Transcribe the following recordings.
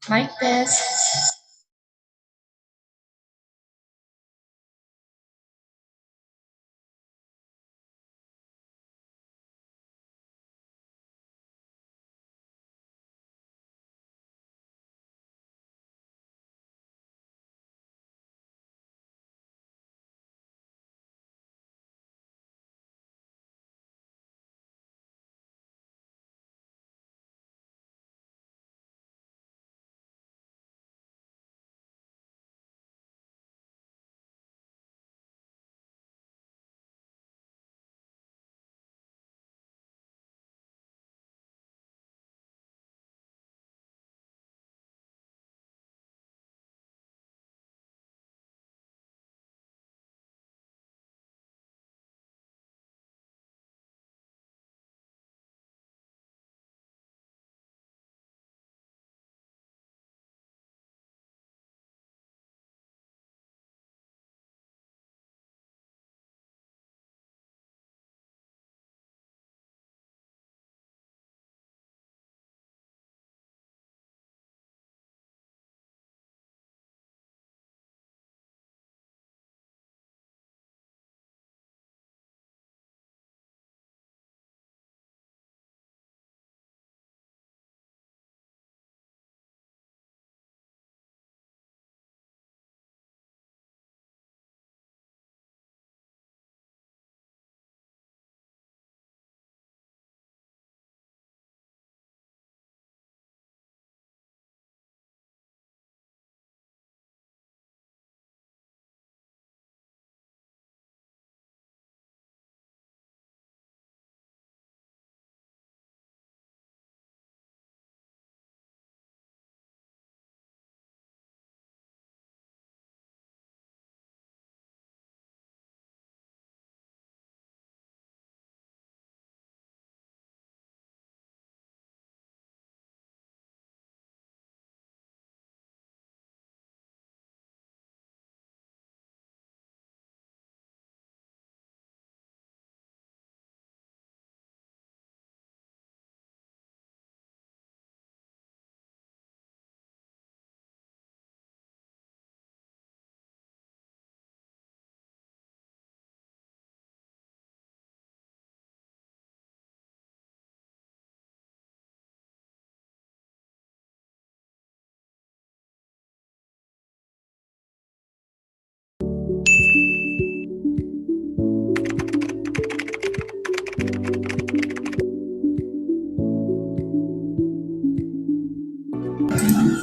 Mic test.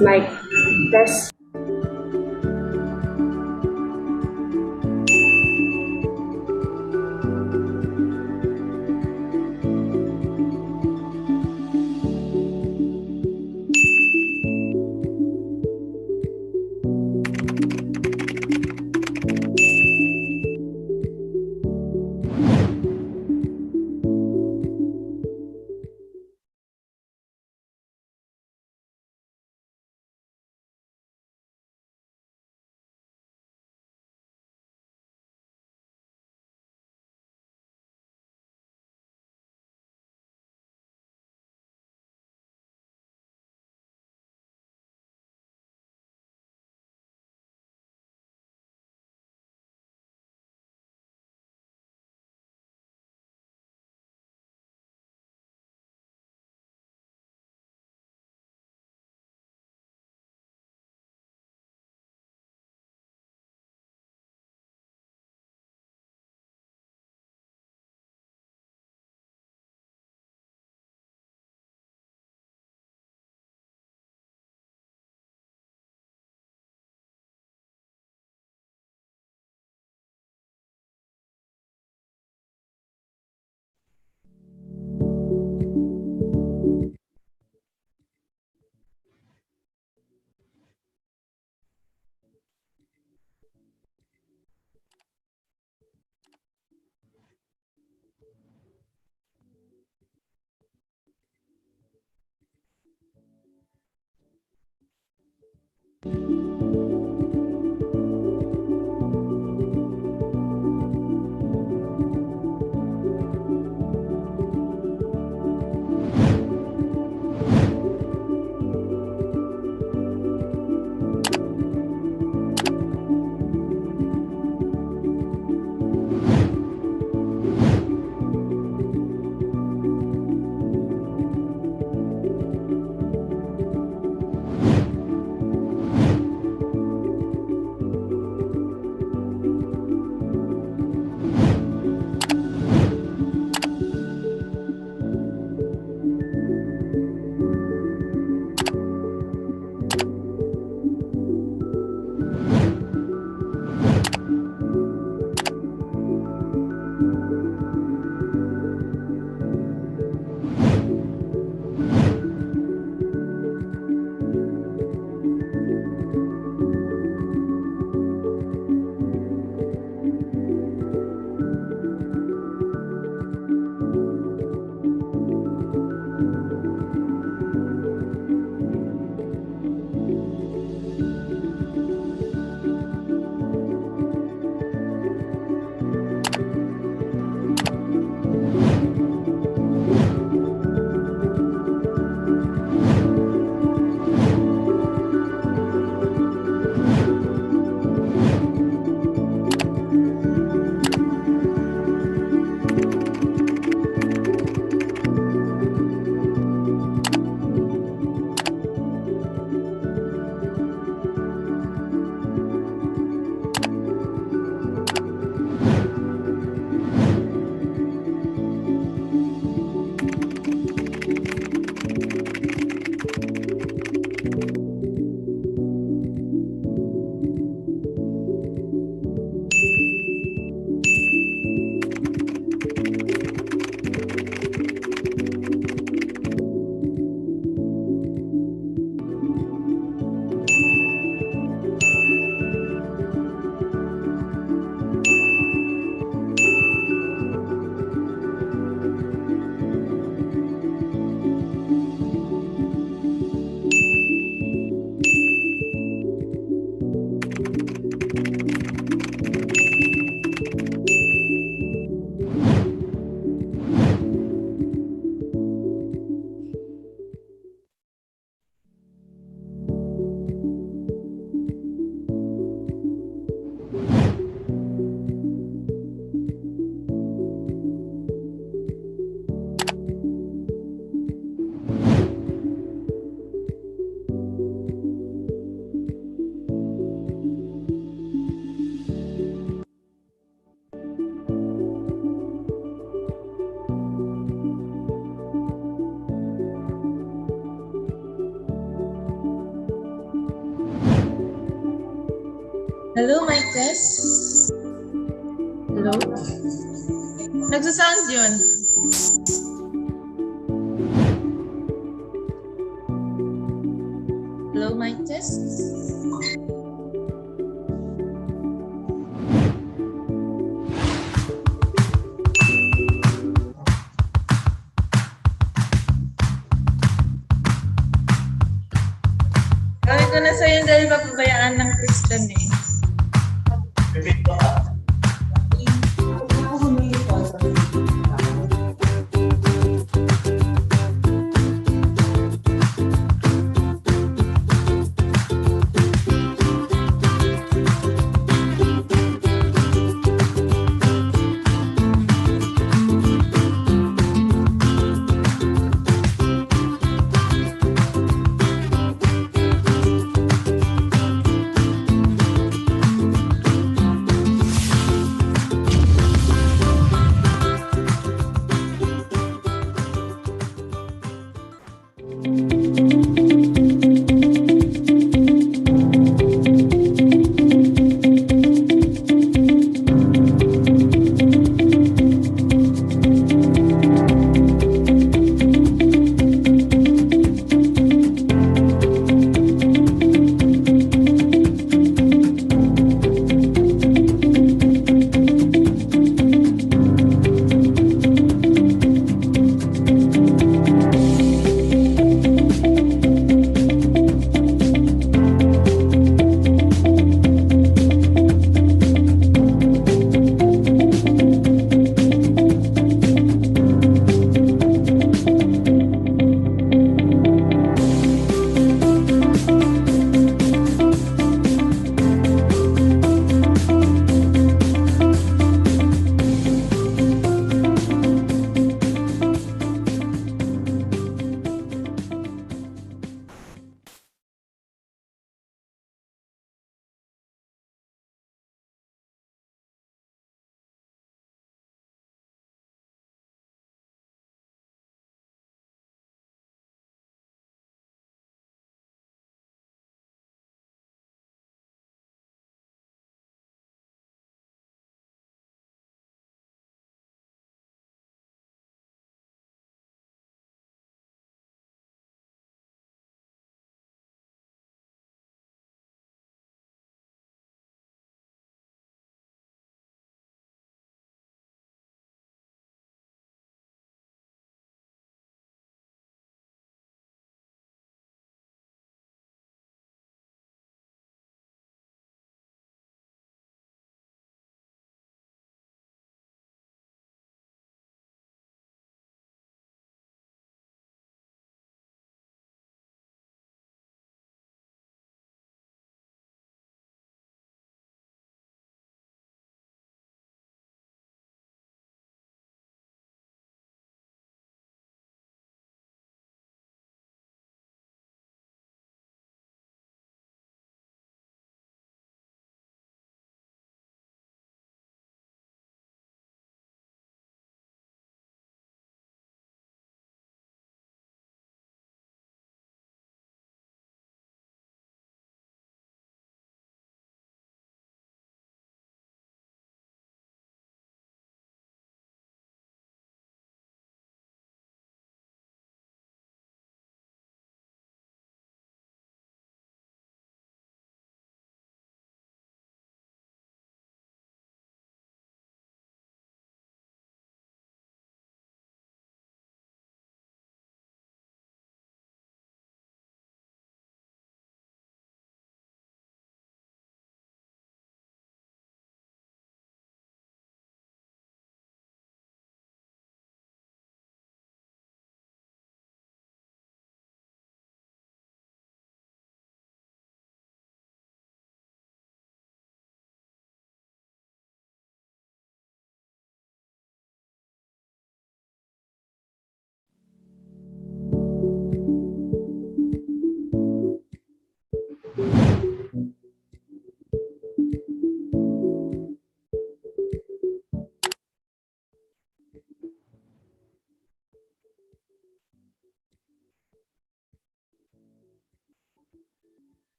Mic test. Hello, mic test. Hello? Nagsasound yun. Hello, mic test. Sabi ko na sa'yo dahil papabayaan ng Christian eh.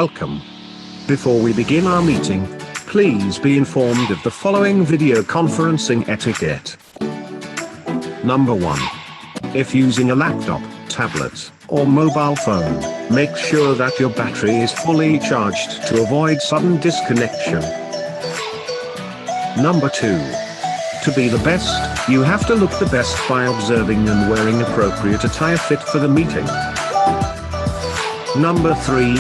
Welcome. Before we begin our meeting, please be informed of the following video conferencing etiquette. Number 1. If using a laptop, tablet, or mobile phone, make sure that your battery is fully charged to avoid sudden disconnection. Number 2. To be the best, you have to look the best by observing and wearing appropriate attire fit for the meeting. Number 3.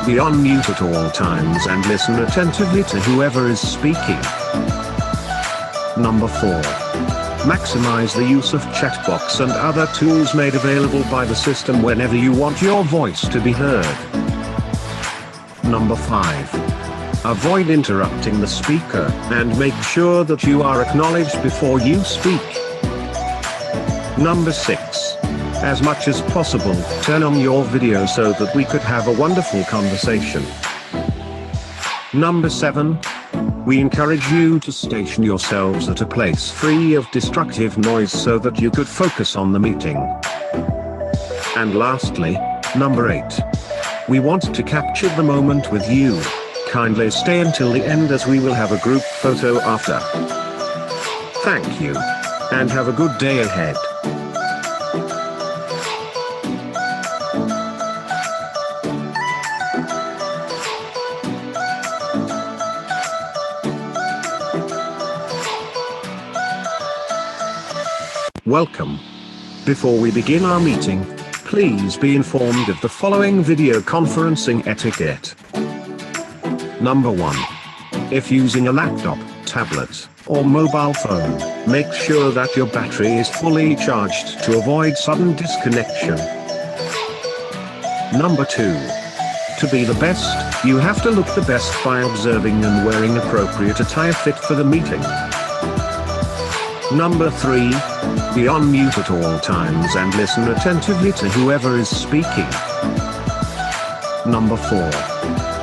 Be on mute at all times and listen attentively to whoever is speaking. Number 4. Maximize the use of chat box and other tools made available by the system whenever you want your voice to be heard. Number 5. Avoid interrupting the speaker and make sure that you are acknowledged before you speak. Number 6. As much as possible, turn on your video so that we could have a wonderful conversation. Number 7. We encourage you to station yourselves at a place free of destructive noise so that you could focus on the meeting. And lastly, number 8. We want to capture the moment with you. Kindly stay until the end as we will have a group photo after. Thank you. And have a good day ahead. Welcome. Before we begin our meeting, please be informed of the following video conferencing etiquette. Number 1. If using a laptop, tablet, or mobile phone, make sure that your battery is fully charged to avoid sudden disconnection. Number 2. To be the best, you have to look the best by observing and wearing appropriate attire fit for the meeting. Number 3. Be on mute at all times and listen attentively to whoever is speaking. Number 4.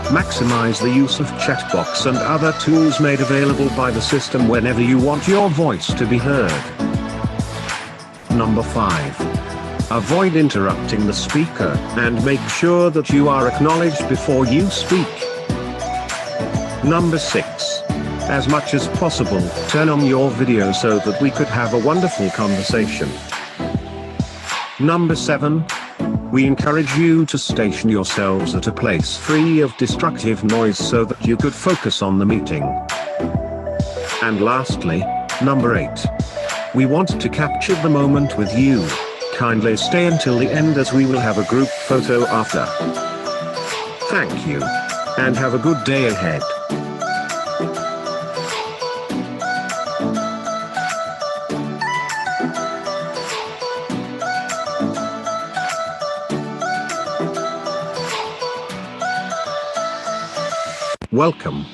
Maximize the use of chat box and other tools made available by the system whenever you want your voice to be heard. Number 5. Avoid interrupting the speaker and make sure that you are acknowledged before you speak. Number 6. As much as possible, turn on your video so that we could have a wonderful conversation. Number 7. We encourage you to station yourselves at a place free of destructive noise so that you could focus on the meeting. And lastly, number 8. We want to capture the moment with you. Kindly stay until the end as we will have a group photo after. Thank you. And have a good day ahead. Welcome.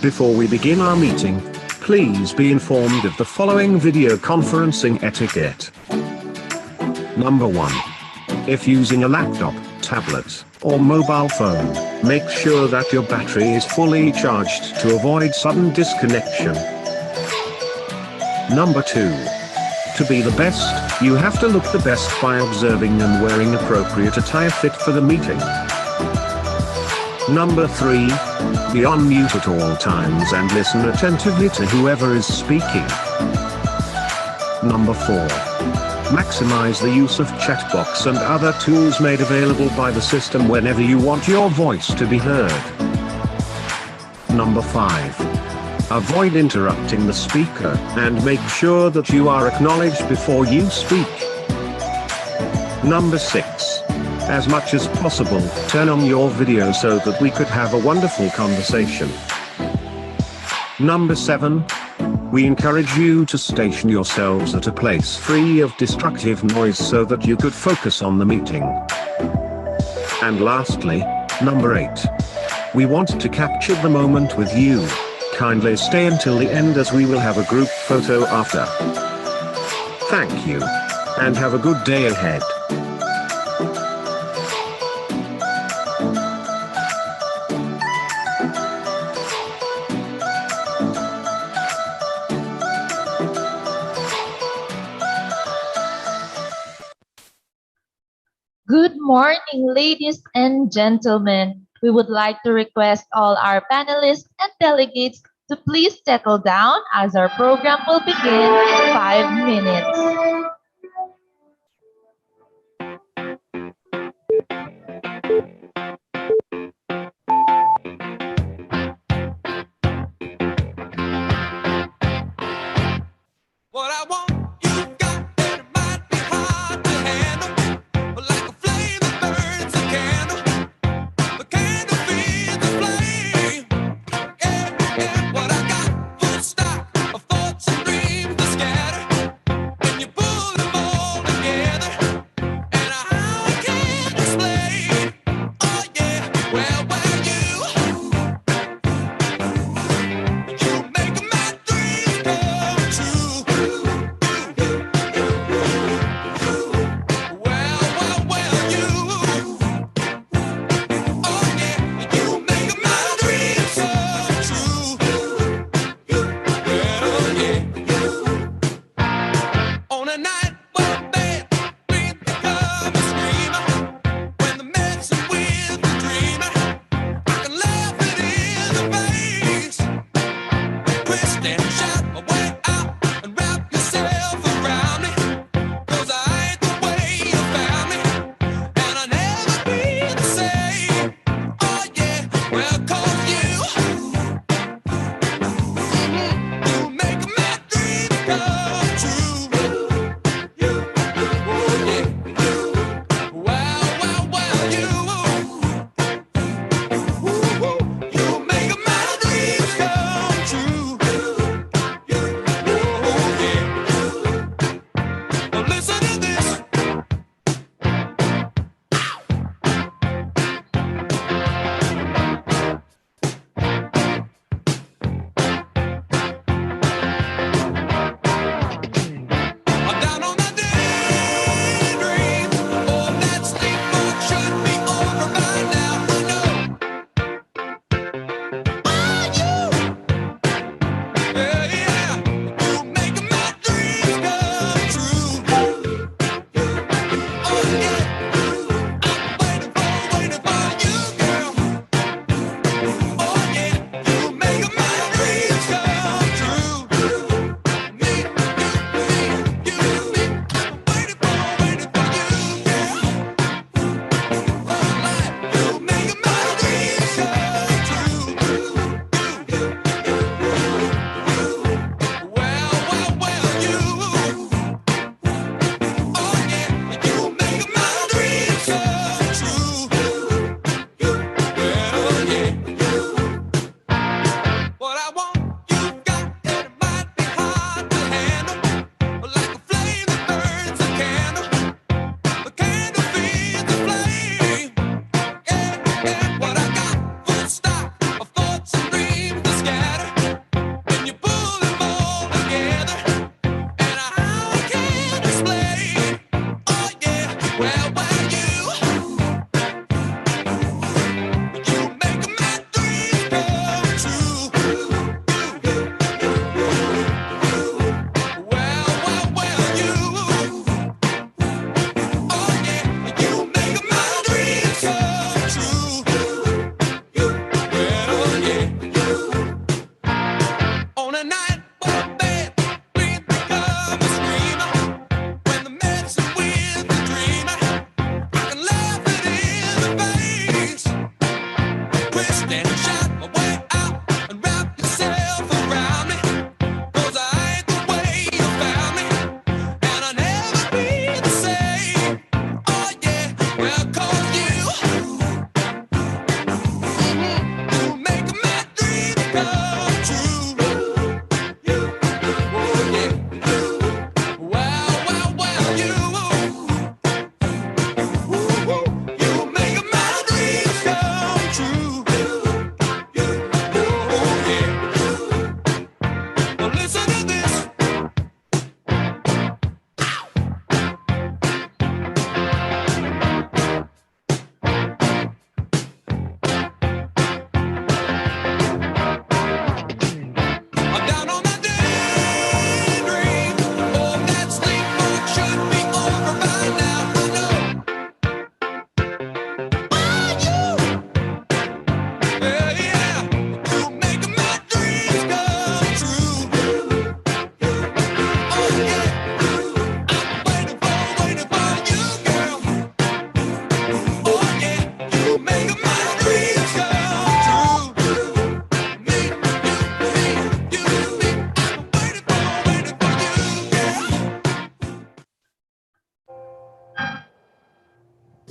Before we begin our meeting, please be informed of the following video conferencing etiquette. Number 1. If using a laptop, tablet, or mobile phone, make sure that your battery is fully charged to avoid sudden disconnection. Number 2. To be the best, you have to look the best by observing and wearing appropriate attire fit for the meeting. Number 3. Be on mute at all times and listen attentively to whoever is speaking. Number 4. Maximize the use of chat box and other tools made available by the system whenever you want your voice to be heard. Number 5. Avoid interrupting the speaker and make sure that you are acknowledged before you speak. Number 6. As much as possible, turn on your video so that we could have a wonderful conversation. Number 7. We encourage you to station yourselves at a place free of destructive noise so that you could focus on the meeting. And lastly, number 8. We want to capture the moment with you. Kindly stay until the end as we will have a group photo after. Thank you. And have a good day ahead. Good morning, ladies and gentlemen. We would like to request all our panelists and delegates to please settle down as our program will begin in 5 minutes. What I want, you got, and it might be hard to handle. But like a flame that burns a candle, the candle feeds the flame. Yeah, yeah, what I got, full stop, of thoughts and dreams to scatter. When you pull them all together, and how I can't explain. Oh yeah, you make my dreams come true. On a night when bad dreams become a screamer, when the messing with the dreamer, I can laugh it in the face, twist and shout my way out and wrap yourself around me, 'cause I ain't the way you found me, and I'll never be the same. Oh yeah, well 'cause you make my dreams come true. You make my dreams come true. Now listen to this. I'm down on my daydream. Oh, that sleepwalk should be over by now. I know. Oh, yeah, yeah. You make my dreams come true.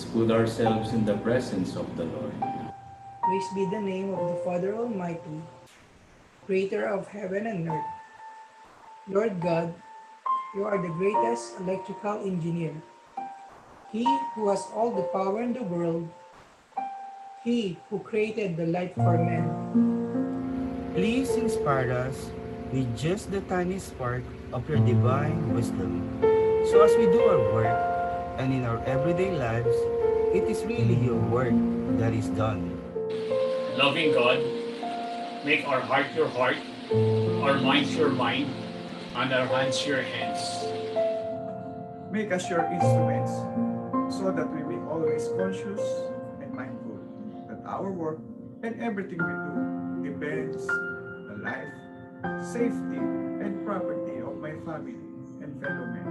Put ourselves in the presence of the Lord. Praise be the name of the Father Almighty, creator of heaven and earth. Lord God, you are the greatest electrical engineer. He who has all the power in the world, he who created the light for men. Please inspire us with just the tiny spark of your divine wisdom. So as we do our work and in our everyday lives, it is really your work that is done. Loving God, make our heart your heart, our minds your mind, and our hands your hands. Make us your instruments so that we be always conscious and mindful that our work and everything we do depends on the life, safety, and property of my family and fellow men.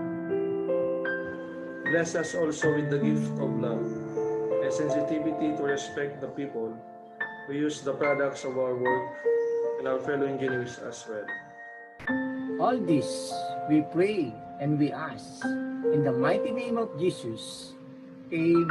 Bless us also with the gift of love and sensitivity to respect the people who use the products of our work and our fellow engineers as well. All this we pray and we ask in the mighty name of Jesus. Amen.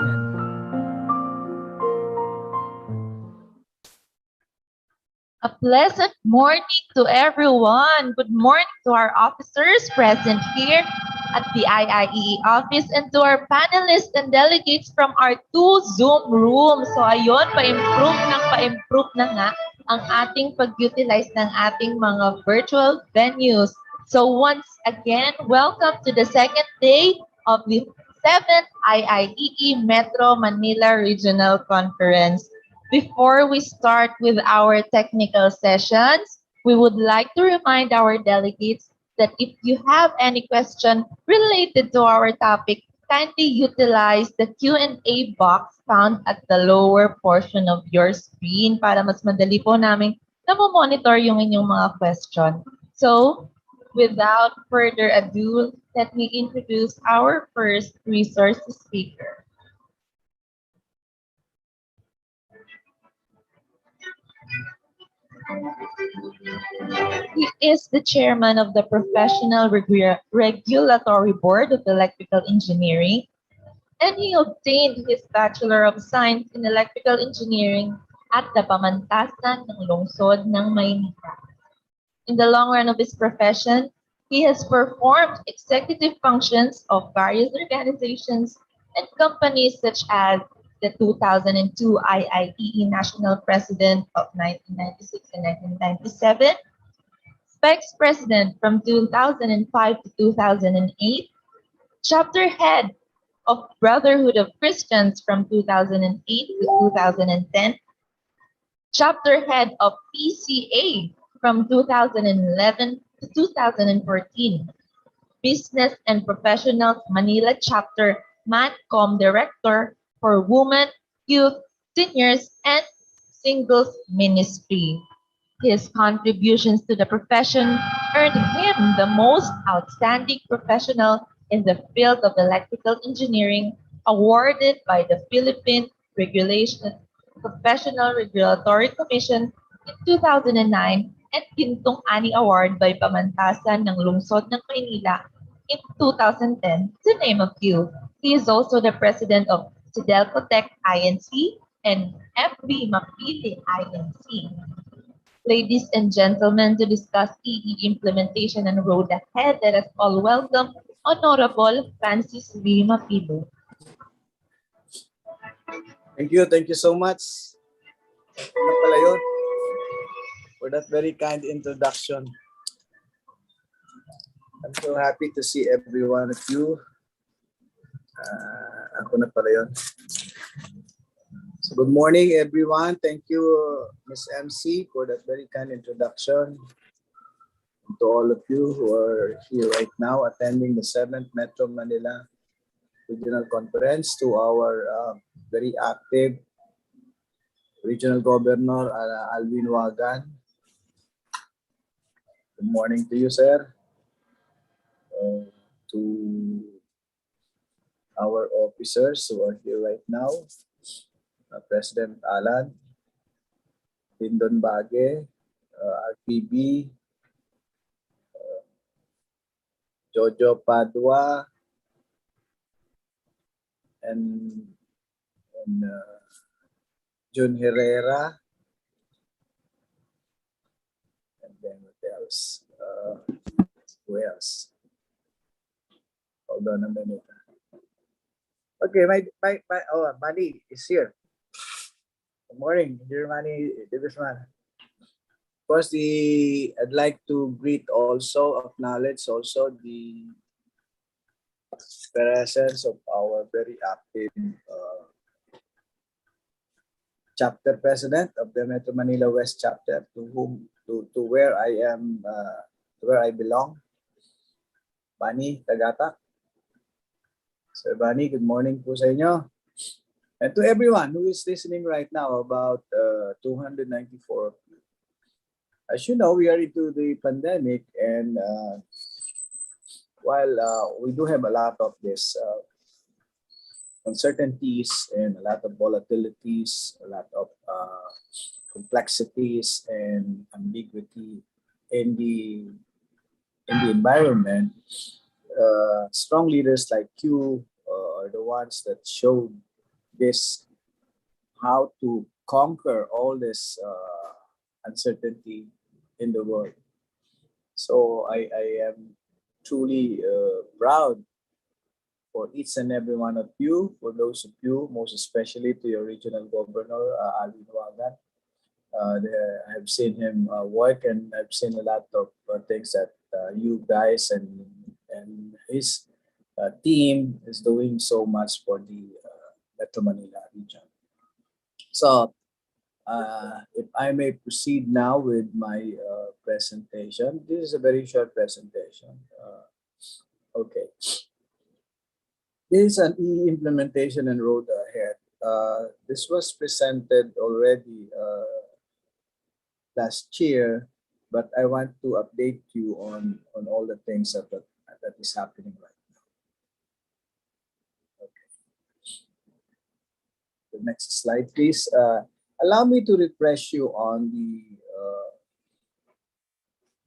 A pleasant morning to everyone. Good morning to our officers present here at the IIEE office and to our panelists and delegates from our two Zoom rooms. So ayun, pa-improve na nga ang ating pag-utilize ng ating mga virtual venues. So once again, welcome to the second day of the 7th IIEE Metro Manila Regional Conference. Before we start with our technical sessions, we would like to remind our delegates that if you have any question related to our topic, kindly utilize the Q&A box found at the lower portion of your screen para mas madali po namin monitor yung inyong mga question. So, without further ado, let me introduce our first resource speaker. He is the chairman of the Professional Regulatory Board of Electrical Engineering, and he obtained his Bachelor of Science in Electrical Engineering at the Pamantasan ng Lungsod ng Maynila. In the long run of his profession, he has performed executive functions of various organizations and companies such as the 2002 IIEE National President of 1996 and 1997, SPECS President from 2005 to 2008, Chapter Head of Brotherhood of Christians from 2008 to 2010, Chapter Head of PCA from 2011 to 2014, Business and Professionals Manila Chapter ManCom Director for Women, Youth, Seniors, and Singles Ministry. His contributions to the profession earned him the most outstanding professional in the field of electrical engineering awarded by the Philippine Professional Regulatory Commission in 2009 and Gintong Ani Award by Pamantasan ng Lungsod ng Maynila in 2010, to name a few. He is also the president of Sidelco Tech Inc. and FB Mapili Inc. Ladies and gentlemen, to discuss EE implementation and road ahead, let us all welcome Honorable Francis V. Mapilo. Thank you so much. Ano pala yun? For that very kind introduction. I'm so happy to see every one of you. Ako na pala yun. So good morning, everyone. Thank you, Ms. MC, for that very kind introduction. And to all of you who are here right now attending the 7th Metro Manila Regional Conference, to our very active Regional Governor Alvin Wagan. Good morning to you, sir. To our officers who are here right now. President Alan, Lindon Bage, RPB, Jojo Padua, and and June Herrera, and then what else? Who else? Hold on a minute. Okay, Manny is here. Good morning, dear Manny Divisman. Of course, I'd like to greet also, acknowledge also the presence of our very active chapter president of the Metro Manila West chapter, to where I am, to where I belong, Bani Tagata. Sir Bani, good morning po sa inyo. And to everyone who is listening right now, about 294 of you. As you know, we are into the pandemic, and while we do have a lot of this uncertainties and a lot of volatilities, a lot of complexities and ambiguity in the environment, strong leaders like you are the ones that showed this, how to conquer all this uncertainty in the world. So I am truly proud for each and every one of you, for those of you, most especially to your regional governor, Ali Nuagan. I have seen him work, and I've seen a lot of things that you guys and his team is doing so much for the Metro Manila region. So if I may proceed now with my presentation. This is a very short presentation. Okay. This is an implementation and road ahead. This was presented already last year, but I want to update you on all the things that is happening right now. Okay. The next slide, please. Allow me to refresh you on the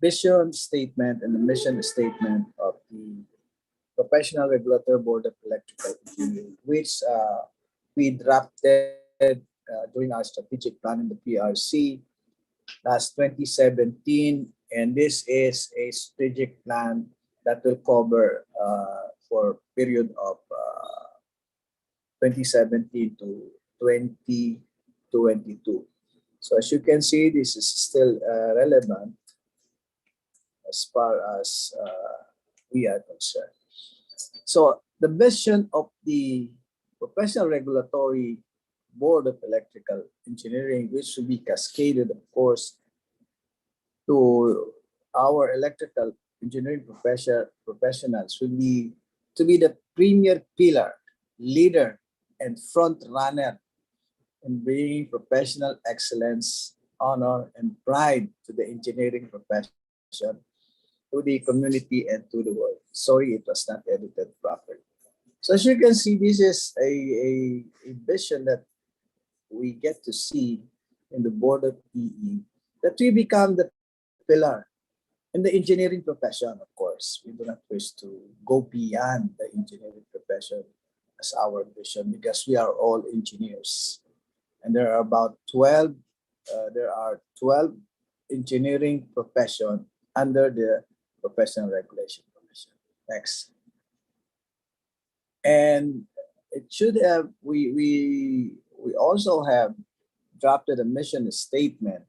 vision statement and the mission statement of the Professional Regulatory Board of Electrical Engineering, which we drafted during our strategic plan in the PRC last 2017, and this is a strategic plan that will cover for period of 2017 to 2022. So as you can see, this is still relevant as far as we are concerned. So the vision of the Professional Regulatory Board of Electrical Engineering, which will be cascaded, of course, to our electrical engineering professionals, will be to be the premier pillar, leader, and front runner in bringing professional excellence, honor, and pride to the engineering profession, to the community, and to the world. Sorry, it was not edited properly. So as you can see, this is a vision that we get to see in the board of EE, that we become the pillar in the engineering profession. Of course, we do not wish to go beyond the engineering profession as our vision, because we are all engineers. And there are about 12 engineering profession under the Professional Regulation Commission. Next. And it should have, we also have drafted a mission statement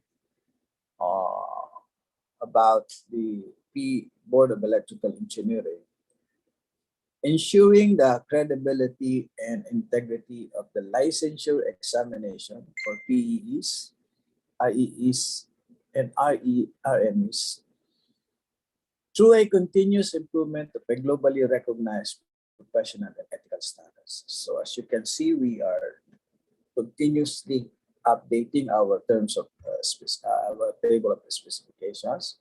about the Board of Electrical Engineering, ensuring the credibility and integrity of the licensure examination for PEEs, IEEs, and RMEs through a continuous improvement of a globally recognized professional and ethical standards. So as you can see, we are continuously updating our terms of our table of specifications.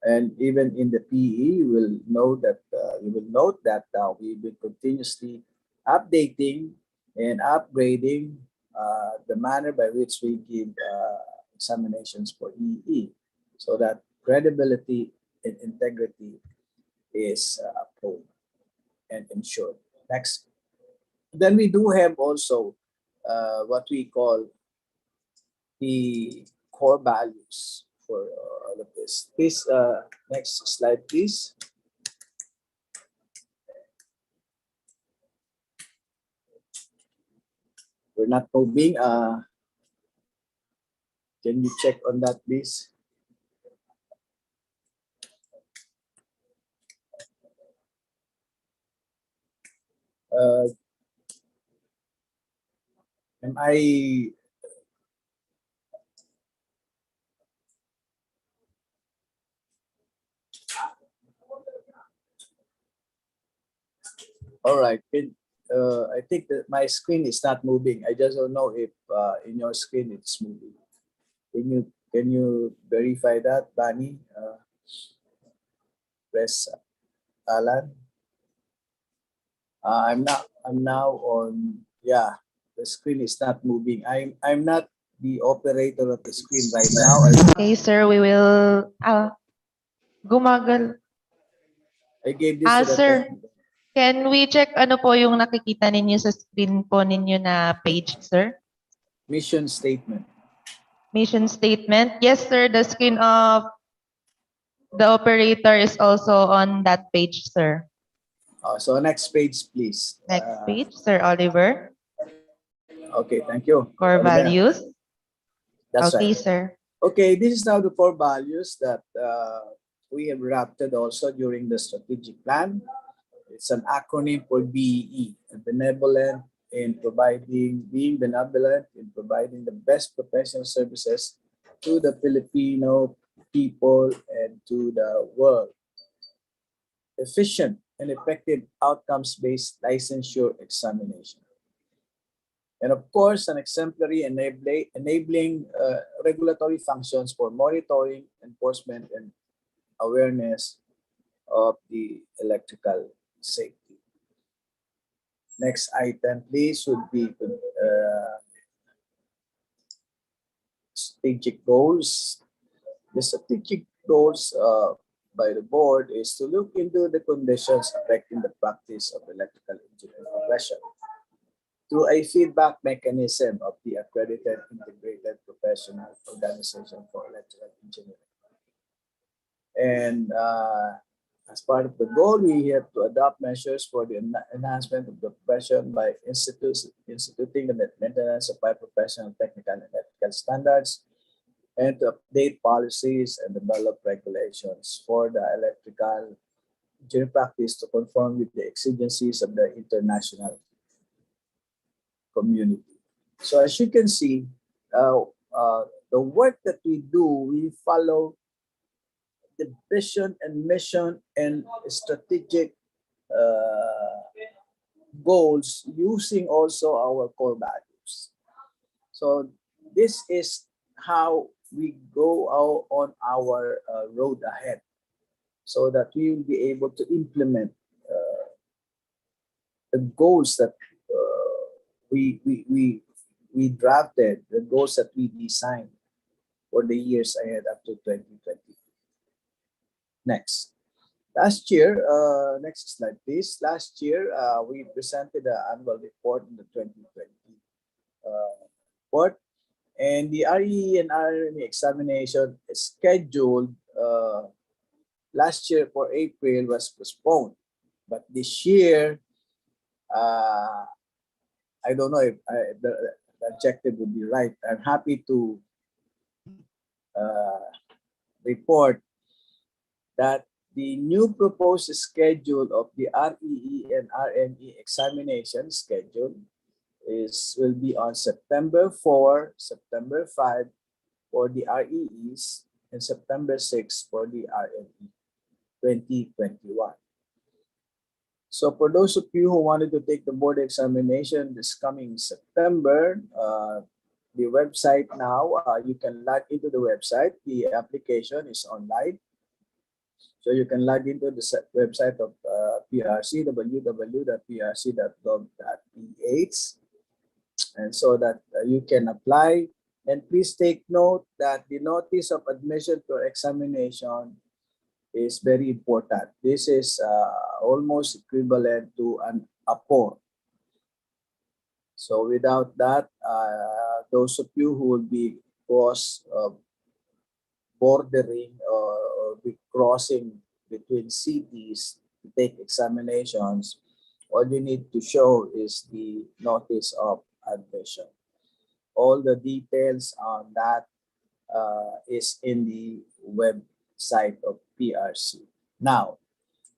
And even in the PE, you will note that we will continuously updating and upgrading the manner by which we give examinations for EE, so that credibility and integrity is approved and ensured. Next. Then we do have also what we call the core values for all of this. Please, next slide, please. We're not moving. Can you check on that, please? Am I all right? I think that my screen is not moving. I just don't know if in your screen it's moving. Can you verify that, Bani? Press Alan. I'm now on. Yeah, the screen is not moving. I'm not the operator of the screen right now. Okay, sir, we will gumagal. I gave this to the Sir, technical. can we check ano po yung nakikita ninyo sa screen po ninyo na page, sir? Mission statement. Mission statement. Yes, sir, the screen of the operator is also on that page, sir. So next page, please. Next page, Sir Oliver. Okay, thank you. Core Oliver. values. That's Okay, right. sir. Okay, this is now the core values that we have drafted also during the strategic plan. It's an acronym for BEE, benevolent in being benevolent in providing the best professional services to the Filipino people and to the world. Efficient and effective outcomes-based licensure examination. And of course, an exemplary enabling regulatory functions for monitoring, enforcement, and awareness of the electrical safety. Next item, please, would be strategic goals. The strategic goals by the board is to look into the conditions affecting the practice of electrical engineering profession through a feedback mechanism of the accredited integrated professional organization for electrical engineering. And as part of the goal, we have to adopt measures for the enhancement of the profession by instituting the maintenance of high professional technical and ethical standards, and to update policies and develop regulations for the electrical engineering practice to conform with the exigencies of the international community. So as you can see, the work that we do, we follow the vision and mission and strategic goals using also our core values. So this is how we go out on our road ahead, so that we will be able to implement the goals that we drafted, the goals that we designed for the years ahead up to 2020. Next. Last year, next slide, please. Last year, we presented the annual report in the 2020 report, and the RE and RME examination is scheduled last year for April was postponed, but this year, I don't know if the objective would be right. I'm happy to report that the new proposed schedule of the REE and RME examination schedule will be on September 4, September 5 for the REEs, and September 6 for the RME 2021. So for those of you who wanted to take the board examination this coming September, the website now, you can log into the website. The application is online. So you can log into the website of PRC, www.prc.gov.ph, and so that you can apply. And please take note that the notice of admission to examination is very important. This is almost equivalent to an APOR. So without that, those of you who will be cross bordering or be crossing between cities to take examinations, all you need to show is the notice of admission. All the details on that is in the website of PRC. Now,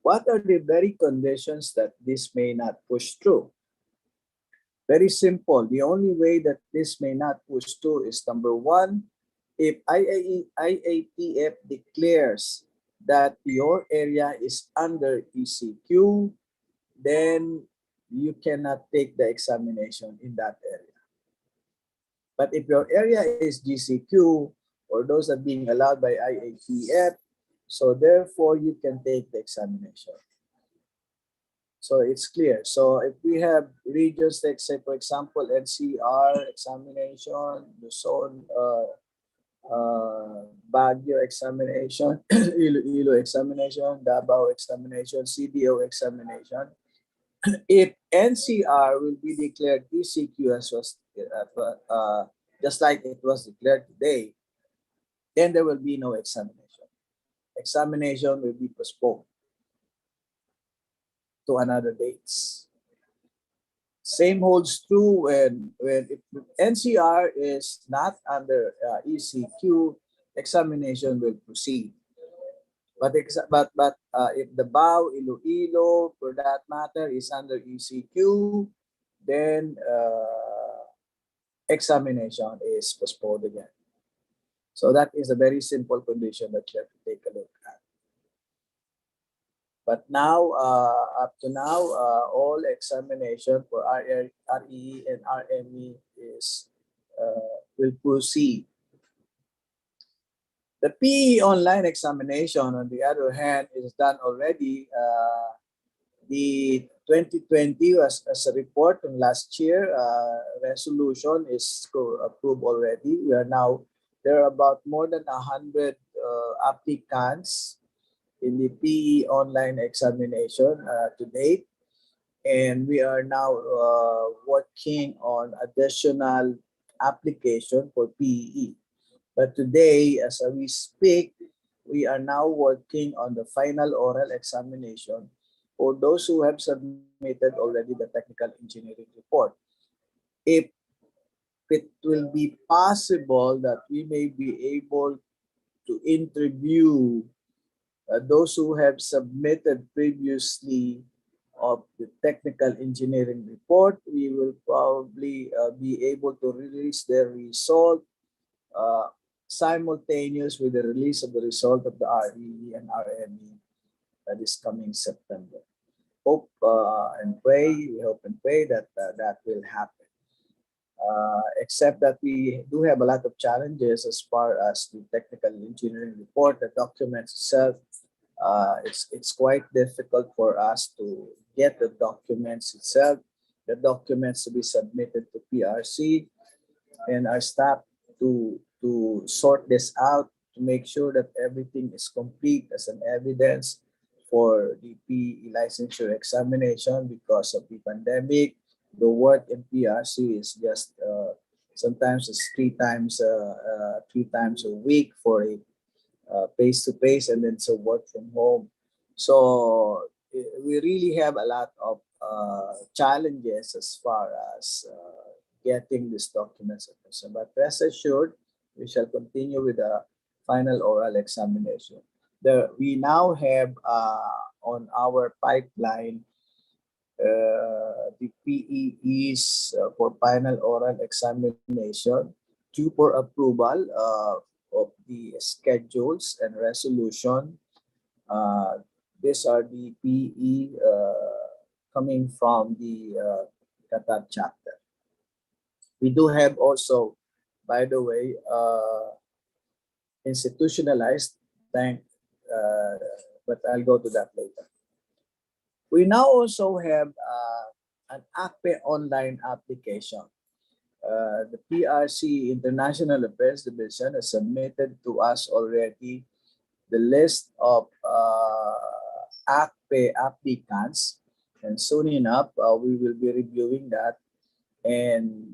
what are the very conditions that this may not push through? Very simple. The only way that this may not push through is number one, if IATF declares that your area is under ECQ, then you cannot take the examination in that area. But if your area is GCQ, or those are being allowed by IATF, so therefore you can take the examination. So it's clear. So if we have regions, like say for example, NCR examination, Luzon, Baguio examination, Iloilo examination, Davao examination, CDO examination. If NCR will be declared ECQ as was just like it was declared today, then there will be no examination. Examination will be postponed to another dates. Same holds true when if NCR is not under ECQ, examination will proceed. But if the BAO, Iloilo, for that matter, is under ECQ, then examination is postponed again. So that is a very simple condition that you have to take a look at. But now, up to now, all examination for RE and RME is will proceed. The PE online examination, on the other hand, is done already. The 2020 was as a report from last year. Resolution is approved already. We are now, there are about more than 100 applicants in the PE online examination to date. And we are now working on additional application for PE. But today, as we speak, we are now working on the final oral examination for those who have submitted already the technical engineering report. If it will be possible that we may be able to interview those who have submitted previously of the technical engineering report, we will probably be able to release their result simultaneous with the release of the result of the RE and RME this coming September. Hope and pray, we hope and pray that that will happen. Except that we do have a lot of challenges as far as the technical engineering report, the documents itself. It's quite difficult for us to get the documents itself, the documents to be submitted to PRC, and our staff to sort this out to make sure that everything is complete as an evidence for the PE licensure examination. Because of the pandemic, the work in PRC is just sometimes it's three times a week for a face-to-face, and then so work from home. So we really have a lot of challenges as far as getting these documents. But rest assured, we shall continue with the final oral examination. We now have on our pipeline the PEEs for final oral examination due for approval of the schedules and resolution. These are the PE coming from the Qatar chapter. We do have also, by the way, institutionalized bank, but I'll go to that later. We now also have an ACPE online application. The PRC International Affairs Division has submitted to us already the list of ACPE applicants, and soon enough we will be reviewing that and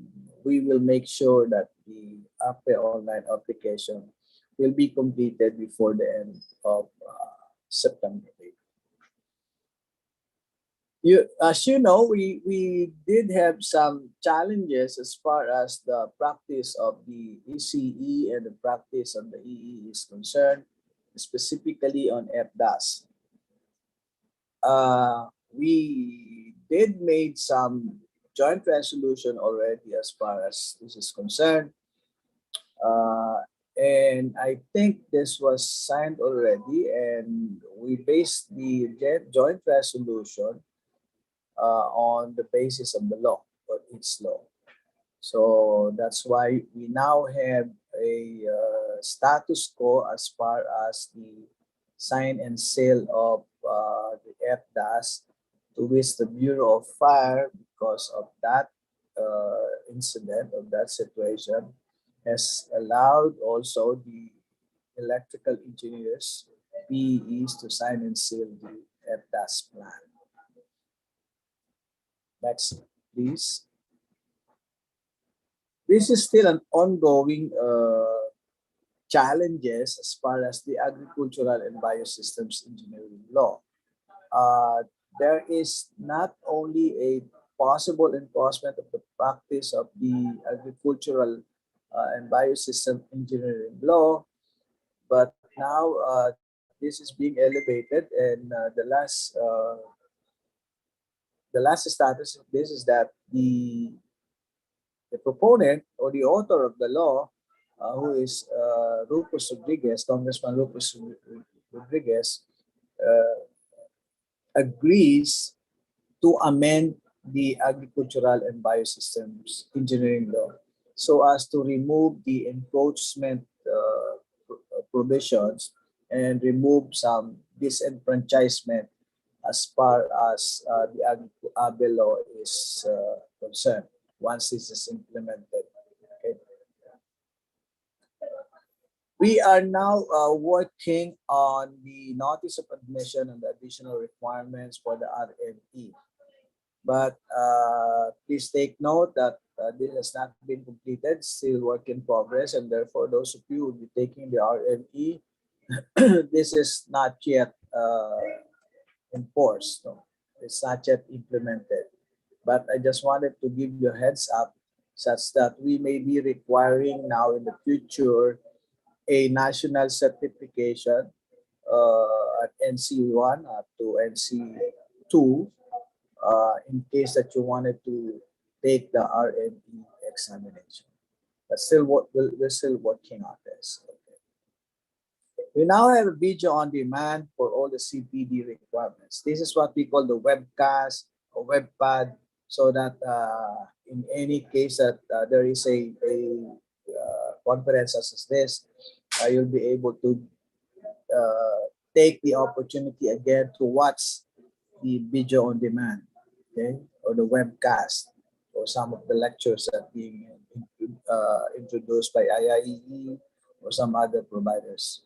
we will make sure that the APE online application will be completed before the end of September. As you know, we did have some challenges as far as the practice of the ECE and the practice of the EE is concerned, specifically on FDAS. We did made some joint resolution already as far as this is concerned. And I think this was signed already, and we based the joint resolution on the basis of the law, or its law. So that's why we now have a status quo as far as the sign and sale of the FDAS, to which the Bureau of Fire, because of that incident, of that situation, has allowed also the electrical engineers, PEs, to sign and seal the FDAS plan. Next, please. This is still an ongoing challenges as far as the agricultural and biosystems engineering law. There is not only a possible enforcement of the practice of the agricultural and biosystem engineering law, but now this is being elevated, and the last status of this is that the proponent or the author of the law, who is Rufus Rodriguez, Congressman Rufus Rodriguez, agrees to amend the agricultural and biosystems engineering law so as to remove the encroachment provisions and remove some disenfranchisement as far as the ABE law is concerned once this is implemented. Okay. We are now working on the notice of admission and the additional requirements for the RME. But please take note that this has not been completed, still work in progress, and therefore those of you who will be taking the RME, this is not yet enforced. No? It's not yet implemented. But I just wanted to give you a heads up such that we may be requiring now in the future a national certification at NC1 up to NC2 in case that you wanted to take the RME examination. But still, we're still working on this. We now have a video on demand for all the CPD requirements. This is what we call the webcast or webpad, so that in any case that there is a conference such as this, you'll be able to take the opportunity again to watch the video on demand, okay, or the webcast, or some of the lectures that are being introduced by IIEE or some other providers.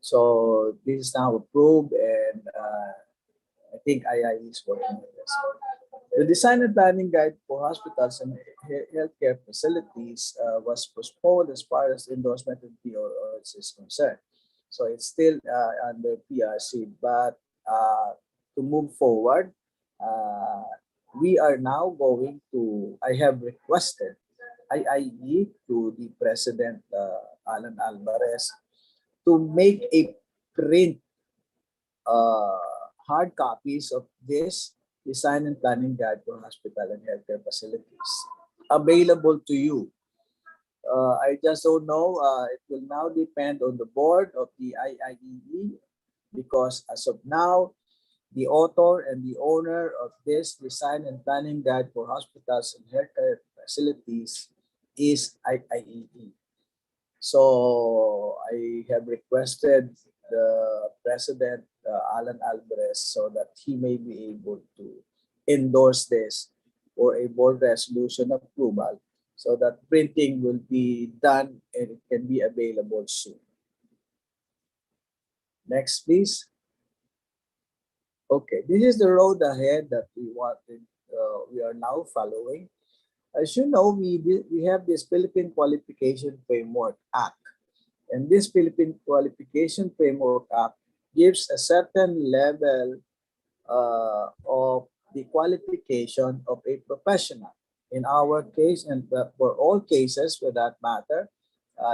So this is now approved, and I think IIE is working on this. The design and planning guide for hospitals and healthcare facilities was postponed as far as endorsement of PROs is concerned. So it's still under PRC, but to move forward, we are now going to, I have requested IIE to the President Alan Alvarez to make a print hard copies of this design and planning guide for hospital and healthcare facilities available to you. I just don't know. It will now depend on the board of the IIEE, because as of now, the author and the owner of this design and planning guide for hospitals and healthcare facilities is IIEE. So I have requested the President, Alan Alvarez, so that he may be able to endorse this for a board resolution approval, so that printing will be done and it can be available soon. Next, please. Okay, this is the road ahead that we wanted. We are now following. As you know, we have this Philippine Qualification Framework Act. And this Philippine Qualification Framework Act gives a certain level of the qualification of a professional. In our case, and for all cases for that matter,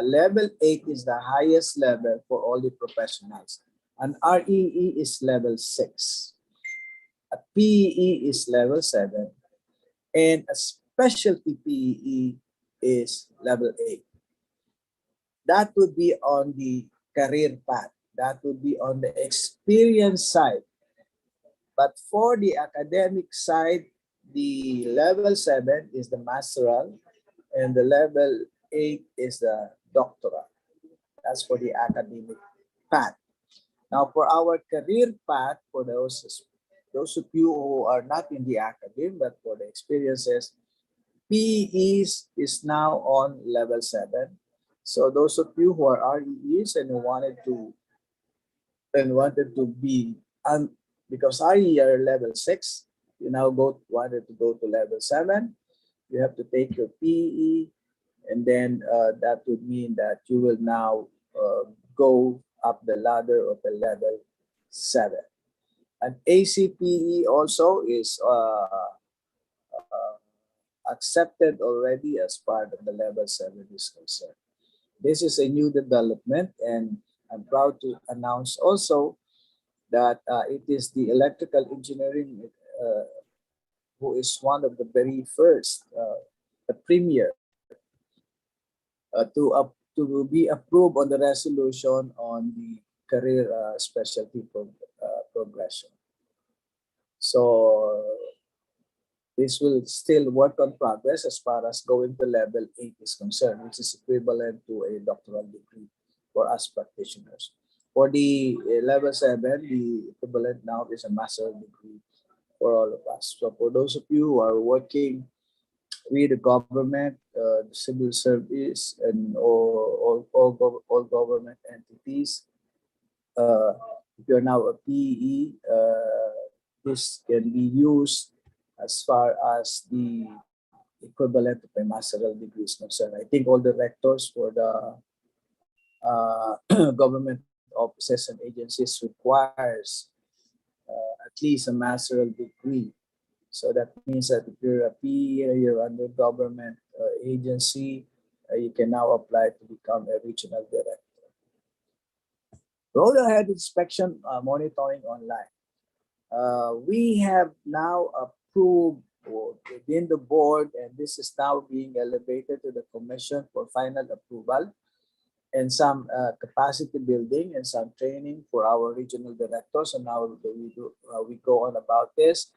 level 8 is the highest level for all the professionals. An REE is level 6. A PEE is level 7. And a specialty PEE is level 8. That would be on the career path. That would be on the experience side. But for the academic side, the level 7 is the masteral and the level 8 is the doctoral. That's for the academic path. Now, for our career path, for those of you who are not in the academy, but for the experiences, PEs is now on level 7. So those of you who are REEs and who wanted to be, because RE are level 6, you now wanted to go to level 7, you have to take your PE, and then that would mean that you will now go up the ladder of the level 7. And ACPE also is accepted already as part of the level 7 is concerned. This is a new development, and I'm proud to announce also that it is the electrical engineering who is one of the very first, the premier, to be approved on the resolution on the career specialty progression. So this will still work on progress as far as going to level 8 is concerned, which is equivalent to a doctoral degree for us practitioners. For the level 7, the equivalent now is a master's degree for all of us. So for those of you who are working with the government, the civil service, and all government entities, if you're now a PE, this can be used as far as the equivalent of a master's degree is concerned. I think all the rectors for the government offices and agencies requires at least a master's degree. So that means that if you're a PE or you're under government agency, you can now apply to become a regional director. Road ahead inspection monitoring online. We have now approved within the board, and this is now being elevated to the commission for final approval, and some capacity building and some training for our regional directors. And now we go on about this.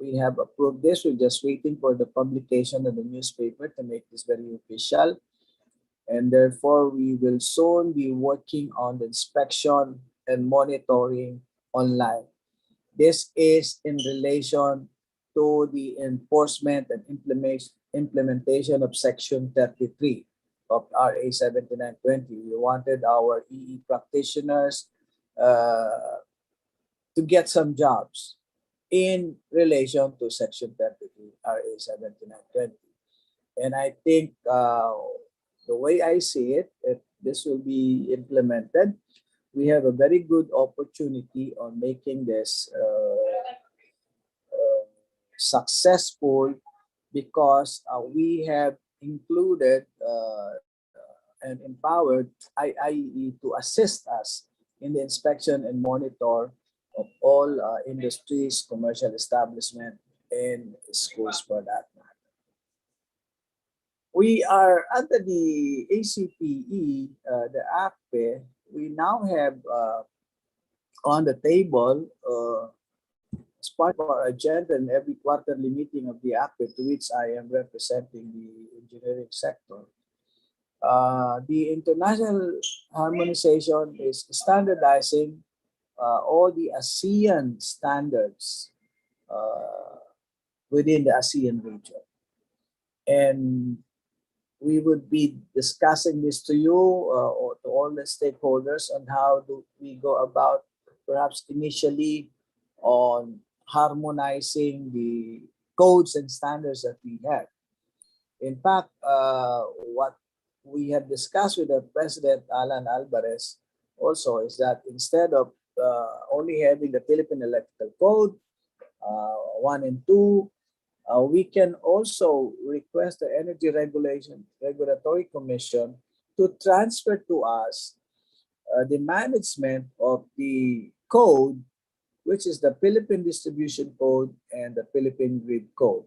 We have approved this. We're just waiting for the publication in the newspaper to make this very official. And therefore, we will soon be working on the inspection and monitoring online. This is in relation to the enforcement and implementation of Section 33 of RA 7920. We wanted our EE practitioners to get some jobs in relation to Section 33 RA 7920. And I think the way I see it, if this will be implemented, we have a very good opportunity on making this successful, because we have included and empowered IIE to assist us in the inspection and monitor of all industries, commercial establishment, and schools for that matter. We are under the ACPE, the ACPE, we now have on the table as part of our agenda in every quarterly meeting of the ACPE, to which I am representing the engineering sector. The international harmonization is standardizing all the ASEAN standards within the ASEAN region. And we would be discussing this to you or to all the stakeholders on how do we go about, perhaps initially on harmonizing the codes and standards that we have. In fact, what we have discussed with the President Alan Alvarez also is that instead of only having the Philippine Electrical Code 1 and 2, we can also request the Energy Regulatory Commission to transfer to us the management of the code, which is the Philippine Distribution Code and the Philippine Grid Code.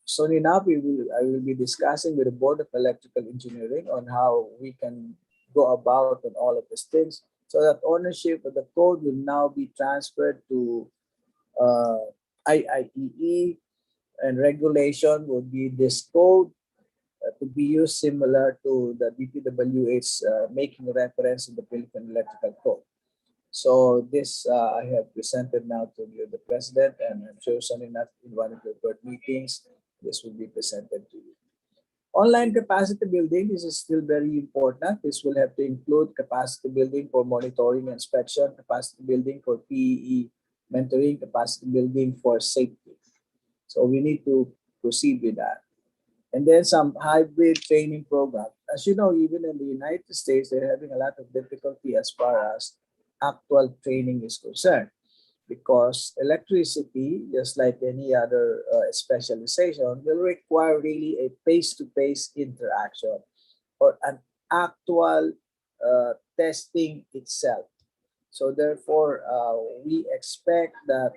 Soon enough, I will be discussing with the Board of Electrical Engineering on how we can go about on all of these things so that ownership of the code will now be transferred to IIEE, and regulation would be this code to be used similar to the DPWH making reference in the Philippine Electrical Code. So this I have presented now to you, the President, and I'm sure soon enough in one of your board meetings, this will be presented to you. Online capacity building, this is still very important. This will have to include capacity building for monitoring and inspection, capacity building for PEE mentoring, capacity building for safety. So we need to proceed with that. And then some hybrid training program. As you know, even in the United States, they're having a lot of difficulty as far as actual training is concerned, because electricity, just like any other specialization, will require really a face-to-face interaction or an actual testing itself. So therefore, we expect that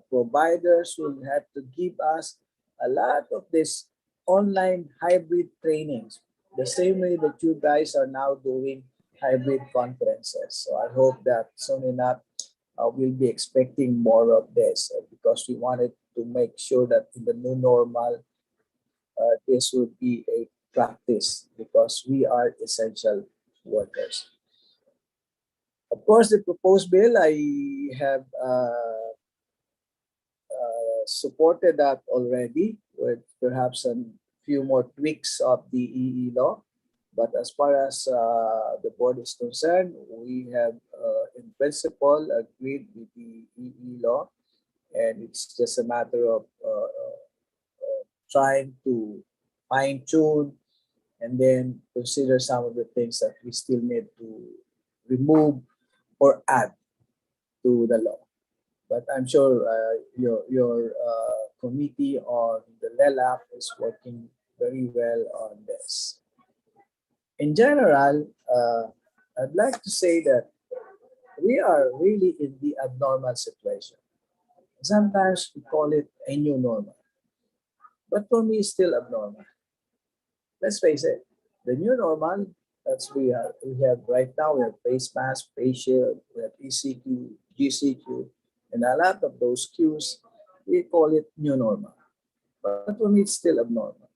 providers will have to give us a lot of this online hybrid trainings, the same way that you guys are now doing hybrid conferences. So I hope that soon enough we'll be expecting more of this because we wanted to make sure that in the new normal, this would be a practice because we are essential workers. Of course, the proposed bill, I have supported that already with perhaps a few more tweaks of the EE law. But as far as the board is concerned, we have in principle agreed with the EE law, and it's just a matter of trying to fine tune and then consider some of the things that we still need to remove or add to the law. But I'm sure your committee on the LELAC is working very well on this. In general, I'd like to say that we are really in the abnormal situation. Sometimes we call it a new normal, but for me, it's still abnormal. Let's face it, the new normal that's we have right now. We have face mask, face shield, we have ECQ, GCQ, and a lot of those Qs. We call it new normal, but for me, it's still abnormal.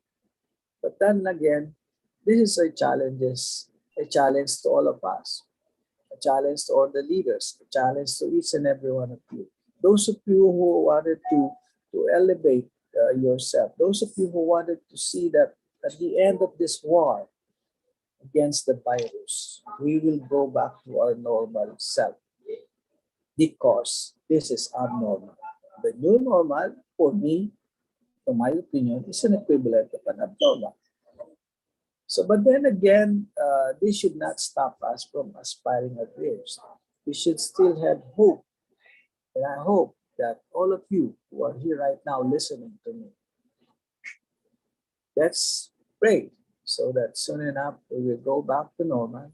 But then again, this is a challenge to all of us, a challenge to all the leaders, a challenge to each and every one of you. Those of you who wanted to elevate yourself, those of you who wanted to see that at the end of this war against the virus, we will go back to our normal self because this is abnormal. The new normal, for me, to my opinion, is an equivalent of an abnormal. So, but then again, this should not stop us from aspiring at dreams. We should still have hope. And I hope that all of you who are here right now listening to me, let's pray so that soon enough we will go back to normal.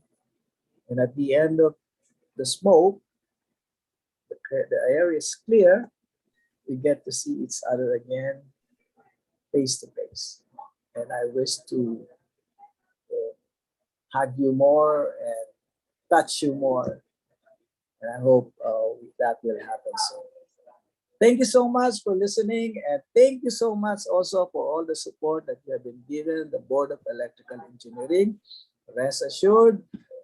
And at the end of the smoke, the air is clear, we get to see each other again face to face. And I wish to hug you more and touch you more. And I hope that will happen soon. Thank you so much for listening, and thank you so much also for all the support that you have been given the Board of Electrical Engineering. Rest assured,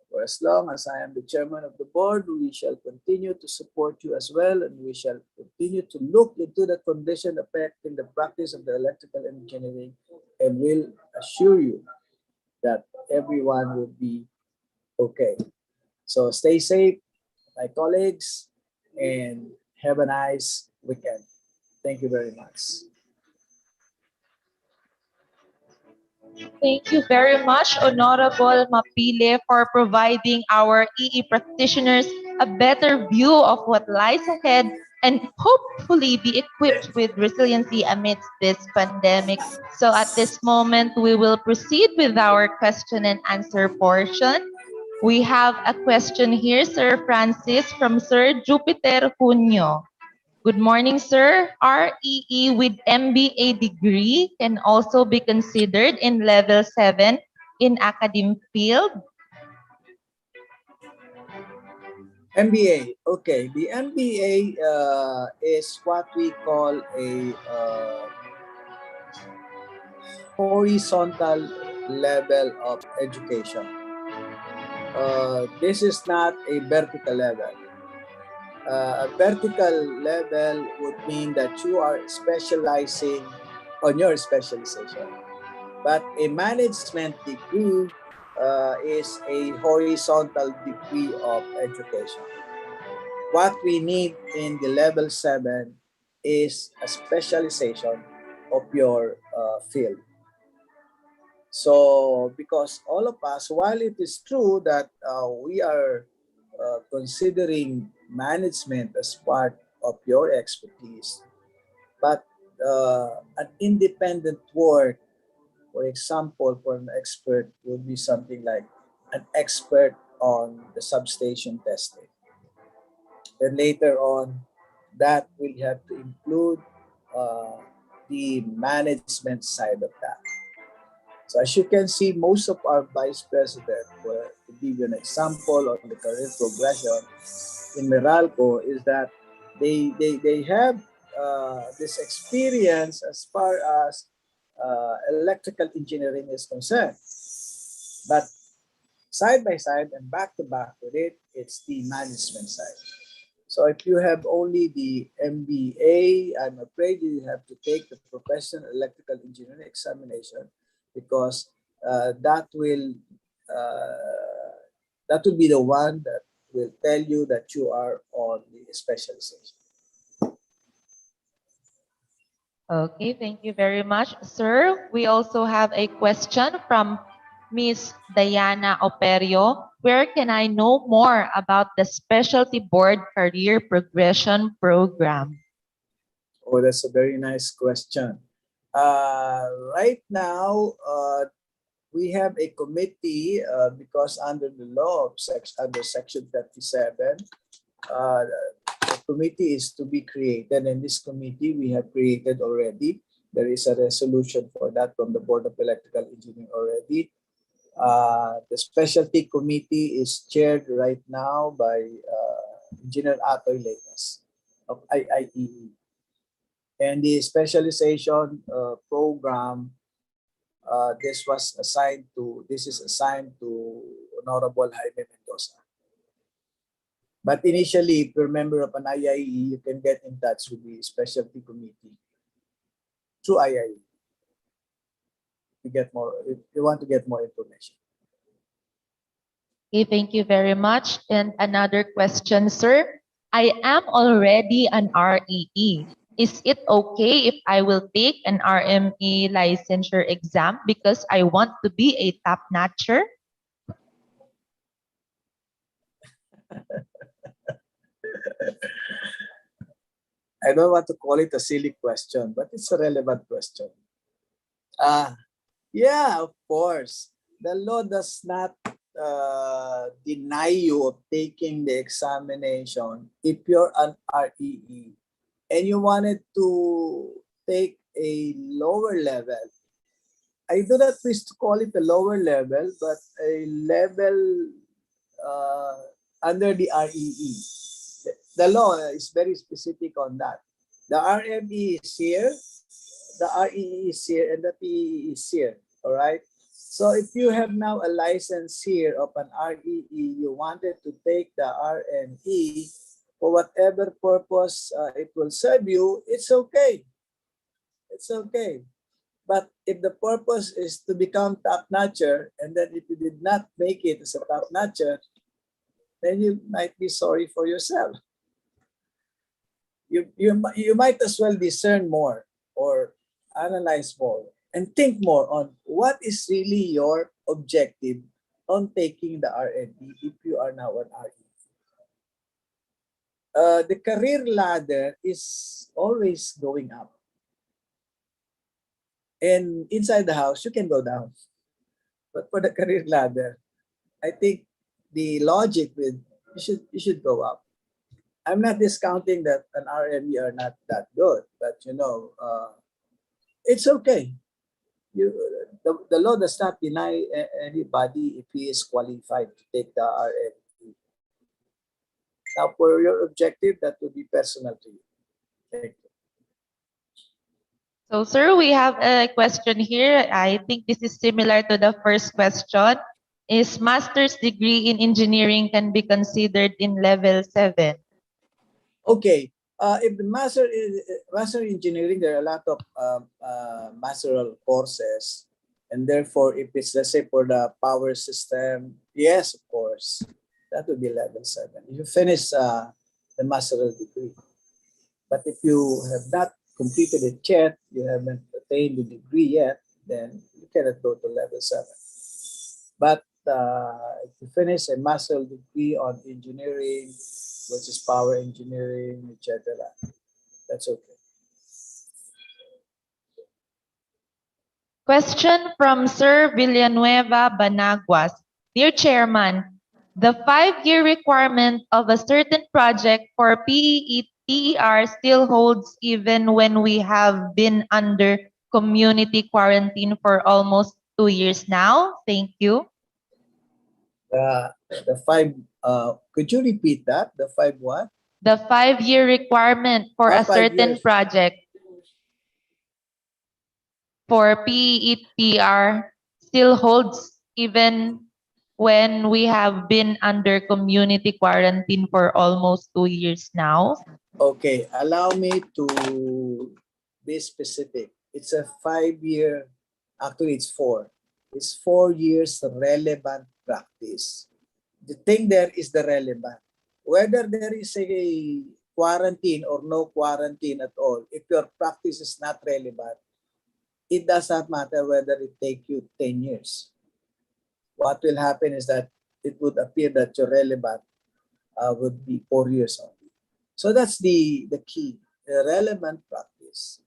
for as long as I am the chairman of the board, we shall continue to support you as well, and we shall continue to look into the condition affecting the practice of the electrical engineering, and will assure you that everyone will be okay. So stay safe, my colleagues, and have a nice weekend. Thank you very much. Thank you very much, Honorable Mapile, for providing our EE practitioners a better view of what lies ahead and hopefully be equipped with resiliency amidst this pandemic. So at this moment, we will proceed with our question and answer portion. We have a question here, Sir Francis, from Sir Jupiter Junio. Good morning, sir. REE with MBA degree can also be considered in level 7 in academic field. MBA. Okay, the MBA is what we call a horizontal level of education. This is not a vertical level. A vertical level would mean that you are specializing on your specialization. But a management degree is a horizontal degree of education. What we need in the level 7 is a specialization of your field. So, because all of us, while it is true that we are considering management as part of your expertise, but an independent work, for example, for an expert would be something like an expert on the substation testing. Then later on, that will have to include uh, the management side of that. So as you can see, most of our vice president, to give you an example on the career progression in Meralco, is that they have this experience as far as electrical engineering is concerned. But side by side and back to back with it, it's the management side. So if you have only the MBA, I'm afraid you have to take the professional electrical engineering examination, because that will be the one that will tell you that you are on the specialization. Okay, thank you very much, sir. We also have a question from Miss Diana Operio. Where can I know more about the Specialty Board Career Progression Program? Oh, that's a very nice question. Right now, we have a committee because under the law of under Section 37, the committee is to be created, and this committee we have created already. There is a resolution for that from the Board of Electrical Engineering already. The specialty committee is chaired right now by Engineer Atoy Legas of IIEE. And the specialization program, this is assigned to Honorable Jaime Mendoza. But initially, if you're a member of an IIE, you can get in touch with the specialty committee through IIE. If you want to get more information. Okay, thank you very much. And another question, sir. I am already an REE. Is it okay if I will take an RME licensure exam because I want to be a top notcher? I don't want to call it a silly question, but it's a relevant question. Yeah, of course. The law does not deny you of taking the examination if you're an REE and you wanted to take a lower level. I do not wish to call it a lower level, but a level under the REE. The law is very specific on that. The RME is here, the REE is here, and the PEE is here. All right. So if you have now a license here of an REE, you wanted to take the RME for whatever purpose it will serve you, it's okay. It's okay. But if the purpose is to become top notcher, and then if you did not make it as a top notcher, then you might be sorry for yourself. You might as well discern more or analyze more and think more on what is really your objective on taking the R&D if you are now an RE. The career ladder is always going up. And inside the house, you can go down. But for the career ladder, I think the logic with you should go up. I'm not discounting that an RME are not that good, but it's okay. The law does not deny anybody if he is qualified to take the RME. Now, for your objective, that would be personal to you. Thank you. So, sir, we have a question here. I think this is similar to the first question. Is master's degree in engineering can be considered in level 7? Okay. If the master engineering, there are a lot of masteral courses, and therefore, if it's, let's say, for the power system, yes, of course, that would be level 7. You finish the masteral degree. But if you have not completed it yet, you haven't attained the degree yet, then you cannot go to level 7. But if you finish a master's degree on engineering, which is power engineering, etc., that's okay. Question from Sir Villanueva Banaguas. Dear Chairman, the 5-year requirement of a certain project for PETER still holds even when we have been under community quarantine for almost 2 years now. Thank you. The 5, could you repeat that? The 5 what? The 5-year requirement for a 5 certain years. project for PETR still holds even when we have been under community quarantine for almost 2 years now. Okay, allow me to be specific. It's a 5-year, actually it's 4. It's 4 years relevant practice. The thing there is the relevant. Whether there is a quarantine or no quarantine at all, if your practice is not relevant, it does not matter whether it take you 10 years. What will happen is that it would appear that your relevant would be 4 years only. So that's the key, the relevant practice.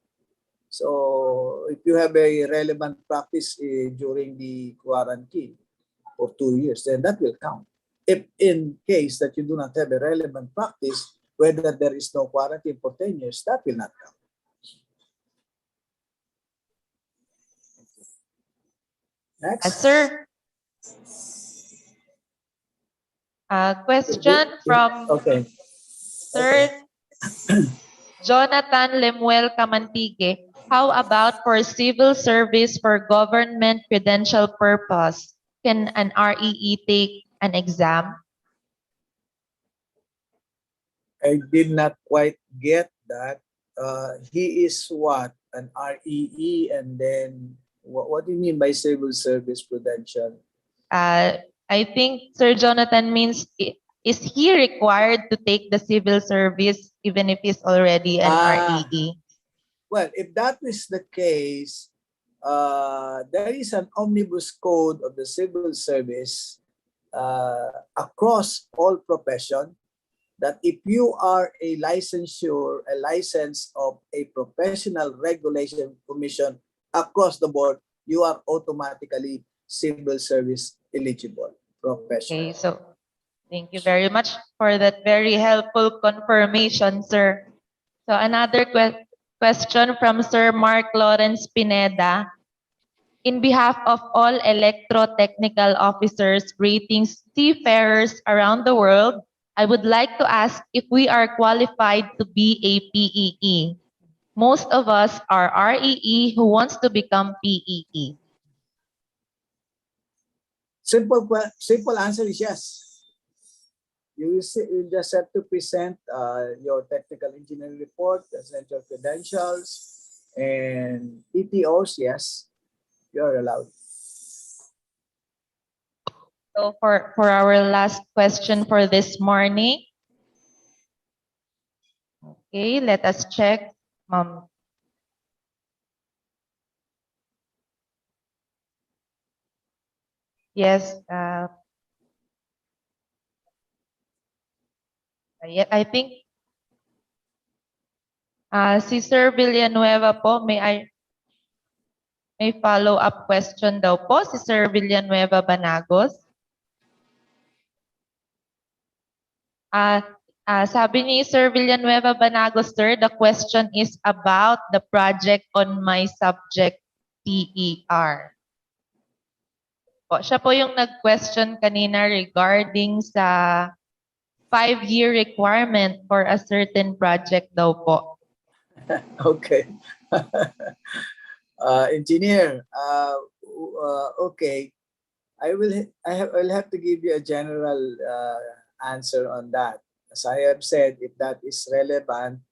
So if you have a relevant practice during the quarantine for 2 years, then that will count. If in case that you do not have a relevant practice, whether there is no quarantine for 10 years, that will not count. Next. Sir, question from Okay. Sir Jonathan Lemuel Camantique. How about for civil service for government credential purpose? Can an REE take an exam? I did not quite get that. He is what? An REE, and then what do you mean by civil service credential? I think Sir Jonathan means, is he required to take the civil service even if he's already an REE? Well, if that is the case, there is an omnibus code of the civil service across all profession, that if you are a license of a professional regulation commission across the board, you are automatically civil service eligible professional. Okay, so thank you very much for that very helpful confirmation, sir. So another question from Sir Mark Lawrence Pineda. In behalf of all electrotechnical officers rating seafarers around the world, I would like to ask if we are qualified to be a PEE. Most of us are REE who wants to become PEE. Simple answer is yes. You just have to present your technical engineering report, present your credentials, and ETOs, yes, you're allowed. So for our last question for this morning, okay, let us check. Yes, I think si Sir Villanueva po, may follow-up question daw po si Sir Villanueva Banagos. Sabi ni Sir Villanueva Banagos, sir, the question is about the project on my subject, TER. Siya po yung nag-question kanina regarding sa 5-year requirement for a certain project daw po. Okay. Engineer, okay. I'll have to give you a general answer on that. As I have said, if that is relevant,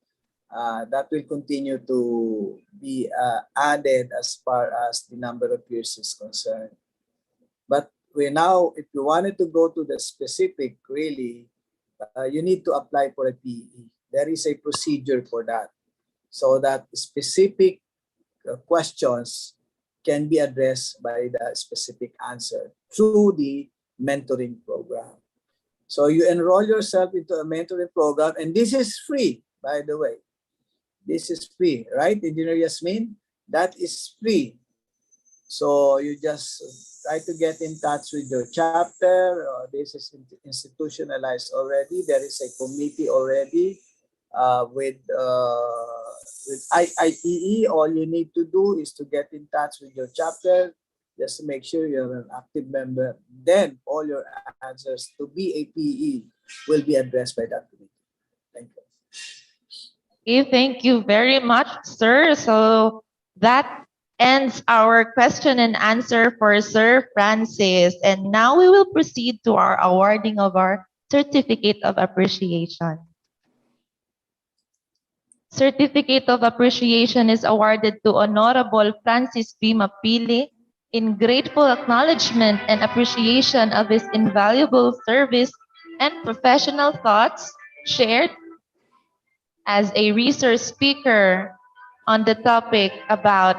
that will continue to be added as far as the number of years is concerned. But we now, if you wanted to go to the specific, really, you need to apply for a PE. There is a procedure for that, so that specific questions can be addressed by the specific answer through the mentoring program. So you enroll yourself into a mentoring program, and this is free, by the way. This is free, right, Engineer Yasmin? That is free. So you just try to get in touch with your chapter. This is institutionalized already. There is a committee already with IIEE. All you need to do is to get in touch with your chapter, just to make sure you're an active member. Then all your answers to be a PE will be addressed by that committee. Thank you. Okay, thank you very much, sir. So that ends our question and answer for Sir Francis. And now we will proceed to our awarding of our Certificate of Appreciation. Certificate of Appreciation is awarded to Honorable Francis P. Mapili in grateful acknowledgement and appreciation of his invaluable service and professional thoughts shared as a research speaker on the topic about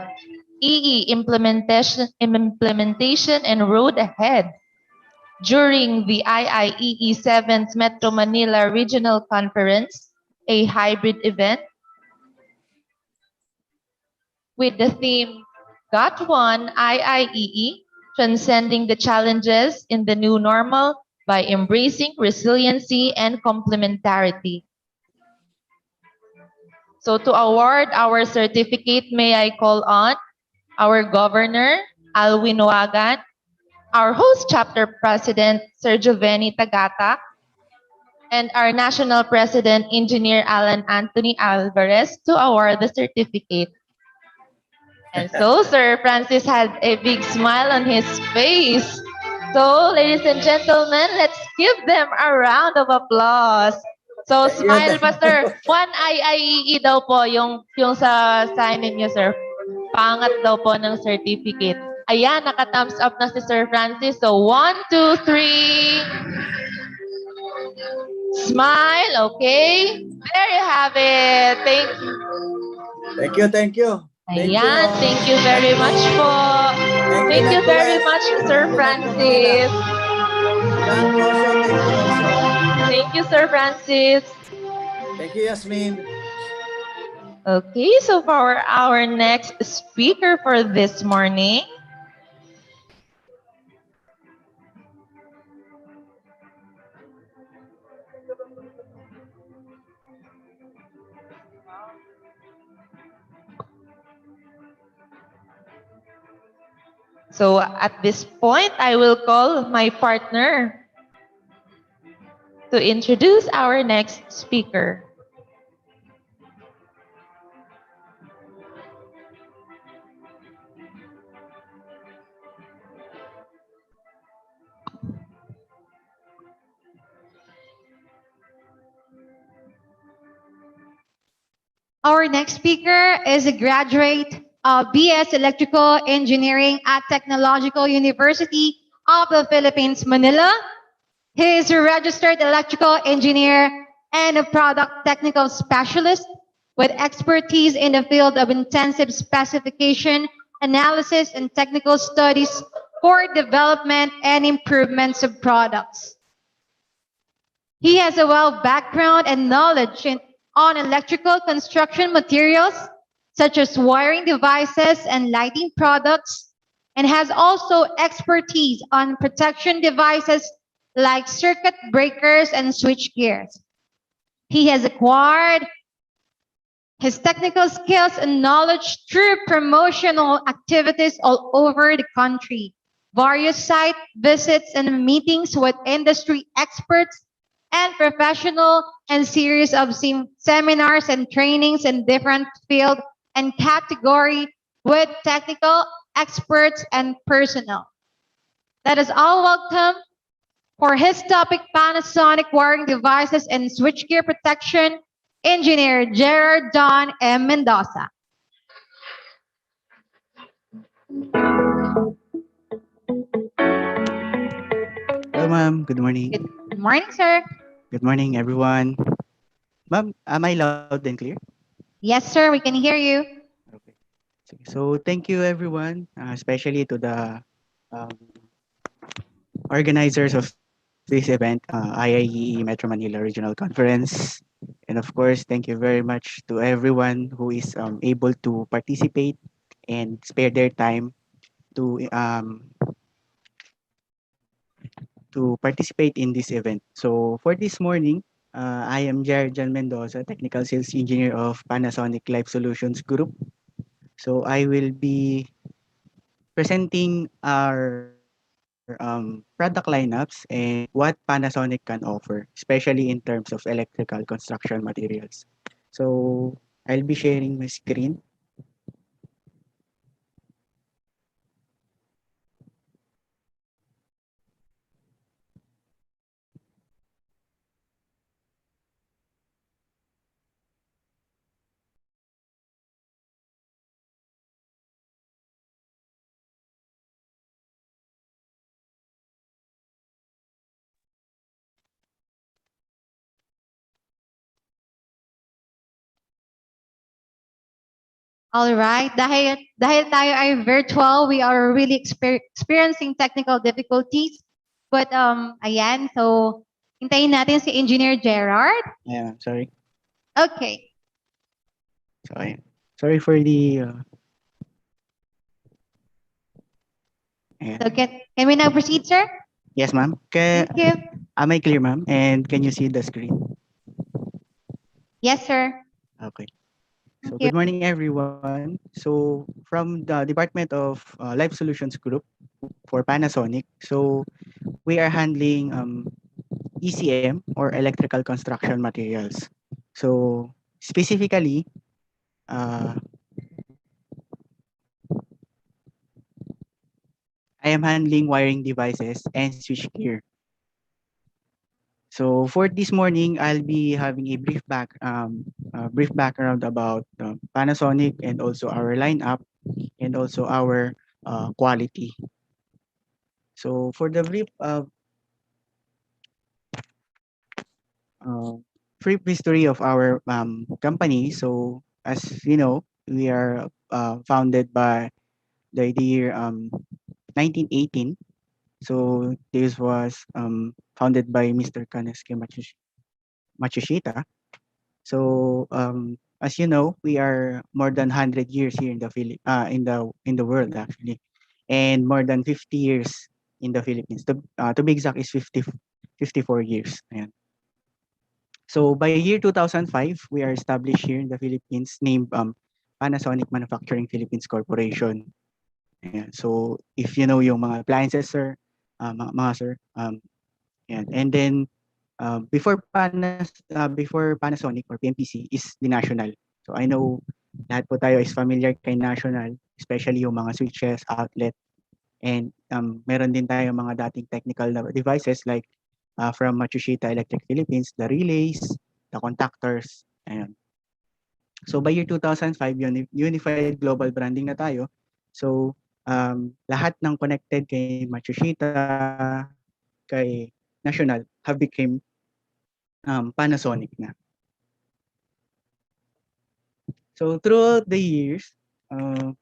EE implementation and road ahead during the IIEE 7th Metro Manila Regional Conference, a hybrid event with the theme Got One IIEE, Transcending the Challenges in the New Normal by Embracing Resiliency and Complementarity. So to award our certificate, may I call on our Governor, Alwin Wagan, our host chapter president, Sir Giovanni Tagata, and our national president, Engineer Alan Anthony Alvarez, to award the certificate. And so Sir Francis had a big smile on his face. So ladies and gentlemen, let's give them a round of applause. So smile pa, sir. One IIEE daw po yung sa sign ninyo, sir. Pangat daw po ng certificate. Ayan, naka-thumbs up na si Sir Francis. So 1, 2, 3. Smile, okay? There you have it. Thank you. Thank you, thank you. Ayan, thank you very much po. Thank you very much, Sir Francis. Thank you, Sir Francis. Thank you, Yasmin. Okay, so for our next speaker for this morning, so at this point, I will call my partner to introduce our next speaker. Our next speaker is a graduate of BS Electrical Engineering at Technological University of the Philippines, Manila. He is a registered electrical engineer and a product technical specialist with expertise in the field of intensive specification, analysis, and technical studies for development and improvements of products. He has a well background and knowledge on electrical construction materials, such as wiring devices and lighting products, and has also expertise on protection devices like circuit breakers and switch gears. He has acquired his technical skills and knowledge through promotional activities all over the country, various site visits and meetings with industry experts and professional and series of seminars and trainings in different field and category with technical experts and personnel. Let us all welcome for his topic, Panasonic wiring devices and switchgear protection, Engineer Gerard Don M. Mendoza. Hello, ma'am. Good morning. Good morning, sir. Good morning, everyone. Ma'am, am I loud and clear? Yes, sir, we can hear you. Okay. So, thank you, everyone, especially to the um, organizers of this event, IIEE Metro Manila Regional Conference. And of course, thank you very much to everyone who is able to participate and spare their time to participate in this event. So for this morning, I am Jared Jan Mendoza, Technical Sales Engineer of Panasonic Life Solutions Group. So I will be presenting our product lineups and what Panasonic can offer, especially in terms of electrical construction materials. So I'll be sharing my screen. All right. Dahil tayo ay virtual, we are really experiencing technical difficulties. But ayan, so hintayin natin si Engineer Gerard. Yeah, sorry. Okay. So ayan. Sorry for the ayan. So can we now proceed, sir? Yes, ma'am. Thank you. Am I clear, ma'am? And can you see the screen? Yes, sir. Okay. Thank So you. good morning, everyone. So from the Department of Life Solutions Group for Panasonic, so we are handling ECM or electrical construction materials. So specifically, uh, I am handling wiring devices and switchgear. So for this morning, I'll be having a brief background about Panasonic and also our lineup and also our quality. So for the uh, brief history of our company. So as you know, we are founded by the year 1918. So this was founded by Mr. Kanesuke Matsushita. So as you know, we are more than 100 years here in the in the world actually, and more than 50 years in the Philippines. To be exact is 54 years. Ayan. So by year 2005, we are established here in the Philippines, named Panasonic Manufacturing Philippines Corporation. Ayan. So if you know yung mga appliances, sir, mga sir, yan. And then before Panasonic or PMPC is the National. So I know lahat po tayo is familiar kay National, especially yung mga switches, outlet, and meron din tayo mga dating technical na devices like from Matsushita Electric Philippines, the relays, the contactors, ayun. So by year 2005, unified global branding na tayo. So lahat ng connected kay Matsushita, kay National have become Panasonic na. So throughout the years, uh,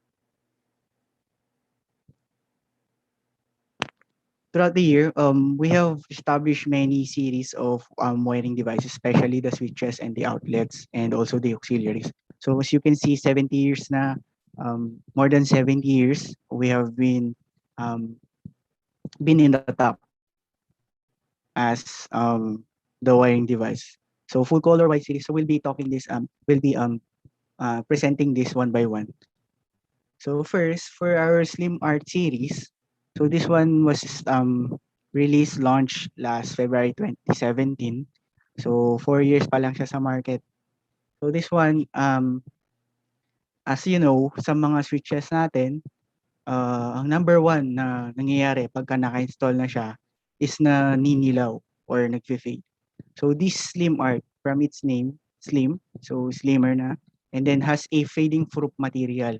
throughout the year, we have established many series of wiring devices, especially the switches and the outlets, and also the auxiliaries. So as you can see, 70 years na, more than 70 years, we have um, been in the top as the wiring device. So full color white series. So we'll be talking this. We'll be presenting this one by one. So first, for our Slim Art series, so this one was released, launched last February 2017. So 4 years pa lang siya sa market. So this one, as you know, sa mga switches natin, ang number one na nangyayari pagka naka-install na siya is na ninilaw or nagfe-fade. So this Slim Art, from its name, slim, so slimmer na, and then has a fading proof material.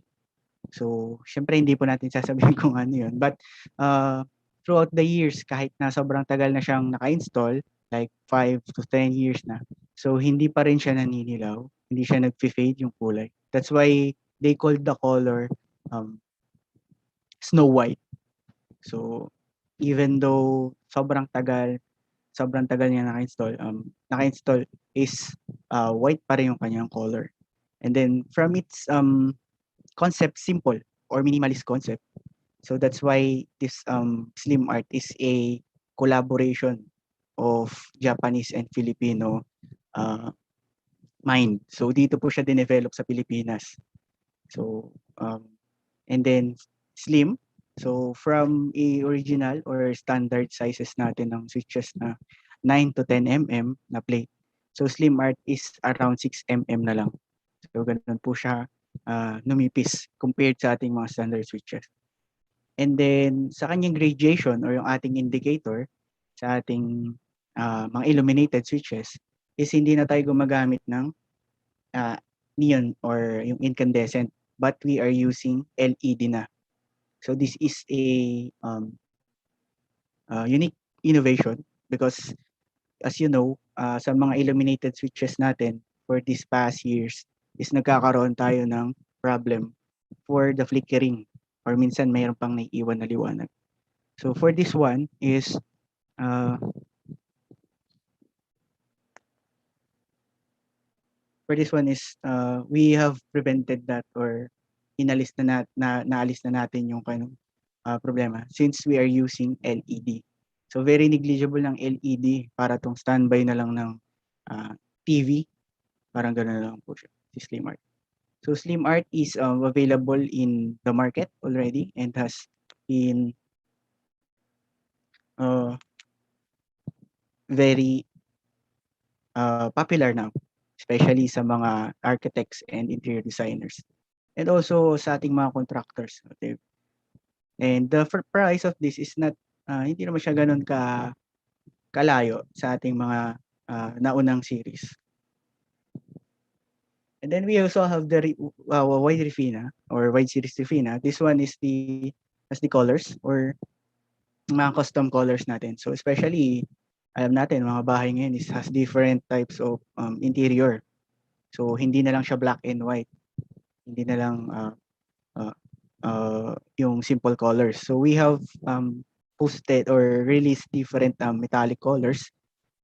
So, syempre hindi po natin sasabihin kung ano yun. But throughout the years, kahit na sobrang tagal na siyang naka-install, like 5 to 10 years na, so hindi pa rin siya naninilaw. Hindi siya nag-fade yung kulay. That's why they called the color um, Snow White. So, even though sobrang tagal niya naka-install is white pa rin yung kanyang color. And then from its concept, simple or minimalist concept. So that's why this Slim Art is a collaboration of Japanese and Filipino uh, mind. So dito po siya dinevelop sa Pilipinas. So and then slim. So from a original or standard sizes natin ng switches na 9 to 10 mm na plate. So Slim Art is around 6 mm na lang. So ganun po siya numipis compared sa ating mga standard switches. And then sa kanyang gradation or yung ating indicator sa ating mga illuminated switches is hindi na tayo gumagamit ng neon or yung incandescent, but we are using LED na. So this is a unique innovation because as you know, sa mga illuminated switches natin for these past years is nagkakaroon tayo ng problem for the flickering or minsan mayroon pang naiiwan na liwanag. So for this one is we have prevented that or naalis na natin yung kanong problema since we are using LED. So very negligible ng LED para tong standby na lang ng TV. Parang gano'n na lang po siya, si Slim Art. So Slim Art is available in the market already and has been very popular now, especially sa mga architects and interior designers. And also sa ating mga contractors. Okay? And the price of this is not, hindi naman siya ganun kalayo sa ating mga naunang series. And then we also have the wide Refina or wide series Refina. This one is has the colors or mga custom colors natin. So especially, alam natin, mga bahay ngayon has different types of interior. So hindi na lang siya black and white. Hindi na lang yung simple colors. So we have posted or released different metallic colors.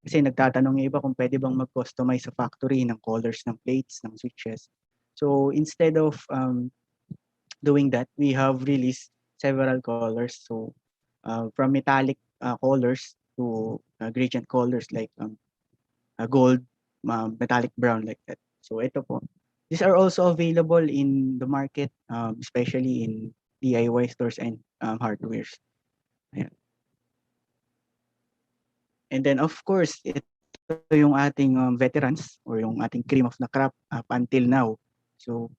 Kasi nagtatanong yung iba kung pwede bang mag-customize sa factory ng colors ng plates, ng switches. So instead of doing that, we have released several colors. So from metallic colors to gradient colors like gold, metallic brown like that. So ito po. These are also available in the market, especially in DIY stores and hardwares. Ayan. And then of course, ito yung ating veterans or yung ating cream of the crop up until now. So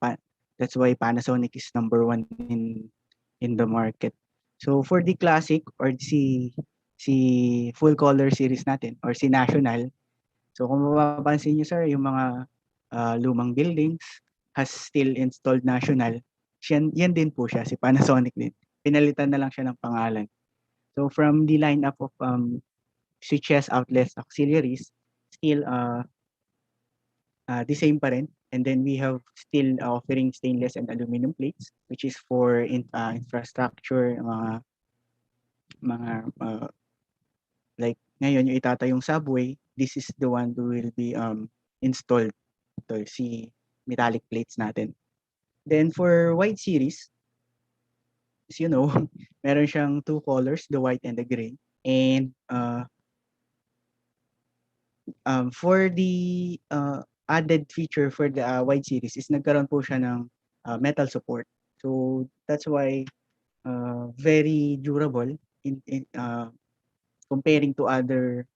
that's why Panasonic is number one in the market. So for the classic or si full color series natin or si national, so kung mapapansin niyo sir, yung mga lumang buildings has still installed national. Yan din po siya, si Panasonic din. Pinalitan na lang siya ng pangalan. So from the lineup of switches, outlets, auxiliaries, still the same pa rin. And then we have still offering stainless and aluminum plates, which is for infrastructure, mga mga like ngayon yung itatayong subway, this is the one who will be installed. Ito si metallic plates natin. Then for white series, as you know, meron siyang two colors, the white and the gray. And for the added feature for the white series is nagkaroon po siya ng metal support. So that's why very durable in comparing to other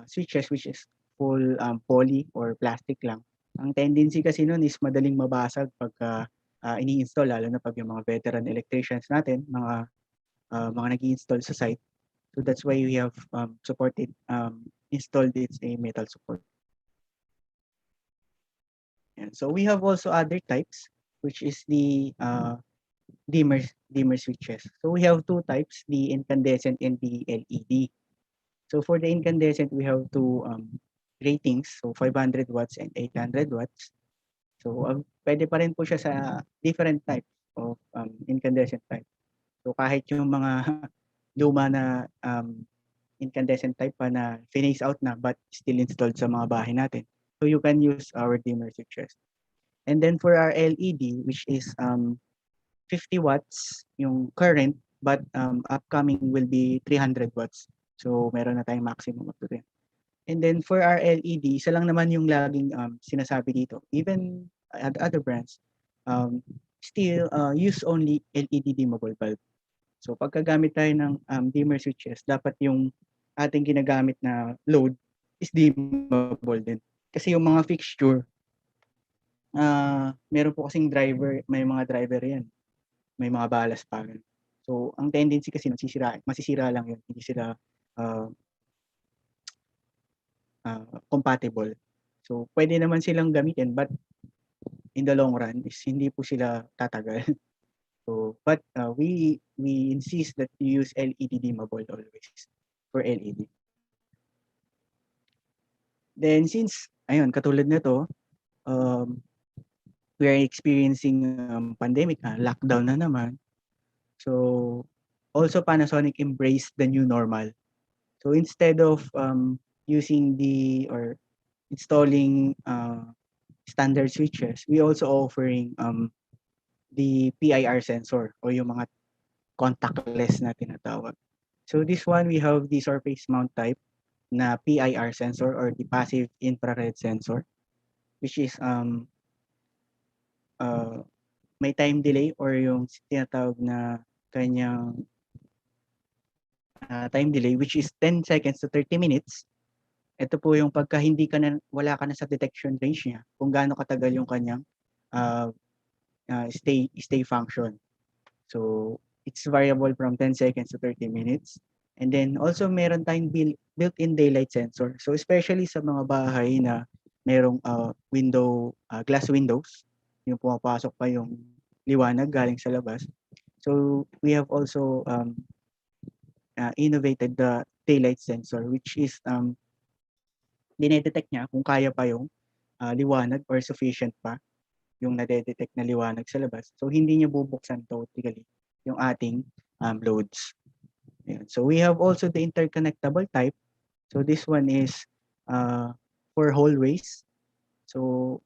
switches which is full poly or plastic lang. Ang tendency kasi nun is madaling mabasag pagka ini-install lalo na pag yung mga veteran electricians natin, mga nag-i-install sa site. So that's why we have supported installed it a metal support. And so we have also other types, which is the dimmer switches. So we have two types, the incandescent and the LED. So for the incandescent, we have two ratings, so 500 watts and 800 watts. So pwede pa rin po siya sa different types of incandescent type. So kahit yung mga luma na incandescent type pa na phase out na but still installed sa mga bahay natin. So you can use our dimmer switches. And then for our LED, which is 50 watts yung current, but upcoming will be 300 watts. So meron na tayong maximum up to 10. And then for our LED, isa lang naman yung laging sinasabi dito. Even at other brands, still use only LED dimmable bulb. So pagkagamit tayo ng dimmer switches, dapat yung ating ginagamit na load is dimmable din. Kasi yung mga fixture, meron po kasing driver, may mga driver yan. May mga balas pa. So ang tendency kasi masisira lang yun. Hindi sila compatible. So pwede naman silang gamitin but in the long run is hindi po sila tatagal. So but we insist that you use LED dimmable always for LED. Then since ayun katulad nito we are experiencing pandemic, lockdown na naman. So also Panasonic embraced the new normal. So instead of using or installing standard switches, we also offering the PIR sensor o yung mga contactless na tinatawag. So this one, we have the surface mount type na PIR sensor or the passive infrared sensor, which is may time delay or yung tinatawag na kanyang time delay, which is 10 seconds to 30 minutes. Ito po yung pagka wala ka na sa detection range niya, kung gaano katagal yung kanyang stay function. So it's variable from 10 seconds to 30 minutes. And then also meron tayong built-in daylight sensor. So especially sa mga bahay na merong glass windows, yung pumapasok pa yung liwanag galing sa labas. So we have also innovated the daylight sensor, which is dinedetect niya kung kaya pa yung liwanag or sufficient pa yung nade-detect na liwanag sa labas. So hindi niya bubuksan totally yung ating loads. Ayan. So we have also the interconnectable type. So this one is for hallways. So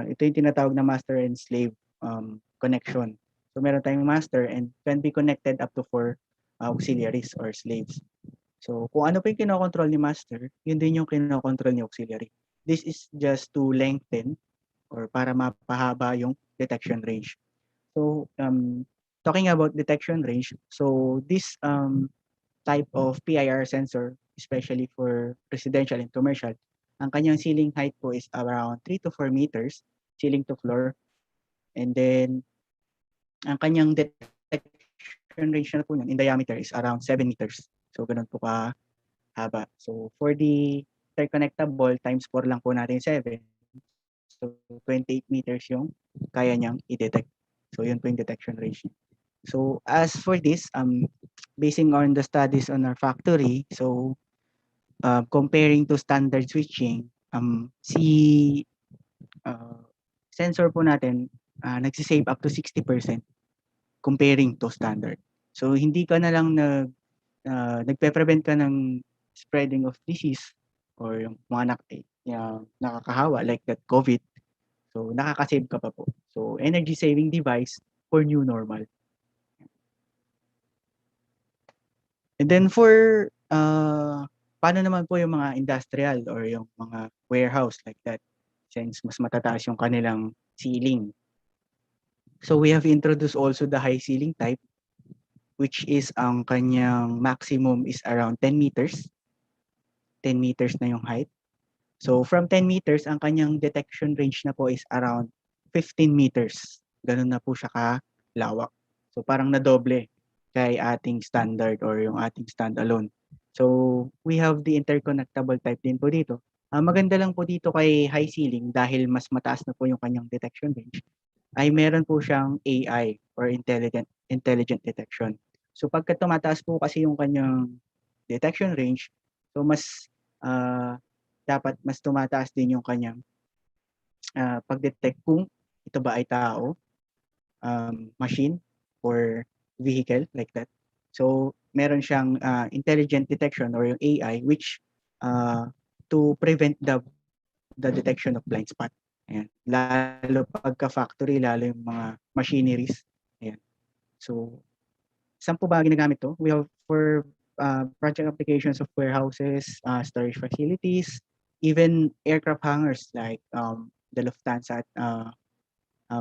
ito yung tinatawag na master and slave connection. So meron tayong master and can be connected up to 4 auxiliaries or slaves. So kung ano pa yung kinokontrol ni master, yun din yung kinokontrol ni auxiliary. This is just to lengthen or para mapahaba yung detection range. So talking about detection range, so this type of PIR sensor, especially for residential and commercial, ang kanyang ceiling height po is around 3 to 4 meters, ceiling to floor. And then, ang kanyang detection range na po in diameter is around 7 meters. So, ganun po haba. So, for the interconnectable, times 4 lang po natin 7. So, 28 meters yung kaya niyang i-detect. So, yun po yung detection range. So, as for this, basing on the studies on our factory, so comparing to standard switching, si sensor po natin nagsisave up to 60% comparing to standard. So hindi ka na lang nagpe-prevent ka ng spreading of disease or yung mga nakakahawa like that COVID. So, nakaka-save ka pa po. So, energy saving device for new normal. And then for paano naman po yung mga industrial or yung mga warehouse like that, since mas matataas yung kanilang ceiling. So we have introduced also the high ceiling type, which is ang kanyang maximum is around 10 meters. 10 meters na yung height. So from 10 meters, ang kanyang detection range na po is around 15 meters. Ganun na po siya kalawak. So parang nadoble kay ating standard or yung ating standalone. So we have the interconnectable type din po dito. Maganda lang po dito kay high ceiling dahil mas mataas na po yung kanyang detection range, ay meron po siyang AI or intelligent detection. So pagka tumataas po kasi yung kanyang detection range, so mas dapat mas tumataas din yung kanyang pag-detect kung ito ba ay tao, machine, or vehicle like that. So meron siyang intelligent detection or yung AI which to prevent the detection of blind spot. Ayan. Lalo pagka factory, lalo yung mga machineries. Ayan. So, saan po ba ginagamit to? We have for project applications of warehouses, storage facilities, even aircraft hangars like the Lufthansa at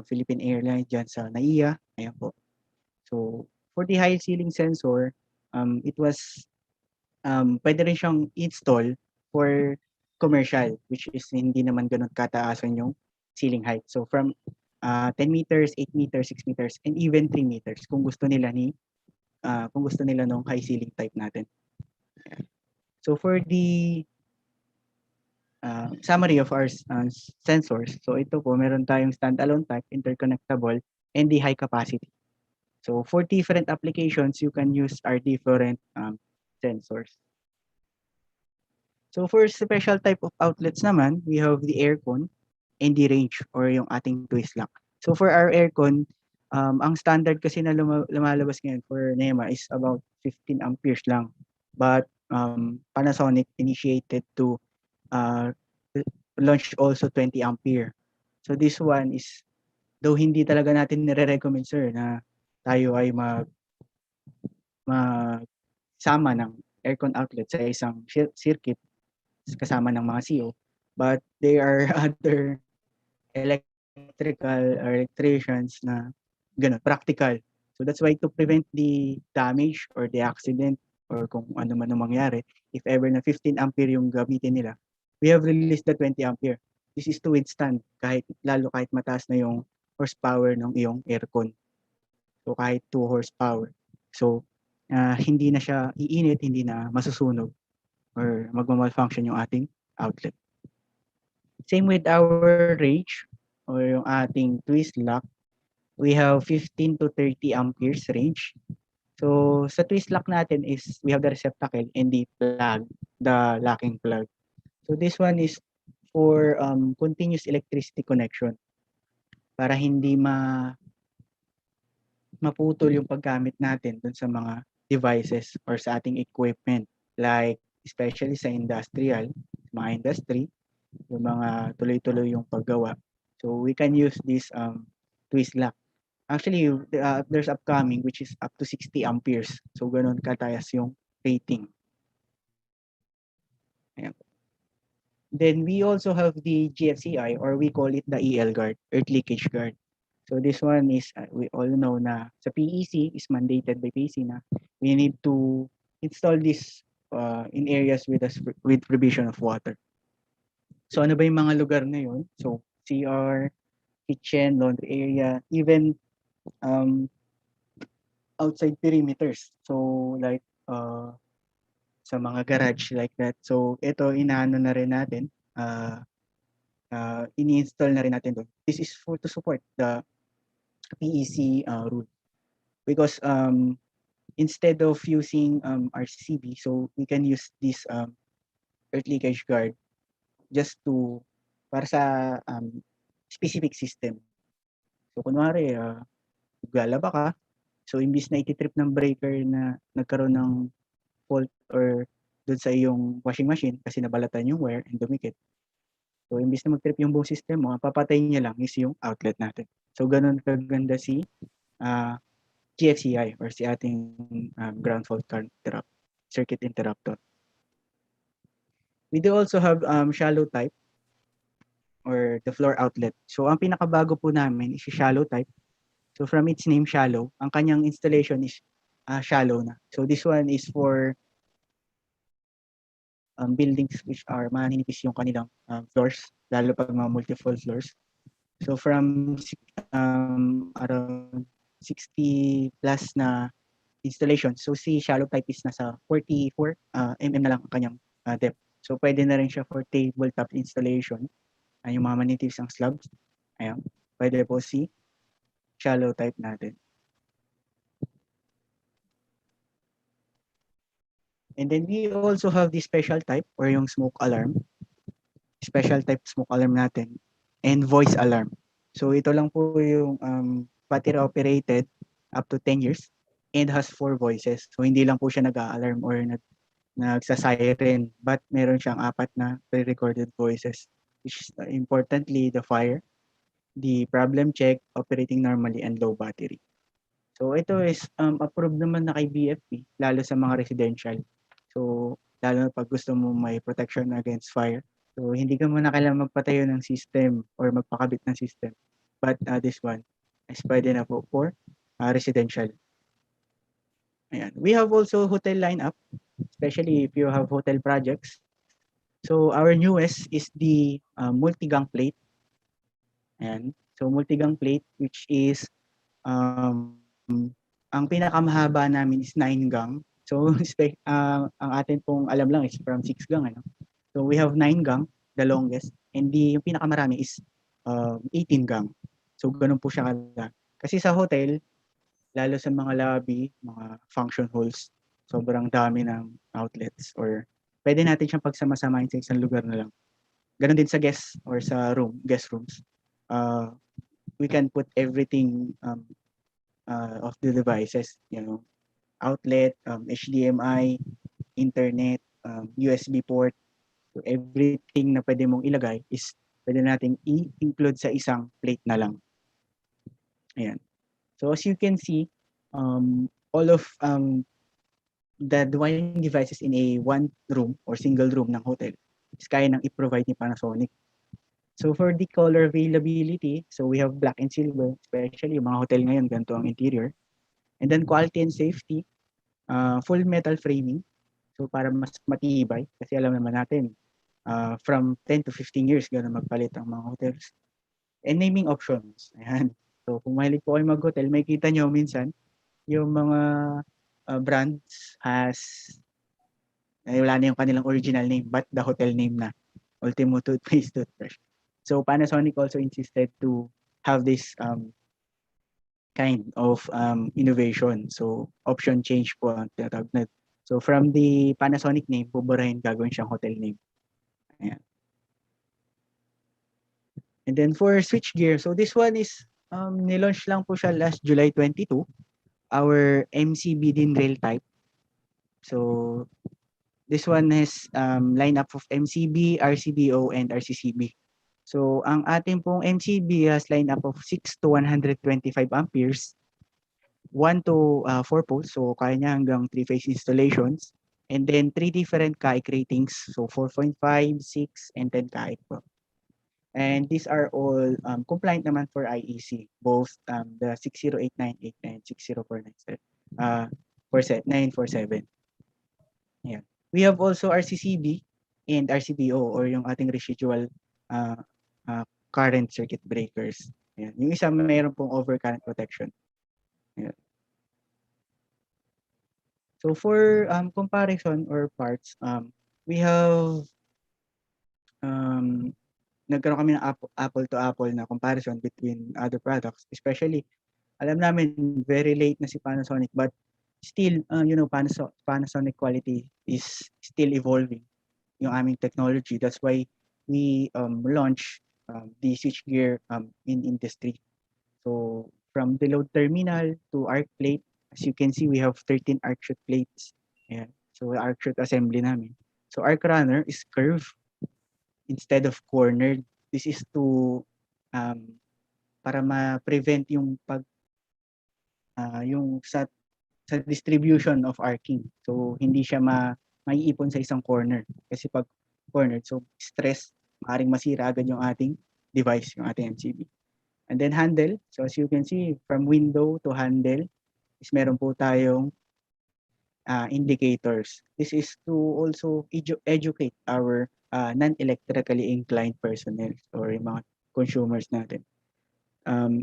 Philippine Airlines dyan sa NAIA. Ayan po. So, for the high ceiling sensor, it was pwede rin siyang install for commercial, which is hindi naman ganun kataasan yung ceiling height. So from 10 meters, 8 meters, 6 meters, and even 3 meters kung gusto nila nung high ceiling type natin. So for the summary of our sensors, so ito po, meron tayong standalone type, interconnectable, and the high capacity. So for different applications, you can use our different sensors. So for special type of outlets naman, we have the aircon and the range or yung ating twist lock. So for our aircon, ang standard kasi na lumalabas ngayon for NEMA is about 15 amperes lang. But Panasonic initiated to launch also 20 ampere. So this one is, though hindi talaga natin nire-recommend sir na tayo ay sama ng aircon outlet sa isang circuit kasama ng mga CO, but there are other electrical or electricians na ganun, practical. So that's why to prevent the damage or the accident or kung ano man ang mangyari, if ever na 15 ampere yung gamitin nila, we have released the 20 ampere. This is to withstand lalo kahit mataas na yung horsepower ng iyong aircon. So kahit 2 horsepower. So hindi na siya iinit, hindi na masusunog or magma-malfunction yung ating outlet. Same with our range or yung ating twist lock. We have 15 to 30 amperes range. So sa twist lock natin is we have the receptacle and the plug, the locking plug. So this one is for continuous electricity connection para hindi maputol yung paggamit natin dun sa mga devices or sa ating equipment, like especially sa industrial, mga industry, yung mga tuloy-tuloy yung paggawa. So we can use this twist lock. Actually, there's upcoming which is up to 60 amperes. So ganun katayas yung rating. Ayan. Then we also have the GFCI or we call it the EL guard, earth leakage guard. So this one is, we all know na sa PEC is mandated by PEC na we need to install this in areas with provision of water. So ano ba yung mga lugar na yun? So CR, kitchen, laundry area, even outside perimeters. So like sa mga garage like that. So ito inaano na rin natin, ini-install na rin natin doon. This is to support the PEC rule. Because instead of using RCCB, so we can use this earth leakage guard just para sa specific system. So kunwari, lalaba ka, so imbis na ititrip ng breaker na nagkaroon ng fault or dun sa iyong washing machine kasi nabalatan yung wire and dumikit. So, imbis na mag-trip yung buong system mo, ang papatayin niya lang is yung outlet natin. So, ganun kaganda si uh, GFCI or si ating ground fault current circuit interrupter. We do also have shallow type or the floor outlet. So, ang pinakabago po namin is shallow type. So, from its name, shallow, ang kanyang installation is shallow na. So, this one is for buildings which are maninipis yung kanilang floors, lalo pag mga multiple floors. So, from around 60 plus na installation. So, si shallow type is nasa 44 mm na lang ang kanyang depth. So, pwede na rin siya for tabletop installation. Yung mga manipis ang slabs. Ayan. Pwede po si shallow type natin. And then we also have the special type or yung smoke alarm. Special type smoke alarm natin and voice alarm. So ito lang po yung battery operated up to 10 years and has 4 voices. So hindi lang po siya nag-a-alarm or nagsa-siren, but meron siyang 4 na pre-recorded voices, which is importantly the fire, the problem check, operating normally, and low battery. So ito is approved naman na kay BFP, lalo sa mga residential. So lalo na pag gusto mo may protection against fire. So hindi ka muna kailangan magpatayo ng system or magpakabit ng system. But this one is pwede na po for residential. Ayan. We have also hotel lineup, especially if you have hotel projects. So our newest is the multi-gang plate. Ayan. So multi-gang plate, which is ang pinakamahaba namin is 9 gang. So ang atin pong alam lang is from 6 gang. Ano? So we have 9 gang, the longest. And yung pinakamarami is 18 gang. So ganun po siya kalaki. Kasi sa hotel, lalo sa mga lobby, mga function halls, sobrang dami ng outlets or pwede natin siyang pagsama-samahin sa isang lugar na lang. Ganon din sa guest or sa guest rooms. We can put everything of the devices, outlet, HDMI, internet, USB port. So everything na pwede mong ilagay is pwede nating i-include sa isang plate na lang. Ayan. So as you can see, all of the dwelling devices in a one room or single room ng hotel is kaya nang i-provide ni Panasonic. So for the color availability, so we have black and silver, especially yung mga hotel ngayon, ganito ang interior. And then quality and safety, full metal framing. So para mas matibay, kasi alam naman natin, from 10 to 15 years, gano'n magpalit ang mga hotels. And naming options. Ayan. So kung mahilig po kayo mag-hotel, may kita nyo minsan, yung mga brands wala na yung kanilang original name, but the hotel name na. Ultimo Toothpaste Toothbrush. So Panasonic also insisted to have this kind of innovation. So option change po ang tinatawag na. So from the Panasonic name, buburahin gagawin siyang hotel name. Ayan. And then for switchgear, so this one is nilaunch lang po siya last July 22, our MCB din rail type. So this one has lineup of MCB, RCBO, and RCCB. So ang ating pong MCB has lineup of 6 to 125 amperes, 1 to 4 poles, so kaya niya hanggang 3-phase installations, and then 3 different CAIC ratings, so 4.5, 6, and 10 CAIC po. And these are all compliant naman for IEC, both the 60898 and 60497. Yeah. We have also RCCB and RCBO or yung ating residual current circuit breakers. Ayan. Yung isa mayroon pong overcurrent protection. Ayan. So for comparison or parts, we have nagkaroon kami ng apple to apple na comparison between other products, especially alam namin very late na si Panasonic, but still Panasonic quality is still evolving yung aming technology. That's why we launch the switchgear in industry. So from the load terminal to arc plate, as you can see, we have 13 arc shoot plates. Yeah. So arc shoot assembly namin. So arc runner is curved instead of cornered. This is to para ma-prevent yung yung sa distribution of arcing. So hindi siya maiipon sa isang corner kasi pag cornered, so stress, maaaring masira agad yung ating device, yung ating MCB. And then handle, so as you can see from window to handle is meron po tayong indicators. This is to also educate our non-electrically inclined personnel or yung mga consumers natin.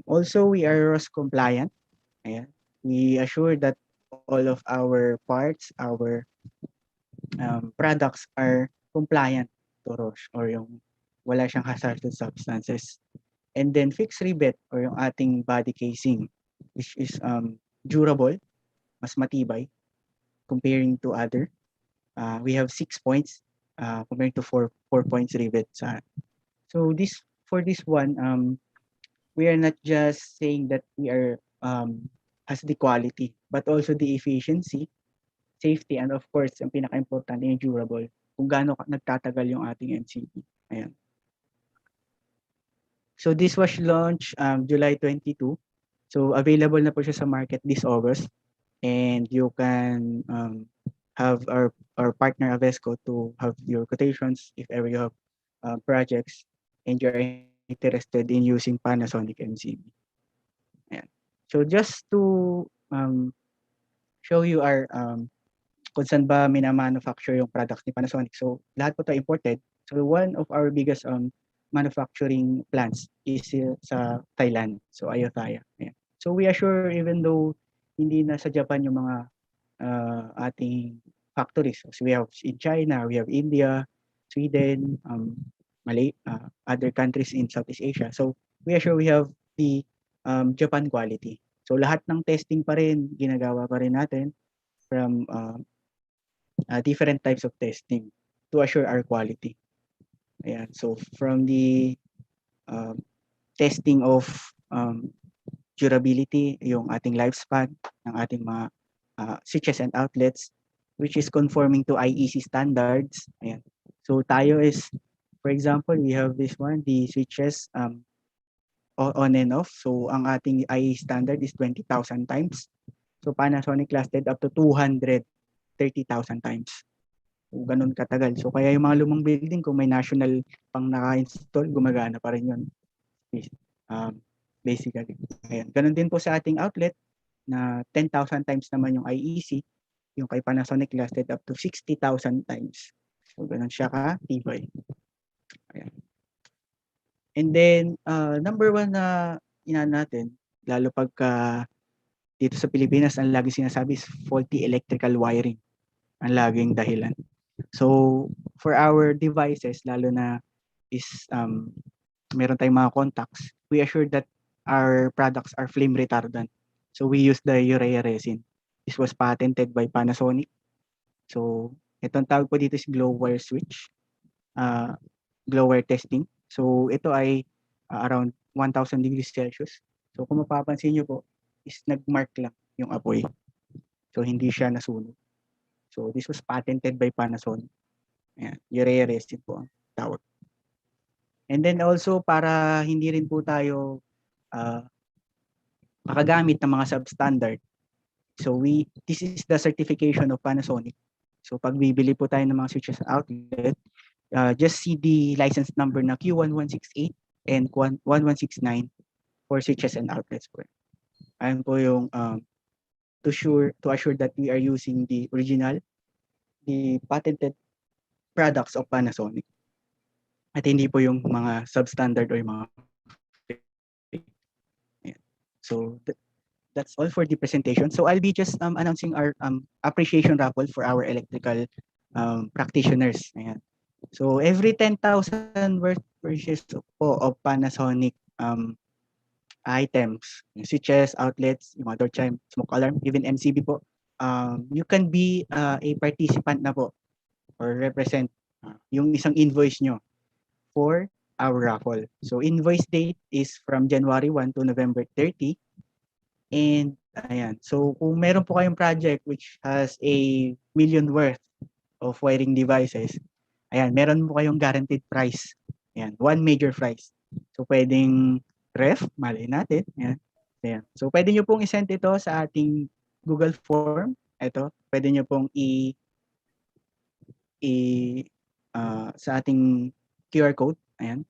Also, we are ROS compliant. Ayan. We assure that all of our parts, our products are compliant to ROS or yung wala siyang hazardous substances. And then fixed rivet or yung ating body casing, which is durable, mas matibay comparing to other. We have 6 points comparing to 4 points rivet. So for this one, we are not just saying that we are has the quality, but also the efficiency, safety, and of course, ang pinaka-importante yung durable, kung gaano nagtatagal yung ating MCB. Ayan. So this was launched July 22. So available na po siya sa market this August. And you can have our partner Avesco to have your quotations if ever you have projects and you're interested in using Panasonic MCB. Ayan. So just to show you our kung saan ba mina-manufacture yung products ni Panasonic. So lahat po ito imported. So one of our biggest manufacturing plants is sa Thailand. So Ayutthaya. Ayan. So we assure even though hindi na sa Japan yung mga ating factories. So we have in China, we have India, Sweden, other countries in Southeast Asia. So we assure we have the Japan quality. So lahat ng testing pa rin, ginagawa pa rin natin from different types of testing to assure our quality. Ayan. So from the testing of durability, yung ating lifespan ng ating mga switches and outlets, which is conforming to IEC standards. Ayan. So tayo is, for example, we have this one, the switches on and off. So ang ating IEC standard is 20,000 times. So Panasonic lasted up to 230,000 times. So ganun katagal. So kaya yung mga lumang building, kung may national pang naka-install, gumagana pa rin yun. Basically. Ayan. Ganun din po sa ating outlet na 10,000 times naman yung IEC. Yung kay Panasonic lasted up to 60,000 times. So ganun siya ka-tibay. Ayan. And then, number one na natin, lalo pagka dito sa Pilipinas, ang laging sinasabi is faulty electrical wiring. Ang laging dahilan. So, for our devices, lalo na is meron tayong mga contacts, we assure that our products are flame retardant. So, we use the urea resin. This was patented by Panasonic. So, itong tawag po dito is glow wire switch, glow wire testing. So, ito ay around 1,000 degrees Celsius. So, kung mapapansin nyo po, is nag-mark lang yung apoy. So, hindi siya nasunog. So, this was patented by Panasonic. Ayan, urea resin po ang tawag. And then also, para hindi rin po tayo makagamit ng mga substandard. So, this is the certification of Panasonic. So, pag bibili po tayo ng mga switches outlet, just see the license number na Q1168 and 1169 for switches and outlets po. Ayan po yung to assure that we are using the original, the patented products of Panasonic. At hindi po yung mga substandard or yung mga fake. So that's all for the presentation. So I'll be just announcing our appreciation raffle for our electrical practitioners. Ayan. So every 10,000 worth purchase po of Panasonic items, switches, outlets, yung door chime, smoke alarm, even MCB po, you can be a participant na po or represent yung isang invoice nyo for our raffle. So invoice date is from January 1 to November 30. And ayan, so kung meron po kayong project which has a million worth of wiring devices, ayan, meron po kayong guaranteed price. Ayan, one major price. So pwedeng ref, mali natin. Ayan. Ayan. So pwede nyo pong isend ito sa ating Google Form. Ito, pwede nyo pong sa ating QR code. Ayan.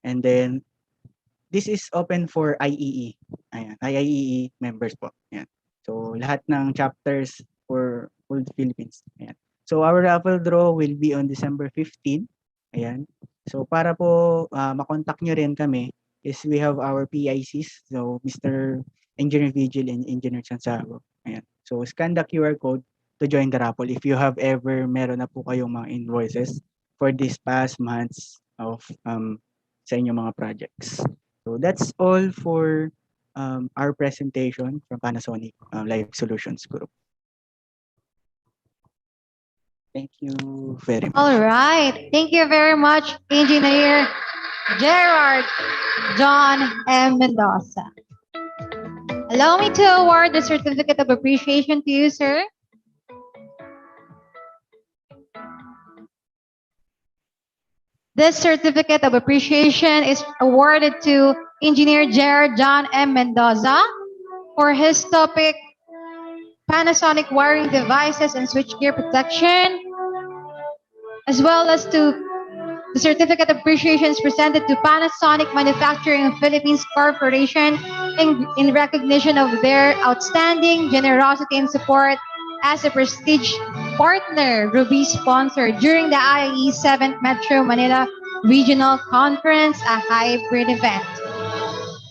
And then this is open for IEE. Ayan, IEE members po. Ayan. So lahat ng chapters for the Philippines. Ayan. So our raffle draw will be on December 15. Ayan. So para po makontak nyo rin kami is we have our PICs. So Mr. Engineer Vigil and Engineer Santiago. Ayan. So scan the QR code to join the raffle if you have ever meron na po kayong mga invoices for these past months of sa inyong mga projects. So that's all for our presentation from Panasonic Life Solutions Group. Thank you very much. All right. Thank you very much, Engineer Gerard John M. Mendoza. Allow me to award the Certificate of Appreciation to you, sir. This Certificate of Appreciation is awarded to Engineer Gerard John M. Mendoza for his topic, Panasonic Wiring Devices and Switchgear Protection, as well as to the Certificate of Appreciation is presented to Panasonic Manufacturing of Philippines Corporation in recognition of their outstanding generosity and support as a prestige partner Ruby sponsor during the IAE 7th Metro Manila Regional Conference, a hybrid event.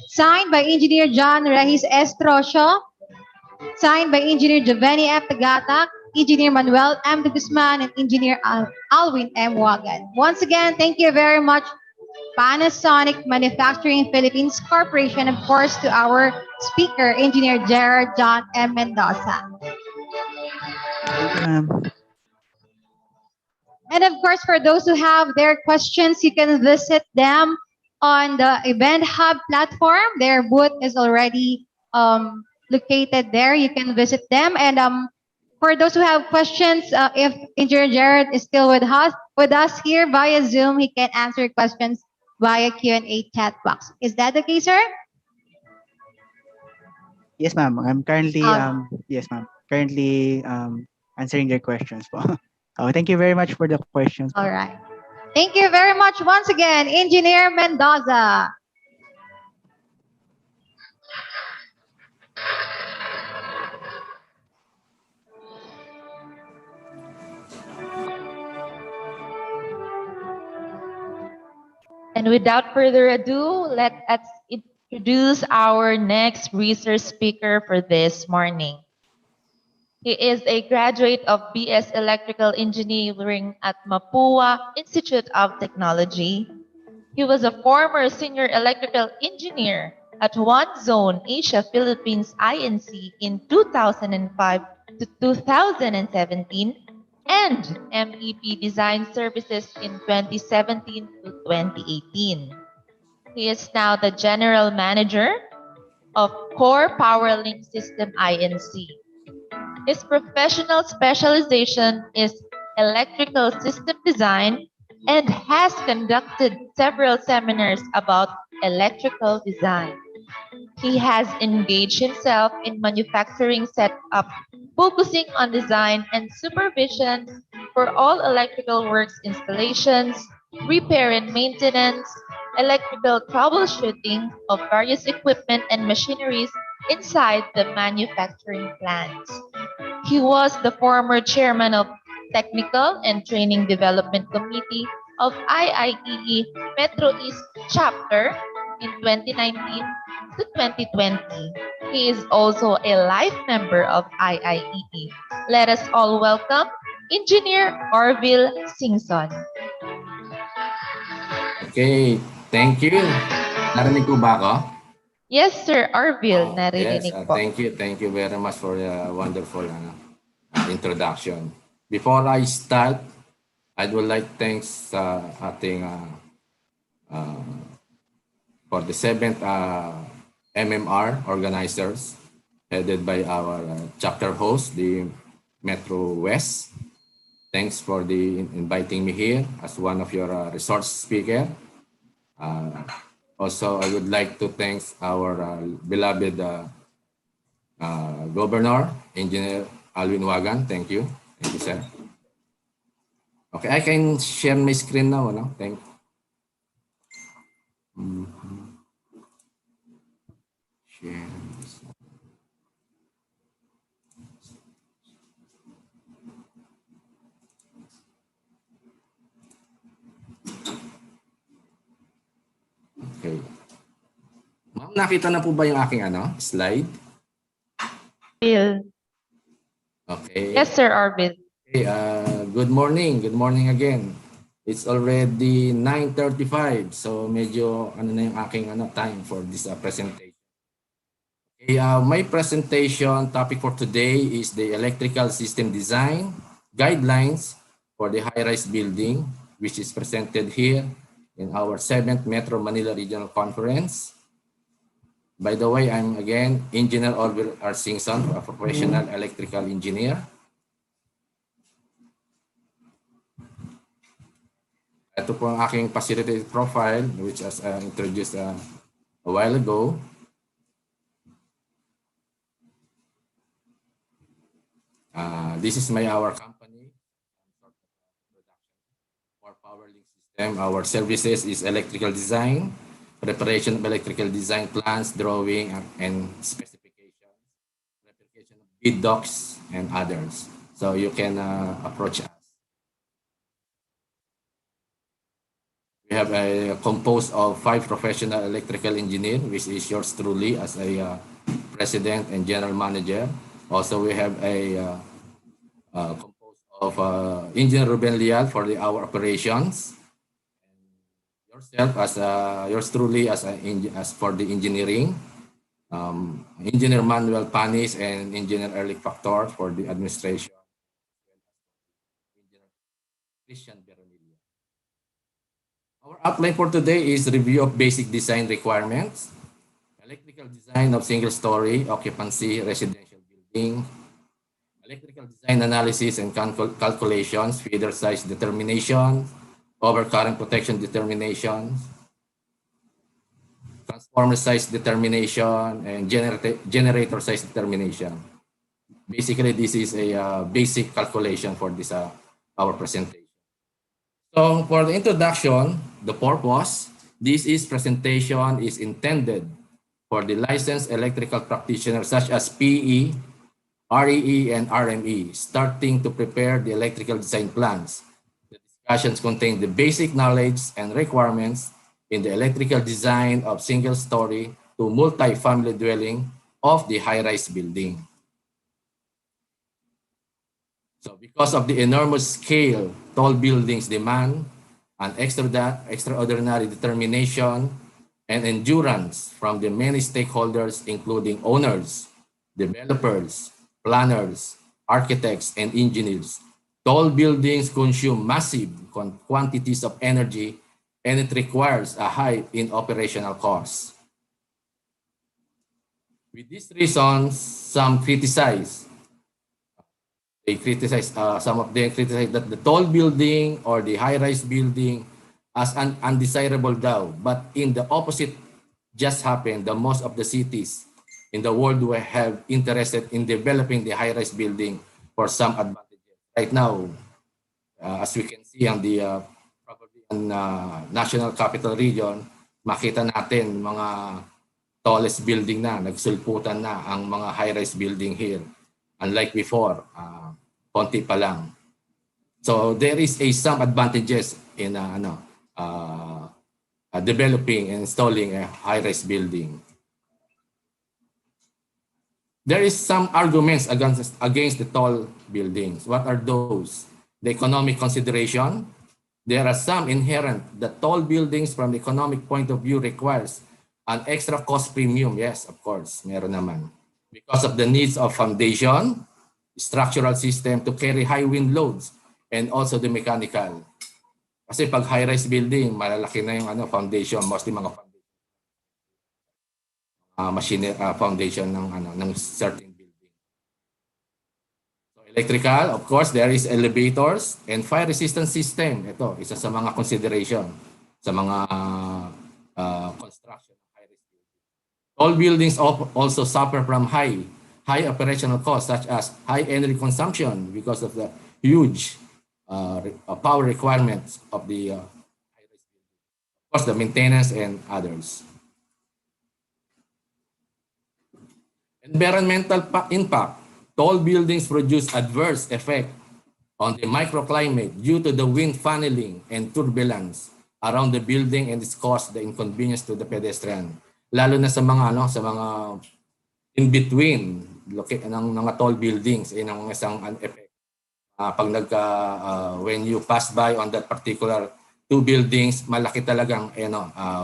Signed by Engineer John Regis Estrosio, signed by Engineer Giovanni F. Tagatak, Engineer Manuel M. de Guzman, and Engineer Alwin M. Wagan. Once again, thank you very much, Panasonic Manufacturing Philippines Corporation, of course, to our speaker, Engineer Gerard John M. Mendoza. Thank you, ma'am. And of course, for those who have their questions, you can visit them on the Event Hub platform. Their booth is already located there. You can visit them. And for those who have questions, if Engineer Jared is still with us here via Zoom, he can answer questions via Q&A chat box. Is that the case, sir? Yes, ma'am. I'm currently yes, ma'am. Currently answering their questions po. Oh, thank you very much for the questions. All right. Thank you very much once again, Engineer Mendoza. And without further ado, let us introduce our next research speaker for this morning. He is a graduate of BS Electrical Engineering at Mapua Institute of Technology. He was a former senior electrical engineer at One Zone Asia Philippines INC in 2005 to 2017 and MEP Design Services in 2017 to 2018. He is now the General Manager of Core Powerlink System INC. His professional specialization is electrical system design and has conducted several seminars about electrical design. He has engaged himself in manufacturing setup, focusing on design and supervision for all electrical works installations, repair and maintenance, electrical troubleshooting of various equipment and machineries inside the manufacturing plants. He was the former chairman of Technical and Training Development Committee of IIEE Metro East Chapter in 2019 to 2020. He is also a life member of IIEE. Let us all welcome Engineer Orville Singson. Okay, thank you. Narinig ko ba ako? Yes, Sir Orville, naririnig po. Thank you very much for the wonderful introduction. Before I start, I would like thanks ating for the 7th MMR organizers, headed by our chapter host, the Metro West. Thanks for inviting me here as one of your resource speaker. Also, I would like to thank our beloved Governor, Engineer Alvin Wagan. Thank you. Thank you, sir. Okay, I can share my screen now. No? Thank you. Share. Okay. Ma'am, nakita na po ba yung aking slide? Bill. Okay. Yes, Sir Arvin. Okay, good morning. Good morning again. It's already 9:35, so medyo na yung aking time for this presentation. Okay, my presentation topic for today is the electrical system design guidelines for the high-rise building, which is presented here in our 7th Metro Manila Regional Conference. By the way, I'm again Engineer Orville R. Singson, a professional electrical engineer. Ito po ang aking facility profile, which as introduced a while ago. This is our company for power link system. Our services is electrical design, preparation of electrical design plans, drawing and specifications, preparation of bid docs and others. So you can approach us. We have a composed of 5 professional electrical engineers, which is yours truly as a president and general manager. Also, we have a composed of Engineer Ruben Lial for our operations. Yourself as yours truly as for the engineering. Engineer Manuel Panis and Engineer Erlich Factor for the administration. Engineer Christian Beronillo. Our outline for today is review of basic design requirements, electrical design of single-story occupancy residential building, electrical design analysis and calculations, feeder size determination, overcurrent protection determination, transformer size determination, and generator size determination. Basically, this is a basic calculation for this our presentation. So for the introduction, the purpose, this presentation is intended for the licensed electrical practitioners such as PE, REE, and RME, starting to prepare the electrical design plans. The discussions contain the basic knowledge and requirements in the electrical design of single-story to multi-family dwelling of the high-rise building. So because of the enormous scale tall buildings demand an extraordinary determination and endurance from the many stakeholders, including owners, developers, planners, architects, and engineers. Tall buildings consume massive quantities of energy, and it requires a high in operational costs. With these reasons, some some of them criticize that the tall building or the high-rise building as undesirable daw. But in the opposite just happened, the most of the cities in the world will have interested in developing the high-rise building for some advantages. Right now, as we can see on the probably on National Capital Region, makita natin mga tallest building na, nagsulputan na ang mga high-rise building here. Unlike before, konti pa lang. So there is some advantages in developing and installing a high-rise building. There is some arguments against the tall buildings. What are those? The economic consideration. There are some inherent that tall buildings from the economic point of view requires an extra cost premium. Yes, of course, meron naman. Because of the needs of foundation, structural system to carry high wind loads, and also the mechanical. Kasi pag high-rise building, malalaki na yung foundation, mostly mga machine foundation ng certain building. So electrical, of course, there is elevators and fire resistance system. Ito, isa sa mga consideration sa mga construction. All buildings also suffer from high operational costs such as high energy consumption because of the huge power requirements of the of course, the maintenance and others. Environmental impact. Tall buildings produce adverse effect on the microclimate due to the wind funneling and turbulence around the building, and it's caused the inconvenience to the pedestrian. Lalo na sa mga in between ng mga tall buildings, ang isang effect. Pag when you pass by on that particular two buildings, malaki talagang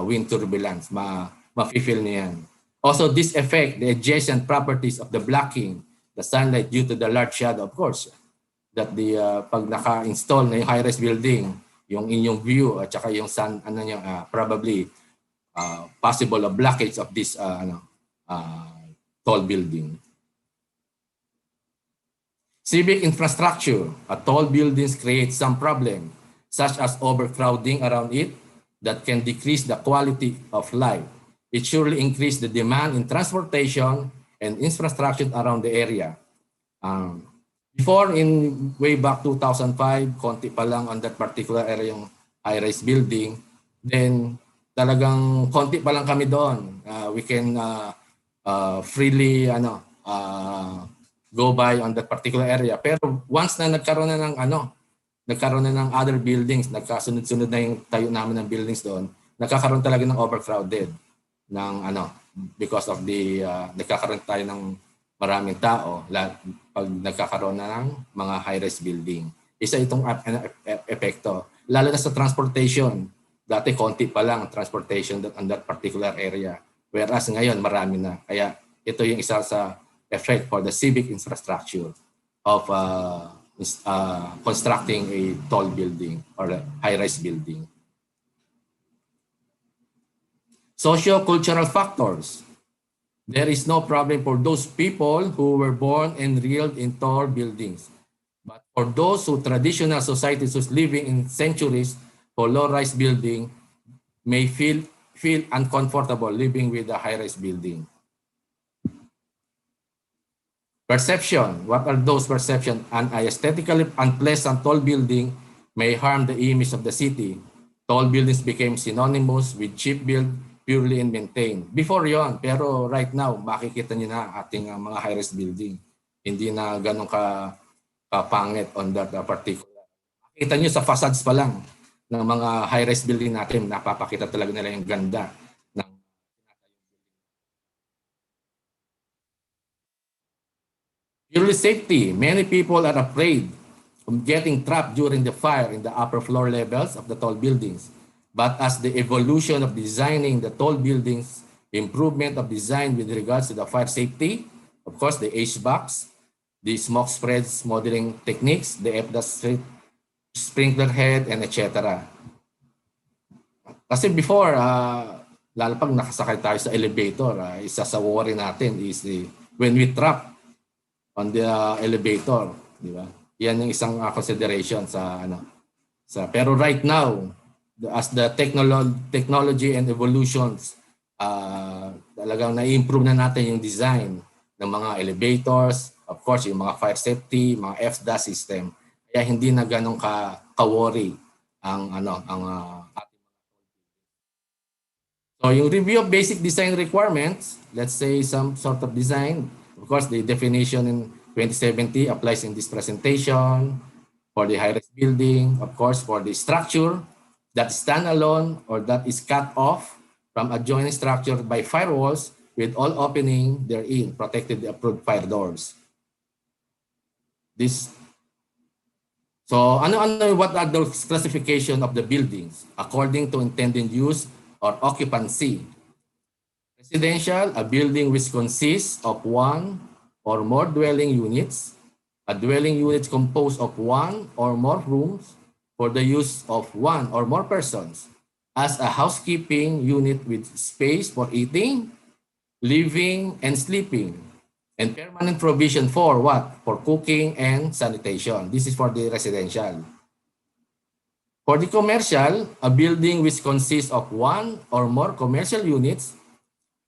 wind turbulence, ma-feel niyan. Also, this affect the adjacent properties of the blocking the sunlight due to the large shadow, of course, that the pag naka-install na yung high-rise building, yung inyong view at saka yung sun, probably possible a blockage of this tall building. Civic infrastructure. Tall buildings create some problem, such as overcrowding around it that can decrease the quality of life. It surely increase the demand in transportation and infrastructure around the area. Before, in way back 2005, konti pa lang on that particular area yung high-rise building. Then, talagang konti pa lang kami doon. We can freely go by on that particular area. Pero once na nagkaroon na ng other buildings, nagkasunod-sunod na yung tayo namin ng buildings doon, nagkakaroon talaga ng overcrowded because of the nagkakaroon tayo ng maraming tao pag nagkakaroon na ng mga high-rise building. Isa itong epekto. Lalo na sa transportation. Dati konti pa lang transportation on that particular area. Whereas ngayon marami na. Kaya ito yung isa sa effect for the civic infrastructure of constructing a tall building or a high-rise building. Socio-cultural factors. There is no problem for those people who were born and reared in tall buildings. But for those who traditional societies who's living in centuries for low-rise building may feel uncomfortable living with a high-rise building. Perception. What are those perceptions? An aesthetically unpleasant tall building may harm the image of the city. Tall buildings became synonymous with cheap build, purely and maintained. Before yon, pero right now, makikita niyo na ating mga high-rise building. Hindi na ganun kapangit on that particular. Makikita niyo sa facades pa lang ng mga high-rise building natin, napapakita talaga nila yung ganda. Purely safety. Many people are afraid of getting trapped during the fire in the upper floor levels of the tall buildings. But as the evolution of designing the tall buildings, improvement of design with regards to the fire safety, of course, the HVACs, the smoke spreads modeling techniques, the FDAS sprinkler head, and etc. Kasi before, lalo pag nakasakay tayo sa elevator, isa sa worry natin is when we trap on the elevator, di ba? Yan yung isang consideration pero right now, as the technology and evolutions, talagang na-improve na natin yung design ng mga elevators, of course, yung mga fire safety, mga FDAS system. Kaya hindi na ganun ka-worry ang So yung review of basic design requirements, let's say some sort of design, of course, the definition in 2070 applies in this presentation for the high-rise building, of course, for the structure that stand alone or that is cut off from adjoining structure by firewalls with all opening therein, protected the approved fire doors. What are those classification of the buildings according to intended use or occupancy? Residential, a building which consists of one or more dwelling units, a dwelling unit composed of one or more rooms for the use of one or more persons, as a housekeeping unit with space for eating, living, and sleeping. And permanent provision for what? For cooking and sanitation. This is for the residential. For the commercial, a building which consists of one or more commercial units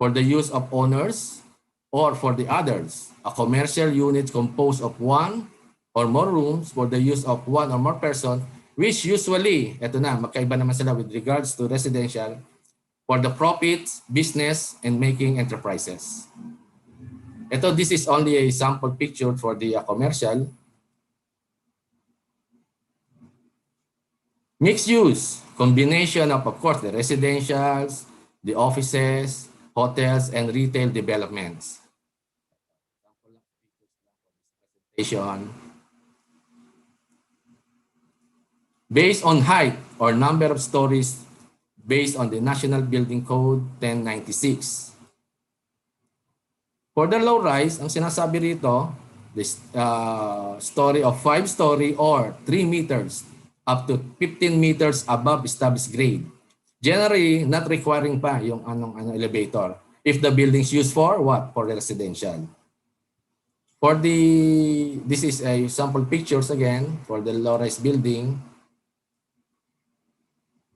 for the use of owners or for the others. A commercial unit composed of one or more rooms for the use of one or more person, which usually, eto na, magkaiba naman sila with regards to residential, for the profits, business, and making enterprises. Ito, this is only a sample picture for the commercial. Mixed use, combination of course, the residentials, the offices, hotels, and retail developments. Based on height or number of stories based on the National Building Code 1096. For the low rise, ang sinasabi rito, this story of 5-story or 3 meters up to 15 meters above established grade. Generally, not requiring pa yung anong elevator. If the building is used for what? For residential. For the, this is a sample pictures again for the low-rise building.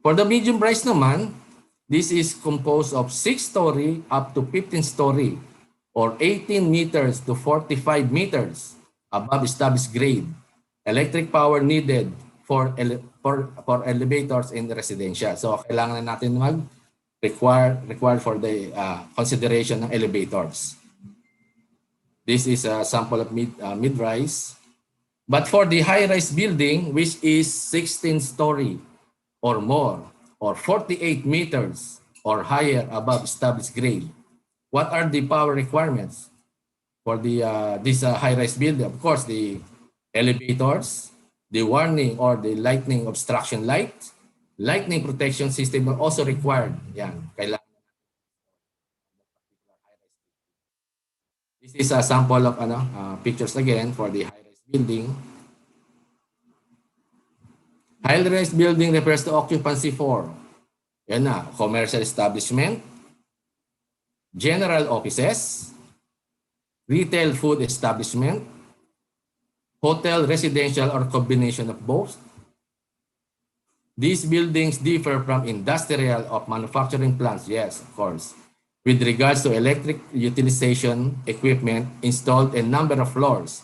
For the medium rise naman, this is composed of 6-story up to 15-story or 18 meters to 45 meters above established grade. Electric power needed for elevators in residential. So kailangan na natin required for the consideration ng elevators. This is a sample of mid-rise. But for the high-rise building, which is 16-story or more, or 48 meters or higher above established grade, what are the power requirements for the this high-rise building? Of course, the elevators, the warning or the lightning obstruction light, lightning protection system are also required. Yan, kailangan. This is a sample of pictures again for the high-rise building. High-rise building refers to occupancy for yan na, commercial establishment, general offices, retail food establishment, hotel, residential, or combination of both. These buildings differ from industrial or manufacturing plants, yes, of course, with regards to electric utilization, equipment installed, and number of floors.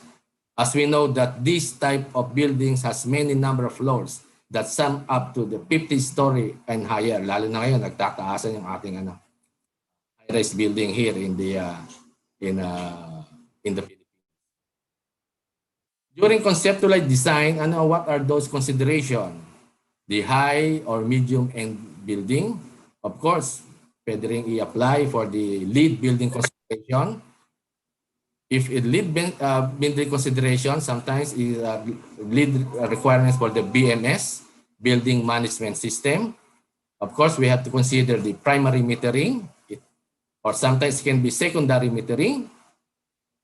As we know that this type of buildings has many number of floors that sum up to the 50-story and higher. Lalo na ngayon, nagtataasan yung ating high-rise building here in the Philippines. During conceptual design, what are those considerations? The high or medium end building, of course, pwede rin i-apply for the lead building consideration. If it lead building consideration, sometimes lead requirements for the BMS, Building Management System. Of course, we have to consider the primary metering, or sometimes it can be secondary metering.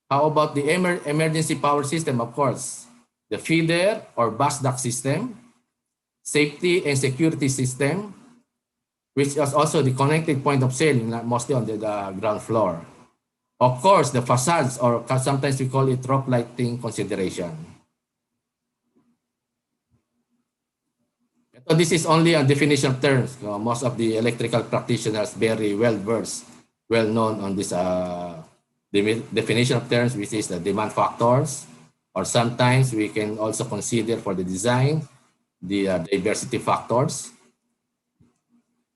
How about the emergency power system? Of course, the feeder or bus duct system, safety and security system, which is also the connected point of sale, mostly on the ground floor. Of course, the facades, or sometimes we call it rope lighting consideration. So this is only a definition of terms. Most of the electrical practitioners very well versed, well known on this definition of terms, which is the demand factors, or sometimes we can also consider for the design, the diversity factors.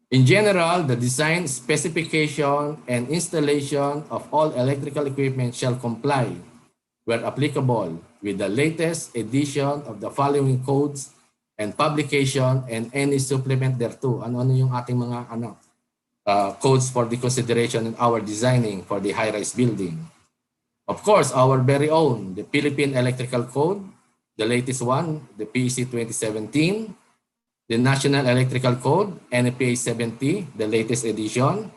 In general, the design, specification, and installation of all electrical equipment shall comply, where applicable, with the latest edition of the following codes and publication and any supplement thereto. Ano yung ating mga codes for the consideration in our designing for the high-rise building. Of course, our very own, the Philippine Electrical Code, the latest one, the PEC 2017, the National Electrical Code, NFPA 70, the latest edition,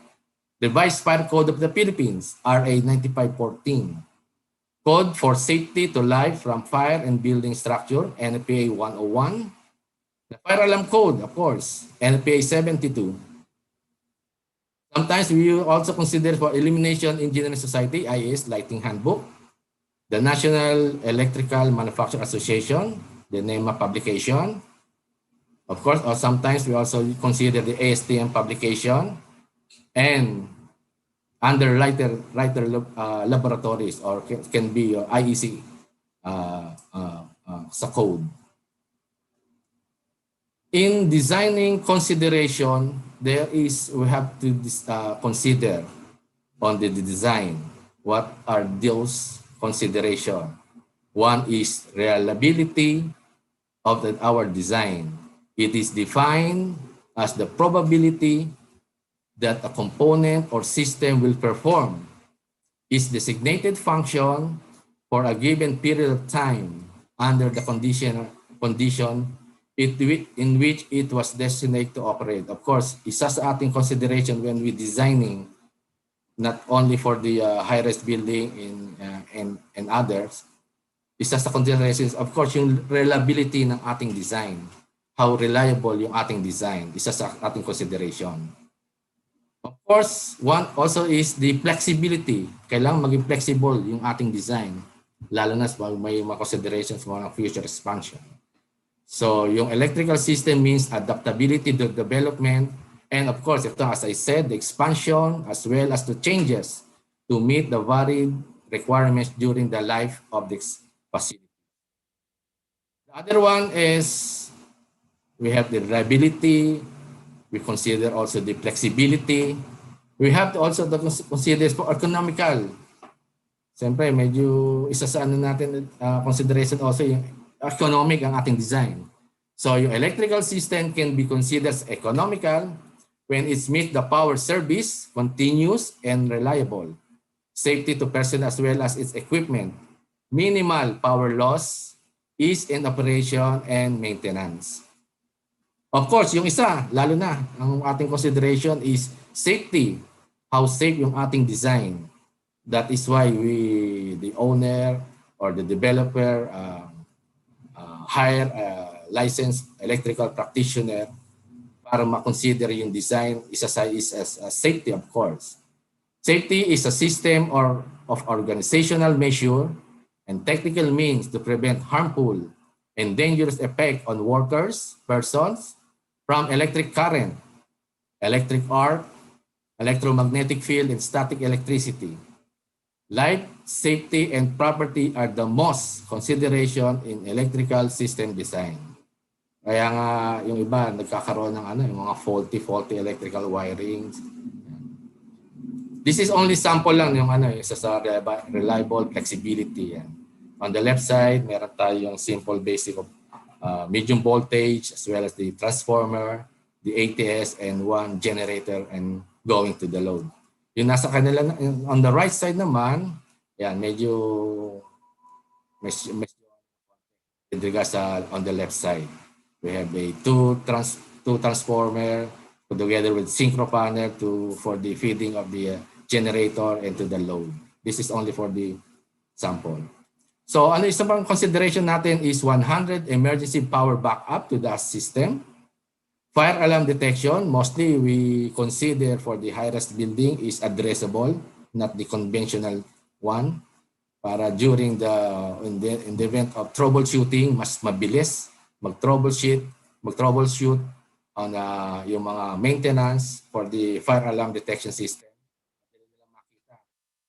Revised Fire Code of the Philippines, RA 9514, Code for Safety to Life from Fire and Building Structure, NFPA 101, the Fire Alarm Code, of course, NFPA 72. Sometimes we also consider for Illumination Engineering Society, IS Lighting Handbook, the National Electrical Manufacturing Association, the NEMA publication. Of course, or sometimes we also consider the ASTM publication and under laboratories or can be your IEC sa code. In designing consideration, we have to consider on the design. What are those consideration? One is reliability of our design. It is defined as the probability that a component or system will perform its designated function for a given period of time under the condition in which it was destined to operate. Of course, isa sa ating consideration when we designing not only for the high-rise building and others, isa sa considerations, of course, yung reliability ng ating design. How reliable yung ating design, isa sa ating consideration. Of course, one also is the flexibility. Kailangan maging flexible yung ating design, lalo na may mga considerations mga future expansion. So, yung electrical system means adaptability to development, and of course, ito, as I said, the expansion as well as the changes to meet the varied requirements during the life of this facility. The other one is we have the reliability. We consider also the flexibility. We have to also consider for economical. Siyempre, medyo isa sa ano natin consideration also yung economic ang ating design. So yung electrical system can be considered as economical when it meets the power service, continuous and reliable. Safety to person as well as its equipment. Minimal power loss, ease in operation and maintenance. Of course, yung isa, lalo na, ang ating consideration is safety. How safe yung ating design. That is why the owner or the developer hire a licensed electrical practitioner para ma-consider yung design. Isa sa is as safety, of course. Safety is a system of organizational measure and technical means to prevent harmful and dangerous effect on workers, persons, from electric current, electric arc, electromagnetic field, and static electricity. Life, safety, and property are the most consideration in electrical system design. Kaya nga yung iba nagkakaroon ng yung mga faulty electrical wirings. This is only sample lang yung isa sa reliable flexibility. Yan. On the left side, meron tayong simple basic of medium voltage as well as the transformer, the ATS, and one generator and going to the load. Yung nasa kanila, on the right side naman, yan, medyo with regards on the left side. We have a two transformer together with synchro panel for the feeding of the generator into the load. This is only for the sample. So, isang pang consideration natin is 100 emergency power backup to the system. Fire alarm detection, mostly we consider for the high-rise building is addressable, not the conventional one. Para during in the event of troubleshooting, mas mabilis mag-troubleshoot on yung mga maintenance for the fire alarm detection system.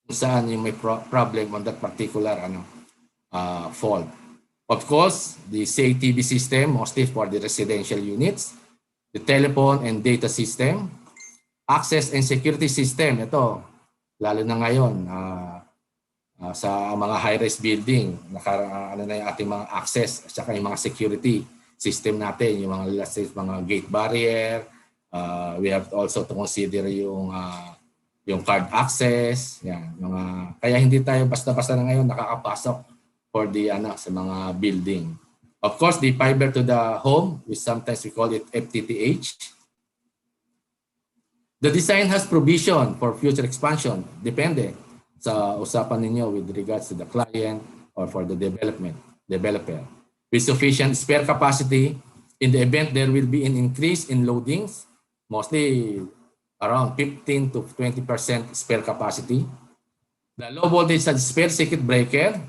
Kung saan yung may problem on that particular fault. Of course, the CATV system, mostly for the residential units, the telephone and data system, access and security system. Ito, lalo na ngayon sa mga high-rise building, na yung ating mga access at saka yung mga security system natin, yung mga gate barrier. We have also to consider yung card access. Yan, kaya hindi tayo basta-basta na ngayon nakakapasok for the sa mga building. Of course, the fiber to the home, which sometimes we call it FTTH. The design has provision for future expansion. Depende sa usapan ninyo with regards to the client or for the developer. With sufficient spare capacity, in the event there will be an increase in loadings, mostly around 15 to 20% spare capacity. The low voltage and spare circuit breaker,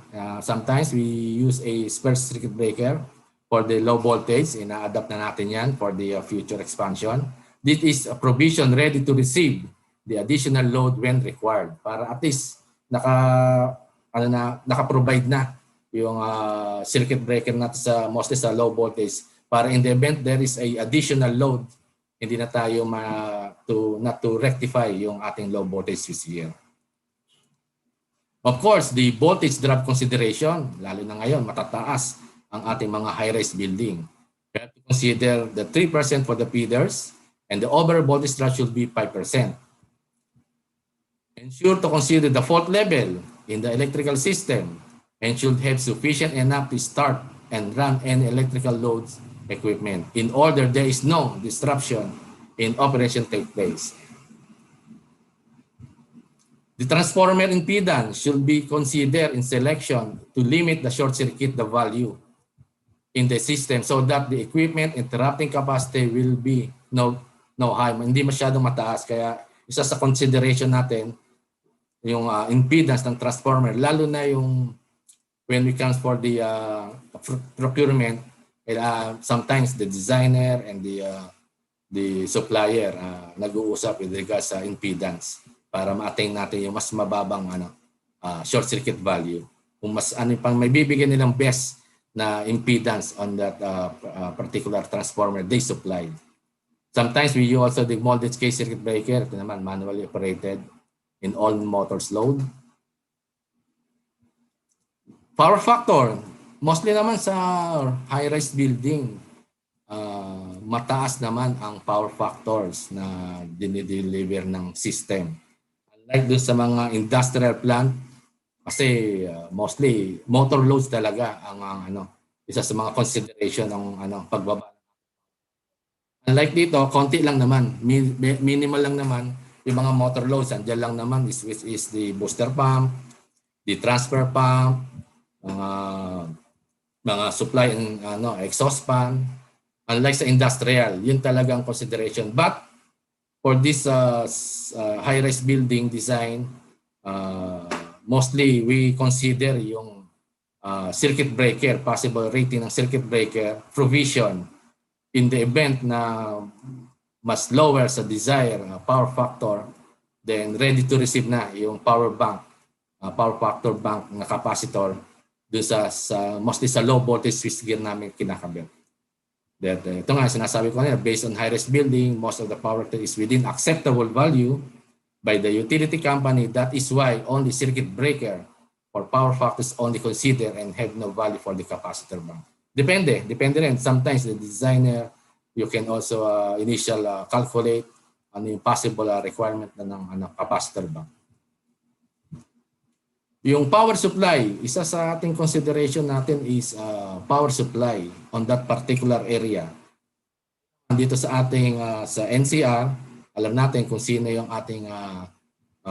sometimes we use a spare circuit breaker for the low voltage. Ina-adapt na natin yan for the future expansion. This is a provision ready to receive the additional load when required. Para at least naka-provide na yung circuit breaker natin mostly sa low voltage. Para in the event there is a additional load, hindi na tayo not to rectify yung ating low voltage switchgear. Of course, the voltage drop consideration, lalo na ngayon, matataas ang ating mga high-rise building. We have to consider the 3% for the feeders and the overall voltage drop should be 5%. Ensure to consider the fault level in the electrical system and should have sufficient enough to start and run any electrical loads equipment in order there is no disruption in operation take place. The transformer impedance should be considered in selection to limit the short circuit the value in the system so that the equipment interrupting capacity will be no high, hindi masyadong mataas. Kaya isa sa consideration natin yung impedance ng transformer, lalo na yung when we comes for the procurement, sometimes the designer and the supplier nag-uusap with regards sa impedance para ma-attain natin yung mas mababang short circuit value. Kung mas pang may bibigyan nilang best na impedance on that particular transformer they supplied. Sometimes we use also the molded case circuit breaker, ito naman manually operated in all motors load. Power factor, mostly naman sa high-rise building, mataas naman ang power factors na dinideliver ng system. Unlike dun sa mga industrial plant, kasi mostly motor loads talaga ang isa sa mga consideration ng pagbaba. Unlike dito, konti lang naman, minimal lang naman yung mga motor loads. Andiyan lang naman is the booster pump, the transfer pump, mga supply and exhaust fan. Unlike sa industrial, yun talagang consideration. But for this high-rise building design, mostly we consider yung circuit breaker, possible rating ng circuit breaker provision in the event na mas lower sa desired power factor, then ready to receive na yung power factor bank na capacitor doon sa mostly sa low voltage switchgear namin kinakabit. Ito nga, sinasabi ko na, based on high-rise building, most of the power is within acceptable value by the utility company. That is why only circuit breaker or power factors only consider and have no value for the capacitor bank. Depende rin. Sometimes the designer, you can also calculate ano yung possible requirement ng capacitor bank. Yung power supply, isa sa ating consideration natin is power supply on that particular area. Dito sa ating sa NCR, alam natin kung sino yung ating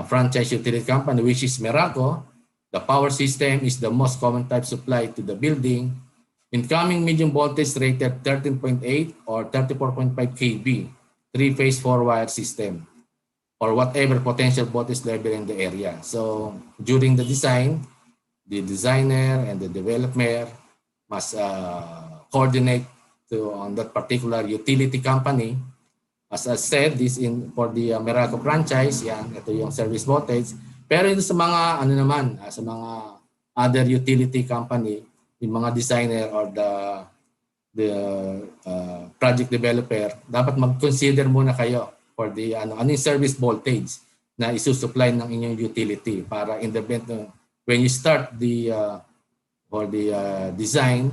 franchise utility company, which is Meralco. The power system is the most common type supply to the building. Incoming medium voltage rated 13.8 or 34.5 kV, 3-phase 4-wire system, or whatever potential voltage level in the area. So during the design, the designer and the developer must coordinate on that particular utility company. As I said, this for the Meralco franchise, yan, ito yung service voltage. Pero ito sa mga sa mga other utility company, yung mga designer or the project developer, dapat mag-consider muna kayo for the yung service voltage na isusupply ng inyong utility para in the event when you start the for the design,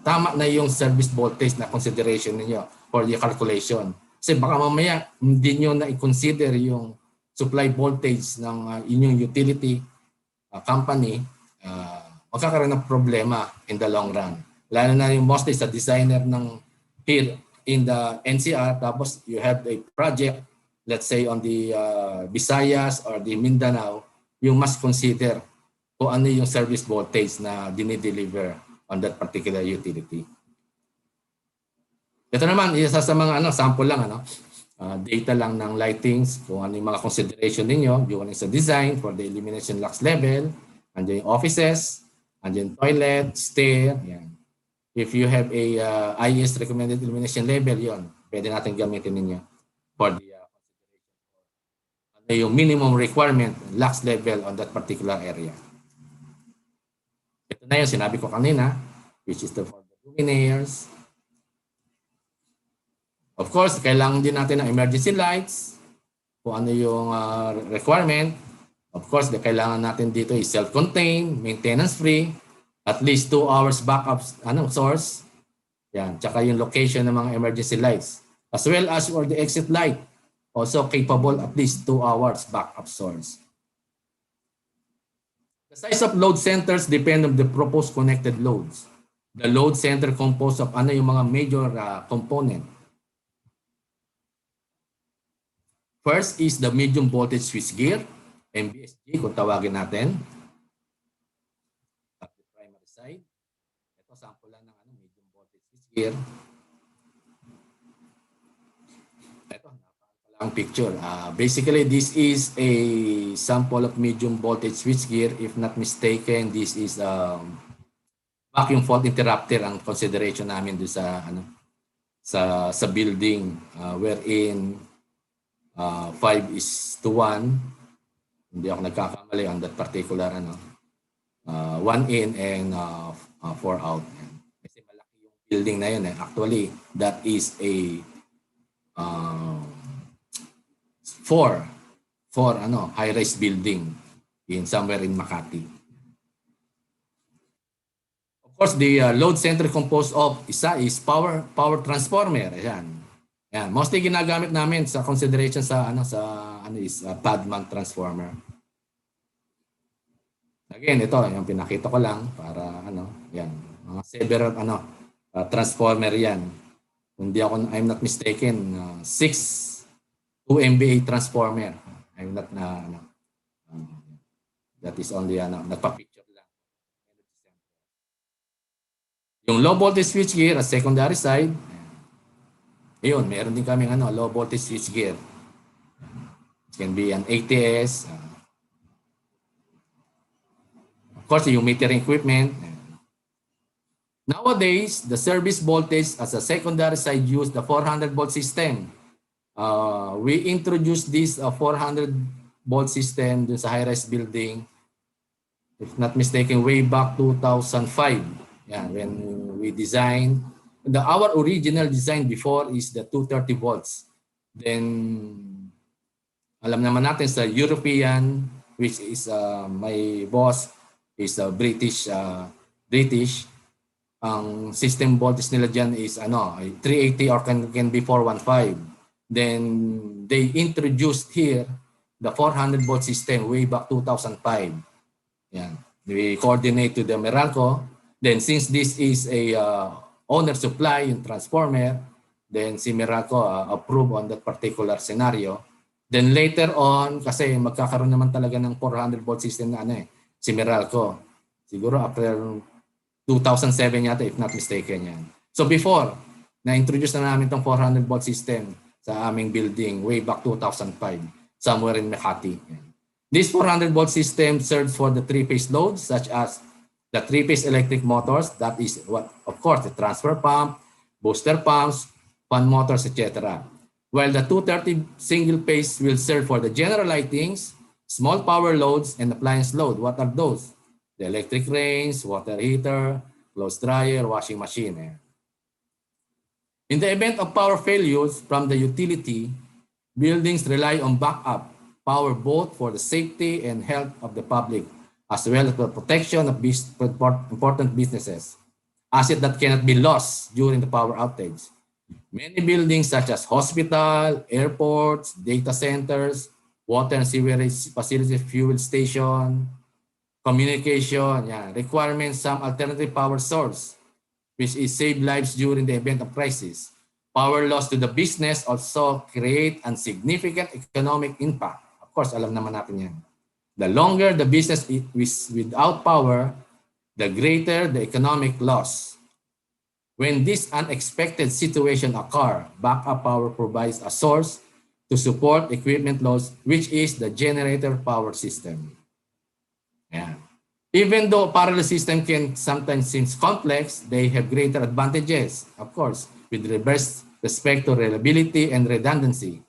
tama na yung service voltage na consideration niyo for the calculation. Kasi baka mamaya hindi nyo na i-consider yung supply voltage ng inyong utility company, magkakaroon ng problema in the long run. Lalo na yung mostly sa designer ng here in the NCR, tapos you have a project, let's say on the Visayas or the Mindanao, you must consider kung ano yung service voltage na dinideliver on that particular utility. Ito naman, isa sa mga sample lang. data lang ng lightings, kung ano yung mga consideration ninyo during sa design for the illumination lux level, andyan yung offices, andyan toilet, stair, yan. If you have a IES recommended illumination level, yon pwede natin gamitin ninyo for the ano yung minimum requirement lux level on that particular area. Ito na yung sinabi ko kanina, which is the for the luminaires. Of course, kailangan din natin ng emergency lights, kung ano yung requirement. Of course, kailangan natin dito is self-contained, maintenance-free, at least 2 hours backup source. Yan, tsaka yung location ng mga emergency lights. As well as for the exit light, also capable at least 2 hours backup source. The size of load centers depend on the proposed connected loads. The load center composed of ano yung mga major component. First is the medium voltage switchgear, MVSG kung tawagin natin. At the primary side. Ito sample lang ng medium voltage switchgear. Ito, napakalang picture. Basically, this is a sample of medium voltage switchgear. If not mistaken, this is vacuum fault interrupter ang consideration namin doon sa building wherein 5:1. Hindi ako nagkakamali on that particular 1 in and 4 out. Kasi malaki yung building na yun. Actually, that is a 4 high-rise building in somewhere in Makati. Of course, the load center composed of isa is power transformer. Ayan. Yan, mostly ginagamit namin sa consideration sa pad mount transformer. Again, ito yung pinakita ko lang para yan, mga several transformer yan. Hindi ako, I'm not mistaken, 6 2 MVA transformer. I'm not that is only nagpa-picture lang. Yung low voltage switchgear at secondary side, ayun, meron din kaming low voltage switchgear. It can be an ATS. Of course, yung metering equipment. Nowadays, the service voltage as a secondary side use the 400 volt system. We introduced this 400 volt system dun sa high-rise building, if not mistaken, way back 2005. Yeah, when we designed. Our original design before is the 230 volts. Then, alam naman natin sa European, which is my boss is British. Ang system voltage nila dyan is 380 or can be 415. Then, they introduced here the 400 volt system way back 2005. Yan. We coordinate to the Meralco. Then, since this is a owner supply yung transformer, then si Meralco approve on that particular scenario. Then later on, kasi magkakaroon naman talaga ng 400 volt system na si Meralco. Siguro after 2007 yata, if not mistaken yan. So before, na-introduce na namin itong 400 volt system sa aming building way back 2005, somewhere in Makati. This 400 volt system serves for the three-phase loads such as the three-phase electric motors, that is what, of course, the transfer pump, booster pumps, fan motors, etc. While the 230 single phase will serve for the general lightings, small power loads, and appliance load. What are those? The electric range, water heater, clothes dryer, washing machine. In the event of power failures from the utility, buildings rely on backup power both for the safety and health of the public, as well as the protection of important businesses, assets that cannot be lost during the power outage. Many buildings such as hospital, airports, data centers, water and sewerage facilities, fuel station, communication, requirements some alternative power source, which is save lives during the event of crisis. Power loss to the business also create a significant economic impact. Of course, alam naman natin yan. The longer the business is without power, the greater the economic loss. When this unexpected situation occurs, backup power provides a source to support equipment loads, which is the generator power system. Yeah. Even though parallel system can sometimes seem complex, they have greater advantages, of course, with respect to reliability and redundancy.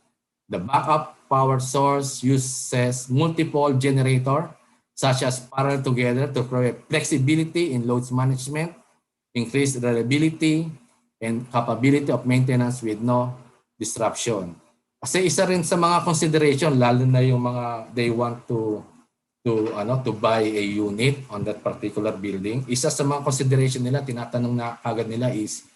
The backup power source uses multiple generator, such as parallel together, to provide flexibility in loads management, increase reliability, and capability of maintenance with no disruption. Kasi isa rin sa mga consideration, lalo na yung mga they want to buy a unit on that particular building. Isa sa mga consideration nila, tinatanong na agad nila is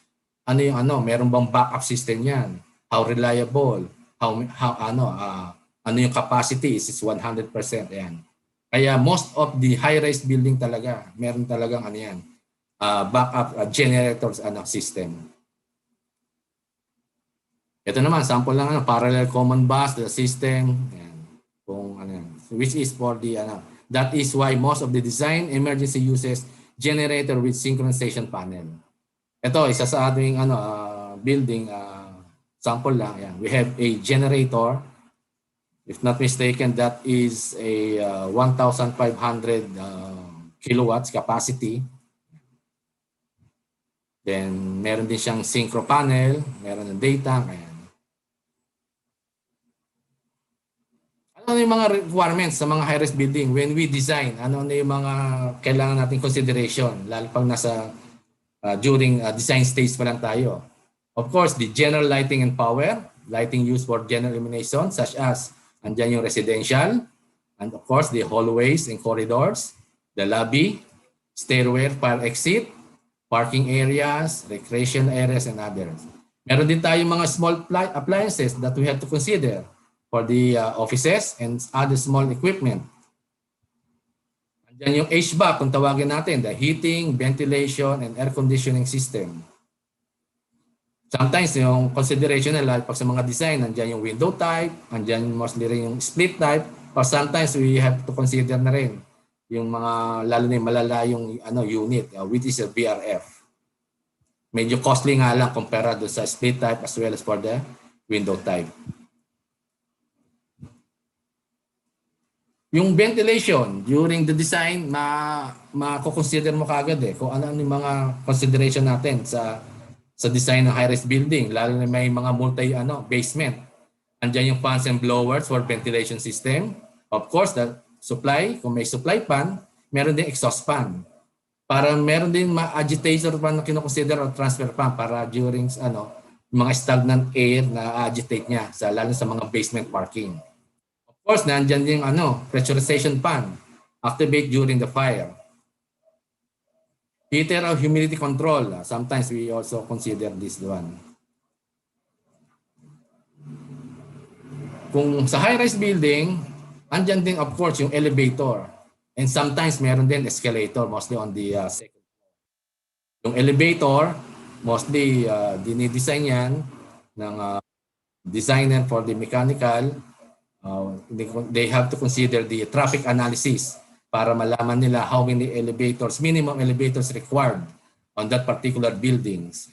meron bang backup system yan? How reliable? Ano yung capacity? Is it 100%? Yan. Kaya most of the high-rise building talaga, meron talagang backup generators system. Ito naman, sample lang, parallel common bus system. Yan. Which is for the that is why most of the design emergency uses generator with synchronization panel. Ito isa sa ating building sample lang yan. We have a generator, if not mistaken, that is a 1,500 kilowatts capacity. Then meron din siyang synchro panel, meron ng data, ayan. Ano yung mga requirements sa mga high-rise building when we design? Ano yung mga kailangan nating consideration lalo pag nasa during design stage pa lang tayo? Of course, the general lighting and power, lighting used for general illumination such as andyan yung residential, and of course the hallways and corridors, the lobby, stairway, fire exit, parking areas, recreation areas, and others. Meron din tayong mga small appliances that we have to consider for the offices and other small equipment. Andyan yung HVAC, kung tawagin natin, the heating, ventilation, and air conditioning system. Sometimes yung consideration nila pag sa mga design, andyan yung window type, andyan mostly rin yung split type, or sometimes we have to consider na rin yung mga lalo na yung malala yung unit, which is a VRF. Medyo costly nga lang kumpara doon sa split type as well as for the window type. Yung ventilation, during the design, mako-consider mo kagad kung ano yung mga consideration natin sa design ng high-rise building, lalo na may mga basement. Andiyan yung fans and blowers for ventilation system. Of course, the supply, kung may supply fan, meron din exhaust fan. Para meron din agitator fan na kinoconsider o transfer fan para during mga stagnant air na agitate niya, lalo sa mga basement parking. Of course, nandiyan yung pressurization fan, activate during the fire. Heater or humidity control, sometimes we also consider this one. Kung sa high-rise building, andyan din of course yung elevator. And sometimes meron din escalator, mostly on the second floor. Yung elevator, mostly dinidesign yan ng designer for the mechanical. They have to consider the traffic analysis para malaman nila how many minimum elevators required on that particular buildings.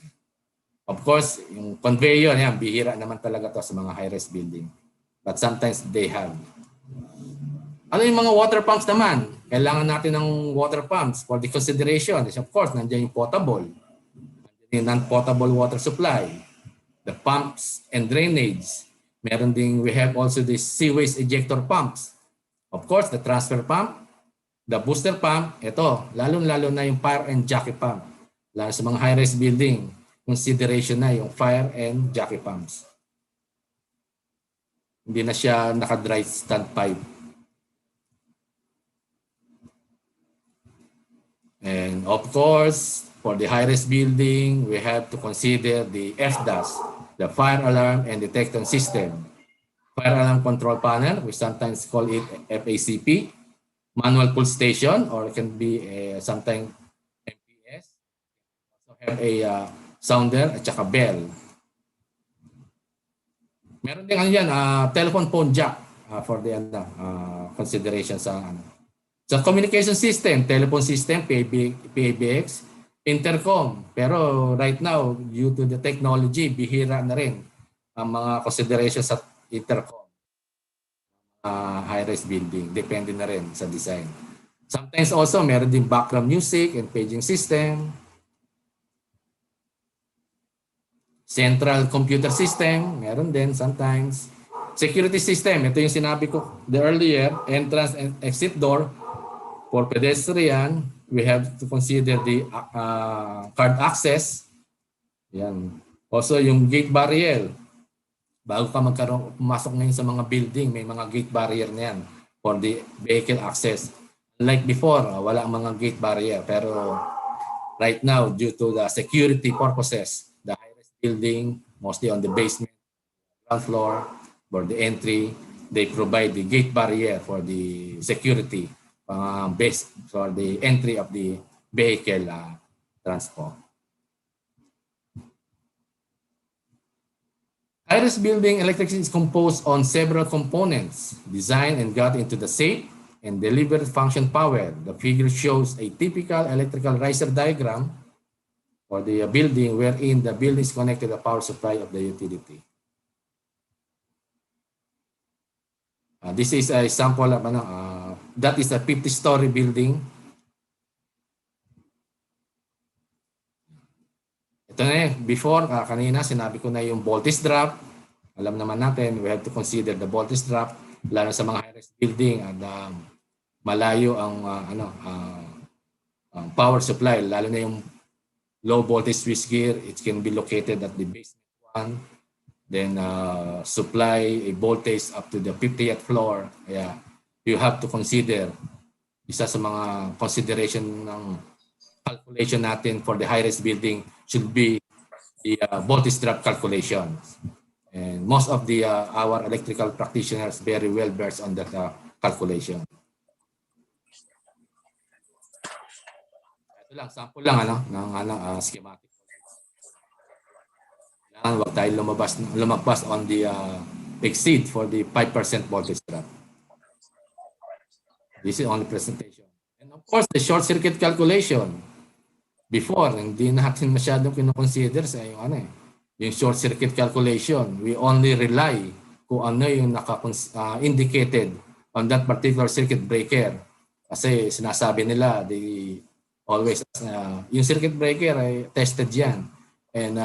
Of course, yung conveyor, yan, bihira naman talaga to sa mga high-rise building. But sometimes they have. Ano yung mga water pumps naman? Kailangan natin ng water pumps for the consideration. Of course, nandiyan yung potable, yung non-potable water supply, the pumps and drainage. Meron ding, we have also the sewage ejector pumps. Of course, the transfer pump, the booster pump, ito, lalo-lalo na yung fire and jockey pump. Lalo sa mga high-rise building, consideration na yung fire and jockey pumps. Hindi na siya naka-dry standpipe. And of course, for the high-rise building, we have to consider the FDAS, the fire alarm and detection system. Fire alarm control panel, we sometimes call it FACP, manual pull station, or it can be sometimes MPS. Also have a sounder at saka bell. Meron din telephone phone jack for the consideration sa sa communication system, telephone system, PABX, intercom. Pero right now, due to the technology, bihira na rin ang mga consideration sa intercom high-rise building. Depende na rin sa design. Sometimes also, meron din background music and paging system. Central computer system, meron din sometimes. Security system, ito yung sinabi ko the earlier, entrance and exit door. For pedestrian, we have to consider the card access. Yan. Also, yung gate barrier. Bago ka pumasok ngayon sa mga building, may mga gate barrier na yan for the vehicle access. Like before, wala ang mga gate barrier. Pero right now, due to the security purposes, the high-rise building, mostly on the basement, ground floor, for the entry, they provide the gate barrier for the security base for the entry of the vehicle transport. High-rise building electricity is composed on several components designed and got into the safe and delivered function power. The figure shows a typical electrical riser diagram for the building wherein the building is connected to the power supply of the utility. This is a sample of that is a 50-story building. Ito na before, kanina sinabi ko na yung voltage drop. Alam naman natin, we have to consider the voltage drop, lalo sa mga high-rise building at malayo ang power supply, lalo na yung low voltage switchgear. It can be located at the basement one, then supply a voltage up to the 50th floor. Yeah, you have to consider, isa sa mga consideration ng calculation natin for the high-rise building should be the voltage drop calculation. And most of the our electrical practitioners very well versed on that calculation. Ito lang, sample lang ng schematic. Huwag tayo lumagpas on the exceed for the 5% voltage drop. This is only presentation. And of course, the short circuit calculation. Before, hindi natin masyadong kinoconsider sa yung short circuit calculation. We only rely kung ano yung indicated on that particular circuit breaker. Kasi sinasabi nila, they always, yung circuit breaker ay tested yan. And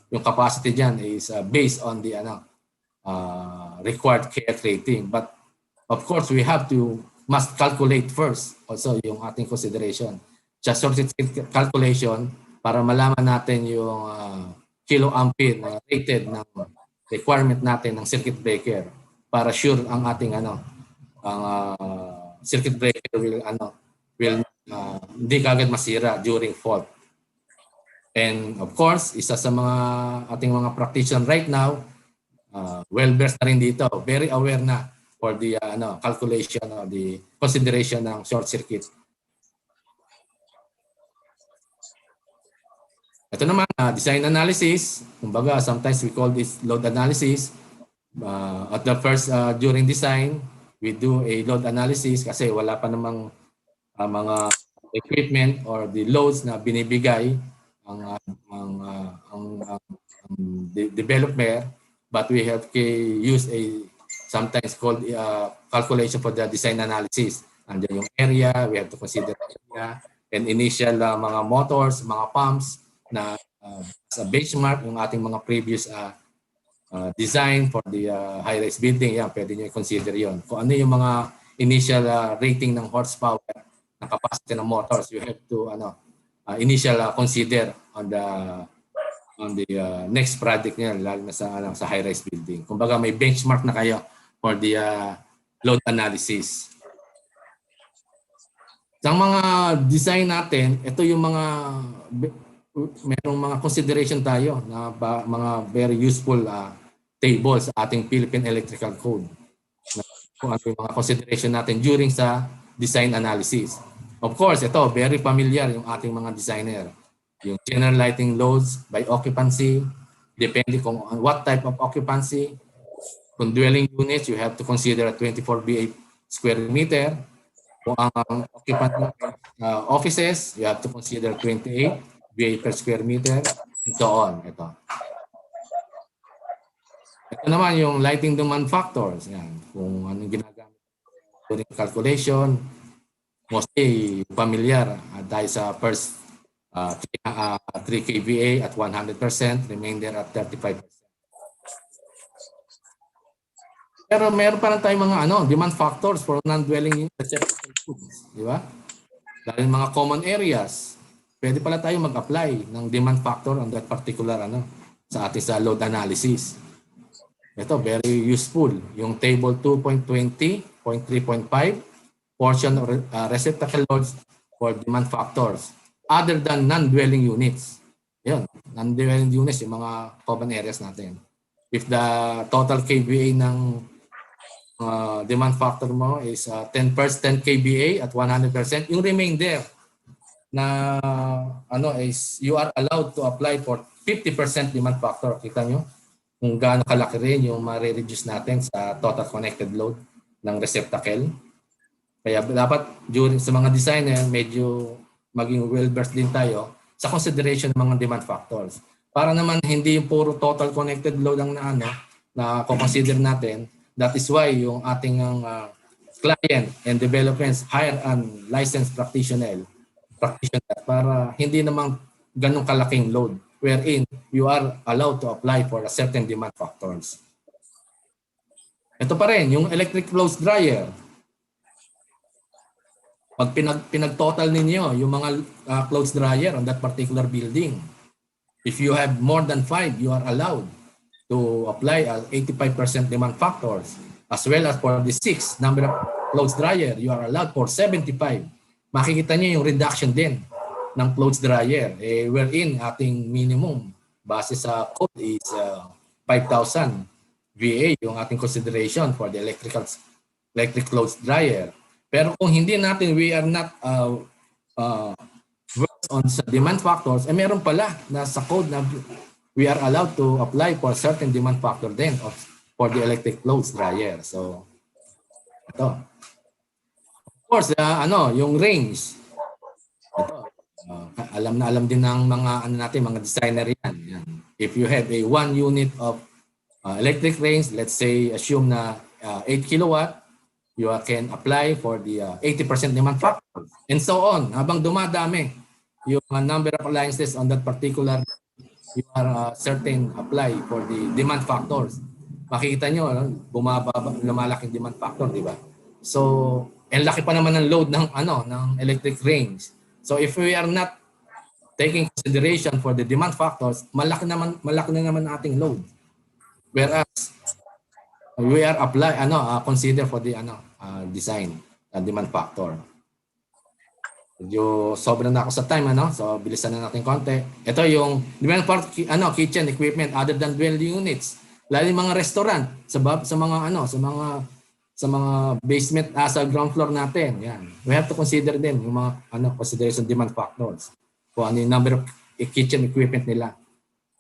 yung capacity dyan is based on the required KF rating. But of course, we must calculate first also yung ating consideration. Just short circuit calculation para malaman natin yung kiloampere na rated ng requirement natin ng circuit breaker para sure ang ating ang circuit breaker will hindi kagad masira during fault. And of course, isa sa mga ating mga practitioner right now, well-versed na rin dito, very aware na for the calculation of the consideration ng short circuit. Ito naman, design analysis. Kumbaga, sometimes we call this load analysis. At the first, during design, we do a load analysis kasi wala pa namang mga equipment or the loads na binibigay ang developer, but we have to use a sometimes called calculation for the design analysis. Andiyan yung area, we have to consider area and initial mga motors, mga pumps na as a benchmark yung ating mga previous design for the high-rise building. Yan, pwede nyo i-consider yon. Kung ano yung mga initial rating ng horsepower, ng capacity ng motors, you have to initial consider on the next project niya, lalo na sa high-rise building. Kumbaga may benchmark na kayo for the load analysis. Sa mga design natin, ito yung merong mga consideration tayo na mga very useful tables sa ating Philippine Electrical Code. Kung ano yung mga consideration natin during sa design analysis. Of course, ito, very familiar yung ating mga designer. Yung general lighting loads by occupancy, depending kung on what type of occupancy. Kung dwelling units, you have to consider 24 BA square meter. Kung ang occupant offices, you have to consider 28 BA per square meter, and so on. Ito Ito naman yung lighting demand factors. Yan. Kung anong ginagamit during calculation, mostly familiar dahil sa first 3 kVA at 100%, remainder at 35%. Pero meron pa lang tayong mga demand factors for non-dwelling units, di ba? Dahil mga common areas, pwede pala tayo mag-apply ng demand factor on that particular sa ating sa load analysis. Ito, very useful. Yung table 2.20.3.5, portion of receptacle loads for demand factors other than non-dwelling units. Yun, non-dwelling units, yung mga common areas natin. If the total KVA ng demand factor mo is 10 kVA at 100%, yung remainder na is you are allowed to apply for 50% demand factor. Kita nyo kung gaano kalaki rin yung ma-reduce natin sa total connected load ng receptacle. Kaya dapat during sa mga designer, medyo maging well-versed din tayo sa consideration ng mga demand factors. Para naman hindi yung puro total connected load ang na consider natin. That is why yung ating client and developers hire an licensed practitioner para hindi naman ganong kalaking load wherein you are allowed to apply for a certain demand factors. Ito pa rin, yung electric clothes dryer. Pag pinag-total ninyo yung mga clothes dryer on that particular building, if you have more than 5, you are allowed to apply 85% demand factors, as well as for the 6 number of clothes dryer, you are allowed for 75. Makikita niyo yung reduction din ng clothes dryer. Wherein ating minimum base sa code is 5,000 VA yung ating consideration for the electric clothes dryer. Pero kung hindi natin, we are not works on sa demand factors, meron pala na sa code na we are allowed to apply for certain demand factor then for the electric clothes dryer. So, ito. Of course, yung range. Ito. Alam din ng mga natin, mga designer yan. If you have a 1 unit of electric range, let's say assume na 8 kilowatt, you can apply for the 80% demand factor and so on. Habang dumadami yung number of appliances on that particular, you are certain apply for the demand factors. Makikita nyo, bumababa, lumalaking demand factor, di ba? So, and laki pa naman ng load ng electric range. So if we are not taking consideration for the demand factors, malaki na naman ating load. Whereas we are consider for the design demand factor. Medyo sobrang na ako sa time so bilisan na natin konti. Ito yung demand factor kitchen equipment other than dwelling units. Lalo yung mga restaurant sa mga basement sa ground floor natin. Yan. We have to consider din yung mga consideration demand factors. Kung ano yung number of kitchen equipment nila.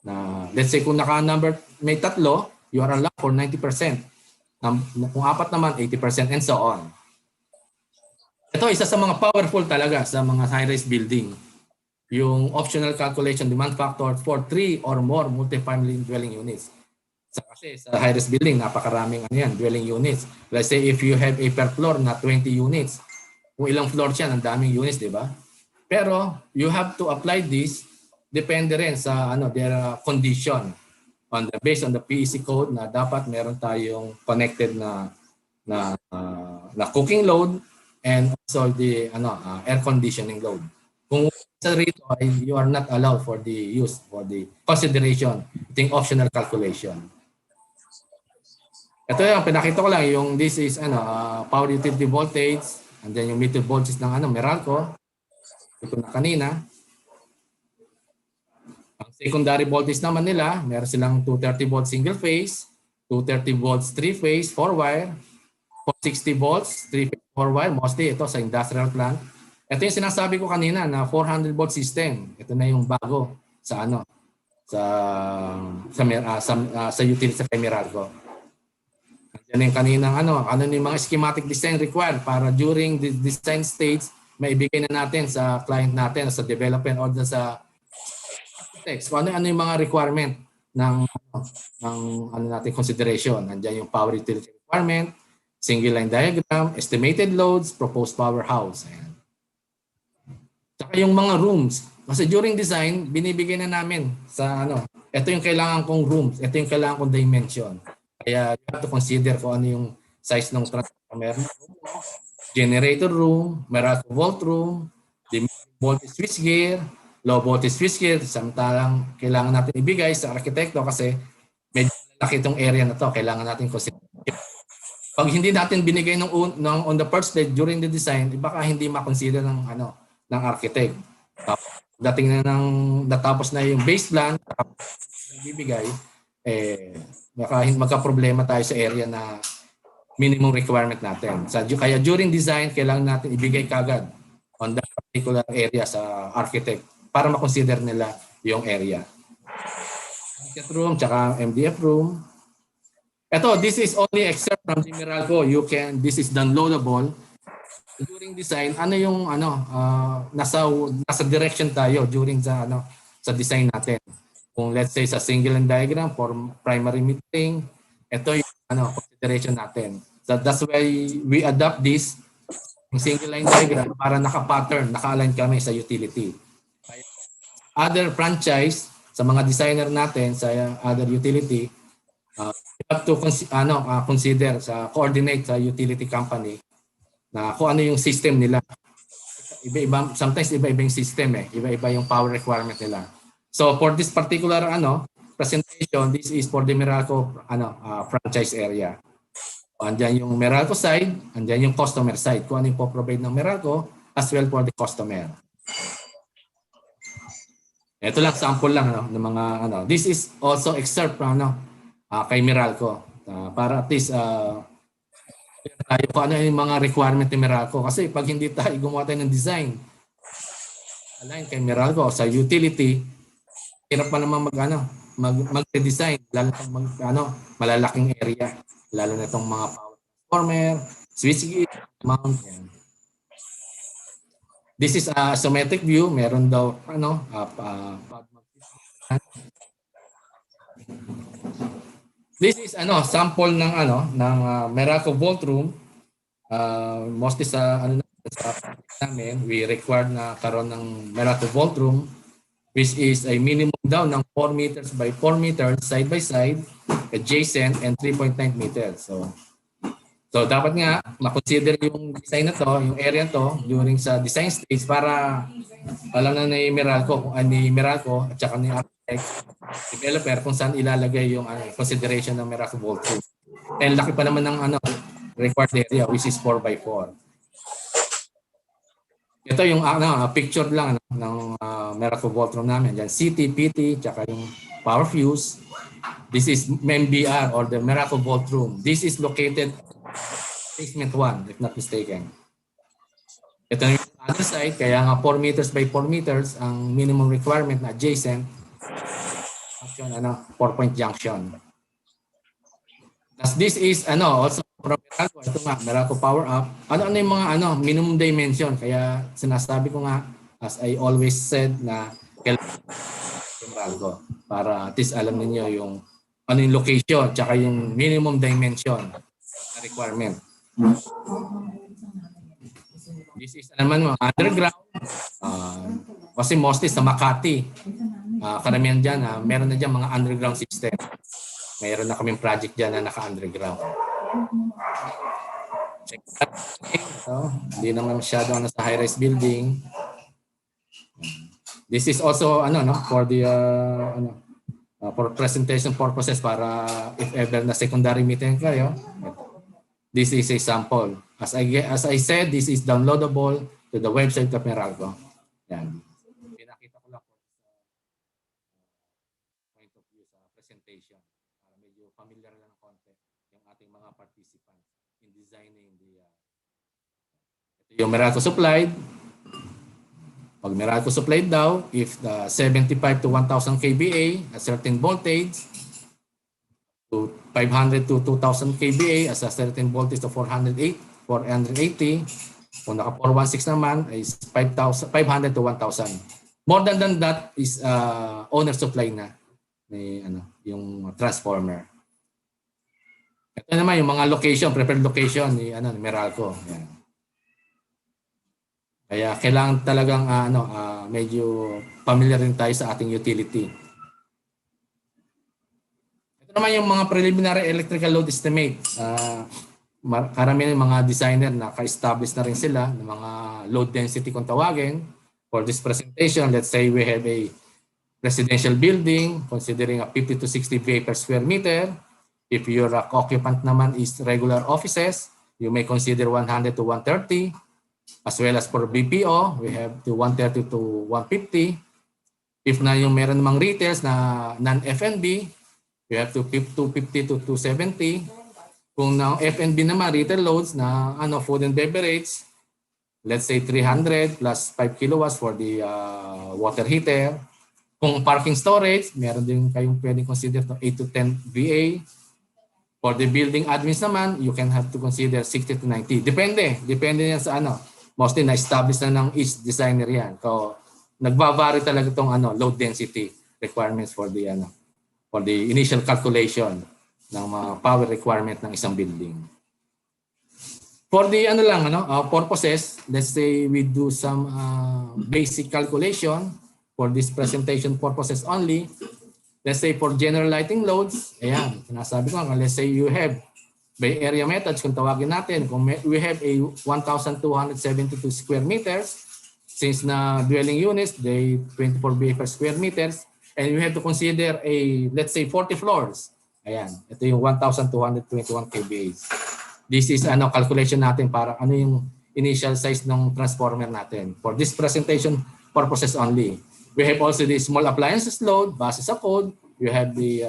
Na let's say kung naka-number may 3, you are allowed for 90%. Kung 4 naman 80% and so on. Ito isa sa mga powerful talaga sa mga high-rise building. Yung optional calculation demand factor for 3 or more multi-family dwelling units. Kasi sa high-rise building, napakaraming dwelling units. Let's say if you have a per floor na 20 units, kung ilang floor siya, ang daming units, di ba? Pero you have to apply this, depende rin sa their condition. Based on the PEC code na dapat meron tayong connected na cooking load and also the air conditioning load. Kung sa rito you are not allowed for the use for the consideration, iting optional calculation. Ito yung pinakita ko lang yung this is power utility voltage and then yung meter voltage ng Meralco. Ito na kanina. Ang secondary voltage naman nila, meron silang 230 volts single phase, 230 volts 3 phase 4 wire, 460 volts 3 phase 4 wire, mostly ito sa industrial plant. Ito yung sinasabi ko kanina na 400 volt system. Ito na yung bago sa sa utility sa Meralco. Yan yung kaninang ano yung mga schematic design required para during the design stage maibigay na natin sa client natin, sa development or sa architects. Kung ano yung mga requirement ng ano natin consideration. Nandiyan yung power utility requirement, single line diagram, estimated loads, proposed powerhouse. Ayan. Tsaka yung mga rooms. Kasi during design, binibigay na namin sa ito yung kailangan kong rooms, ito yung kailangan kong dimension. Kaya you have to consider kung ano yung size ng transformer, generator room, Meralco volt room, the voltage switchgear, low voltage switchgear, samantalang kailangan natin ibigay sa arkitekto kasi medyo laki itong area na to, kailangan natin consider. Pag hindi natin binigay on the first place during the design, baka hindi ma-consider ng architect. Dating na natapos na yung base plan, bibigay, baka magka-problema tayo sa area na minimum requirement natin. Kaya during design, kailangan natin ibigay kagad on that particular area sa architect para ma-consider nila yung area. Architect room, tsaka MDF room. Ito, this is only excerpt from the Meralco. This is downloadable. During design, ano yung nasa direction tayo during sa design natin. Kung let's say sa single line diagram for primary metering, ito yung consideration natin. So that's why we adopt this single line diagram para naka-pattern, naka-align kami sa utility. Other franchise sa mga designer natin sa other utility, you have to consider coordinate sa utility company na kung ano yung system nila. Iba-iba, sometimes iba-iba yung system iba-iba yung power requirement nila. So for this particular presentation, this is for the Meralco franchise area. Andiyan yung Meralco side, andiyan yung customer side. Kung ano yung po-provide ng Meralco as well for the customer. Ito lang sample lang ng mga This is also excerpt from kay Meralco para at least tayo kung ano yung mga requirement ni Meralco kasi pag hindi tayo gumawa tayo ng design align kay Meralco sa utility, hirap pa naman mag-design lalo na malalaking area, lalo na itong mga power transformer, switchgear, mount. This is a isometric view, meron daw This is sample ng Meralco Vault Room. Mostly sa namin, we required na karon ng Meralco Vault Room, which is a minimum daw ng 4 meters by 4 meters side by side, adjacent, and 3.9 meters. So dapat nga ma-consider yung design na to, yung area to during sa design stage para alam na ni Meralco at saka ni architect developer kung saan ilalagay yung consideration ng Meralco Vault Room. And laki pa naman ng required area which is 4 by 4. Ito yung picture lang ng Meralco Vault Room namin. Diyan CT, PT, tsaka yung power fuse. This is MBR or the Meralco Vault Room. This is located basement 1 if not mistaken. Ito yung other side, kaya nga 4 meters by 4 meters ang minimum requirement na adjacent junction, 4-point junction. This is also from Meralco, ito nga, Meralco Power Up. Ano yung mga minimum dimension, kaya sinasabi ko nga, as I always said na kailangan Meralco para at least alam niyo yung yung location, tsaka yung minimum dimension na requirement. This is naman underground. Kasi mostly sa Makati, karamihan dyan, meron na dyan mga underground system. Mayroon na kaming project dyan na naka-underground. Check that. Hindi naman masyado sa high-rise building. This is also for the for presentation purposes para if ever na secondary meeting kayo. This is a sample. As I said, this is downloadable to the website of Meralco. Yan. Pinakita ko lang po sa point of view sa presentation para medyo familiar lang ng konti yung ating mga participants in designing the ito yung Meralco supplied. Pag Meralco supplied daw, if the 75 to 1000 kVA at certain voltage, to 500 to 2000 kVA as a certain voltage to 480. Kung naka 416 naman is 500 to 1000. More than that is owner supply na. yung transformer. Ito naman yung mga location, preferred location ni ni Meralco. Yan. Kaya kailangan talagang medyo familiar rin tayo sa ating utility. Ito naman yung mga preliminary electrical load estimate. Karamihan ng mga designer na ka-establish na rin sila ng mga load density kung tawagin. For this presentation, let's say we have a residential building considering a 50 to 60 VA per square meter. If your occupant naman is regular offices, you may consider 100 to 130. As well as for BPO, we have to 130 to 150. If na yung meron namang retails na non-F&B, we have to 250 to 270. Kung na F&B naman, retail loads na food and beverage, let's say 300 plus 5 kilowatts for the water heater. Kung parking storage, meron din kayong pwedeng consider to 8 to 10 VA. For the building admins naman, you can have to consider 60 to 90. Depende yan sa mostly na-establish na ng each designer yan. So, nagba-vary talaga itong load density requirements for the initial calculation ng mga power requirement ng isang building. For the purposes, let's say we do some basic calculation for this presentation purposes only. Let's say for general lighting loads, ayan, sinasabi ko, let's say you have by area methods, kung tawagin natin, kung we have a 1,272 square meters, since na dwelling units, they 24 BA per square meters, and we have to consider let's say 40 floors. Ayan, ito yung 1,221 kVA. This is calculation natin para yung initial size ng transformer natin. For this presentation purposes only. We have also the small appliances load, base sa code. You have the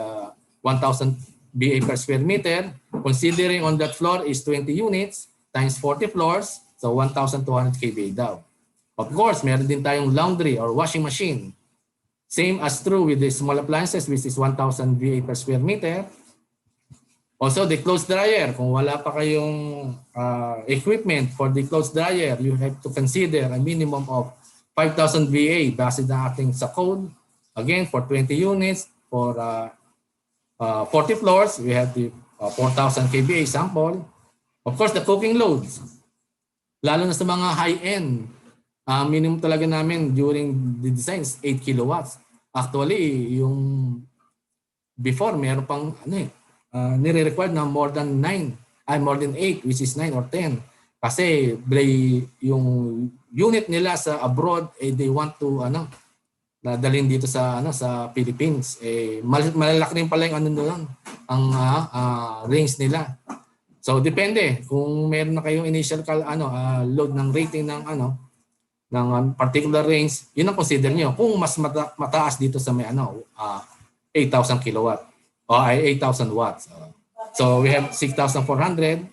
1,000 BA per square meter. Considering on that floor is 20 units times 40 floors, so 1,200 kVA daw. Of course, meron din tayong laundry or washing machine. Same as true with the small appliances, which is 1,000 VA per square meter. Also, the clothes dryer. Kung wala pa kayong equipment for the clothes dryer, you have to consider a minimum of 5,000 VA base na ating sa code. Again, for 20 units, for 40 floors, we have the 4,000 kVA sample. Of course, the cooking loads. Lalo na sa mga high-end, minimum talaga namin during the design is 8 kilowatts. Actually, yung before, meron pang nire-required na more than 8, which is 9 or 10. Kasi yung unit nila sa abroad, they want to dalhin dito sa Philippines. Malalaki rin pala yung doon, ang range nila. So depende kung meron na kayong initial load ng rating ng particular range, yun ang consider niyo. Kung mas mataas dito sa may 8,000 kilowatt o 8,000 watts. So we have 6,400.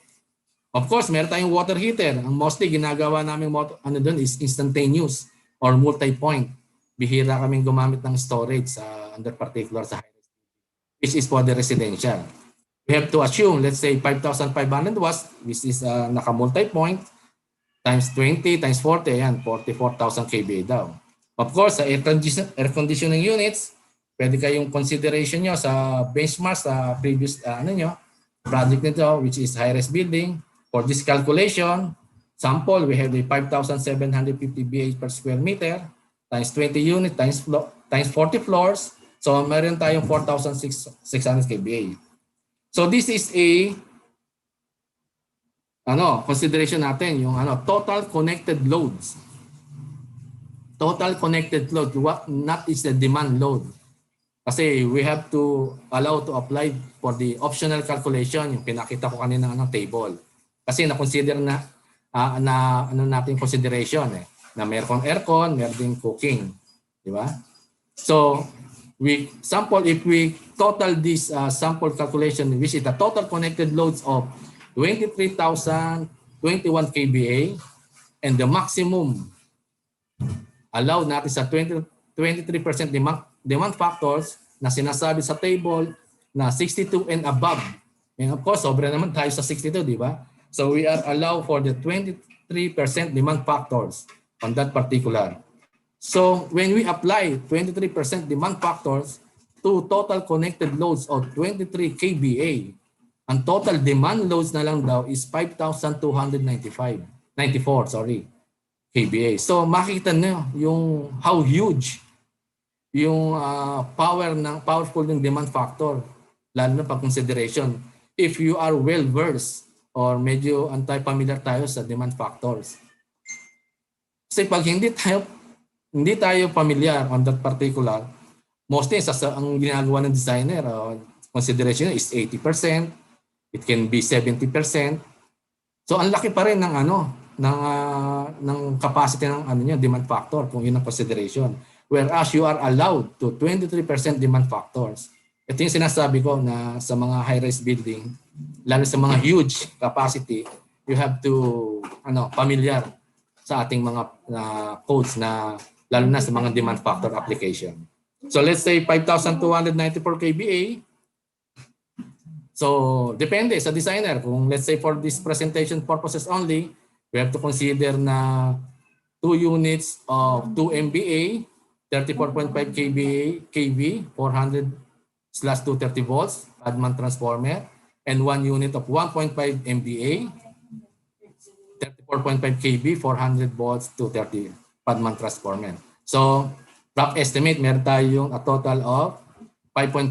Of course, meron tayong water heater. Ang mostly ginagawa namin doon is instantaneous or multi-point. Bihira kaming gumamit ng storage under particular sa high-rise, which is for the residential. We have to assume, let's say 5,500 watts, which is naka-multi-point, times 20, times 40, ayan, 44,000 kVA daw. Of course, sa air conditioning units, pwede kayong consideration nyo sa benchmark sa previous project nito, which is high-rise building. For this calculation, sample, we have the 5,750 BH per square meter times 20 units times 40 floors. So, meron tayong 4,600 kVA. So, this is a consideration natin, yung total connected loads. Total connected load, not is the demand load. Kasi we have to allow to apply for the optional calculation, yung pinakita ko kanina ng table. Kasi na-consider natin consideration na meron aircon, meron din cooking, di ba? So, if we total this sample calculation, which is the total connected loads of 23,021 kVA, and the maximum allowed natin sa 23% demand factors na sinasabi sa table na 62 and above. And of course, sobra naman tayo sa 62, di ba? So we are allowed for the 23% demand factors on that particular. So when we apply 23% demand factors to to total connected loads of 23 kVA. Ang total demand loads na lang daw is 5,294 kVA. So makita niyo yung how huge yung powerful ng demand factor, lalo na pag consideration if you are well versed or medyo anti-familiar tayo sa demand factors. Kasi pag hindi tayo familiar on that particular, mostly ang ginagawa ng designer, consideration is 80%, it can be 70%. So ang laki pa rin ng ng capacity ng demand factor kung yun ang consideration. Whereas you are allowed to 23% demand factors. Ito yung sinasabi ko na sa mga high-rise building, lalo sa mga huge capacity, you have to familiar sa ating mga codes na lalo na sa mga demand factor application. So let's say 5,294 kVA. So depende sa designer. Kung let's say for this presentation purposes only, we have to consider na 2 units of 2 MVA, 34.5 kV, 400/230 volts, Padman transformer, and 1 unit of 1.5 MVA, 34.5 kV, 400 volts, 230 Padman transformer. So, rough estimate, meron tayong a total of 5.5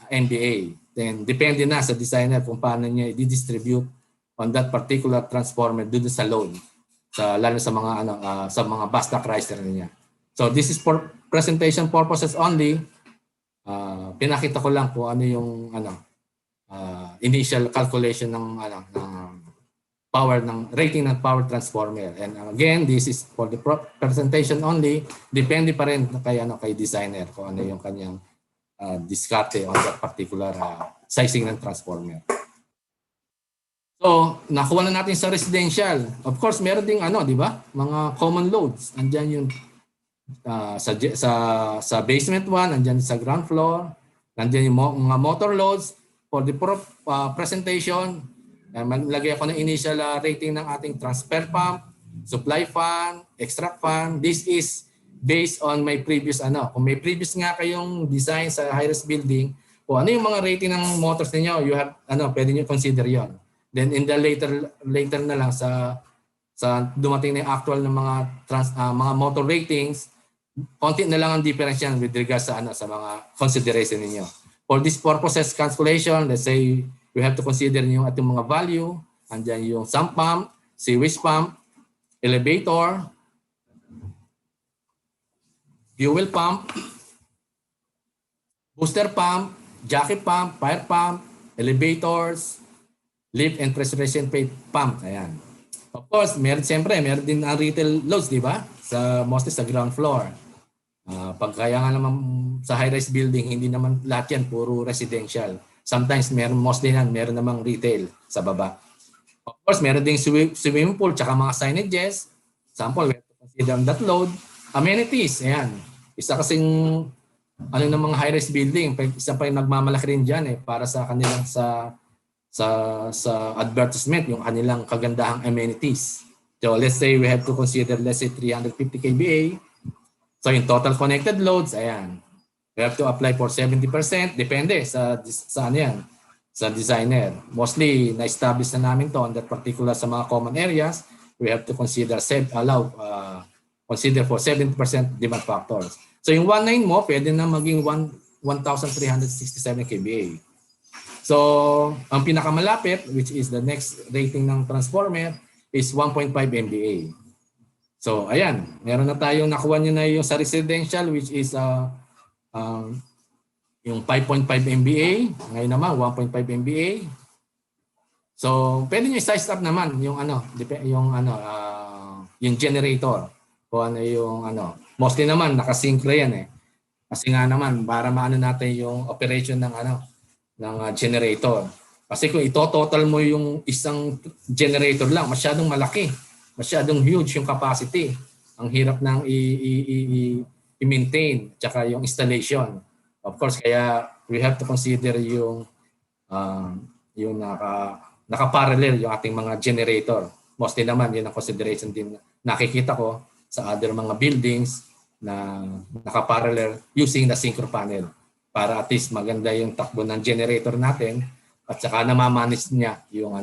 MVA. Then, depende na sa designer kung paano niya i-distribute on that particular transformer dun sa load, lalo sa mga sa mga bus stack riser niya. So this is for presentation purposes only. Pinakita ko lang kung ano yung initial calculation ng power ng rating ng power transformer. And again, this is for the presentation only. Depende pa rin kay designer kung ano yung kanyang diskarte on that particular sizing ng transformer. So, nakuha na natin sa residential. Of course, meron ding di ba? Mga common loads. Andiyan yung sa basement 1, andiyan sa ground floor. Nandiyan yung mga motor loads. For the presentation, maglagay ako ng initial rating ng ating transfer pump, supply fan, extract fan. This is based on my previous Kung may previous nga kayong design sa high-rise building, kung ano yung mga rating ng motors niyo, you have pwede niyo consider 'yon. Then in the later na lang sa dumating na yung actual ng mga motor ratings, konti na lang ang difference yan with regards sa mga consideration ninyo. For this purposes calculation, let's say we have to consider yung ating mga value. Andiyan yung sump pump, sewage pump, elevator, fuel pump, booster pump, jacket pump, fire pump, elevators, lift and pressurization plate pump. Ayan. Of course, meron din ang retail loads, di ba? Mostly sa ground floor. Pagkaya nga naman sa high-rise building, hindi naman lahat yan puro residential. Sometimes mostly meron namang retail sa baba. Of course, meron ding swimming pool tsaka mga signages. Example, we have to consider that load. Amenities, ayan. Isa kasing ng mga high-rise building, isa pa yung nagmamalaki rin dyan para sa kanilang sa advertisement, yung kanilang kagandahang amenities. So let's say we have to consider 350 kVA. So in total connected loads, ayan. We have to apply for 70%. Depende sa designer. Mostly, na-establish na namin to on that particular sa mga common areas. We have to consider consider for 70% demand factors. So yung 19 mo, pwede na maging 1,367 kVA. So, ang pinakamalapit, which is the next rating ng transformer, is 1.5 MVA. So, ayan. Meron na tayong nakuha nyo na yung sa residential, which is yung 5.5 MVA. Ngayon naman, 1.5 MVA. So, pwede nyo size up naman yung yung generator. Kung ano yung Mostly naman, nakasyncro yan Kasi nga naman, para maano natin yung operation ng generator. Kasi kung ito-total mo yung isang generator lang, masyadong malaki. Masyadong huge yung capacity. Ang hirap nang i-maintain tsaka yung installation. Of course, kaya we have to consider yung naka-parallel yung ating mga generator. Mostly naman, yun ang consideration din nakikita ko sa other mga buildings na naka-parallel using the synchro panel. para at least maganda yung takbo ng generator natin at saka namamanage niya yung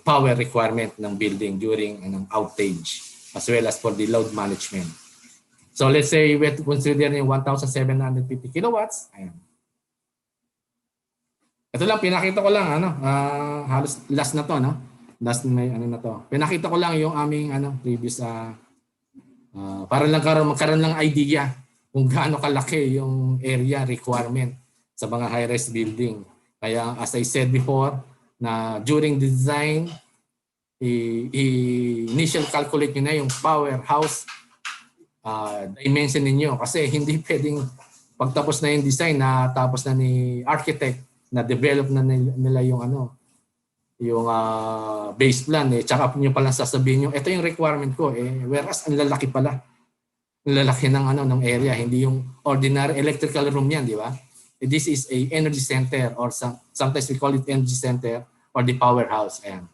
power requirement ng building during outage as well as for the load management. So let's say we consider yung 1,750 kilowatts. Ayan. Ito lang, pinakita ko lang, halos last na to, no? Last na na to. Pinakita ko lang yung aming previous, para lang magkaroon lang idea kung gaano kalaki yung area requirement sa mga high-rise building. Kaya as I said before, na during the design, initial calculate nyo na yung powerhouse dimension ninyo. Kasi hindi pwedeng pagtapos na yung design, na tapos na ni architect, na develop na nila yung yung base plan tsaka niyo pa lang sasabihin niyo ito yung requirement ko whereas ang lalaki pala. Ang lalaki ng ng area, hindi yung ordinary electrical room yan, di ba? This is a energy center or sometimes we call it energy center or the powerhouse. Ayan.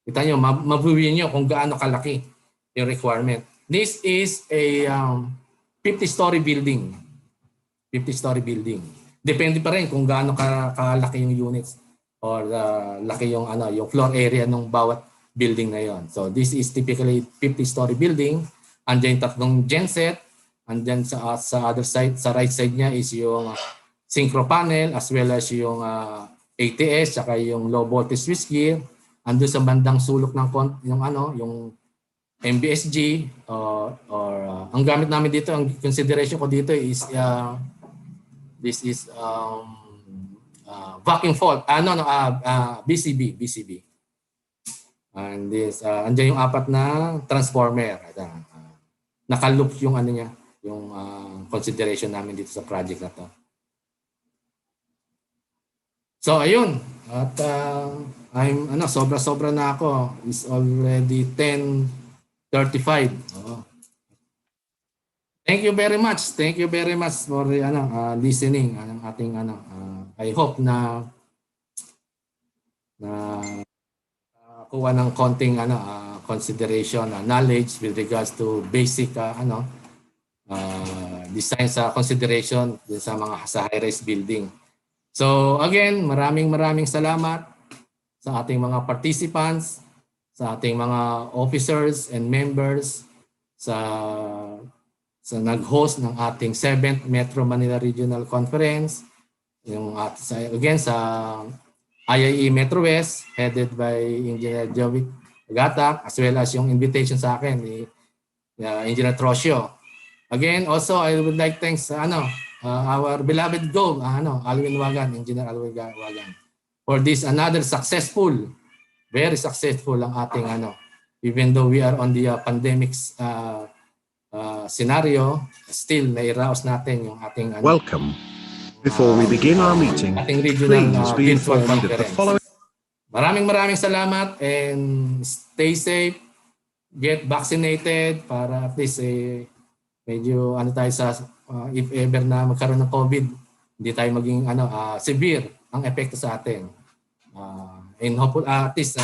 Kita niyo, mabubuhin niyo kung gaano kalaki yung requirement. This is a 50-story building. 50-story building. Depende pa rin kung gaano kalaki yung units or laki yung yung floor area ng bawat building na yon. So this is typically 50-story building. Andiyan tatlong genset. Andiyan sa other side, sa right side niya is yung synchro panel as well as yung ATS saka yung low voltage switchgear. Andun sa bandang sulok ng yung MBSG or ang gamit namin dito, ang consideration ko dito is this is vacuum fault. BCB. And this andiyan yung apat na transformer. Nakaloop yung niya, yung consideration namin dito sa project na to. So ayun, at I'm sobra-sobra na ako. It's already 10:35. Oh. Thank you very much. Thank you very much for listening ang ating I hope na kuha ng konting consideration, knowledge with regards to basic design sa consideration sa high-rise building. So again, maraming salamat sa ating mga participants, sa ating mga officers and members, sa nag-host ng ating 7th Metro Manila Regional Conference, yung again sa IIE Metro West headed by Engineer Jovic Gatak, as well as yung invitation sa akin ni Engineer Trosio. Again, also I would like thanks our beloved Gov, Alwin Wagan, Engineer Alwin Wagan, for this another successful, very successful ang ating even though we are on the pandemic scenario, still nairaos natin yung ating Welcome. Before we begin our meeting, please be informed of the following. Maraming salamat and stay safe, get vaccinated para at least medyo tayo sa if ever na magkaroon ng COVID, hindi tayo maging severe ang epekto sa atin. And hopefully at least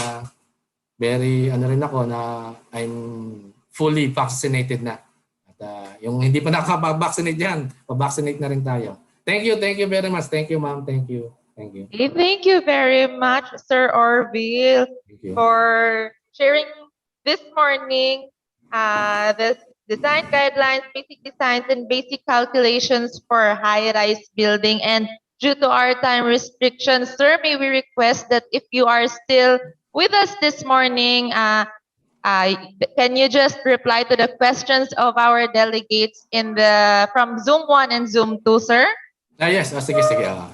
very rin ako na I'm fully vaccinated na. At yung hindi pa nakaka-vaccinate diyan, pa-vaccinate na rin tayo. Thank you very much. Thank you, ma'am. Thank you. Okay, thank you very much, Sir Orville, for sharing this morning the design guidelines, basic designs, and basic calculations for high-rise building. And due to our time restrictions, sir, may we request that if you are still with us this morning, can you just reply to the questions of our delegates from Zoom 1 and Zoom 2, sir? Yes, sige.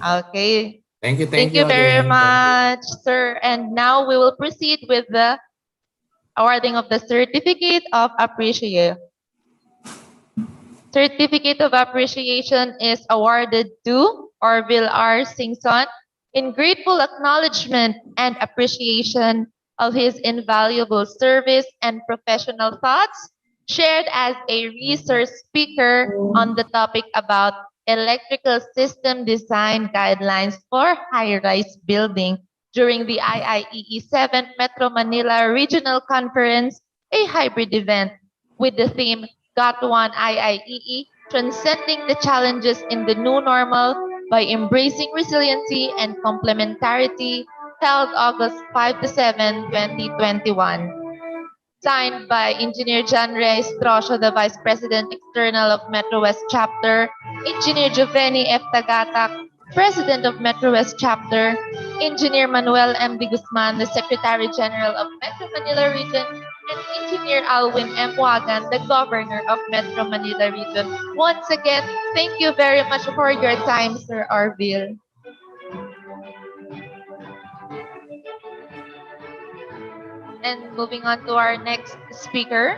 Okay. Thank you Thank you very much, sir. And now we will proceed with the awarding of the Certificate of Appreciation. Certificate of Appreciation is awarded to Orville R. Singson in grateful acknowledgement and appreciation of his invaluable service and professional thoughts shared as a research speaker on the topic about electrical system design guidelines for high-rise building during the IIEE 7th Metro Manila Regional Conference, a hybrid event with the theme Got One IIEE transcending the challenges in the new normal by embracing resiliency and complementarity, held August 5 to 7, 2021. Signed by Engineer John Reyes Trosio, the Vice President External of Metro West Chapter, Engineer Giovanni F. Tagatak, President of Metro West Chapter, Engineer Manuel M. De Guzman, the Secretary General of Metro Manila Region, and Engineer Alwin M. Wagan, the Governor of Metro Manila Region. Once again, thank you very much for your time, Sir Arville. And moving on to our next speaker.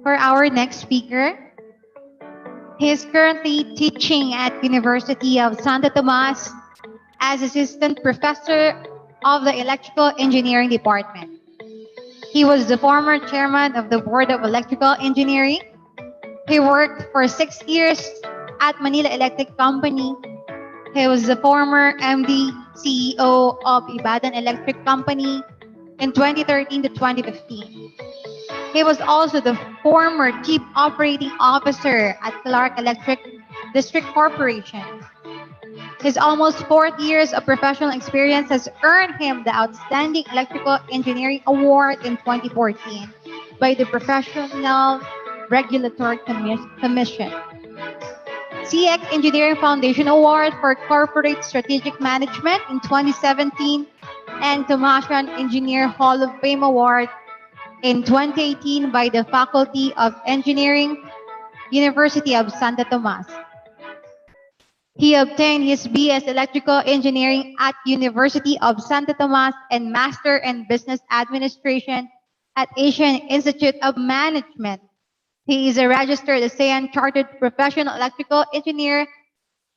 For our next speaker, he is currently teaching at University of Santo Tomas as Assistant Professor of the Electrical Engineering Department. He was the former chairman of the Board of Electrical Engineering. He worked for 6 years at Manila Electric Company. He was the former MD CEO of Ibadan Electric Company in 2013 to 2015. He was also the former Chief Operating Officer at Clark Electric District Corporation. His almost 4 years of professional experience has earned him the Outstanding Electrical Engineering Award in 2014 by the Professional Regulatory Commission. CX Engineering Foundation Award for Corporate Strategic Management in 2017 and Tomasian Engineer Hall of Fame Award in 2018 by the Faculty of Engineering, University of Santo Tomas. He obtained his BS Electrical Engineering at University of Santo Tomas and Master in Business Administration at Asian Institute of Management. He is a registered ASEAN Chartered Professional Electrical Engineer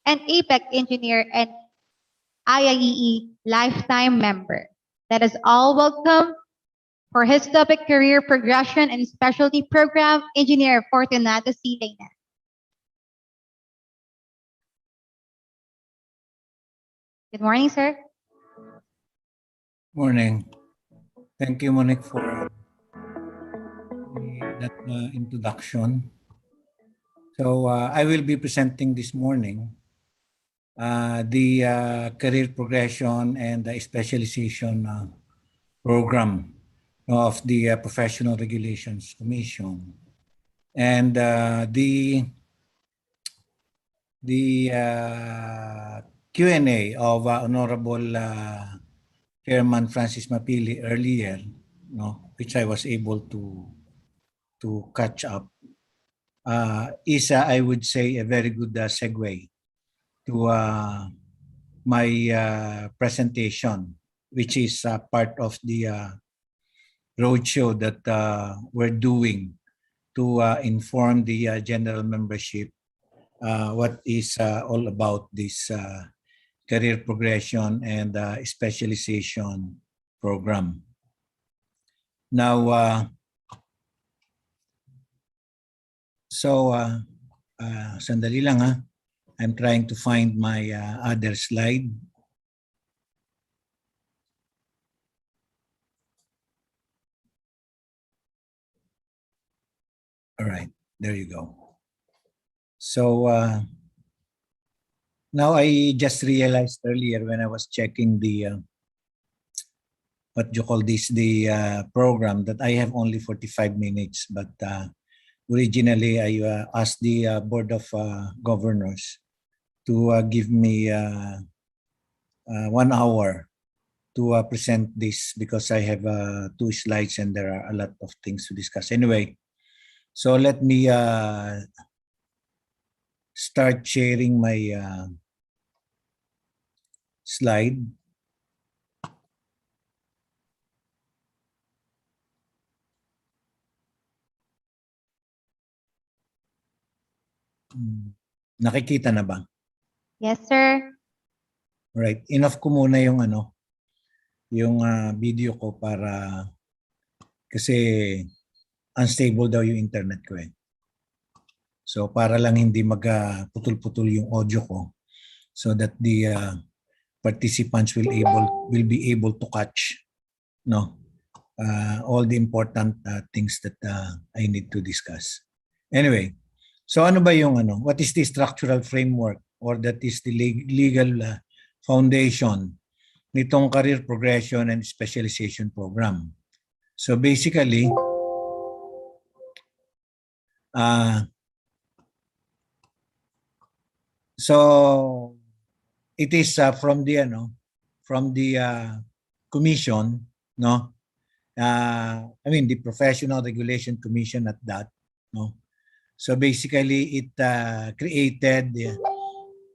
and APEC Engineer and IIEE Lifetime Member. Let us all welcome for his topic Career Progression and Specialty Program, Engineer Fortunato C. Leyna. Good morning, sir. Morning. Thank you, Monique, for that introduction. So I will be presenting this morning the career progression and the specialization program of the Professional Regulations Commission. And the Q&A of Honorable Chairman Francis Mapili earlier, which I was able to catch up, is, I would say, a very good segue to my presentation, which is part of the roadshow that we're doing to inform the general membership what is all about this career progression and specialization program. Now, sandali lang ha. I'm trying to find my other slide. All right, there you go. So now I just realized earlier when I was checking the what you call this, the program, that I have only 45 minutes, but originally I asked the Board of Governors to give me 1 hour to present this because I have 2 slides and there are a lot of things to discuss. Anyway, so let me start sharing my slide. Nakikita na ba? Yes, sir. Right. Enough ko muna yung yung video ko para kasi unstable daw yung internet ko eh. So para lang hindi putol-putol yung audio ko so that the participants will be able to catch all the important things that I need to discuss. Anyway, so ano ba yung what is the structural framework or that is the legal foundation nitong career progression and specialization program? So basically, so it is from the commission, no? I mean the Professional Regulation Commission at that, no? So basically, it created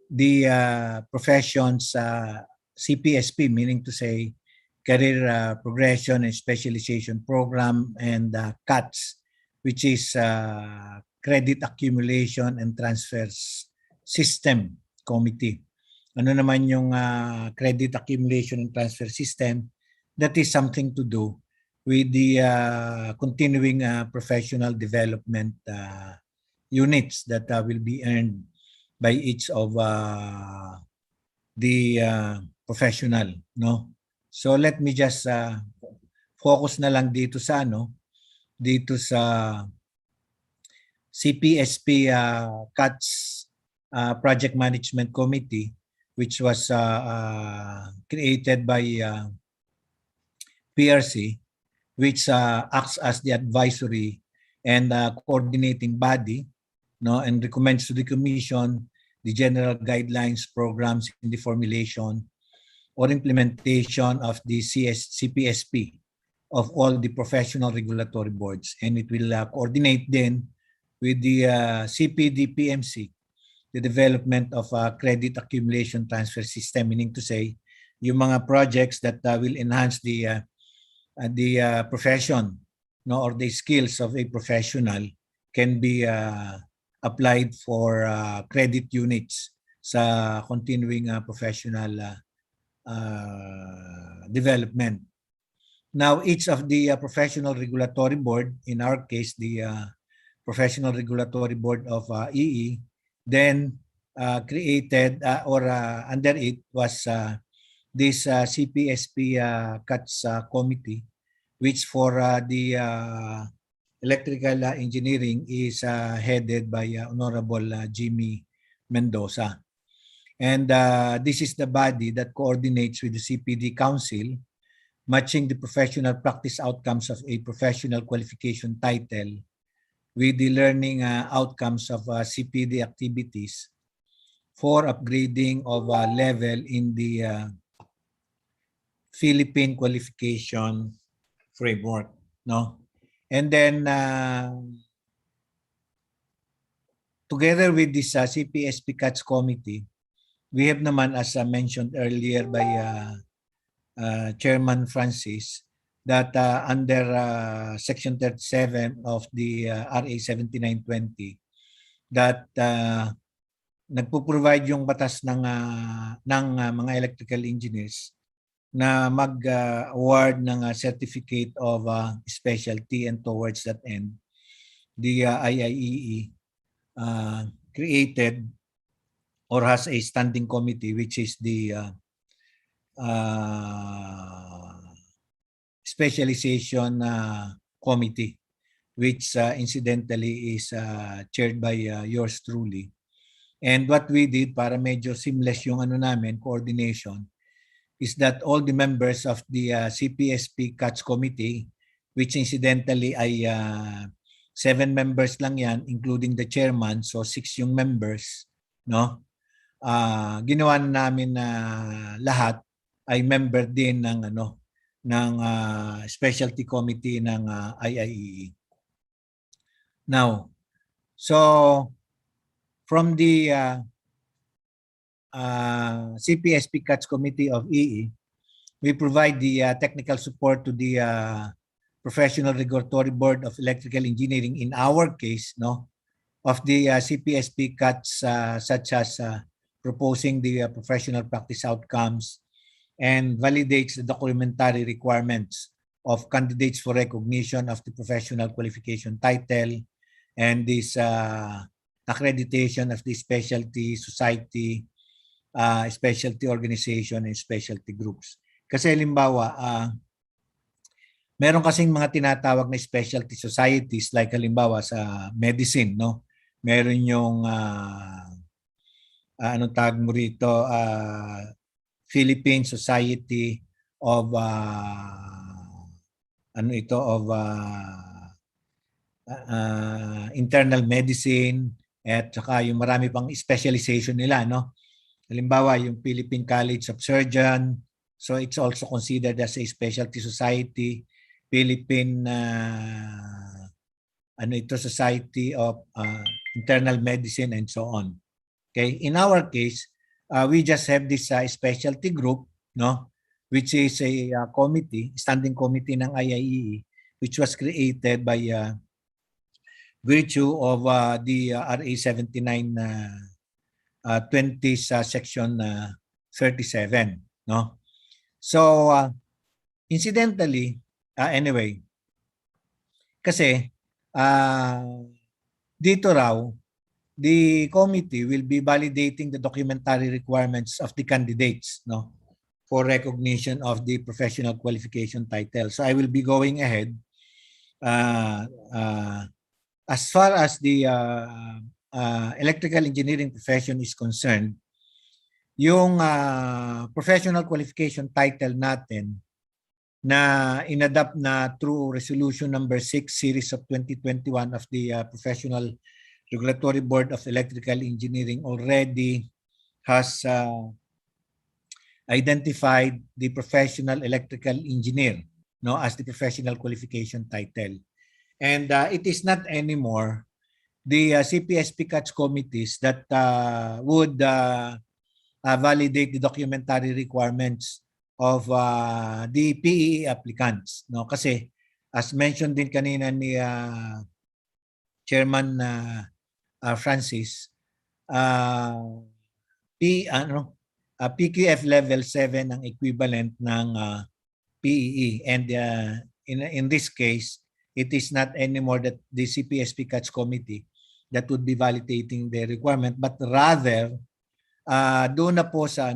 the professions CPSP, meaning to say Career Progression and Specialization Program, and CATS, which is Credit Accumulation and Transfers System Committee. Ano naman yung Credit Accumulation and Transfer System? That is something to do with the continuing professional development units that will be earned by each of the professional, no? So let me just focus na lang dito sa CPSP CATS Project Management Committee, which was created by PRC, which acts as the advisory and coordinating body, no, and recommends to the Commission the general guidelines, programs in the formulation or implementation of the CPSP of all the professional regulatory boards, and it will coordinate then with the CPD-PMC the development of a credit accumulation transfer system, meaning to say yung mga projects that will enhance the profession, no, or the skills of a professional can be applied for credit units sa continuing professional development. Now, each of the professional regulatory board, in our case, the Professional Regulatory Board of EE, then created or under it was this CPSP CATS committee, which for the electrical engineering is headed by Honorable Jimmy Mendoza. And this is the body that coordinates with the CPD Council, matching the professional practice outcomes of a professional qualification title with the learning outcomes of CPD activities for upgrading of level in the Philippine qualification framework, no? And then together with this CPSP CATS committee, we have naman, as mentioned earlier by Chairman Francis, that under Section 37 of the RA 7920, that nagpo-provide yung batas ng mga electrical engineers na mag-award ng certificate of specialty, and towards that end, the IIEE created or has a standing committee, which is the specialization committee, which incidentally is chaired by yours truly. And what we did para medyo seamless yung coordination, is that all the members of the CPSP CATS committee, which incidentally ay 7 members lang yan, including the chairman, so 6 yung members, no? Ginawa na namin na lahat ay member din ng specialty committee ng IIEE. Now, so from the CPSP CATS Committee of EE, we provide the technical support to the Professional Regulatory Board of Electrical Engineering, in our case, no, of the CPSP CATS, such as proposing the professional practice outcomes and validates the documentary requirements of candidates for recognition of the professional qualification title and this accreditation of the specialty society, specialty organization, and specialty groups. Kasi halimbawa, meron kasing mga tinatawag na specialty societies like halimbawa sa medicine, no? Meron yung anong tawag mo rito, Philippine Society of internal medicine at saka yung marami pang specialization nila, no? Halimbawa yung Philippine College of Surgeon, so it's also considered as a specialty society. Philippine Society of Internal Medicine and so on. Okay, in our case, we just have this specialty group, no, which is a committee, standing committee ng IIEE, which was created by virtue of the RA 79 20 section 37, no. So incidentally, anyway, kasi dito raw the committee will be validating the documentary requirements of the candidates, no, for recognition of the professional qualification title. So I will be going ahead. As far as the electrical engineering profession is concerned, yung professional qualification title natin na inadapt na through resolution number 6 series of 2021 of the Professional Regulatory Board of Electrical Engineering already has identified the professional electrical engineer, no, as the professional qualification title. And it is not anymore the CPSP CATS committees that would validate the documentary requirements of the PEE applicants, no? Kasi as mentioned din kanina ni Chairman Francis, PQF level 7 ang equivalent ng PEE, and in this case it is not anymore that the CPSP CATS committee that would be validating the requirement, but rather doon na po sa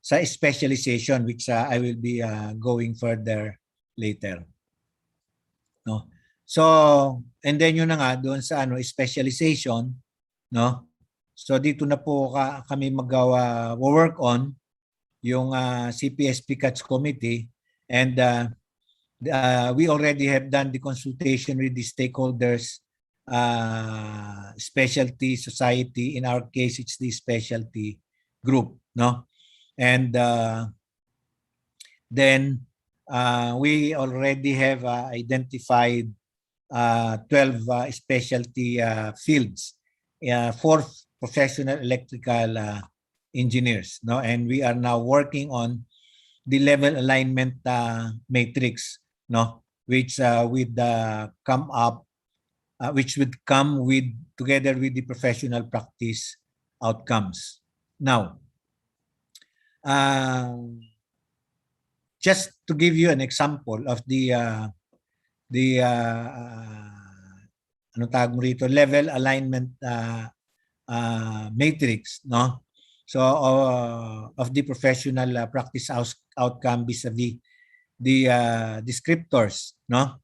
sa specialization, which I will be going further later, no. So and then yun na nga doon sa specialization, no. So dito na po kami work on yung CPSP CATS committee, and we already have done the consultation with the stakeholders, specialty society, in our case it's the specialty group, no. And then we already have identified 12 specialty fields for professional electrical engineers, no. And we are now working on the level alignment matrix, no, which would come with together with the professional practice outcomes. Now, just to give you an example of the level alignment matrix, no. So of the professional practice outcome vis-a-vis the descriptors, no.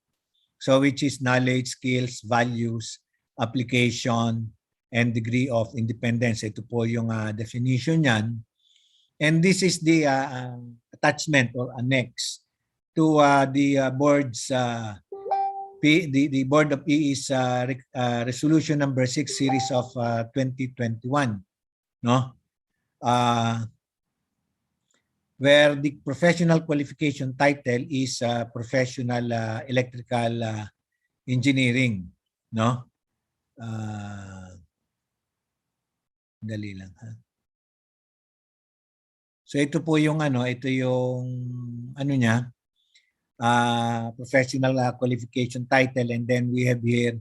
So which is knowledge, skills, values, application, and degree of independence. Ito po yung definition niyan. And this is the attachment or annex to the board's the Board of PE's resolution number 6 series of 2021, no, where the professional qualification title is professional electrical engineering, no. Dali lang ha. So ito po yung ito yung niya, professional qualification title, and then we have here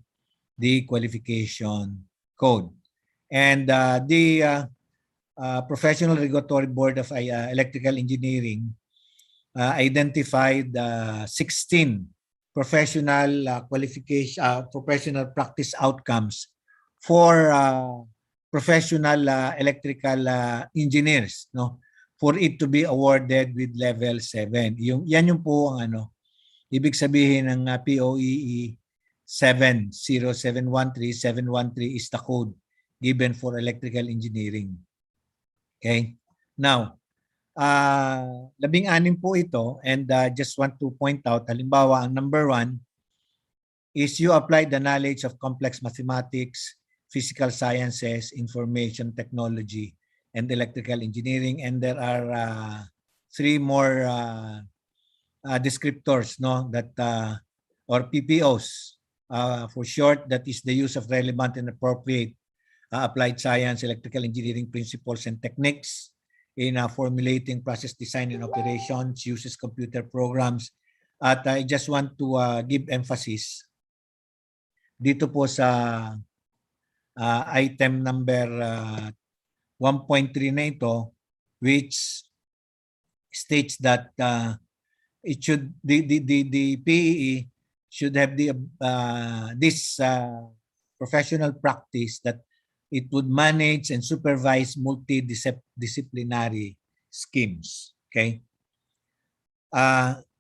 the qualification code. And the Professional Regulatory Board of Electrical Engineering identified 16 professional professional practice outcomes for professional electrical engineers, no, for it to be awarded with level 7. Yan yung po ang ibig sabihin ng POEE 70713. 713 is the code given for electrical engineering. Okay? Now, 16 po ito, and just want to point out, halimbawa, ang number 1 is you apply the knowledge of complex mathematics, physical sciences, information technology, and electrical engineering, and there are 3 more descriptors, no, that or PPOs for short, that is the use of relevant and appropriate applied science, electrical engineering principles and techniques in formulating process design and operations, uses computer programs. At I just want to give emphasis dito po sa item number 1.3 na ito, which states that it should the PEE should have this professional practice that it would manage and supervise multidisciplinary schemes. Okay.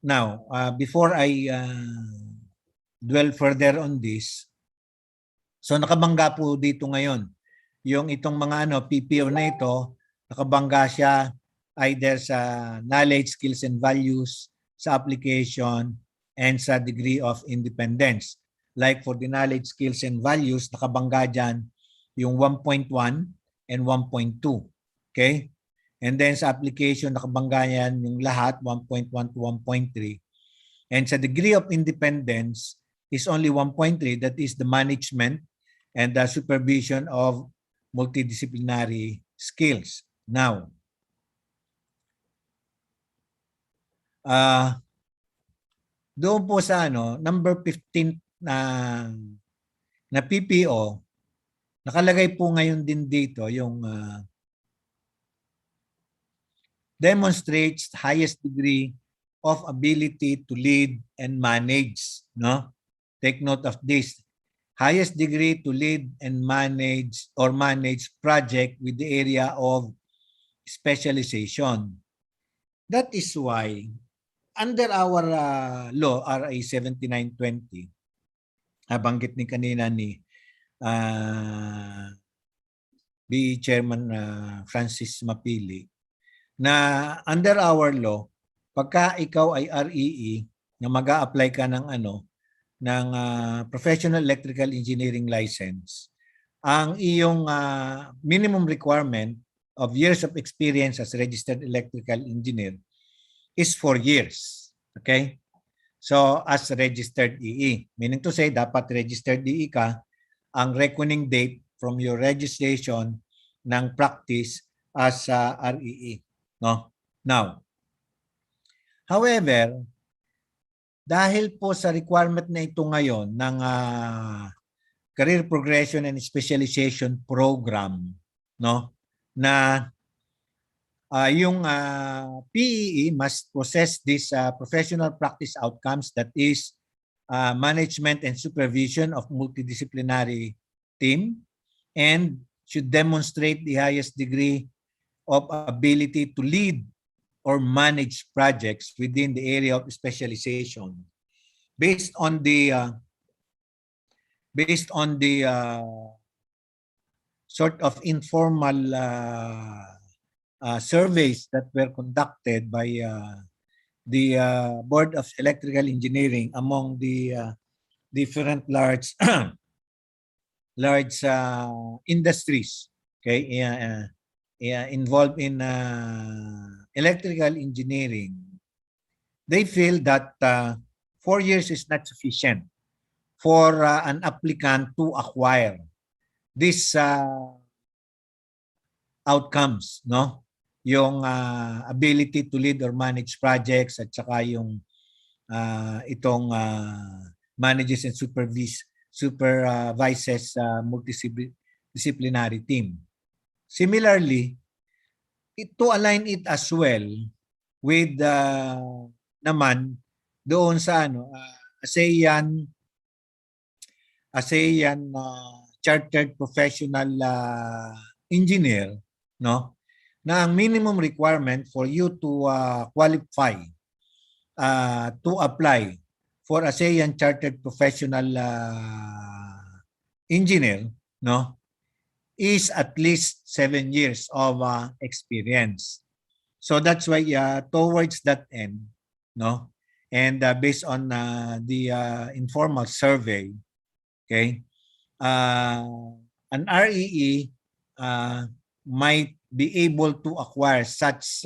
Now, before I dwell further on this, so nakabangga po dito ngayon yung itong mga PPO na ito, nakabangga siya either sa knowledge, skills, and values, sa application, and sa degree of independence. Like for the knowledge, skills, and values, nakabangga dyan yung 1.1 and 1.2. Okay? And then sa application, nakabangga yan yung lahat, 1.1 to 1.3. And sa degree of independence is only 1.3, that is the management and the supervision of multidisciplinary skills. Now, doon po sa number 15 na PPO, nakalagay po ngayon din dito yung demonstrates highest degree of ability to lead and manage, no? Take note of this. Highest degree to lead and manage or manage project with the area of specialization. That is why under our law, RA 7920, banggit ni kanina ni BE Chairman Francis Mapili, na under our law, pagka ikaw ay REE, na mag-a-apply ka ng ng professional electrical engineering license, ang iyong minimum requirement of years of experience as registered electrical engineer is 4 years. Okay? So, as registered EE. Meaning to say, dapat registered EE ka, ang reckoning date from your registration ng practice as REE. No? Now, however, dahil po sa requirement na ito ngayon ng Career Progression and Specialization Program, no, na yung PEE must possess this professional practice outcomes, that is management and supervision of multidisciplinary team, and should demonstrate the highest degree of ability to lead or manage projects within the area of specialization based on the sort of informal surveys that were conducted by the Board of Electrical Engineering among the different large industries, okay, involved in electrical engineering. They feel that 4 years is not sufficient for an applicant to acquire these outcomes, no? Yung ability to lead or manage projects, at saka yung itong manages and supervises multidisciplinary team. Similarly, to align it as well, with naman doon sa ASEAN Chartered Professional Engineer, no? Na ang minimum requirement for you to qualify to apply for ASEAN Chartered Professional Engineer, no, is at least 7 years of experience. So that's why towards that end, no, and based on the informal survey, okay, an REE might be able to acquire such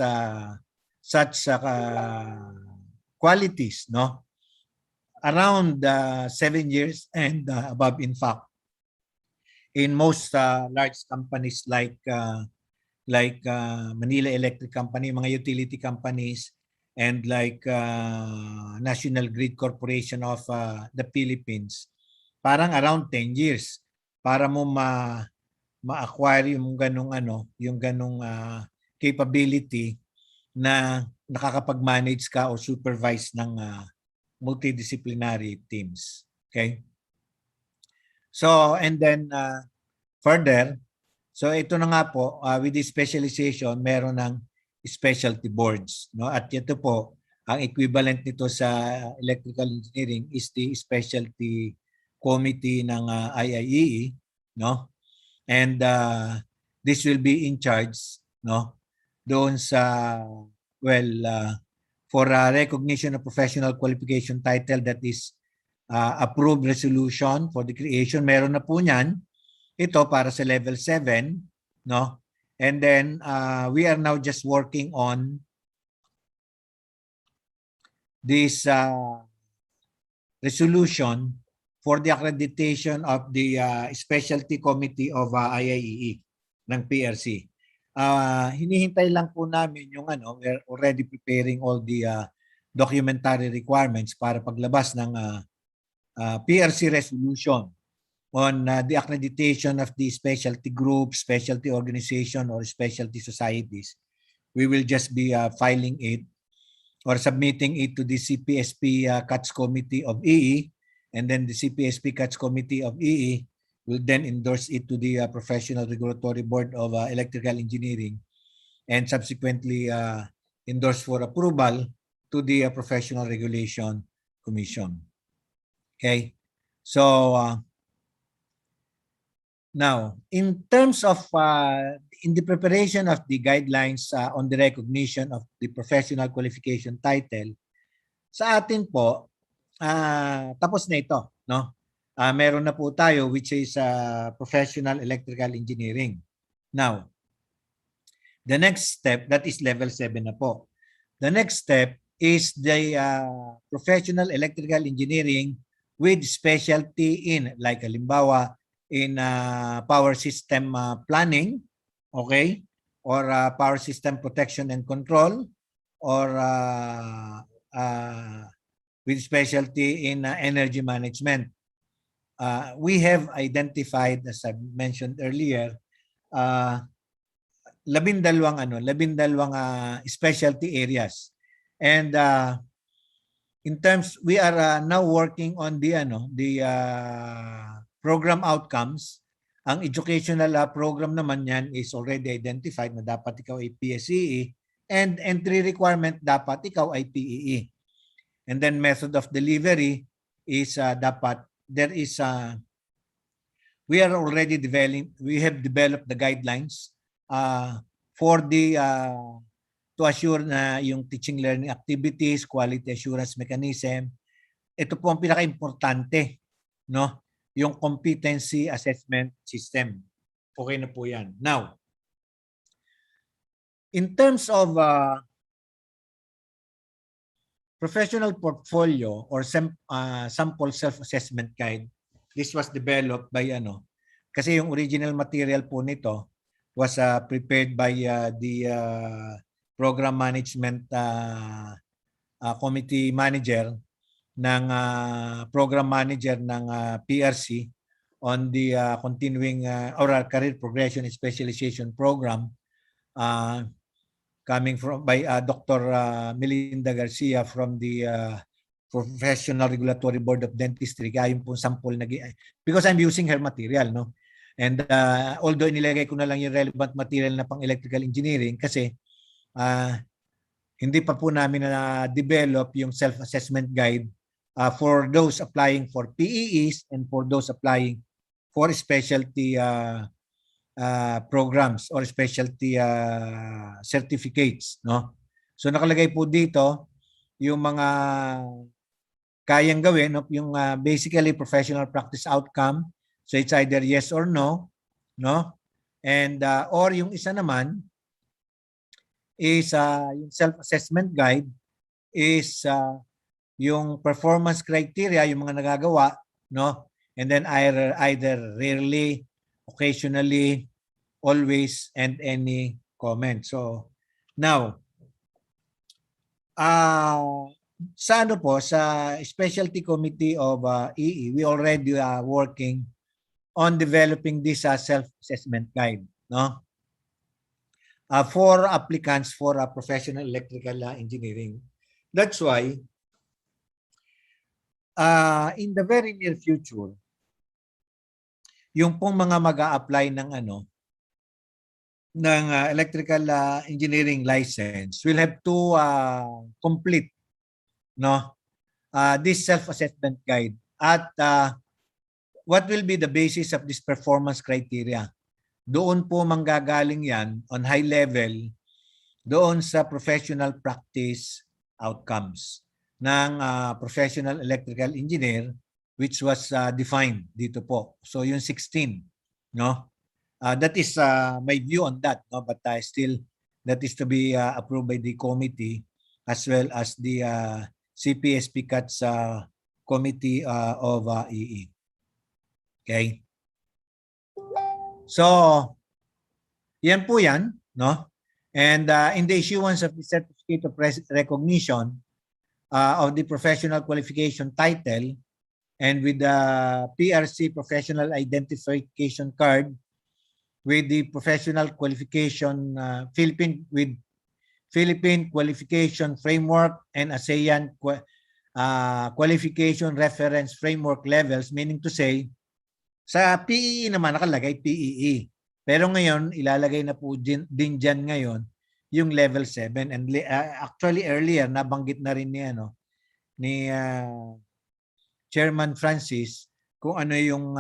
qualities, no, around 7 years and above. In fact, in most large companies like Manila Electric Company, mga utility companies, and like National Grid Corporation of the Philippines, parang around 10 years para mo ma-acquire yung ganung capability na nakakapag-manage ka o supervise ng multidisciplinary teams. Okay? So, and then further, so ito na nga po, with the specialization, meron ng specialty boards, no? At ito po, ang equivalent nito sa electrical engineering is the specialty committee ng IIEE, no? And this will be in charge, no, doon sa for recognition of professional qualification title, that is approved resolution for the creation. Meron na po niyan. Ito para sa level 7, no? And then we are now just working on this resolution for the accreditation of the specialty committee of IIEE ng PRC. Hinihintay lang po namin yung we're already preparing all the documentary requirements para paglabas ng PRC resolution on the accreditation of the specialty groups, specialty organization, or specialty societies. We will just be filing it or submitting it to the CPSP CATS Committee of EE, and then the CPSP CATS Committee of EE will then endorse it to the Professional Regulatory Board of Electrical Engineering, and subsequently endorse for approval to the Professional Regulation Commission. Okay, so now, in terms of in the preparation of the guidelines on the recognition of the professional qualification title, sa atin po, tapos na ito, no? Meron na po tayo, which is professional electrical engineering. Now, the next step, that is level 7 na po. The next step is the professional electrical engineering with specialty in, like halimbawa, in power system planning, okay, or power system protection and control, or with specialty in energy management. We have identified, as I mentioned earlier, 12 specialty areas, and in terms, we are now working on the program outcomes. Ang educational program naman yan is already identified na dapat ikaw ay PSCE, and entry requirement dapat ikaw ay PEE. And then method of delivery is dapat there is we have developed the guidelines for the to assure na yung teaching learning activities, quality assurance mechanism. Ito po ang pinaka-importante, no? Yung competency assessment system. Okay na po yan. Now, in terms of professional portfolio or sample self-assessment guide, this was developed by kasi yung original material po nito was prepared by the program management committee manager ng program manager ng PRC on the continuing or career progression and specialization program. coming from by Dr. Melinda Garcia from the Professional Regulatory Board of Dentistry. Kaya yung pong sample because I'm using her material, no? And although inilagay ko na lang yung relevant material na pang electrical engineering kasi hindi pa po namin na-develop yung self-assessment guide for those applying for PEEs and for those applying for specialty programs or specialty certificates, no? So nakalagay po dito yung mga kayang gawin, no? Yung basically professional practice outcome. So it's either yes or no, no? And or yung isa naman is yung self-assessment guide is yung performance criteria, yung mga nagagawa, no? And then either rarely, occasionally, always, and any comment. So now, sa ano po, sa Specialty Committee of EE, we already are working on developing this self-assessment guide, no? For applicants for professional electrical engineering. That's why, in the very near future, yung pong mga mag-a-apply ng electrical engineering license will have to complete, no, this self-assessment guide. At what will be the basis of this performance criteria? Doon po manggagaling yan on high level doon sa professional practice outcomes ng professional electrical engineer which was defined dito po. So yung 16, no? That is my view on that, no? But still that is to be approved by the committee as well as the CPSP CATS committee of EE. Okay? So, yan po yan, no? And in the issuance of the certificate of recognition of the professional qualification title and with the PRC professional identification card with the professional qualification Philippine qualification framework and ASEAN qualification reference framework levels, meaning to say sa PEE naman nakalagay PEE. Pero ngayon, ilalagay na po din dyan ngayon yung level 7. And actually earlier, nabanggit na rin ni Chairman Francis kung ano yung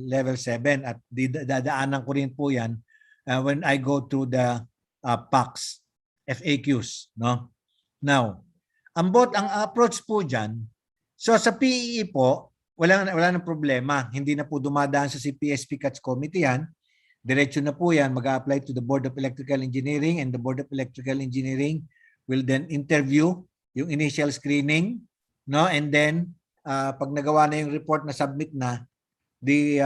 level 7. At dadaanan ko rin po yan when I go through the PACS, FAQs. No? Now, ang approach po dyan, so sa PEE po, wala nang problema. Hindi na po dumadaan sa CPSP CATS committee yan. Diretso na po yan. Mag-a-apply to the Board of Electrical Engineering and the Board of Electrical Engineering will then interview yung initial screening, no? And then pag nagawa na yung report na submit na, the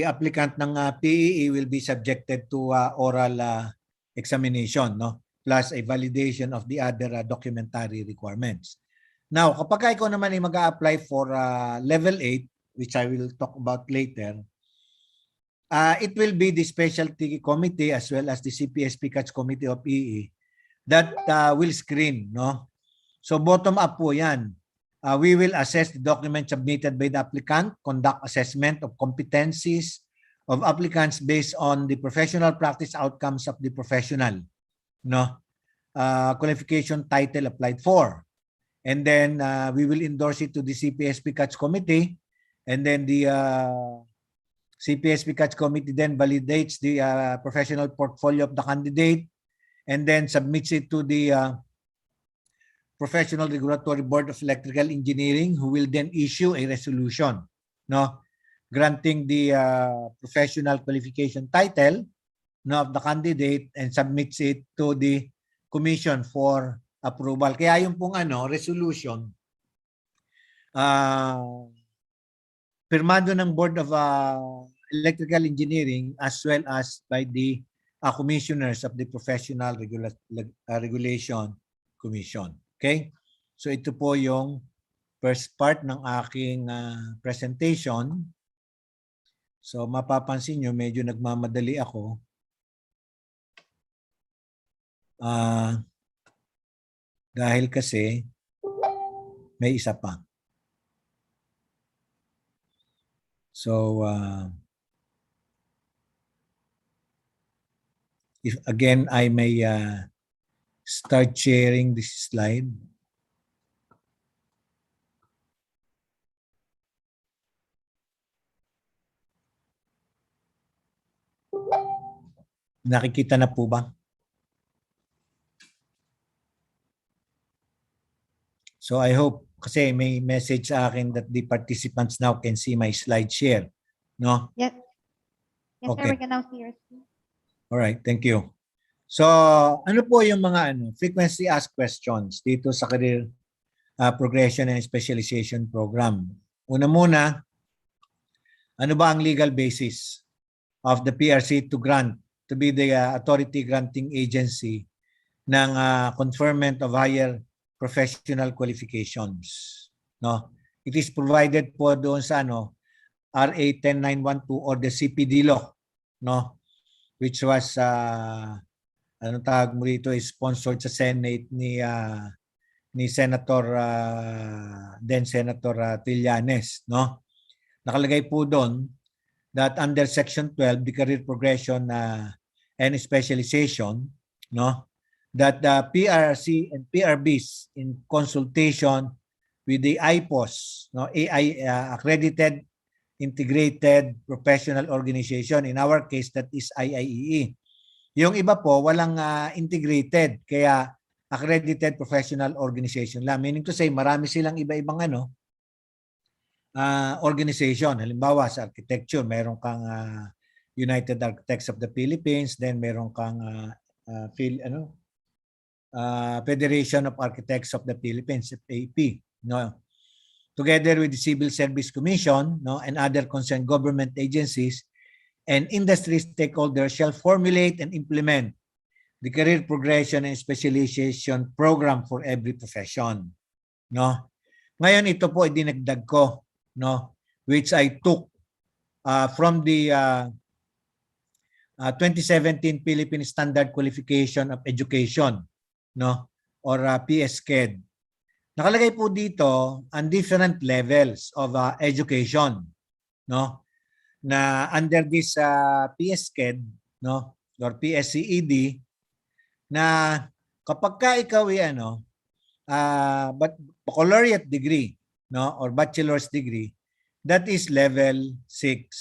applicant ng PEE will be subjected to oral examination, no? Plus a validation of the other documentary requirements. Now, kapag ikaw naman ay mag-a-apply for level 8, which I will talk about later, it will be the specialty committee as well as the CPSP CATS committee of EE that will screen, no? So bottom up po yan. We will assess the documents submitted by the applicant, conduct assessment of competencies of applicants based on the professional practice outcomes of the professional, no? Qualification title applied for. And then we will endorse it to the CPSP CATS committee, and then the CPSP CATS committee then validates the professional portfolio of the candidate and then submits it to the Professional Regulatory Board of Electrical Engineering, who will then issue a resolution, no, granting the professional qualification title, no, of the candidate and submits it to the commission for approval. Kaya yung pong resolution pirmado ng Board of Electrical Engineering as well as by the commissioners of the Professional Regulation Commission. Okay? So ito po yung first part ng aking presentation. So mapapansin nyo, medyo nagmamadali ako. Ah, dahil kasi may isa pa. So, if again I may start sharing this slide. Nakikita na po ba? So I hope, kasi may message sa akin that the participants now can see my slide share. No? Yes. Yes, sir, Okay. we can now see your screen. All right, thank you. So, ano po yung mga frequently asked questions dito sa career progression and specialization program? Una muna, ano ba ang legal basis of the PRC to grant, to be the authority granting agency ng conferment of higher professional qualifications? No? It is provided po doon sa RA 10912 or the CPD law, no? Which was anong tawag mo rito, is sponsored sa Senate ni Senator then Senator Trillanes, no? Nakalagay po doon that under section 12 the career progression and specialization, no, that the PRC and PRBs in consultation with the IPOS, no, AI accredited integrated professional organization, in our case that is IIEE. Yung iba po walang integrated, kaya accredited professional organization lang. Meaning to say, marami silang iba-ibang organization. Halimbawa sa architecture, meron kang United Architects of the Philippines, then meron kang Federation of Architects of the Philippines, FAP, no? Together with the Civil Service Commission, no, and other concerned government agencies and industry stakeholders shall formulate and implement the career progression and specialization program for every profession, no? Ngayon ito po dinagdag ko, no, which I took from the 2017 Philippine Standard Qualification of Education, no, or PSCED. Nakalagay po dito ang different levels of education, no, na under this PSCED, no, or PSCED, na kapag ka ikaw ay baccalaureate degree, no, or bachelor's degree, that is level 6.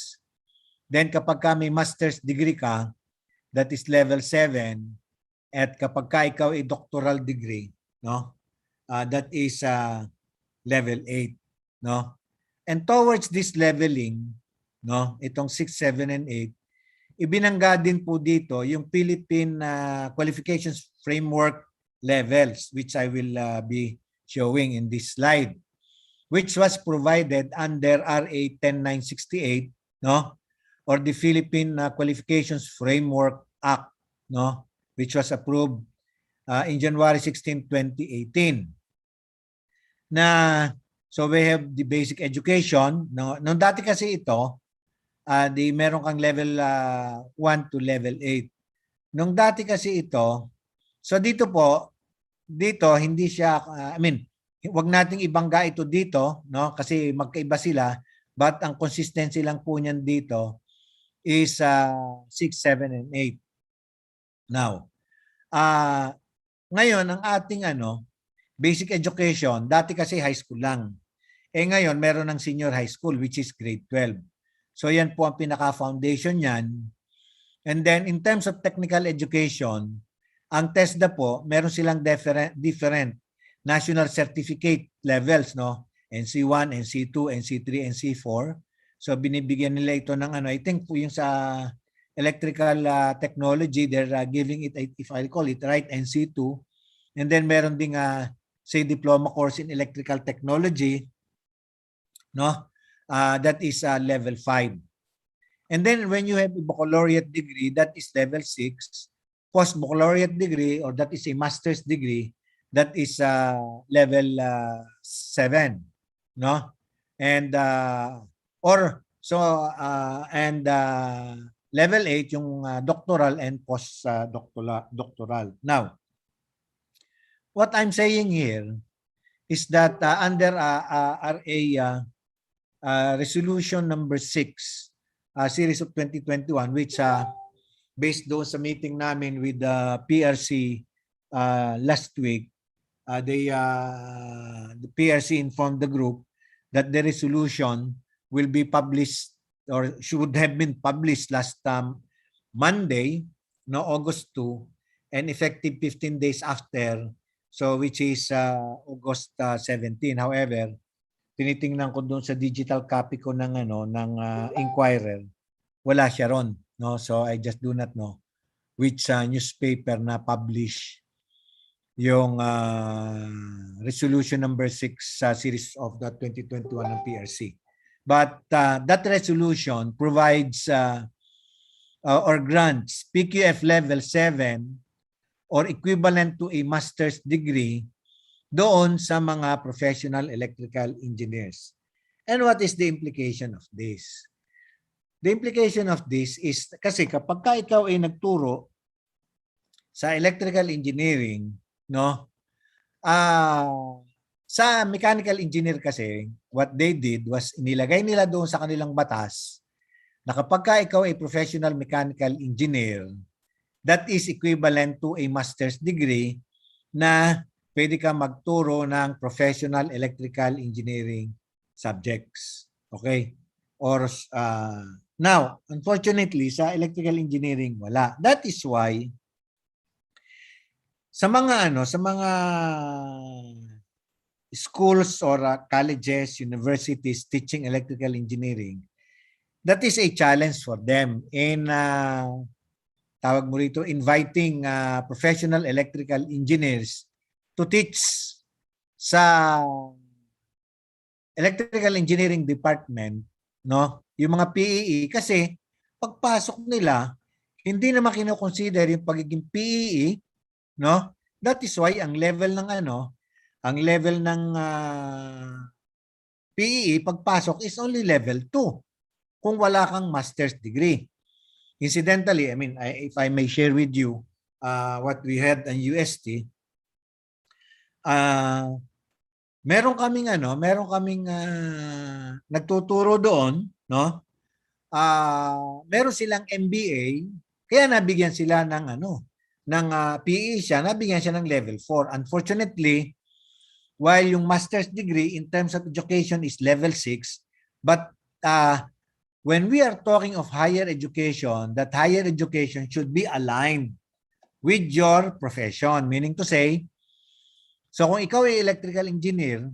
Then kapag ka may master's degree ka, that is level 7. At kapag ka ikaw ay doctoral degree, no, that is level 8, no. And towards this leveling, no, itong 6, 7 and 8, ibinangga din po dito yung Philippine Qualifications Framework levels, which I will be showing in this slide, which was provided under RA 10968, no, or the Philippine Qualifications Framework Act, no, which was approved in January 16, 2018. Na so we have the basic education, no. Nung dati kasi ito, di meron kang level 1 to level 8. Nung dati kasi ito, so dito po, dito hindi siya, wag nating ibangga ito dito, no, kasi magkaiba sila, but ang consistency lang po niyan dito is 6, 7 and 8. Now, ngayon ang ating basic education, dati kasi high school lang. Ngayon meron ng senior high school which is grade 12. So yan po ang pinaka-foundation niyan. And then in terms of technical education, ang TESDA po, meron silang different national certificate levels, no? NC1, NC2, NC3, NC4. So binibigyan nila ito ng I think po yung sa electrical technology, they're giving it, if I call it right, NC2. And then meron ding say diploma course in electrical technology, no? That is level 5. And then when you have a baccalaureate degree, that is level 6. Post-baccalaureate degree, or that is a master's degree, that is level 7, no? And level 8 yung doctoral and post-doctoral. Now, what I'm saying here is that under RA Resolution number 6, series of 2021, which based doon sa meeting namin with the PRC last week, the PRC informed the group that the resolution will be published or should have been published last Monday, no, August 2, and effective 15 days after, so which is August 17. However, tinitingnan ko doon sa digital copy ko ng Inquirer, wala siya ron, no? So I just do not know which newspaper na publish yung resolution number 6 series of the 2021 ng PRC. But that resolution provides or grants PQF level 7 or equivalent to a master's degree doon sa mga professional electrical engineers. And what is the implication of this? The implication of this is kasi kapag ka ikaw ay nagturo sa electrical engineering, no? Sa mechanical engineer kasi, what they did was nilagay nila doon sa kanilang batas na kapag ka ikaw ay professional mechanical engineer, that is equivalent to a master's degree na pwede ka magturo ng professional electrical engineering subjects. Okay? Or now, unfortunately, sa electrical engineering wala. That is why sa mga schools or colleges, universities teaching electrical engineering, that is a challenge for them in tawag mo rito, inviting professional electrical engineers to teach sa electrical engineering department, no? Yung mga PEE kasi pagpasok nila hindi naman kino-consider yung pagiging PEE, no? That is why ang level ng PEE pagpasok is only level 2 kung wala kang master's degree. Incidentally, I mean, if I may share with you what we had in UST, meron kaming nagtuturo doon, no? Meron silang MBA, kaya nabigyan sila ng PE siya, nabigyan siya ng level 4. Unfortunately, while yung master's degree in terms of education is level 6, but when we are talking of higher education, that higher education should be aligned with your profession. Meaning to say, so kung ikaw ay electrical engineer,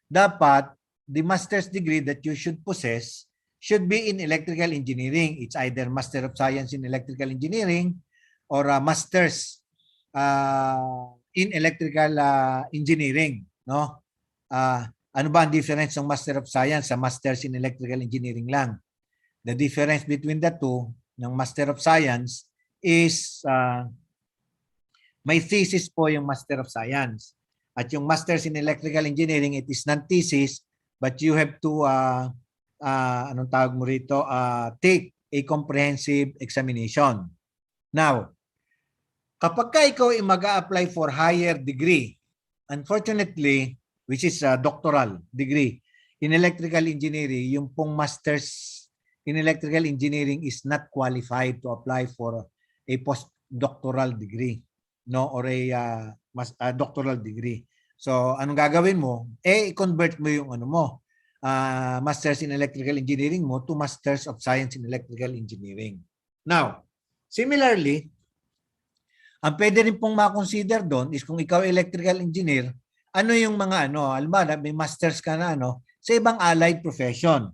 dapat the master's degree that you should possess should be in electrical engineering. It's either Master of Science in Electrical Engineering or a Master's in Electrical Engineering. No? Ano ba ang difference ng Master of Science sa Master's in Electrical Engineering lang? The difference between the two ng Master of Science is may thesis po yung Master of Science. At yung Master's in Electrical Engineering, it is non-thesis, but you have to, anong tawag mo rito, take a comprehensive examination. Now, kapag ka ikaw ay mag-a-apply for higher degree, unfortunately, which is a doctoral degree in electrical engineering, yung pong Master's in electrical engineering is not qualified to apply for a postdoctoral degree, no, or a doctoral degree. So anong gagawin mo? I-convert mo yung Masters in Electrical Engineering mo to Masters of Science in Electrical Engineering. Now, similarly, ang pwede rin pong ma-consider doon is kung ikaw electrical engineer, ano yung mga halimbawa may masters ka na sa ibang allied profession.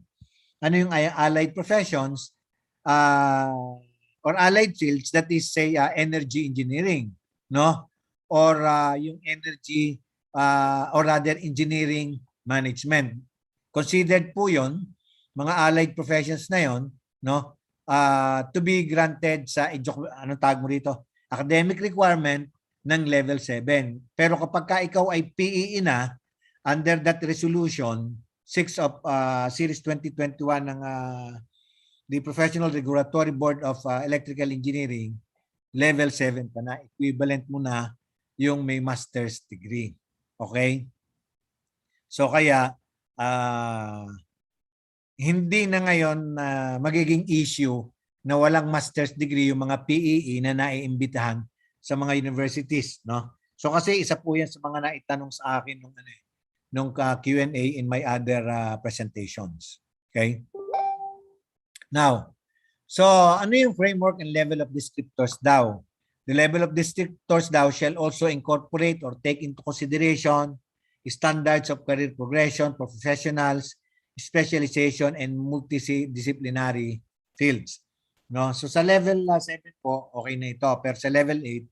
Ano yung allied professions or allied fields, that is say energy engineering, no? Or yung energy or rather engineering management. Considered po yon, mga allied professions na yon, no? To be granted sa anong tawag mo rito? Academic requirement ng level 7. Pero kapag ka ikaw ay PEE na under that resolution 6 of Series 2021 ng the Professional Regulatory Board of Electrical Engineering, level 7 ka na, equivalent mo na yung may master's degree. Okay? So kaya hindi na ngayon magiging issue na walang master's degree yung mga PEE na naiimbitahan sa mga universities, no? So kasi isa po yan sa mga naitanong sa akin nung Q&A in my other presentations. Okay? Now, so ano yung framework and level of descriptors daw? The level of descriptors daw shall also incorporate or take into consideration standards of career progression, professionals, specialization, and multidisciplinary fields. No? So sa level 7 po, okay na ito. Pero sa level 8,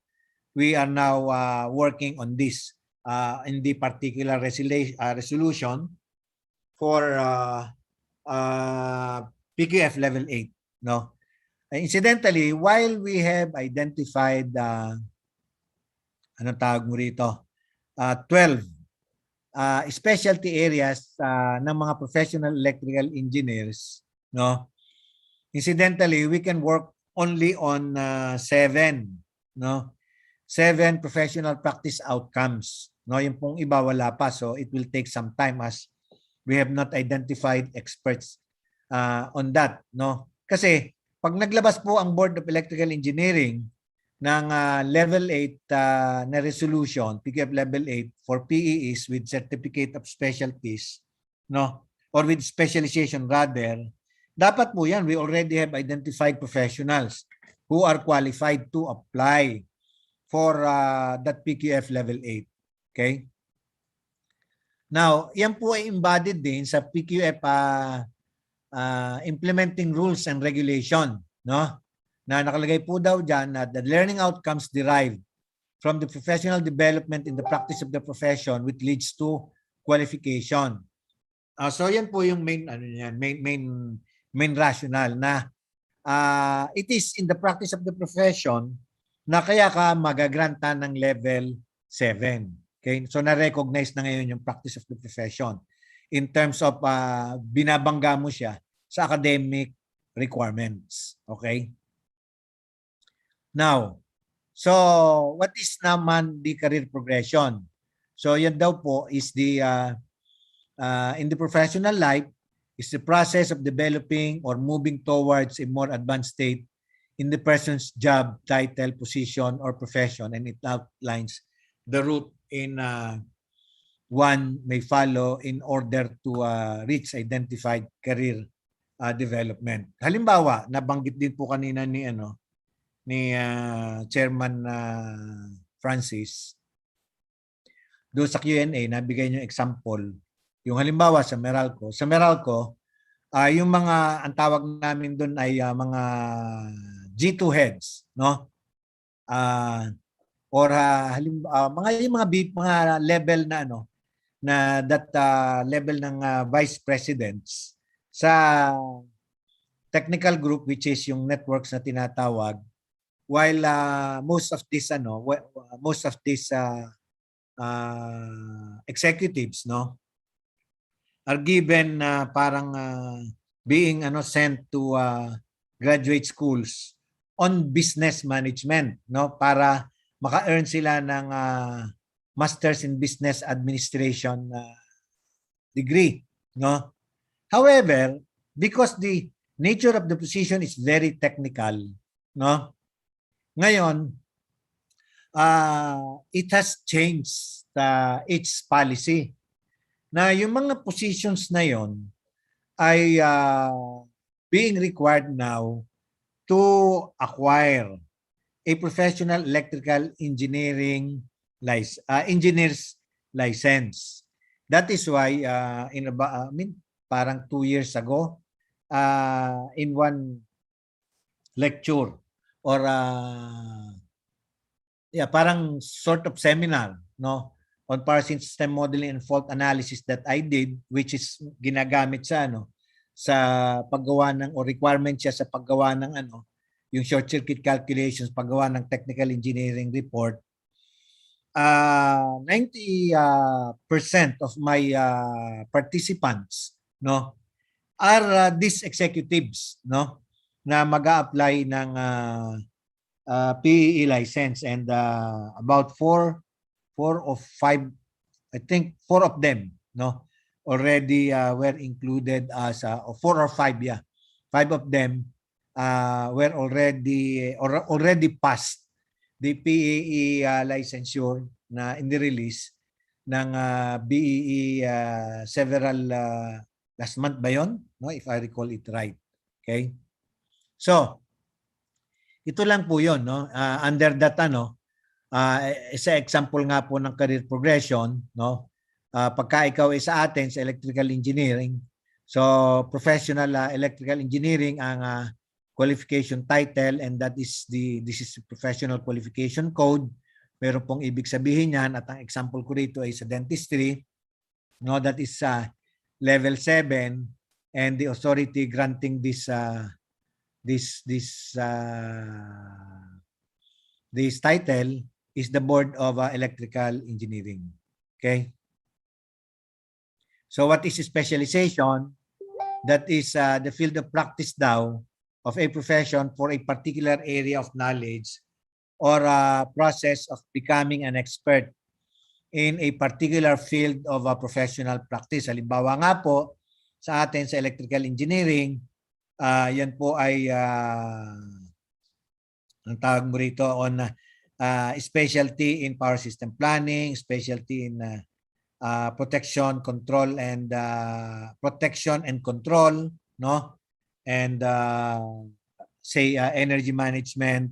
we are now working on this in the particular resolution for PQF level 8. No? Incidentally, while we have identified, anong tawag mo rito? 12 specialty areas ng mga professional electrical engineers, no? Incidentally, we can work only on 7, no? 7 professional practice outcomes, no? Yung pong iba wala pa, so it will take some time as we have not identified experts on that, no? Kasi pag naglabas po ang Board of Electrical Engineering ng level 8 na resolution, PQF level 8 for PEs with certificate of specialties, no? Or with specialization rather, dapat po yan, we already have identified professionals who are qualified to apply for that PQF level 8. Okay? Now, yan po ay embodied din sa PQF implementing rules and regulation, no? Na nakalagay po daw dyan na the learning outcomes derived from the professional development in the practice of the profession which leads to qualification. So yan po yung main rationale na it is in the practice of the profession na kaya ka magagranta ng level 7. Okay? So na-recognize na ngayon yung practice of the profession in terms of binabangga mo siya sa academic requirements. Okay? Now, so what is naman the career progression? So yan daw po is the in the professional life is the process of developing or moving towards a more advanced state in the person's job, title, position, or profession, and it outlines the route in one may follow in order to reach identified career development. Halimbawa, nabanggit din po kanina ni Chairman Francis doon sa Q&A, nabigay niyo example. Yung halimbawa sa Meralco. Sa Meralco, yung mga, ang tawag namin doon ay mga G2 heads, no? Or mga level na na that level ng vice presidents sa technical group which is yung networks na tinatawag, while most of these executives are given parang being sent to graduate schools on business management, no, para maka-earn sila ng Masters in Business Administration degree, no. However, because the nature of the position is very technical, no, ngayon it has changed its policy na yung mga positions na yon ay being required now to acquire a professional electrical engineering engineer's license. That is why parang 2 years ago in one lecture or parang sort of seminar, no, on power system modeling and fault analysis that I did, which is ginagamit sa sa paggawa ng o requirement siya sa paggawa ng yung short circuit calculations, paggawa ng technical engineering report. 90% of my participants, no, are these executives, no, na mag-a-apply ng PEE license, and about 4 4 or 5, I think 4 of them, no, already were included as, or 4 or 5, yeah. 5 of them were already passed the PAE licensure na in-release ng BEE several last month ba yun? No, if I recall it right. Okay? So, ito lang po yun, no? Under that, isa example nga po ng career progression, no? Pagka ikaw ay sa atin sa electrical engineering, so professional electrical engineering ang qualification title, and this is professional qualification code. Meron pong ibig sabihin yan, at ang example ko rito ay sa dentistry, no, that is level 7, and the authority granting this title is the Board of Electrical Engineering. Okay? So what is specialization? That is the field of practice daw of a profession for a particular area of knowledge or a process of becoming an expert in a particular field of professional practice. Halimbawa nga po, sa atin sa electrical engineering, yan po ay ang tawag mo rito on specialty in power system planning, specialty in protection, control, and protection and control, no? And say energy management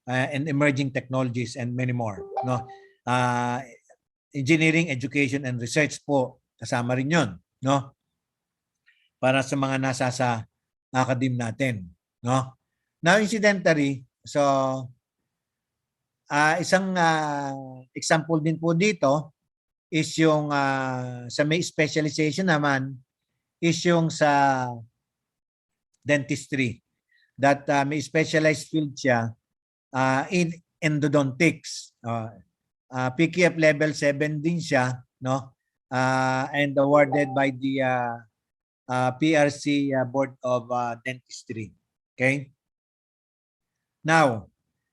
and emerging technologies and many more, no? Engineering, education, and research po kasama rin 'yon, no? Para sa mga nasa sa academe natin, no? Now, incidentally, so isang example din po dito is yung sa may specialization naman is yung sa dentistry, that may specialized field siya in endodontics. PQF level 7 din siya, no? And awarded by the PRC Board of Dentistry. Okay? Now,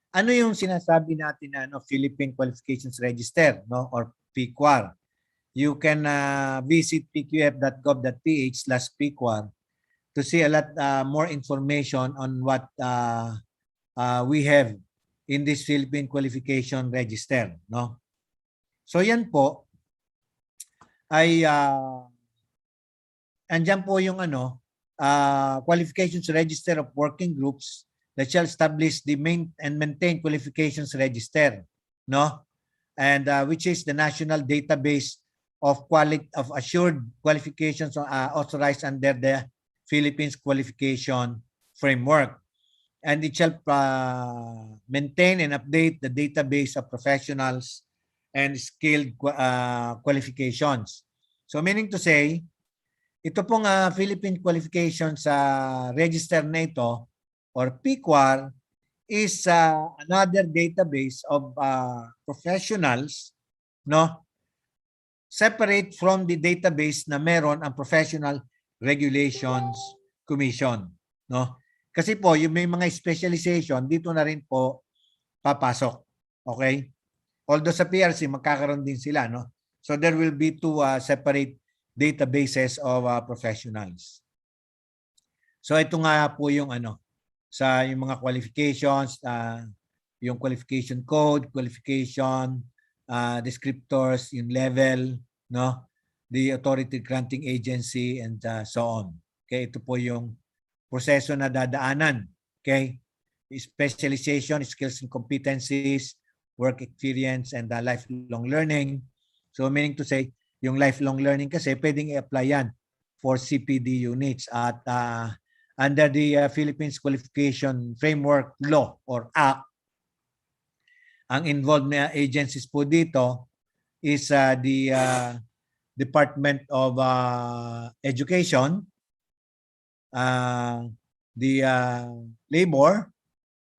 ano yung sinasabi natin na Philippine Qualifications Register, no, or PQR? You can visit pqf.gov.ph/PQR to see a lot more information on what we have in this Philippine Qualification Register, no? So yan po ay andyan po yung Qualifications Register of Working Groups that shall establish the and maintain qualifications register, no? And which is the national database of assured qualifications authorized under the Philippines Qualification Framework. And it shall maintain and update the database of professionals and skilled qualifications. So meaning to say, ito pong Philippine Qualifications Register na ito, or PQR, is another database of professionals, no, separate from the database na meron ang Professional Regulations Commission, no? Kasi po yung may mga specialization dito na rin po papasok. Okay? Although sa PRC magkakaroon din sila, no? So there will be two separate databases of professionals. So ito nga po yung sa yung mga qualifications, yung qualification code, qualification descriptors, yung level, no, the authority granting agency, and so on. Okay, ito po yung proseso na dadaanan. Okay, specialization, skills and competencies, work experience, and lifelong learning. So meaning to say, yung lifelong learning kasi pwedeng i-apply yan for CPD units at under the Philippines Qualification Framework Law or Act. Ang involved na agencies po dito is the Department of Education, the Labor,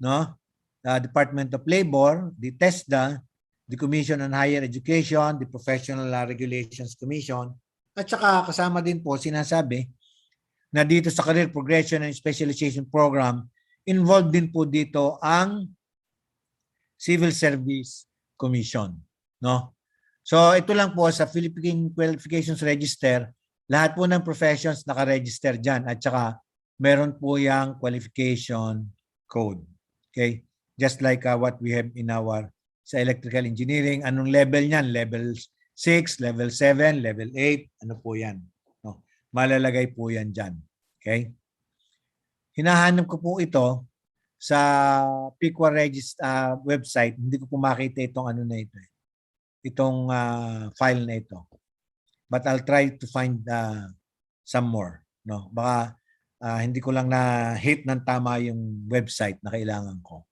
no, Department of Labor, the TESDA, the Commission on Higher Education, the Professional Regulations Commission, at saka kasama din po sinasabi na dito sa Career Progression and Specialization Program, involved din po dito ang Civil Service Commission, no? So ito lang po sa Philippine Qualifications Register, lahat po ng professions naka-register dyan at saka meron po yung qualification code. Okay? Just like what we have in our sa electrical engineering, anong level niyan? Level 6, level 7, level 8, ano po yan? No? Malalagay po yan dyan. Okay? Hinahanap ko po ito sa PICWA website. Hindi ko po makita itong ano na ito. Itong file na ito. But I'll try to find some more. No? Baka hindi ko lang na-hit ng tama yung website na kailangan ko.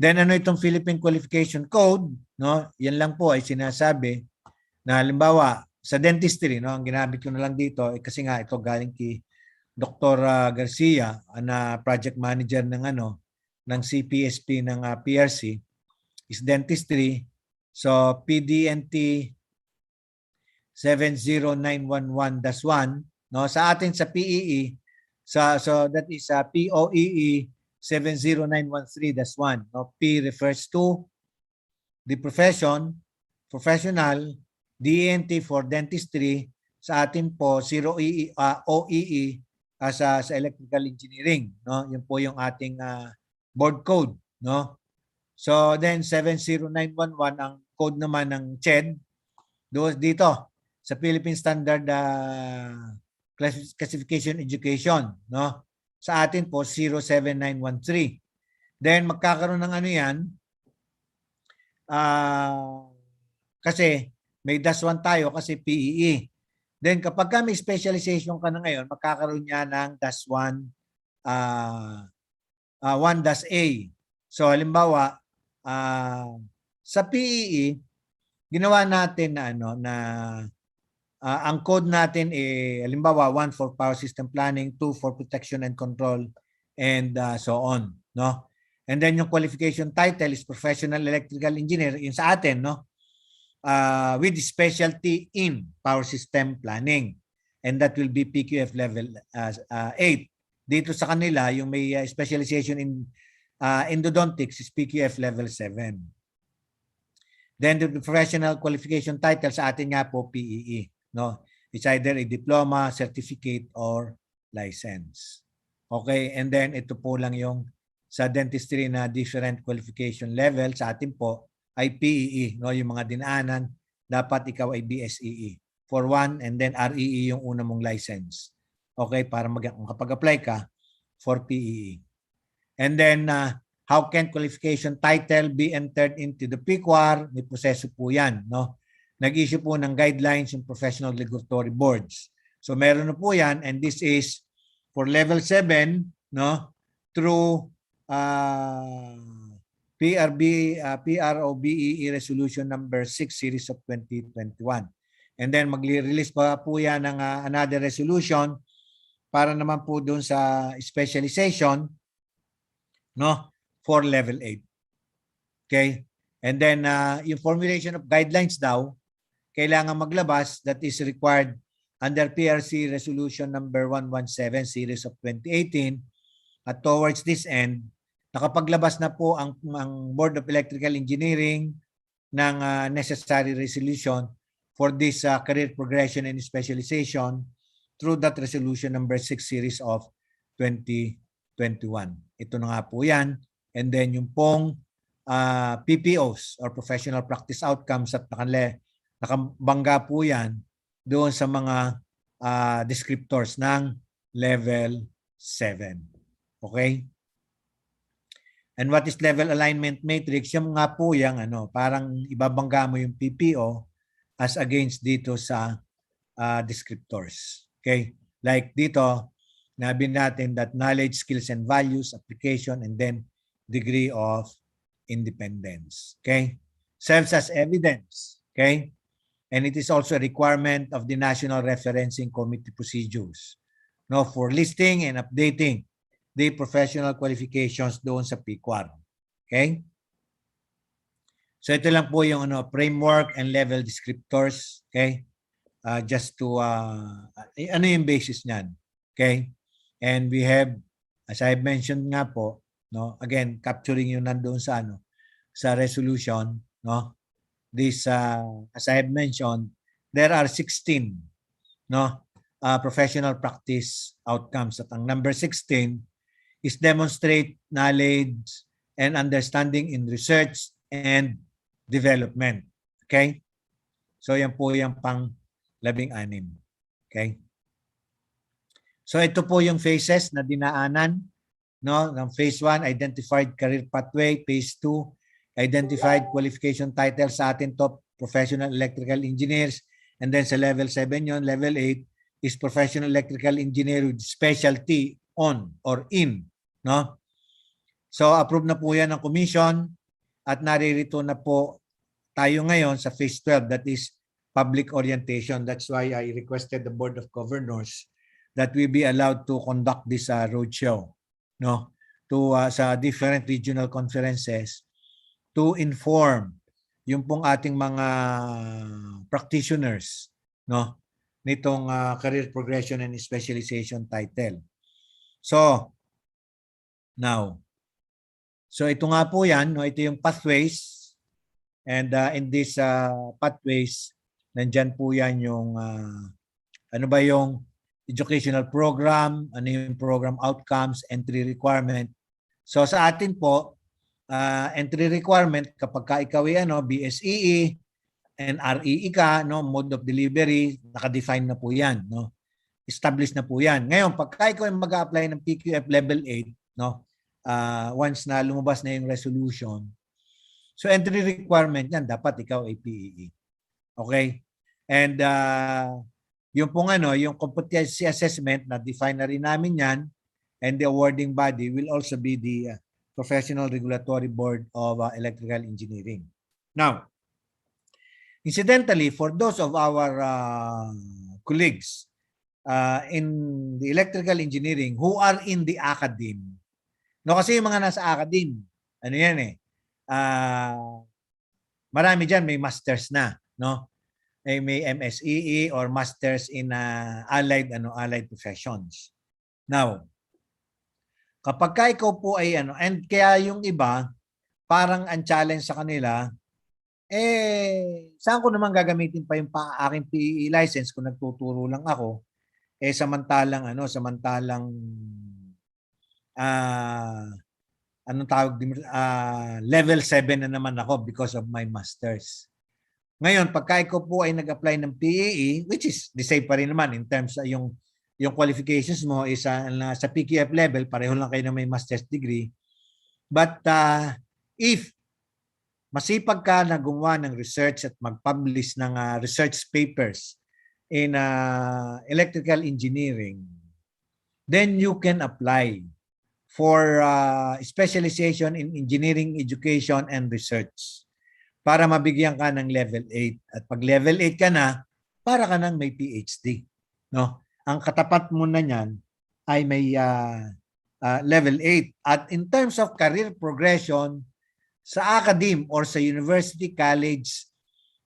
Then ano itong Philippine Qualification Code? No? Yan lang po ay sinasabi na halimbawa sa dentistry, no, ang ginamit ko na lang dito kasi nga ito galing kay Dr. Garcia na project manager ng ng CPSP ng PRC is dentistry. So PDNT 70911-1, no, sa atin sa PEE, so that is POEE 70913-1, no. P refers to the profession, professional, DENT for dentistry, sa atin po OEE sa electrical engineering, no. Yun po yung ating board code, no. So then 70911 ang code naman ng CHED dito sa Philippine Standard Classification Education, no. Sa atin po 07913. Then magkakaroon ng ano yan, kasi may DAS1 tayo kasi PEE. Then kapag may specialization ka na ngayon, magkakaroon niya ng DAS1 1-A. So halimbawa sa PEE, ginawa natin na ang code natin halimbawa 1 for power system planning, 2 for protection and control, and so on, no. And then yung qualification title is professional electrical engineer, yun sa atin, no, with specialty in power system planning, and that will be PQF level 8. Dito sa kanila yung may specialization in endodontics is PQF level 7. Then the professional qualification title sa atin nga po PEE, no. It's either a diploma, certificate, or license. Okay, and then ito po lang yung sa dentistry na different qualification level sa atin po ay PEE, no, yung mga dinaanan dapat ikaw ay BSEE for 1 and then REE yung una mong license. Okay, para makapag-apply ka for PEE. And then how can qualification title be entered into the PQAR? May proseso po yan, no? Nag-issue po ng guidelines yung professional regulatory boards. So meron na po yan, and this is for level 7, no, through PROBEE resolution number 6 series of 2021. And then mag-release pa po yan ng another resolution para naman po doon sa specialization, no, for level 8. Okay? And then yung formulation of guidelines daw kailangan maglabas that is required under PRC resolution number 117 series of 2018. At towards this end, nakapaglabas na po ang Board of Electrical Engineering ng necessary resolution for this career progression and specialization through that resolution number 6 series of 2021. Ito na nga po yan. And then yung pong PPOs or professional practice outcomes at nakabangga po yan doon sa mga descriptors ng level 7. Okay? And what is level alignment matrix? Yung nga po yung parang ibabangga mo yung PPO as against dito sa descriptors. Okay? Like dito, nabi natin that knowledge, skills, and values, application, and then degree of independence. Okay? Serves as evidence. Okay? And it is also a requirement of the National Referencing Committee procedures, no, for listing and updating the professional qualifications doon sa PQAR. Okay? So ito lang po yung framework and level descriptors. Okay? Just to, ano yung basis niyan. Okay? And we have, as I mentioned nga po, no, again, capturing yung nandoon sa sa resolution, no, this, as I have mentioned, there are 16, no, professional practice outcomes. At ang number 16 is demonstrate knowledge and understanding in research and development. Okay? So yan po yung pang 16. Okay? So ito po yung phases na dinaanan, no? Ng phase 1, identified career pathway. Phase 2, identified qualification title. Sa atin to, professional electrical engineers. And then sa level 7 yon, level 8 is professional electrical engineer with specialty on or in, no? So approve na po yan ng commission at naririto na po tayo ngayon sa phase 12, that is public orientation. That's why I requested the Board of Governors that we be allowed to conduct this roadshow, no, to sa different regional conferences to inform yung pong ating mga practitioners, no, nitong career progression and specialization title. So now, so ito nga po yan, no, ito yung pathways, and in this pathways, nandyan po yan yung ano ba yung educational program, ano yung program outcomes, entry requirement. So sa atin po, entry requirement, kapag ka ikaw ay BSEE and REE ka, no, mode of delivery, naka-define na po yan, no? Established na po yan. Ngayon, pagka ikaw ay mag-apply ng PQF level 8, no, once na lumabas na yung resolution, so entry requirement yan, dapat ikaw ay PEE. Okay? And yung pong yung competency assessment, na define na rin namin yan, and the awarding body will also be the Professional Regulatory Board of Electrical Engineering. Now, incidentally, for those of our colleagues in the electrical engineering who are in the academe, no, kasi yung mga nasa academe, ano yan marami dyan may masters na, no? May MSEE or masters in allied professions. Now, kapag ka ikaw po ay and kaya yung iba parang ang challenge sa kanila, saan ko naman gagamitin pa yung aking PEE license kung nagtuturo lang ako, samantalang anong tawag level 7 na naman ako because of my masters. Ngayon, pagka ikaw po ay nag-apply ng PEE, which is the same pa rin naman in terms sa yung qualifications mo is sa PQF level, pareho lang kayo na may master's degree. But if masipag ka na gumawa ng research at mag-publish ng research papers in electrical engineering, then you can apply for specialization in engineering education and research para mabigyan ka ng level 8. At pag level 8 ka na, para ka nang may PhD, no? Ang katapat mo na niyan ay may level 8. At in terms of career progression sa academe or sa university, college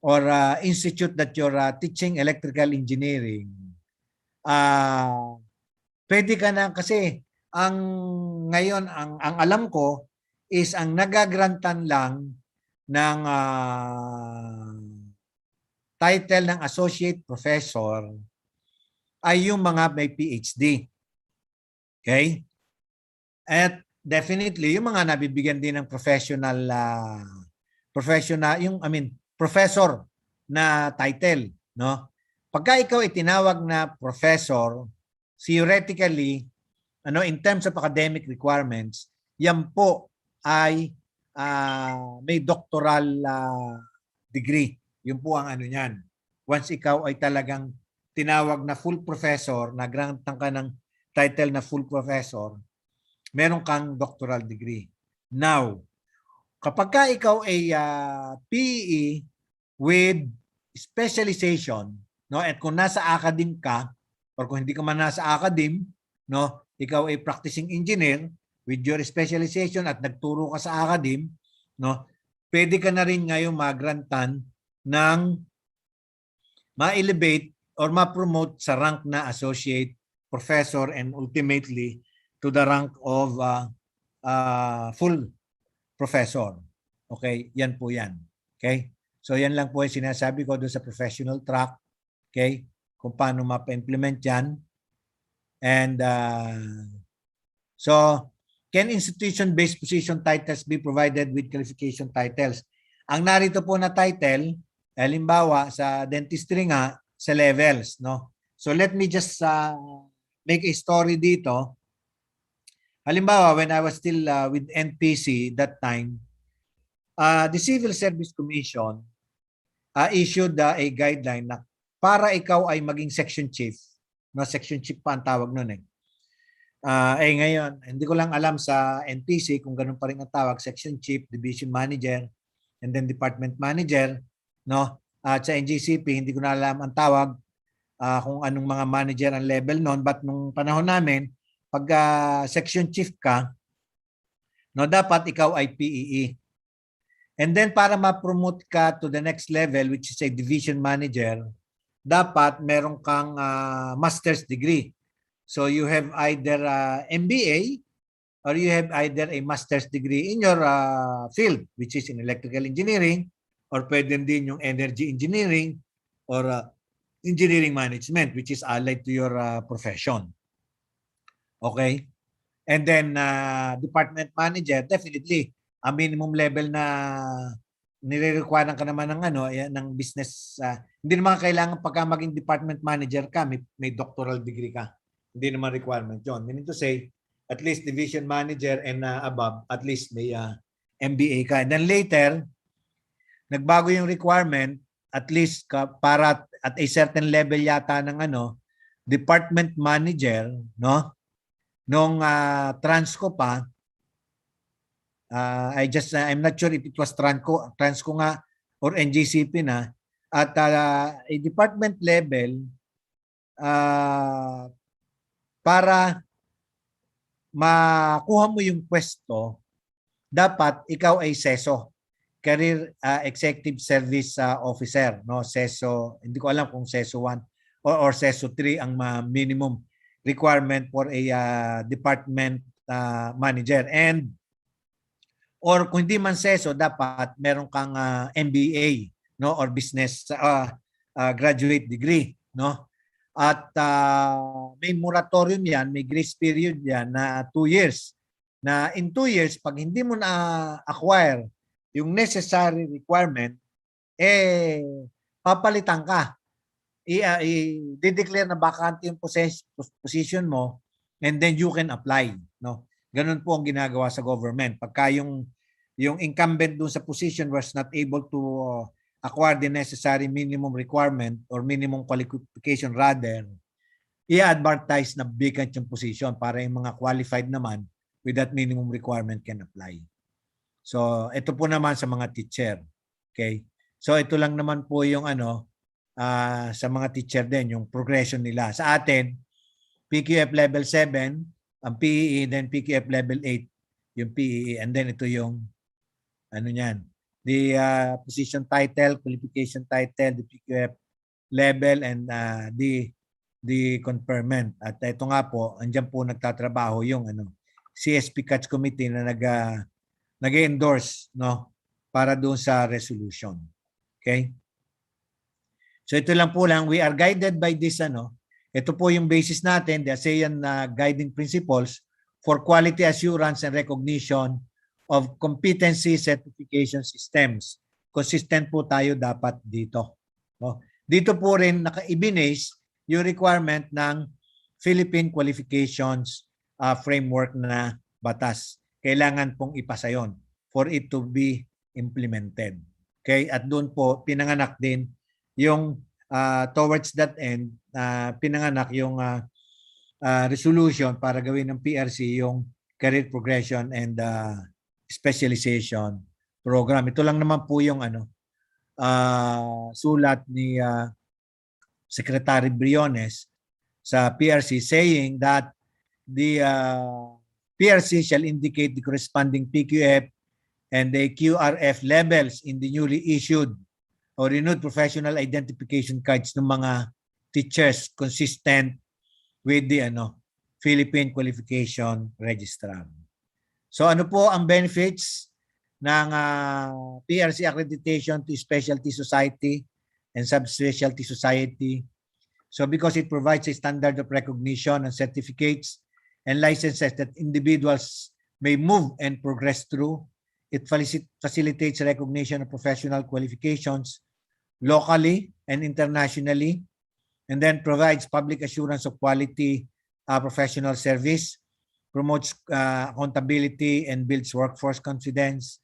or institute that you're teaching electrical engineering, pwede ka na, kasi ang ngayon ang alam ko is ang nagagrantan lang ng title ng associate professor ay yung mga may PhD. Okay? At definitely yung mga nabibigyan din ng professional professor na title, no? Pagka ikaw itinawag na professor, theoretically, in terms of academic requirements, yan po ay may doctoral degree. Yun po ang niyan. Once ikaw ay talagang tinawag na full professor, nagrantan ka ng title na full professor, meron kang doctoral degree. Now, kapag ka ikaw ay PE with specialization, no, at kung nasa academe ka, or kung hindi ka man nasa academe, no, ikaw ay practicing engineer with your specialization at nagturo ka sa academe, no, pwede ka na rin ngayon magrantan ng ma-elevate or ma-promote sa rank na associate professor and ultimately to the rank of full professor. Okay, yan po yan. Okay? So yan lang po yung sinasabi ko doon sa professional track. Okay? Kung paano mapa-implement yan. And so, can institution-based position titles be provided with qualification titles? Ang narito po na title, halimbawa sa dentistry nga, sa levels, no? So let me just make a story dito. Halimbawa, when I was still with NPC that time, the Civil Service Commission issued a guideline na para ikaw ay maging section chief, no, section chief pa ang tawag nun eh. Ngayon, hindi ko lang alam sa NPC kung ganun pa rin ang tawag, section chief, division manager, and then department manager, no? At sa NGCP, hindi ko na alam ang tawag kung anong mga manager ang level noon, but nung panahon namin, pag section chief ka, no, dapat ikaw ay PEE. And then para ma-promote ka to the next level, which is a division manager, dapat meron kang master's degree. So you have either MBA or you have either a master's degree in your field, which is in electrical engineering, or pwede din yung energy engineering or engineering management, which is allied to your profession. Okay? And then department manager, definitely, ang minimum level na nire-require ka naman ng ng business. Hindi naman kailangan pagka maging department manager ka, may doctoral degree ka. Hindi naman requirement yun. Meaning to say, at least division manager and above, at least may MBA ka. And then later, nagbago yung requirement, at least para at a certain level yata ng department manager, no? Nung Transco pa, I'm not sure if it was Transco nga or NGCP na, at a department level, para makuha mo yung pwesto, dapat ikaw ay SESO, Career Executive Service Officer, no? SESO, hindi ko alam kung SESO 1 or SESO 3 ang minimum requirement for a department manager. And or kung hindi man SESO, dapat meron kang MBA, no, or business graduate degree, no? At may moratorium yan, may grace period yan na 2 years. Na in 2 years, pag hindi mo na acquire yung necessary requirement, papalitan ka. I-declare na bakante yung position mo, and then you can apply, no? Ganun po ang ginagawa sa government. Pagka yung incumbent dun sa position was not able to acquire the necessary minimum requirement or minimum qualification rather, i-advertise na vacant yung position para yung mga qualified naman with that minimum requirement can apply. So, ito po naman sa mga teacher. Okay? So, ito lang naman po yung sa mga teacher din, yung progression nila. Sa atin, PQF level 7, ang PEE, then PQF level 8, yung PEE, and then ito yung the position title, qualification title, the PQF level, and the conferment. At ito nga po, andyan po nagtatrabaho yung CSP Catch Committee na nag-endorse, no, para doon sa resolution. Okay? So ito lang po lang, we are guided by this ito po yung basis natin, the ASEAN guiding principles for quality assurance and recognition of competency certification systems. Consistent po tayo dapat dito. No? Dito po rin naka-ibinase yung requirement ng Philippine Qualifications Framework na batas. Kailangan pong ipasa yon for it to be implemented. Okay? At doon po pinanganak din yung towards that end, pinanganak yung resolution para gawin ng PRC yung career progression and specialization program. Ito lang naman po yung sulat ni Secretary Briones sa PRC saying that the PRC shall indicate the corresponding PQF and the QRF levels in the newly issued or renewed professional identification cards ng mga teachers consistent with the Philippine Qualification Registrar. So ano po ang benefits ng PRC accreditation to specialty society and subspecialty society. So because it provides a standard of recognition and certificates and licenses that individuals may move and progress through, it facilitates recognition of professional qualifications locally and internationally, and then provides public assurance of quality professional service, promotes accountability and builds workforce confidence,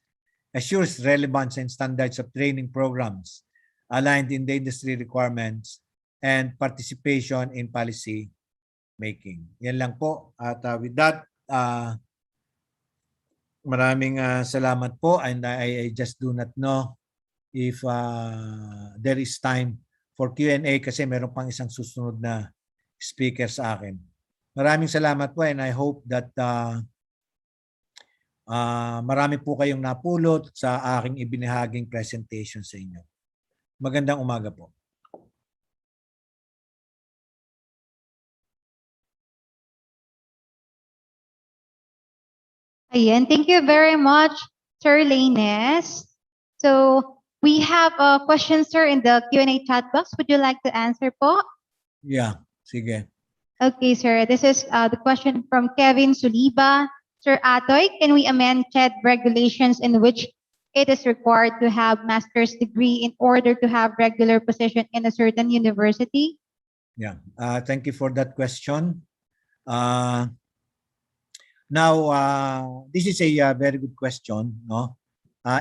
assures relevance and standards of training programs aligned in the industry requirements, and participation in policy making. Yan lang po. At with that, maraming salamat po, and I just do not know if there is time for Q&A kasi meron pang isang susunod na speaker sa akin. Maraming salamat po, and I hope that marami po kayong napulot sa aking ibinahaging presentation sa inyo. Magandang umaga po. Ayan, thank you very much, Sir Laines. So we have a question, sir, in the Q&A chat box. Would you like to answer po? Yeah, sige. Okay, sir. This is the question from Kevin Suliba. Sir Atoy, can we amend CHED regulations in which it is required to have master's degree in order to have regular position in a certain university? Yeah, thank you for that question. Now, this is a very good question, no?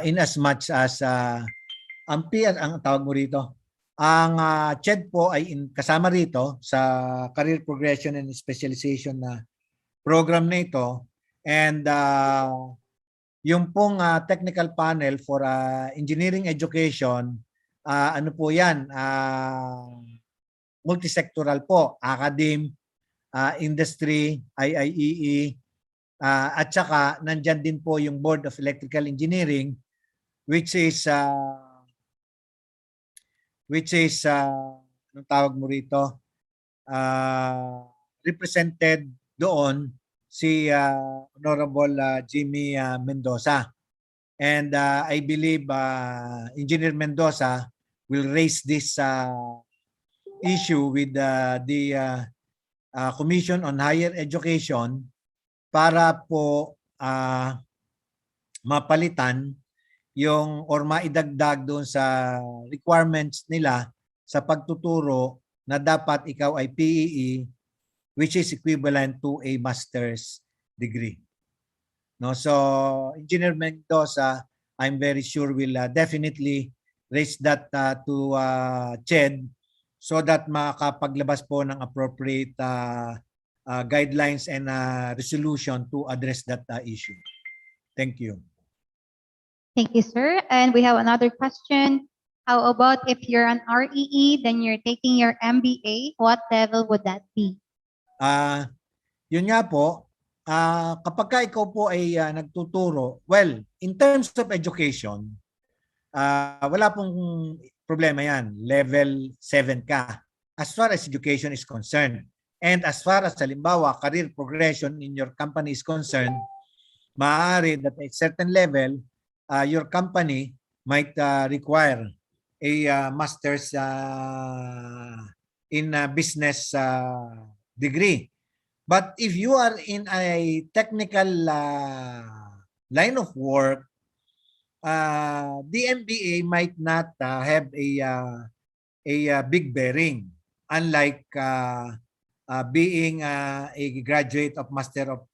In as much as ang PR, ang tawag mo rito, ang CHED po ay kasama rito sa Career Progression and Specialization na program na ito, and yung pong technical panel for engineering education, ano po yan, multisectoral po, academe, industry, IIEE, at saka nandyan din po yung Board of Electrical Engineering, which is anong tawag mo rito, represented doon si Honorable Jimmy Mendoza. And I believe Engineer Mendoza will raise this issue with the Commission on Higher Education para po mapalitan yung or maidagdag doon sa requirements nila sa pagtuturo na dapat ikaw ay PEE, which is equivalent to a master's degree. No, so Engineer Mendoza, I'm very sure will definitely raise that to CHED so that makapaglabas po ng appropriate guidelines and resolution to address that issue. Thank you. Thank you, sir. And we have another question. How about if you're an REE, then you're taking your MBA, what level would that be? Yun nga po, kapag ka ikaw po ay nagtuturo, well, in terms of education, wala pong problema yan. Level 7 ka as far as education is concerned. And as far as halimbawa, career progression in your company is concerned, maaari that at a certain level, your company might require a master's in business degree. But if you are in a technical line of work, the MBA might not have a big bearing, unlike being a graduate of Master of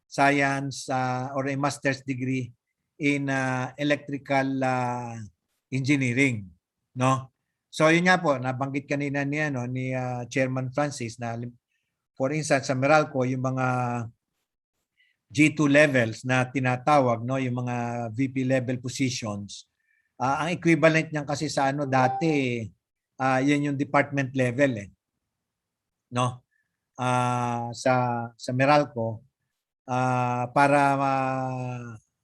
Science or a master's degree in electrical engineering, no? So yun nga po, nabanggit kanina ni Chairman Francis na for instance sa Meralco yung mga G2 levels na tinatawag, no, yung mga VP level positions, ang equivalent niyan kasi sa dati yan yung department level no, sa Meralco, para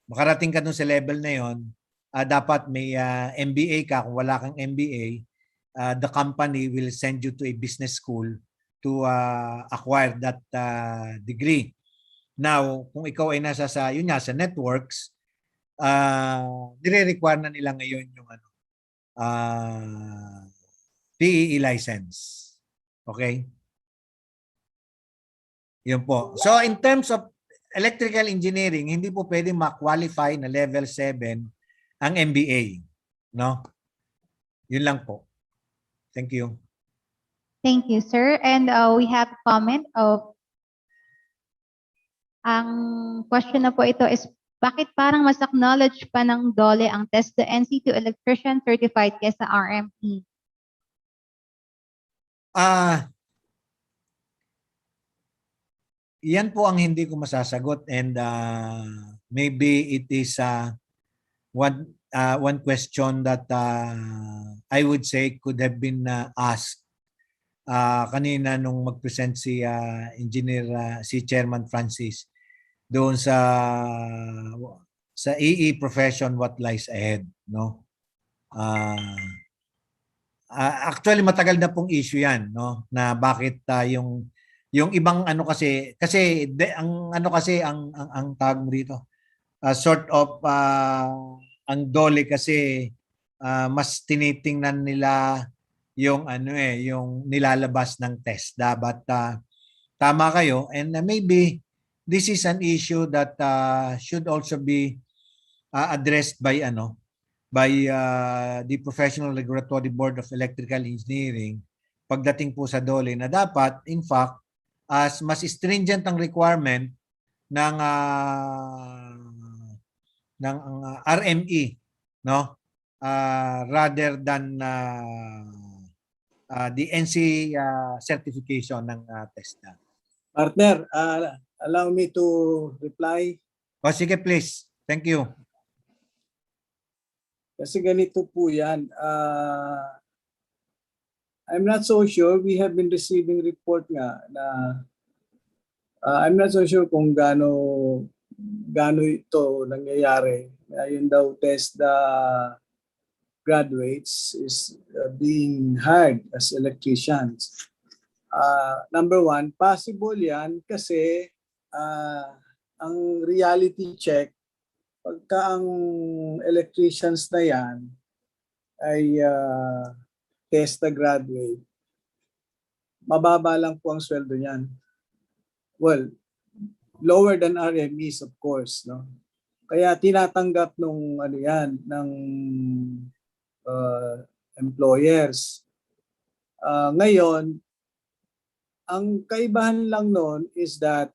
makarating ka dun sa level na yon, dapat may MBA ka. Kung wala kang MBA, the company will send you to a business school to acquire that degree. Now, kung ikaw ay nasa sa networks, nire-require na nila ngayon yung PEE license. Okay? Yun po. So in terms of electrical engineering, hindi po pwedeng ma-qualify na level 7 ang MBA. No? Yun lang po. Thank you. Thank you, sir. And we have a comment of ang question na po ito is, bakit parang mas acknowledge pa ng DOLE ang test the NC2 electrician certified kesa RME? Yan po ang hindi ko masasagot, and maybe it is one question that I would say could have been asked kanina nung mag-present si si Chairman Francis doon sa EE profession, what lies ahead, no? Actually matagal na pong issue 'yan, no, na bakit yung ibang kasi ang tawag mo rito, sort of ang DOLE kasi mas tinitingnan nila yung yung nilalabas ng TESDA, but tama kayo, and maybe this is an issue that should also be addressed by the Professional Regulatory Board of Electrical Engineering pagdating po sa DOLE, na dapat in fact as mas stringent ang requirement ng RME, no, rather than the NC certification ng TESDA. Partner, allow me to reply. Sige, please. Thank you. Kasi ganito po yan. I'm not so sure. We have been receiving report nga na I'm not so sure kung gaano ito nangyayari. Yun daw TESDA graduates is being hired as electricians. Number one, possible yan kasi ang reality check, pagka ang electricians na yan ay TESDA graduate, mababa lang po ang sweldo niyan. Well, lower than RMEs, of course, no? Kaya tinatanggap nung ng employers. Ngayon, ang kaibahan lang noon is that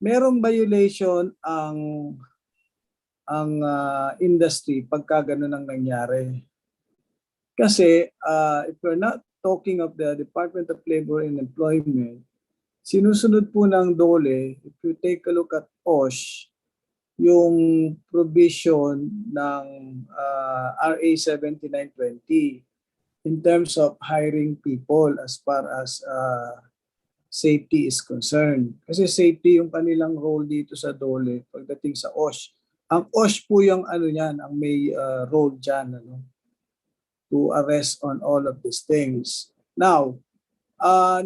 merong violation ang industry pagka ganun ang nangyari. Kasi if we're not talking of the Department of Labor and Employment, sinusunod po ng DOLE, if you take a look at OSH, yung provision ng RA 7920 in terms of hiring people as far as safety is concerned. Kasi safety yung kanilang role dito sa DOLE pagdating sa OSH. Ang OSH po yung ang may role dyan, to arrest on all of these things. Now,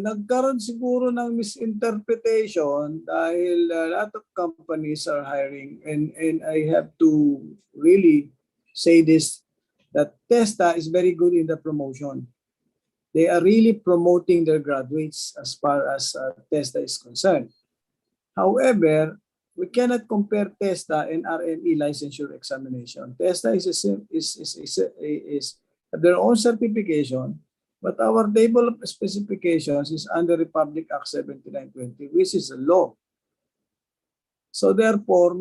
nagkaroon siguro ng misinterpretation dahil a lot of companies are hiring, and I have to really say this, that TESDA is very good in the promotion. They are really promoting their graduates as far as TESDA is concerned. However, we cannot compare TESDA and RME licensure examination. TESDA is their own certification, but our table of specifications is under Republic Act 7920, which is a law. So therefore,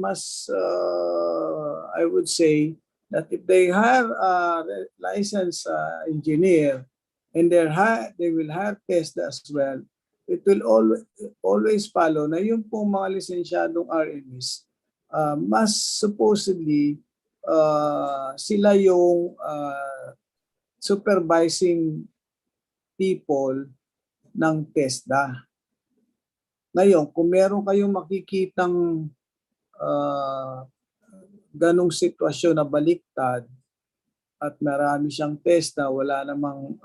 I would say that if they hire a licensed engineer and they will hire TESDA as well, it will always follow na yung pong mga lisensyadong RMEs, mas supposedly sila yung supervising people ng TESDA. Ngayon, kung meron kayong makikitang ganong sitwasyon na baliktad at marami siyang TESDA, wala namang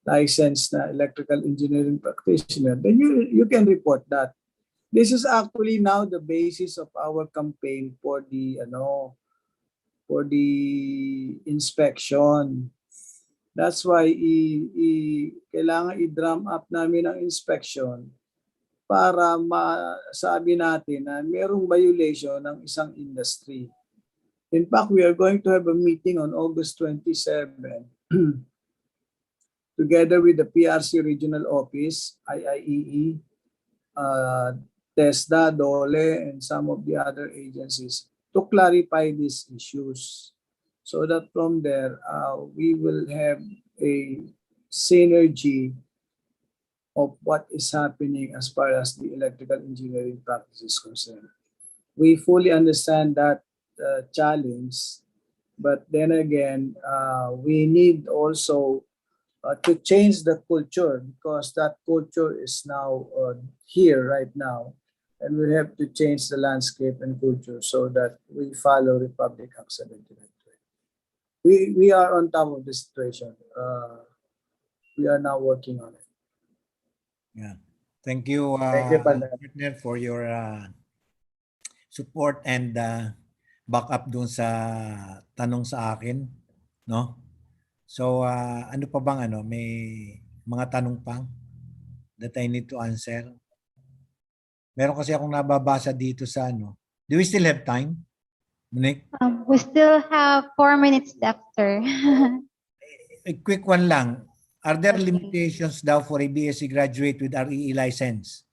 licensed na electrical engineering practitioner, then you can report that. This is actually now the basis of our campaign for the inspection. That's why kailangan i-drum up namin ang inspection para masabi natin na mayroong violation ng isang industry. In fact, we are going to have a meeting on August 27 together with the PRC Regional Office, IIEE, TESDA, DOLE, and some of the other agencies to clarify these issues so that from there we will have a synergy of what is happening as far as the electrical engineering practice is concerned. We fully understand that challenge, but then again, we need also to change the culture because that culture is now here right now, and we have to change the landscape and culture so that we follow Republic Act 79. We are on top of the situation. We are now working on it. Yeah. Thank you, partner, for your support and backup dun sa tanong sa akin, no? So, ano pa bang may mga tanong pa that I need to answer? Meron kasi akong nababasa dito sa Do we still have time, Monique? We still have 4 minutes left, sir. A quick one lang. Are there limitations daw for a BSc graduate with REE license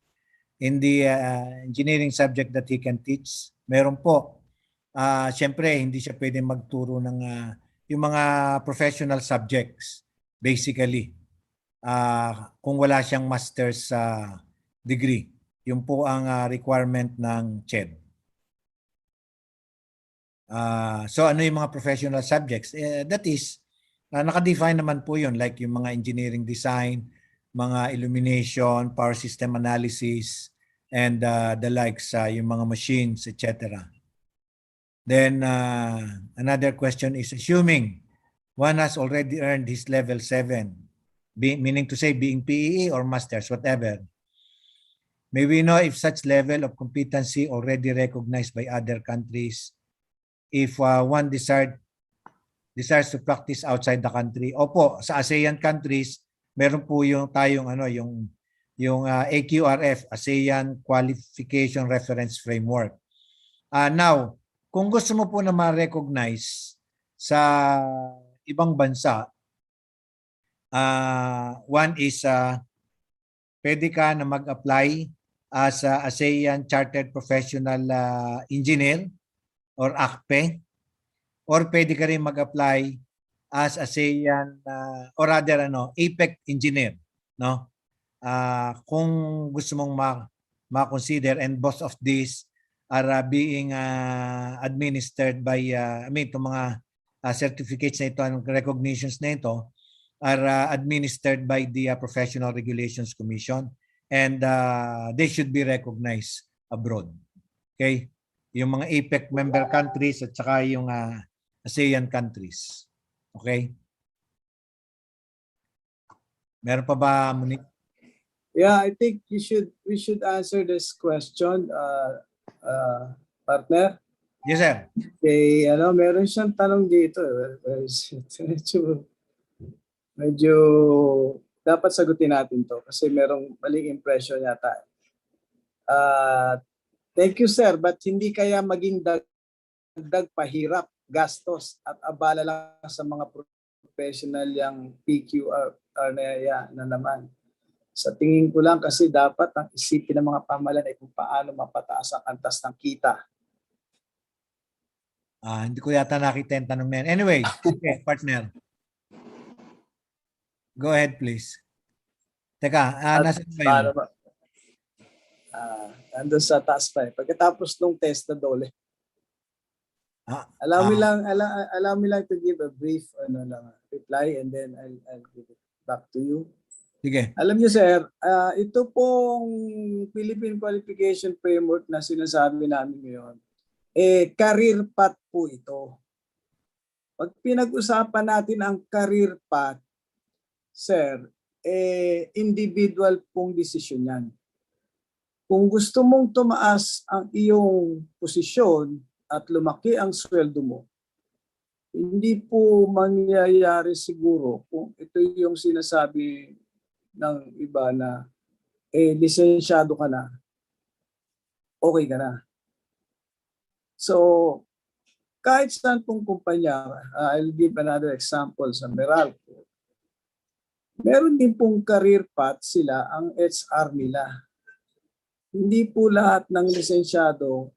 in the engineering subject that he can teach? Meron po. Siyempre, hindi siya pwedeng magturo ng yung mga professional subjects, basically. Kung wala siyang master's degree. Yun po ang requirement ng CHED. So ano yung mga professional subjects? That is, naka-define naman po yun, like yung mga engineering design, mga illumination, power system analysis, and the likes, yung mga machines, etc. Then another question is, assuming one has already earned his level 7, meaning to say being PEE or masters, whatever, may we know if such level of competency already recognized by other countries if one desires to practice outside the country? Opo, sa ASEAN countries, meron po yung tayong yung AQRF, ASEAN Qualification Reference Framework. Now, kung gusto mo po na ma-recognize sa ibang bansa, one is pwede ka na mag-apply as ASEAN Chartered Professional Engineer or ACPE, or pwede ka rin mag-apply as ASEAN or rather APEC engineer, no? Kung gusto mong ma-consider, and both of these are being administered by itong mga certificates na ito, and recognitions na ito are administered by the Professional Regulations Commission, and they should be recognized abroad. Okay? Yung mga APEC member countries at saka yung ASEAN countries. Okay? Meron pa ba, Monique? Yeah, I think we should answer this question, partner. Yes, sir. Okay, meron siyang tanong dito. Medyo dapat sagutin natin to kasi merong maling impression yata. Thank you, sir, but hindi kaya maging dagdag pahirap, gastos at abala lang sa mga professional yang PQR na naman. Sa tingin ko lang kasi dapat ang isipin ng mga pamahalaan ay kung paano mapataas ang antas ng kita. Hindi ko yata nakita yung tanong na yan. Anyway, okay, partner. Go ahead, please. Teka, nasan ba yun? Andun sa taas pa eh. Pagkatapos nung test na dole. Allow me lang to give a brief reply and then I'll give it back to you. Sige. Alam niyo sir, ito pong Philippine Qualification Framework na sinasabi namin ngayon, career path po ito. Pag pinag-usapan natin ang career path, sir, individual pong desisyon yan. kung gusto mong tumaas ang iyong posisyon at lumaki ang sweldo mo, hindi po mangyayari siguro kung ito yung sinasabi ng iba na lisensyado ka na, okay ka na. So, kahit saan pong kumpanya, I'll give another example sa Meralco. Meron din pong career path sila ang HR nila. Hindi po lahat ng lisensyado,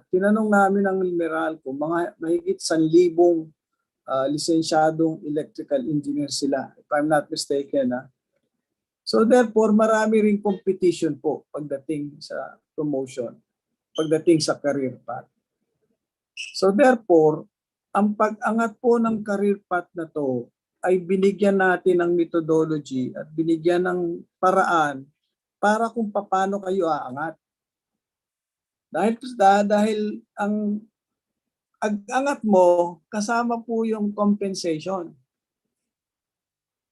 tinanong namin ang Meralco, mga mahigit 1,000 lisensyadong electrical engineer sila, if I'm not mistaken. So therefore, marami ring competition po pagdating sa promotion, pagdating sa career path. So therefore, ang pag-angat po ng career path na to ay binigyan natin ng methodology at binigyan ng paraan para kung paano kayo aangat. Dahil ang angat mo, kasama po yung compensation.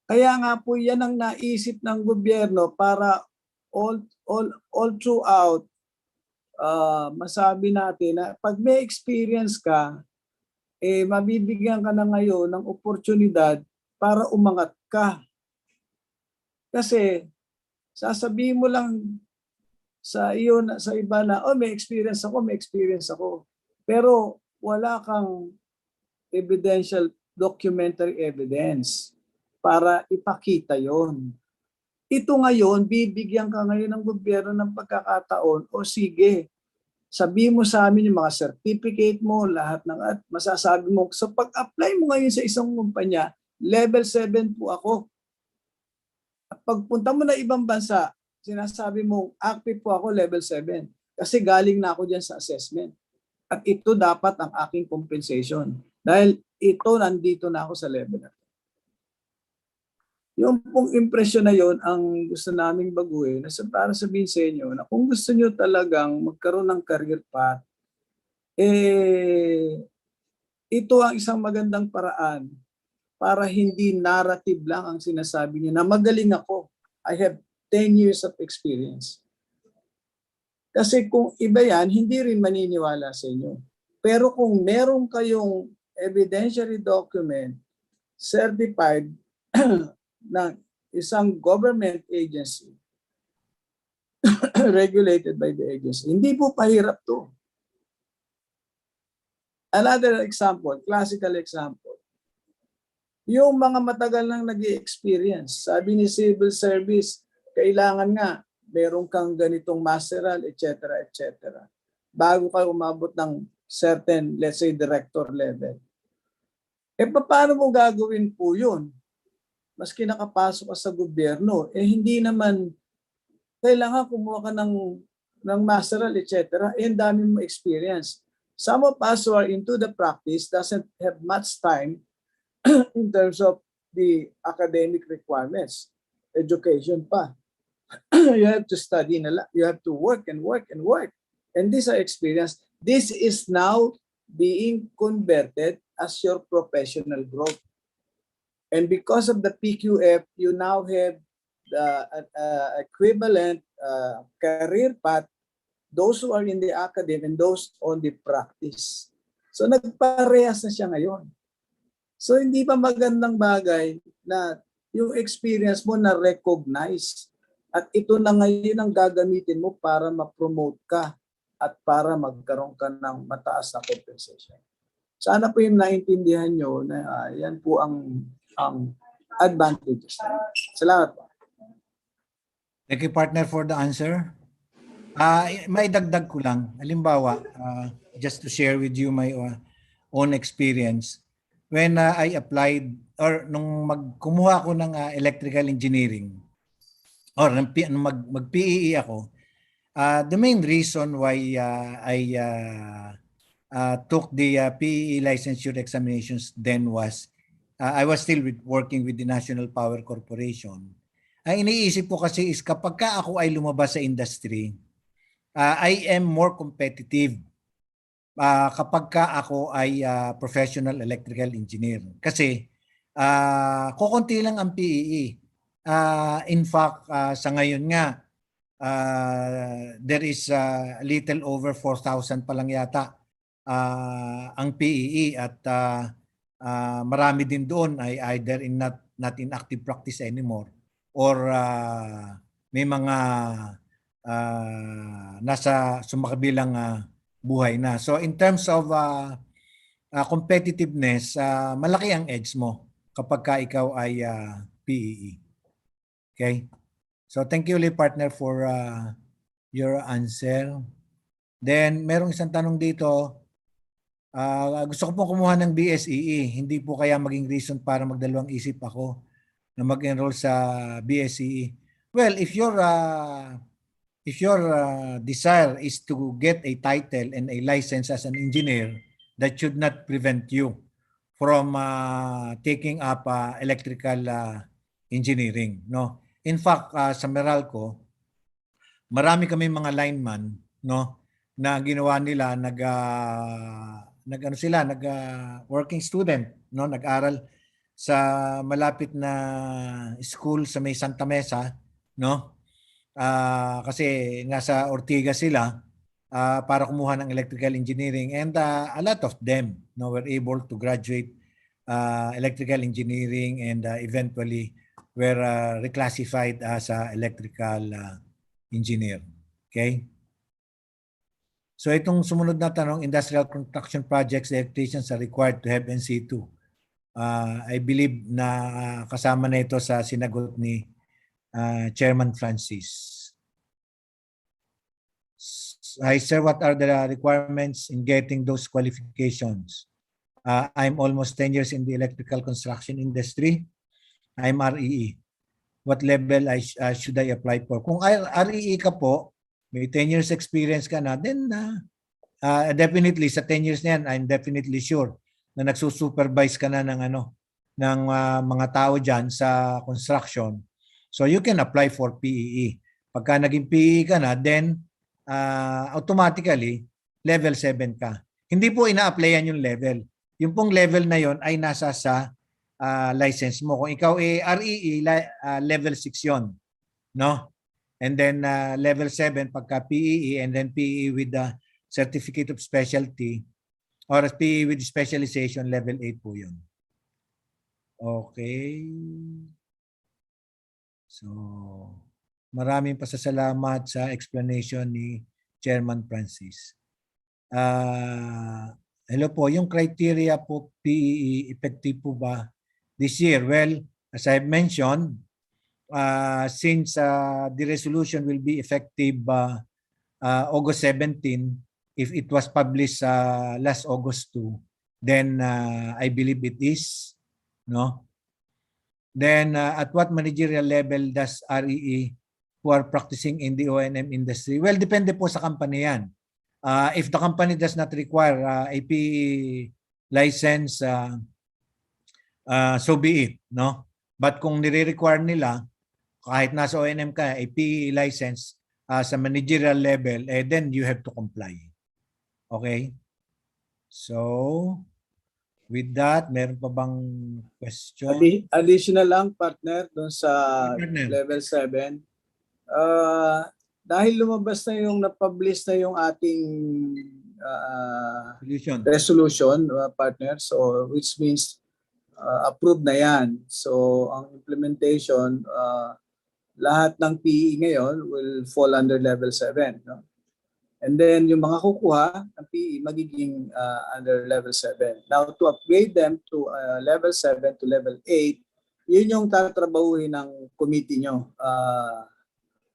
Kaya nga po yan ang naisip ng gobyerno para all throughout, masabi natin na pag may experience ka, mabibigyan ka na ngayon ng oportunidad para umangat ka. Kasi sasabihin mo lang sa iba na, may experience ako. Pero wala kang evidential, documentary evidence para ipakita yon. Ito ngayon, bibigyan ka ngayon ng gobyerno ng pagkakataon, o sige, sabihin mo sa amin yung mga certificate mo, lahat ng at masasabi mo. So pag-apply mo ngayon sa isang kumpanya, level 7 po ako. At pagpunta mo na ibang bansa, sinasabi mo, active po ako level 7. Kasi galing na ako dyan sa assessment. At ito dapat ang aking compensation. Dahil ito, nandito na ako sa level na. Yung pong impresyon na yon ang gusto naming baguhin para sabihin sa inyo na kung gusto nyo talagang magkaroon ng career path, ito ang isang magandang paraan para hindi narrative lang ang sinasabi niyo na magaling ako. I have 10 years of experience. Kasi kung iba yan, hindi rin maniniwala sa inyo. Pero kung meron kayong evidentiary document certified ng isang government agency regulated by the agency, hindi po pahirap to. Another example, classical example. Yung mga matagal nang nag-i-experience, sabi ni civil service, kailangan nga meron kang ganitong masteral, etc., etc. Bago ka umabot ng certain, let's say, director level. Paano mo gagawin po yun? Maski nakapasok ka sa gobyerno, hindi naman kailangan kumuha ka ng masteral, etc. Ang dami mo experience. Some of us who are into the practice doesn't have much time in terms of the academic requirements, education pa. You have to study, you have to work and work and work. And this is experience. This is now being converted as your professional growth. And because of the PQF, you now have the equivalent career path, those who are in the academy and those on the practice. So nagparehas na siya ngayon. So hindi pa magandang bagay na yung experience mo na recognize at ito na ngayon ang gagamitin mo para ma-promote ka at para magkaroon ka ng mataas na compensation. Sana po yung naintindihan nyo na yan po ang advantages. Salamat po. Thank you, partner, for the answer. May dagdag ko lang. Halimbawa, just to share with you my own experience. When I applied or nung kumuha ko ng electrical engineering or mag-PEE ako, the main reason why I took the PEE licensure examinations then was I was still working with the National Power Corporation. Ang iniisip ko kasi is kapag ako ay lumabas sa industry, I am more competitive kapag ako ay professional electrical engineer. Kasi kukunti lang ang PEE. In fact, sa ngayon nga, there is a little over 4,000 pa lang yata ang PEE at marami din doon ay either not in active practice anymore or may mga nasa sumakabilang buhay na. So in terms of competitiveness, malaki ang edge mo kapag ka ikaw ay PEE. Okay? So thank you ulit partner for your answer. Then merong isang tanong dito. Gusto ko pong kumuha ng BSEE. Hindi po kaya maging reason para magdalawang isip ako na mag-enroll sa BSEE. Well, if your desire is to get a title and a license as an engineer, that should not prevent you from taking up electrical engineering. No, in fact, sa Meralco, marami kami mga lineman, no, na ginawa nila working student, no, nag-aral sa malapit na school sa may Santa Mesa, no? Kasi nasa Ortigas sila para kumuha ng electrical engineering, and a lot of them, no, were able to graduate electrical engineering and eventually were reclassified as electrical engineer. Okay? So itong sumunod na tanong, industrial construction projects, electricians are required to have NC2. I believe na kasama na ito sa sinagot ni Chairman Francis. Hi sir, what are the requirements in getting those qualifications? I'm almost 10 years in the electrical construction industry. I'm REE. What level should I apply for? Kung REE ka po, may 10 years experience ka na, then definitely sa 10 years na yan, I'm definitely sure na nagsusupervise ka na ng mga tao dyan sa construction. So you can apply for PEE. Pagka naging PEE ka na, then automatically level 7 ka. Hindi po ina-applyan yung level. Yung pong level na yon ay nasa sa license mo. Kung ikaw ay REE, level 6 yon, no? And then level 7 pagka PEE, and then PEE with the certificate of specialty or PEE with specialization, level 8 po yun. Okay. So, maraming pasasalamat sa explanation ni Chairman Francis. Hello po, yung criteria po PEE, effective po ba this year? Well, as I've mentioned, since the resolution will be effective August 17, if it was published last August 2, then I believe it is, no? Then at what managerial level does REE who are practicing in the O&M industry? Well, depende po sa company yan. If the company does not require a PE license, so be it, no? But kung nire-require nila, kahit nasa O&M ka, a PE license sa managerial level, then you have to comply. Okay? So, with that, meron pa bang question? Additional lang, partner, dun sa level 7. Dahil lumabas na yung na-publish na yung ating resolution, partner, so which means approved na yan. So, ang implementation, lahat ng PE ngayon will fall under level 7. No? And then, yung mga kukuha ng PE magiging under level 7. Now, to upgrade them to level 7 to level 8, yun yung tatrabahuhin ng committee nyo,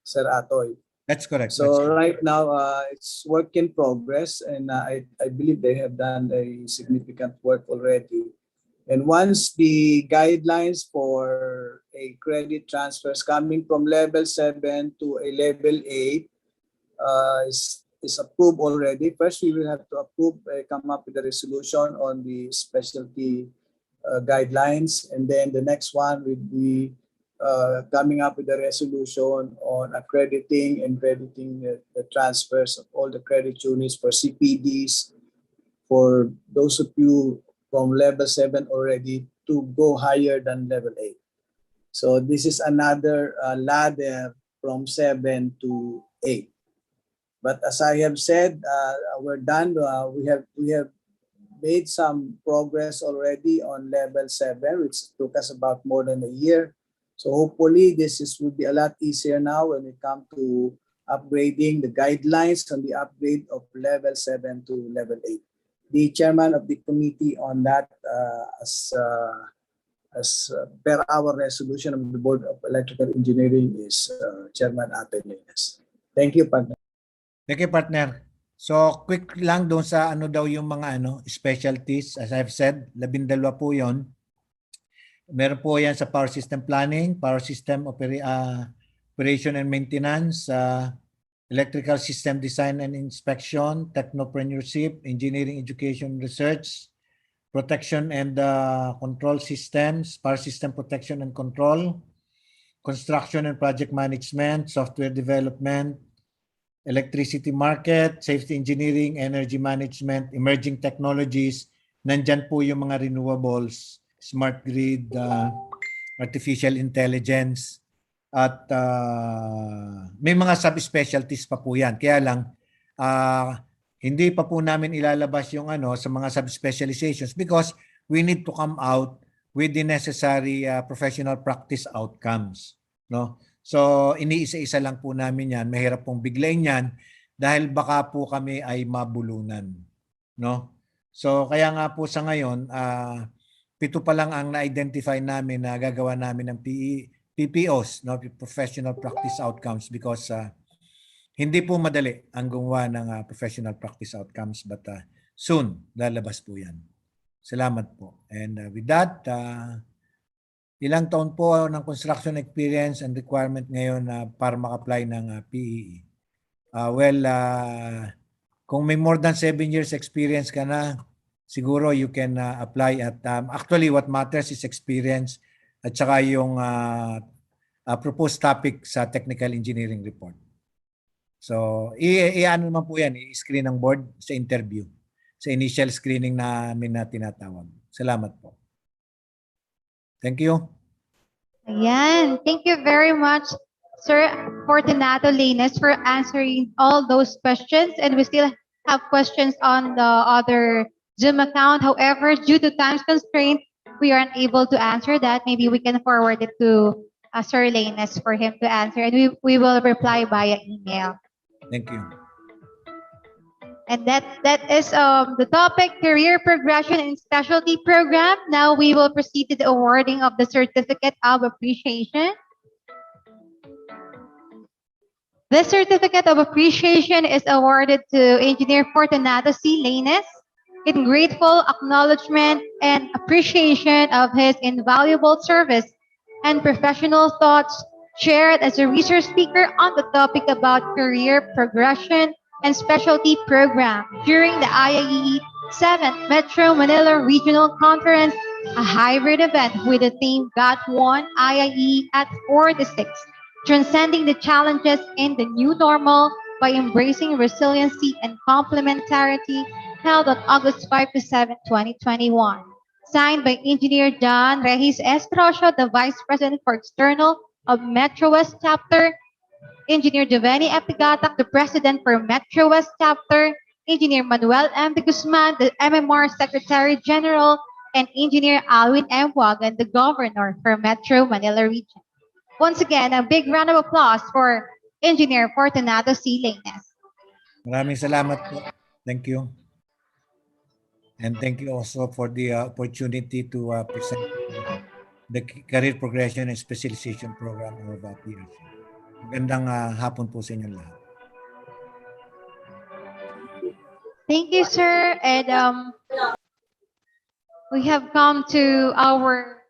Sir Atoy. That's correct. So right now, it's work in progress, and I believe they have done a significant work already. And once the guidelines for a credit transfers coming from level 7 to a level 8 is approved already, first we will have to approve, come up with a resolution on the specialty guidelines, and then the next one will be coming up with a resolution on accrediting and crediting the transfers of all the credit units for CPDs, for those of you from level 7 already to go higher than level 8. So this is another ladder from 7 to 8. But as I have said, we're done. We have made some progress already on level 7, which took us about more than a year. So hopefully will be a lot easier now when we come to upgrading the guidelines on the upgrade of level 7 to level 8. The chairman of the committee on that as per our resolution of the Board of Electrical Engineering is Chairman Ateneas. Thank you, partner. Thank you, partner. So, quick lang doon sa ano daw yung mga specialties. As I've said, 12 po yon. Meron po yan sa power system planning, power system operation and maintenance, electrical system design and inspection, technopreneurship, engineering education research, protection and control systems, power system protection and control, construction and project management, software development, electricity market, safety engineering, energy management, emerging technologies. Nandyan po yung mga renewables, smart grid, artificial intelligence, at may mga subspecialties pa po yan. Kaya lang, hindi pa po namin ilalabas yung sa mga subspecializations because we need to come out with the necessary professional practice outcomes. No? So, iniisa-isa lang po namin yan. Mahirap pong biglayin yan dahil baka po kami ay mabulunan. No? So, kaya nga po sa ngayon, 7 pa lang ang na-identify namin na gagawa namin ng PPOs, no? Professional Practice Outcomes, because hindi po madali ang gumawa ng professional practice outcomes, but soon, lalabas po yan. Salamat po. And with that, ilang taon po ng construction experience and requirement ngayon para mag-apply ng PEE? Kung may more than 7 years experience ka na, siguro you can apply at actually what matters is experience at saka yung proposed topic sa technical engineering report. So, i-ano naman po yan, i-screen ng board sa interview, sa initial screening namin na tinatawag. Salamat po. Thank you. Ayan. Thank you very much, Sir Fortunato Lainez, for answering all those questions. And we still have questions on the other Zoom account. However, due to time constraint, we aren't able to answer that. Maybe we can forward it to Sir Lainez for him to answer. And we will reply via email. Thank you. And that is the topic, career progression and specialty program. Now we will proceed to the awarding of the certificate of appreciation. This certificate of appreciation is awarded to Engineer Fortunato C. Lainez in grateful acknowledgement and appreciation of his invaluable service and professional thoughts shared as a research speaker on the topic about career progression and specialty program during the IIEE 7th Metro Manila Regional Conference, a hybrid event with the theme Got One IIE at 4 to 6, transcending the challenges in the new normal by embracing resiliency and complementarity, held on August 5 to 7, 2021. Signed by Engineer John Regis Estrosio, the Vice President for External of Metro West Chapter, Engineer Giovanni Epigatak, the President for Metro West Chapter, Engineer Manuel M. de Guzman, the MMR Secretary General, and Engineer Alwin M. Wagan, the Governor for Metro Manila Region. Once again, a big round of applause for Engineer Fortunato C. Lainez. Maraming salamat po. Thank you. And thank you also for the opportunity to present the Career Progression and Specialization Program of PRC. Magandang hapon po sa inyong lahat. Thank you, sir. And we have come to our...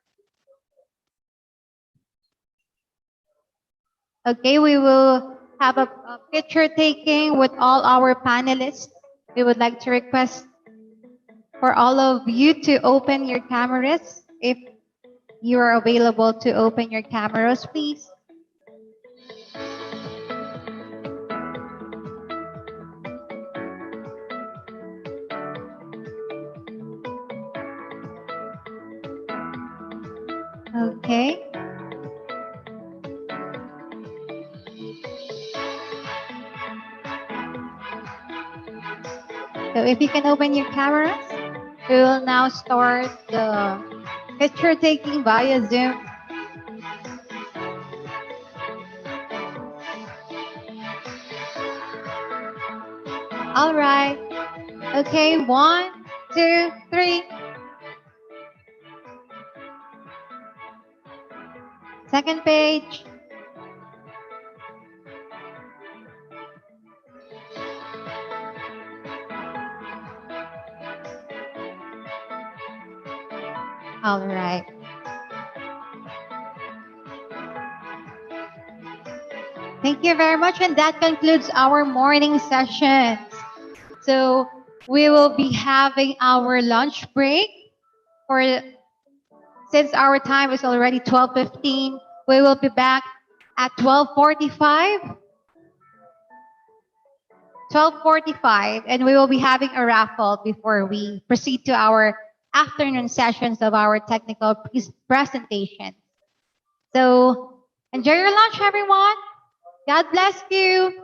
Okay, we will have a picture taking with all our panelists. We would like to request for all of you to open your cameras. If you are available to open your cameras, please. Okay. So if you can open your cameras, we will now start the picture taking via Zoom. All right. Okay, 1, 2, 3. Second page. All right. Thank you very much. And that concludes our morning sessions. So we will be having our lunch break for, since our time is already 12:15, we will be back at 12:45. 12:45, and we will be having a raffle before we proceed to our afternoon sessions of our technical presentation. So enjoy your lunch, everyone. God bless you.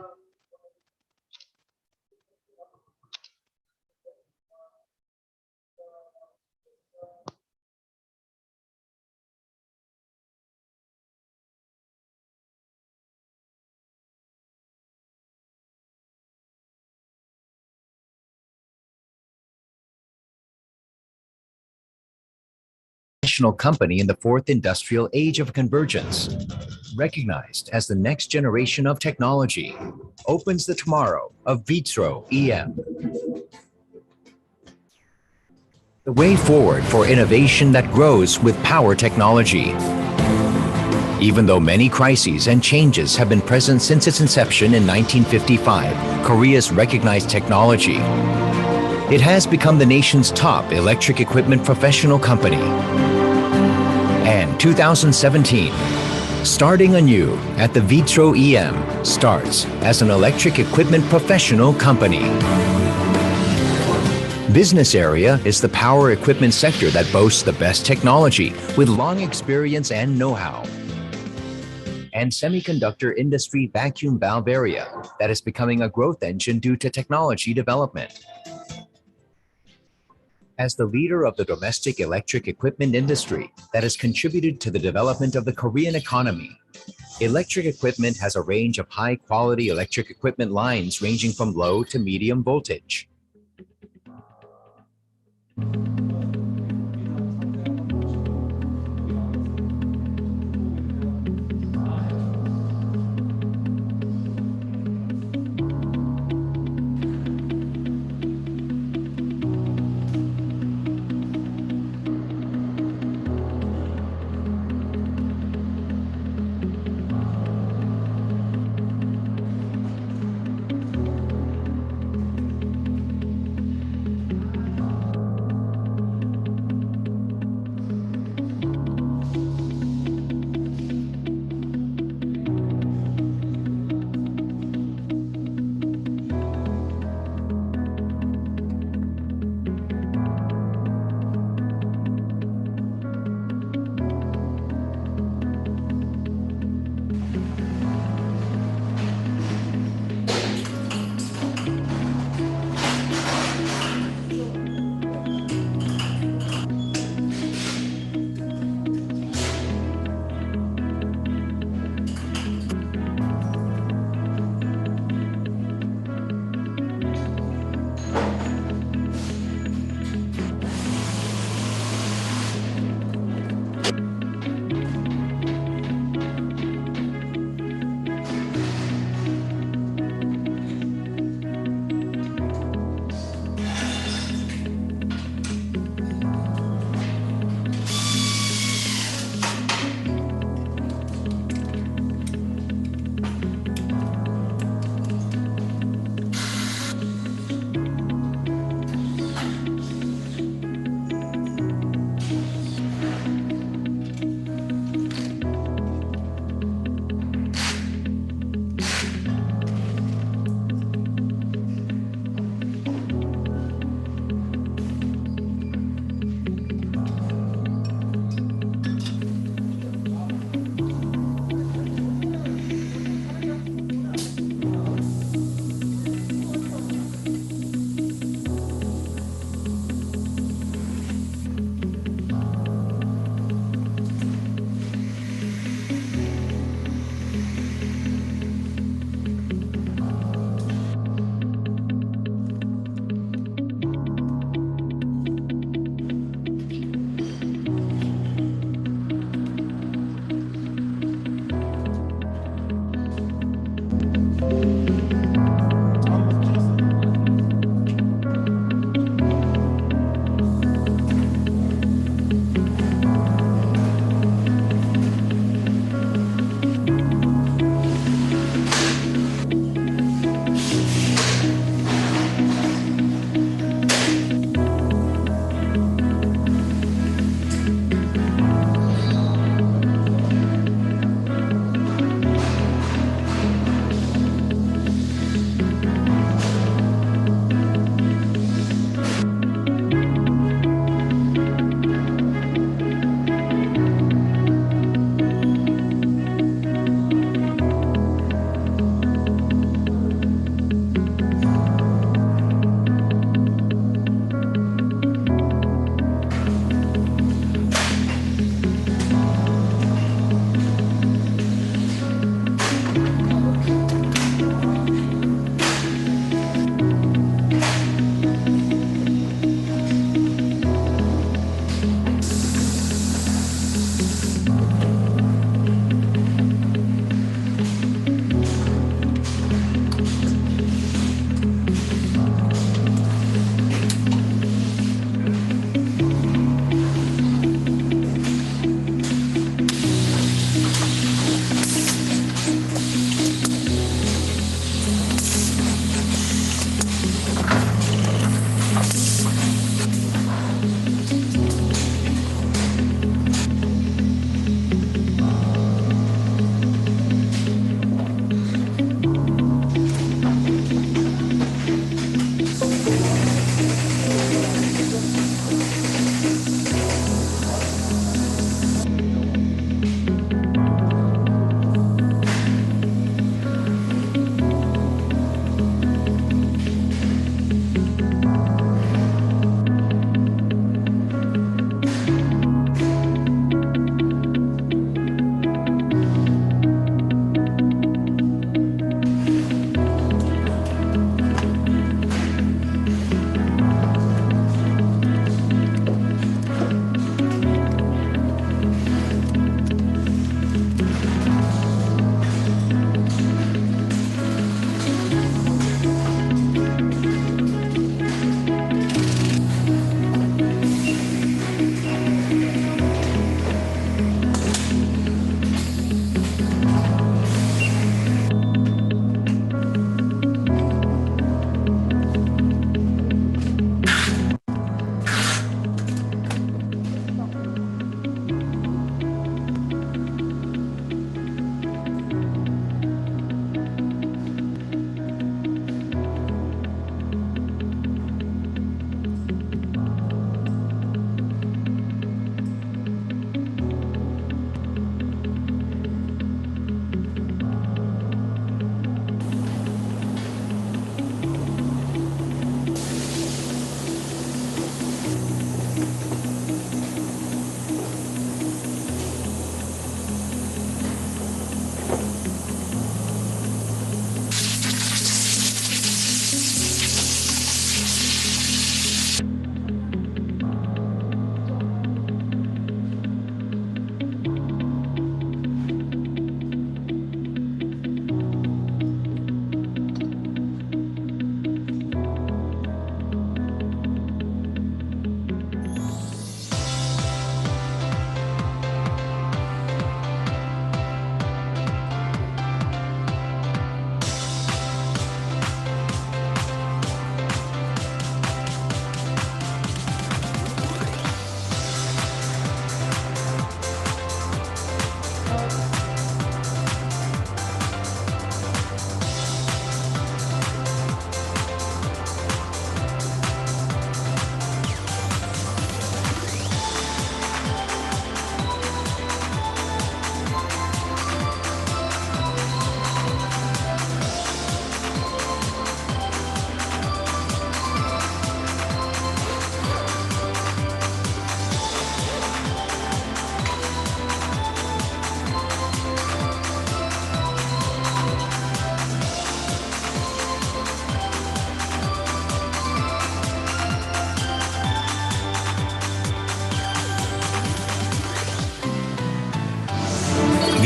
National company in the fourth industrial age of convergence, recognized as the next generation of technology, opens the tomorrow of Vitro EM. The way forward for innovation that grows with power technology. Even though many crises and changes have been present since its inception in 1955, Korea's recognized technology, it has become the nation's top electric equipment professional company. And 2017, starting anew at the Vitro EM, starts as an electric equipment professional company. Business area is the power equipment sector that boasts the best technology with long experience and know-how. And semiconductor industry vacuum valve area that is becoming a growth engine due to technology development. As the leader of the domestic electric equipment industry that has contributed to the development of the Korean economy, electric equipment has a range of high-quality electric equipment lines ranging from low to medium voltage.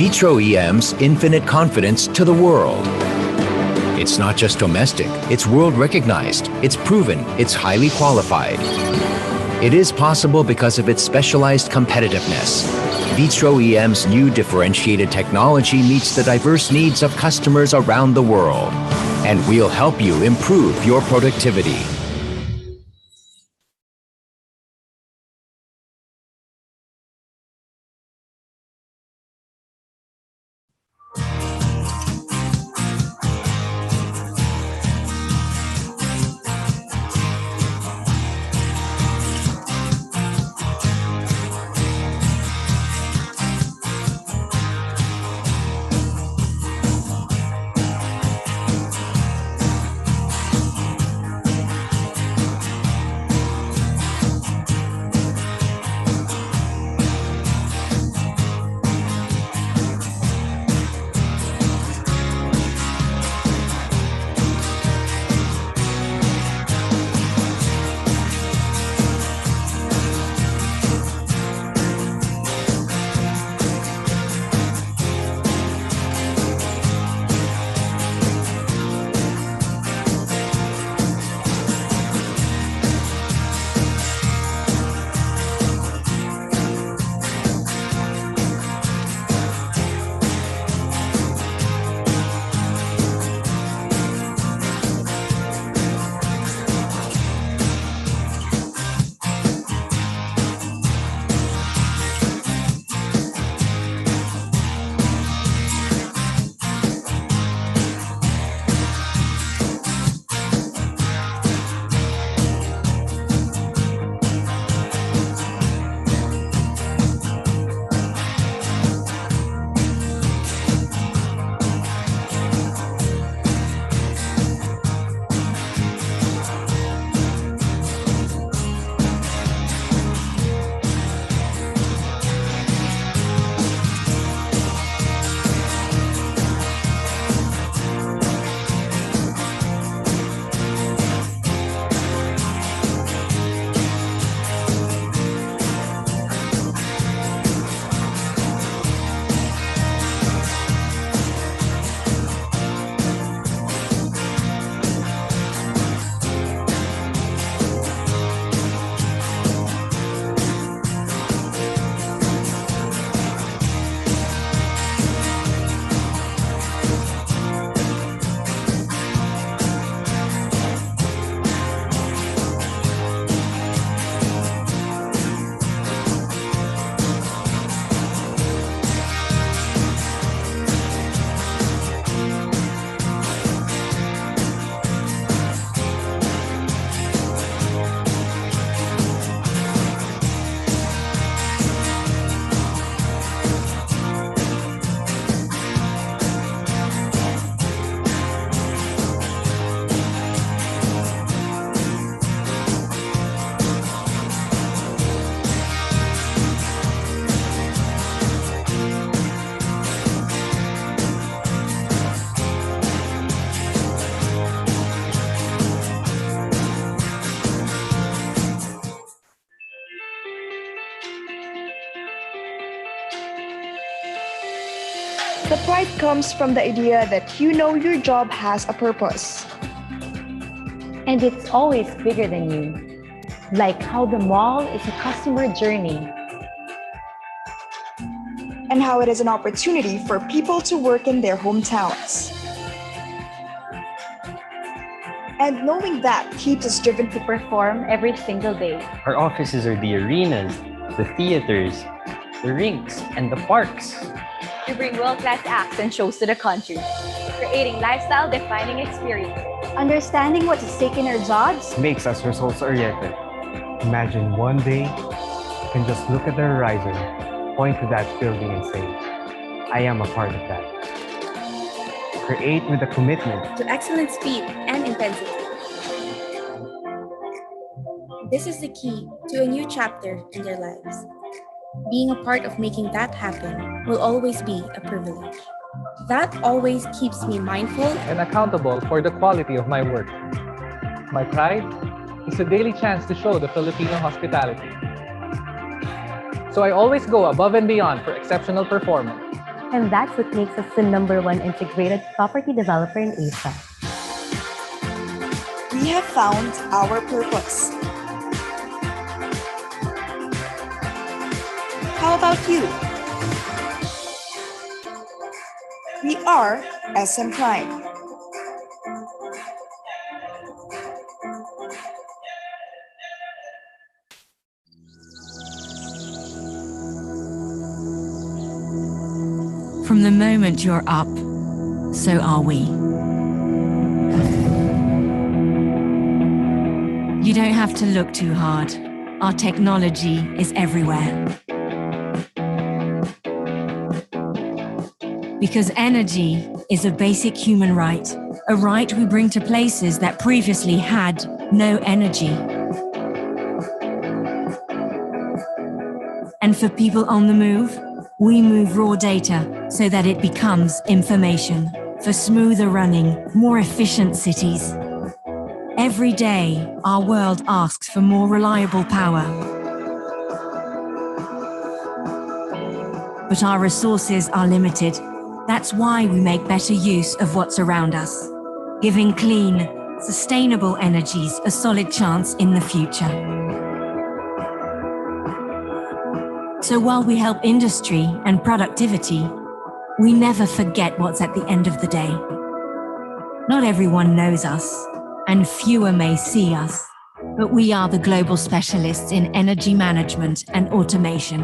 Vitro EM's infinite confidence to the world. It's not just domestic, it's world recognized, it's proven, it's highly qualified. It is possible because of its specialized competitiveness. Vitro EM's new differentiated technology meets the diverse needs of customers around the world. And we'll help you improve your productivity. The pride comes from the idea that you know your job has a purpose. And it's always bigger than you. Like how the mall is a customer journey. And how it is an opportunity for people to work in their hometowns. And knowing that keeps us driven to perform every single day. Our offices are the arenas, the theaters, the rinks, and the parks. We bring world-class acts and shows to the country, creating lifestyle-defining experiences. Understanding what's at stake in our jobs makes us results-oriented. Imagine one day you can just look at the horizon, point to that building and say, I am a part of that. Create with a commitment to excellent speed and intensity. This is the key to a new chapter in their lives. Being a part of making that happen will always be a privilege. That always keeps me mindful and accountable for the quality of my work. My pride is a daily chance to show the Filipino hospitality. So I always go above and beyond for exceptional performance. And that's what makes us the #1 integrated property developer in Asia. We have found our purpose. How about you? We are SM Prime. From the moment you're up, so are we. You don't have to look too hard. Our technology is everywhere. Because energy is a basic human right, a right we bring to places that previously had no energy. And for people on the move, we move raw data so that it becomes information for smoother running, more efficient cities. Every day, our world asks for more reliable power. But our resources are limited. That's why we make better use of what's around us, giving clean, sustainable energies a solid chance in the future. So while we help industry and productivity, we never forget what's at the end of the day. Not everyone knows us, and fewer may see us, but we are the global specialists in energy management and automation.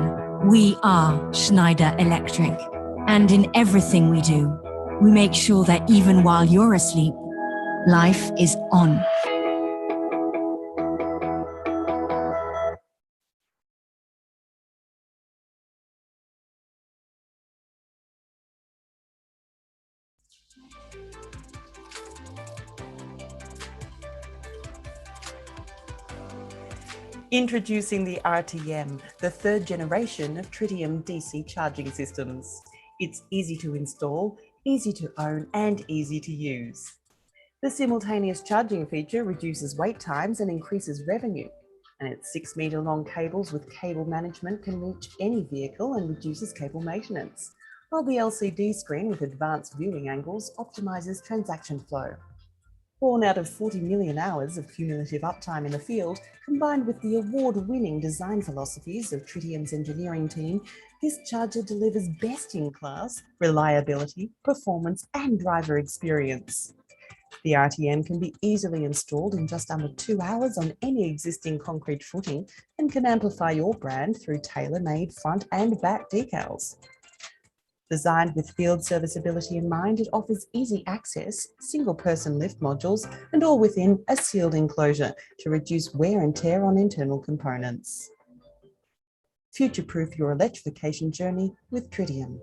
We are Schneider Electric. And in everything we do, we make sure that even while you're asleep, life is on. Introducing the RTM, the third generation of Tritium DC charging systems. It's easy to install, easy to own, and easy to use. The simultaneous charging feature reduces wait times and increases revenue. And its 6-metre-long cables with cable management can reach any vehicle and reduces cable maintenance, while the LCD screen with advanced viewing angles optimises transaction flow. Born out of 40 million hours of cumulative uptime in the field, combined with the award-winning design philosophies of Tritium's engineering team, this charger delivers best-in-class reliability, performance, and driver experience. The RTM can be easily installed in just under 2 hours on any existing concrete footing and can amplify your brand through tailor-made front and back decals. Designed with field serviceability in mind, it offers easy access, single-person lift modules, and all within a sealed enclosure to reduce wear and tear on internal components. Future-proof your electrification journey with Tritium.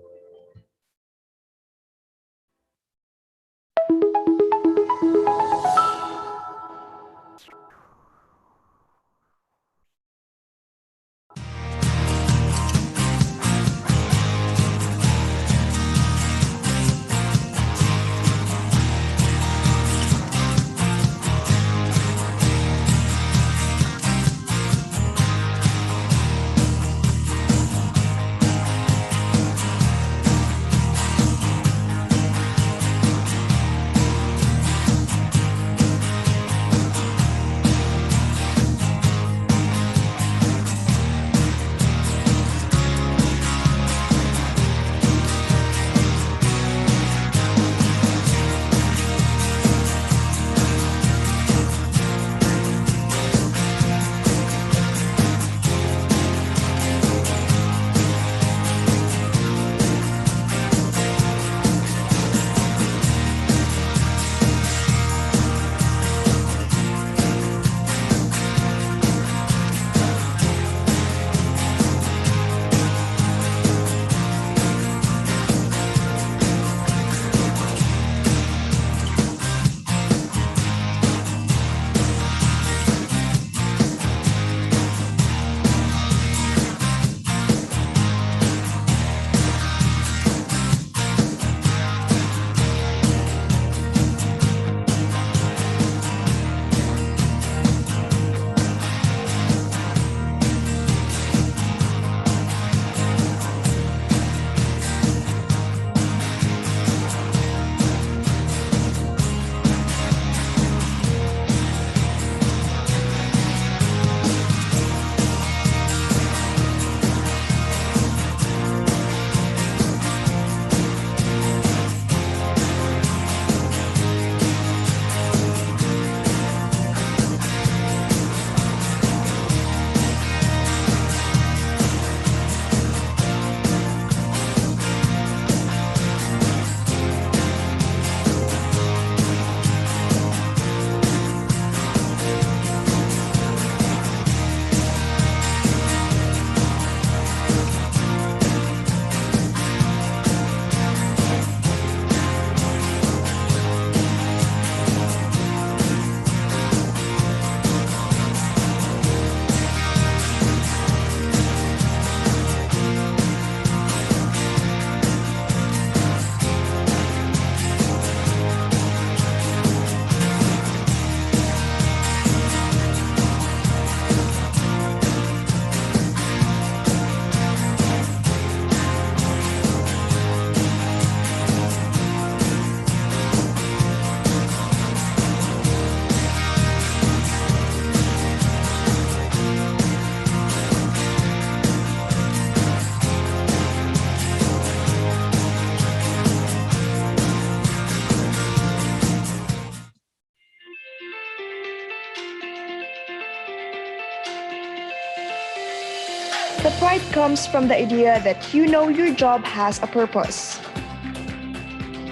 The pride comes from the idea that you know your job has a purpose.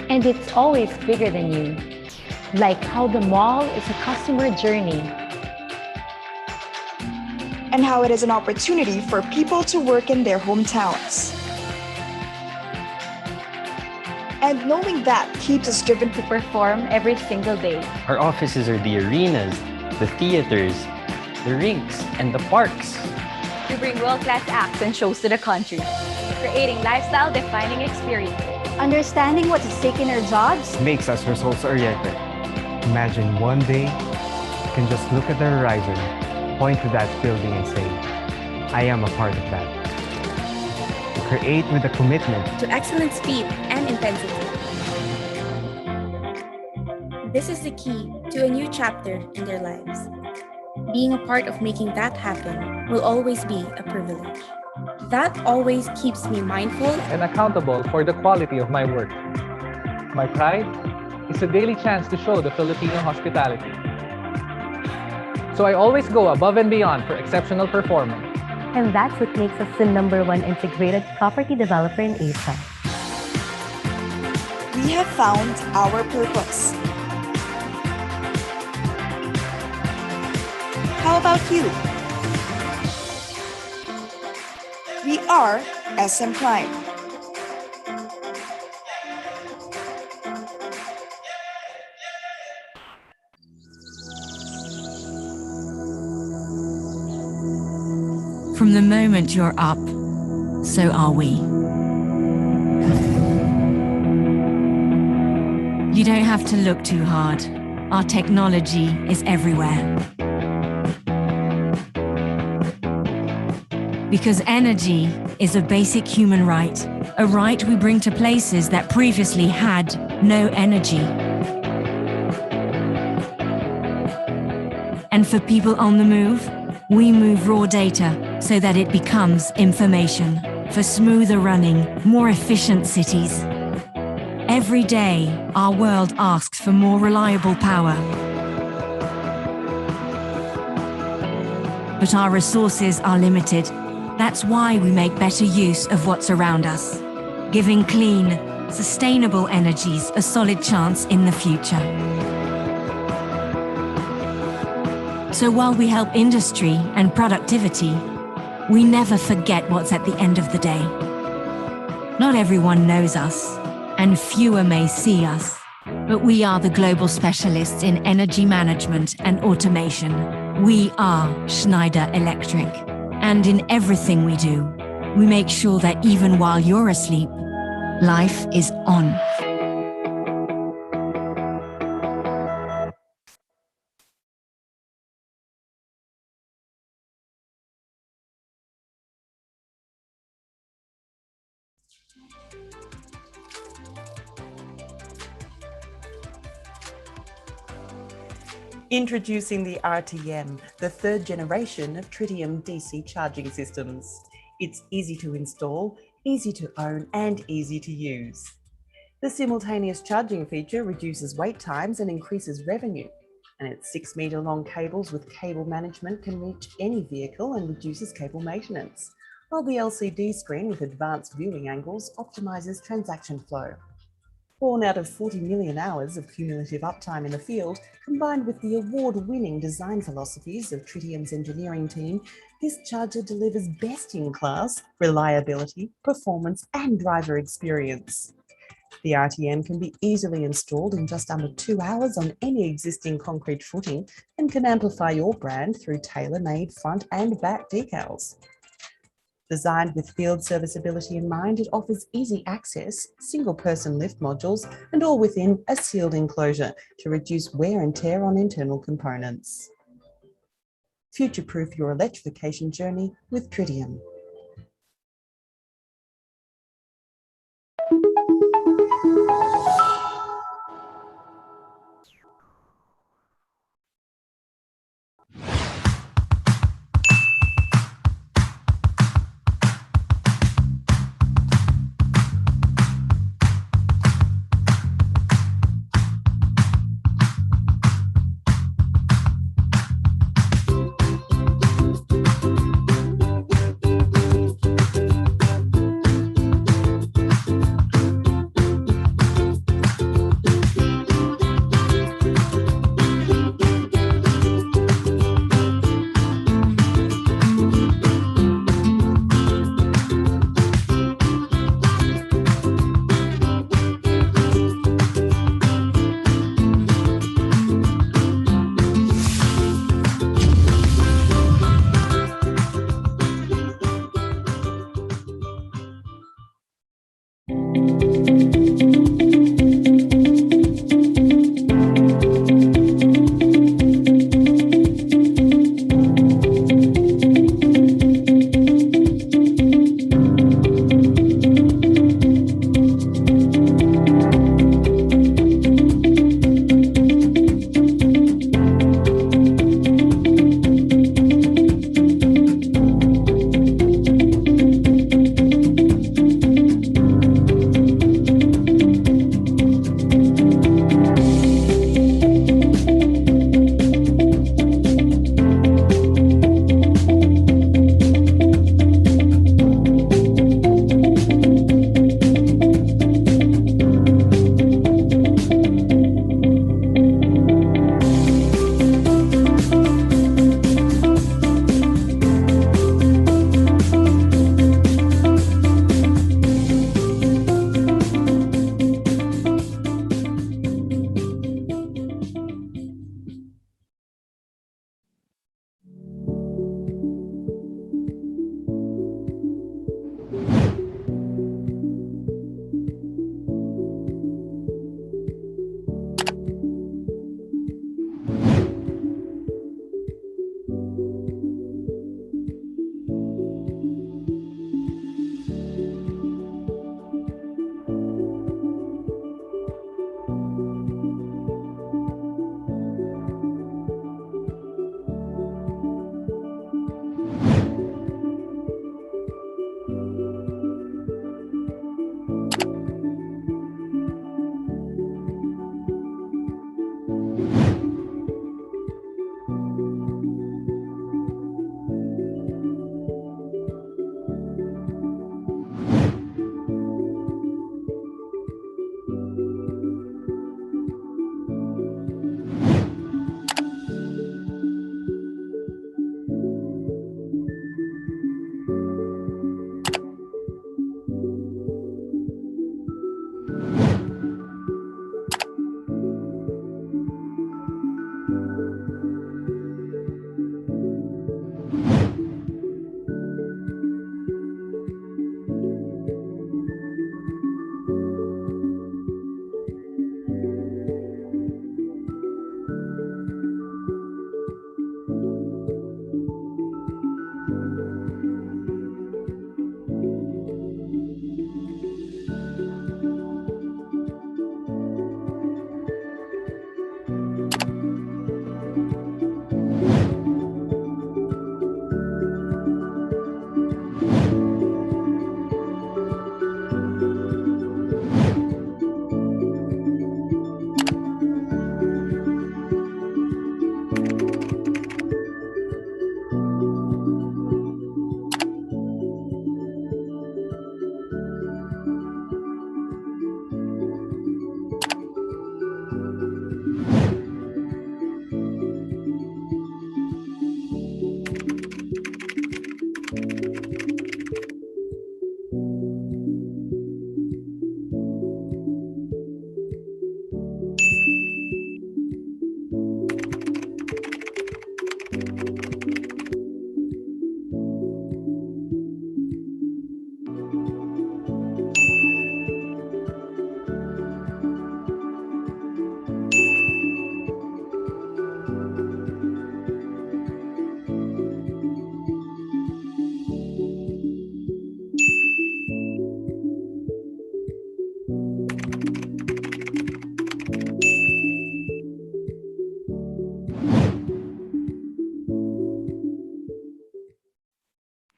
And it's always bigger than you. Like how the mall is a customer journey. And how it is an opportunity for people to work in their hometowns. And knowing that keeps us driven to perform every single day. Our offices are the arenas, the theaters, the rinks, and the parks. We bring world-class acts and shows to the country, creating lifestyle-defining experiences. Understanding what's at stake in our jobs makes us results-oriented. Imagine one day you can just look at the horizon, point to that building and say, I am a part of that. To create with a commitment to excellent speed and intensity. This is the key to a new chapter in their lives. Being a part of making that happen will always be a privilege. That always keeps me mindful and accountable for the quality of my work. My pride is a daily chance to show the Filipino hospitality. So I always go above and beyond for exceptional performance. And that's what makes us the #1 integrated property developer in Asia. We have found our purpose. How about you? We are SM Prime. From the moment you're up, so are we. You don't have to look too hard. Our technology is everywhere. Because energy is a basic human right, a right we bring to places that previously had no energy. And for people on the move, we move raw data so that it becomes information for smoother running, more efficient cities. Every day, our world asks for more reliable power. But our resources are limited. That's why we make better use of what's around us, giving clean, sustainable energies a solid chance in the future. So while we help industry and productivity, we never forget what's at the end of the day. Not everyone knows us, and fewer may see us, but we are the global specialists in energy management and automation. We are Schneider Electric. And in everything we do, we make sure that even while you're asleep, life is on. Introducing the RTM, the third generation of Tritium DC charging systems. It's easy to install, easy to own, and easy to use. The simultaneous charging feature reduces wait times and increases revenue. And its 6-metre-long cables with cable management can reach any vehicle and reduces cable maintenance, while the LCD screen with advanced viewing angles optimises transaction flow. Born out of 40 million hours of cumulative uptime in the field, combined with the award-winning design philosophies of Tritium's engineering team, this charger delivers best-in-class reliability, performance, and driver experience. The RTM can be easily installed in just under 2 hours on any existing concrete footing and can amplify your brand through tailor-made front and back decals. Designed with field serviceability in mind, it offers easy access, single-person lift modules, and all within a sealed enclosure to reduce wear and tear on internal components. Future-proof your electrification journey with Tritium.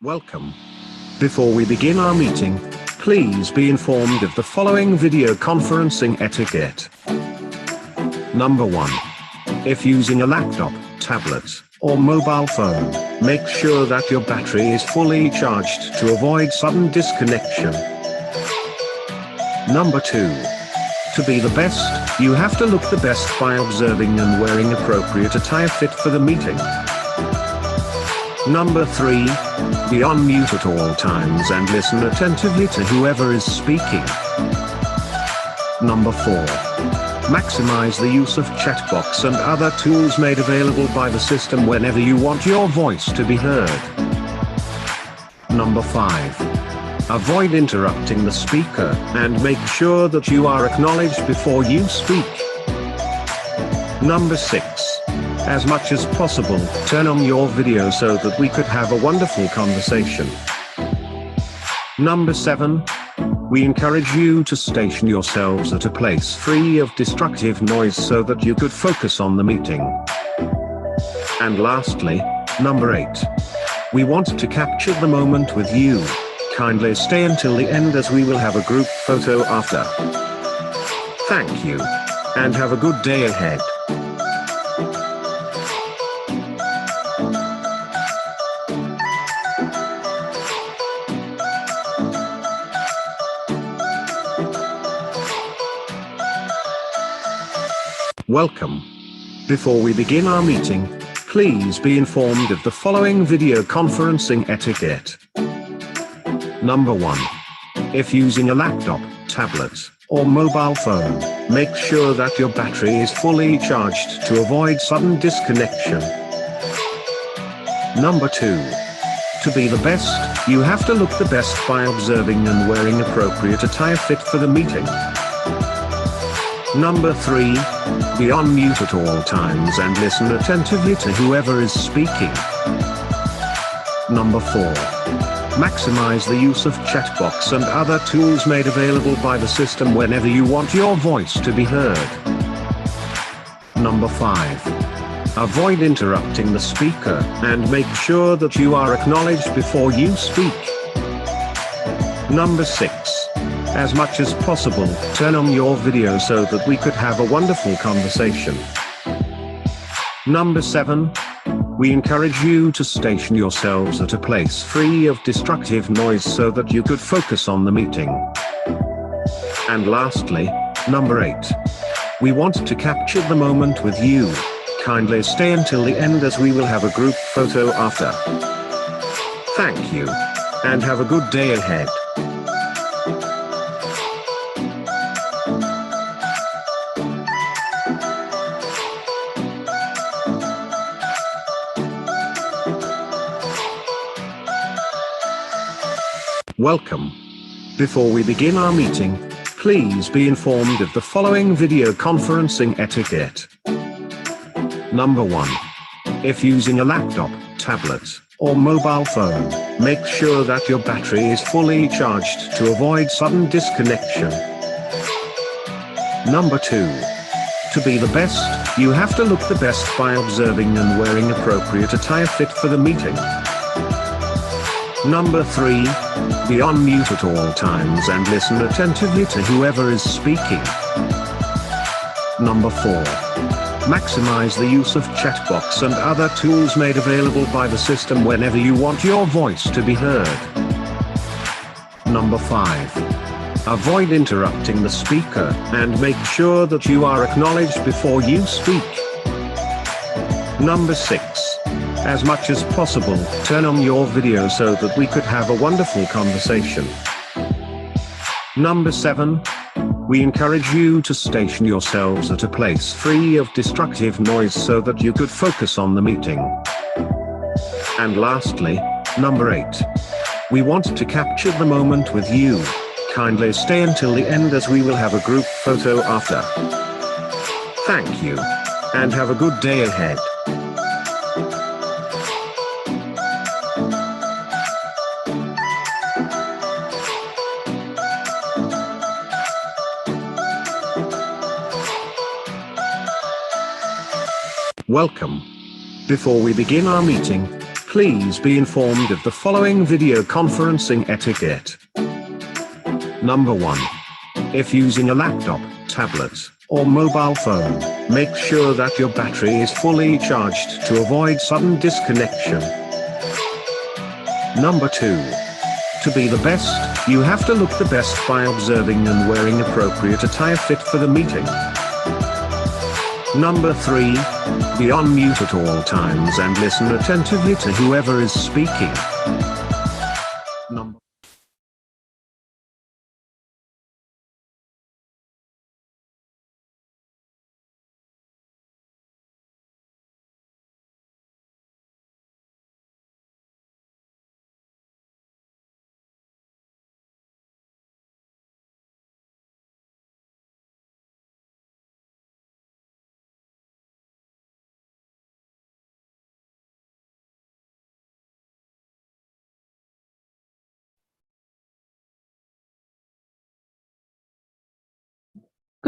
Welcome. Before we begin our meeting, please be informed of the following video conferencing etiquette. Number 1. If using a laptop, tablet, or mobile phone, make sure that your battery is fully charged to avoid sudden disconnection. Number 2. To be the best, you have to look the best by observing and wearing appropriate attire fit for the meeting. Number 3. Be on mute at all times and listen attentively to whoever is speaking. Number 4. Maximize the use of chat box and other tools made available by the system whenever you want your voice to be heard. Number 5. Avoid interrupting the speaker, and make sure that you are acknowledged before you speak. Number 6. As much as possible, turn on your video so that we could have a wonderful conversation. Number 7. We encourage you to station yourselves at a place free of destructive noise so that you could focus on the meeting. And lastly, number 8. We want to capture the moment with you. Kindly stay until the end as we will have a group photo after. Thank you. And have a good day ahead. Welcome. Before we begin our meeting, please be informed of the following video conferencing etiquette. Number 1. If using a laptop, tablet, or mobile phone, make sure that your battery is fully charged to avoid sudden disconnection. Number 2. To be the best, you have to look the best by observing and wearing appropriate attire fit for the meeting. Number 3. Be on mute at all times and listen attentively to whoever is speaking. Number 4. Maximize the use of chat box and other tools made available by the system whenever you want your voice to be heard. Number 5. Avoid interrupting the speaker and make sure that you are acknowledged before you speak. Number 6. As much as possible, turn on your video so that we could have a wonderful conversation. Number 7. We encourage you to station yourselves at a place free of destructive noise so that you could focus on the meeting. And lastly, number 8. We want to capture the moment with you. Kindly stay until the end as we will have a group photo after. Thank you. And have a good day ahead. Welcome. Before we begin our meeting, please be informed of the following video conferencing etiquette. Number 1. If using a laptop, tablet, or mobile phone, make sure that your battery is fully charged to avoid sudden disconnection. Number 2. To be the best, you have to look the best by observing and wearing appropriate attire fit for the meeting. Number 3. Be on mute at all times and listen attentively to whoever is speaking. Number 4. Maximize the use of chat box and other tools made available by the system whenever you want your voice to be heard. Number 5. Avoid interrupting the speaker and make sure that you are acknowledged before you speak. Number 6. As much as possible, turn on your video so that we could have a wonderful conversation. Number 7. We encourage you to station yourselves at a place free of destructive noise so that you could focus on the meeting. And lastly, number 8. We want to capture the moment with you. Kindly stay until the end as we will have a group photo after. Thank you. And have a good day ahead. Welcome. Before we begin our meeting, please be informed of the following video conferencing etiquette. Number 1. If using a laptop, tablet, or mobile phone, make sure that your battery is fully charged to avoid sudden disconnection. Number 2. To be the best, you have to look the best by observing and wearing appropriate attire fit for the meeting. Number 3. Be on mute at all times and listen attentively to whoever is speaking. Number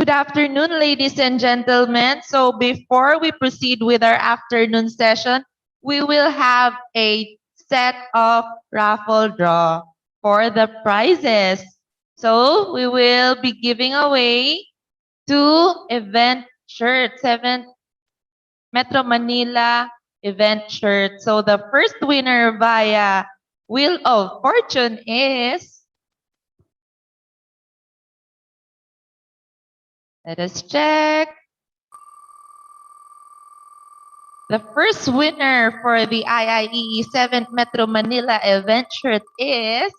Good afternoon, ladies and gentlemen. So before we proceed with our afternoon session, we will have a set of raffle draw for the prizes. So we will be giving away 2 event shirts, 7 Metro Manila event shirts. So the first winner via Wheel of Fortune is, let us check. The first winner for the IIEE 7th Metro Manila event shirt is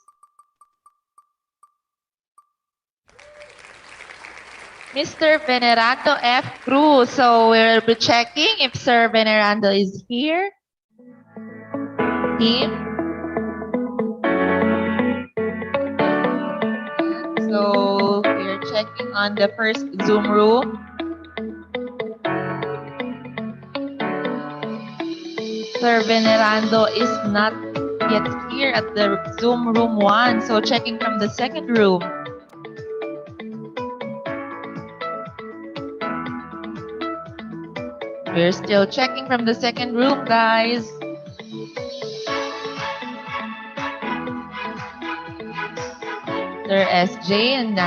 Mr. Venerando F. Cruz. So we'll be checking if Sir Venerando is here. Team. So we're checking on the first Zoom room. Sir Venerando is not yet here at the Zoom room 1. So checking from the second room. We're still checking from the second room, guys. Sir SJ and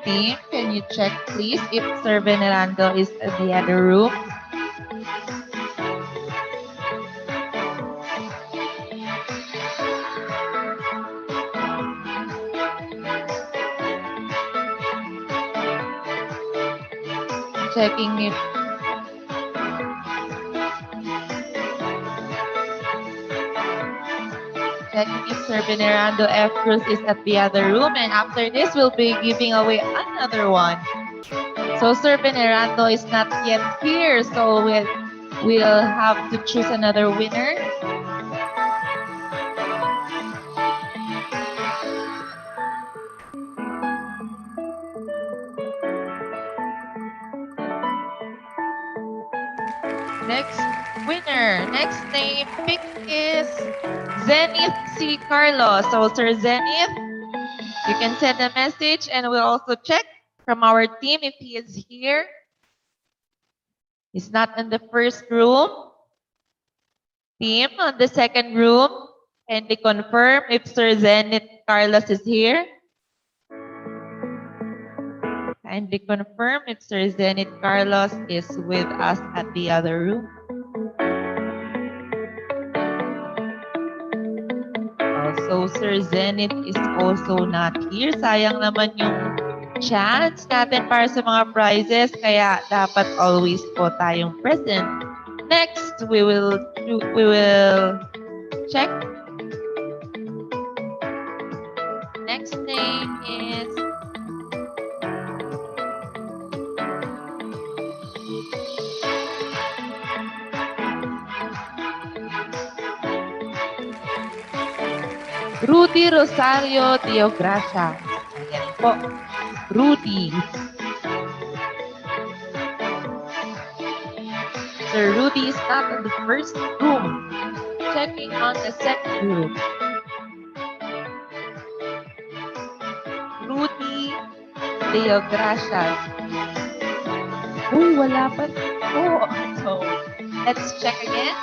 team, can you check please if Sir Venerando is in the other room? Checking if Sir Venerando F. Cruz is at the other room, and after this we'll be giving away another one. So Sir Venerando is not yet here, so we'll have to choose another winner. Next winner, next name pick is Zenith C. Carlos. So Sir Zenith, you can send a message and we'll also check from our team if he is here. He's not in the first room. Team on the second room. Can they confirm if Sir Zenith Carlos is here? Kindly confirm if Sir Zenith Carlos is with us at the other room. Also, Sir Zenith is also not here. Sayang naman yung chance natin para sa mga prizes. Kaya dapat always po tayong present. Next, we will check. Next name is Rudy Rosario Teogracia. Ayan po. Rudy. Sir Rudy is not in the first room. Checking on the second room. Rudy Teogracia. Uy, wala pa po. So, let's check again.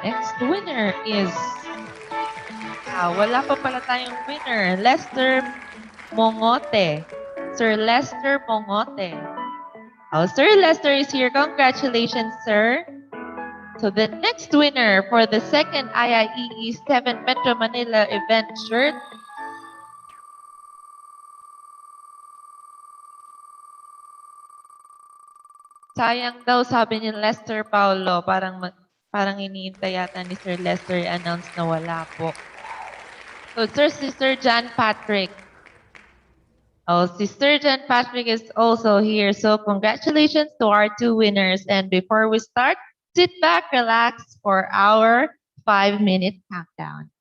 Next winner is, wala pa pala tayong winner, Lester Mongote. Sir Lester Mongote. Oh, Sir Lester is here. Congratulations, sir. So the next winner for the second IIEE 7 Metro Manila event shirt sayang daw, sabi ni Lester Paulo, parang iniintay yata ni Sir Lester i-announce na wala po. So Sir John Patrick. Oh, Sister John Patrick is also here. So congratulations to our 2 winners. And before we start, sit back, relax for our 5-minute countdown.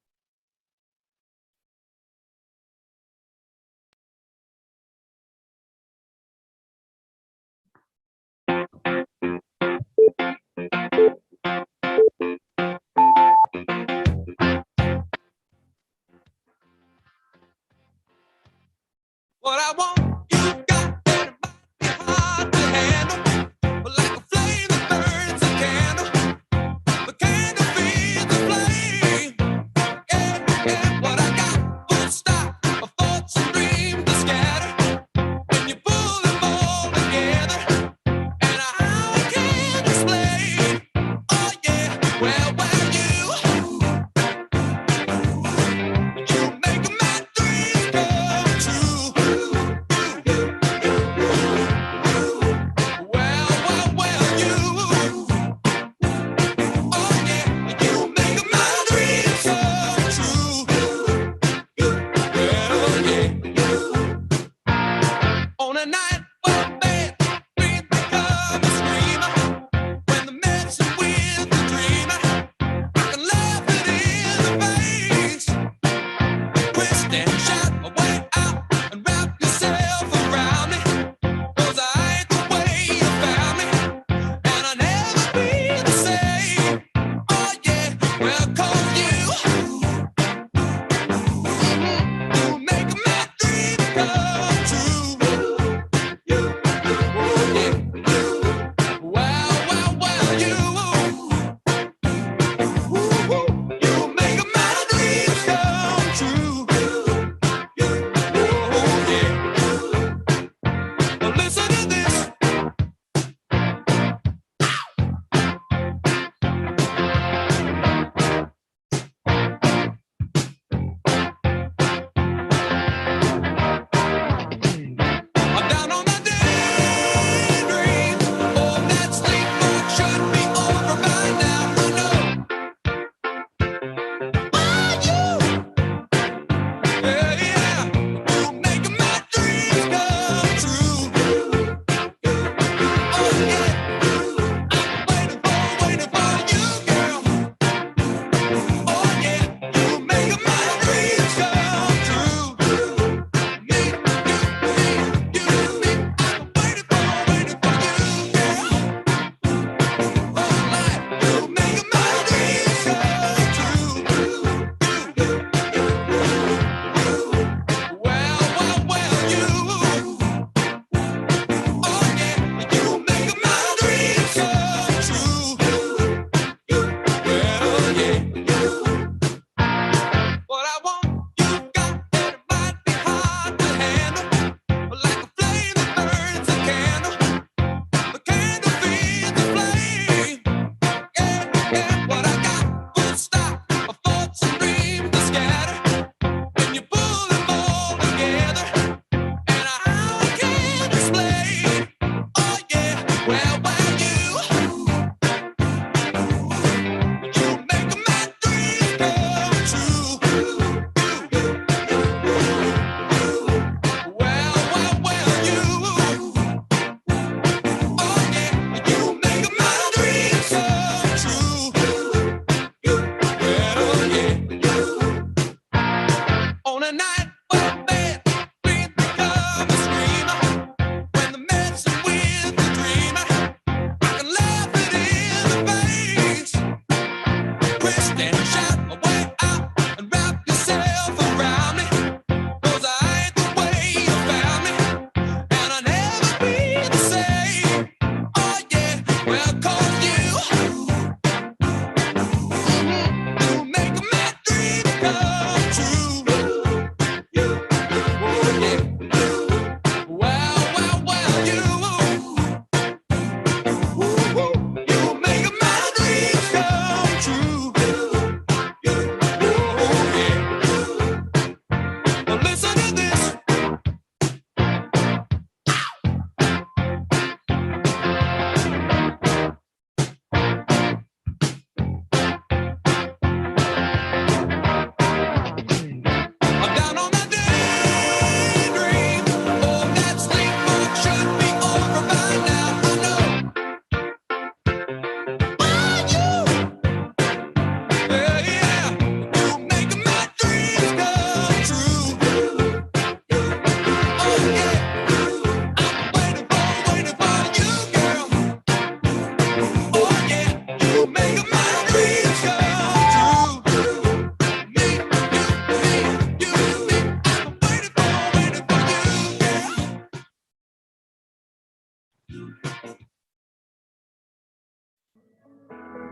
What I want, you got anybody hard to handle, but like a flame that burns a candle, the candle feeds the flame. Yeah, yeah, what I got, full stop, my thoughts and dreams are scattered. When you pull them all together, and I can't explain. Oh yeah, well, you make my dreams come true.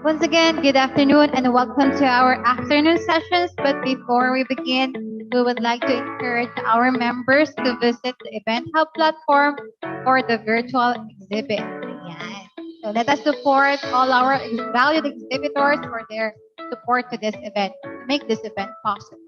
Once again, good afternoon and welcome to our afternoon sessions. But before we begin, we would like to encourage our members to visit the Event Hub platform or the virtual exhibit. Ayan. So let us support all our valued exhibitors for their support to this event, to make this event possible.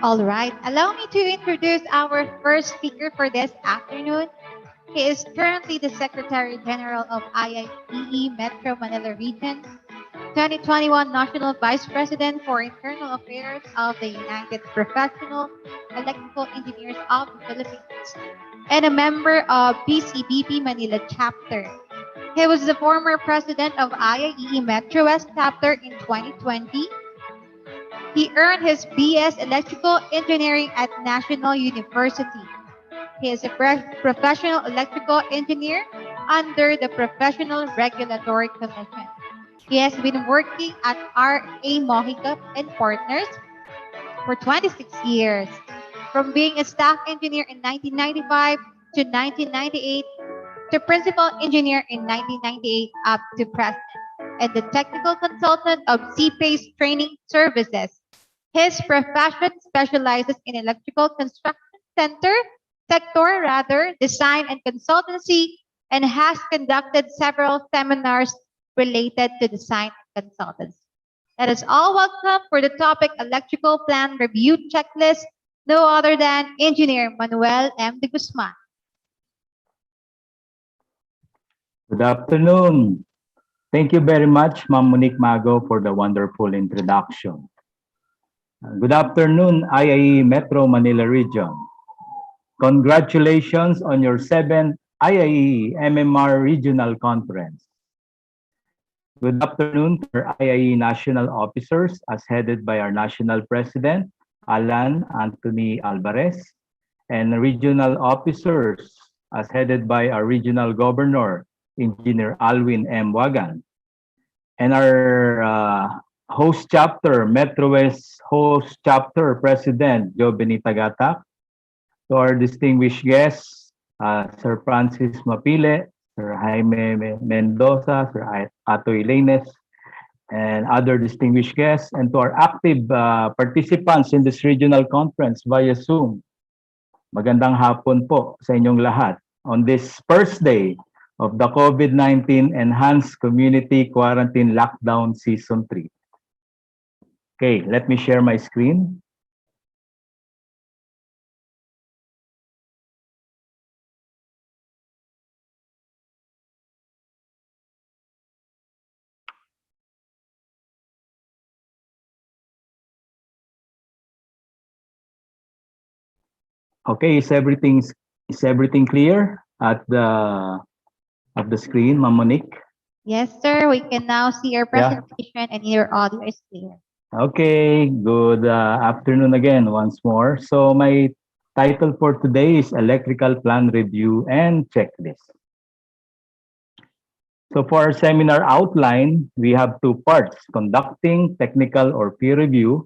All right, allow me to introduce our first speaker for this afternoon. He is currently the Secretary General of IIEE Metro Manila Region, 2021 National Vice President for Internal Affairs of the United Professional Electrical Engineers of the Philippines, and a member of BCBP Manila Chapter. He was the former president of IIEE Metro West Chapter in 2020. He earned his BS Electrical Engineering at National University. He is a professional electrical engineer under the Professional Regulatory Commission. He has been working at R.A. Mojica and Partners for 26 years, from being a staff engineer in 1995 to 1998 to principal engineer in 1998 up to present, and the technical consultant of CPACE Training Services. His profession specializes in electrical construction sector, design and consultancy, and has conducted several seminars related to design and consultancy. Let us all welcome for the topic Electrical Plan Review Checklist, no other than Engineer Manuel M. de Guzman. Good afternoon. Thank you very much, Ma'am Monique Mago, for the wonderful introduction. Good afternoon, IIE Metro Manila Region. Congratulations on your 7th IIE MMR Regional Conference. Good afternoon to our IIE national officers as headed by our national president, Alan Anthony Alvarez, and regional officers as headed by our regional governor, Engineer Alwin M. Wagan, and our host chapter, Metro West host chapter president, Joe Benitagatak, to our distinguished guests, Sir Francis Mapile, Sir Jaime Mendoza, Sir Ato Ilanes, and other distinguished guests, and to our active participants in this regional conference via Zoom. Magandang hapon po sa inyong lahat on this first day of the COVID-19 Enhanced Community Quarantine Lockdown Season 3. Okay, let me share my screen. Okay, is everything clear at the screen, Ma'am Monique? Yes, sir. We can now see your Yeah. presentation and your audio is clear. Okay, good afternoon again once more. So my title for today is Electrical Plan Review and Checklist. So for our seminar outline, we have two parts, conducting technical or peer review,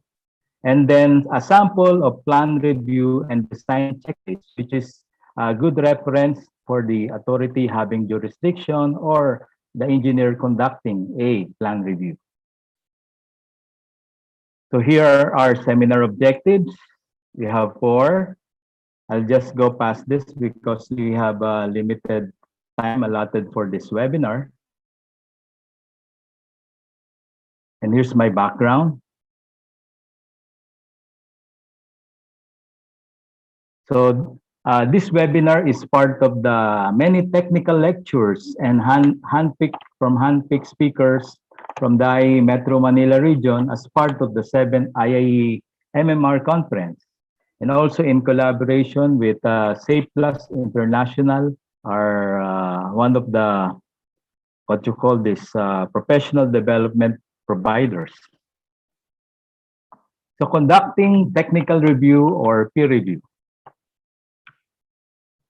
and then a sample of plan review and design checklist, which is a good reference for the authority having jurisdiction or the engineer conducting a plan review. So here are our seminar objectives. We have 4. I'll just go past this because we have a limited time allotted for this webinar. And here's my background. So this webinar is part of the many technical lectures and handpicked speakers from the IIE Metro Manila region as part of the 7th IIE MMR conference, and also in collaboration with Safe Plus International, are one of the professional development providers. So conducting technical review or peer review.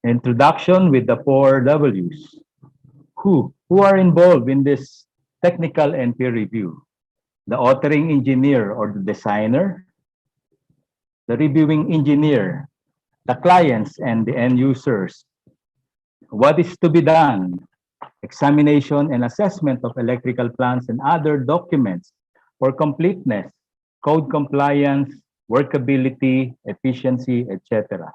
Introduction with the 4 W's. Who are involved in this technical and peer review? the authoring engineer or the designer, the reviewing engineer, the clients and the end users. What is to be done? Examination and assessment of electrical plans and other documents for completeness, code compliance, workability, efficiency, etc.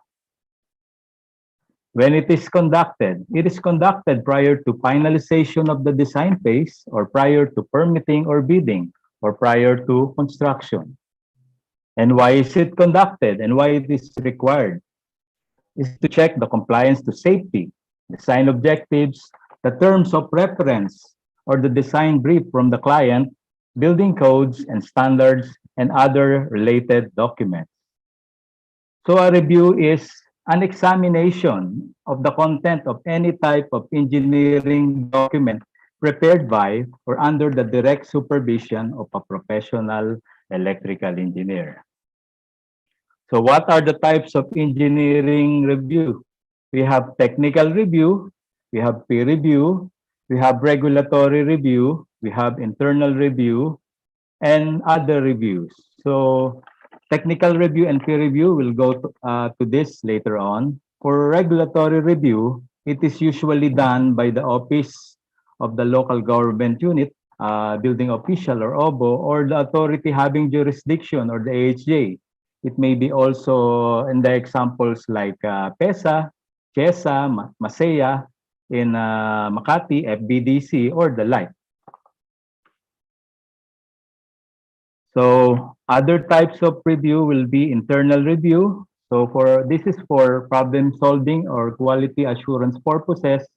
When it is conducted prior to finalization of the design phase or prior to permitting or bidding or prior to construction. And why is it conducted and why it is required? Is to check the compliance to safety, design objectives, the terms of reference, or the design brief from the client, building codes and standards, and other related documents. So a review is an examination of the content of any type of engineering document prepared by or under the direct supervision of a professional electrical engineer. So what are the types of engineering review? We have technical review, we have peer review, we have regulatory review, we have internal review, and other reviews. So technical review and peer review will go to this later on. For regulatory review, it is usually done by the office of the local government unit, building official or OBO, or the authority having jurisdiction or the AHJ. It may be also in the examples like PESA, CHESA, MASEA, in Makati, FBDC, or the like. So other types of review will be internal review. So this is for problem solving or quality assurance purposes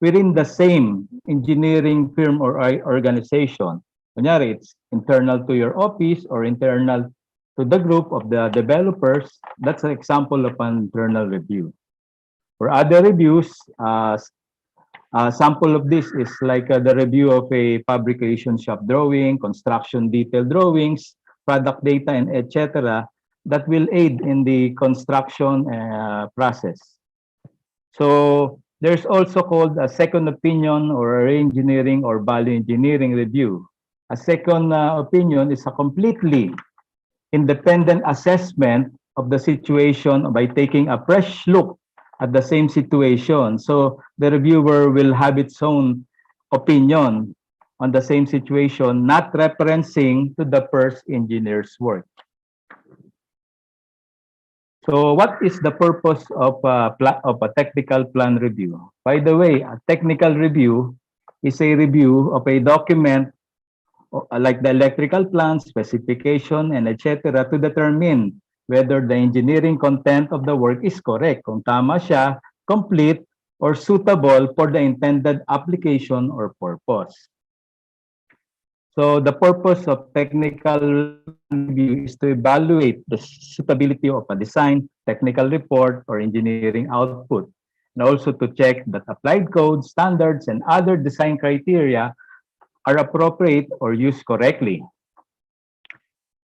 within the same engineering firm or organization. Kunyari, it's internal to your office or internal to the group of the developers. That's an example of an internal review. For other reviews, sample of this is like the review of a fabrication shop drawing, construction detail drawings, product data, and etc. that will aid in the construction process. So there's also called a second opinion or re-engineering or value engineering review. A second opinion is a completely independent assessment of the situation by taking a fresh look at the same situation. So the reviewer will have its own opinion on the same situation, not referencing to the first engineer's work. So what is the purpose of a technical plan review? By the way, a technical review is a review of a document like the electrical plan, specification, and etc. to determine whether the engineering content of the work is correct, kung tama siya, complete, or suitable for the intended application or purpose. So the purpose of technical review is to evaluate the suitability of a design, technical report, or engineering output, and also to check that applied codes, standards, and other design criteria are appropriate or used correctly.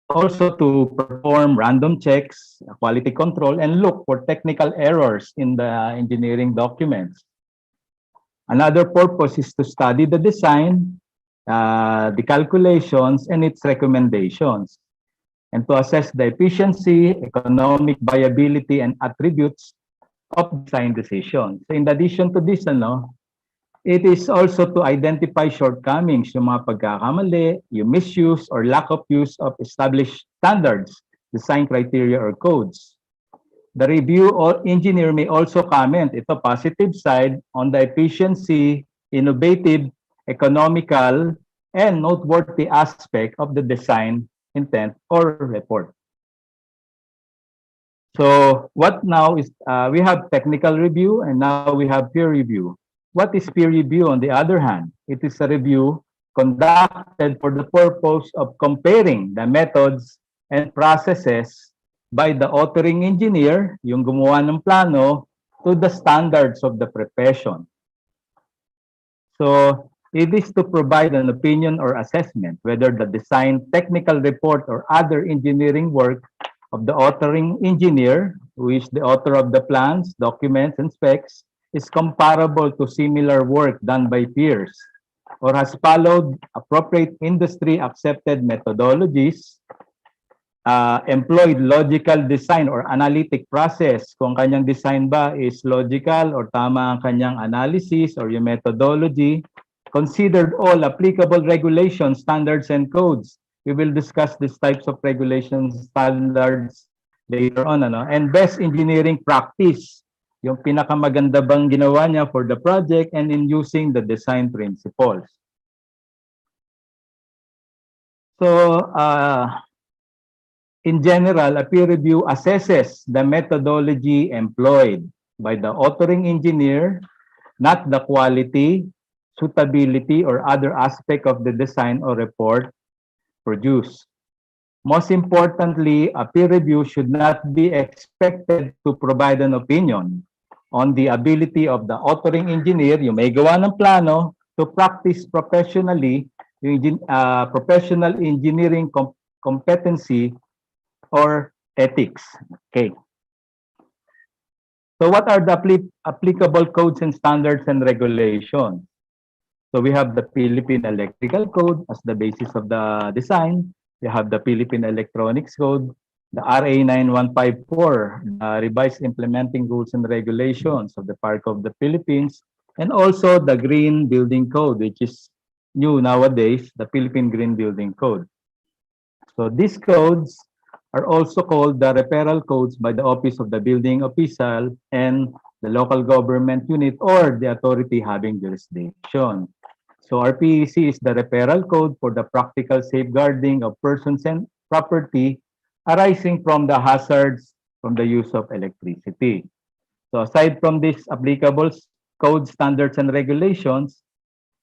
Also to perform random checks, quality control, and look for technical errors in the engineering documents. Another purpose is to study the design, the calculations, and its recommendations, and to assess the efficiency, economic viability, and attributes of design decisions. So in addition to this, it is also to identify shortcomings, yung mga pagkakamali, yung misuse or lack of use of established standards, design criteria, or codes. The review or engineer may also comment, ito positive side, on the efficiency, innovative, economical, and noteworthy aspect of the design intent or report. So what now is, we have technical review and now we have peer review. What is peer review on the other hand? It is a review conducted for the purpose of comparing the methods and processes by the authoring engineer, yung gumawa ng plano, to the standards of the profession. So it is to provide an opinion or assessment whether the design, technical report, or other engineering work of the authoring engineer, who is the author of the plans, documents, and specs, is comparable to similar work done by peers, or has followed appropriate industry accepted methodologies, employed logical design or analytic process, kung kanyang design ba is logical or tama ang kanyang analysis or yung methodology, considered all applicable regulations, standards, and codes. We will discuss these types of regulations, standards later on. And best engineering practice, yung pinakamaganda bang ginawa niya for the project and in using the design principles. So, in general, a peer review assesses the methodology employed by the authoring engineer, not the quality, suitability, or other aspect of the design or report produced. Most importantly, a peer review should not be expected to provide an opinion on the ability of the authoring engineer, yung may gawa ng plano, to practice professionally yung professional engineering competency or ethics. Okay. So what are the applicable codes and standards and regulations? So we have the Philippine Electrical Code as the basis of the design. We have the Philippine Electronics Code, the RA 9154, the revised implementing rules and regulations of the Park of the Philippines, and also the Green Building Code, which is new nowadays, the Philippine Green Building Code. So these codes are also called the referral codes by the Office of the Building Official and the local government unit or the authority having jurisdiction. So RPEC is the referral code for the practical safeguarding of persons and property arising from the hazards from the use of electricity. So aside from these applicable code standards and regulations,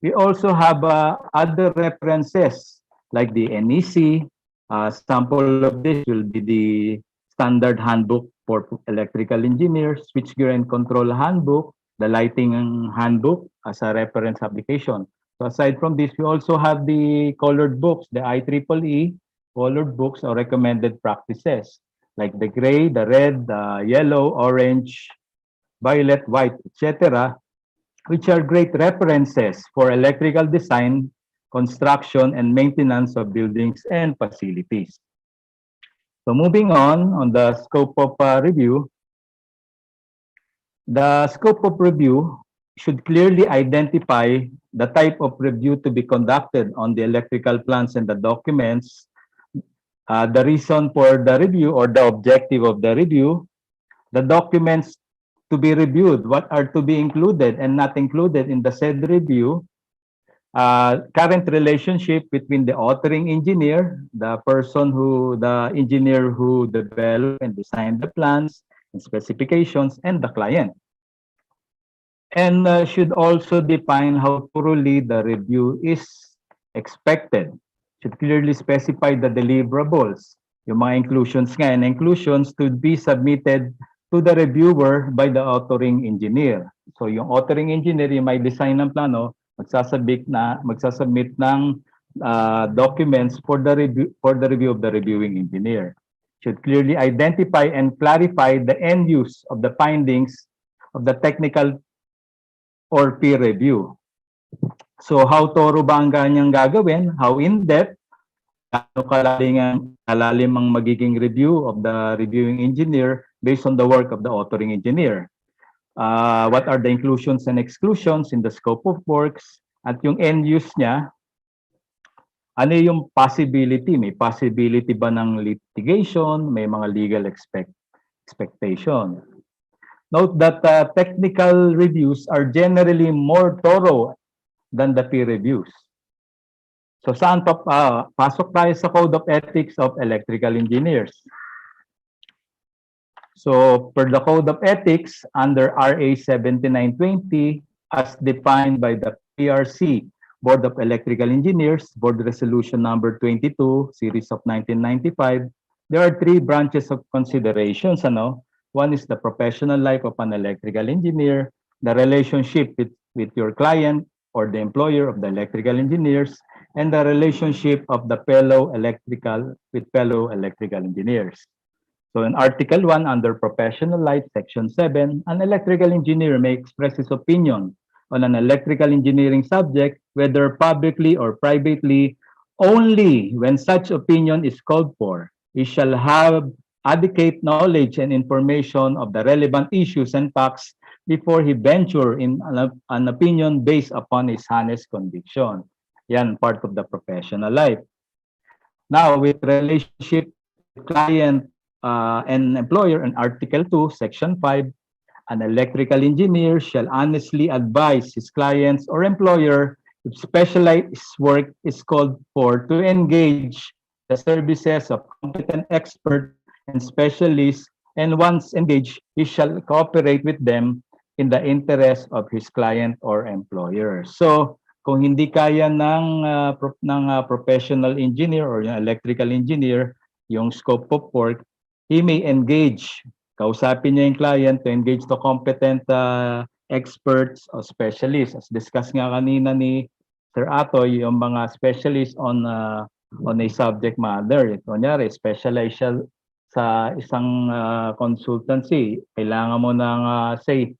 we also have other references like the NEC. Sample of this will be the standard handbook for electrical engineers, switchgear and control handbook, the lighting handbook as a reference application. So aside from this, we also have the colored books, the IEEE colored books or recommended practices, like the gray, the red, the yellow, orange, violet, white, etc., which are great references for electrical design, construction, and maintenance of buildings and facilities. So moving on the scope of review, the scope of review should clearly identify the type of review to be conducted on the electrical plans and the documents, the reason for the review or the objective of the review, the documents to be reviewed, what are to be included and not included in the said review, current relationship between the authoring engineer, the engineer who developed and designed the plans and specifications, and the client. And should also define how thoroughly the review is expected. Should clearly specify the deliverables, yung mga inclusions nga, and inclusions to be submitted to the reviewer by the authoring engineer. So yung authoring engineer, yung may design ng plano, magsasubmit ng documents for the review of the reviewing engineer. Should clearly identify and clarify the end use of the findings of the technical or peer review. So how thorough ba ang kanyang gagawin? How in-depth? Gaano kalalim ang magiging review of the reviewing engineer based on the work of the authoring engineer? What are the inclusions and exclusions in the scope of works? At yung end use niya, ano yung possibility? May possibility ba ng litigation? May mga legal expectation? Note that technical reviews are generally more thorough than the peer reviews. So saan pasok tayo sa Code of Ethics of Electrical Engineers. So per the Code of Ethics under RA 7920 as defined by the PRC, Board of Electrical Engineers, Board Resolution number 22, series of 1995, there are three branches of considerations. One is the professional life of an electrical engineer, the relationship with your client or the employer of the electrical engineers, and the relationship of the fellow electrical engineers. So in Article 1 under Professional Life, Section 7, an electrical engineer may express his opinion on an electrical engineering subject, whether publicly or privately, only when such opinion is called for. He shall have adequate knowledge and information of the relevant issues and facts before he venture in an opinion based upon his honest conviction. Yan, part of the professional life. Now, with relationship with client and employer in Article 2, Section 5, an electrical engineer shall honestly advise his clients or employer if specialized work is called for to engage the services of competent expert and specialists, and once engaged, he shall cooperate with them in the interest of his client or employer. So, kung hindi kaya ng professional engineer or yung electrical engineer yung scope of work, he may engage. Kausapin niya yung client to engage the competent experts or specialists. As discussed nga kanina ni Sir Atoy, yung mga specialists on a subject matter. Kunyari, specialize siya sa isang consultancy. Kailangan mo ng, say,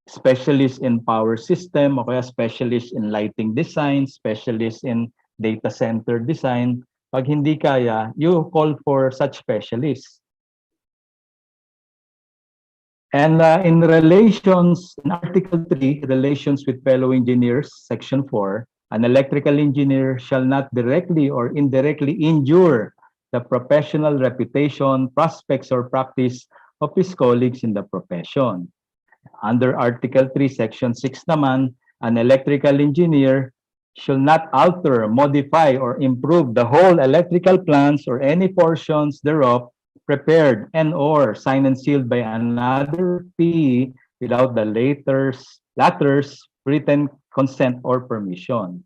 specialist in power system o kaya specialist in lighting design, specialist in data center design. Pag hindi kaya, you call for such specialists. And in relations, in Article 3, relations with fellow engineers, Section 4, an electrical engineer shall not directly or indirectly injure the professional reputation, prospects, or practice of his colleagues in the profession. Under Article 3, Section 6 naman, an electrical engineer shall not alter, modify, or improve the whole electrical plans or any portions thereof prepared and or signed and sealed by another PE without the latter's written consent or permission.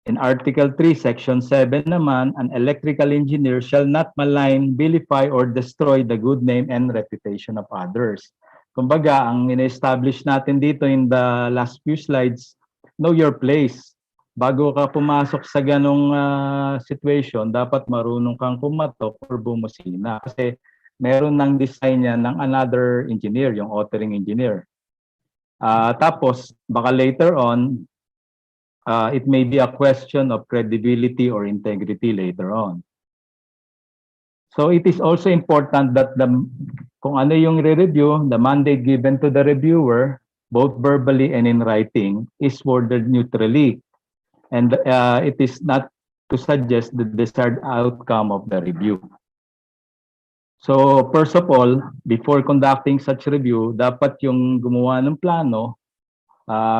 In Article 3, Section 7 naman, an electrical engineer shall not malign, vilify, or destroy the good name and reputation of others. Kumbaga, ang in-establish natin dito in the last few slides, know your place. Bago ka pumasok sa ganong situation, dapat marunong kang kumatok or bumusina. Kasi meron ng design niya ng another engineer, yung authoring engineer. Tapos, baka later on, it may be a question of credibility or integrity later on. So it is also important that kung ano yung re-review, the mandate given to the reviewer, both verbally and in writing, is worded neutrally. And it is not to suggest the desired outcome of the review. So first of all, before conducting such review, dapat yung gumawa ng plano,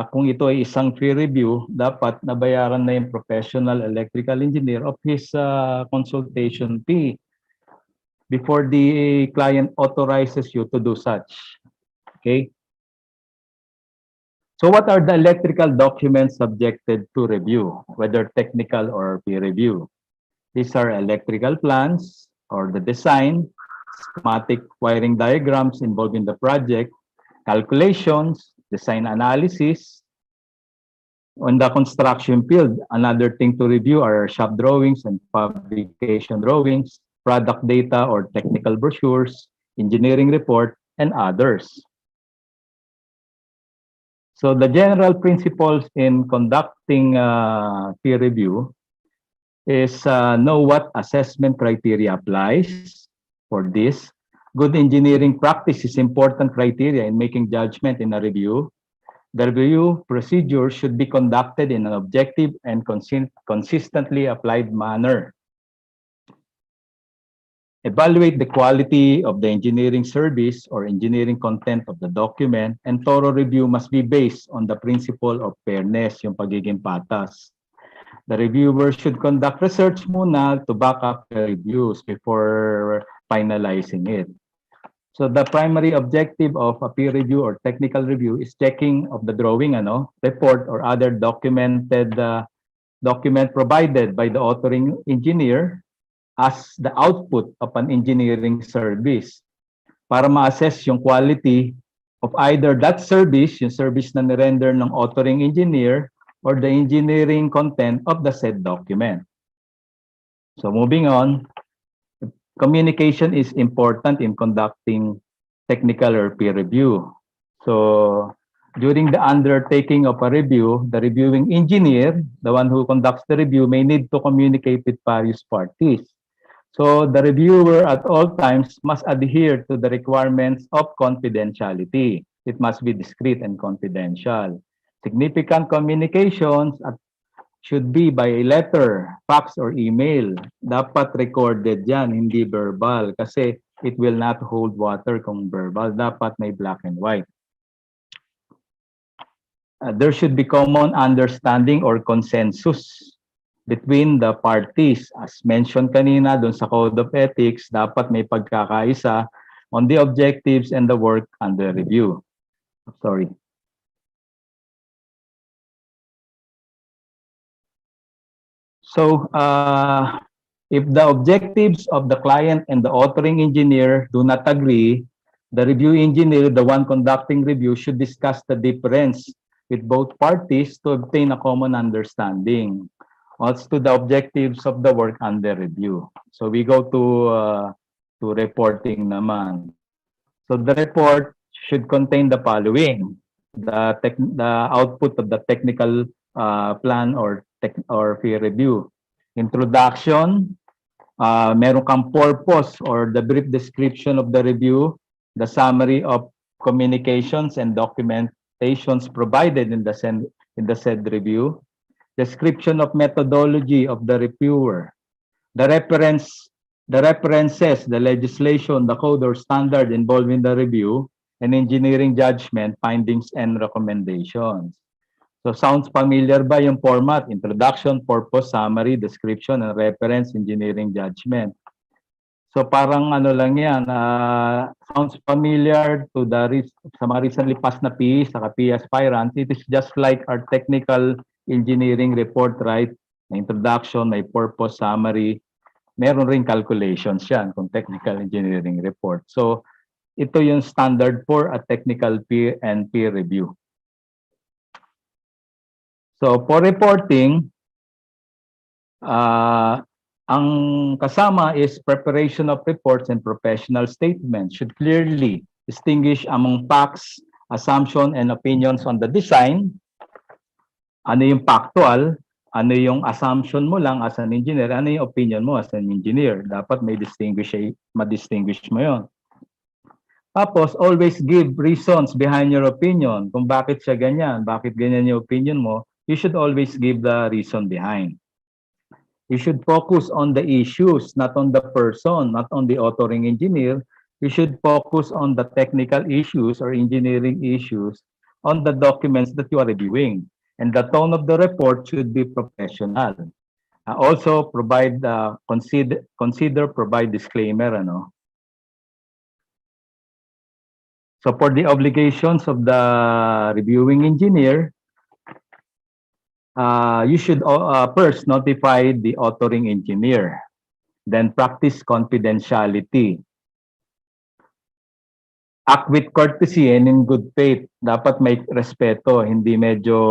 kung ito ay isang peer review, dapat nabayaran na yung professional electrical engineer of his consultation fee before the client authorizes you to do such. Okay? So what are the electrical documents subjected to review, whether technical or peer review? These are electrical plans or the design, schematic wiring diagrams involved in the project, calculations, design analysis. On the construction field, another thing to review are shop drawings and fabrication drawings, product data or technical brochures, engineering report, and others. So the general principles in conducting peer review is know what assessment criteria applies for this. Good engineering practice is important criteria in making judgment in a review. The review procedure should be conducted in an objective and consistently applied manner. Evaluate the quality of the engineering service or engineering content of the document, and thorough review must be based on the principle of fairness, yung pagiging patas. The reviewer should conduct research muna to back up the reviews before finalizing it. So the primary objective of a peer review or technical review is checking of the drawing, report, or other document provided by the authoring engineer as the output of an engineering service para ma-assess yung quality of either that service, yung service na nirender ng authoring engineer, or the engineering content of the said document. So moving on, communication is important in conducting technical or peer review. So During the undertaking of a review, the reviewing engineer, the one who conducts the review, may need to communicate with various parties. So the reviewer at all times must adhere to the requirements of confidentiality. It must be discreet and confidential. Significant communications should be by letter, fax, or email. Dapat recorded yan, hindi verbal. Kasi it will not hold water kung verbal. Dapat may black and white. There should be common understanding or consensus between the parties. As mentioned kanina dun sa Code of Ethics, dapat may pagkakaisa on the objectives and the work under review. Sorry. So, if the objectives of the client and the authoring engineer do not agree, the review engineer, the one conducting review, should discuss the difference with both parties to obtain a common understanding as to the objectives of the work under review. So we go to reporting naman. So the report should contain the following: the output of the technical plan or peer review, introduction, meron kang purpose or the brief description of the review, the summary of communications and documentations provided in the said review, description of methodology of the reviewer, the references, the legislation, the code or standard involved in the review, and engineering judgment, findings, and recommendations. So sounds familiar ba yung format? Introduction, purpose, summary, description, and reference, engineering judgment. So parang ano lang yan, sounds familiar to sa mga recently passed na PE, saka PE aspirants. It is just like our technical engineering report, right? May introduction, may purpose, summary. Meron ring calculations yan kung technical engineering report. So ito yung standard for a technical peer and peer review. So for reporting, ang kasama is preparation of reports and professional statements should clearly distinguish among facts, assumption, and opinions on the design. Ano yung factual, ano yung assumption mo lang as an engineer, ano yung opinion mo as an engineer. Dapat may ma-distinguish mo yon. Tapos, always give reasons behind your opinion. Kung bakit siya ganyan, bakit ganyan yung opinion mo, you should always give the reason behind. You should focus on the issues, not on the person, not on the authoring engineer. You should focus on the technical issues or engineering issues on the documents that you are reviewing. And the tone of the report should be professional. Also, provide provide disclaimer. So for the obligations of the reviewing engineer, you should first notify the authoring engineer, then practice confidentiality. Act with courtesy and in good faith. Dapat may respeto, hindi medyo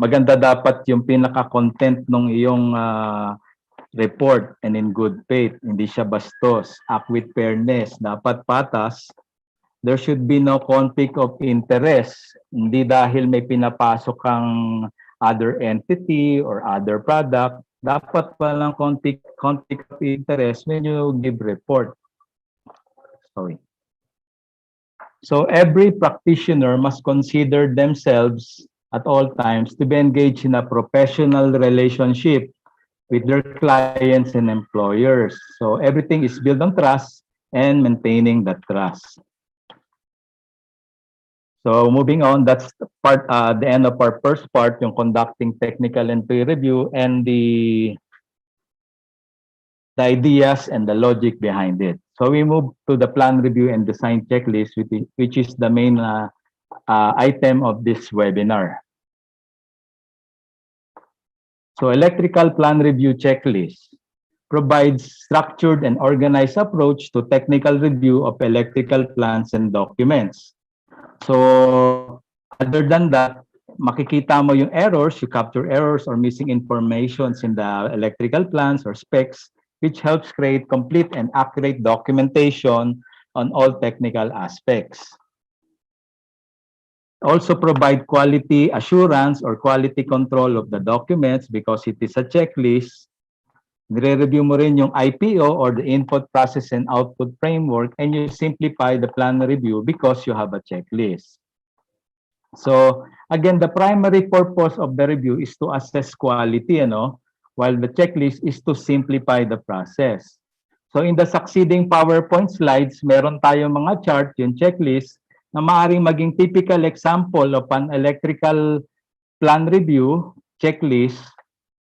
maganda dapat yung pinaka-content ng iyong report and in good faith. Hindi siya bastos. Act with fairness. Dapat patas. There should be no conflict of interest. Hindi dahil may pinapasok kang other entity or other product, dapat walang conflict of interest when you give report. Sorry. So every practitioner must consider themselves at all times to be engaged in a professional relationship with their clients and employers. So everything is built on trust and maintaining that trust. So moving on, that's the end of our first part, yung conducting technical and peer review and the ideas and the logic behind it. So we move to the plan review and design checklist, which is the main item of this webinar. So electrical plan review checklist provides structured and organized approach to technical review of electrical plans and documents. So other than that, makikita mo yung errors, you capture errors or missing informations in the electrical plans or specs, which helps create complete and accurate documentation on all technical aspects. Also provide quality assurance or quality control of the documents because it is a checklist. Nire-review mo rin yung IPO or the input process and output framework, and you simplify the plan review because you have a checklist. So again, the primary purpose of the review is to assess quality, while the checklist is to simplify the process. So in the succeeding PowerPoint slides, meron tayong mga chart, yung checklist, na maaaring maging typical example of an electrical plan review checklist,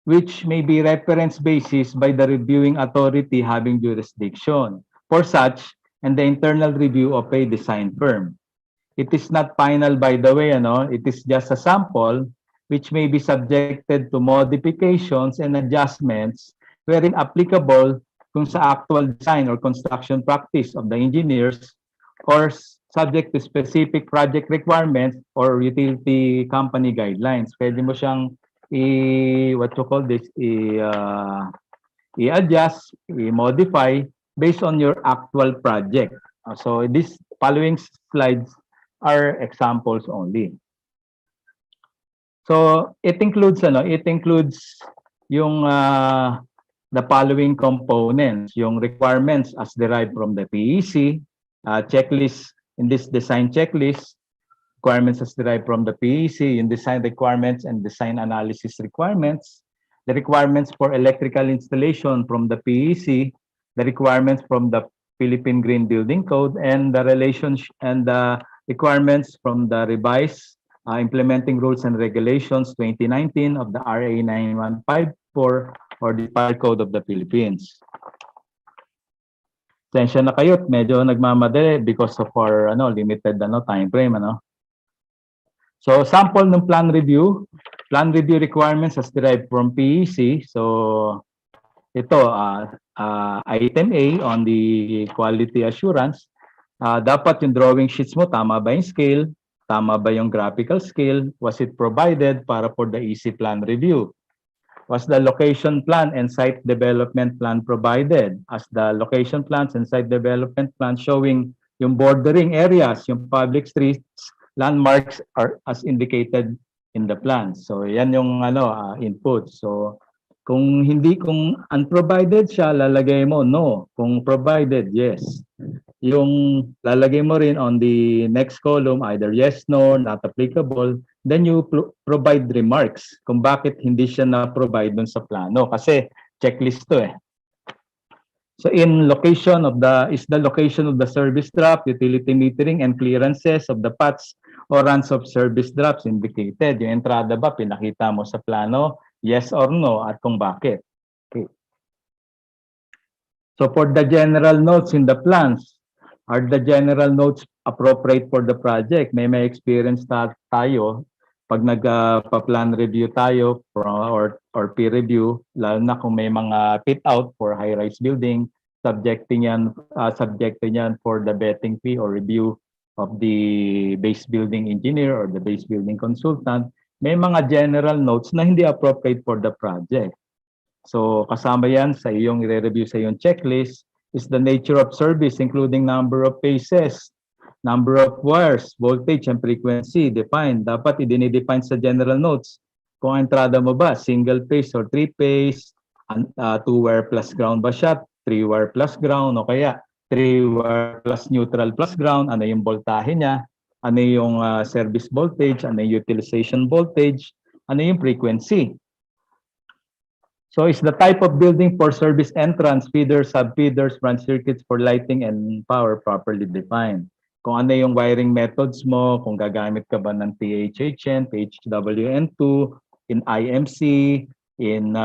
which may be reference basis by the reviewing authority having jurisdiction for such and the internal review of a design firm. It is not final, by the way, it is just a sample which may be subjected to modifications and adjustments wherein applicable kung sa actual design or construction practice of the engineers or subject to specific project requirements or utility company guidelines. Pwede mo siyang i-adjust, i-modify based on your actual project. So these following slides are examples only. So it includes yung the following components, yung requirements as derived from the PEC, checklist in this design checklist, requirements as derived from the PEC, in design requirements and design analysis requirements, the requirements for electrical installation from the PEC, the requirements from the Philippine Green Building Code, and the relations and the requirements from the revised implementing rules and regulations 2019 of the RA 9154 or the Fire Code of the Philippines. Tensya na kayo, medyo nagmamadali because of our limited time frame. So sample ng plan review requirements as derived from PEC. So ito, item A on the quality assurance, dapat yung drawing sheets mo, tama ba yung scale? Tama ba yung graphical scale? Was it provided para for the easy plan review? Was the location plan and site development plan provided? As the location plans and site development plan showing yung bordering areas, yung public streets, landmarks are as indicated in the plan. So yan yung input. So kung unprovided siya, lalagay mo no. Kung provided, yes. Yung lalagay mo rin on the next column, either yes, no, not applicable, then you provide remarks kung bakit hindi siya na-provide dun sa plano. Kasi checklist to eh. So in location of the location of the service drop, utility metering, and clearances of the paths or runs of service drops indicated. Yung entrada ba, pinakita mo sa plano? Yes or no, at kung bakit. Okay. So for the general notes in the plans, are the general notes appropriate for the project? May experience tayo pag nagpa-plan review tayo or peer review, lalo na kung may mga fit out for high-rise building, subjecting yan for the vetting fee or review of the base building engineer or the base building consultant. May mga general notes na hindi appropriate for the project. So kasama yan sa iyong i-review sa iyong checklist is the nature of service including number of phases, number of wires, voltage, and frequency defined. Dapat i-define sa general notes kung ang entrada mo ba, single phase or three phase, 2-wire plus ground ba siya, 3-wire plus ground, o kaya 3-wire plus neutral plus ground, ano yung voltahe niya, ano yung service voltage, ano yung utilization voltage, ano yung frequency. So is the type of building for service entrance, feeders, sub-feeders, branch circuits for lighting and power properly defined. Kung ano yung wiring methods mo, kung gagamit ka ba ng THHN, PHWN2, in IMC, in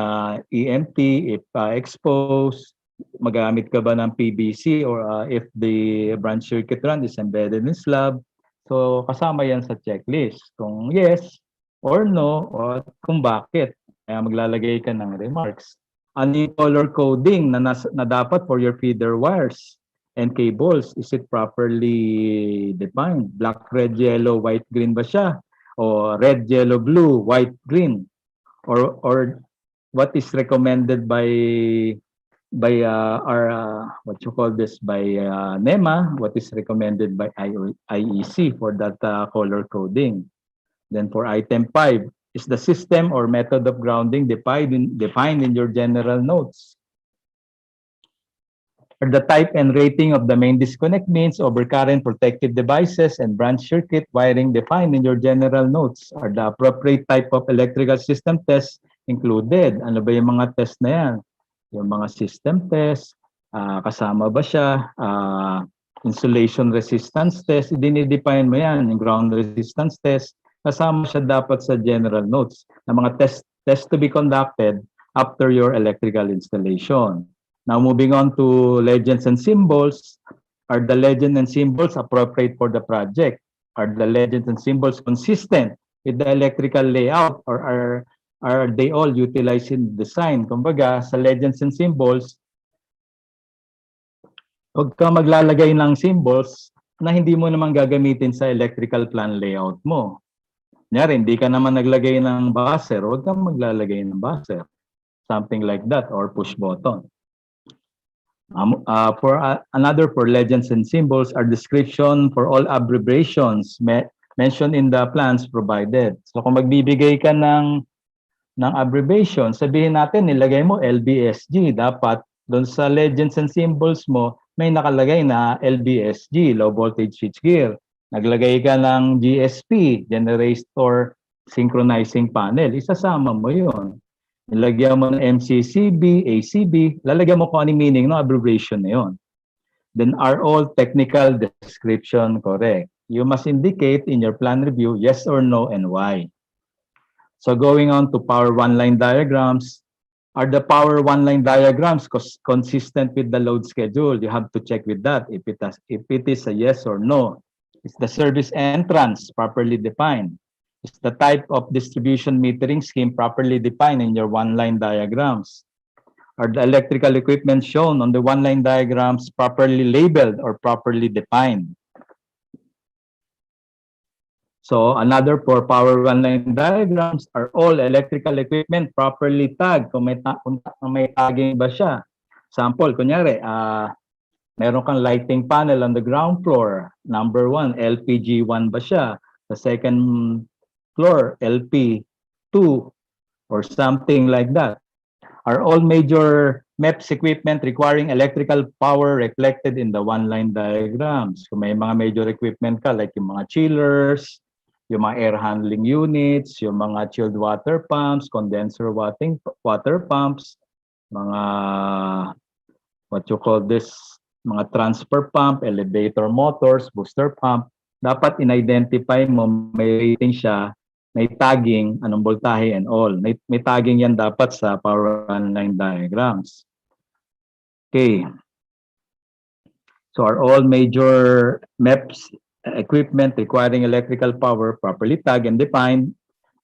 EMT, if exposed, magamit ka ba ng PVC or if the branch circuit run is embedded in slab. So kasama yan sa checklist. Kung yes or no, or kung bakit. Kaya maglalagay ka ng remarks. Ano yung color coding na dapat for your feeder wires and cables? Is it properly defined? Black, red, yellow, white, green ba siya? O red, yellow, blue, white, green? Or what is recommended by our what you call this by NEMA, what is recommended by IEC for that color coding. Then for item 5, is the system or method of grounding defined in your general notes? Or the type and rating of the main disconnect means overcurrent protective devices and branch circuit wiring defined in your general notes? Are the appropriate type of electrical system tests included? Ano ba yung mga test na yan? Yung mga system test, kasama ba siya? Insulation resistance test, dinidefine mo yan. Yung ground resistance test, kasama siya dapat sa general notes na mga test to be conducted after your electrical installation. Now, moving on to legends and symbols. Are the legends and symbols appropriate for the project? Are the legends and symbols consistent with the electrical layout, or are they all utilized in design? Kumbaga, sa legends and symbols, huwag ka maglalagay ng symbols na hindi mo naman gagamitin sa electrical plan layout mo. Kunyari, hindi ka naman naglagay ng buzzer, huwag kang maglalagay ng buzzer. Something like that, or push button. For legends and symbols are description for all abbreviations mentioned in the plans provided. So kung magbibigay ka ng abbreviation, sabihin natin nilagay mo LBSG, dapat doon sa legends and symbols mo may nakalagay na LBSG, low voltage switchgear. Naglagay ka ng GSP, generator synchronizing panel, isasama mo 'yon. Nilagyan mo ng MCCB, ACB, lalagyan mo kung anong meaning ng abbreviation na yun. Then are all technical description correct? You must indicate in your plan review yes or no and why. So going on to power one-line diagrams, are the power one-line diagrams consistent with the load schedule? You have to check with that if it is a yes or no. Is the service entrance properly defined? Is the type of distribution metering scheme properly defined in your one-line diagrams? Are the electrical equipment shown on the one-line diagrams properly labeled or properly defined? So another for power one-line diagrams, are all electrical equipment properly tagged? Kung may tagging ba siya? Sample, kunyari, meron kang lighting panel on the ground floor. Number 1, LPG1 ba siya? The second floor, LP2 or something like that. Are all major MEPS equipment requiring electrical power reflected in the one-line diagrams? Kung may mga major equipment ka, like yung mga chillers, yung mga air handling units, yung mga chilled water pumps, condenser water pumps, mga what you call this, mga transfer pump, elevator motors, booster pump, dapat in-identify mo, may rating siya, may tagging, anong voltahe and all. May tagging yan dapat sa power line diagrams. Okay. So are all major MEPS equipment requiring electrical power properly tagged and defined?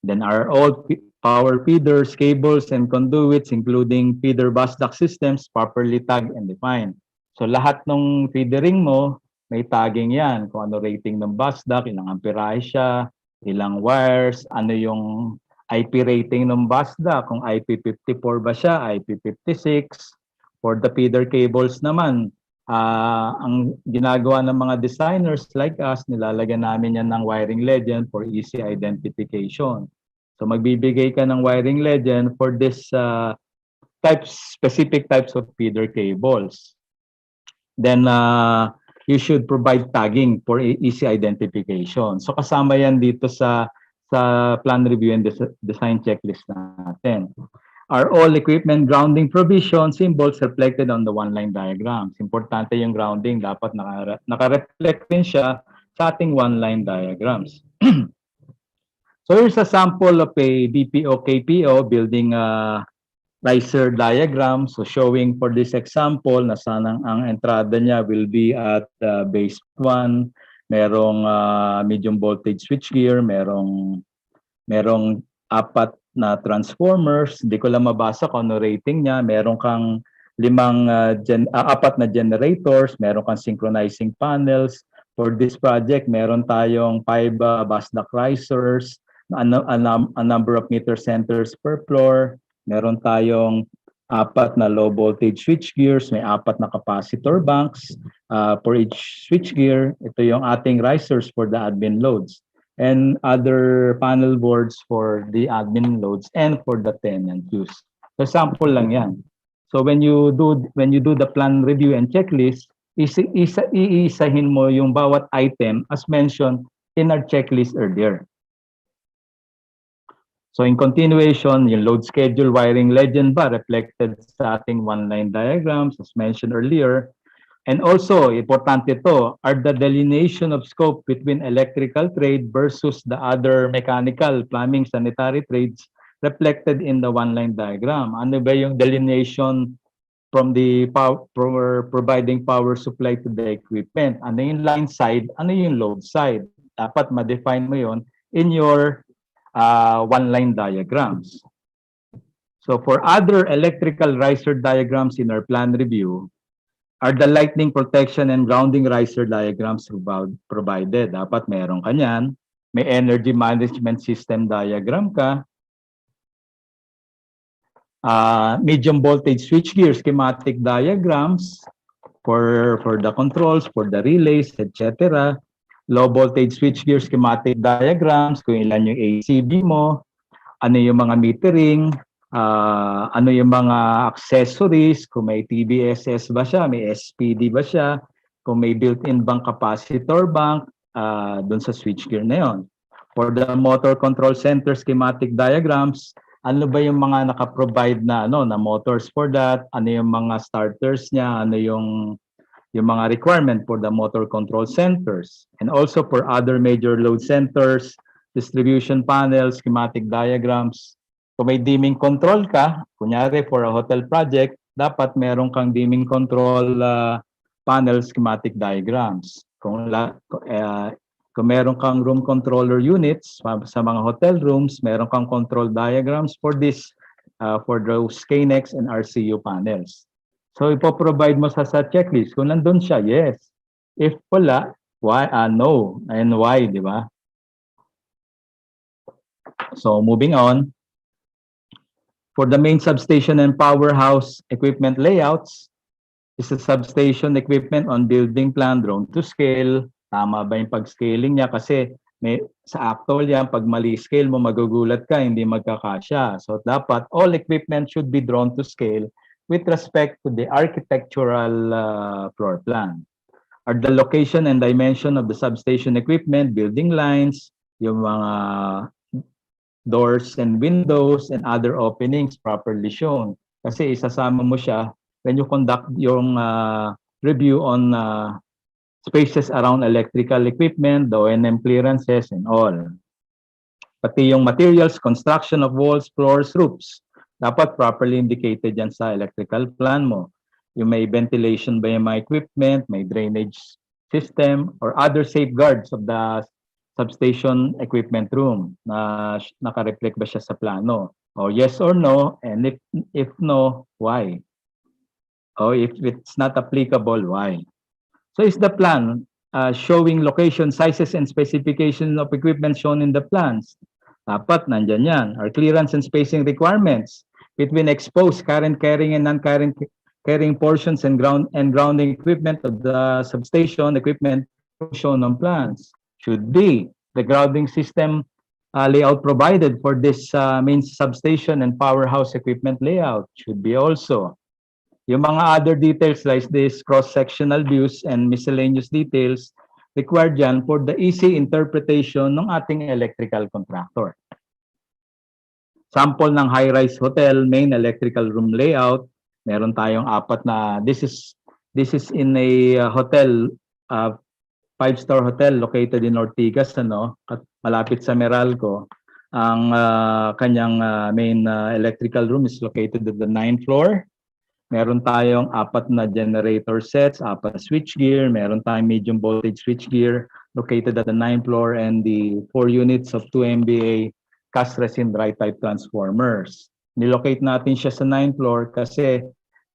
Then are all power feeders, cables, and conduits, including feeder bus duct systems, properly tagged and defined? So lahat ng feedering mo, may tagging yan. Kung ano rating ng bus duct, ilang amperahe siya, ilang wires, ano yung IP rating ng bus duct, kung IP54 ba siya, IP56. For the feeder cables naman, ang ginagawa ng mga designers like us, nilalagyan namin yan ng wiring legend for easy identification. So magbibigay ka ng wiring legend for this specific types of feeder cables. Then you should provide tagging for easy identification. So kasama yan dito sa plan review and design checklist natin. Are all equipment grounding provision symbols reflected on the one-line diagrams? Importante yung grounding, dapat naka-reflect din siya sa ating one-line diagrams. So here's a sample of a BPO KPO building riser diagram. So showing for this example na sanang ang entrada niya will be at base 1, merong medium voltage switchgear, merong 4 na transformers, hindi ko lang mabasa kung ano rating niya, meron kang 4 na generators, meron kang synchronizing panels. For this project, meron tayong 5 bus duct risers, a number of meter centers per floor, meron tayong apat na low voltage switch gears, may apat na capacitor banks for each switch gear. Ito yung ating risers for the admin loads and other panel boards for the admin loads and for the tenant use. So sample lang yan. So when you do the plan review and checklist, iisahin mo yung bawat item as mentioned in our checklist earlier. So in continuation, yung load schedule wiring legend ba reflected sa ating one-line diagrams as mentioned earlier. And also, importante ito, are the delineation of scope between electrical trade versus the other mechanical, plumbing, sanitary trades reflected in the one-line diagram. Ano ba yung delineation from the providing power supply to the equipment? Ano yung line side? Ano yung load side? Dapat ma-define mo yon in your one-line diagrams. So for other electrical riser diagrams in our plan review, are the lightning protection and grounding riser diagrams provided. Dapat meron ka niyan. May energy management system diagram ka. Medium voltage switchgear schematic diagrams for the controls, for the relays, etc. Low voltage switchgear schematic diagrams, kung ilan yung ACB mo, ano yung mga metering, ano yung mga accessories, kung may TBSS ba siya, may SPD ba siya, kung may built-in bang capacitor bank, dun sa switchgear na yon. For the motor control center schematic diagrams, ano ba yung mga naka-provide na na motors for that, ano yung mga starters niya, ano yung mga requirement for the motor control centers, and also for other major load centers, distribution panels, schematic diagrams. Kung may dimming control ka, kunyari for a hotel project, dapat meron kang dimming control panel schematic diagrams. Kung meron kang room controller units sa mga hotel rooms, meron kang control diagrams for this, for those KNX and RCU panels. So ipo-provide mo sa checklist. Kung nandun siya, yes. If wala, why? No. And why, di ba? So moving on. For the main substation and powerhouse equipment layouts, is the substation equipment on building plan drawn to scale? Tama ba yung pag-scaling niya? Kasi sa actual yan, pag mali scale mo, magugulat ka, hindi magkakasya. So dapat all equipment should be drawn to scale with respect to the architectural floor plan. Are the location and dimension of the substation equipment, building lines, yung mga doors and windows and other openings properly shown? Kasi isasama mo siya when you conduct yung review on spaces around electrical equipment, the O&M clearances and all. Pati yung materials, construction of walls, floors, roofs, dapat properly indicated yan sa electrical plan mo. Yung may ventilation ba yung mga equipment, may drainage system, or other safeguards of the substation equipment room na naka-reflect ba siya sa plano? Or yes or no, and if no, why? Or if it's not applicable, why? So is the plan showing location, sizes, and specifications of equipment shown in the plans? Dapat nandyan yan. Our clearance and spacing requirements between exposed current carrying and non-current carrying portions and grounding equipment of the substation equipment shown on plans should be the grounding system layout provided for this main substation and powerhouse equipment layout should be also. Yung mga other details like this cross-sectional views and miscellaneous details required yan for the easy interpretation ng ating electrical contractor. Sample ng high-rise hotel, main electrical room layout. Meron tayong apat na, this is in a hotel, 5-star hotel located in Ortigas, malapit sa Meralco. Ang kanyang main electrical room is located at the 9th floor. Meron tayong apat na generator sets, apat na switchgear, meron tayong medium voltage switchgear located at the 9th floor and the 4 units of 2 MVA cast resin dry type transformers. Nilocate natin siya sa 9th floor kasi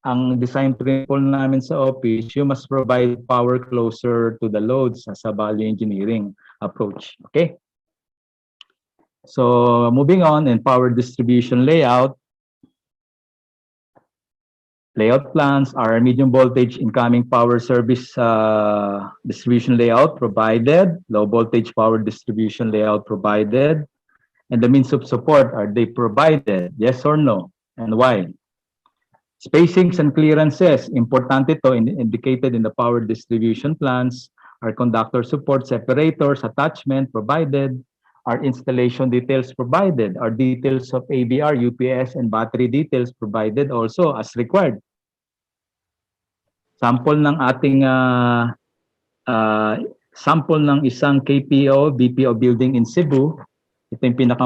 ang design principle namin sa office, you must provide power closer to the loads sa value engineering approach. Okay? So moving on in power distribution layout, Layout plans are medium voltage incoming power service distribution layout provided, low voltage power distribution layout provided, and the means of support, are they provided? Yes or no? And why? Spacings and clearances, importante to, indicated in the power distribution plans, are conductor support separators, attachment provided, are installation details provided, are details of ABR, UPS, and battery details provided also as required. Sample ng ating sample ng isang KPO, BPO building in Cebu. Ito yung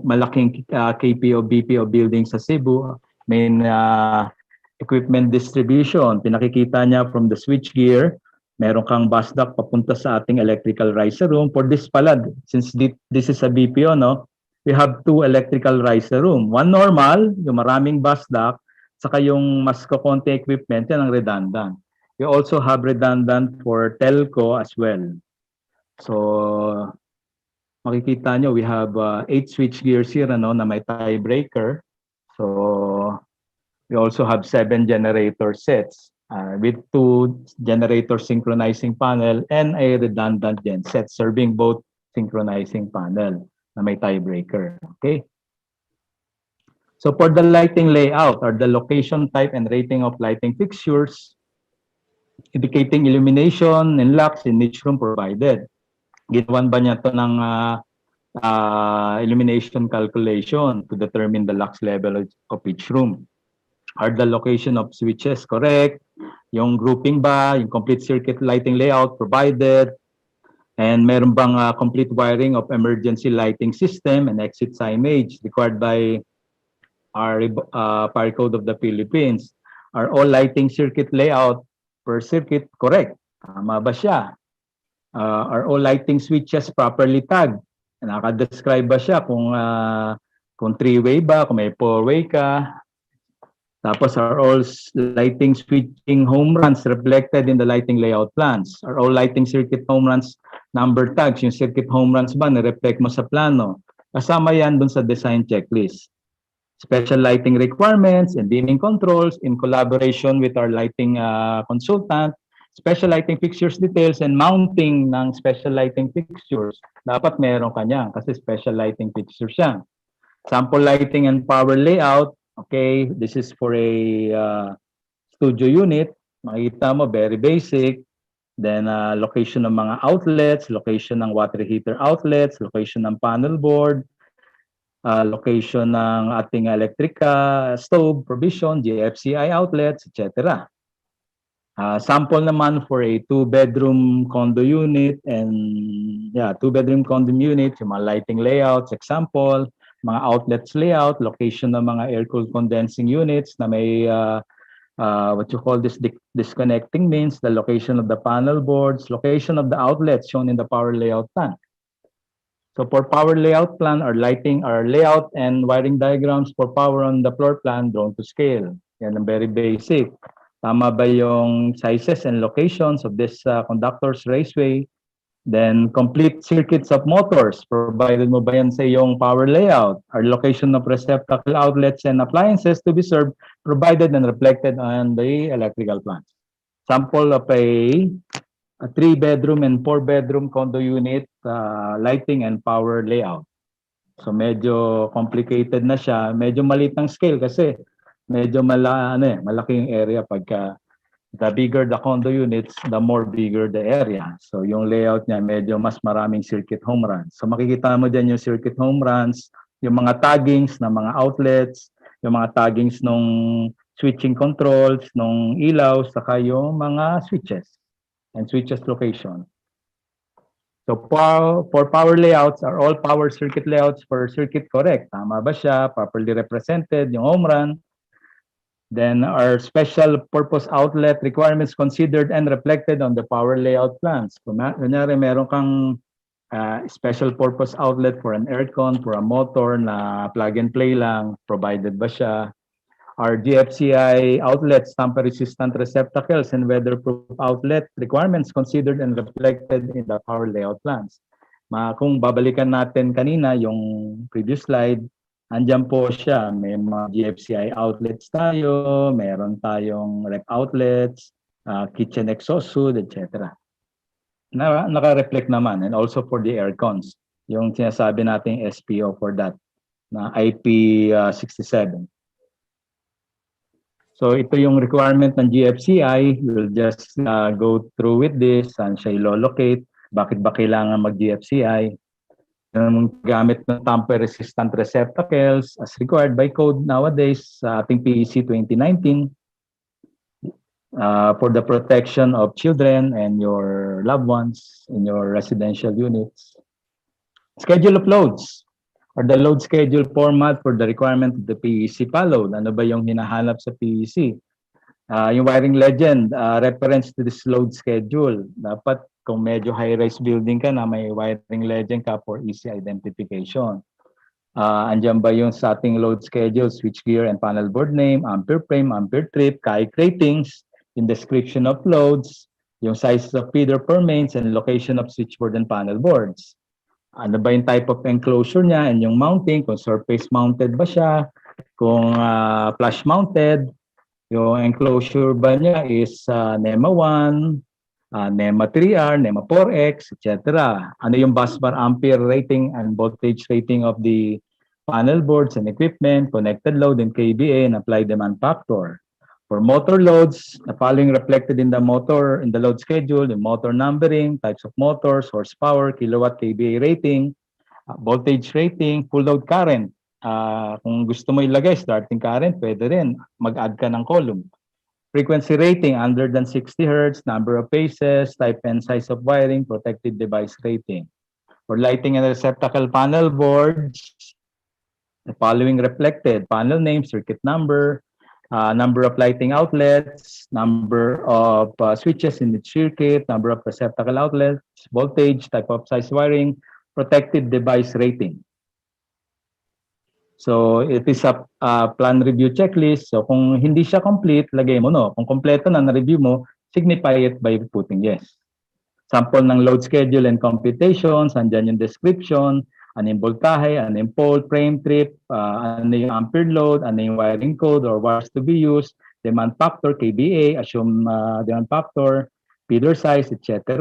malaking KPO, BPO building sa Cebu. May equipment distribution. Pinakikita niya from the switch gear. Meron kang bus duct papunta sa ating electrical riser room. For this pala, since this is a BPO, no, we have 2 electrical riser room. One normal, yung maraming bus duct, saka yung mas konti equipment, yan ang redundant. We also have redundant for telco as well. So, makikita nyo, we have 8 switch gears here na may tiebreaker. So, we also have 7 generator sets with 2 generator synchronizing panel and a redundant gen set serving both synchronizing panel na may tiebreaker. Okay. So for the lighting layout or the location type and rating of lighting fixtures, indicating illumination and lux in each room provided. Ginawan ba niya to ng illumination calculation to determine the lux level of each room? Are the location of switches correct? Yung grouping ba, yung complete circuit lighting layout provided? And meron bang complete wiring of emergency lighting system and exit signage required by our Fire Code of the Philippines? Are all lighting circuit layout per circuit correct? Tama ba siya? Are all lighting switches properly tagged? Naka-describe ba siya kung 3-way ba, kung may 4-way ka? Tapos are all lighting switching home runs reflected in the lighting layout plans? Are all lighting circuit home runs number tags? Yung circuit home runs ba, nireflect mo sa plano? Kasama yan dun sa design checklist. Special lighting requirements and dimming controls in collaboration with our lighting consultant. Special lighting fixtures details and mounting ng special lighting fixtures. Dapat meron ka niyan kasi special lighting fixtures yan. Sample lighting and power layout. Okay, this is for a studio unit. Makikita mo, very basic. Then location ng mga outlets, location ng water heater outlets, location ng panel board, location ng ating electric stove provision, GFCI outlets, etc. Sample naman for a 2-bedroom condo unit and 2-bedroom condo unit, yung mga lighting layouts, example, mga outlets layout, location ng mga air-cooled condensing units na may what you call this disconnecting means, the location of the panel boards, location of the outlets shown in the power layout plan. So for power layout plan, our lighting, our layout and wiring diagrams for power on the floor plan drawn to scale. Yan ang very basic. Tama ba yung sizes and locations of this conductors raceway? Then complete circuits of motors. Provided mo ba yan sa iyong power layout? Our location of receptacle outlets and appliances to be served, provided and reflected on the electrical plans. Sample of a 3-bedroom and 4-bedroom condo unit lighting and power layout. So medyo complicated na siya, medyo maliit ang scale kasi medyo malaki yung area pagka the bigger the condo units, the more bigger the area. So yung layout niya medyo mas maraming circuit home runs. So makikita mo dyan yung circuit home runs, yung mga taggings ng mga outlets, yung mga taggings nung switching controls, nung ilaw, saka yung mga switches and switches location. So for power layouts, are all power circuit layouts per circuit correct? Tama ba siya? Properly represented yung home run? Then are special purpose outlet requirements considered and reflected on the power layout plans? Kunyari meron kang special purpose outlet for an aircon, for a motor na plug and play lang, provided ba siya? Are GFCI outlets, tamper-resistant receptacles, and weatherproof outlet requirements considered and reflected in the power layout plans? Kung babalikan natin kanina yung previous slide, Andyan po siya, may mga GFCI outlets tayo, meron tayong rep outlets, kitchen exhaust hood, etc. Naka-reflect naman, and also for the air cons, yung sinasabi nating SPO for that, na IP67. So ito yung requirement ng GFCI. We'll just go through with this, saan siya i-locate, bakit ba kailangan mag-GFCI, yung gamit ng tamper-resistant receptacles as required by code nowadays sa ating PEC 2019 for the protection of children and your loved ones in your residential units. Schedule of loads or the load schedule format for the requirement of the PEC followed. Ano ba yung hinahanap sa PEC? Yung wiring legend, reference to this load schedule. Dapat kung medyo high-rise building ka na, may wiring legend ka for easy identification. Andyan ba yung sa ating load schedule, switchgear and panel board name, ampere frame, ampere trip, CAIC ratings, in description of loads, yung sizes of feeder per mains, and location of switchboard and panel boards. Ano ba yung type of enclosure niya and yung mounting, kung surface mounted ba siya, kung flush mounted, yung enclosure ba niya is NEMA 1, NEMA 3R, NEMA 4X, etc. Ano yung busbar ampere rating and voltage rating of the panel boards and equipment, connected load and KVA and applied demand factor. For motor loads, the following reflected in the load schedule, the motor numbering, types of motors, horsepower, kilowatt, KVA rating, voltage rating, full load current. Kung gusto mo ilagay starting current, pwede rin mag-add ka ng column. Frequency rating under than 60 Hz, number of phases, type and size of wiring, protected device rating. For lighting and receptacle panel boards, the following reflected: panel name, circuit number, number of lighting outlets, number of switches in the circuit, number of receptacle outlets, voltage, type of size wiring, protected device rating. So it is a plan review checklist. So kung hindi siya complete, lagay mo no. Kung kompleto na na-review mo, signify it by putting yes. Sample ng load schedule and computations, andyan yung description, ano yung voltahe, ano yung pole, frame trip, ano yung ampere load, ano yung wiring code or wires to be used, demand factor, KVA, assume demand factor, feeder size, etc.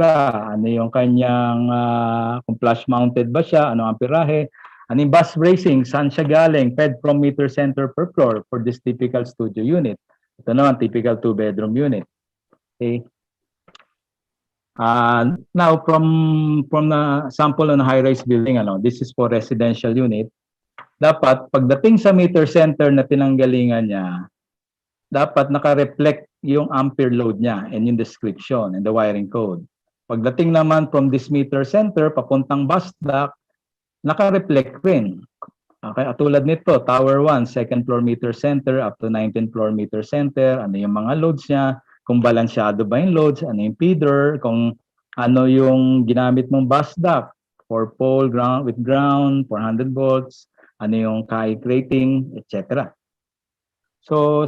Ano yung kanyang, kung flush mounted ba siya, ano amperahe, ano yung bus bracing, saan siya galing, fed from meter center per floor for this typical studio unit. Ito naman, typical 2-bedroom unit. Okay. Now, from the sample on high-rise building, this is for residential unit. Dapat, pagdating sa meter center na pinanggalingan niya, dapat naka-reflect yung ampere load niya and yung description and the wiring code. Pagdating naman from this meter center, papuntang bus dock, naka-reflect rin. Okay, tulad nito, Tower 1, second floor meter center up to 19th floor meter center, ano yung mga loads niya, kung balansyado ba yung loads, ano yung feeder, kung ano yung ginamit mong bus dock, for pole, ground, with ground, 400 volts, ano yung CAIC rating, etc. So,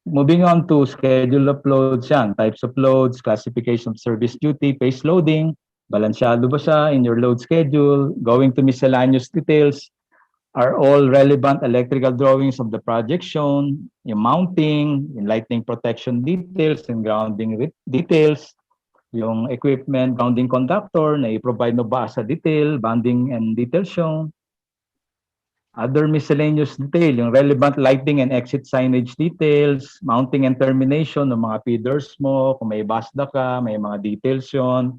moving on to schedule of loads yan, types of loads, classification of service duty, phase loading, balansyado ba siya in your load schedule, going to miscellaneous details, are all relevant electrical drawings of the project shown, yung mounting, yung lightning protection details, and grounding details, yung equipment, grounding conductor, na i-provide mo ba sa detail, bounding and details shown. Other miscellaneous detail, yung relevant lighting and exit signage details, mounting and termination ng mga feeders mo, kung may basda ka, may mga details yun.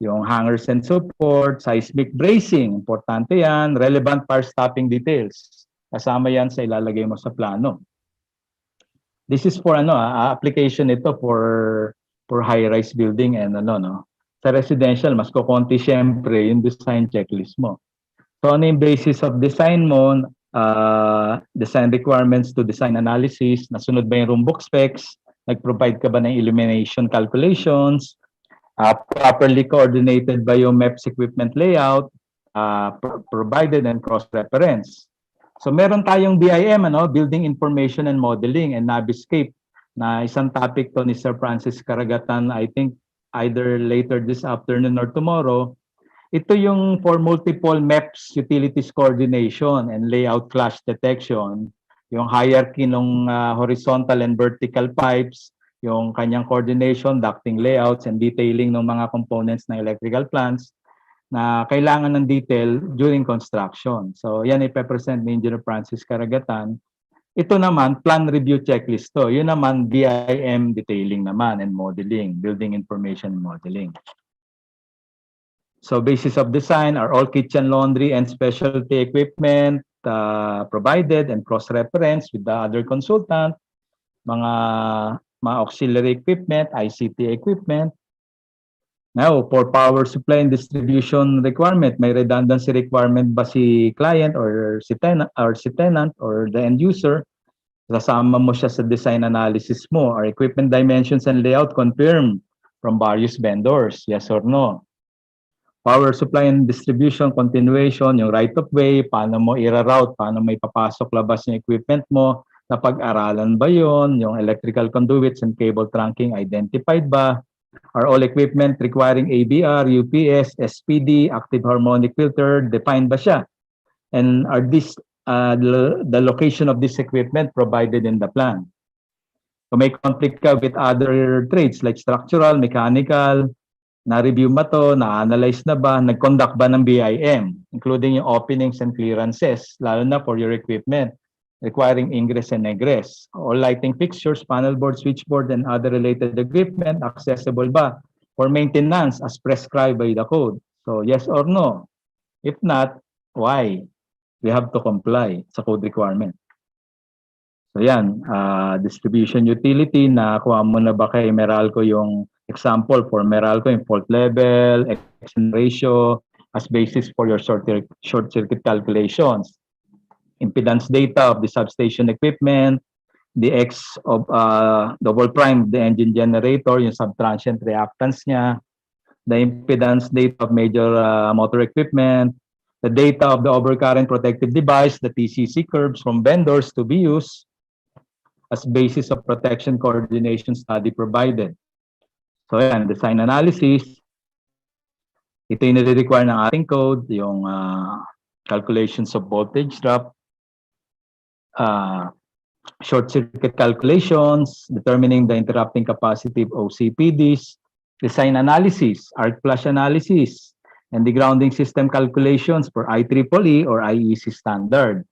Yung hangers and support, seismic bracing, importante yan, relevant fire stopping details. Kasama yan sa ilalagay mo sa plano. This is for application ito for high-rise building and Sa residential, mas kukonti syempre yung design checklist mo. So ano yung basis of design mo, design requirements to design analysis, nasunod ba yung room book specs, nag-provide ka ba ng illumination calculations, properly coordinated by yung MEPS equipment layout, provided and cross-reference. So meron tayong BIM, Building Information and Modeling and Naviscape, na isang topic to ni Sir Francis Karagatan, I think either later this afternoon or tomorrow. Ito yung for multiple MEPS utilities coordination and layout clash detection, yung hierarchy ng horizontal and vertical pipes, yung kanyang coordination, ducting layouts, and detailing ng mga components ng electrical plants na kailangan ng detail during construction. So yan ipepresent ni Engineer Francis Karagatan. Ito naman, plan review checklist to. Yun naman, BIM detailing naman and modeling, building information modeling. So basis of design are all kitchen laundry and specialty equipment provided and cross-reference with the other consultant, mga auxiliary equipment, ICT equipment. Now, for power supply and distribution requirement, may redundancy requirement ba si client or si tenant or the end user? Kasama mo siya sa design analysis mo. Are equipment dimensions and layout confirmed from various vendors? Yes or no? Power supply and distribution continuation, yung right of way, paano mo i-route, paano may papasok labas yung equipment mo, napag-aralan ba yon, yung electrical conduits and cable trunking identified ba, are all equipment requiring ABR, UPS, SPD, active harmonic filter, defined ba siya? And are this the location of this equipment provided in the plan? So may conflict ka with other trades like structural, mechanical, na-review ba to, na-analyze na ba, nag-conduct ba ng BIM, including yung openings and clearances, lalo na for your equipment, requiring ingress and egress. All lighting fixtures, panel board, switchboard, and other related equipment, accessible ba for maintenance as prescribed by the code? So yes or no? If not, why? We have to comply sa code requirement. So yan, distribution utility, nakuha mo na ba kay Meralco yung example for Meralco yung fault level, extension ratio as basis for your short circuit calculations. Impedance data of the substation equipment, the X of double prime, the engine generator, yung subtransient reactance niya, the impedance data of major motor equipment, the data of the overcurrent protective device, the TCC curves from vendors to be used as basis of protection coordination study provided. So yan, design analysis. Ito yung nire-require ng ating code, yung calculations of voltage drop, short circuit calculations, determining the interrupting capacity of OCPDs, design analysis, arc flash analysis, and the grounding system calculations for IEEE or IEC standard.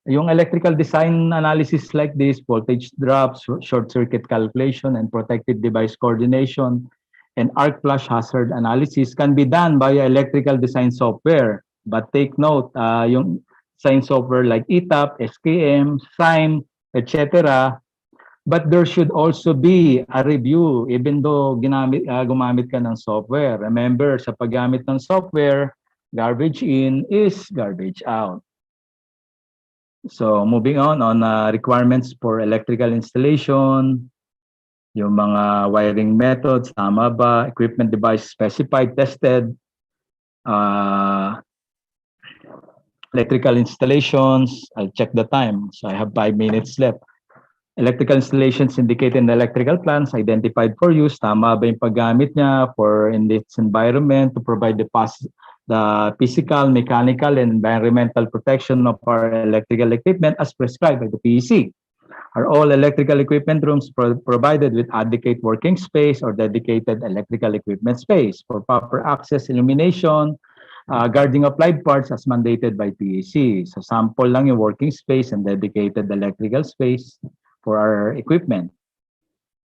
Yung electrical design analysis like this, voltage drops, short circuit calculation, and protected device coordination, and arc flash hazard analysis can be done via electrical design software. But take note, yung design software like ETAP, SKM, SIME, etc. But there should also be a review even though gumamit ka ng software. Remember, sa paggamit ng software, garbage in is garbage out. So moving on requirements for electrical installation, yung mga wiring methods, tama ba, equipment device specified, tested, electrical installations, I'll check the time, so I have 5 minutes left. Electrical installations indicated in the electrical plans identified for use, tama ba yung paggamit niya for in its environment to provide the physical, mechanical, and environmental protection of our electrical equipment as prescribed by the PEC. Are all electrical equipment rooms provided with adequate working space or dedicated electrical equipment space for proper access, illumination, guarding of live parts as mandated by PEC. So sample lang yung working space and dedicated electrical space for our equipment.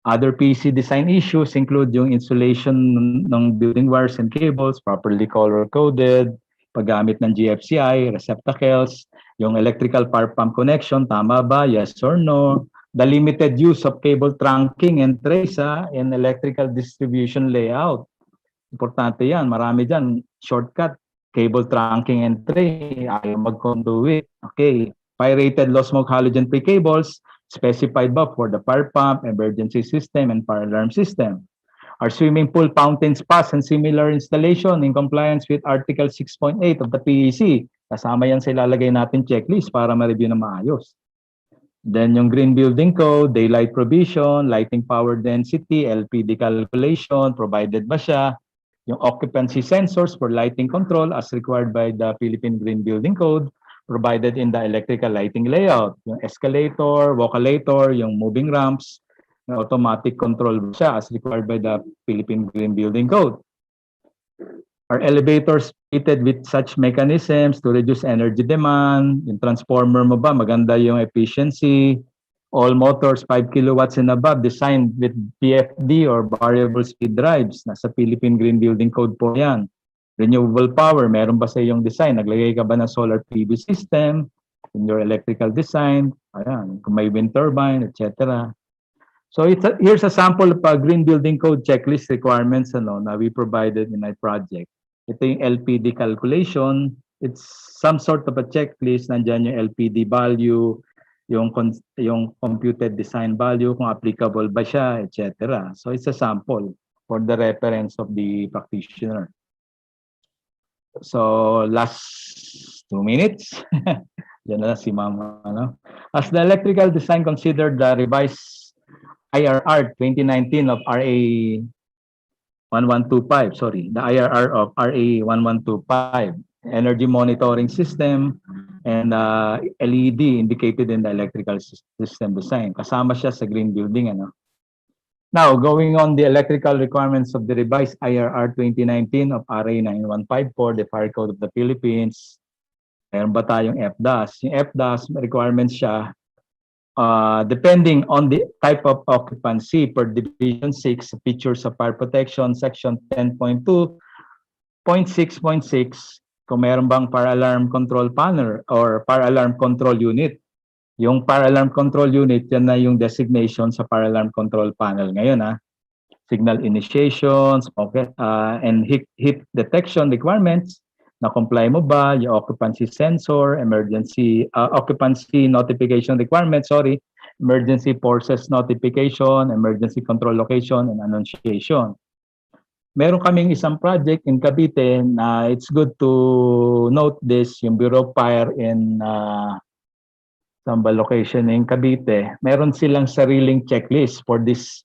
Other PC design issues include yung insulation ng building wires and cables, properly color-coded, paggamit ng GFCI, receptacles, yung electrical power pump connection, tama ba? Yes or no? The limited use of cable trunking and trace in electrical distribution layout. Importante yan. Marami dyan. Shortcut, cable trunking and tray. Ayaw mag-conduit. Okay. Fire-rated low smoke halogen-free cables, specified ba for the fire pump, emergency system, and fire alarm system? Our swimming pool, fountain spas, and similar installation in compliance with Article 6.8 of the PEC. Kasama yan sa ilalagay natin checklist para ma-review na maayos. Then yung green building code, daylight provision, lighting power density, LPD calculation, provided ba siya? yung occupancy sensors for lighting control as required by the Philippine Green Building Code provided in the electrical lighting layout. Yung escalator, walkalator, yung moving ramps, yung automatic control siya as required by the Philippine Green Building Code. Are elevators fitted with such mechanisms to reduce energy demand? Yung transformer mo ba, maganda yung efficiency? All motors 5 kilowatts and above designed with PFD or variable speed drives. Nasa Philippine Green Building Code po yan. Renewable power, meron ba sa iyong design? Naglagay ka ba ng solar PV system in your electrical design? Ayan, kung may wind turbine, etc. So here's a sample of a Green Building Code checklist requirements na we provided in my project. Ito yung LPD calculation. It's some sort of a checklist. Nandiyan yung LPD value, yung computed design value, kung applicable ba siya, etc. So it's a sample for the reference of the practitioner. So last 2 minutes. Yan na si Mama. As the electrical design considered the revised IRR 2019 of RA 1125, the IRR of RA 1125, energy monitoring system and LED indicated in the electrical system design. Kasama siya sa green building. Now, going on the electrical requirements of the revised IRR 2019 of RA 9154, the Fire Code of the Philippines. Meron ba tayong FDAS? Yung FDAS, requirements siya depending on the type of occupancy per Division 6, features of fire protection, section 10.2.6.6, kung meron bang fire alarm control panel or fire alarm control unit. Yung fire alarm control unit, yan na yung designation sa fire alarm control panel ngayon. Signal initiations, and heat detection requirements, na-comply mo ba, yung occupancy sensor, occupancy notification requirements, emergency forces notification, emergency control location, and annunciation. Meron kaming isang project in Cavite na it's good to note this, yung Bureau of Fire in Samba location in Cavite, meron silang sariling checklist for this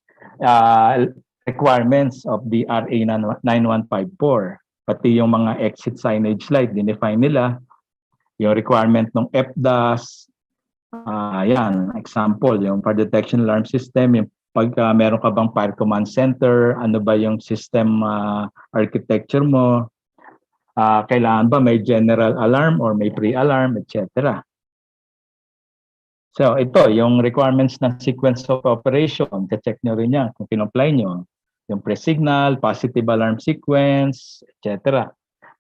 requirements of the RA 9154. Pati yung mga exit signage light, dinefine nila. Yung requirement ng FDAS, yan, example, yung fire detection alarm system, yung pag meron ka bang fire command center, ano ba yung system architecture mo, kailangan ba may general alarm or may pre-alarm, etc. So ito, yung requirements ng sequence of operation, check nyo rin yan kung kinomply nyo. Yung pre-signal, positive alarm sequence, etc.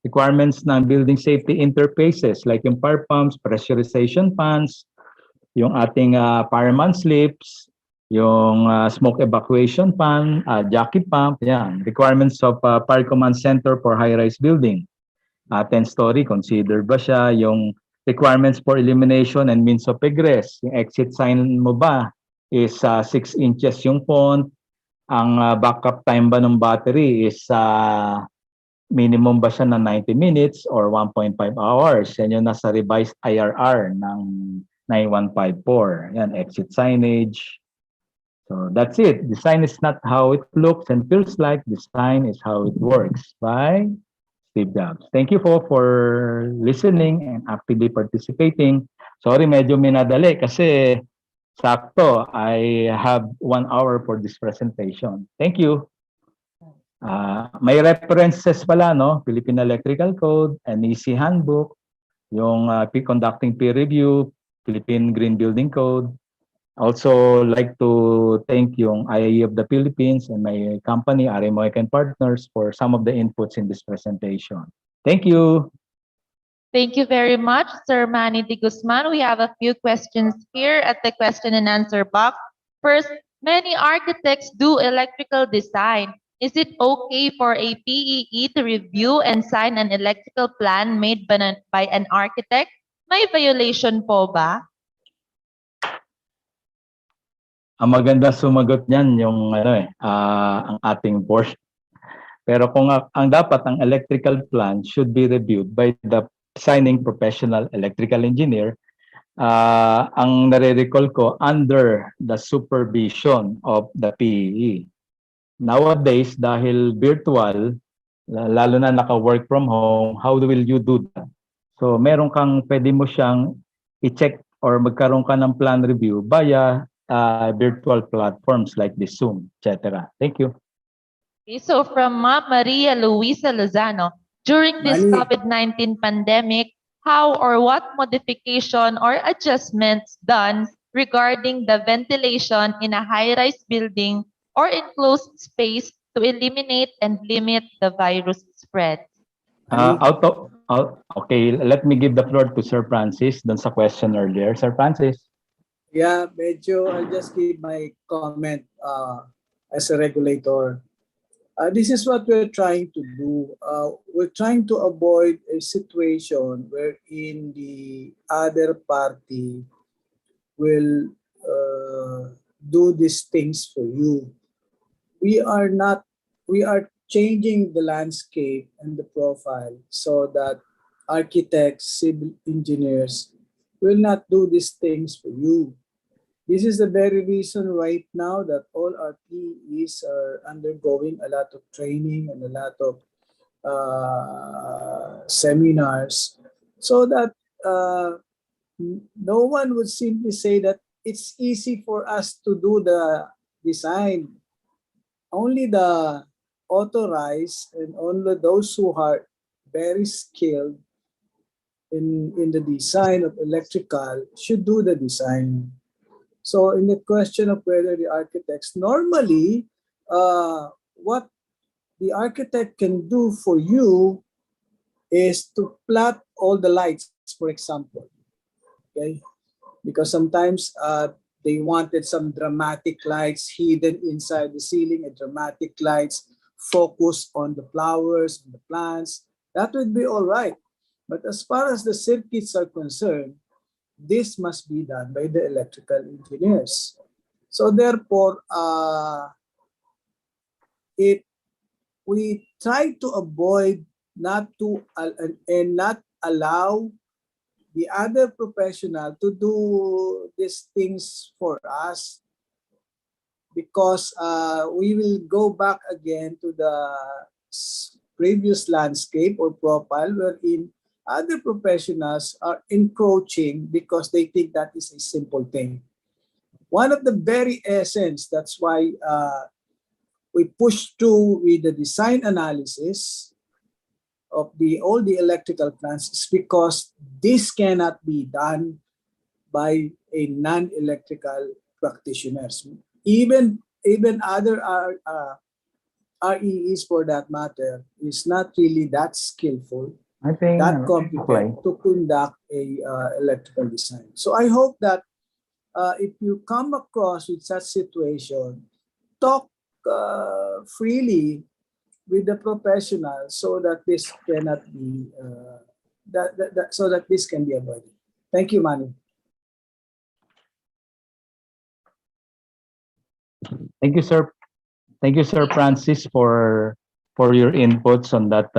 Requirements ng building safety interfaces like yung fire pumps, pressurization fans, yung ating fireman slips, yung smoke evacuation fan, jockey pump, yan. Requirements of fire command center for high-rise building. 10-story, consider ba siya? Yung requirements for illumination and means of egress. Yung exit sign mo ba is 6 inches yung font? Ang backup time ba ng battery is minimum ba siya na 90 minutes or 1.5 hours? Yan yung nasa revised IRR ng 9154. Yan, exit signage. So that's it. Design is not how it looks and feels like. Design is how it works. By Steve Jobs. Thank you for listening and actively participating. Sorry, medyo minadali kasi sakto, I have 1 hour for this presentation. Thank you. May references pala, no? Philippine Electrical Code, NEC Handbook, yung conducting peer review, Philippine Green Building Code. Also like to thank yung IAE of the Philippines and my company, RMOEC and Partners, for some of the inputs in this presentation. Thank you. Thank you very much, Sir Manny de Guzman. We have a few questions here at the question and answer box. First, many architects do electrical design. Is it okay for a PEE to review and sign an electrical plan made by an architect? May violation po ba? Ang maganda sumagot niyan yung ang ating board. Pero kung ang dapat ang electrical plan should be reviewed by the signing professional electrical engineer, ang nare-recall ko under the supervision of the PEE. Nowadays, dahil virtual, lalo na naka-work from home, how will you do that? So meron kang, pwede mo siyang i-check or magkaroon ka ng plan review via virtual platforms like this Zoom, etc. Thank you. Okay, so from Ma'am Maria Luisa Lozano, during this Mani. COVID-19 pandemic, how or what modification or adjustments done regarding the ventilation in a high-rise building or enclosed space to eliminate and limit the virus spread? Okay, let me give the floor to Sir Francis dun sa question earlier. Sir Francis. Yeah, medyo I'll just give my comment as a regulator. This is what we're trying to do. We're trying to avoid a situation wherein the other party will do these things for you. We are changing the landscape and the profile so that architects, civil engineers will not do these things for you. This is the very reason right now that all our PEs are undergoing a lot of training and a lot of seminars so that no one would simply say that it's easy for us to do the design. Only the authorized and only those who are very skilled in the design of electrical should do the design. So in the question of whether the architects, normally what the architect can do for you is to plot all the lights, for example. Okay, because sometimes they wanted some dramatic lights hidden inside the ceiling and dramatic lights focused on the flowers and the plants. That would be all right. But as far as the circuits are concerned, this must be done by the electrical engineers. So therefore, we try to avoid not to and not allow the other professional to do these things for us, because we will go back again to the previous landscape or profile wherein other professionals are encroaching because they think that is a simple thing. One of the very essence, that's why we push through with the design analysis of all the electrical plants, is because this cannot be done by a non-electrical practitioners. Even other REEs for that matter is not really that skillful, I think that competent to conduct a electrical design. So I hope that if you come across with such situation, talk freely with the professionals so that this cannot be so that this can be avoided. Thank you, Manu. Thank you, sir. Thank you, Sir Francis, for your inputs on that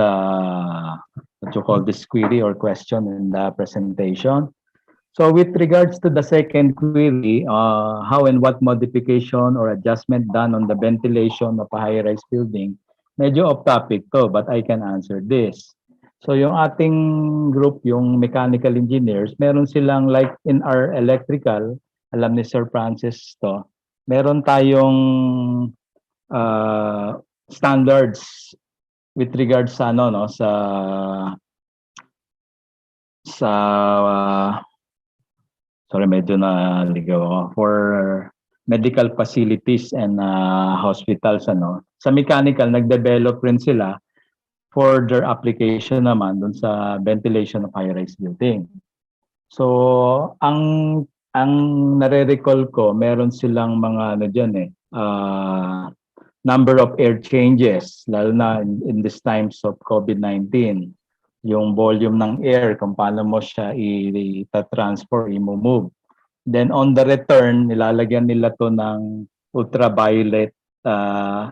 what you call this query or question in the presentation. So with regards to the second query, how and what modification or adjustment done on the ventilation of a high-rise building, medyo off-topic to, but I can answer this. So yung ating group, yung mechanical engineers, meron silang like in our electrical, alam ni Sir Francis to, meron tayong standards with regards sa ano no sa sorry, medyo naligaw ako. For medical facilities and hospitals, sa mechanical, nag-develop rin sila for their application naman dun sa ventilation of high-rise building. So, ang nare-recall ko, meron silang mga number of air changes, lalo na in these times of COVID-19. Yung volume ng air, kung paano mo siya i-transfer, i-move. Then on the return, nilalagyan nila to ng ultraviolet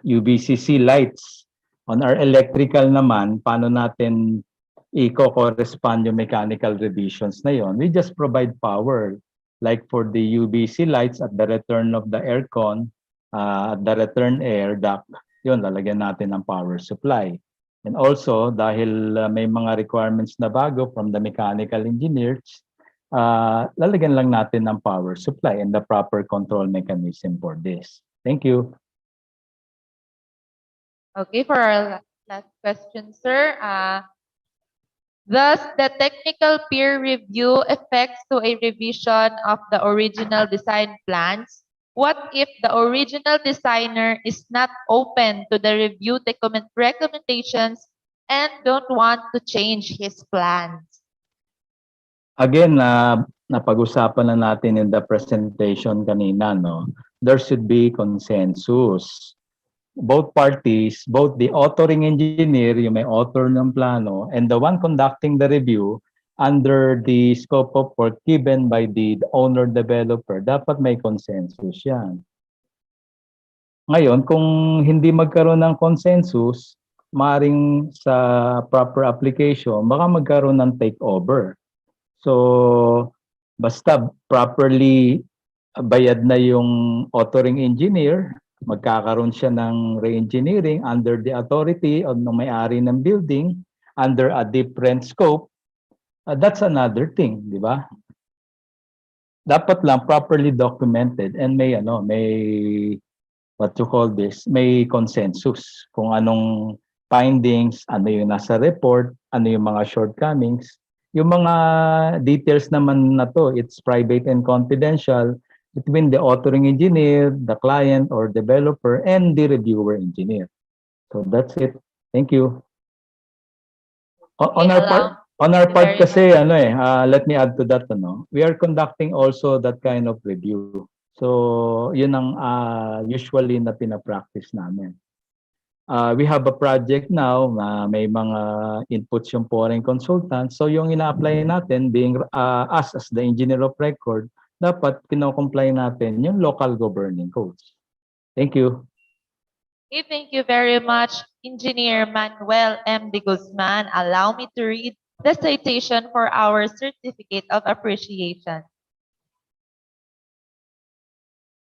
UVCC lights. On our electrical naman, paano natin i-correspond yung mechanical revisions na yon? We just provide power. Like for the UVC lights at the return of the aircon, at the return air duct, yun, lalagyan natin ng power supply. And also, dahil may mga requirements na bago from the mechanical engineers, lalagyan lang natin ng power supply and the proper control mechanism for this. Thank you. Okay, for our last question, sir. Thus, the technical peer review affects to a revision of the original design plans. What if the original designer is not open to the review recommendations and don't want to change his plans? Again, napag-usapan na natin in the presentation kanina, no? There should be consensus. Both parties, both the authoring engineer, yung may author ng plano, and the one conducting the review under the scope of work given by the owner developer, dapat may consensus yan. Ngayon, kung hindi magkaroon ng consensus, maring sa proper application, baka magkaroon ng takeover. So, basta properly bayad na yung authoring engineer, magkakaroon siya ng re-engineering under the authority of ng may-ari ng building under a different scope, that's another thing, di ba? Dapat lang properly documented and may what you call this, may consensus kung anong findings, ano yung nasa report, ano yung mga shortcomings. Yung mga details naman na to, it's private and confidential between the authoring engineer, the client or developer, and the reviewer engineer. So that's it. Thank you. On our part kasi, let me add to that, we are conducting also that kind of review. So, yun ang usually na pinapractice namin. We have a project now na may mga inputs yung foreign consultants. So, yung ina-apply natin, being us as the engineer of record, dapat kino-comply natin yung local governing codes. Thank you. Okay, thank you very much, Engineer Manuel M. De Guzman. Allow me to read the citation for our Certificate of Appreciation.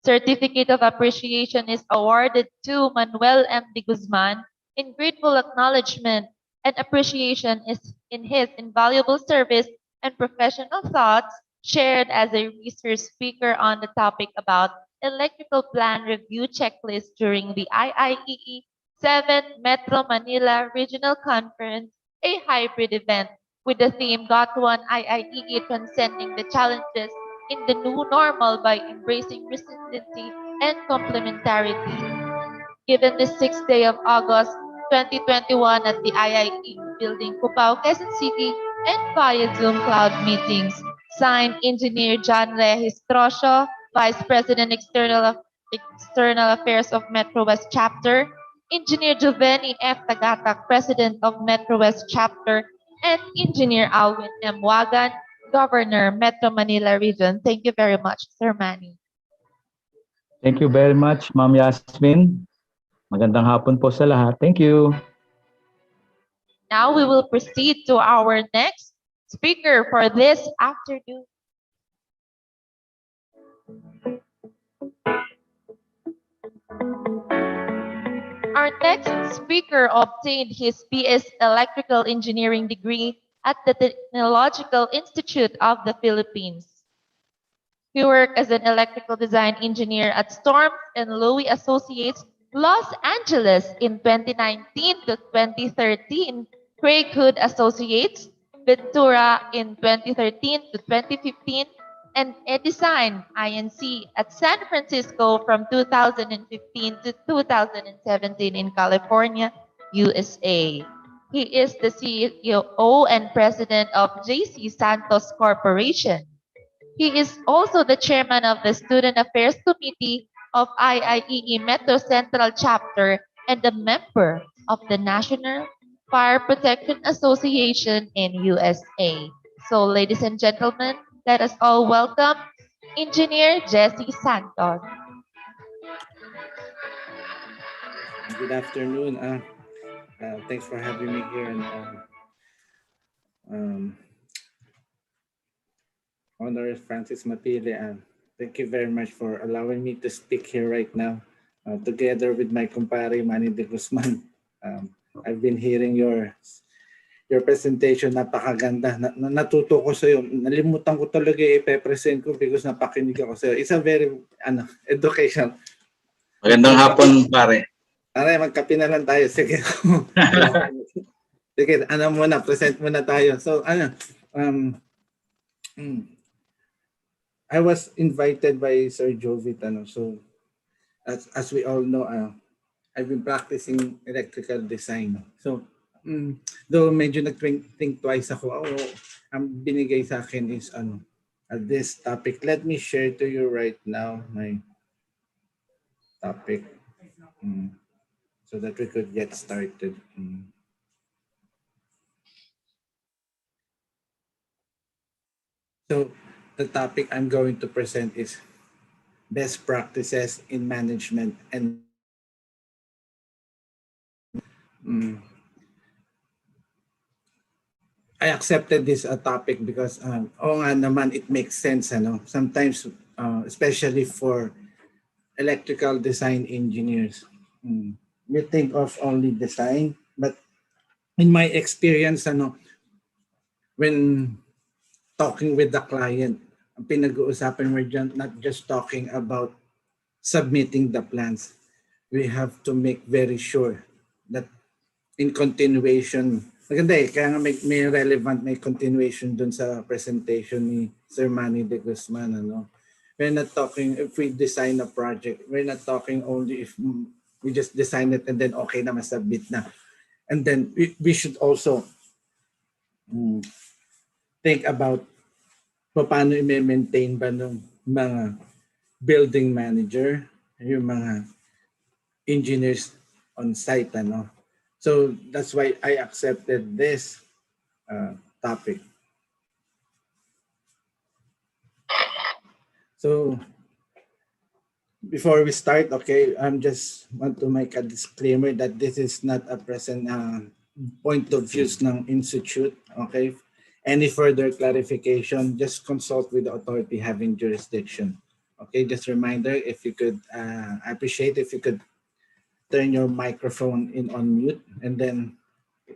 Certificate of Appreciation is awarded to Manuel M. De Guzman in grateful acknowledgement and appreciation in his invaluable service and professional thoughts shared as a research speaker on the topic about electrical plan review checklist during the IIEE 7th Metro Manila Regional Conference, a hybrid event with the theme Got One IIEE Transcending the Challenges in the New Normal by Embracing Resiliency and Complementarity. Given the 6th day of August 2021 at the IIE building, Cubao, Quezon City, and via Zoom cloud meetings. Signed, Engineer John Registrosio, Vice President External Affairs of Metro West Chapter, Engineer Joveni F. Tagatak, President of Metro West Chapter, and Engineer Alwin M. Wagan, Governor, Metro Manila Region. Thank you very much, Sir Manny. Thank you very much, Ma'am Yasmin. Magandang hapon po sa lahat. Thank you. Now we will proceed to our next speaker for this afternoon. Our next speaker obtained his BS Electrical Engineering degree at the Technological Institute of the Philippines. He worked as an electrical design engineer at Storms and Louis Associates, Los Angeles in 2019 to 2013, Craig Hood Associates, Ventura in 2013 to 2015, and Edesign Inc. at San Francisco from 2015 to 2017 in California, USA. He is the CEO and president of JC Santos Corporation. He is also the chairman of the Student Affairs Committee of IIEE Metro Central Chapter and a member of the National Fire Protection Association in USA. So, ladies and gentlemen, let us all welcome Engineer Jesse Santos. Good afternoon. Thanks for having me here. And Honor Francis Mapili, thank you very much for allowing me to speak here right now, together with my compare Manny De Guzman. I've been hearing your presentation, napakaganda. Natuto ko sa iyo. Nalimutan ko talaga i-present ko because napakinig ako sa iyo. It's a very educational. Magandang hapon, pare. Pare, magkape na lang tayo. Sige. Sige, present muna tayo. So, I was invited by Sir Jovit. So, as we all know, I've been practicing electrical design. So, though medyo nag-think twice ako, ang binigay sa akin is this topic. Let me share to you right now my topic so that we could get started. So, the topic I'm going to present is best practices in management and I accepted this topic because nga naman it makes sense sometimes especially for electrical design engineers we think of only design but in my experience when talking with the client ang pinag-uusapan we're not just talking about submitting the plans we have to make very sure that in continuation. Maganda kaya nga may relevant, may continuation dun sa presentation ni Sir Manny de Guzman. We're not talking, if we design a project, we're not talking only if we just design it and then okay na, masubmit na. And then we should also think about paano i-maintain ba ng mga building manager, yung mga engineers on site. So that's why I accepted this topic. So before we start, okay, I'm just want to make a disclaimer that this is not a present point of views ng institute. Okay, any further clarification, just consult with the authority having jurisdiction. Okay, just a reminder, if you could, I appreciate if you could turn your microphone in on mute, and then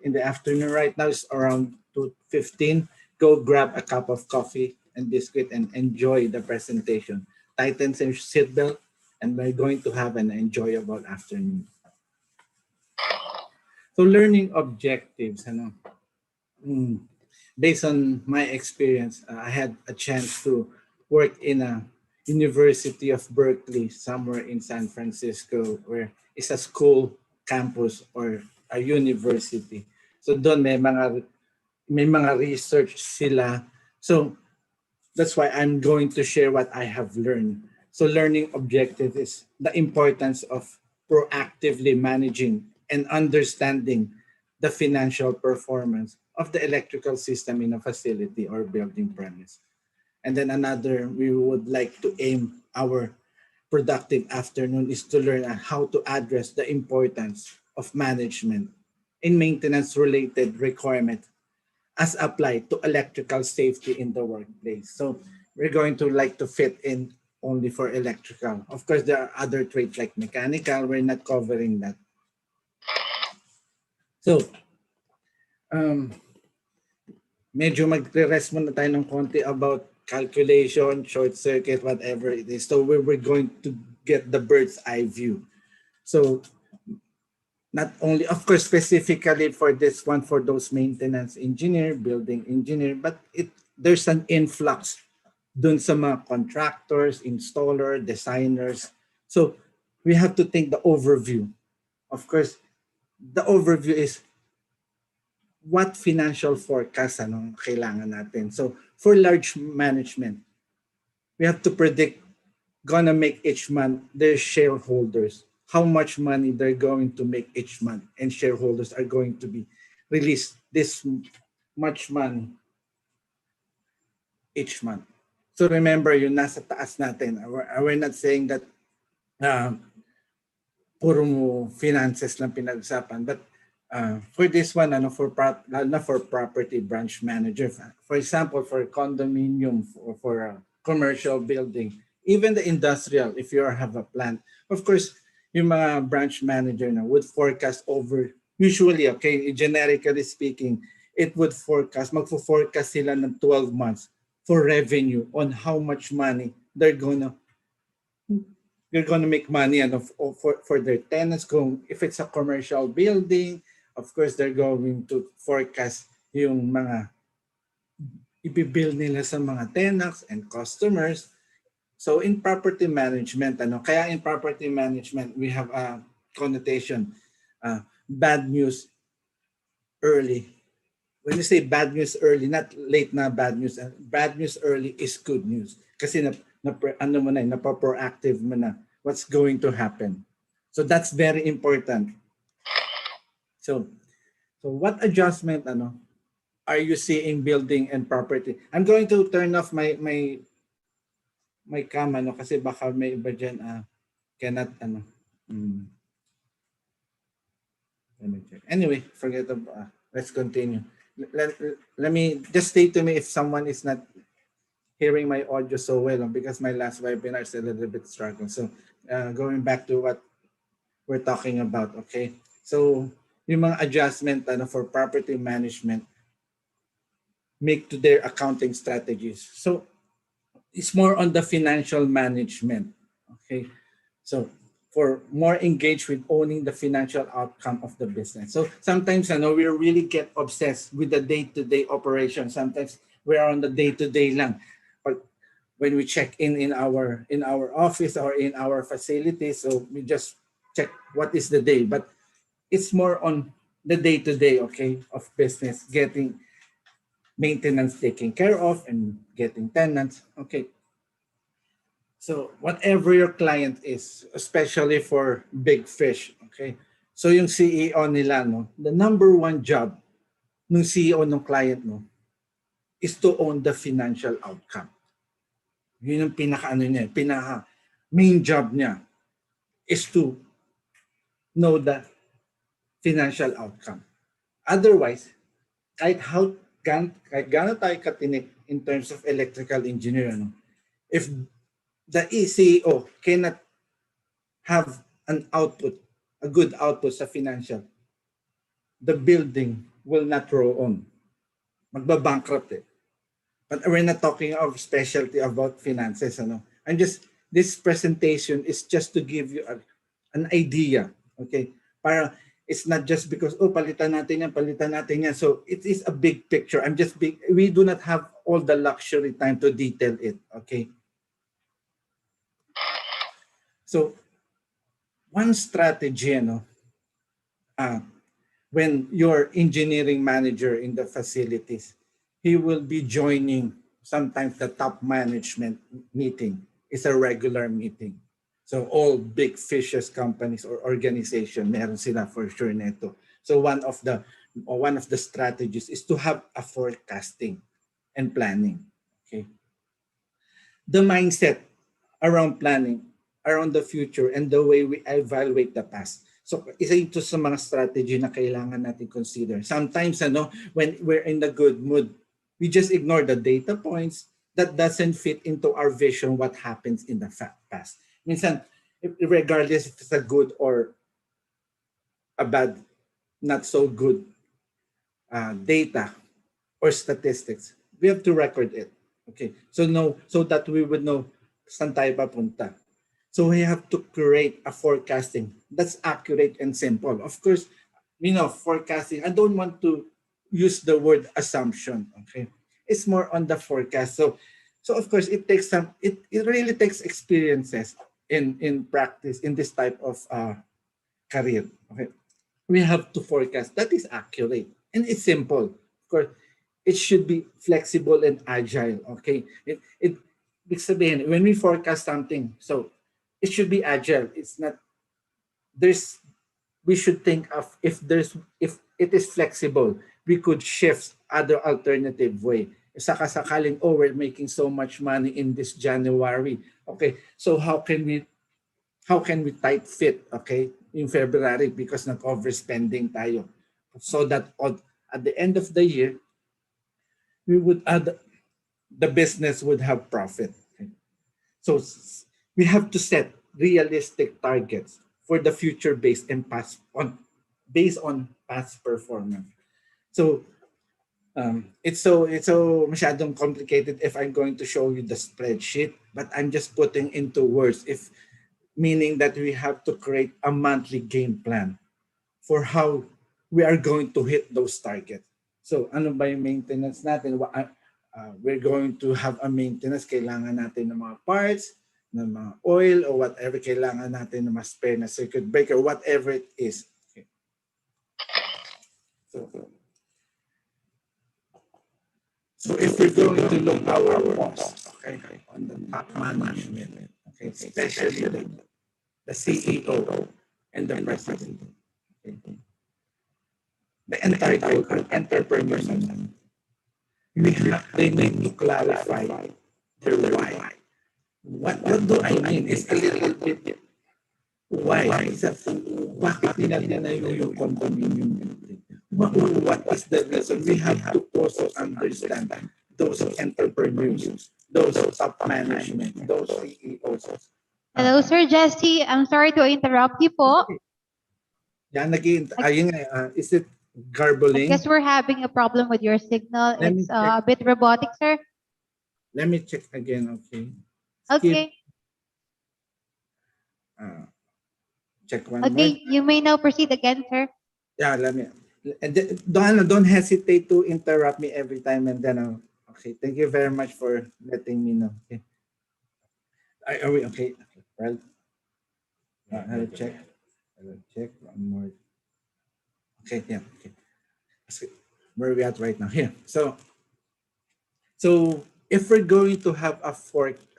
in the afternoon right now it's around 2:15. Go grab a cup of coffee and biscuit and enjoy the presentation. Tighten your seatbelt and we're going to have an enjoyable afternoon. So learning objectives, based on my experience, I had a chance to work in a University of Berkeley, somewhere in San Francisco, where it's a school campus or a university. So doon may mga research sila. So that's why I'm going to share what I have learned. So learning objective is the importance of proactively managing and understanding the financial performance of the electrical system in a facility or building premise. And then another, we would like to aim our productive afternoon is to learn how to address the importance of management in maintenance related requirements as applied to electrical safety in the workplace. So we're going to like to fit in only for electrical. Of course, there are other trades like mechanical. We're not covering that. So, medyo magre-rest muna tayo ng konti about calculation, short circuit, whatever it is. So we're going to get the bird's eye view. So not only, of course, specifically for this one, for those maintenance engineer, building engineer, but there's an influx dun sa mga contractors, installer, designers. So we have to think the overview. Of course, the overview is what financial forecast kailangan natin. So for large management, we have to predict gonna make each month their shareholders, how much money they're going to make each month, and shareholders are going to be released this much money each month. So remember, yung nasa taas natin, we're not saying that puro finances lang pinag-usapan, but for this one, for property branch manager, for example, for condominium, for a commercial building, even the industrial, if you have a plant, of course, yung mga branch manager would forecast over Usually, okay, generically speaking, it would magfo-forecast sila ng 12 months for revenue on how much money they're gonna make money for their tenants. If it's a commercial building, of course, they're going to forecast yung mga ibibuild nila sa mga tenants and customers. So in property management, kaya in property management, we have a connotation, bad news early. When you say bad news early, not late na bad news early is good news. Kasi napaproactive mo na what's going to happen. So that's very important. So what adjustment are you seeing building and property? I'm going to turn off my cam kasi baka may iba dyan cannot let me check. Anyway, forget about let's continue. Let me just say to me if someone is not hearing my audio so well because my last webinar is a little bit struggling. So going back to what we're talking about, okay? So yung mga adjustment for property management make to their accounting strategies. So it's more on the financial management, okay? So for more engaged with owning the financial outcome of the business. So sometimes we really get obsessed with the day-to-day operation. Sometimes we're on the day-to-day lang. But when we check in our office or in our facilities, so we just check what is the day. But it's more on the day-to-day, okay, of business, getting maintenance taken care of and getting tenants, okay. So whatever your client is, especially for big fish, okay? So yung CEO nila, the number one job ng CEO ng client is to own the financial outcome. Yun yung pinaka main job niya is to know the financial outcome. Otherwise, kahit gaano tayo katinik in terms of electrical engineering, if the CEO cannot have an output, a good output sa financial, the building will not roll on. Magbabankrupt eh. But we're not talking of specialty about finances. This presentation is just to give you an idea, okay? Para it's not just because, palitan natin yan. So it is a big picture. We do not have all the luxury time to detail it, okay? So one strategy, when your engineering manager in the facilities, he will be joining sometimes the top management meeting. It's a regular meeting. So all big fishes companies or organization, meron sila for sure neto. So one of the strategies is to have a forecasting and planning. Okay. The mindset around planning, around the future, and the way we evaluate the past. So isa ito sa mga strategy na kailangan natin consider. Sometimes when we're in the good mood, we just ignore the data points that doesn't fit into our vision what happens in the past. Minsan, regardless if it's a good or a bad, not so good data or statistics, we have to record it. Okay, so that we would know saan tayo papunta. So we have to create a forecasting that's accurate and simple. Of course, forecasting, I don't want to use the word assumption, okay? It's more on the forecast. So of course, it really takes experiences in practice in this type of career, okay? We have to forecast that is accurate and it's simple. Of course, it should be flexible and agile, okay? Ibig sabihin, when we forecast something, so it should be agile. It's not, we should think of if it is flexible, we could shift other alternative way. Sakaling, we're making so much money in this January. Okay, so how can we tight fit, okay, in February because nag-overspending tayo. So that at the end of the year, the business would have profit. Okay? So we have to set realistic targets for the future based on past performance. So it's so masyadong complicated if I'm going to show you the spreadsheet, but I'm just putting into words, if meaning that we have to create a monthly game plan for how we are going to hit those targets. So ano ba yung maintenance natin? We're going to have a maintenance, kailangan natin ng mga parts, ng mga oil, or whatever, kailangan natin ng mga spare na circuit breaker, whatever it is. Okay. So if we're going to look our costs, okay, on the top management, okay, especially the CEO and the president, okay, the entire entrepreneurs, they need to clarify their why. What do I mean? It's a little bit why. Bakit ninananayo yung condominium building? What is the reason? We have to also understand those entrepreneurs, those top management, those CEOs. Hello, Sir Jesse. I'm sorry to interrupt you po. Yan, is it I garbling? guess we're having a problem with your signal. Let me It's a bit robotic, sir. Let me check again, okay? Okay. Check one more. Okay, you may now proceed again, sir. Yeah, let me. Don't hesitate to interrupt me every time, and then okay. Thank you very much for letting me know. Okay. Are we okay? Well, I'll check. I'll check one more. Okay, yeah. Okay. Where are we at right now? Here. So if we're going to have a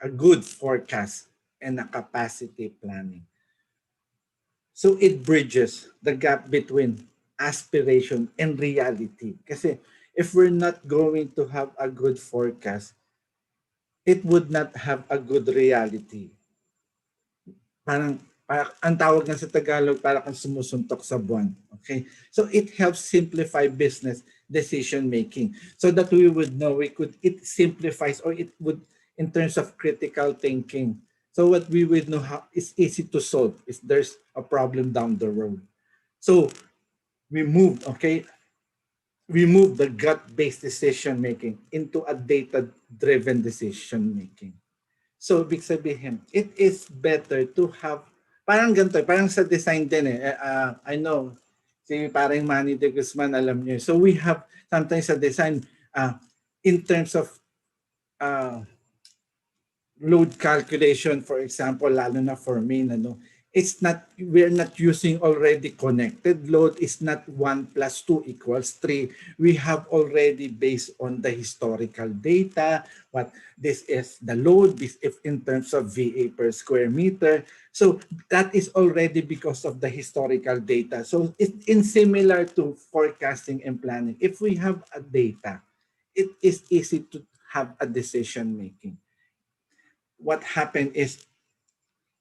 good forecast and a capacity planning, so it bridges the gap between aspiration and reality. Kasi if we're not going to have a good forecast, it would not have a good reality. Parang ang tawag nga sa Tagalog, para kang sumusuntok sa buwan. Okay? So it helps simplify business decision making so that we would know it simplifies, or it would, in terms of critical thinking. So what we would know how is easy to solve if there's a problem down the road. So we moved the gut-based decision making into a data-driven decision making. So ibig sabihin, it is better to have, parang ganito, parang sa design din I know, si parang Manny de Guzman, alam niyo. So we have sometimes sa design, in terms of load calculation, for example, lalo na for main, we're not using already connected load. Is not 1 plus 2 equals 3. We have already, based on the historical data, what this is the load, this if in terms of VA per square meter. So that is already because of the historical data. So it's similar to forecasting and planning. If we have a data, it is easy to have a decision making. What happened is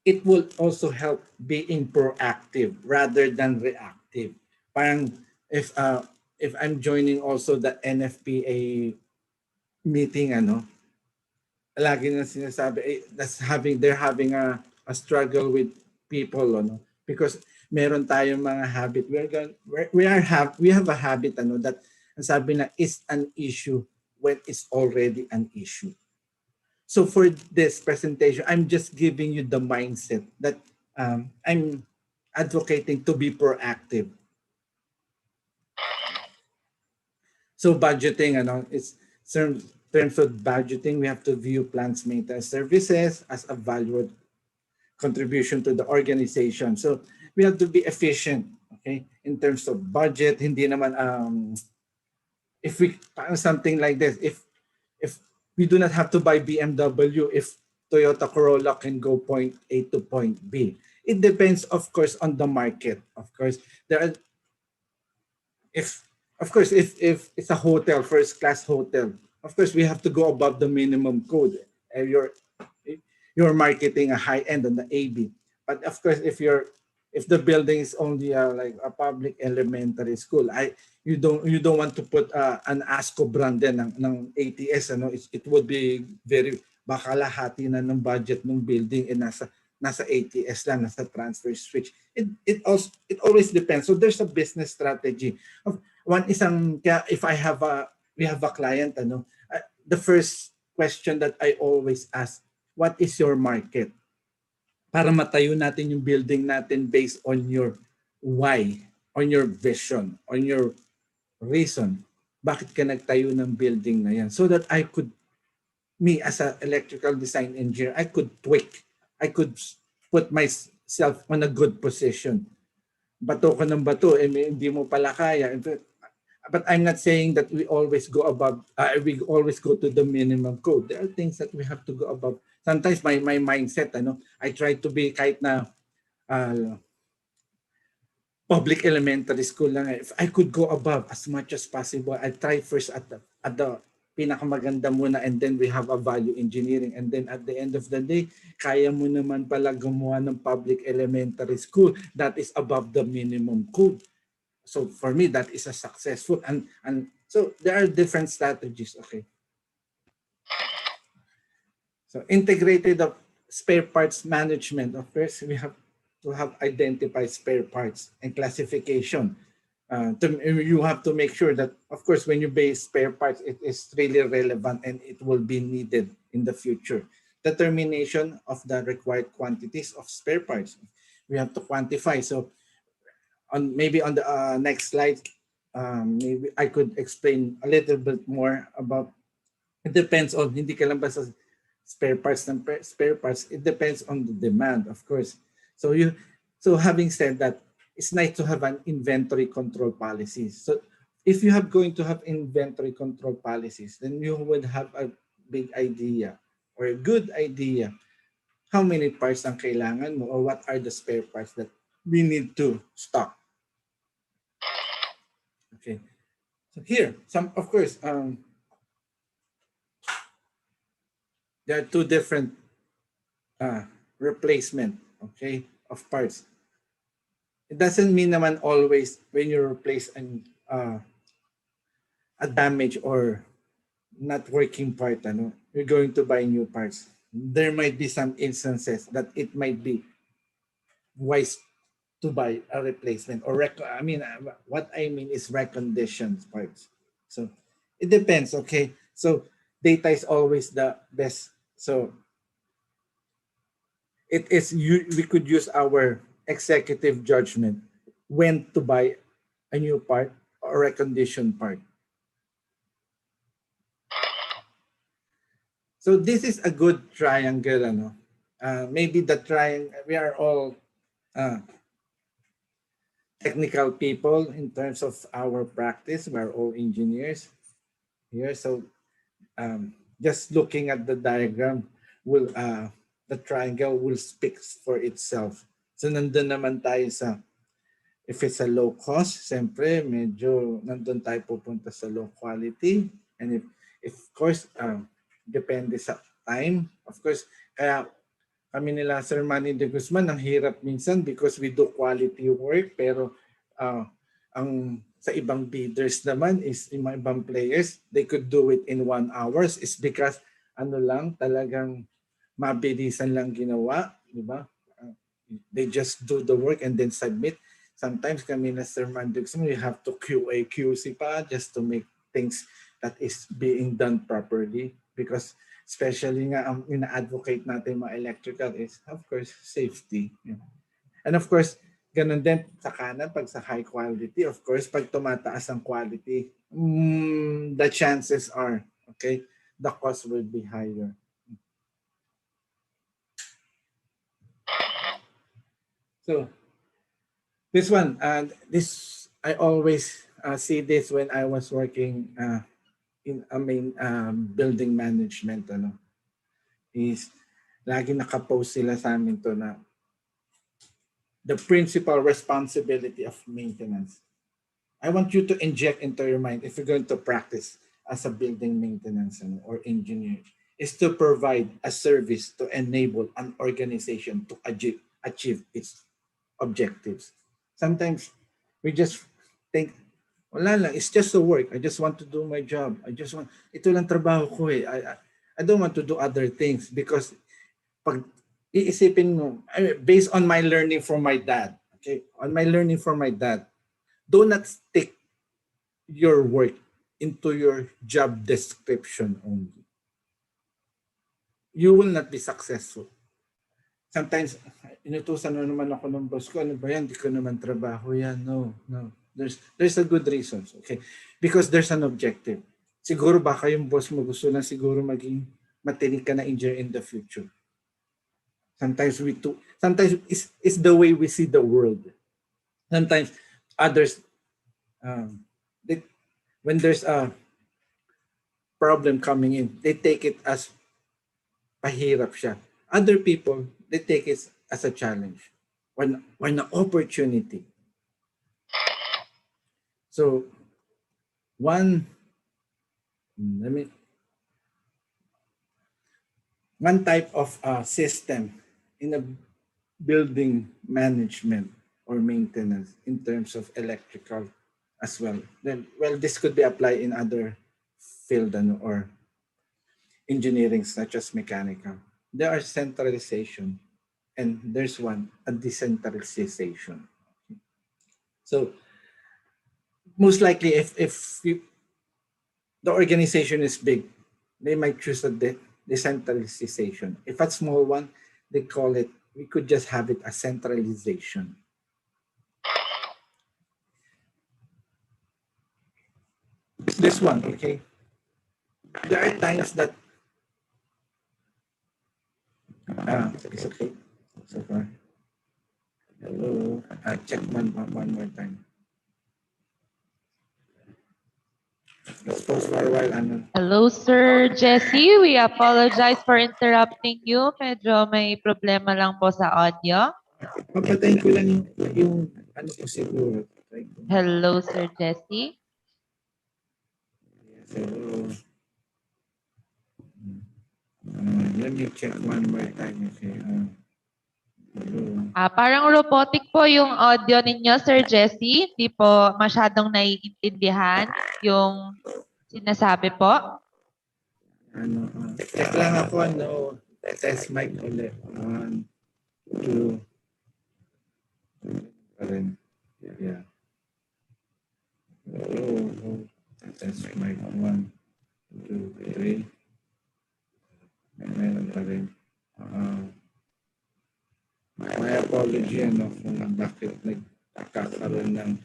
it will also help being proactive rather than reactive. Parang if I'm joining also the NFPA meeting, lagi na sinasabi, they're having a struggle with people, because meron tayong mga habit. We have a habit, that ang sabi na is an issue when it's already an issue. So for this presentation, I'm just giving you the mindset that I'm advocating to be proactive. So budgeting, it's terms of budgeting, we have to view plants, maintenance services as a valued contribution to the organization. So we have to be efficient, okay, in terms of budget. Hindi naman if we something like this, if we do not have to buy BMW if Toyota Corolla can go point A to point B. It depends, of course, on the market. Of course, if it's a hotel, first class hotel, of course we have to go above the minimum code. And you're marketing a high end on the AB. But of course, if the building is only like a public elementary school, you don't want to put an ASCO brand din ng ATS. It would be very, baka lahati na ng budget ng building nasa nasa ATS lang, nasa transfer switch. It always depends. So there's a business strategy. Kaya if we have a client, the first question that I always ask, what is your market? Para matayo natin yung building natin based on your why, on your vision, on your reason. Bakit ka nagtayo ng building na yan? So that me as an electrical design engineer, I could tweak. I could put myself on a good position. Bato ka ng bato, hindi mo pala kaya. But I'm not saying that we always go above, we always go to the minimum code. There are things that we have to go above. Sometimes my mindset, I try to be kahit na public elementary school lang. If I could go above as much as possible, I try first at the pinakamaganda muna, and then we have a value engineering, and then at the end of the day, kaya mo naman pala gumawa ng public elementary school that is above the minimum code. So for me, that is a successful, and so there are different strategies. Okay. So integrated of spare parts management. Of course, we have to have identified spare parts and classification. You have to make sure that, of course, when you base spare parts, it is really relevant and it will be needed in the future. Determination of the required quantities of spare parts. We have to quantify. So maybe on the next slide, maybe I could explain a little bit more about, it depends on, hindi ka lang basta spare parts, it depends on the demand, of course. So having said that, it's nice to have an inventory control policy. So if you have going to have inventory control policies, then you would have a big idea or a good idea how many parts ang kailangan mo, or what are the spare parts that we need to stock. Okay. So here, of course, there are two different replacement, okay, of parts. It doesn't mean naman always when you replace a damage or not working part, you're going to buy new parts. There might be some instances that it might be wise to buy a replacement, or what I mean is reconditioned parts. So it depends, okay? So data is always the best. So we could use our executive judgment when to buy a new part or a reconditioned part. So this is a good triangle, maybe the triangle, we are all technical people in terms of our practice. We're all engineers here. So just looking at the diagram, the triangle will speak for itself. So nandun naman tayo sa, if it's a low cost, siyempre medyo nandun tayo pupunta sa low quality. And if of course, depende sa time. Of course, kaya kami nila Sir Manny de Guzman, ang hirap minsan because we do quality work, pero ang sa ibang bidders naman is yung mga ibang players, they could do it in 1 hour. Is because talagang mabilisan lang ginawa, di ba? They just do the work and then submit. Sometimes kami na Sir Manny de Guzman, we have to QA, QC pa just to make things that is being done properly, because especially nga ang ina-advocate natin mga electrical is, of course, safety. Yeah. And of course, ganun din sa kanan, pag sa high quality, of course, pag tumataas ang quality, the chances are, okay, the cost will be higher. So, this one, I always see this when I was working in building management, is lagi nakapost sila sa amin to na the principal responsibility of maintenance. I want you to inject into your mind, if you're going to practice as a building maintenance or engineer, is to provide a service to enable an organization to achieve its objectives. Sometimes we just think, wala lang, it's just a work. I just want to do my job. Ito lang trabaho ko eh. I don't want to do other things, because pag iisipin mo, based on my learning from my dad, okay, on my learning from my dad, do not stick your work into your job description only. You will not be successful. Sometimes, inutusan na naman ako ng boss ko, ano ba yan? Di ko naman trabaho yan. No, no. There's a good reasons, okay? Because there's an objective. Siguro baka yung boss mo gusto na siguro maging matinig ka na engineer in the future. Sometimes it's the way we see the world. Sometimes others, when there's a problem coming in, they take it as pahirap siya. Other people, they take it as a challenge, when an opportunity. So one type of system in a building management or maintenance in terms of electrical as well. Then, well, this could be applied in other field or engineering such as mechanical. There are centralization and there's a decentralization. So most likely if the organization is big, they might choose a decentralization. If a small one, they call it, we could just have it a centralization. This one, okay? There are times that it's okay so far. Hello, check one more time. Let's pause for a while. Hello, Sir Jesse. We apologize for interrupting you. Medyo may problema lang po sa audio. Papatayin ko lang yung ano ko siguro. Hello, Sir Jesse. Hello. Let me check one more time. Okay. Parang robotic po yung audio ninyo, Sir Jesse. Hindi po masyadong naiintindihan yung sinasabi po. Check lang ako, test mic ulit. 1, 2. Yeah. Test mic. 1, 2, 3. Meron pa rin. My apology kung bakit nagkakaroon ng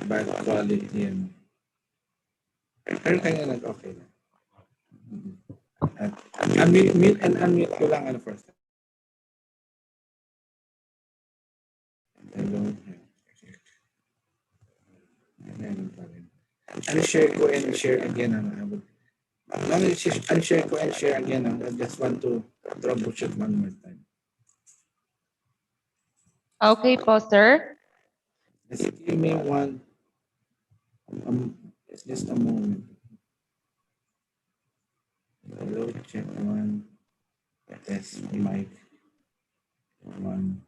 bad quality. Pero kanya nag-okay na. Unmute and unmute ko lang first. Hello. Unshare ko and share again. Unshare ko and share again. I just want to troubleshoot one more time. Okay po, sir. Just give me just a moment. Hello, check one. Test mic. 1.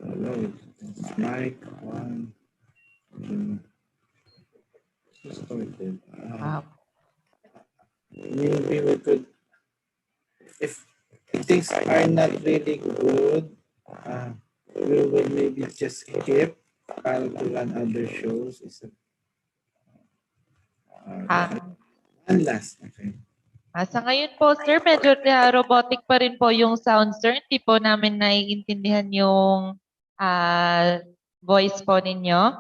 Hello, it's mic 1, 2. Started. Maybe we could, if things are not really good, we will maybe just skip para to run other shows. One last, okay. Sa ngayon po, sir, medyo robotic pa rin po yung sound, sir. Hindi po namin naiintindihan yung voice po ninyo.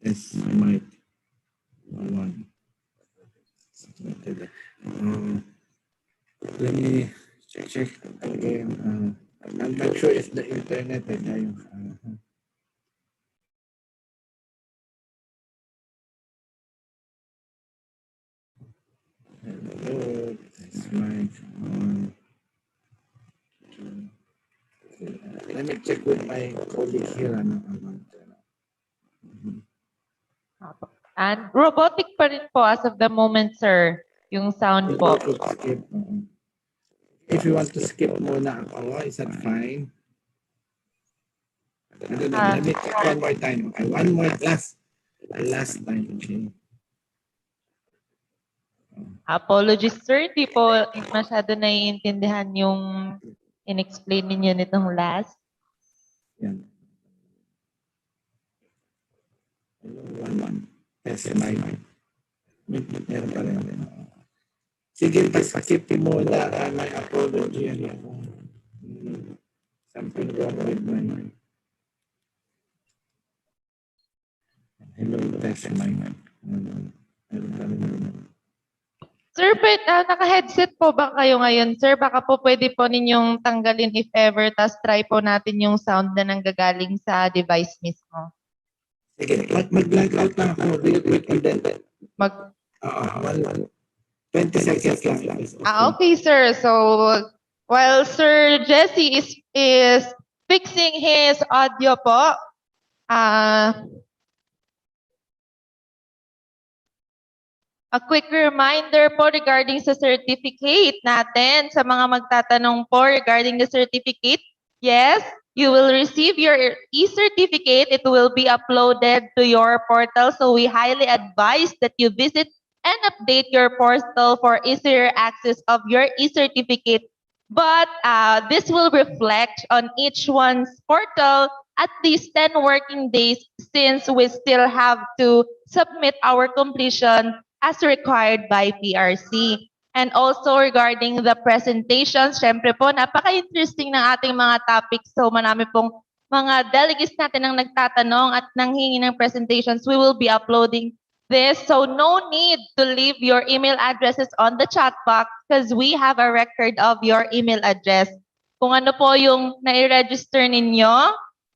Yes, mic 1. Let me check again. I'm not sure if the internet is hello, it's mic 1, 2. Let me check with my colleague here. And robotic pa rin po as of the moment, sir. Yung sound po. Skip. If you want to skip muna ako, is that fine? I don't know. Let me check one more time. Okay, one more last time. Okay. Apologies, sir. Hindi po masyado naiintindihan yung in-explain ninyo nitong last. Yan. One. SMI. Meron pa rin. Sige, skip mo na my apology. Something wrong with my mind. Hello, SMI. Meron pa rin. Sir, naka-headset po ba kayo ngayon, sir? Baka po pwede po ninyong tanggalin if ever, tas try po natin yung sound na nanggagaling sa device mismo. Sige, mag-blank out lang ako real quick and then 20 seconds lang. Okay, sir. So, while Sir Jesse is fixing his audio po, a quick reminder po regarding sa certificate natin, sa mga magtatanong po regarding the certificate. Yes, you will receive your e-certificate. It will be uploaded to your portal. So we highly advise that you visit and update your portal for easier access of your e-certificate. But this will reflect on each one's portal at least 10 working days since we still have to submit our completion as required by PRC. And also regarding the presentations, syempre po, napaka-interesting ng ating mga topics. So marami pong mga delegates natin ang nagtatanong at nanghingi ng presentations. We will be uploading this. So no need to leave your email addresses on the chat box because we have a record of your email address. Kung ano po yung nai-register ninyo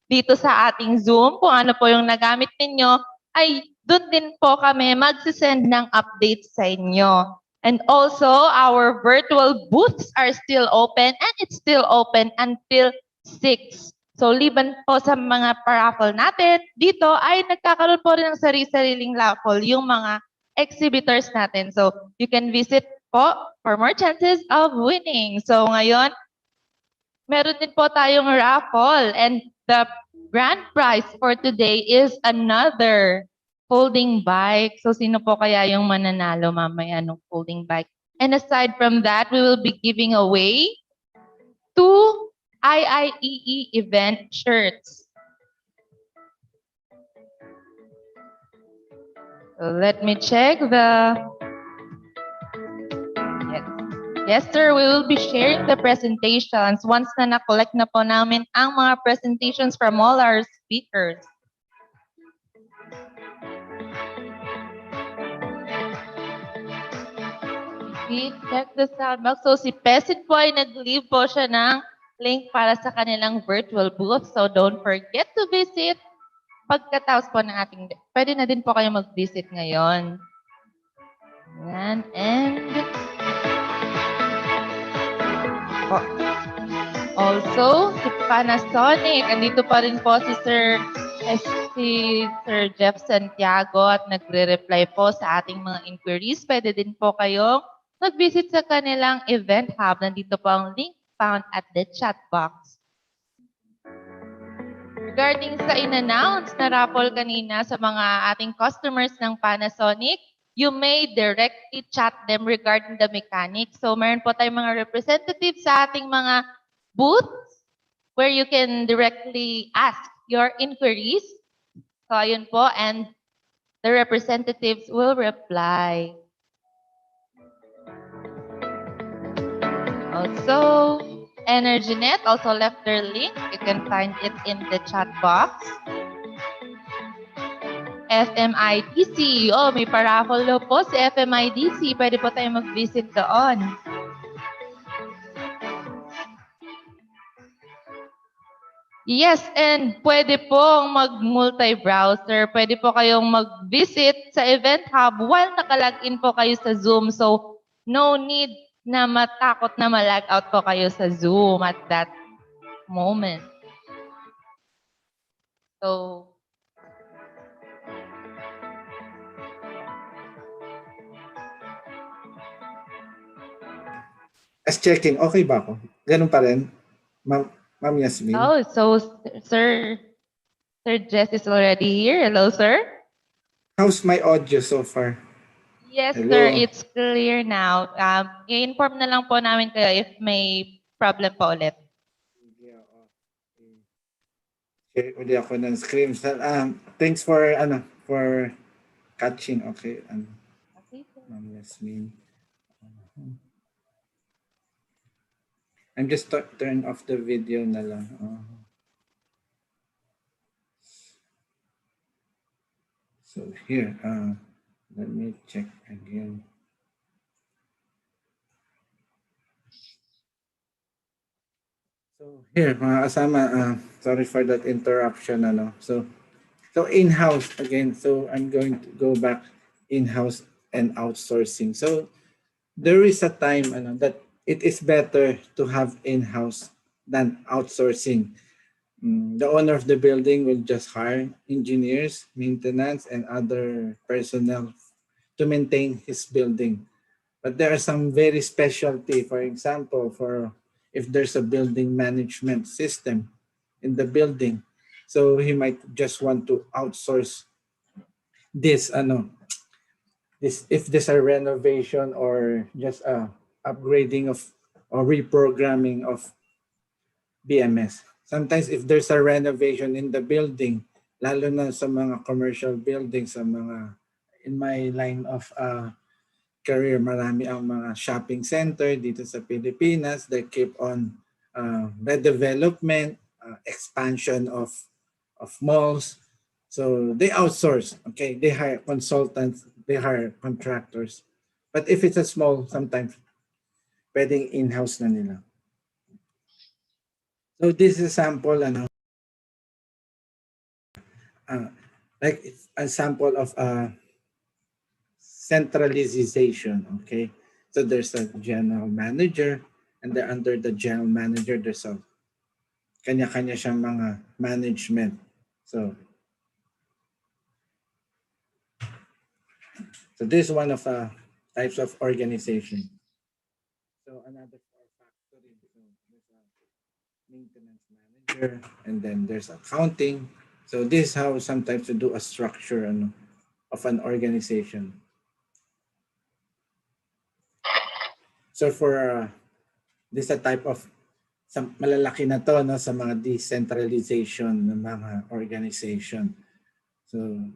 dito sa ating Zoom, kung ano po yung nagamit ninyo, ay doon din po kami magsisend ng updates sa inyo. And also, our virtual booths are still open and it's still open until 6. So, liban po sa mga paraffle natin, dito ay nagkakaroon po rin ng sarili-sariling raffle yung mga exhibitors natin. So, you can visit po for more chances of winning. So, ngayon, meron din po tayong raffle and the grand prize for today is another folding bike. So, sino po kaya yung mananalo mamaya ng folding bike? And aside from that, we will be giving away 2 IIEE event shirts. So let me check the... Yes, sir. We will be sharing the presentations once na na-collect na po namin ang mga presentations from all our speakers. Check the sound box. So si Pesit po ay nag-leave po siya ng link para sa kanilang virtual booth. So don't forget to visit. Pagkatapos po ng ating... Pwede na din po kayo mag-visit ngayon. Yan. And... Also, si Panasonic. Andito pa rin po si Sir Jeff Santiago at nagre-reply po sa ating mga inquiries. Pwede din po kayong mag-visit sa kanilang event hub. Nandito po ang link found at the chat box. Regarding sa in-announce na raffle kanina sa mga ating customers ng Panasonic, you may directly chat them regarding the mechanics. So meron po tayong mga representatives sa ating mga booths where you can directly ask your inquiries. So ayun po, and the representatives will reply. Also, EnergyNet also left their link. You can find it in the chat box. FMIDC. Oh, may paraffle daw po si FMIDC. Pwede po tayo mag-visit doon. Yes, and pwede pong mag-multi-browser. Pwede po kayong mag-visit sa Event Hub while nakalagin po kayo sa Zoom. So, no need na matakot na malag out po kayo sa Zoom at that moment. So, As checking, okay ba ako? Ganun pa rin, Ma'am Yasmin? Oh, so Sir Jess is already here. Hello, sir. How's my audio so far? Yes, sir. Hello? It's clear now. I-inform na lang po namin kayo if may problem po ulit. Share uli ako ng screen. Thanks for, for catching. Okay. Okay, sir. Ma'am Yasmin. I'm just turn off the video na lang. So here, let me check again. So here, mga kasama, sorry for that interruption. So in-house again. So I'm going to go back in-house and outsourcing. So there is a time that it is better to have in-house than outsourcing. The owner of the building will just hire engineers, maintenance, and other personnel to maintain his building. But there are some very specialty, for example, for if there's a building management system in the building. So he might just want to outsource this, this if there's a renovation or just a upgrading of or reprogramming of BMS. Sometimes if there's a renovation in the building, lalo na sa mga commercial buildings, sa mga in my line of career, marami ang mga shopping center dito sa Pilipinas that keep on redevelopment, expansion of malls. So they outsource, okay? They hire consultants, they hire contractors. But if it's a small, sometimes pwedeng in-house na nila. So this is a sample, like it's a sample of centralization, okay? So there's a general manager, and then under the general manager, there's a kanya-kanya siyang mga management. So this is one of types of organization. So another factory, so there's a maintenance manager, and then there's accounting. So this is how sometimes to do a structure of an organization. So for this is a type of malalaki na to sa mga decentralization ng mga organization. So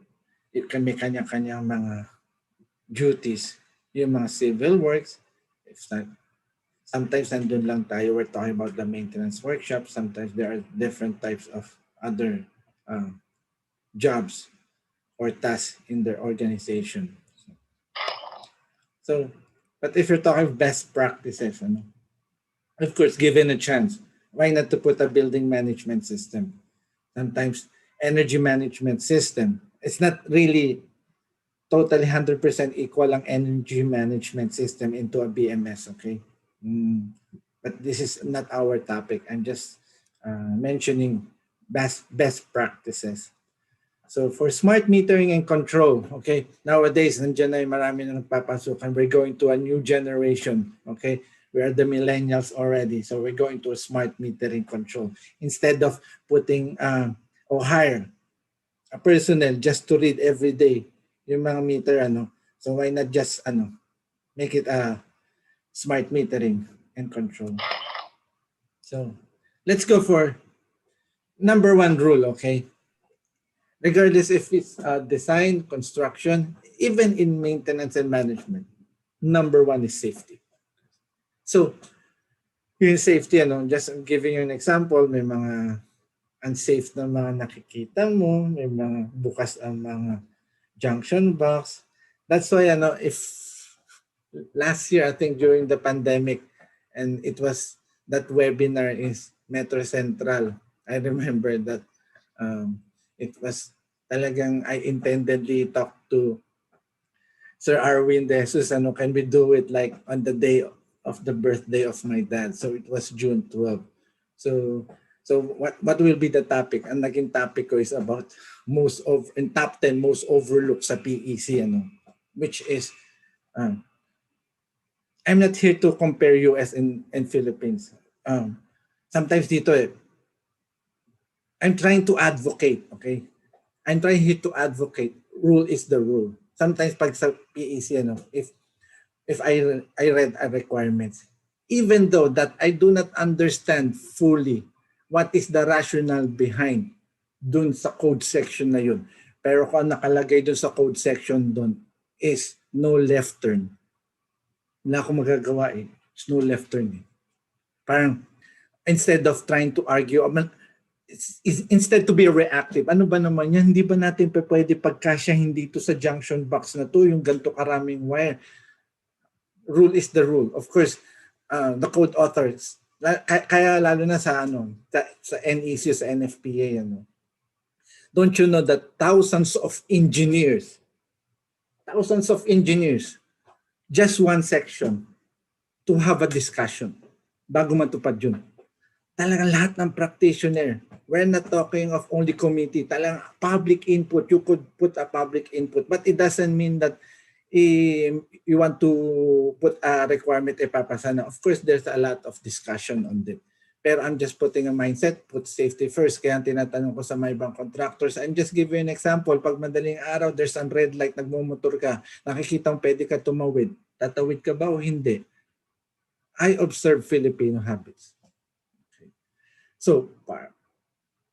it can be kanya-kanyang mga duties. Yung mga civil works, sometimes nandun lang tayo, we're talking about the maintenance workshop. Sometimes there are different types of other jobs or tasks in their organization. So, but if you're talking best practices, of course, given a chance, why not to put a building management system? Sometimes energy management system. It's not really totally 100% equal ang energy management system into a BMS, okay? But this is not our topic. I'm just mentioning best practices. So for smart metering and control, okay, nowadays, nandiyan na yung marami na nagpapasukan. We're going to a new generation, okay? We are the millennials already. So we're going to a smart metering control. Instead of putting or hire a personnel just to read every day yung mga meter, so why not just make it a smart metering and control. So let's go for number one rule, okay? Regardless if it's design, construction, even in maintenance and management, number one is safety. So, yung safety, just giving you an example, may mga unsafe na mga nakikita mo, may mga bukas ang mga junction box. That's why, if last year, I think during the pandemic, and it was that webinar is Metro Central. I remember that it was talagang I intendedly talked to Sir Arwin De Jesus, can we do it like on the day of the birthday of my dad? So it was June 12. So what will be the topic? Ang naging topic ko is about in top 10 most overlooked sa PEC, which is I'm not here to compare US and Philippines. Sometimes dito I'm trying to advocate, okay? I'm trying here to advocate. Rule is the rule. Sometimes pag sa PEC, if I read a requirements, even though that I do not understand fully what is the rationale behind dun sa code section na yun. Pero kung nakalagay dun sa code section dun is no left turn. Wala akong magagawa eh. It's no left turn eh. Parang instead of trying to argue, instead to be reactive, ano ba naman yan? Hindi ba natin pwede pagkasyahin dito sa junction box na to, yung ganito karaming wire? Rule is the rule. Of course, the code authors, kaya lalo na sa sa NEC, sa NFPA, don't you know that thousands of engineers, just one section to have a discussion bago matupad yun. Talagang lahat ng practitioner. We're not talking of only committee. Talagang public input. You could put a public input. But it doesn't mean that you want to put a requirement ipapasa na. Of course, there's a lot of discussion on it. Pero I'm just putting a mindset, put safety first. Kaya tinatanong ko sa mga ibang contractors, I'm just give you an example. Pag madaling araw, there's a red light, nagmumotor ka, nakikita mo pwede ka tumawid. Tatawid ka ba o hindi? I observe Filipino habits. So,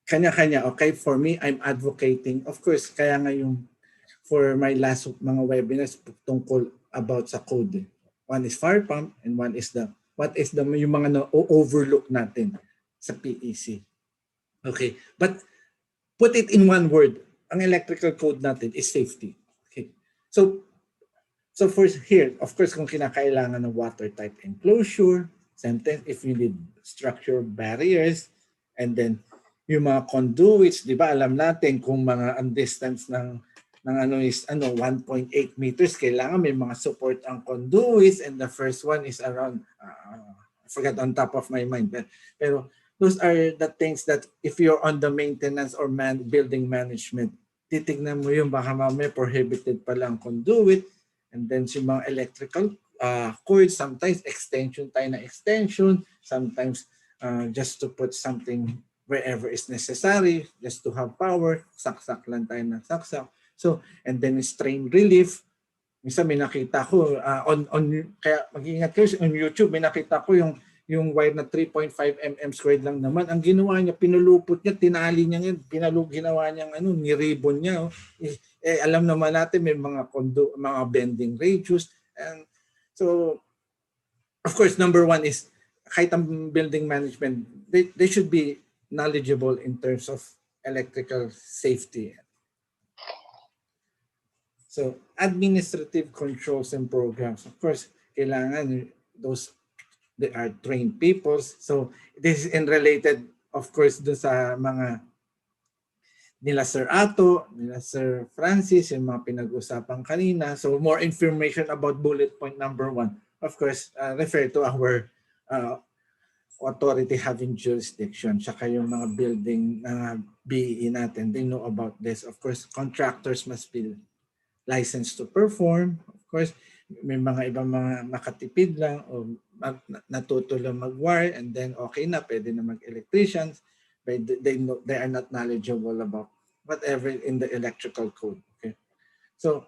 kanya-kanya, okay, for me, I'm advocating. Of course, kaya nga yung for my last mga webinars tungkol about sa code. One is fire pump and one is yung mga na-overlook natin sa PEC. Okay, but put it in one word, ang electrical code natin is safety. Okay, so first here, of course, kung kinakailangan ng watertight enclosure, sometimes if you need structural barriers, and then yung mga conduits, di ba, alam natin kung mga ang distance ng 1.8 meters, kailangan may mga support ang conduits, and the first one is around, I forgot on top of my mind, pero those are the things that if you're on the maintenance or building management, titignan mo yung baka mamaya prohibited pala ang conduit, and then yung mga electrical cords, sometimes extension tayo na extension, sometimes just to put something wherever is necessary, just to have power, saksak lang tayo ng saksak. So, and then strain relief. Minsan may nakita ko, kaya mag-ingat kayo, on YouTube, may nakita ko yung wire na 3.5 mm squared lang naman. Ang ginawa niya, pinulupot niya, tinali niya yan, ginawa niya niribon niya. Alam naman natin may mga bending radius. And so, of course, number one is, kahit ang building management, they should be knowledgeable in terms of electrical safety. So, administrative controls and programs. Of course, kailangan they are trained people. So, this is related, of course, dun sa mga nila Sir Ato, nila Sir Francis, yung mga pinag-usapan kanina. So, more information about bullet point number 1. Of course, refer to our authority having jurisdiction. Saka yung mga building BE natin, they know about this. Of course, contractors must be licensed to perform. Of course, may mga ibang mga makatipid lang o natuto lang mag-wire and then okay na, pwede na mag-electricians. But they are not knowledgeable about whatever in the electrical code. Okay, so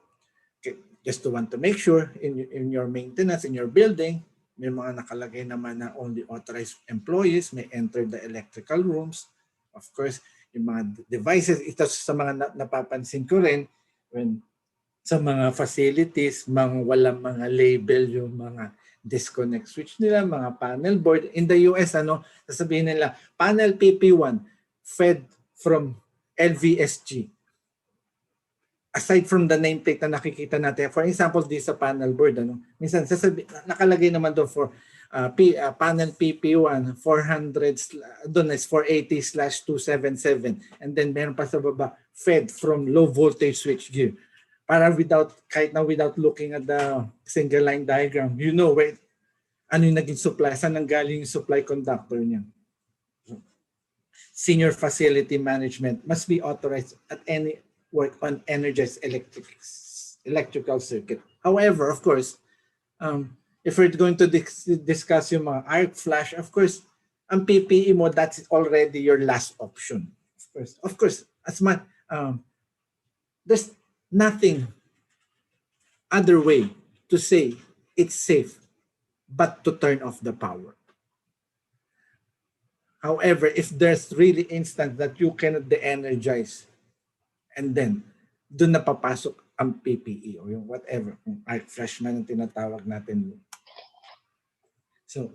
just to want to make sure in your maintenance, in your building, may mga nakalagay naman na only authorized employees may enter the electrical rooms. Of course, yung mga devices, ito sa mga napapansin ko rin, when sa mga facilities, walang mga label yung mga disconnect switch nila, mga panel board. In the US, sasabihin nila, panel PP1 fed from LVSG. Aside from the nameplate na nakikita natin, for example, di sa panel board, minsan nakalagay naman doon for panel PP1 400, doon is 480/277. And then meron pa sa baba, fed from low voltage switch gear. Para without looking at the single line diagram, you know where ano yung naging supply, saan nanggaling yung supply conductor niya. Senior facility management must be authorized at any work on energized electrical circuit. However, of course, if we're going to discuss yung mga arc flash, of course, ang PPE mo, that's already your last option. Of course, as much, there's nothing other way to say it's safe but to turn off the power. However, if there's really instant that you cannot de-energize, and then doon na papasok ang PPE o yung whatever, kung arc flash man ang tinatawag natin. So,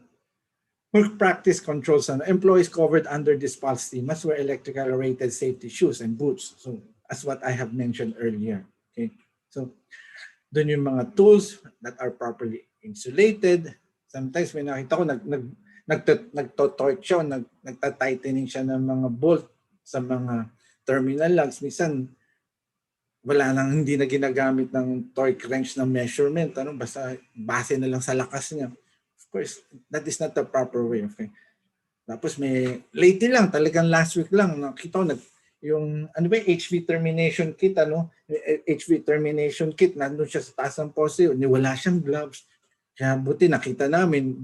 work practice controls, employees covered under this policy must wear electrical rated safety shoes and boots. So, as what I have mentioned earlier. Okay, so doon yung mga tools that are properly insulated. Sometimes may nakita ko nagto-torque siya, nagta-tightening siya ng mga bolt sa mga terminal lugs. Minsan, wala nang, hindi na ginagamit ng torque wrench na measurement. Basta base na lang sa lakas niya. Of course, that is not the proper way. Okay? Tapos may, lately lang, talagang last week lang, nakita ko, yung HV termination kit, HV termination kit, nandun siya sa taas ng poste, wala siyang gloves. Kaya buti nakita namin,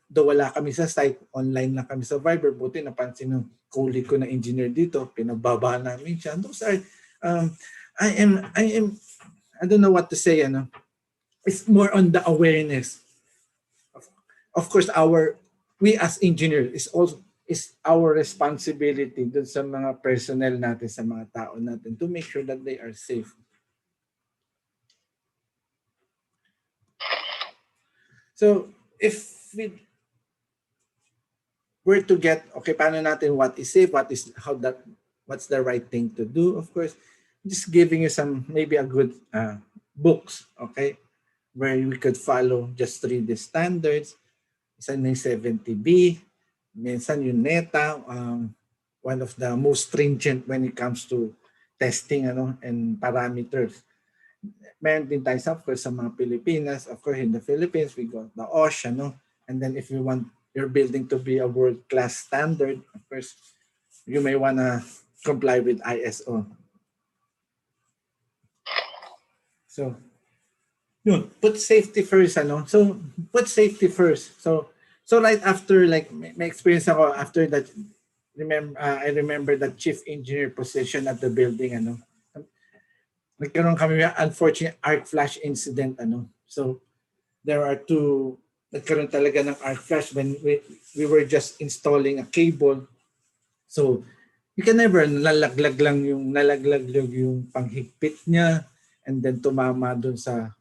though wala kami sa site, online lang kami sa Viber, buti napansin ng colleague ko na engineer dito, pinababa namin siya. Those are, I don't know what to say, it's more on the awareness. Of course, we as engineers is our responsibility dun sa mga personnel natin, sa mga tao natin, to make sure that they are safe. So, if we were to get, okay, paano natin what is safe, what's the right thing to do? Of course, just giving you some, maybe a good books, okay, where we could follow, just read the standards. Isa na yung 70B, minsan yung NETA, one of the most stringent when it comes to testing and parameters. Meron din tayo of course sa mga Pilipinas. Of course, in the Philippines, we got the OSHA, and then if you want your building to be a world-class standard, of course, you may want to comply with ISO. So, put safety first, So, put safety first. So right after, like, my experience ako, after that, I remember that chief engineer position at the building, nagkaroon kami unfortunate arc flash incident, So, there are two, nagkaroon talaga ng arc flash when we were just installing a cable. So, you can never, nalaglag yung panghigpit niya, and then tumama dun sa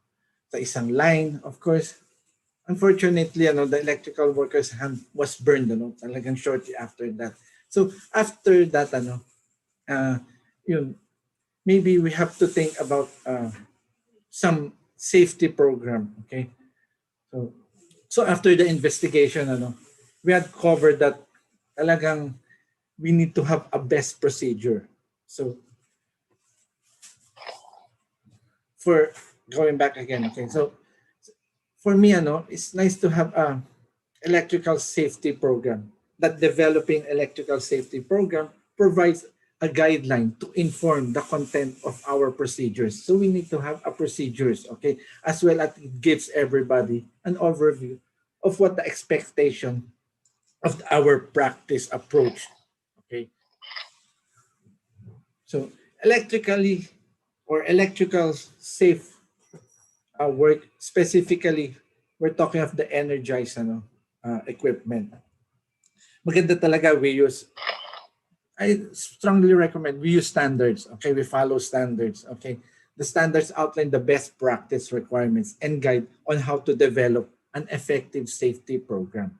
isang line. Of course, unfortunately, the electrical worker's hand was burned, talagang shortly after that. So after that, maybe we have to think about some safety program. Okay, so after the investigation, we had covered that talagang we need to have a best procedure. So for going back again, okay, so for me, it's nice to have a electrical safety program. That developing electrical safety program provides a guideline to inform the content of our procedures. So we need to have a procedures, okay, as well as it gives everybody an overview of what the expectation of our practice approach, okay. So electrically or electrical safe work, specifically, we're talking of the energized equipment. Maganda talaga I strongly recommend we use standards. Okay, we follow standards. Okay, the standards outline the best practice requirements and guide on how to develop an effective safety program.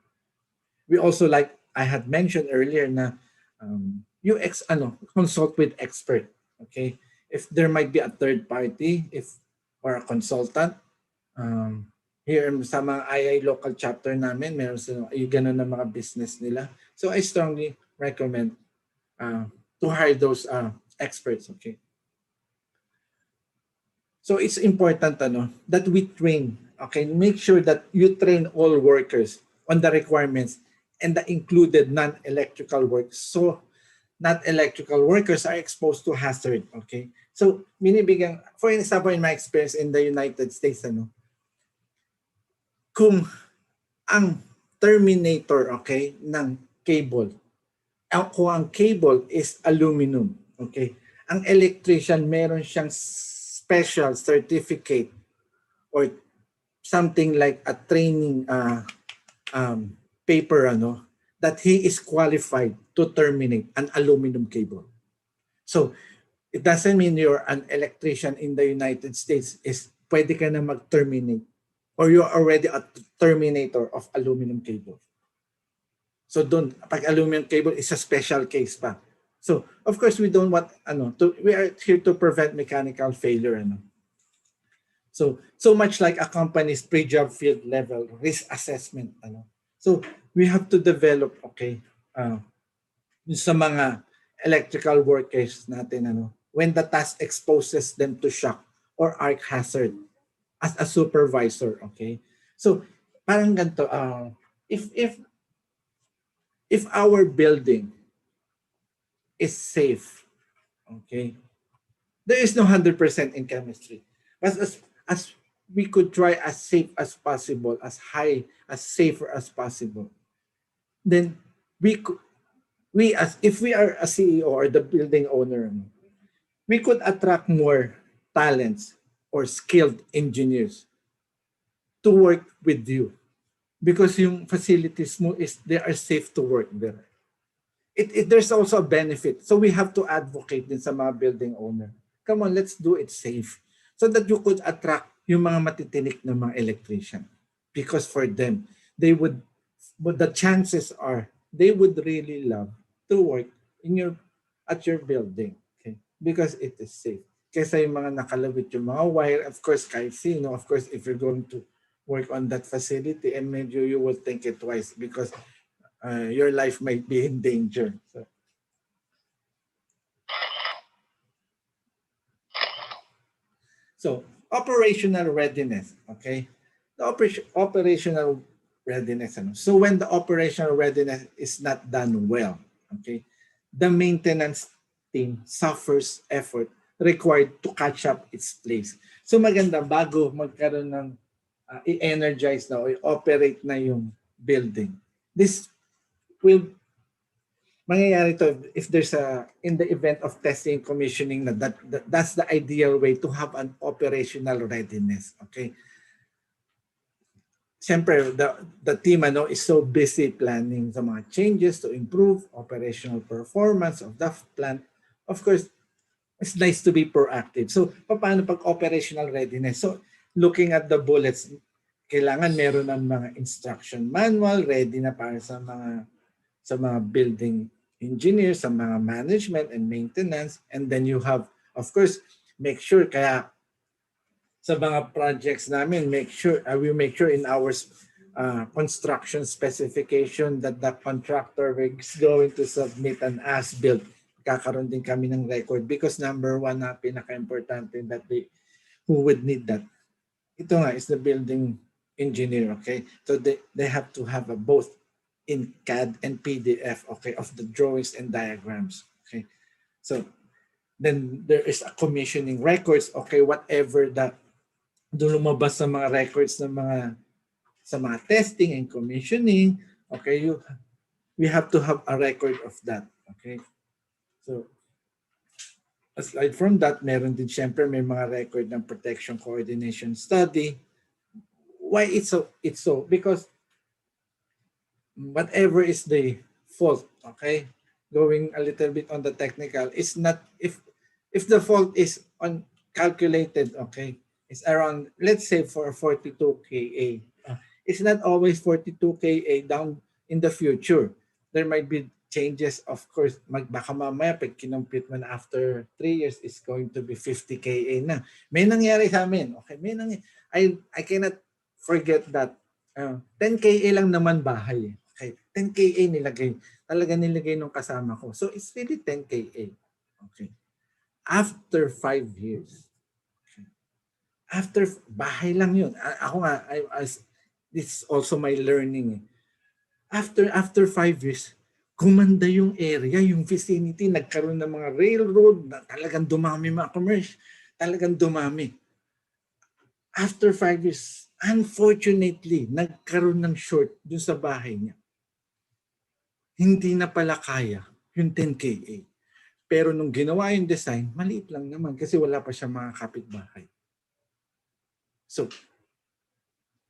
We also, like I had mentioned earlier, you consult with expert. Okay, if there might be a third party, or a consultant. Here sa mga II local chapter namin, meron sila yung ganun na mga business nila. So I strongly recommend to hire those experts. Okay. So it's important that we train. Okay, make sure that you train all workers on the requirements and the included non-electrical work. So not electrical workers are exposed to hazard. Okay. So, for example, in my experience in the United States, kung ang terminator, okay, ng cable, kung ang cable is aluminum, okay, ang electrician meron siyang special certificate or something like a training paper, ano, that he is qualified to terminate an aluminum cable. So it doesn't mean you're an electrician in the United States is pwede ka na mag-terminate or you're already a terminator of aluminum cable. So doon, pag aluminum cable is a special case pa. So of course we don't want we are here to prevent mechanical failure, ano. So much like a company's pre-job field level risk assessment, ano. So we have to develop, okay, sa mga electrical workers natin, ano, when the task exposes them to shock or arc hazard as a supervisor, okay. So parang ganito, if our building is safe, okay, there is no 100% in chemistry. But as we could try as safe as possible, as high, as safer as possible, then we as if we are a CEO or the building owner, we could attract more talents or skilled engineers to work with you because yung facilities mo is they are safe to work there. There's also a benefit. So we have to advocate din sa mga building owner. Come on, let's do it safe so that you could attract yung mga matitinik na mga electrician. Because for them, but the chances are they would really love to work at your building, okay? Because it is safe. Kaysa yung mga nakalawit yung mga wire, of course, kahit sino, of course, if you're going to work on that facility, and maybe you will think it twice because your life might be in danger. So operational readiness, okay? The operational readiness. So when the operational readiness is not done well, okay, the maintenance team suffers effort required to catch up its place. So maganda bago magkaroon ng i-energize na o i-operate na yung building. This will mangyayari to if there's in the event of testing and commissioning that's the ideal way to have an operational readiness, okay? Siyempre, the team is so busy planning the mga changes to improve operational performance of the plant. Of course, it's nice to be proactive. So, paano pag operational readiness? So, looking at the bullets, kailangan meron ng mga instruction manual ready na para sa mga building engineers, sa mga management and maintenance, and then you have, of course, make sure kaya sa mga projects namin, we make sure in our construction specification that the contractor is going to submit an as-built. Kakaroon din kami ng record because number one na pinaka-importante that who would need that. Ito nga is the building engineer, okay? So they have to have both in CAD and PDF, okay, of the drawings and diagrams, okay? So then there is a commissioning records, okay, whatever that doon lumabas sa mga records ng sa mga testing and commissioning, okay, we have to have a record of that, okay? So aside from that, meron din syempre may mga record ng protection coordination study. Why it's so because whatever is the fault, okay, going a little bit on the technical, it's not if the fault is calculated, okay, it's around, let's say, for 42 kA. It's not always 42 kA down in the future. There might be changes, of course. Baka mamaya, pag kinumpute mo na after 3 years, it's going to be 50 kA na. May nangyari sa amin. Okay, I cannot forget that. 10 kA lang naman bahay. Okay, 10 kA talaga nilagay nung kasama ko. So it's really 10 kA. Okay. After 5 years, after bahay lang yun. Ako nga, this is also my learning. After 5 years, gumanda yung area, yung vicinity, nagkaroon ng mga railroad, talagang dumami mga commerce, talagang dumami. After 5 years, Unfortunately, nagkaroon ng short dun sa bahay niya. Hindi na pala kaya yung 10 kA. Pero nung ginawa yung design, maliit lang naman kasi wala pa siya mga kapitbahay. So,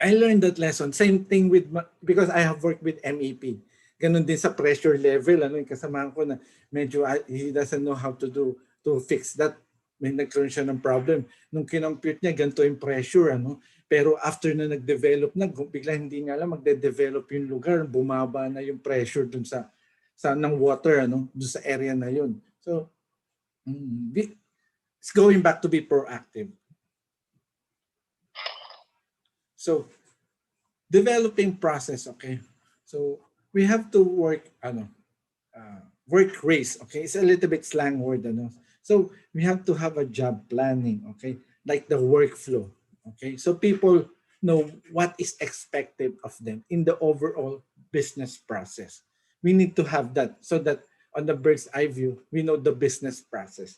I learned that lesson. Same thing with, because I have worked with MEP. Ganon din sa pressure level. Yung kasamahan ko na medyo he doesn't know how to fix that. May nagkaroon siya ng problem. Nung kinompute niya, ganito yung pressure. Pero after na nag-develop na, bigla hindi nga alam, magde-develop yung lugar. Bumaba na yung pressure dun sa ng water, dun sa area na yun. So, it's going back to be proactive. So, developing process, okay? So, we have to work, work race, okay? It's a little bit slang word, So, we have to have a job planning, okay? Like the workflow, okay? So, people know what is expected of them in the overall business process. We need to have that so that on the bird's eye view, we know the business process.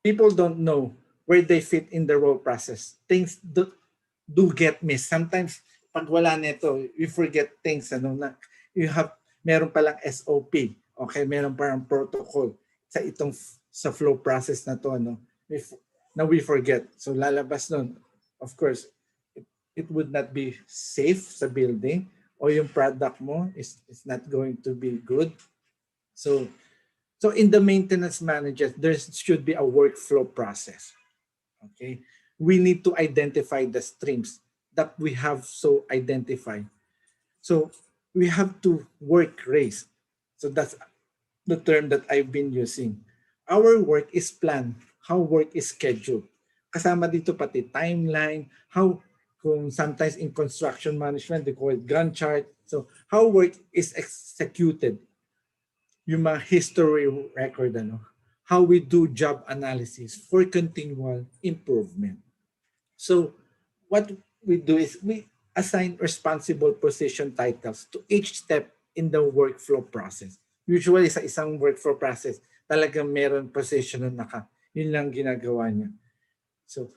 People don't know where they fit in the role process. Things do get missed. Sometimes, pag wala nito, you forget things. Na meron palang SOP. Okay, meron parang protocol sa flow process na to. Now we forget. So lalabas nun. Of course, it would not be safe sa building o yung product mo is not going to be good. So in the maintenance manager, there should be a workflow process. Okay, we need to identify the streams that we have so identified. So we have to work race. So that's the term that I've been using. Our work is planned. How work is scheduled. Kasama dito pati timeline, kung sometimes in construction management, they call it Gantt chart. So how work is executed. Yung mga history record, how we do job analysis for continual improvement. So what we do is we assign responsible position titles to each step in the workflow process. Usually sa isang workflow process, talagang meron position na yun lang ginagawa niya. So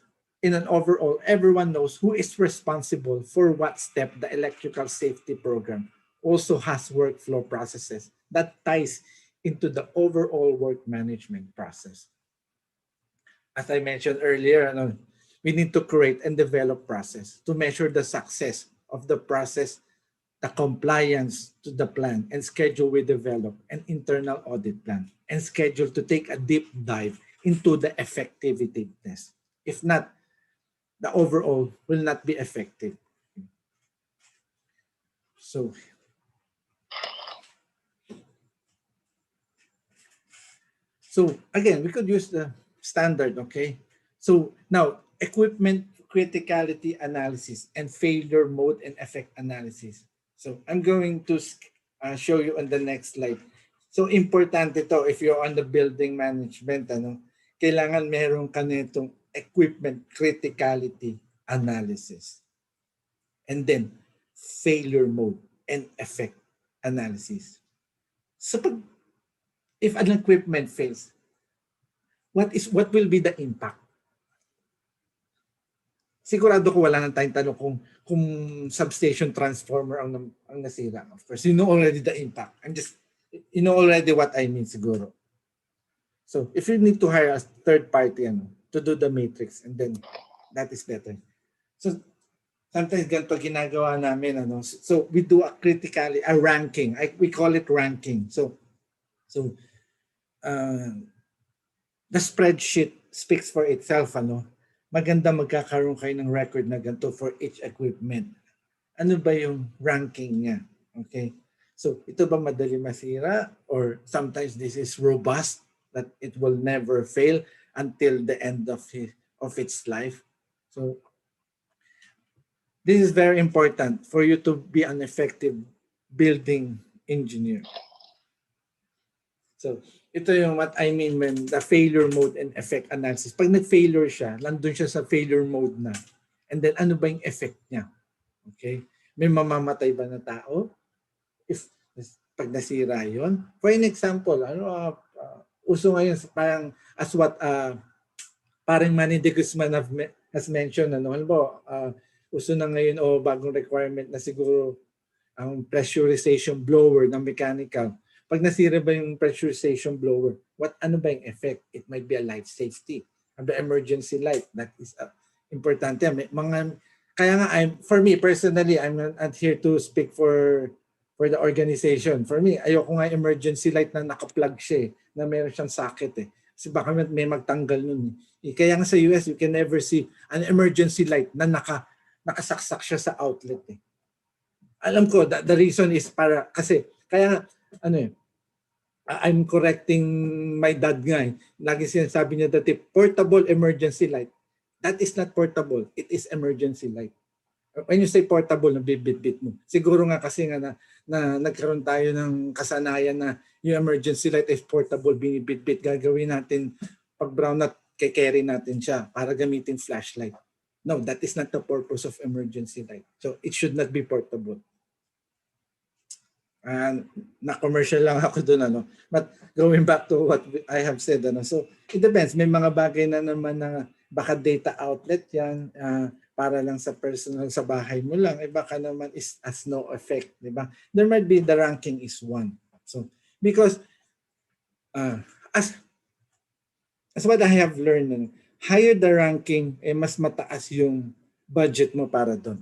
in an overall, everyone knows who is responsible for what step. The electrical safety program also has workflow processes that ties into the overall work management process. As I mentioned earlier, we need to create and develop process to measure the success of the process, the compliance to the plan, and schedule we develop an internal audit plan and schedule to take a deep dive into the effectiveness. If not, the overall will not be effective. So again, we could use the standard, okay? So now, equipment criticality analysis and failure mode and effect analysis. So I'm going to show you on the next slide. So importante to if you're on the building management, kailangan meron ka nitong equipment criticality analysis. And then failure mode and effect analysis. So if an equipment fails, what will be the impact? Sigurado ko wala nang tayong tanong kung substation transformer ang nasira. Of course, you know already the impact. You know already what I mean siguro. So if you need to hire a third party to do the matrix, and then that is better. So sometimes ganito ginagawa namin. So we do a ranking. We call it ranking. So the spreadsheet speaks for itself. Maganda magkakaroon kayo ng record na ganito for each equipment. Ano ba yung ranking niya? Okay? So ito ba madali masira? Or sometimes this is robust that it will never fail until the end of its life. So this is very important for you to be an effective building engineer. So ito yung what I mean when the failure mode and effect analysis. Pag nag-failure siya, nandun siya sa failure mode na. And then ano ba yung effect niya? Okay? May mamamatay ba na tao? Pag nasira yun? For an example, uso ngayon parang as what parang Manny de Guzman has mentioned, uso na ngayon o bagong requirement na siguro ang pressurization blower ng mechanical. Pag nasira ba yung pressurization blower, ano ba yung effect? It might be a life safety, a emergency light. That is importante. Kaya nga, for me personally, I'm not here to speak for the organization. For me, ayoko nga emergency light na naka-plug siya na meron siyang socket Kasi baka may magtanggal nun Kaya nga sa US, you can never see an emergency light na nakasaksak siya sa outlet Alam ko, the reason is kasi, kaya I'm correcting my dad nga Lagi sinasabi niya dati, portable emergency light. That is not portable. It is emergency light. When you say portable, nabibit-bit mo. Siguro nga kasi nga na nagkaroon tayo ng kasanayan na yung emergency light is portable, binibit-bit. Gagawin natin, pag brown out, carry natin siya para gamitin flashlight. No, that is not the purpose of emergency light. So it should not be portable. Na-commercial lang ako doon. But going back to what I have said, so it depends. May mga bagay na naman na baka data outlet yan, para lang sa personal sa bahay mo lang, baka naman has no effect, di ba? There might be the ranking is one. So because as what I have learned, higher the ranking, mas mataas yung budget mo para doon.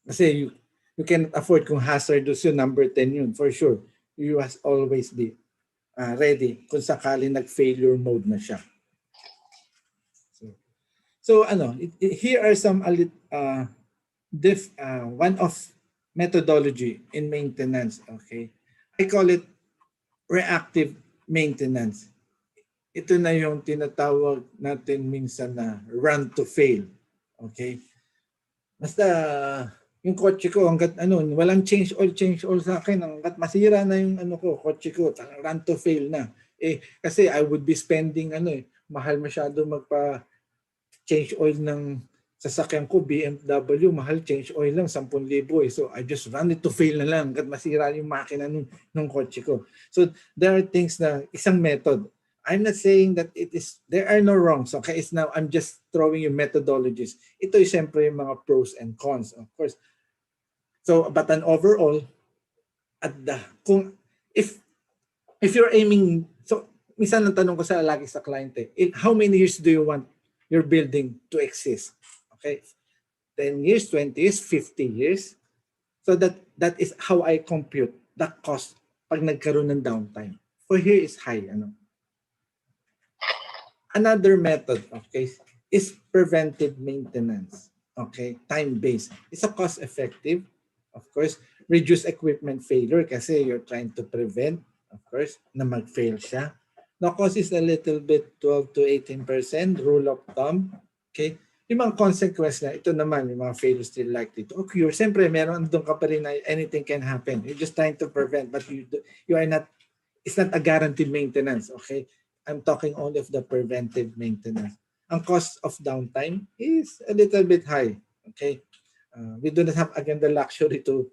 Kasi you cannot afford kung hazardous yun, number 10 yun, for sure. You must always be ready kung sakali nag-failure mode na siya. So here are some one-off methodology in maintenance. Okay, I call it reactive maintenance. Ito na yung tinatawag natin minsan na run to fail. Okay, basta yung kotse ko hanggat walang change oil sa akin, hanggat masira na yung kotse ko, run to fail na. Kasi I would be spending mahal masyado change oil ng sasakyan ko, BMW, mahal change oil lang, 10,000 So I just run it to fail na lang hanggat masira yung makina ng kotse ko. So there are things na isang method. I'm not saying that there are no wrongs. Okay, it's now I'm just throwing you methodologies. Ito ay siyempre yung mga pros and cons, of course. So, but an overall, if you're aiming, so minsan ang tanong ko lagi sa client how many years do you want your building to exist? Okay, 10 years, 20 years, 50 years. So that is how I compute the cost pag nagkaroon ng downtime. For here is high. Another method, okay, is preventive maintenance. Okay, time-based. It's a cost-effective, of course. Reduce equipment failure kasi you're trying to prevent, of course, na mag-fail siya. The cost is a little bit 12 to 18%, rule of thumb. Okay, yung mga consequence na ito naman, yung mga failures still likely to occur. Siyempre, meron doon ka pa rin na anything can happen. You're just trying to prevent, but you are not, it's not a guaranteed maintenance, okay? I'm talking only of the preventive maintenance. Ang cost of downtime is a little bit high. Okay, we do not have again the luxury to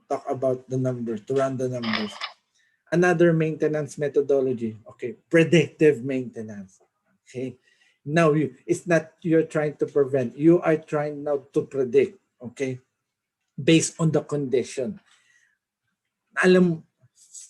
talk about the numbers, to run the numbers. Another maintenance methodology. Okay, predictive maintenance. Okay, now it's not you're trying to prevent. You are trying now to predict. Okay, based on the condition.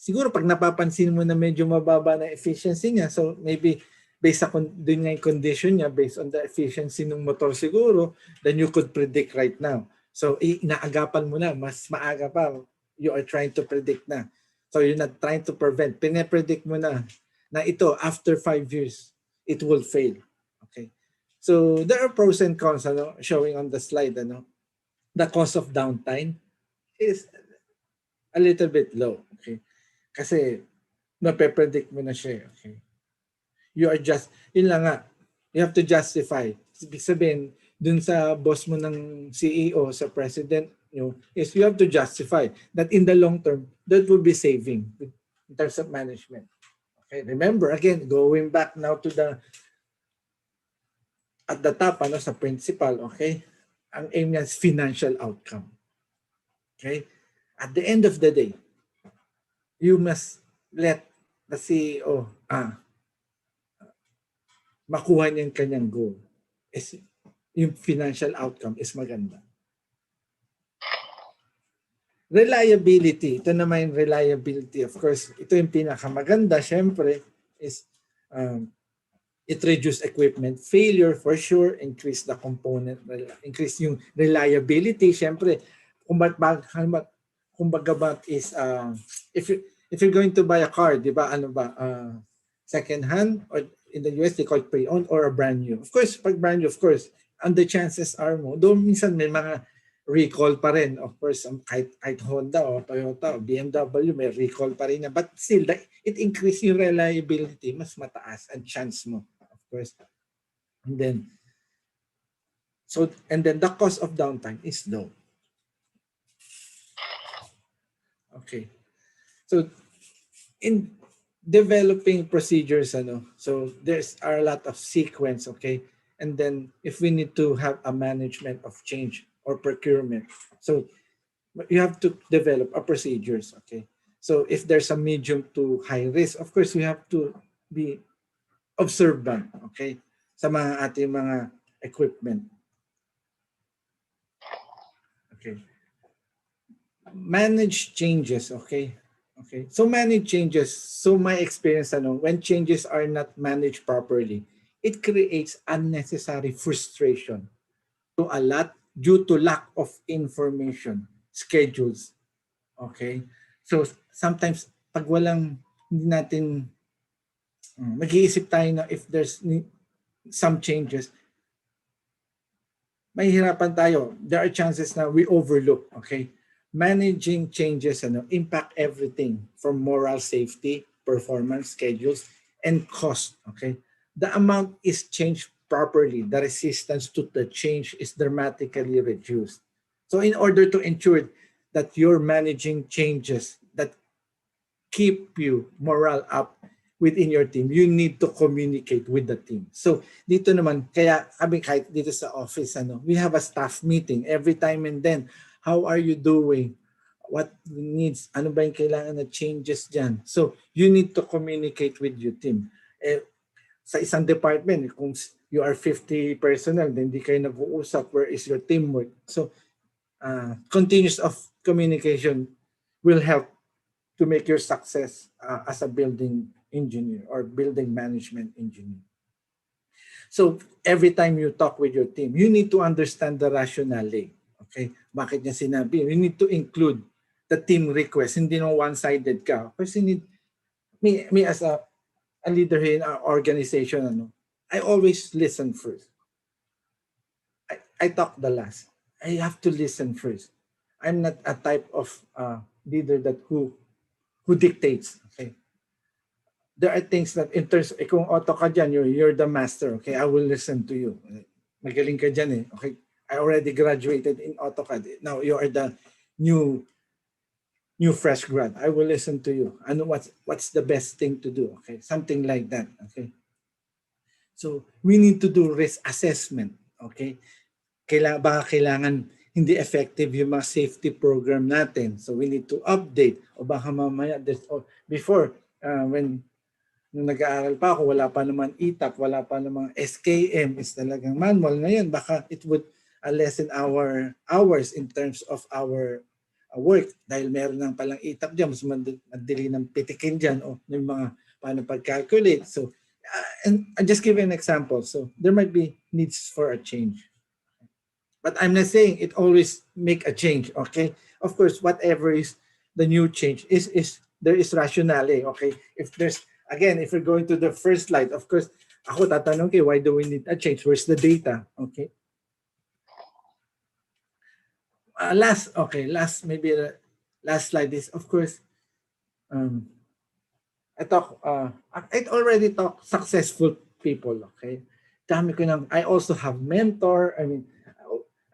Siguro pag napapansin mo na medyo mababa na efficiency niya, so maybe based sa din nga yung condition niya, based on the efficiency ng motor siguro, then you could predict right now. So inaagapan mo na, mas maaga pa, you are trying to predict na. So you're not trying to prevent, pinapredict mo na ito, after 5 years, it will fail. Okay. So there are pros and cons showing on the slide. The cost of downtime is a little bit low. Okay. Kasi nape-predict mo na siya. Okay? You are just, yun lang nga, you have to justify. Ibig sabihin, dun sa boss mo ng CEO, sa president nyo, is you have to justify that in the long term, that will be saving in terms of management. Okay, remember, again, going back now to at the top, sa principal, okay, ang aim niya is financial outcome. Okay, at the end of the day, you must let the CEO makuha niya yung kanyang goal. yung financial outcome is maganda. Reliability. Ito naman yung reliability. Of course, ito yung pinakamaganda. Syempre, is it reduce equipment failure for sure, increase the component, increase yung reliability. Syempre, kumbaga ba is, if you're going to buy a car, di ba, ano ba, second hand, or in the US, they call it pre-owned or a brand new. Of course, pag brand new, of course, and the chances are mo, doon minsan may mga recall pa rin. Of course, kahit Honda o Toyota o BMW, may recall pa rin. But still, it increase yung reliability, mas mataas ang chance mo, of course. And then the cost of downtime is low. Okay. So in developing procedures, so there's are a lot of sequence, okay? And then if we need to have a management of change or procurement, so you have to develop a procedures, okay? So if there's a medium to high risk, of course, we have to be observant, okay? Sa mga ating mga equipment. Okay. Manage changes, okay? Okay. So manage changes. So my experience, when changes are not managed properly, it creates unnecessary frustration to a lot due to lack of information, schedules. Okay? So sometimes pag walang hindi natin mag-iisip tayo na if there's some changes, mahihirapan tayo. There are chances na we overlook, okay? Managing changes impact everything from moral safety, performance, schedules, and cost, okay? The amount is changed properly. The resistance to the change is dramatically reduced. So in order to ensure that you're managing changes that keep you morale up within your team, you need to communicate with the team. So dito naman, kaya kami kahit dito sa office, we have a staff meeting every time and then. How are you doing? What needs? Ano ba yung kailangan na changes dyan? So you need to communicate with your team. Sa isang department, kung you are 50 personnel, then hindi kayo nag-uusap, where is your teamwork? So continuous of communication will help to make your success as a building engineer or building management engineer. So every time you talk with your team, you need to understand the rationale. Okay? Bakit niya sinabi? You need to include the team request. Hindi no one-sided ka. Kasi me as a leader here in our organization, I always listen first. I talk the last. I have to listen first. I'm not a type of leader that who dictates. Okay. There are things that in terms, kung auto ka dyan, you're the master. Okay, I will listen to you. Magaling ka dyan eh. Okay, I already graduated in AutoCAD. Now you are the new fresh grad. I will listen to you. I know what's the best thing to do. Okay, something like that. Okay. So we need to do risk assessment. Okay, kailangan hindi effective yung mga safety program natin. So we need to update. O baka mamaya, before, when nung nag-aaral pa ako, wala pa naman ETAP, wala pa naman SKM, is talagang manual. Ngayon, baka it would lessen our hours in terms of our work. Dahil meron ng palang ETAP dyan, mas madali ng pitikin dyan o yung mga paano pag-calculate. So, and I'll just give you an example. So there might be needs for a change. But I'm not saying it always make a change, okay? Of course, whatever is the new change is there is rationale, okay? If there's, again, if we're going to the first slide, of course, ako tatanong kayo, why do we need a change? Where's the data? Okay. Last slide is, of course, I already talk successful people, okay? I also have mentor. I mean,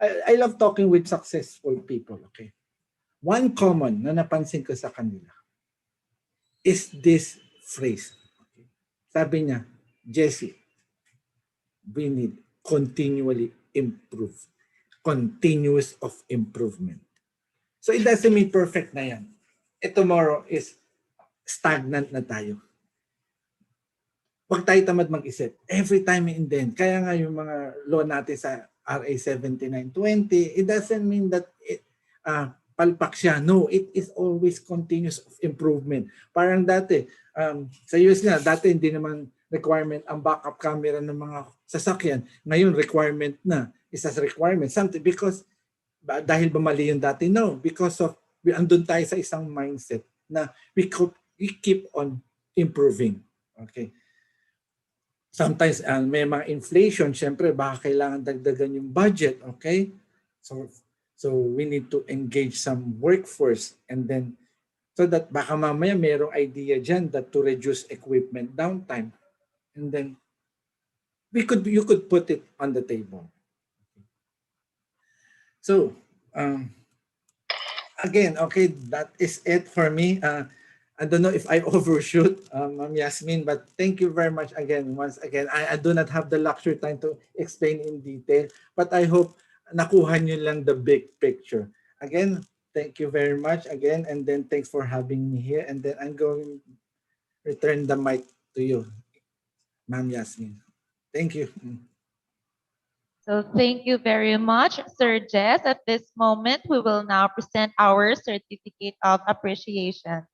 I love talking with successful people, okay? One common na napansin ko sa kanila is this phrase. Okay? Sabi niya, Jesse, we need continually improve. Continuous of improvement. So it doesn't mean perfect na yan. Tomorrow is stagnant na tayo. Huwag tayo tamad mag-isip. Every time and then. Kaya nga yung mga law natin sa RA 7920, it doesn't mean that palpak siya. No, it is always continuous improvement. Parang dati, sa US nga, dati hindi naman requirement ang backup camera ng mga sasakyan. Ngayon, requirement na. Isa sa requirement. Something because, dahil ba mali yung dati? No, because of, andun tayo sa isang mindset na we keep on improving. Okay. Sometimes may mga inflation, syempre baka kailangan dagdagan yung budget, okay? So we need to engage some workforce and then so that baka mamaya merong idea dyan that to reduce equipment downtime. And then you could put it on the table. So again, okay, that is it for me. I don't know if I overshoot, Ma'am Yasmin, but thank you very much again. Once again, I do not have the luxury time to explain in detail, but I hope nakuha nyo lang the big picture. Again, thank you very much again, and then thanks for having me here. And then I'm going to return the mic to you, Ma'am Yasmin. Thank you. So thank you very much, Sir Jess. At this moment, we will now present our certificate of appreciation.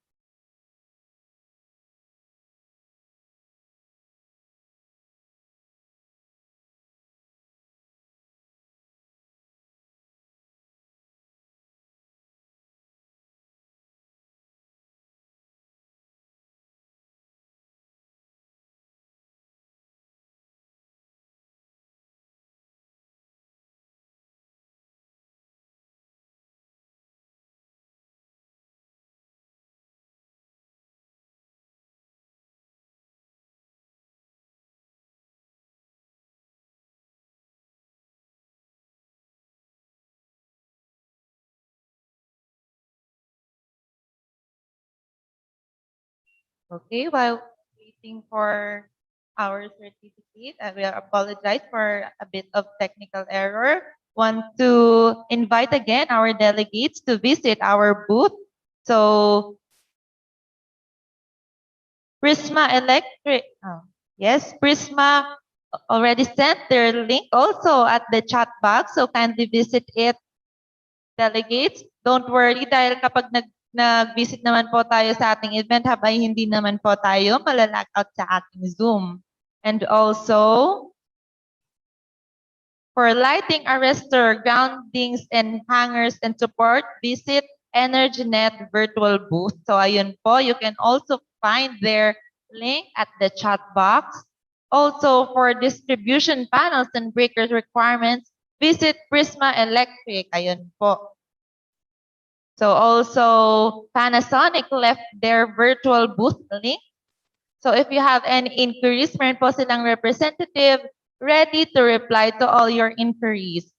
Okay, while waiting for our certificate, I will apologize for a bit of technical error. Want to invite again our delegates to visit our booth. So Prisma Electric, yes, Prisma already sent their link also at the chat box. So kindly visit it, delegates. Don't worry dahil kapag nag-visit naman po tayo sa ating event, habay hindi naman po tayo malalag out sa ating Zoom. And also, for lighting arrestor, groundings, and hangers and support, visit EnergyNet virtual booth. So ayun po, you can also find their link at the chat box. Also, for distribution panels and breakers requirements, visit Prisma Electric. Ayun po. So also, Panasonic left their virtual booth link. So if you have any inquiries, meron po silang representative ready to reply to all your inquiries.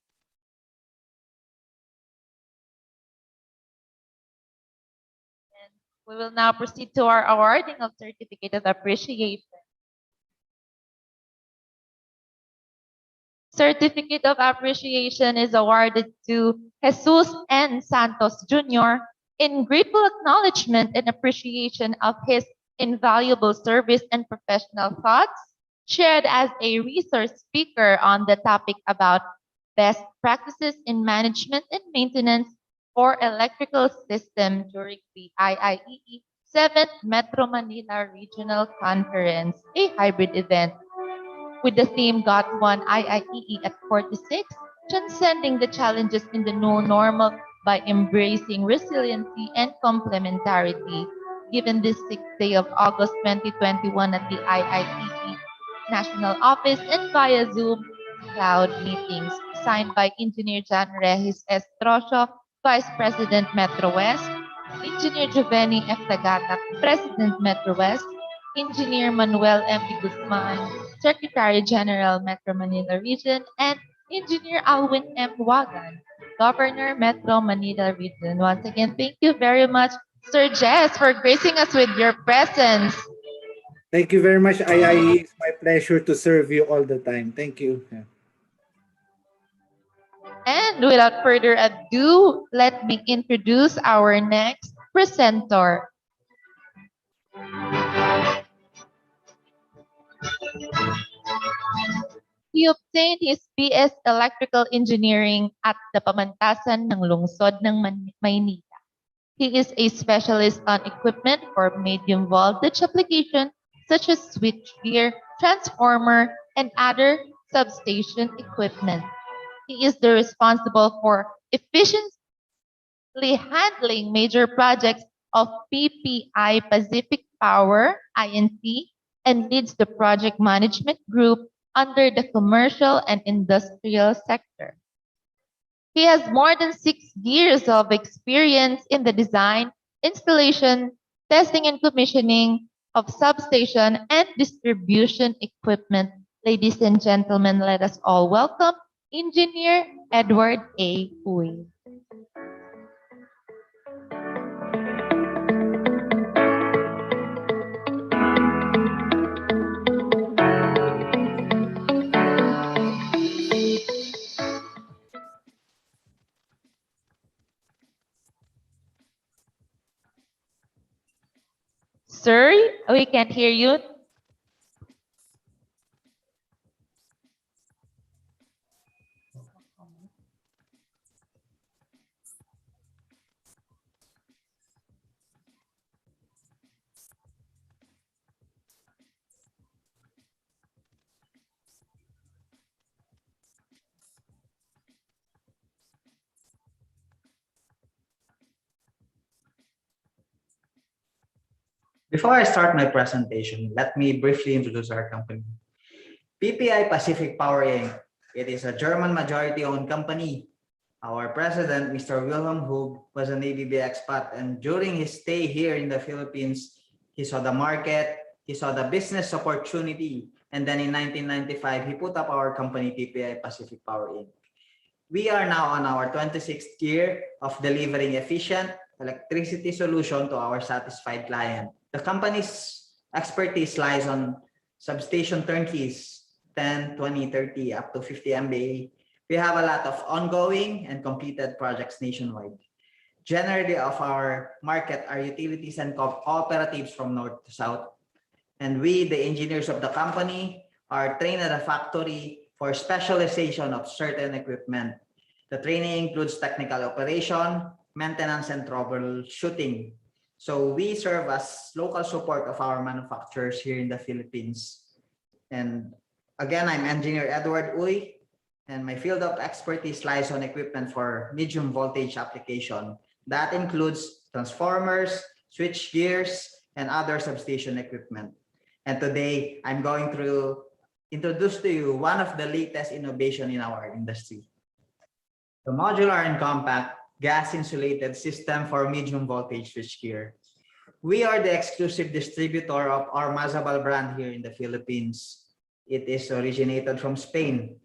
And we will now proceed to our awarding of Certificate of Appreciation. Certificate of Appreciation is awarded to Jesus N. Santos Jr. in grateful acknowledgement and appreciation of his invaluable service and professional thoughts shared as a resource speaker on the topic about best practices in management and maintenance for electrical system during the IIEE 7th Metro Manila Regional Conference, a hybrid event with the theme Got One IIEE at 46, transcending the challenges in the new normal by embracing resiliency and complementarity. Given this 6th day of August 2021 at the IIEE National Office and via Zoom cloud meetings, signed by Engineer John Regis Estrosio, Vice President Metro West, Engineer Giovanni F. Lagata, President Metro West, Engineer Manuel M. Guzman, Secretary General Metro Manila Region, and Engineer Alwin M. Wagan, Governor Metro Manila Region. Once again, thank you very much, Sir Jess, for gracing us with your presence. Thank you very much, IIE. It's my pleasure to serve you all the time. Thank you. And without further ado, let me introduce our next presenter. He obtained his BS Electrical Engineering at the Pamantasan ng Lungsod ng Maynila. He is a specialist on equipment for medium voltage application such as switchgear, transformer, and other substation equipment. He is the responsible for efficiently handling major projects of PPI Pacific Power INC and leads the project management group under the commercial and industrial sector. He has more than 6 years of experience in the design, installation, testing, and commissioning of substation and distribution equipment. Ladies and gentlemen, let us all welcome Engineer Edward A. Uy. Sir, we can't hear you. Before I start my presentation, let me briefly introduce our company. PPI Pacific Power Inc. It is a German majority-owned company. Our president, Mr. Wilhelm Hug, was an ABB expat, and during his stay here in the Philippines, he saw the market, he saw the business opportunity, and then in 1995, he put up our company, PPI Pacific Power Inc. We are now on our 26th year of delivering efficient electricity solution to our satisfied client. The company's expertise lies on substation turnkeys, 10, 20, 30, up to 50 MVA. We have a lot of ongoing and completed projects nationwide. Generally of our market are utilities and cooperatives from north to south. And we, the engineers of the company, are trained at a factory for specialization of certain equipment. The training includes technical operation, maintenance, and troubleshooting. So we serve as local support of our manufacturers here in the Philippines. And again, I'm Engineer Edward Uy, and my field of expertise lies on equipment for medium voltage application. That includes transformers, switch gears, and other substation equipment. And today, I'm going to introduce to you one of the latest innovation in our industry. The modular and compact gas-insulated system for medium voltage switchgear. We are the exclusive distributor of our Mazabal brand here in the Philippines. It is originated from Spain.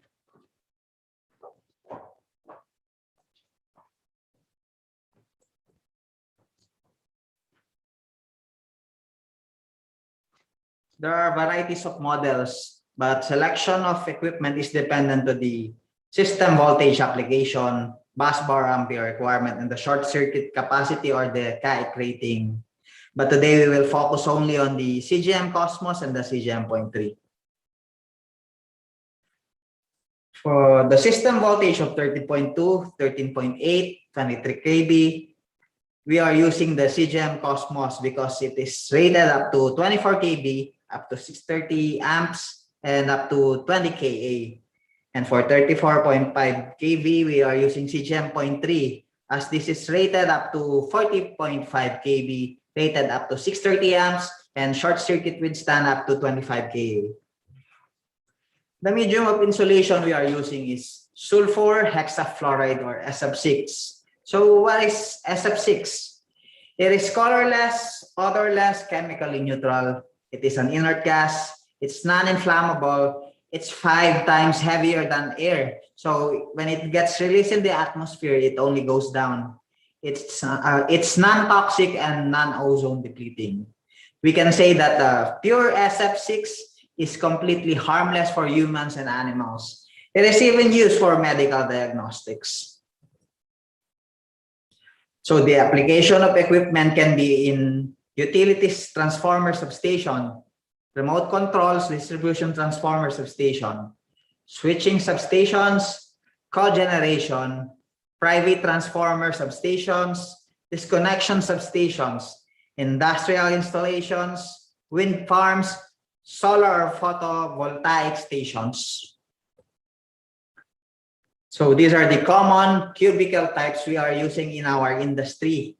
There are varieties of models, but selection of equipment is dependent to the system voltage application, bus bar ampere requirement, and the short circuit capacity or the CAIC rating. But today we will focus only on the CGM Cosmos and the CGM.3. For the system voltage of 30.2, 13.8, 23 kV, we are using the CGM Cosmos because it is rated up to 24 kV, up to 630 amps, and up to 20 kA. And for 34.5 kV, we are using CGM.3 as this is rated up to 40.5 kV, rated up to 630 amps, and short circuit withstand up to 25 kA. The medium of insulation we are using is sulfur hexafluoride or SF6. So what is SF6? It is colorless, odorless, chemically neutral. It is an inert gas. It's non-inflammable. It's 5 times heavier than air. So when it gets released in the atmosphere, it only goes down. It's non-toxic and non-ozone depleting. We can say that pure SF6 is completely harmless for humans and animals. It is even used for medical diagnostics. So the application of equipment can be in utilities, transformer substation, remote controls, distribution transformer substation, switching substations, cogeneration, private transformer substations, disconnection substations, industrial installations, wind farms, solar or photovoltaic stations. So these are the common cubicle types we are using in our industry.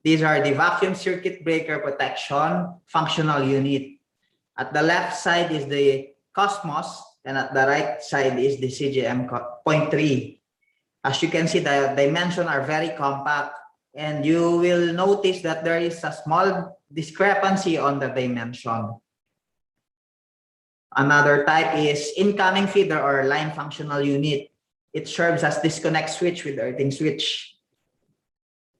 These are the vacuum circuit breaker protection functional unit. At the left side is the Cosmos, and at the right side is the CGM 0.3. As you can see, the dimensions are very compact, and you will notice that there is a small discrepancy on the dimension. Another type is incoming feeder or line functional unit. It serves as disconnect switch with earthing switch.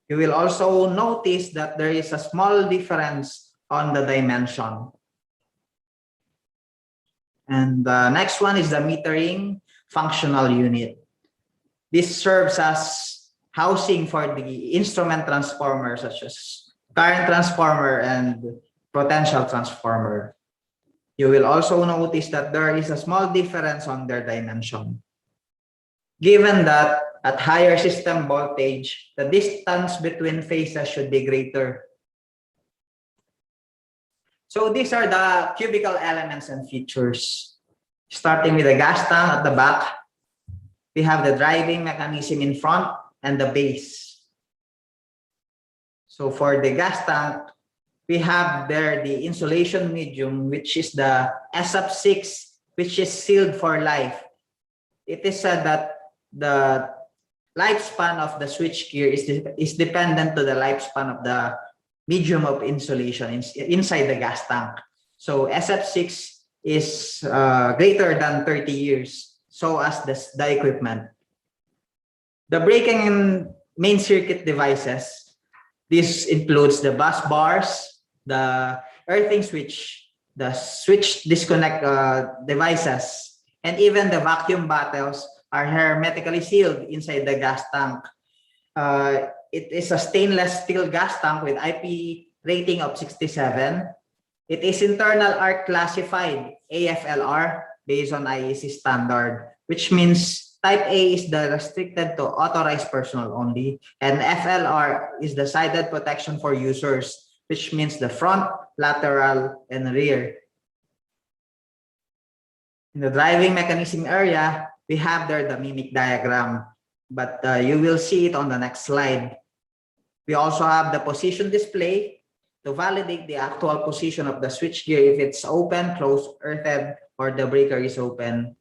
You will also notice that there is a small difference on the dimension. And the next one is the metering functional unit. This serves as housing for the instrument transformer, such as current transformer and potential transformer. You will also notice that there is a small difference on their dimension. Given that at higher system voltage, the distance between phases should be greater. So these are the cubicle elements and features. Starting with the gas tank at the back, we have the driving mechanism in front and the base. So for the gas tank, we have there the insulation medium, which is the SF6, which is sealed for life. It is said that the lifespan of the switchgear is dependent to the lifespan of the medium of insulation inside the gas tank. So SF6 is greater than 30 years, so as the equipment. The braking and main circuit devices, this includes the bus bars, the earthing switch, the switch disconnect devices, and even the vacuum bottles are hermetically sealed inside the gas tank. It is a stainless steel gas tank with IP rating of 67. It is internal arc classified AFLR based on IEC standard, which means type A is the restricted to authorized personnel only, and FLR is the sided protection for users, which means the front, lateral, and rear. In the driving mechanism area, we have there the mimic diagram, but you will see it on the next slide. We also have the position display to validate the actual position of the switchgear if it's open, closed, earthed, or the breaker is open.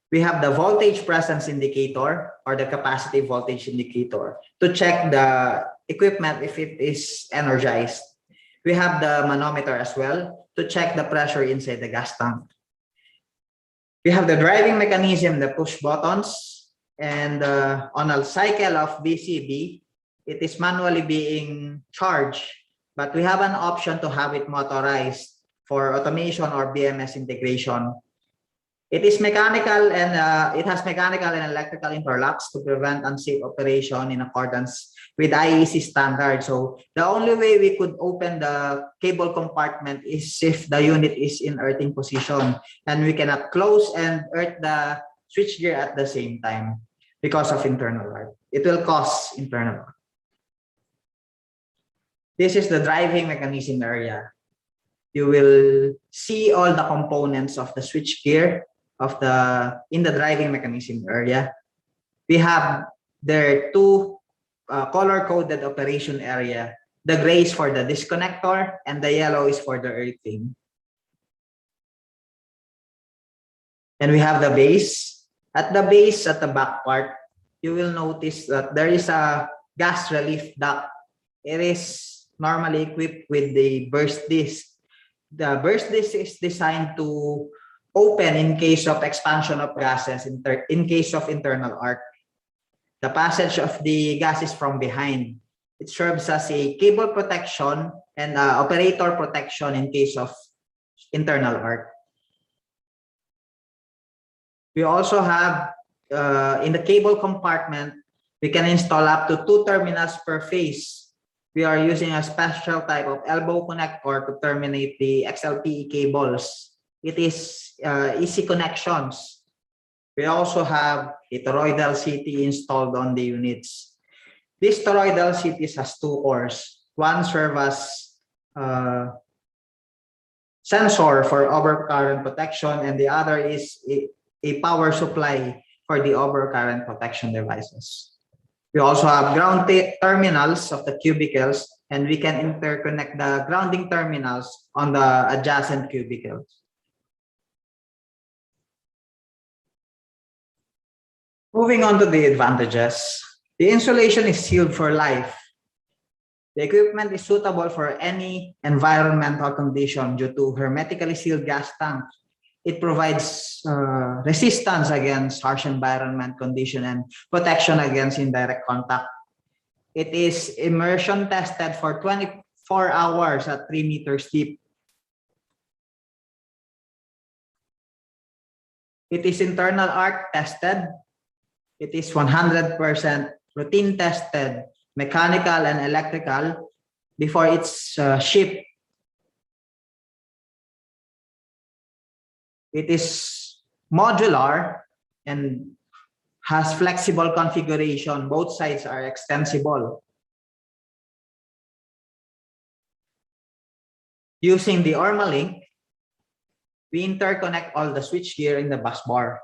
We have the voltage presence indicator or the capacity voltage indicator to check the equipment if it is energized. We have the manometer as well to check the pressure inside the gas tank. We have the driving mechanism, the push buttons, and on a cycle of VCB, it is manually being charged, but we have an option to have it motorized for automation or BMS integration. It is mechanical and it has mechanical and electrical interlocks to prevent unsafe operation in accordance with IEC standard. So the only way we could open the cable compartment is if the unit is in earthing position, and we cannot close and earth the switchgear at the same time because of internal arc. It will cause internal arc. This is the driving mechanism area. You will see all the components of the switchgear in the driving mechanism area. We have there two color-coded operation area. The gray is for the disconnector and the yellow is for the earthing. And we have the base. At the base, at the back part, you will notice that there is a gas relief duct. It is normally equipped with the burst disc. The burst disc is designed to open in case of expansion of gases, in case of internal arc. The passage of the gases from behind. It serves as a cable protection and operator protection in case of internal arc. We also have, in the cable compartment, we can install up to 2 terminals per phase. We are using a special type of elbow connector to terminate the XLPE cables. It is easy connections. We also have a toroidal CT installed on the units. This toroidal CT has two cores. One serves as sensor for overcurrent protection, and the other is a power supply for the overcurrent protection devices. We also have ground terminals of the cubicles, and we can interconnect the grounding terminals on the adjacent cubicles. Moving on to the advantages, the insulation is sealed for life. The equipment is suitable for any environmental condition due to hermetically sealed gas tank. It provides resistance against harsh environment condition and protection against indirect contact. It is immersion tested for 24 hours at 3 meters deep. It is internal arc tested. It is 100% routine tested, mechanical and electrical, before it's shipped. It is modular and has flexible configuration. Both sides are extensible. Using the OrmaLink, we interconnect all the switchgear in the bus bar.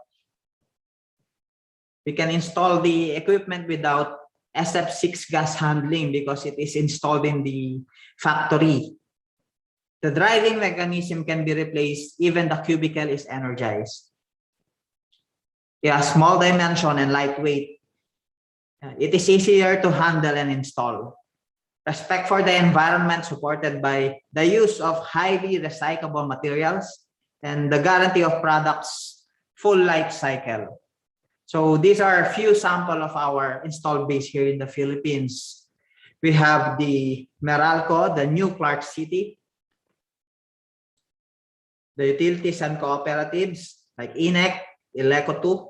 We can install the equipment without SF6 gas handling because it is installed in the factory. The driving mechanism can be replaced even the cubicle is energized. It has small dimension and lightweight. It is easier to handle and install. Respect for the environment supported by the use of highly recyclable materials and the guarantee of products full life cycle. So these are a few samples of our installed base here in the Philippines. We have the Meralco, the new Clark City, the utilities and cooperatives like INEC, Ileco 2,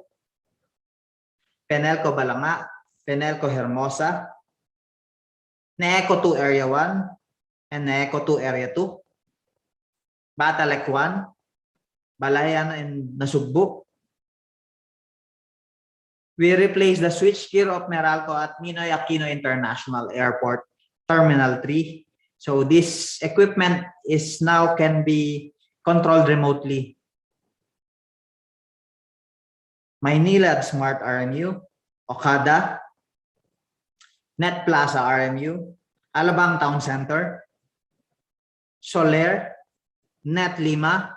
Penelco Balanga, Penelco Hermosa, Neeco 2 Area 1, and Neeco 2 Area 2, Batalek 1, Balayan and Nasugbu. We replaced the switchgear of Meralco at Ninoy Aquino International Airport, Terminal 3. So this equipment is now can be controlled remotely. Maynilad Smart RMU, Okada, Net Plaza RMU, Alabang Town Center, Soler, Net Lima,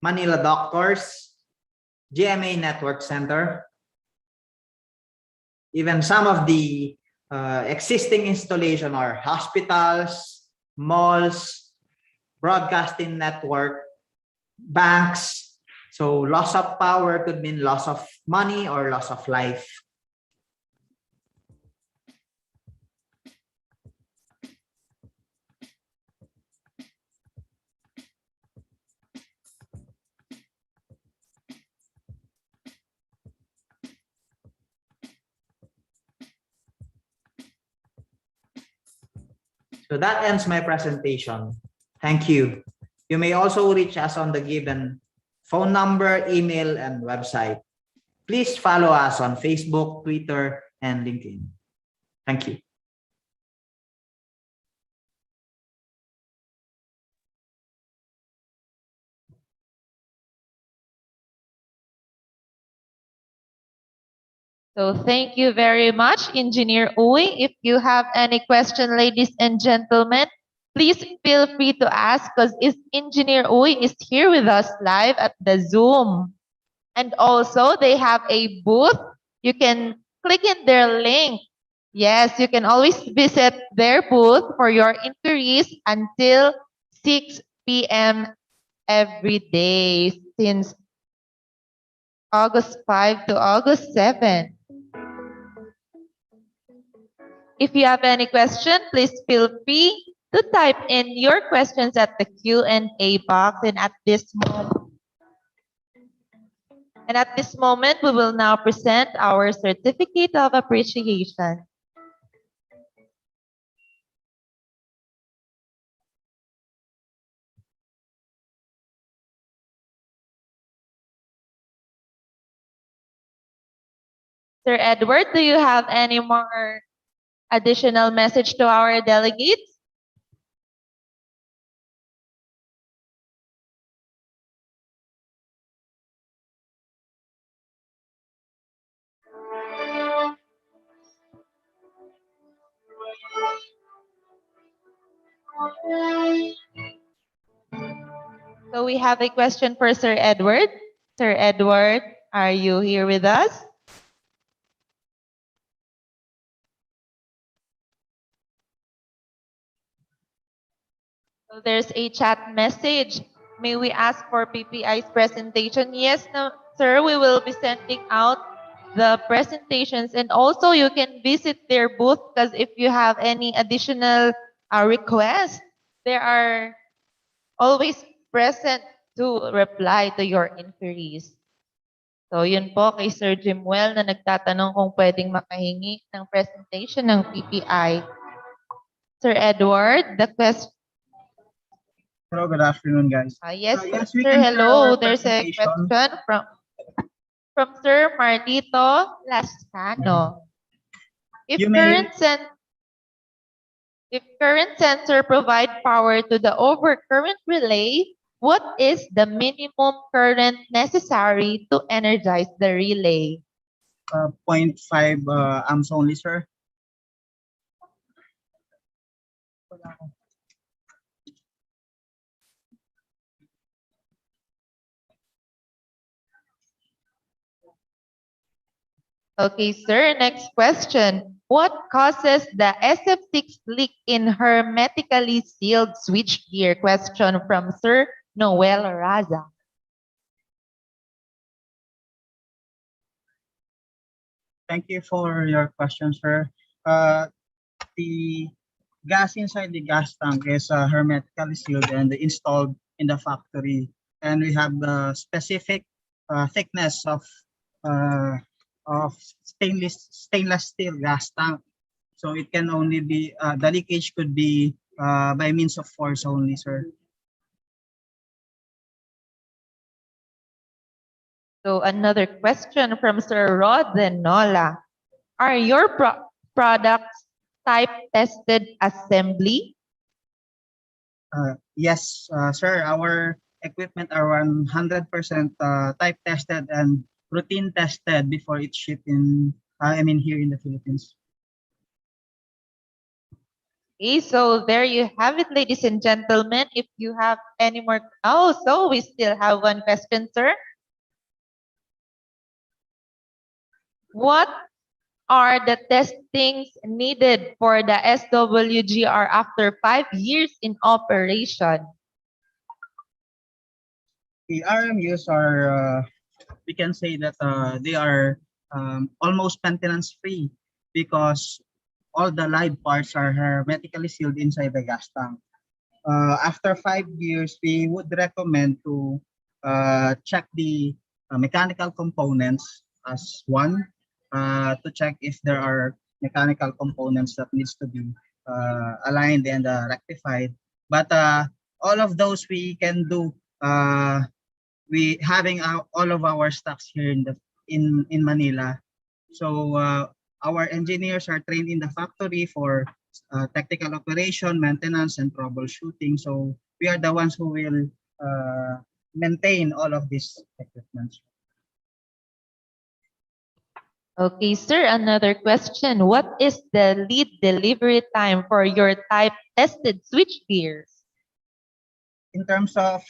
Manila Doctors, GMA Network Center. Even some of the existing installation are hospitals, malls, broadcasting network, banks. So loss of power could mean loss of money or loss of life. So that ends my presentation. Thank you. You may also reach us on the given phone number, email, and website. Please follow us on Facebook, Twitter, and LinkedIn. Thank you. So thank you very much, Engineer Uy. If you have any question, ladies and gentlemen, please feel free to ask because Engineer Uy is here with us live at the Zoom. And also, they have a booth. You can click in their link. Yes, you can always visit their booth for your inquiries until 6 p.m. every day since August 5 to August 7. If you have any question, please feel free to type in your questions at the Q&A box. And at this moment, we will now present our certificate of appreciation. Sir Edward, do you have any more additional message to our delegates? So we have a question for Sir Edward. Sir Edward, are you here with us? So there's a chat message. May we ask for PPI's presentation? Yes, no, sir, we will be sending out the presentations, and also you can visit their booth because if you have any additional requests, they are always present to reply to your inquiries. So yun po kay Sir Jimwell na nagtatanong kung pwedeng makahingi ng presentation ng PPI. Sir Edward, the question. Hello, good afternoon, guys. Yes, Yes, we sir, can share our hello. There's a presentation. question from Sir Marlito Lascano. If You may- if current sensor provide power to the overcurrent relay, what is the minimum current necessary to energize the relay? 0.5 amps only, sir. Okay, sir. Next question. What causes the SF6 leak in hermetically sealed switchgear? Question from Sir Noel Raza. Thank you for your question, sir. The gas inside the gas tank is hermetically sealed and installed in the factory, and we have the specific thickness of stainless steel gas tank. So it can only be the leakage could be by means of force only, sir. So another question from Sir Rod Nola. Are your products type tested assembly? Yes, sir. Our equipment are 100% type tested and routine tested before it's shipped in. Here in the Philippines. Okay, so there you have it, ladies and gentlemen. If you have any more, so we still have one question, sir. What are the testings needed for the SWGR after 5 years in operation? The RMUs are, we can say that they are almost maintenance free because all the live parts are hermetically sealed inside the gas tank. After 5 years, we would recommend to check the mechanical components as one, to check if there are mechanical components that needs to be aligned and rectified. But all of those we can do. We having all of our stocks here in Manila. So our engineers are trained in the factory for technical operation, maintenance, and troubleshooting. So we are the ones who will maintain all of these equipment. Okay, sir, another question. What is the lead delivery time for your type tested switch gears? In terms of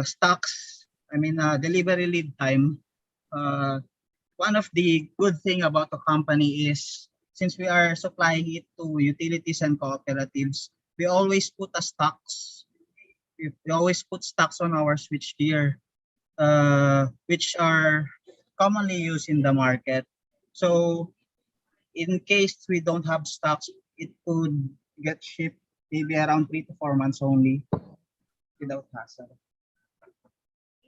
stocks, delivery lead time, one of the good thing about the company is since we are supplying it to utilities and cooperatives, we always put stocks. We always put stocks on our switchgear, which are commonly used in the market. So in case we don't have stocks, it could get shipped maybe around 3 to 4 months only without hassle.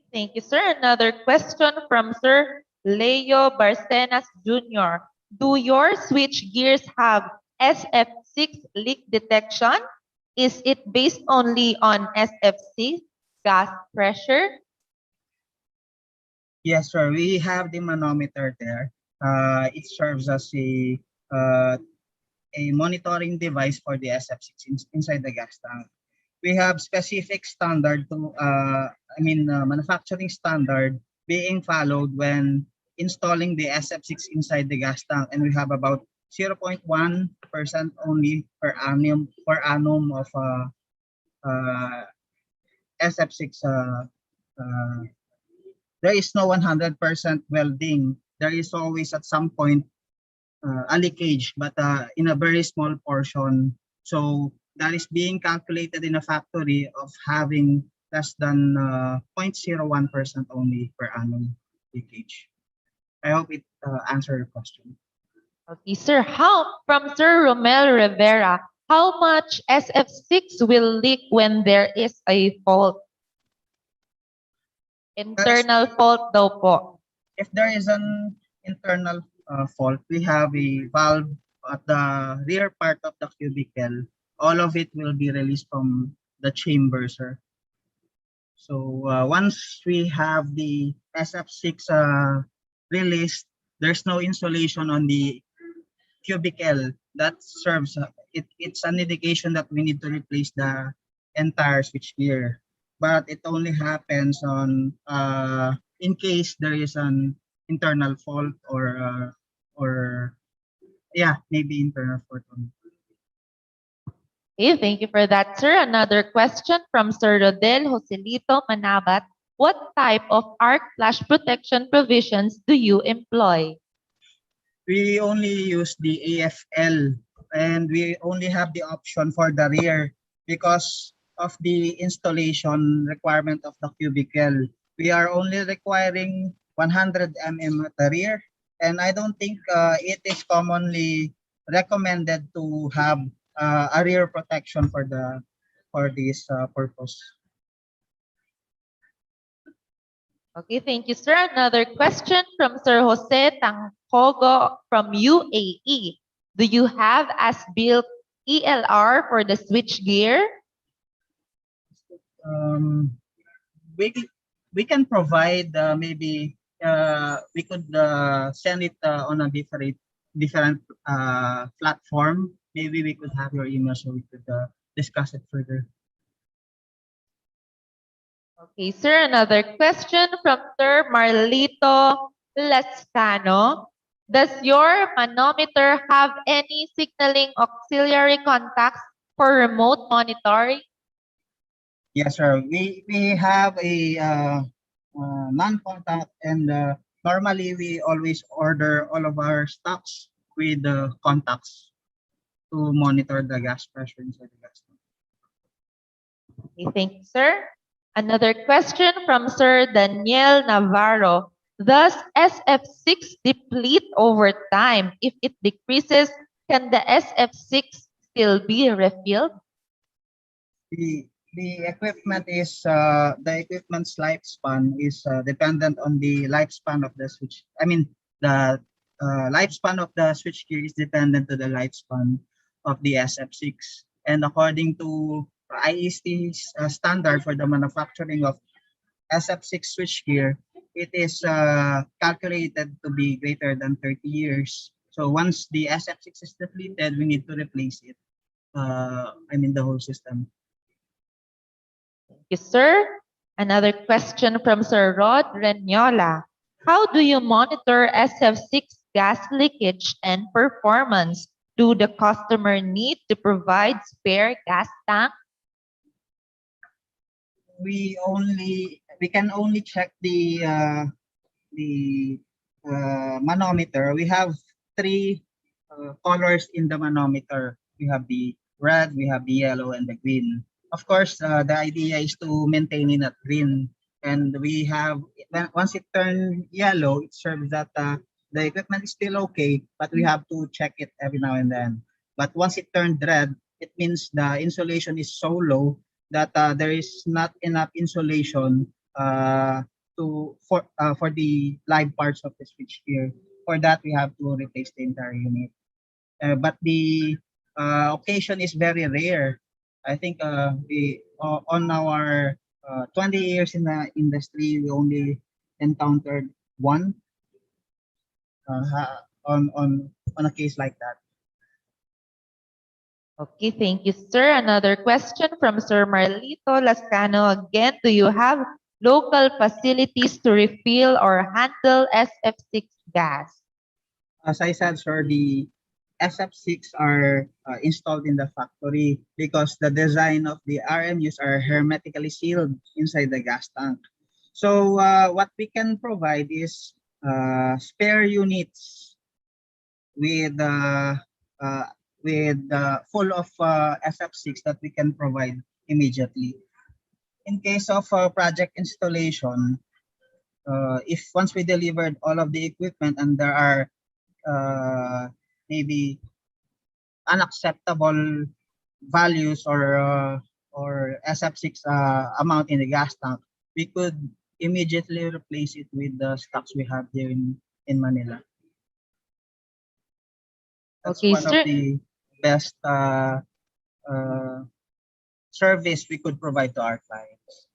Thank you, sir. Another question from Sir Leo Barcenas Jr. Do your switch gears have SF6 leak detection? Is it based only on SFC gas pressure? Yes, sir. We have the manometer there. It serves as uh, a monitoring device for the SF6 inside the gas tank. We have specific standard to, manufacturing standard being followed when installing the SF6 inside the gas tank, and we have about 0.1% only per annum of uh, SF6. Uh, there is no 100% welding. There is always at some point a leakage, but in a very small portion. So that is being calculated in a factory of having less than 0.01% only per annum leakage. I hope it answered your question. Okay, sir. From Sir Romel Rivera, how much SF6 will leak when there is a fault? Internal fault daw po. If there is an internal fault, we have a valve at the rear part of the cubicle. All of it will be released from the chamber, sir. So once we have the SF6 released, there's no insulation on the cubicle. That serves, it's an indication that we need to replace the entire switchgear. But it only happens on in case there is an internal fault or yeah, maybe internal fault only. Okay, thank you for that, sir. Another question from Sir Rodel Joselito Manabat. What type of arc flash protection provisions do you employ? We only use the AFL and we only have the option for the rear because of the installation requirement of the cubicle. We are only requiring 100 mm at the rear, and I don't think it is commonly recommended to have a rear protection for this purpose. Okay, thank you, sir. Another question from Sir Jose Tangkogo from UAE. Do you have as-built ELR for the switchgear? Um, we we can provide maybe we could send it on a different platform. Maybe we could have your email so we could discuss it further. Okay, sir. Another question from Sir Marlito Lascano. Does your manometer have any signaling auxiliary contacts for remote monitoring? Yes, sir. We have a non-contact, and normally we always order all of our stocks with contacts to monitor the gas pressure inside the gas tank. Okay, thank you, sir. Another question from Sir Daniel Navarro. Does SF6 deplete over time? If it decreases, can the SF6 still be refilled? The equipment is the equipment's lifespan is dependent on the lifespan of the switch. I mean, the lifespan of the switchgear is dependent to the lifespan of the SF6. And according to IEC's standard for the manufacturing of SF6 switchgear, it is calculated to be greater than 30 years. So once the SF6 is depleted, we need to replace it. The whole system. Yes, sir. Another question from Sir Rod Renyola. How do you monitor SF6 gas leakage and performance? Do the customer need to provide spare gas tank? We can only check the manometer. We have three colors in the manometer. We have the red, we have the yellow, and the green. Of course, the idea is to maintain it at green. And we have, once it turns yellow, it serves that the equipment is still okay, but we have to check it every now and then. But once it turned red, it means the insulation is so low that there is not enough insulation for the live parts of the switchgear. For that, we have to replace the entire unit. But the occasion is very rare. I think we on our 20 years in the industry, we only encountered one on a case like that. Okay, thank you, sir. Another question from Sir Marlito Lascano. Again, do you have local facilities to refill or handle SF6 gas? As I said, sir, the SF6 are installed in the factory because the design of the RMUs are hermetically sealed inside the gas tank. So what we can provide is spare units with uh, full of SF6 that we can provide immediately. In case of project installation, if once we delivered all of the equipment and there are maybe unacceptable values or SF6 amount in the gas tank, we could immediately replace it with the stocks we have here in Manila. That's Okay, one of sir. the best service we could provide to our clients.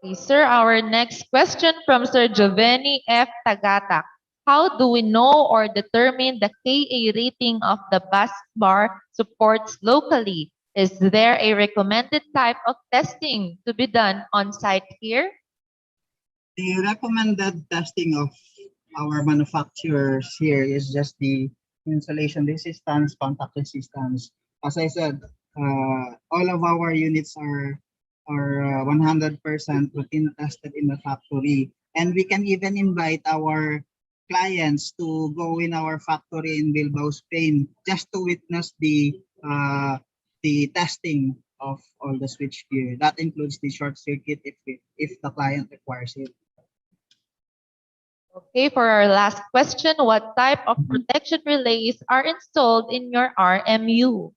Okay, sir, our next question from Sir Giovanni F. Tagatak. How do we know or determine the KA rating of the bus bar supports locally? Is there a recommended type of testing to be done on site here? The recommended testing of our manufacturers here is just the insulation resistance, contact resistance. As I said, all of our units are 100% routine tested in the factory, and we can even invite our clients to go in our factory in Bilbao, Spain, just to witness the testing of all the switchgear. That includes the short circuit if the client requires it. Okay, for our last question, what type of protection relays are installed in your RMU?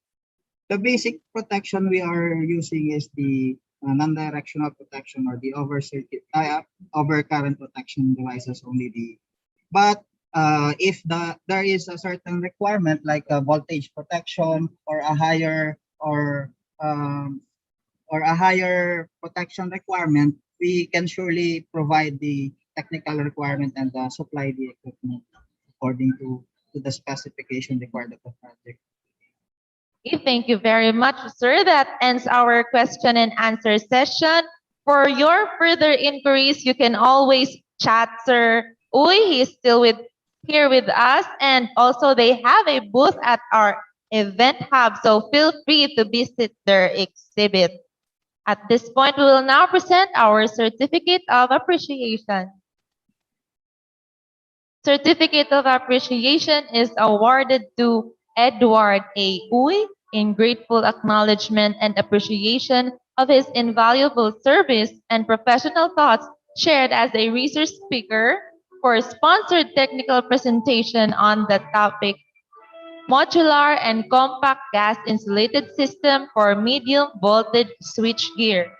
The basic protection we are using is the non-directional protection or the overcurrent protection devices only. But if there is a certain requirement like a voltage protection or a higher protection requirement, we can surely provide the technical requirement and supply the equipment according to the specification required of the project. Okay, thank you very much, sir. That ends our question and answer session. For your further inquiries, you can always chat Sir Uy. He's still here with us. And also they have a booth at our event hub. So feel free to visit their exhibit. At this point, we will now present our certificate of appreciation. Certificate of Appreciation is awarded to Edward A. Uy in grateful acknowledgement and appreciation of his invaluable service and professional thoughts shared as a research speaker for a sponsored technical presentation on the topic Modular and Compact Gas Insulated System for Medium Voltage Switchgear.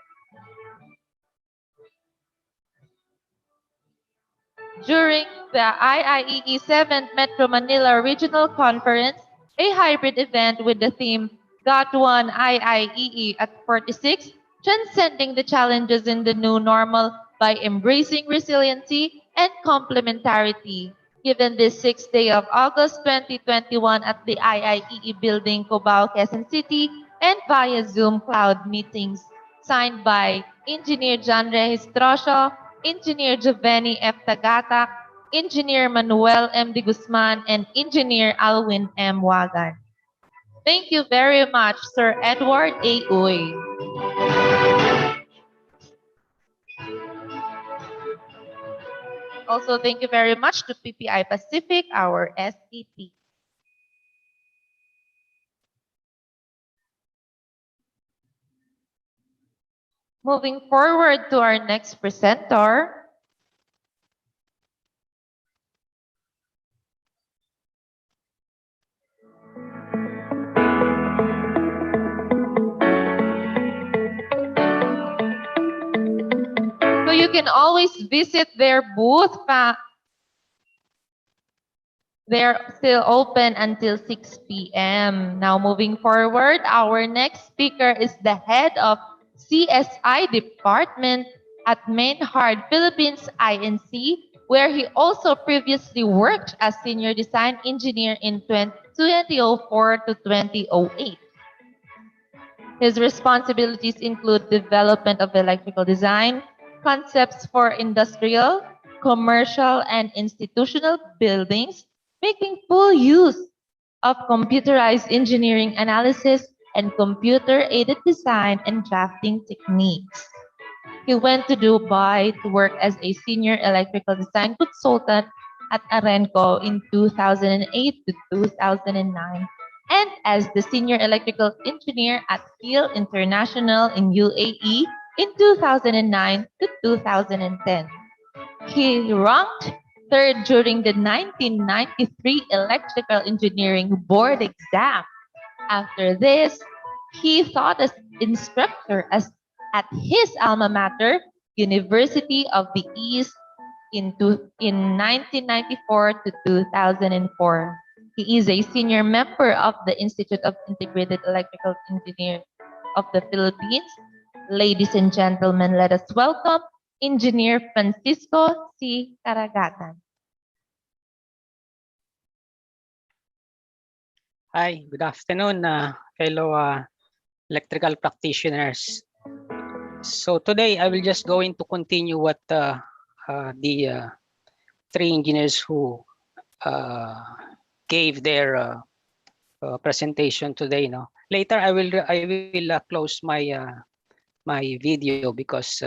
During the IIEE 7th Metro Manila Regional Conference, a hybrid event with the theme Got One IIEE at 46, Transcending the Challenges in the New Normal by Embracing Resiliency and Complementarity, given this 6th day of August 2021 at the IIEE building, Cubao, Quezon City, and via Zoom cloud meetings, signed by Engineer John Registrosio, Engineer Giovanni F. Tagatak, Engineer Manuel M. de Guzman, and Engineer Alwin M. Wagan. Thank you very much, Sir Edward A. Uy. Also, thank you very much to PPI Pacific, our SEP. Moving forward to our next presenter, so you can always visit their booth. They're still open until 6 p.m. Now moving forward, our next speaker is the head of CSI Department, at Mainhard Philippines Inc., where he also previously worked as senior design engineer in 2004 to 2008. His responsibilities include development of electrical design, concepts for industrial, commercial, and institutional buildings, making full use of computerized engineering analysis and computer-aided design and drafting techniques. He went to Dubai to work as a senior electrical design consultant at Arenco in 2008 to 2009 and as the senior electrical engineer at Kiel International in UAE in 2009 to 2010. He ranked third during the 1993 Electrical Engineering Board exam. After this, he taught as instructor at his alma mater, University of the East in 1994 to 2004. He is a senior member of the Institute of Integrated Electrical Engineers of the Philippines. Ladies and gentlemen, let us welcome Engineer Francisco C. Caragatan. Hi, good afternoon, fellow electrical practitioners. So today I will just going to continue what the three engineers who gave their presentation today. No, later I will close my my video because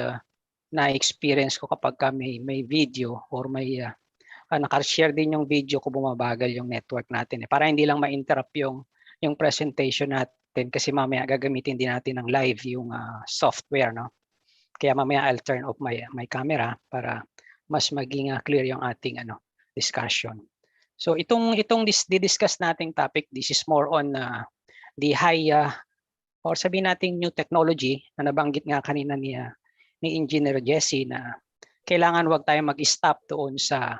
na-experience ko kapag may video or may naka-share din yung video ko, bumabagal yung network natin para hindi lang ma-interrupt yung presentation natin kasi mamaya gagamitin din natin ng live yung software, no? Kaya mamaya I'll turn off my camera para mas maging clear yung ating discussion. So itong di-discuss nating topic, this is more on the high or sabihin nating new technology na nabanggit nga kanina ni Engineer Jesse na kailangan wag tayo mag-stop doon sa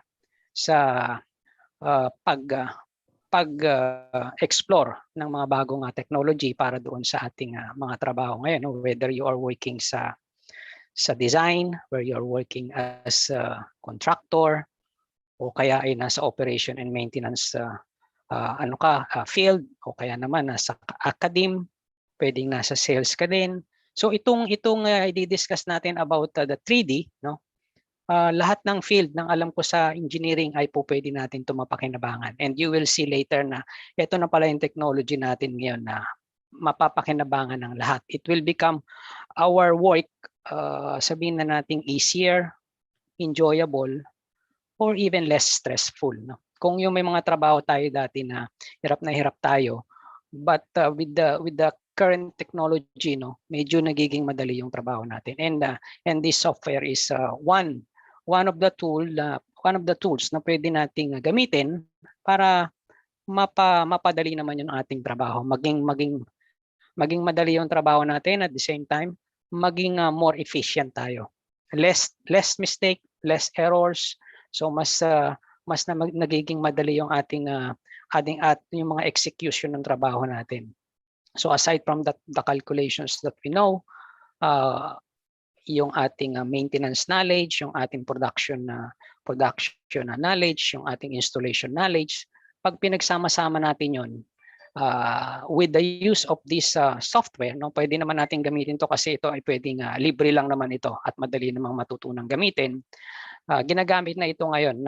pag-explore ng mga bagong technology para doon sa ating mga trabaho ngayon, no? Whether you are working sa design, where you are working as a contractor, o kaya ay nasa operation and maintenance field, o kaya naman nasa academe, pwedeng nasa sales ka din. So itong i-discuss natin about the 3D, no? Lahat ng field ng alam ko sa engineering ay po pwede natin ito mapakinabangan. And you will see later na ito na pala yung technology natin ngayon na mapapakinabangan ng lahat. It will become our work, sabihin na natin easier, enjoyable, or even less stressful. No? Kung yung may mga trabaho tayo dati na hirap tayo, but with the current technology, no, medyo nagiging madali yung trabaho natin. And this software is one of the tools na pwede nating gamitin para mapadali naman yung ating trabaho, maging madali yung trabaho natin, at the same time maging more efficient tayo, less mistake, less errors. So mas nagiging madali yung ating yung mga execution ng trabaho natin. So aside from that, the calculations that we know, yung ating maintenance knowledge, yung ating production knowledge, yung ating installation knowledge, pag pinagsama-sama natin yon, with the use of this software, no, pwede naman natin gamitin to kasi ito ay pwedeng libre lang naman ito at madali namang matutunang gamitin. Ginagamit na ito ngayon,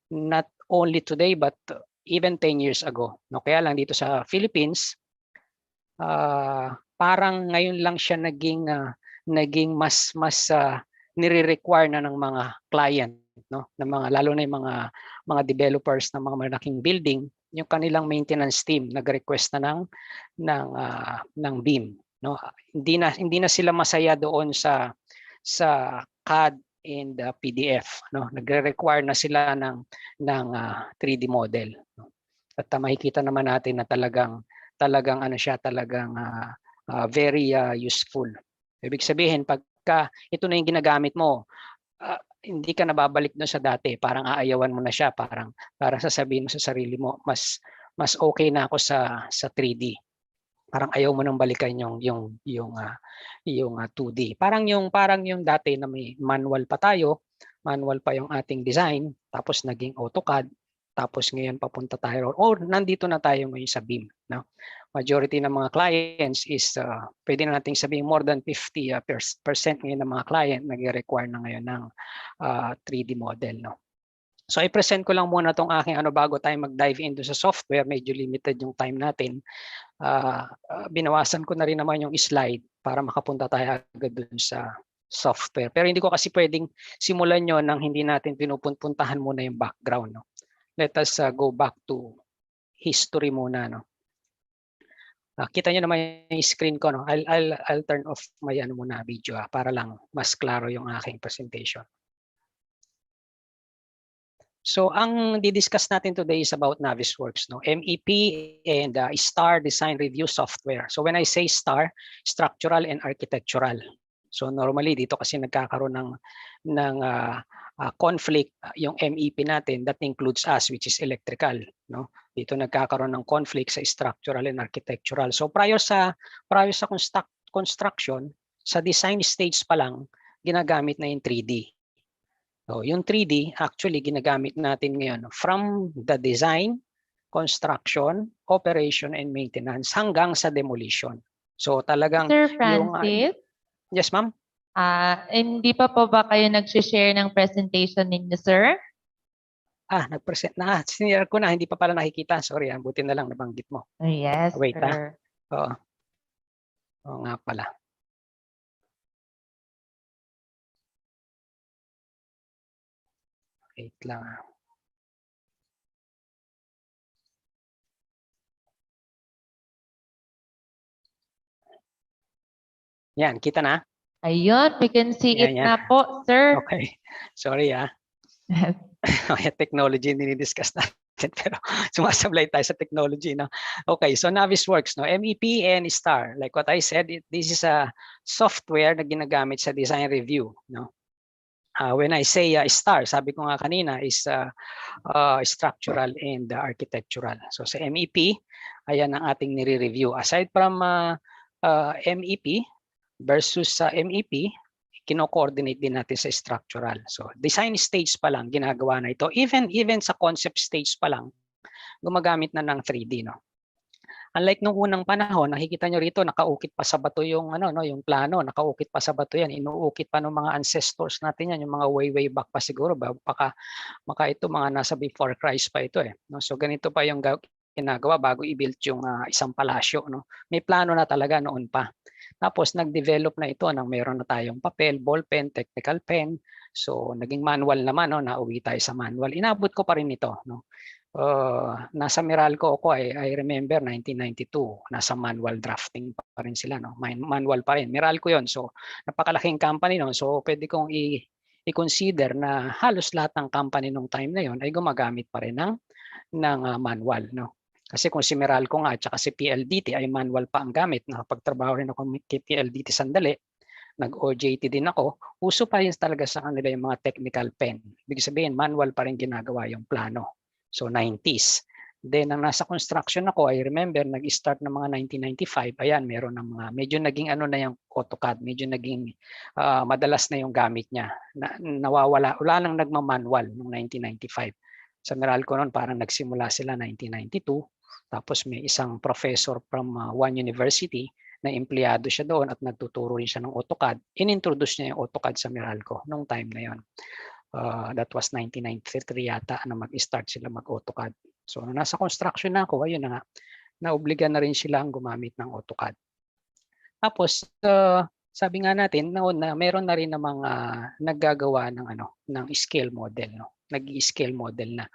not only today but even 10 years ago. No, kaya lang dito sa Philippines, parang ngayon lang siya naging mas nire-require na ng mga client, no, ng mga lalo na yung mga developers ng mga malaking building, yung kanilang maintenance team nag-request na ng BIM, no. Hindi na sila masaya doon sa CAD and PDF, no. Nagre-require na sila ng 3D model, no? At makikita naman natin na talagang very useful. Ibig sabihin, pagka ito na yung ginagamit mo, hindi ka nababalik doon sa dati. Parang aayawan mo na siya. Parang sasabihin mo sa sarili mo, mas okay na ako sa 3D. Parang ayaw mo nang balikan yung 2D. Parang yung dati na may manual pa tayo, manual pa yung ating design, tapos naging AutoCAD, tapos ngayon papunta tayo or nandito na tayo ngayon sa BIM, no? Majority ng mga clients is pwede na nating sabihin more than 50% ngayon ng mga client nagre-require na ngayon ng 3D model, no? So i-present ko lang muna tong aking bago tayo mag-dive into sa software, medyo limited yung time natin. Binawasan ko na rin naman yung slide para makapunta tayo agad dun sa software. Pero hindi ko kasi pwedeng simulan yon nang hindi natin pinupuntahan muna yung background, no? Let us go back to history muna, no? Kita niyo naman yung screen ko, no? I'll turn off my muna video para lang mas klaro yung aking presentation. So ang di-discuss natin today is about Navisworks, no? MEP and STAR Design Review Software. So when I say STAR, structural and architectural. So normally dito kasi nagkakaroon ng conflict yung MEP natin, that includes us, which is electrical, no? Dito nagkakaroon ng conflict sa structural and architectural. So prior sa construction, sa design stage pa lang ginagamit na yung 3D. So, yung 3D actually ginagamit natin ngayon from the design, construction, operation, and maintenance hanggang sa demolition. So talagang Sir yung Francis? yes, ma'am. Hindi pa po ba kayo nag-share ng presentation ninyo, sir? Nag-present na. Sinire ko na, hindi pa pala nakikita. Sorry, buti na lang nabanggit mo. Yes, Wait, sir. Oo. Oo nga pala. Wait lang. Yan, kita na? Ayun, we can see it Yan. na po, sir. Okay. Sorry technology dinidiscuss natin pero sumasablay tayo sa technology, no? Okay, so Navisworks, no? MEP and STAR. Like what I said, this is a software na ginagamit sa design review, no? When I say STAR, sabi ko nga kanina is structural and architectural. So sa MEP, ayan ang ating nire-review. Aside from MEP versus sa MEP, kino-coordinate din natin sa structural. So design stage pa lang ginagawa na ito. Even sa concept stage pa lang gumagamit na ng 3D, no. Unlike nung unang panahon, nakikita nyo rito nakaukit pa sa bato yung yung plano, nakaukit pa sa bato yan, inuukit pa ng mga ancestors natin yan, yung mga way back pa siguro baka ito mga nasa before Christ pa ito no. So ganito pa yung ginagawa bago i-build yung isang palasyo, no. May plano na talaga noon pa. Tapos nag-develop na ito nang meron na tayong papel, ballpen, technical pen. So naging manual naman, no, nauwi tayo sa manual. Inabot ko pa rin ito, no. Nasa Meralco ako I remember 1992, nasa manual drafting pa rin sila, no. Manual pa rin. Meralco 'yon. So napakalaking company no. So pwede kong i-consider na halos lahat ng company nung time na 'yon ay gumagamit pa rin ng manual, no. Kasi kung si Meralco nga at saka si PLDT ay manual pa ang gamit, nakapagtrabaho rin ako kay PLDT sandali, nag-OJT din ako, uso pa rin talaga sa kanila yung mga technical pen. Ibig sabihin, manual pa rin ginagawa yung plano. So 90s. Then, nang nasa construction ako, I remember, nag-start ng mga 1995, ayan, meron ng mga, medyo naging na yung AutoCAD, medyo naging madalas na yung gamit niya. Nawawala, wala nang nagmamanual noong 1995. Sa Meralco noon, parang nagsimula sila 1992. Tapos may isang professor from one university na empleyado siya doon at nagtuturo rin siya ng AutoCAD. Inintroduce niya yung AutoCAD sa Meralco nung time na yon. That was 1993 yata na mag-start sila mag-AutoCAD. So nung nasa construction na ako, ayun na nga, naobligan na rin silang gumamit ng AutoCAD. Tapos sabi nga natin noon na meron na rin namang naggagawa ng ng scale model, no. Nag-i-scale model na.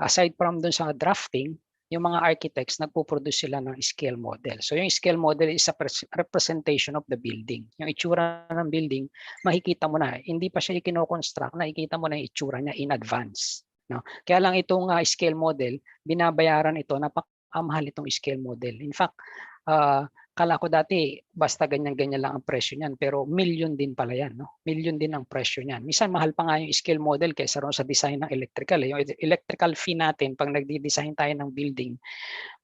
Aside from dun sa drafting, yung mga architects nagpo-produce sila ng scale model. So yung scale model is a representation of the building. Yung itsura ng building, makikita mo na, hindi pa siya ikino-construct, nakikita mo na yung itsura niya in advance, no. Kaya lang itong scale model, binabayaran ito, napakamahal itong scale model. In fact, Kala ko dati basta ganyan-ganyan lang ang presyo niyan, pero million din pala yan, no? Million din ang presyo niyan. Minsan mahal pa nga yung scale model kaysa ron sa design ng electrical. Yung electrical fee natin pag nagdi-design tayo ng building,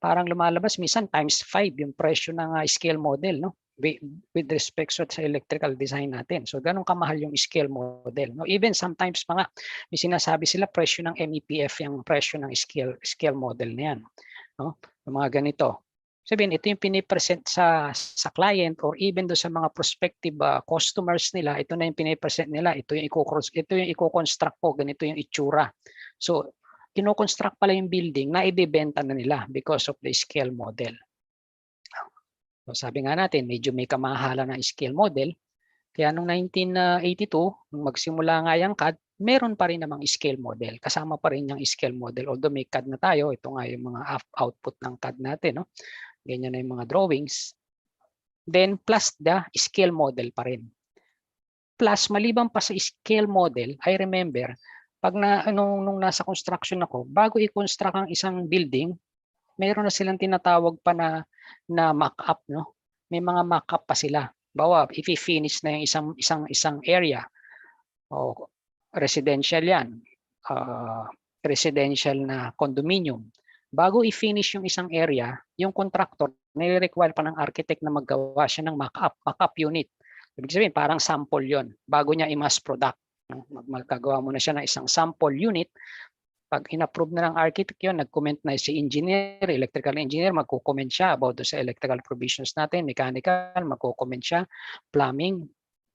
parang lumalabas minsan times 5 yung presyo ng scale model, no? With respect sa electrical design natin. So ganun kamahal yung scale model, no? Even sometimes pa nga may sinasabi sila presyo ng MEPF yung presyo ng scale model na yan, no? Yung mga ganito. Sabihin, ito yung pinipresent sa client or even do sa mga prospective customers nila, ito na yung pinipresent nila, ito yung i-construct ko, ganito yung itsura. So, kino-construct pala yung building na ibebenta na nila because of the scale model. So, sabi nga natin, medyo may kamahalan ng scale model. Kaya noong 1982, nung magsimula nga yung CAD, meron pa rin namang scale model. Kasama pa rin yung scale model. Although may CAD na tayo, ito nga yung mga output ng CAD natin, no? Ganyan na yung mga drawings. Then plus the scale model pa rin. Plus, maliban pa sa scale model, I remember, pag nung nasa construction ako, bago i-construct ang isang building, mayroon na silang tinatawag pa na mock-up, no? May mga mock-up pa sila. Bawa, if i-finish na yung isang area, o residential yan, residential na condominium. Bago i-finish yung isang area, yung contractor, nire-require pa ng architect na maggawa siya ng mock-up unit. Ibig sabihin, parang sample yon bago niya i-mass product. Magkagawa mo na siya ng isang sample unit. Pag in-approve na ng architect yun, nag-comment na si engineer, electrical engineer, magko-comment siya about sa electrical provisions natin, mechanical, magko-comment siya, plumbing.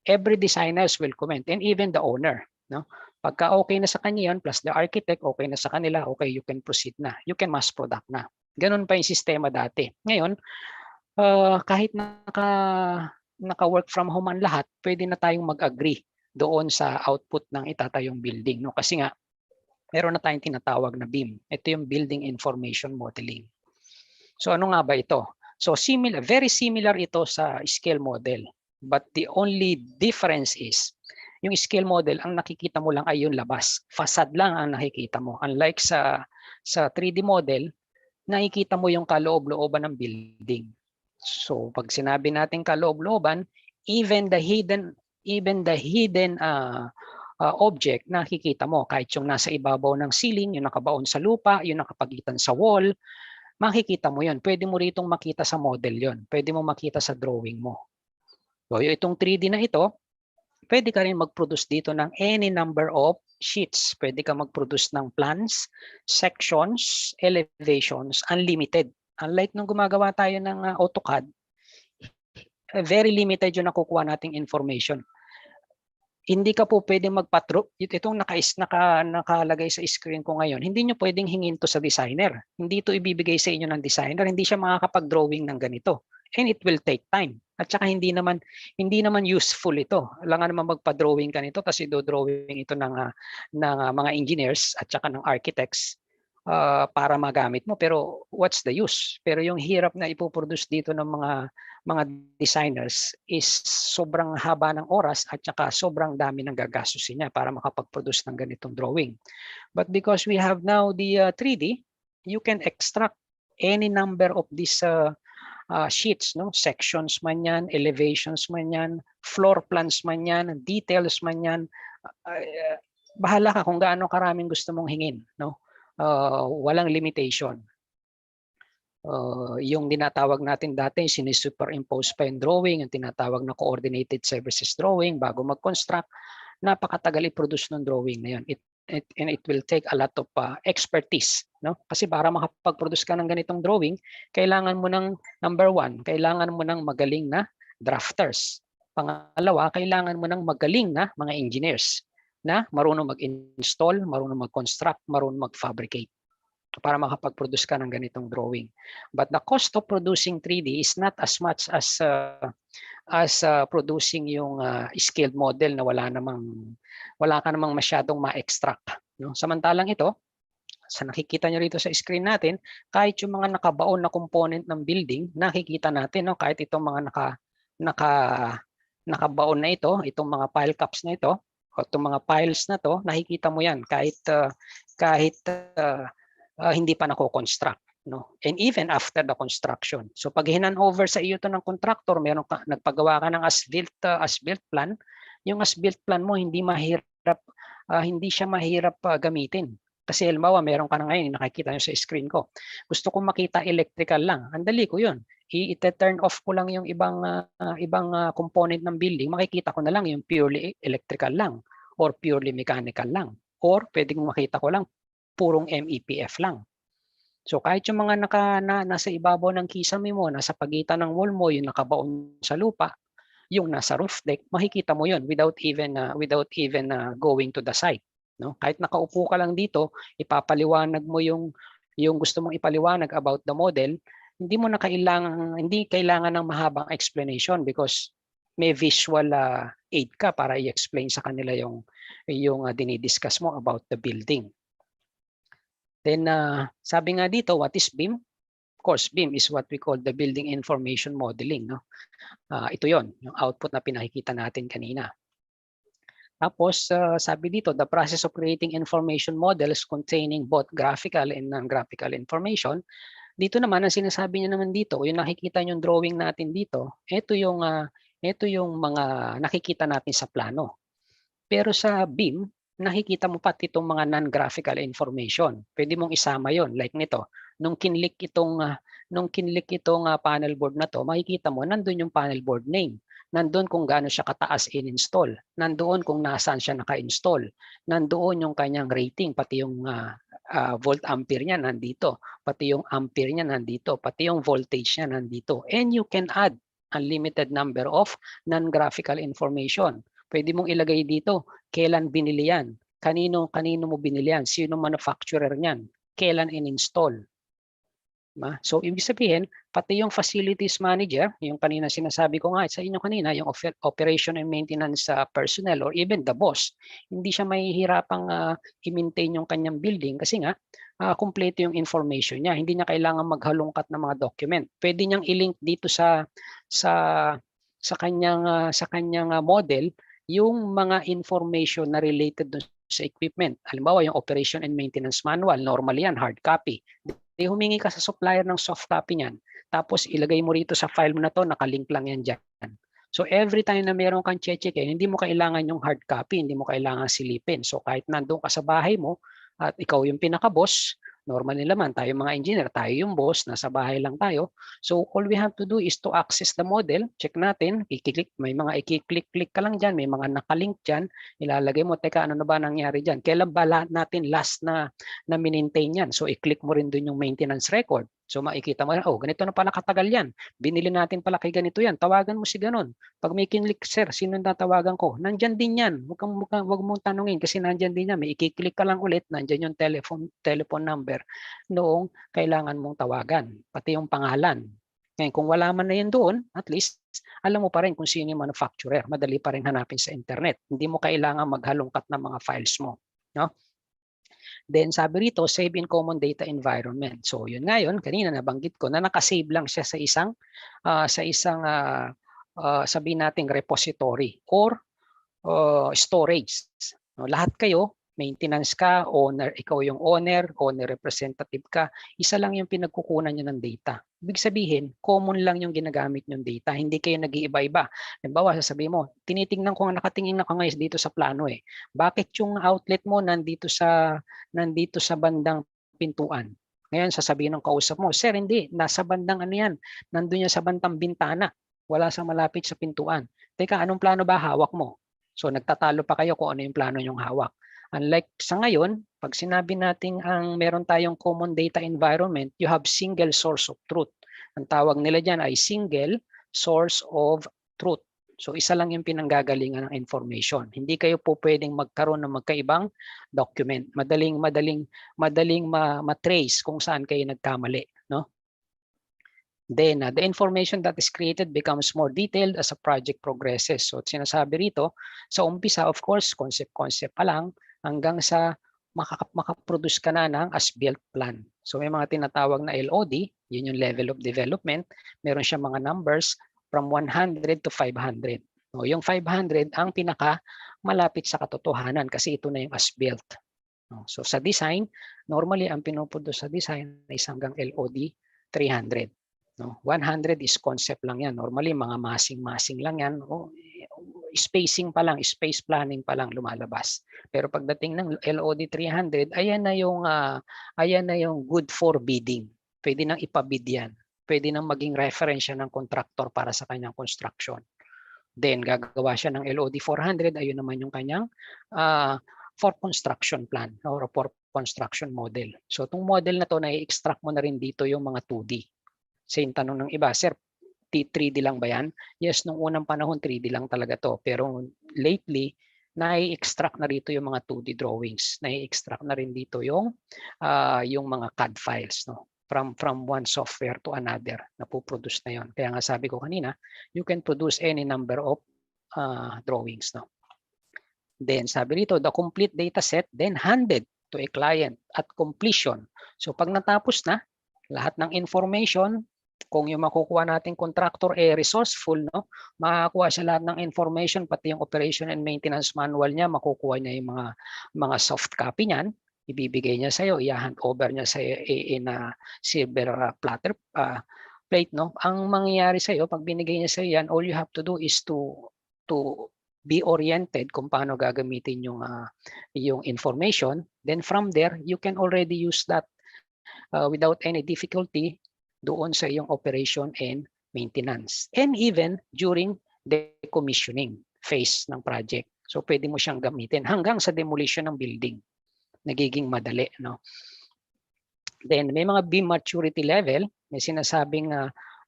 Every designers will comment, and even the owner. No? Pagka okay na sa kanya yun, plus the architect, okay na sa kanila, okay, you can proceed na. You can mass product na. Ganun pa yung sistema dati. Ngayon, kahit naka-work from home ang lahat, pwede na tayong mag-agree doon sa output ng itatayong building. No? Kasi nga, meron na tayong tinatawag na BIM. Ito yung Building Information Modeling. So ano nga ba ito? So very similar ito sa scale model. But the only difference is, yung scale model, ang nakikita mo lang ay yung labas. Facade lang ang nakikita mo. Unlike sa 3D model, nakikita mo yung kaloob-looban ng building. So pag sinabi natin kaloob-looban, even the hidden object nakikita mo. Kahit yung nasa ibabaw ng ceiling, yung nakabaon sa lupa, yung nakapagitan sa wall, makikita mo yun. Pwede mo ritong makita sa model yun. Pwede mo makita sa drawing mo. So itong 3D na ito, pwede ka rin mag-produce dito ng any number of sheets. Pwede ka mag-produce ng plans, sections, elevations, unlimited. Unlike nung gumagawa tayo ng AutoCAD, very limited yung nakukuha nating information. Hindi ka po pwedeng magpatrop. Itong nakalagay sa screen ko ngayon, hindi nyo pwedeng hingin to sa designer. Hindi to ibibigay sa inyo ng designer. Hindi siya makakapag-drawing ng ganito. And it will take time. At saka hindi naman useful ito. Kailangan naman magpa-drawing ka nito kasi do-drawing ito ng mga engineers at saka ng architects para magamit mo. Pero what's the use? Pero yung hirap na ipoproduce dito ng mga designers is sobrang haba ng oras at saka sobrang dami ng gagastusin niya para makapag-produce ng ganitong drawing. But because we have now the 3D, you can extract any number of these sheets, no? Sections man yan, elevations man yan, floor plans man yan, details man yan. Bahala ka kung gaano karaming gusto mong hingin, no? Walang limitation. Yung tinatawag natin dati, sinisuperimpose pa yung drawing, yung tinatawag na coordinated services drawing bago mag-construct, napakatagal i-produce ng drawing na yun. And it will take a lot of expertise, no? Kasi para makapag-produce ka ng ganitong drawing, kailangan mo ng number 1, kailangan mo ng magaling na drafters. Pangalawa, kailangan mo ng magaling na mga engineers na marunong mag-install, marunong mag-construct, marunong mag-fabricate para makapag-produce ka ng ganitong drawing. But the cost of producing 3D is not as much as producing yung scaled model na wala ka namang masyadong ma-extract. No? Samantalang ito, sa nakikita nyo rito sa screen natin, kahit yung mga nakabaon na component ng building, nakikita natin, no? Kahit itong mga nakabaon na ito, itong mga pile caps na ito, o itong mga piles na to, nakikita mo yan kahit hindi pa nako-construct. no? And even after the construction. So pag hinan-over sa iyo to ng contractor, nagpagawa ka ng as-built plan, yung as-built plan mo hindi hindi siya mahirap gamitin. Kasi halimbawa, meron ka na ngayon, nakikita nyo sa screen ko. Gusto kong makita electrical lang. Andali ko yun. I-turn off ko lang yung ibang component ng building. Makikita ko na lang yung purely electrical lang or purely mechanical lang. Or pwedeng makita ko lang purong MEPF lang. So kahit yung mga nasa ibabaw ng kisame mo, nasa pagitan ng wall mo, yung nakabaon sa lupa, yung nasa roof deck, makikita mo yun without even going to the site. No? Kahit nakaupo ka lang dito, ipapaliwanag mo yung gusto mong ipaliwanag about the model, hindi kailangan ng mahabang explanation because may visual aid ka para i-explain sa kanila yung dinidiscuss mo about the building. Then sabi nga dito, what is BIM? Of course, BIM is what we call the Building Information Modeling. No? Ito yon, yung output na pinakikita natin kanina. Tapos sabi dito, the process of creating information models containing both graphical and non-graphical information. Dito naman, ang sinasabi niya naman dito, yung nakikita yung drawing natin dito, ito yung mga nakikita natin sa plano. Pero sa BIM, nakikita mo pati itong mga non-graphical information. Pwede mong isama yon, like nito. Nung kinlik itong panel board na to, makikita mo nandun yung panel board name. Nandoon kung gaano siya kataas in-install. Nandoon kung nasaan siya naka-install. Nandoon yung kanyang rating, pati yung volt ampere niya nandito. Pati yung ampere niya nandito. Pati yung voltage niya nandito. And you can add unlimited number of non-graphical information. Pwede mong ilagay dito, kailan binili yan? Kanino mo binili yan? Sino manufacturer niyan? Kailan in-install? So, ibig sabihin, pati yung facilities manager, yung kanina sinasabi ko nga sa inyo kanina, yung operation and maintenance personnel or even the boss, hindi siya mahihirapang i-maintain yung kanyang building kasi nga, kompleto yung information niya. Hindi niya kailangan maghalongkat ng mga document. Pwede niyang i-link dito sa kanyang model yung mga information na related sa equipment. Halimbawa, yung operation and maintenance manual, normally yan, hard copy. Humingi ka sa supplier ng soft copy niyan. Tapos ilagay mo rito sa file mo na to, nakalink lang yan dyan. So every time na meron kang check-in, hindi mo kailangan yung hard copy, hindi mo kailangan silipin. So kahit nandoon ka sa bahay mo at ikaw yung pinaka-boss, normal naman tayo mga engineer, tayo yung boss, nasa bahay lang tayo. So all we have to do is to access the model, check natin, i-click, may mga i-click-click ka lang dyan, may mga nakalink dyan, ilalagay mo, teka ano na ba nangyari dyan? Kailan ba natin last na maintain yan? So i-click mo rin dun yung maintenance record. So makikita mo, oh, ganito na pala katagal yan. Binili natin pala kay ganito yan. Tawagan mo si ganon. Pag may kinlik, sir, sino tatawagan ko? Nandyan din yan. Huwag mong tanungin kasi nandyan din yan. May i-click ka lang ulit. Nandyan yung telephone number noong kailangan mong tawagan. Pati yung pangalan. Ngayon, kung wala man na yun doon, at least alam mo pa rin kung sino yung manufacturer. Madali pa rin hanapin sa internet. Hindi mo kailangan maghalongkat ng mga files mo. No? Then sabi rito, save in common data environment. So yun nga yun, kanina nabanggit ko na nakasave lang siya sa isang sabihin nating repository or storage. No, lahat kayo, maintenance ka, owner, ikaw yung owner representative ka, isa lang yung pinagkukunan nyo ng data. Ibig sabihin, common lang yung ginagamit yung data, hindi kayo nag-iiba-iba. Halimbawa, sasabihin mo, tinitingnan ko, nakatingin ako ngayon dito sa plano eh. Bakit yung outlet mo nandito sa bandang pintuan? Ngayon, sasabihin ng kausap mo, sir, hindi, nasa bandang ano yan, nandun yan sa bandang bintana, wala sa malapit sa pintuan. Teka, anong plano ba hawak mo? So nagtatalo pa kayo kung ano yung plano yung hawak. Unlike sa ngayon, pag sinabi natin ang meron tayong common data environment, you have single source of truth. Ang tawag nila dyan ay single source of truth. So isa lang yung pinanggagalingan ng information. Hindi kayo po pwedeng magkaroon ng magkaibang document. Madaling ma-trace kung saan kayo nagkamali, no? Then the information that is created becomes more detailed as a project progresses. So sinasabi rito, sa umpisa of course, concept pa lang hanggang sa makaproduce ka na ng as-built plan. So may mga tinatawag na LOD, yun yung level of development. Meron siya mga numbers from 100 to 500. No, yung 500 ang pinaka malapit sa katotohanan kasi ito na yung as-built. No? So sa design, normally ang pinuproduce sa design is hanggang LOD 300. No? 100 is concept lang yan. Normally mga masing-masing lang yan. O, spacing pa lang, space planning pa lang lumalabas. Pero pagdating ng LOD 300, ayan na yung good for bidding. Pwede nang ipabid yan. Pwede nang maging reference ng contractor para sa kanyang construction. Then gagawa siya ng LOD 400, ayun naman yung kanyang for construction plan or for construction model. So itong model na to, na-extract mo na rin dito yung mga 2D. Same tanong ng iba, sir, 3D lang ba yan? Yes, nung unang panahon 3D lang talaga to. Pero lately, na-extract na rito yung mga 2D drawings. Na-extract na rin dito yung mga CAD files. No? From one software to another, napoproduce na yon. Kaya nga sabi ko kanina, you can produce any number of drawings. No? Then sabi rito, the complete data set then handed to a client at completion. So pag natapos na, lahat ng information, kung yung makukuha nating contractor resourceful, no, makakuha siya lahat ng information, pati yung operation and maintenance manual niya, makukuha niya yung mga soft copy niyan, ibibigay niya sa iyo, i-hand over niya sa in a silver platter plate, no. Ang mangyayari sa iyo pag binigay niya sa iyo yan, all you have to do is to be oriented kung paano gagamitin yung information. Then from there, you can already use that without any difficulty doon sa iyong operation and maintenance. And even during the commissioning phase ng project. So pwede mo siyang gamitin hanggang sa demolition ng building. Nagiging madali. No? Then may mga beam maturity level. May sinasabing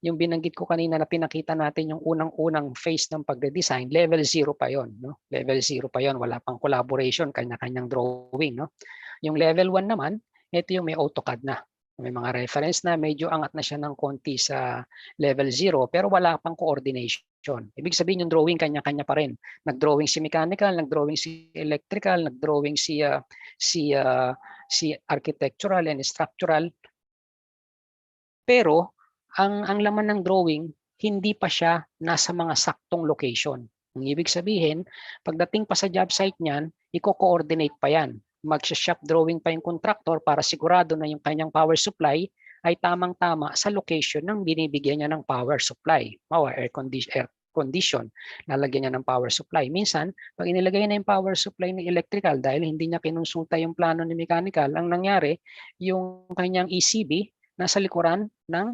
yung binanggit ko kanina na pinakita natin yung unang-unang phase ng pagde-design, level 0 pa yon. No? Level 0 pa yon. Wala pang collaboration, kanya-kanyang drawing. No? Yung level 1 naman, ito yung may AutoCAD na. May mga reference na medyo angat na siya ng konti sa level 0 pero wala pang coordination. Ibig sabihin yung drawing kanya-kanya pa rin. Nag-drawing si mechanical, nag-drawing si electrical, nag-drawing si architectural and structural. Pero ang laman ng drawing hindi pa siya nasa mga saktong location. Ang ibig sabihin, pagdating pa sa job site niyan, i-coordinate pa yan. Mag-shop drawing pa yung contractor para sigurado na yung kanyang power supply ay tamang-tama sa location ng binibigyan niya ng power supply. Air condition, lalagyan niya ng power supply. Minsan, pag inilagay na yung power supply ng electrical dahil hindi niya kinonsulta yung plano ni mechanical, ang nangyari, yung kanyang ECB nasa likuran ng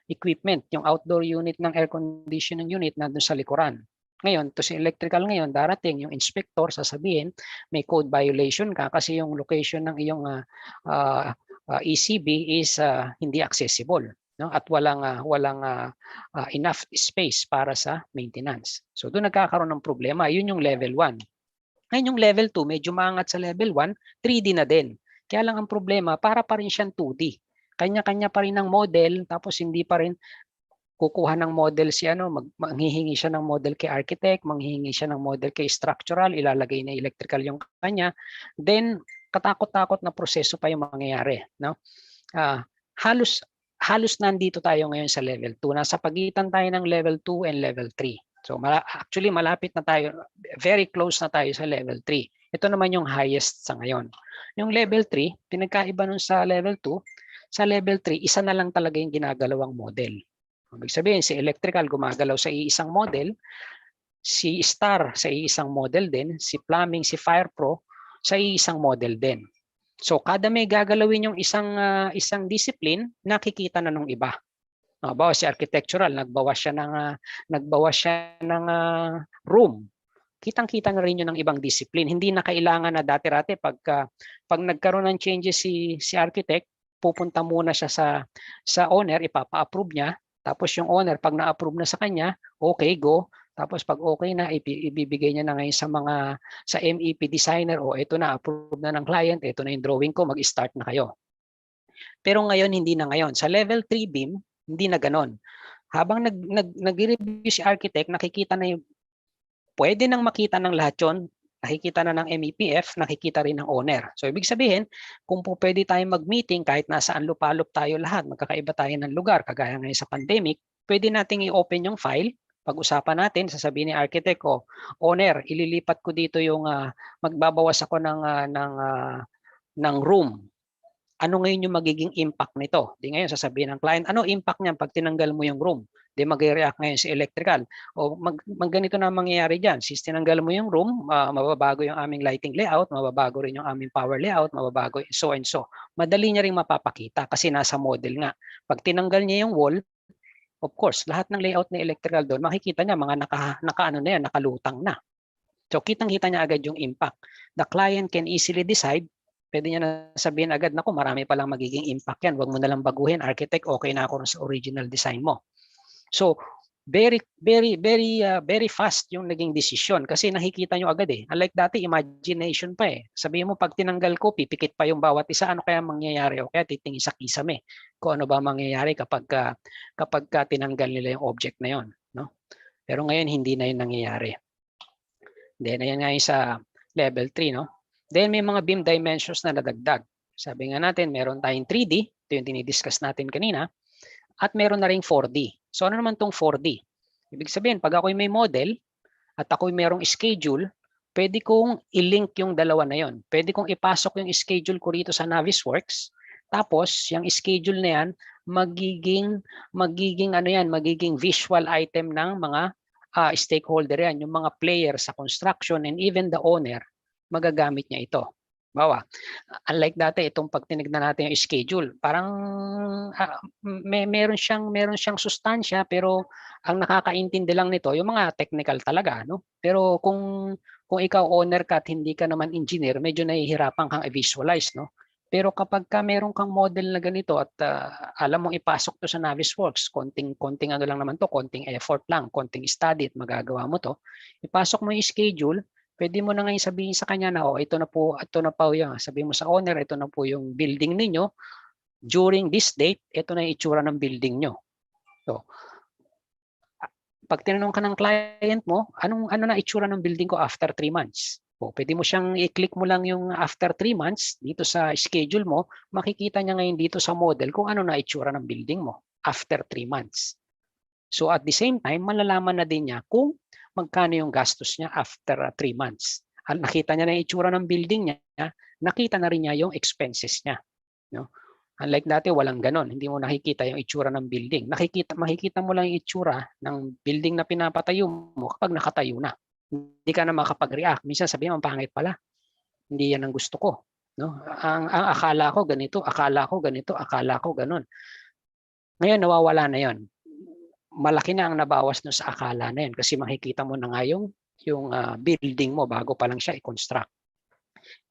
equipment, yung outdoor unit ng air conditioning unit nandun sa likuran. Ngayon, to si electrical ngayon, darating yung inspector, sasabihin, may code violation ka kasi yung location ng iyong ECB is hindi accessible. No? At walang enough space para sa maintenance. So doon nagkakaroon ng problema. Yun yung level 1. Ngayon yung level 2, medyo maangat sa level 1, 3D na din. Kaya lang ang problema, para pa rin siyang 2D. Kanya-kanya pa rin ng model, tapos hindi pa rin kukuha ng model si manghihingi siya ng model kay architect, manghihingi siya ng model kay structural, ilalagay na electrical yung kanya. Then katakot-takot na proseso pa yung mangyayari, no? Halos nandito tayo ngayon sa level 2. Nasa pagitan tayo ng level 2 and level 3. So actually malapit na tayo, very close na tayo sa level 3. Ito naman yung highest sa ngayon. Yung level 3, pinagkaiba nun sa level 2, sa level 3, isa na lang talaga yung ginagalawang model. Ibig sabihin, si electrical gumagalaw sa iisang model, si Star sa iisang model din, si Plumbing, si Fire Pro sa iisang model din. So kada may gagalawin yung isang discipline, nakikita na nung iba. Bawa si architectural, nagbawas siya ng room. Kitang-kita na rin yun ng ibang discipline. Hindi na kailangan na dati-rati pag nagkaroon ng changes si architect, pupunta muna siya sa owner, ipapa-approve niya. Tapos yung owner, pag na-approve na sa kanya, okay, go. Tapos pag okay na, ibibigay niya na ngayon sa MEP designer, ito na, approve na ng client, ito na yung drawing ko, mag-start na kayo. Pero ngayon, hindi na ngayon. Sa level 3 BIM, hindi na ganon. Habang nag-review si architect, nakikita na yung, pwede nang makita ng lahat yun, nakikita na ng MEPF, nakikita rin ng owner. So ibig sabihin, kung po pwede tayong mag-meeting kahit nasaan lupalop tayo lahat, magkakaiba tayo ng lugar, kagaya ngayon sa pandemic, pwede nating i-open yung file, pag-usapan natin, sasabihin ni architect ko, owner, ililipat ko dito yung magbabawas ako ng ng room. Ano ngayon yung magiging impact nito? Di ngayon sasabihin ng client, ano impact niyan pag tinanggal mo yung room? Di mag-react ngayon si electrical. O ganito na mangyayari dyan. Since tinanggal mo yung room, mababago yung aming lighting layout, mababago rin yung aming power layout, mababago so and so. Madali niya rin mapapakita kasi nasa model nga. Pag tinanggal niya yung wall, of course, lahat ng layout ni electrical doon, makikita niya mga naka-ano na yan, nakalutang na. So kitang-kita niya agad yung impact. The client can easily decide. Pwede niya na sabihin agad, naku, marami palang magiging impact yan. Huwag mo na lang baguhin. Architect, okay na ako sa original design mo. So, very fast yung naging decision kasi nakikita nyo agad eh. Unlike dati, imagination pa eh. Sabihin mo, pag tinanggal ko, pipikit pa yung bawat isa. Ano kaya mangyayari? O kaya titingin sa kisame kung ano ba mangyayari kapag tinanggal nila yung object na yon. No? Pero ngayon, hindi na yun nangyayari. Then, ayan nga yung sa level 3, no? Then, may mga beam dimensions na nadagdag. Sabi nga natin, meron tayong 3D, ito yung dinidiscuss natin kanina, at meron na rin 4D. So, ano naman tong 4D? Ibig sabihin, pag ako'y may model, at ako'y merong schedule, pwede kong i-link yung dalawa na yon. Pwede kong ipasok yung schedule ko rito sa Navisworks, tapos, yung schedule na yan, magiging visual item ng mga stakeholder yan, yung mga player sa construction and even the owner, magagamit niya ito. Bawa, unlike dati, itong pag tinignan natin yung schedule, parang meron siyang sustansya, pero ang nakakaintindi lang nito, yung mga technical talaga. No? Pero kung ikaw owner ka at hindi ka naman engineer, medyo nahihirapan kang i-visualize. No? Pero kapag meron kang model na ganito at alam mong ipasok to sa Navisworks, konting ano lang naman to, konting effort lang, konting study at magagawa mo to, ipasok mo yung schedule, pwede mo na ngayon sabihin sa kanya na, ito na po yung, sabihin mo sa owner, ito na po yung building ninyo, during this date, ito na yung itsura ng building nyo. So, pag tinanong ka ng client mo, ano na itsura ng building ko after 3 months? Pwede mo siyang i-click mo lang yung after 3 months dito sa schedule mo, makikita niya ngayon dito sa model kung ano na itsura ng building mo after 3 months. So at the same time, malalaman na din niya kung magkano yung gastos niya after 3 months. At nakita niya na yung itsura ng building niya, nakita na rin niya yung expenses niya. No? Unlike dati, walang ganon. Hindi mo nakikita yung itsura ng building. Makikita mo lang yung itsura ng building na pinapatayo mo kapag nakatayo na. Hindi ka na makapag-react. Minsan sabihin mo, pangit pala. Hindi yan ang gusto ko. No? Ang akala ko ganito, akala ko ganito, akala ko ganon. Ngayon, nawawala na yon. Malaki na ang nabawas no sa akala na yun kasi makikita mo na nga yung building mo bago pa lang siya i-construct.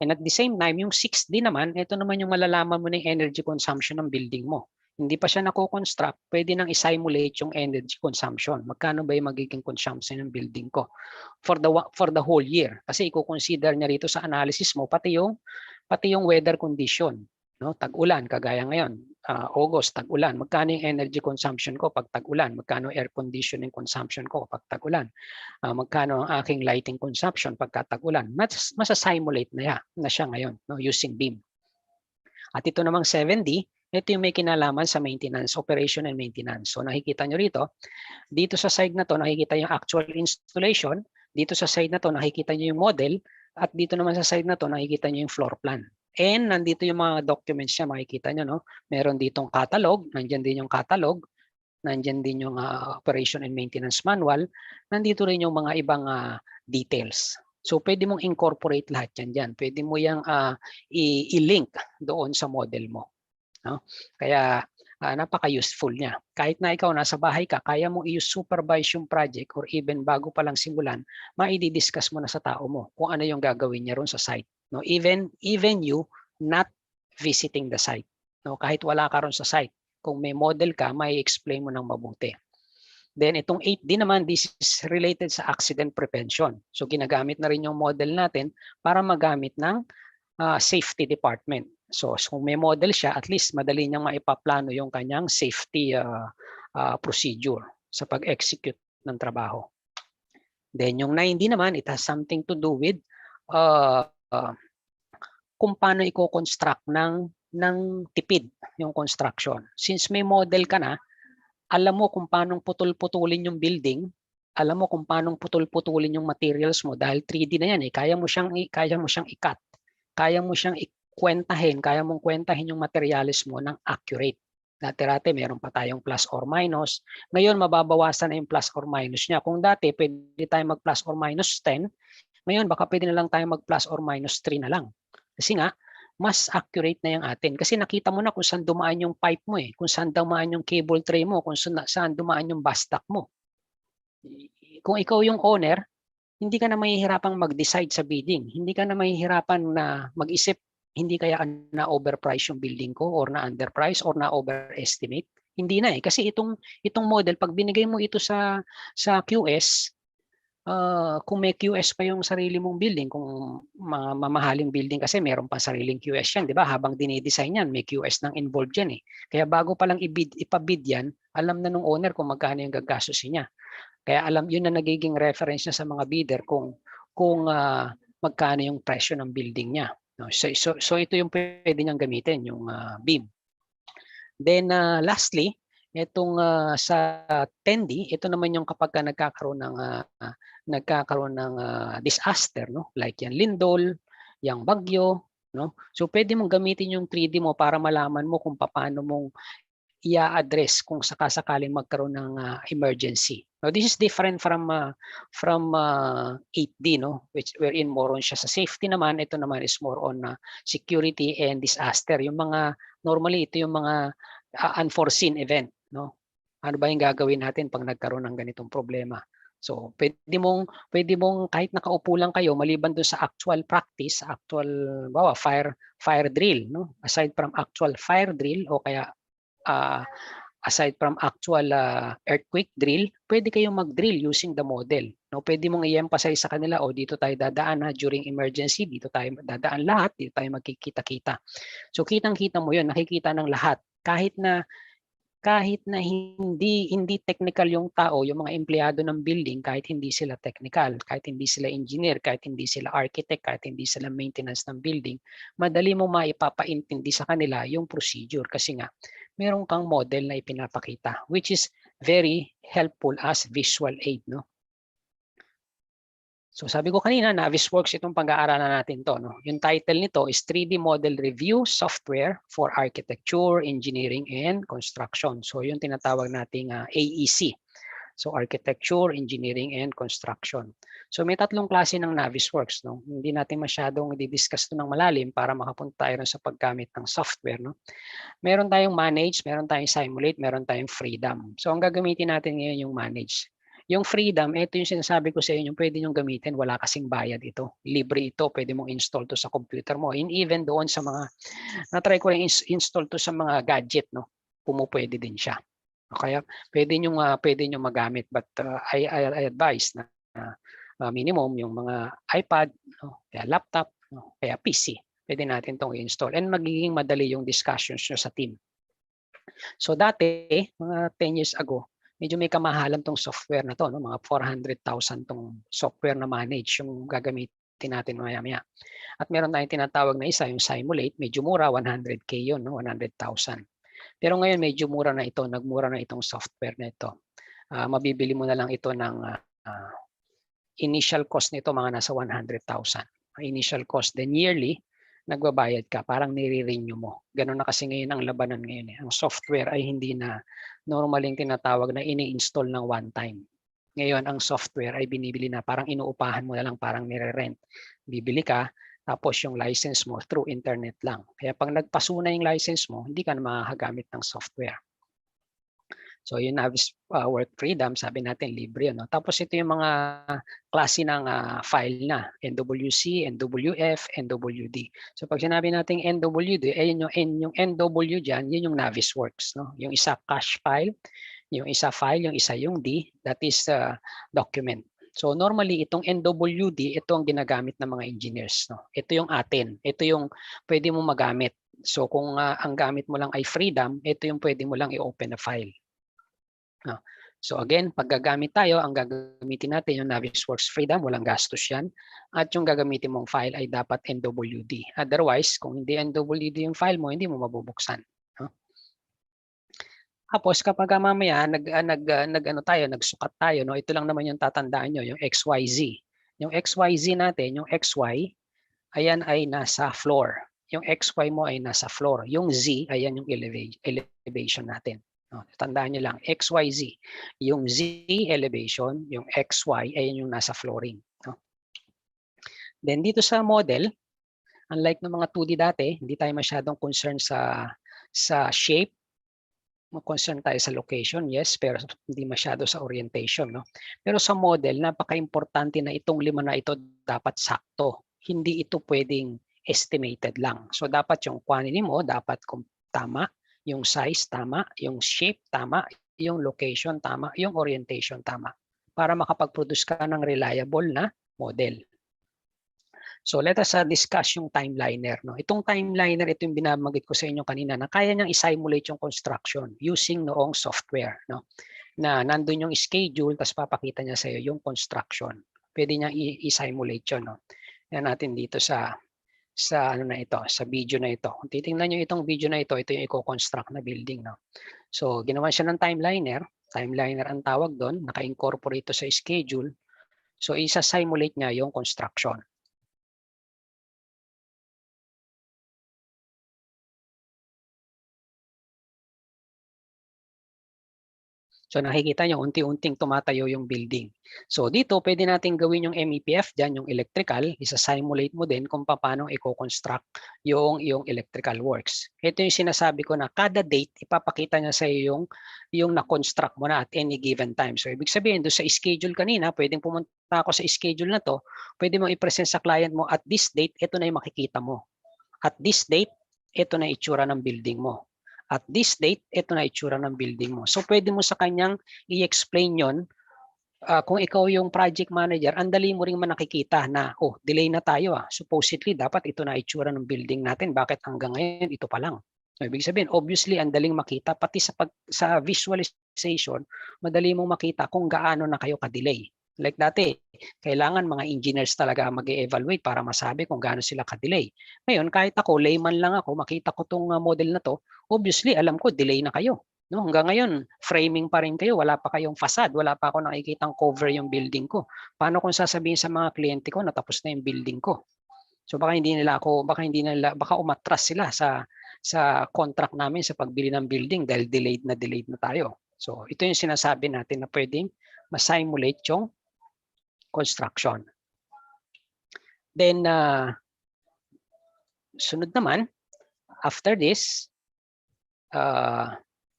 And at the same time, yung 6D naman, ito naman yung malalaman mo ng energy consumption ng building mo. Hindi pa siya nako-construct, pwede nang i-simulate yung energy consumption. Magkano ba yung magiging consumption ng building ko for the whole year? Kasi i-consider niya rito sa analysis mo pati yung weather condition. No, tag-ulan kagaya ngayon, August, tag-ulan. Magkano yung energy consumption ko pag tag-ulan? Magkano air conditioning consumption ko pag tag-ulan? Magkano ang aking lighting consumption pagka tag-ulan? Masa-simulate na siya ngayon, no, using BIM. At ito namang 7D, ito yung may kinalaman sa maintenance, operation and maintenance. So nakikita nyo rito, dito sa side na to nakikita yung actual installation, dito sa side na to nakikita nyo yung model, at dito naman sa side na to nakikita nyo yung floor plan. And nandito yung mga documents niya, makikita nyo, no? Meron ditong catalog, nandyan din yung catalog, nandyan din yung operation and maintenance manual, nandito rin yung mga ibang details. So pwede mong incorporate lahat yan dyan. Pwede mo yung i-link doon sa model mo. No? Kaya napaka-useful niya. Kahit na ikaw nasa bahay ka, kaya mong i-supervise yung project or even bago pa lang simulan, maidi-discuss mo na sa tao mo kung ano yung gagawin niya ron sa site. No, even you not visiting the site. No, kahit wala ka ron sa site, kung may model ka, may explain mo ng mabuti. Then itong 8D naman, this is related sa accident prevention. So ginagamit na rin yung model natin para magamit ng safety department. So kung may model siya, at least madali niyang maipaplano yung kanyang safety procedure sa pag-execute ng trabaho. Then yung 9D naman, it has something to do with kung paano i-construct ng tipid yung construction. Since may model ka na, alam mo kung paano putol-putulin yung building, alam mo kung paano putol-putulin yung materials mo dahil 3D na yan eh. Kaya mo siyang i-cut, kaya mo siyang kaya mong kwentahin yung materials mo ng accurate. Dati-dati meron pa tayong plus or minus. Ngayon mababawasan na yung plus or minus niya. Kung dati pwede tayong mag plus or minus 10, ngayon baka pwede na lang tayong mag plus or minus 3 na lang. Kasi nga, mas accurate na yung atin. Kasi nakita mo na kung saan dumaan yung pipe mo eh, kung saan dumaan yung cable tray mo, kung saan dumaan yung bastak mo. Kung ikaw yung owner, hindi ka na mahihirapang mag-decide sa bidding. Hindi ka na mahihirapan na mag-isip, hindi kaya na-overprice yung building ko or na-underprice or na-overestimate. Hindi na eh. Kasi itong model, pag binigay mo ito sa QS, kung may QS pa yung sarili mong building, kung mamahaling building kasi meron pa sariling QS yan, di ba? Habang dinidesign yan, may QS nang involved yan eh. Kaya bago pa lang ipabid yan, alam na nung owner kung magkano yung gagastusin niya. Kaya yun na nagiging reference niya sa mga bidder kung magkano yung presyo ng building niya. No? So ito yung pwede niyang gamitin, yung beam. Then lastly, itong sa TENDI, ito naman yung kapag nagkakaroon ng disaster, no? Like yan lindol, yang bagyo, no? So pwede mong gamitin yung 3D mo para malaman mo kung paano mong i-address kung sakasakaling magkaroon ng emergency. Now, this is different from 8D, no? Wherein more on siya sa safety naman. Ito naman is more on security and disaster. Yung mga, normally, ito yung mga unforeseen event, no? Ano ba yung gagawin natin pag nagkaroon ng ganitong problema? So, pwede mong kahit nakaupo lang kayo, maliban doon sa actual practice, fire drill, no? Aside from actual fire drill o kaya aside from actual earthquake drill, pwede kayong mag-drill using the model. No, pwede mong i-emphasize sa kanila, dito tayo dadaan during emergency, dito tayo dadaan lahat, dito tayo magkikita-kita. So kitang-kita mo 'yun, nakikita ng lahat. Kahit na hindi technical yung tao, yung mga empleyado ng building, kahit hindi sila technical, kahit hindi sila engineer, kahit hindi sila architect, kahit hindi sila maintenance ng building, madali mo maipapaintindi sa kanila yung procedure kasi nga meron kang model na ipinapakita, which is very helpful as visual aid, no? So sabi ko kanina, Navisworks itong pag-aaralan natin to, no? Yung title nito is 3D Model Review Software for Architecture, Engineering, and Construction. So yung tinatawag nating AEC. So Architecture, Engineering, and Construction. So may tatlong klase ng Navisworks, no? Hindi natin masyadong i-discuss ito ng malalim para makapunta tayo sa paggamit ng software, no? Meron tayong manage, meron tayong simulate, meron tayong freedom. So ang gagamitin natin ngayon yung manage. Yung freedom, ito yung sinasabi ko sa inyo, pwede nyo gamitin, wala kasing bayad ito. Libre ito, pwede mong install to sa computer mo. And even doon sa mga, na-try ko rin install to sa mga gadget, no? Pumupwede din siya. Kaya pwede nyo magamit, but I advise na minimum yung mga iPad, no? Kaya laptop, no? Kaya PC. Pwede natin itong i-install. And magiging madali yung discussions nyo sa team. So dati, mga 10 years ago, medyo may kamahalan tong software na to, no? Mga 400,000 tong software na manage yung gagamitin natin maya-maya. At meron tayong tinatawag na isa, yung simulate, medyo mura, 100K yun, no? 100,000. Pero ngayon medyo mura na ito, nagmura na itong software na ito. Mabibili mo na lang ito ng initial cost nito mga nasa 100,000. Initial cost, then yearly, nagbabayad ka, parang nire-renew mo. Ganun na kasi ngayon ang labanan ngayon. Ang software ay hindi na normaling tinatawag na ini-install ng one time. Ngayon, ang software ay binibili na, parang inuupahan mo na lang, parang nire-rent. Bibili ka, tapos yung license mo through internet lang. Kaya pag nagpaso na yung license mo, hindi ka na makakagamit ng software. So yung Navis Work Freedom, sabi natin libre. No? Tapos ito yung mga klase ng file na, NWC, NWF, NWD. So pag sinabi natin NWD, yung NW dyan, yun yung Navisworks. No? Yung isa cache file, yung isa file, yung isa yung D, that is document. So normally itong NWD, ito ang ginagamit ng mga engineers. No? Ito yung atin, ito yung pwede mo magamit. So kung ang gamit mo lang ay freedom, ito yung pwede mo lang i-open na file. So again, pag gagamit tayo, ang gagamitin natin yung Navisworks Freedom, walang gastos yan. At yung gagamitin mong file ay dapat NWD. Otherwise, kung hindi NWD yung file mo, hindi mo mabubuksan. Tapos kapag mamaya nagsukat tayo, no, ito lang naman yung tatandaan nyo, yung XYZ. Yung XYZ natin, yung XY, ayan ay nasa floor. yung XY mo ay nasa floor. Yung Z, ayan yung elevation natin. No, tandaan nyo lang, XYZ. Yung Z elevation, yung XY, ayan yung nasa flooring. No? Then dito sa model, unlike ng mga 2D dati, hindi tayo masyadong concerned sa shape. Concern tayo sa location, yes, pero hindi masyado sa orientation. No? Pero sa model, napaka-importante na itong 5 na ito dapat sakto. Hindi ito pwedeng estimated lang. So dapat yung quantity mo, dapat tama, yung size tama, yung shape tama, yung location tama, yung orientation tama, para makapag-produce ka ng reliable na model. So let us discuss yung timeliner. No? Itong timeliner, ito yung binabanggit ko sa inyo kanina na kaya niyang i-simulate yung construction using noong software. No? Na nandun yung schedule, tapos papakita niya sa iyo yung construction. Pwede niya i-simulate yun. No? Yan natin dito sa ano na ito, sa video na ito. Kung titingnan niyo itong video na ito yung i-construct na building. No? So ginawa siya ng timeliner. Timeliner ang tawag doon, naka-incorporate sa schedule. So isa-simulate niya yung construction. So nakikita nyo, unti-unting tumatayo yung building. So dito, pwede natin gawin yung MEPF dyan, yung electrical. Isa-simulate mo din kung paano i-construct yung electrical works. Ito yung sinasabi ko na kada date, ipapakita niya sa iyo yung na-construct mo na at any given time. So ibig sabihin, doon sa schedule kanina, pwedeng pumunta ako sa schedule na to, pwede mo i-present sa client mo at this date, ito na yung makikita mo. At this date, ito na itsura ng building mo. At this date, ito na itsura ng building mo. So pwede mo sa kanyang i-explain yon. Kung ikaw yung project manager, ang dali mo rin man nakikita na, oh, delay na tayo. Supposedly, dapat ito na itsura ng building natin. Bakit hanggang ngayon, ito pa lang? So, ibig sabihin, obviously, ang daling makita. Pati sa visualization, madali mong makita kung gaano na kayo ka-delay. Like dati, kailangan mga engineers talaga mag-evaluate para masabi kung gaano sila ka-delay. Ngayon, kahit ako, layman lang ako, makita ko itong model na to, obviously, alam ko, delay na kayo. No, hanggang ngayon, framing pa rin kayo. Wala pa kayong facade. Wala pa ako nakikitang cover yung building ko. Paano kung sasabihin sa mga kliyente ko na tapos na yung building ko? So baka baka umatras sila sa contract namin sa pagbili ng building dahil delayed na tayo. So ito yung sinasabi natin na pwedeng ma-simulate yung construction. Then sunod naman, after this,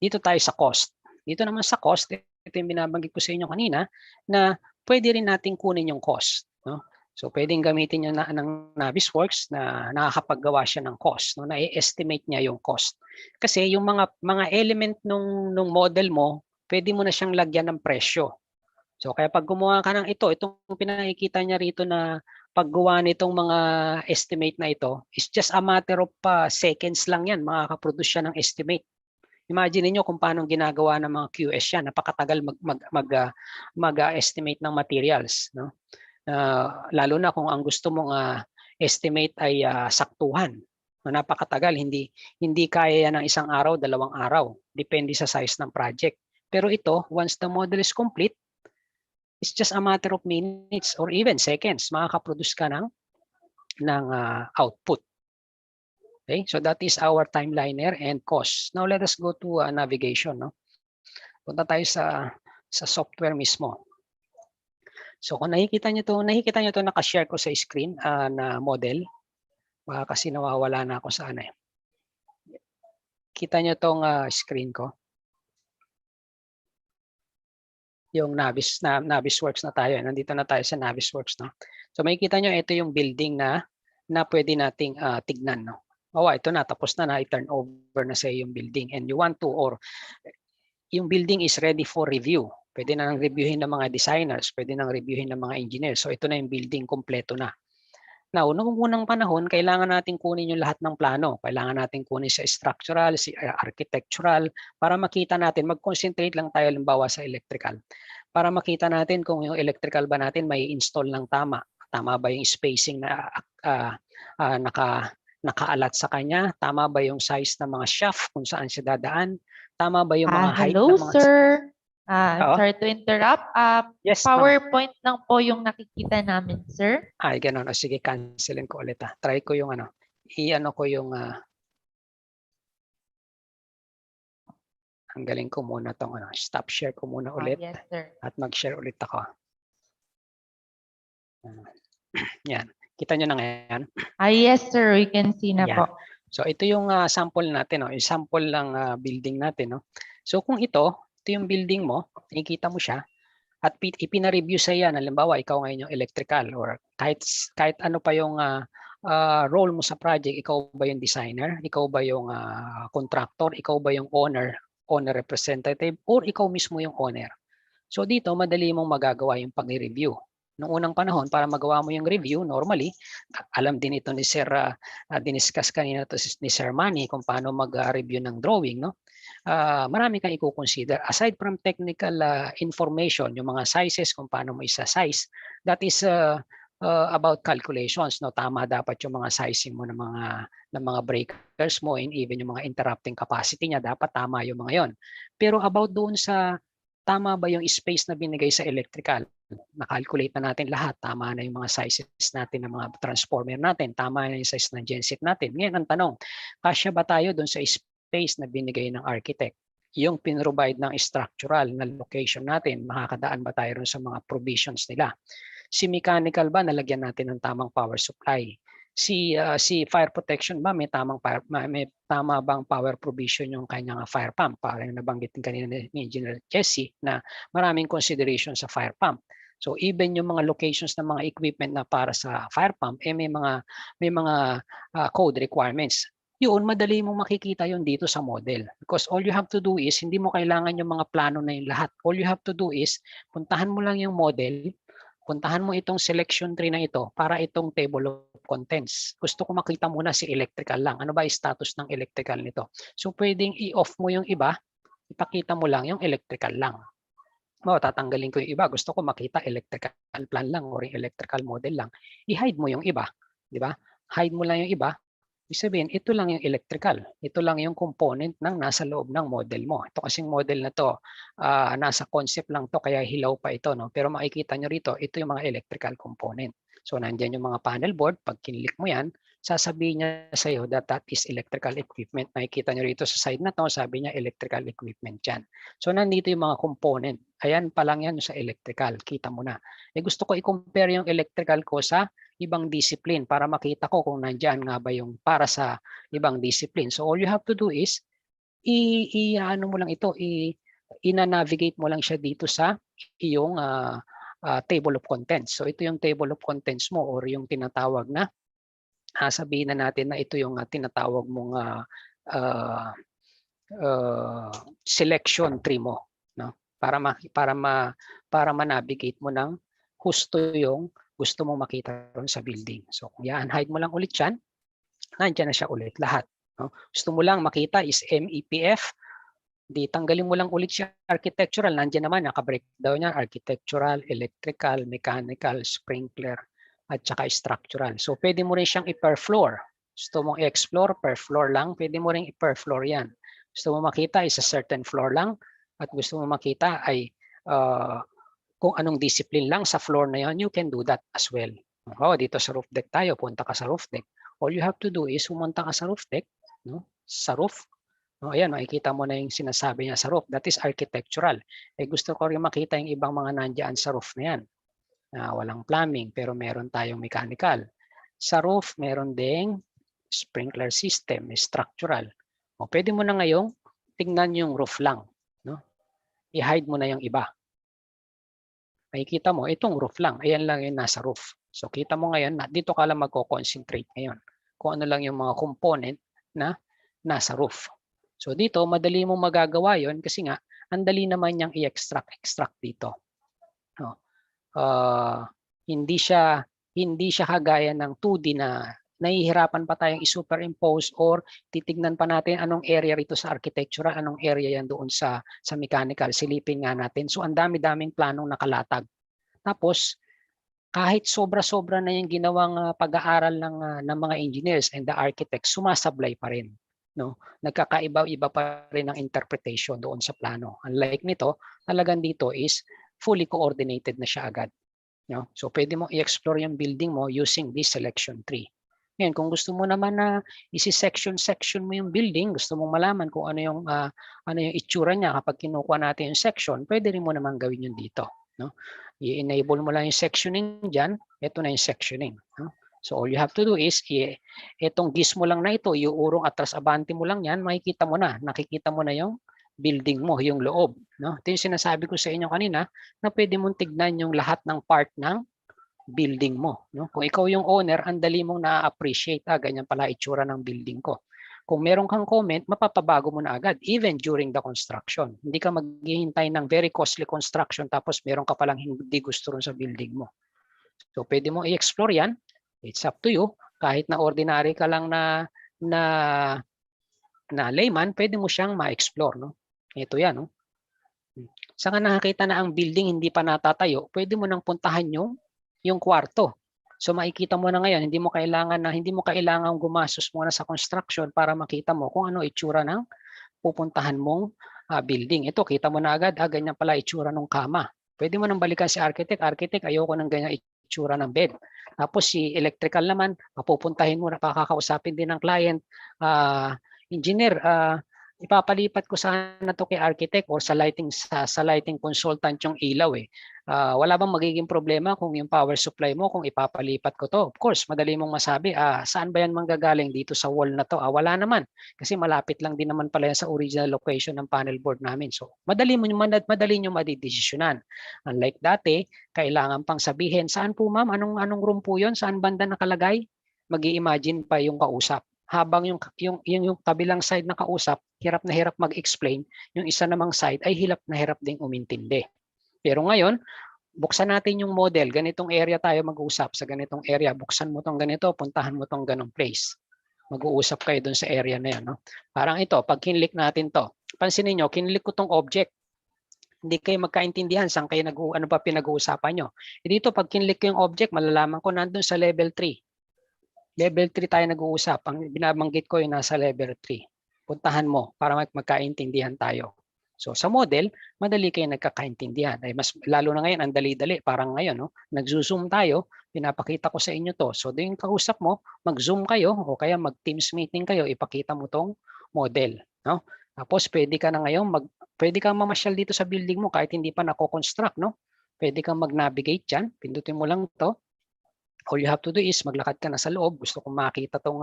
dito tayo sa cost. Dito naman sa cost, ito yung binabanggit ko sa inyo kanina, na pwede rin natin kunin yung cost. No? So pwedeng gamitin nyo ng Navisworks na nakakapaggawa siya ng cost. No? Na-estimate niya yung cost. Kasi yung mga element nung model mo, pwede mo na siyang lagyan ng presyo. So kaya pag gumawa ka ng itong pinakikita niya rito na paggawa nitong mga estimate na ito, is just a matter of seconds lang yan, makakaproduce siya ng estimate. Imagine niyo kung paano ginagawa ng mga QS yan, napakatagal mag-estimate ng materials. No? Lalo na kung ang gusto mong estimate ay saktuhan. Napakatagal, hindi kaya yan ng isang araw, 2 araw. Depende sa size ng project. Pero ito, once the model is complete, it's just a matter of minutes or even seconds. Makakaproduce ka ng output. Okay, so that is our timeliner and cost. Now let us go to navigation. No? Punta tayo sa software mismo. So kung nakikita nyo to naka-share ko sa screen na model. Kasi nawawala na ako sa ano eh. Kita nyo tong screen ko. Yung Navisworks na tayo. Nandito na tayo sa Navisworks. No? So makikita nyo, ito yung building na pwede nating tignan. No? Ito na, tapos na i-turn over na sa yung building. And you want to, or yung building is ready for review. Pwede na nang reviewin ng mga designers, pwede nang reviewin ng mga engineers. So ito na yung building, kompleto na. Now, noong unang panahon, kailangan natin kunin yung lahat ng plano. Kailangan natin kunin sa structural, architectural, para makita natin, mag-concentrate lang tayo halimbawa sa electrical. Para makita natin kung yung electrical ba natin may install ng tama. Tama ba yung spacing na nakaalat sa kanya? Tama ba yung size ng mga shaft kung saan siya dadaan? Tama ba yung mga height Hello, ng mga... sir. Sorry to interrupt. Yes, PowerPoint lang po yung nakikita namin, sir. Ay, ganun. O sige, cancelin ko ulit. Try ko yung i-ano ko yung tanggalin ko muna tong stop share ko muna ulit Yes, sir. at mag-share ulit ako. Yan. Kita nyo na ngayon? Yes, sir. We can see na Yan. po. So ito yung sample natin, no? Yung sample ng building natin, no? So kung ito yung building mo, nakikita mo siya at ipina-review sa yan, halimbawa ikaw ngayon yung electrical or kahit ano pa yung role mo sa project, ikaw ba yung designer, ikaw ba yung contractor, ikaw ba yung owner representative, or ikaw mismo yung owner. So dito, madali mong magagawa yung pag-review. Noong unang panahon, para magawa mo yung review, normally, alam din ito ni Sir, diniscuss kanina to ni Sir Manny kung paano mag-review ng drawing. No? Marami kang i-consider. Aside from technical information, yung mga sizes, kung paano mo isa-size, that is about calculations. No? Tama dapat yung mga sizing mo ng mga breakers mo and even yung mga interrupting capacity niya, dapat tama yung mga yon. Pero about doon sa tama ba yung space na binigay sa electrical? Na-calculate na natin lahat. Tama na yung mga sizes natin ng mga transformer natin. Tama na yung size ng genset natin. Ngayon ang tanong, kasya ba tayo doon sa space na binigay ng architect? Yung pinrovide ng structural na location natin, makakadaan ba tayo sa mga provisions nila? Si mechanical ba, nalagyan natin ng tamang power supply? Si fire protection ba, may tama bang power provision yung kanyang fire pump? Parang nabanggit din kanina ni Engineer Jesse na maraming consideration sa fire pump. So even yung mga locations ng mga equipment na para sa fire pump, may mga code requirements. Yun, madali mong makikita yun dito sa model. Because all you have to do is, hindi mo kailangan yung mga plano na yung lahat. All you have to do is, puntahan mo lang yung model, puntahan mo itong selection tree na ito para itong table of contents. Gusto ko makita muna si electrical lang. Ano ba yung status ng electrical nito? So pwedeng i-off mo yung iba, ipakita mo lang yung electrical lang. Tatanggalin ko yung iba. Gusto ko makita electrical plan lang or electrical model lang. I-hide mo yung iba. Di ba? Hide mo lang yung iba. Ibig sabihin, ito lang yung electrical. Ito lang yung component ng nasa loob ng model mo. Ito kasing model na to, nasa concept lang to, kaya hilaw pa ito. No? Pero makikita nyo rito, ito yung mga electrical component. So nandyan yung mga panel board. Pag kinlik mo yan, sasabihin niya sa iyo that is electrical equipment. Nakikita nyo rito sa side na to, sabi niya electrical equipment yan. So nandito yung mga component. Ayan pa lang yan sa electrical. Kita mo na. Gusto ko i-compare yung electrical ko sa ibang discipline para makita ko kung nandiyan nga ba yung para sa ibang discipline. So all you have to do is ano mo lang ito, ina-navigate mo lang siya dito sa iyong table of contents. So ito yung table of contents mo or yung tinatawag na sabihin na natin na ito yung tinatawag mong selection tree mo, no? Para ma-navigate mo ng husto yung gusto mong makita ron sa building. So kung i-hide mo lang ulit yan, nandiyan na siya ulit lahat. No? Gusto mo lang makita is MEPF, di tanggalin mo lang ulit siya architectural, nandiyan naman, naka-breakdown niya, architectural, electrical, mechanical, sprinkler, at saka structural. So pwede mo rin siyang i-per floor. Gusto mong i-explore, per floor lang, pwede mo rin i-per floor yan. Gusto mo makita is a certain floor lang, at gusto mo makita ay kung anong discipline lang sa floor na yan, you can do that as well. Dito sa roof deck tayo, punta ka sa roof deck. All you have to do is pumunta ka sa roof deck, no? Sa roof. Ayan, makikita mo na yung sinasabi niya sa roof. That is architectural. Gusto ko rin makita yung ibang mga nandiyan sa roof na yan. Walang plumbing, pero meron tayong mechanical. Sa roof, meron ding sprinkler system, structural. Pwede mo na ngayong tingnan yung roof lang. No? I-hide mo na yung iba. Makikita mo, itong roof lang. Ayan lang yung nasa roof. So kita mo ngayon, dito ka lang magko-concentrate ngayon. Kung ano lang yung mga component na nasa roof. So dito, madali mo magagawa yon kasi nga, ang dali naman niyang i-extract dito. Hindi siya kagaya ng 2D na nahihirapan pa tayong i-superimpose or titignan pa natin anong area rito sa architectural, anong area yan doon sa mechanical, silipin nga natin. So ang dami-daming planong nakalatag. Tapos kahit sobra-sobra na yung ginawang pag-aaral ng mga engineers and the architects, sumasablay pa rin. No? Nagkakaiba-iba pa rin ang interpretation doon sa plano. Unlike nito, talagang dito is fully coordinated na siya agad. No? So pwede mo i-explore yung building mo using this selection tree. Ngayon, kung gusto mo naman na isi-section mo yung building, gusto mong malaman kung ano yung itsura niya kapag kinukuha natin yung section, pwede rin mo naman gawin yun dito. No? I-enable mo lang yung sectioning dyan, ito na yung sectioning. No? So all you have to do is, itong gizmo lang na ito, iuurong atras abante mo lang yan, makikita mo na, nakikita mo na yung building mo, yung loob. No? Ito yung sinasabi ko sa inyo kanina, na pwede mong tignan yung lahat ng part ng building mo. No? Kung ikaw yung owner, ang dali mong na-appreciate, ganyan pala itsura ng building ko. Kung meron kang comment, mapapabago mo na agad, even during the construction. Hindi ka maghihintay ng very costly construction tapos meron ka palang hindi gusto ron sa building mo. So pwede mo i-explore yan. It's up to you. Kahit na ordinary ka lang na layman, pwede mo siyang ma-explore. No? Ito yan. No? Saka nakakita na ang building hindi pa natatayo, pwede mo nang puntahan yung kwarto. So makikita mo na ngayon, hindi mo kailangan gumastos muna sa construction para makita mo kung ano itsura ng pupuntahan mong building. Ito, kita mo na agad, ganyan pala itsura ng kama. Pwede mo nang balikan si architect. Architect, ayoko ng ganyan itsura ng bed. Tapos si electrical naman, papupuntahin mo na, pakakausapin din ng client. Engineer, ipapalipat ko sana to kay architect or sa lighting consultant yung ilaw eh. Wala bang magiging problema kung yung power supply mo kung ipapalipat ko to? Of course, madali mong masabi, saan ba yan manggagaling dito sa wall na to? Wala naman kasi malapit lang din naman pala yan sa original location ng panel board namin. So, madali nyo madidesisyonan. Unlike dati, kailangan pang sabihin, saan po ma'am? Anong room po yun? Saan banda nakalagay? Mag-i-imagine pa yung kausap. Habang yung kabilang side na kausap, hirap na hirap mag-explain, yung isa namang side ay hirap na hirap ding umintindi. Pero ngayon, buksan natin yung model. Ganitong area tayo mag-usap. Sa ganitong area, buksan mo tong ganito, puntahan mo tong ganong place. Mag-uusap kayo dun sa area na yan. No? Parang ito, pag kinlik natin to, pansinin nyo, kinlik ko tong object. Hindi kayo magkaintindihan saan kayo ano ba pinag-uusapan nyo. Dito, pag kinlik ko yung object, malalaman ko nandun sa level 3. Level 3 tayo nag-uusap. Ang binabanggit ko yung nasa level 3. Puntahan mo para magkaintindihan tayo. So sa model, madali kayo nagkakaintindihan. Ay mas lalo na ngayon, ang dali-dali. Parang ngayon, no? Nag-zoom tayo, pinapakita ko sa inyo to. So yung kausap mo, mag-zoom kayo o kaya mag-Teams meeting kayo, ipakita mo tong model. No? Tapos pwede ka na ngayon, pwede kang mamasyal dito sa building mo kahit hindi pa nako-construct. No? Pwede kang mag-navigate dyan. Pindutin mo lang to. All you have to do is maglakad ka na sa loob. Gusto kong makita tong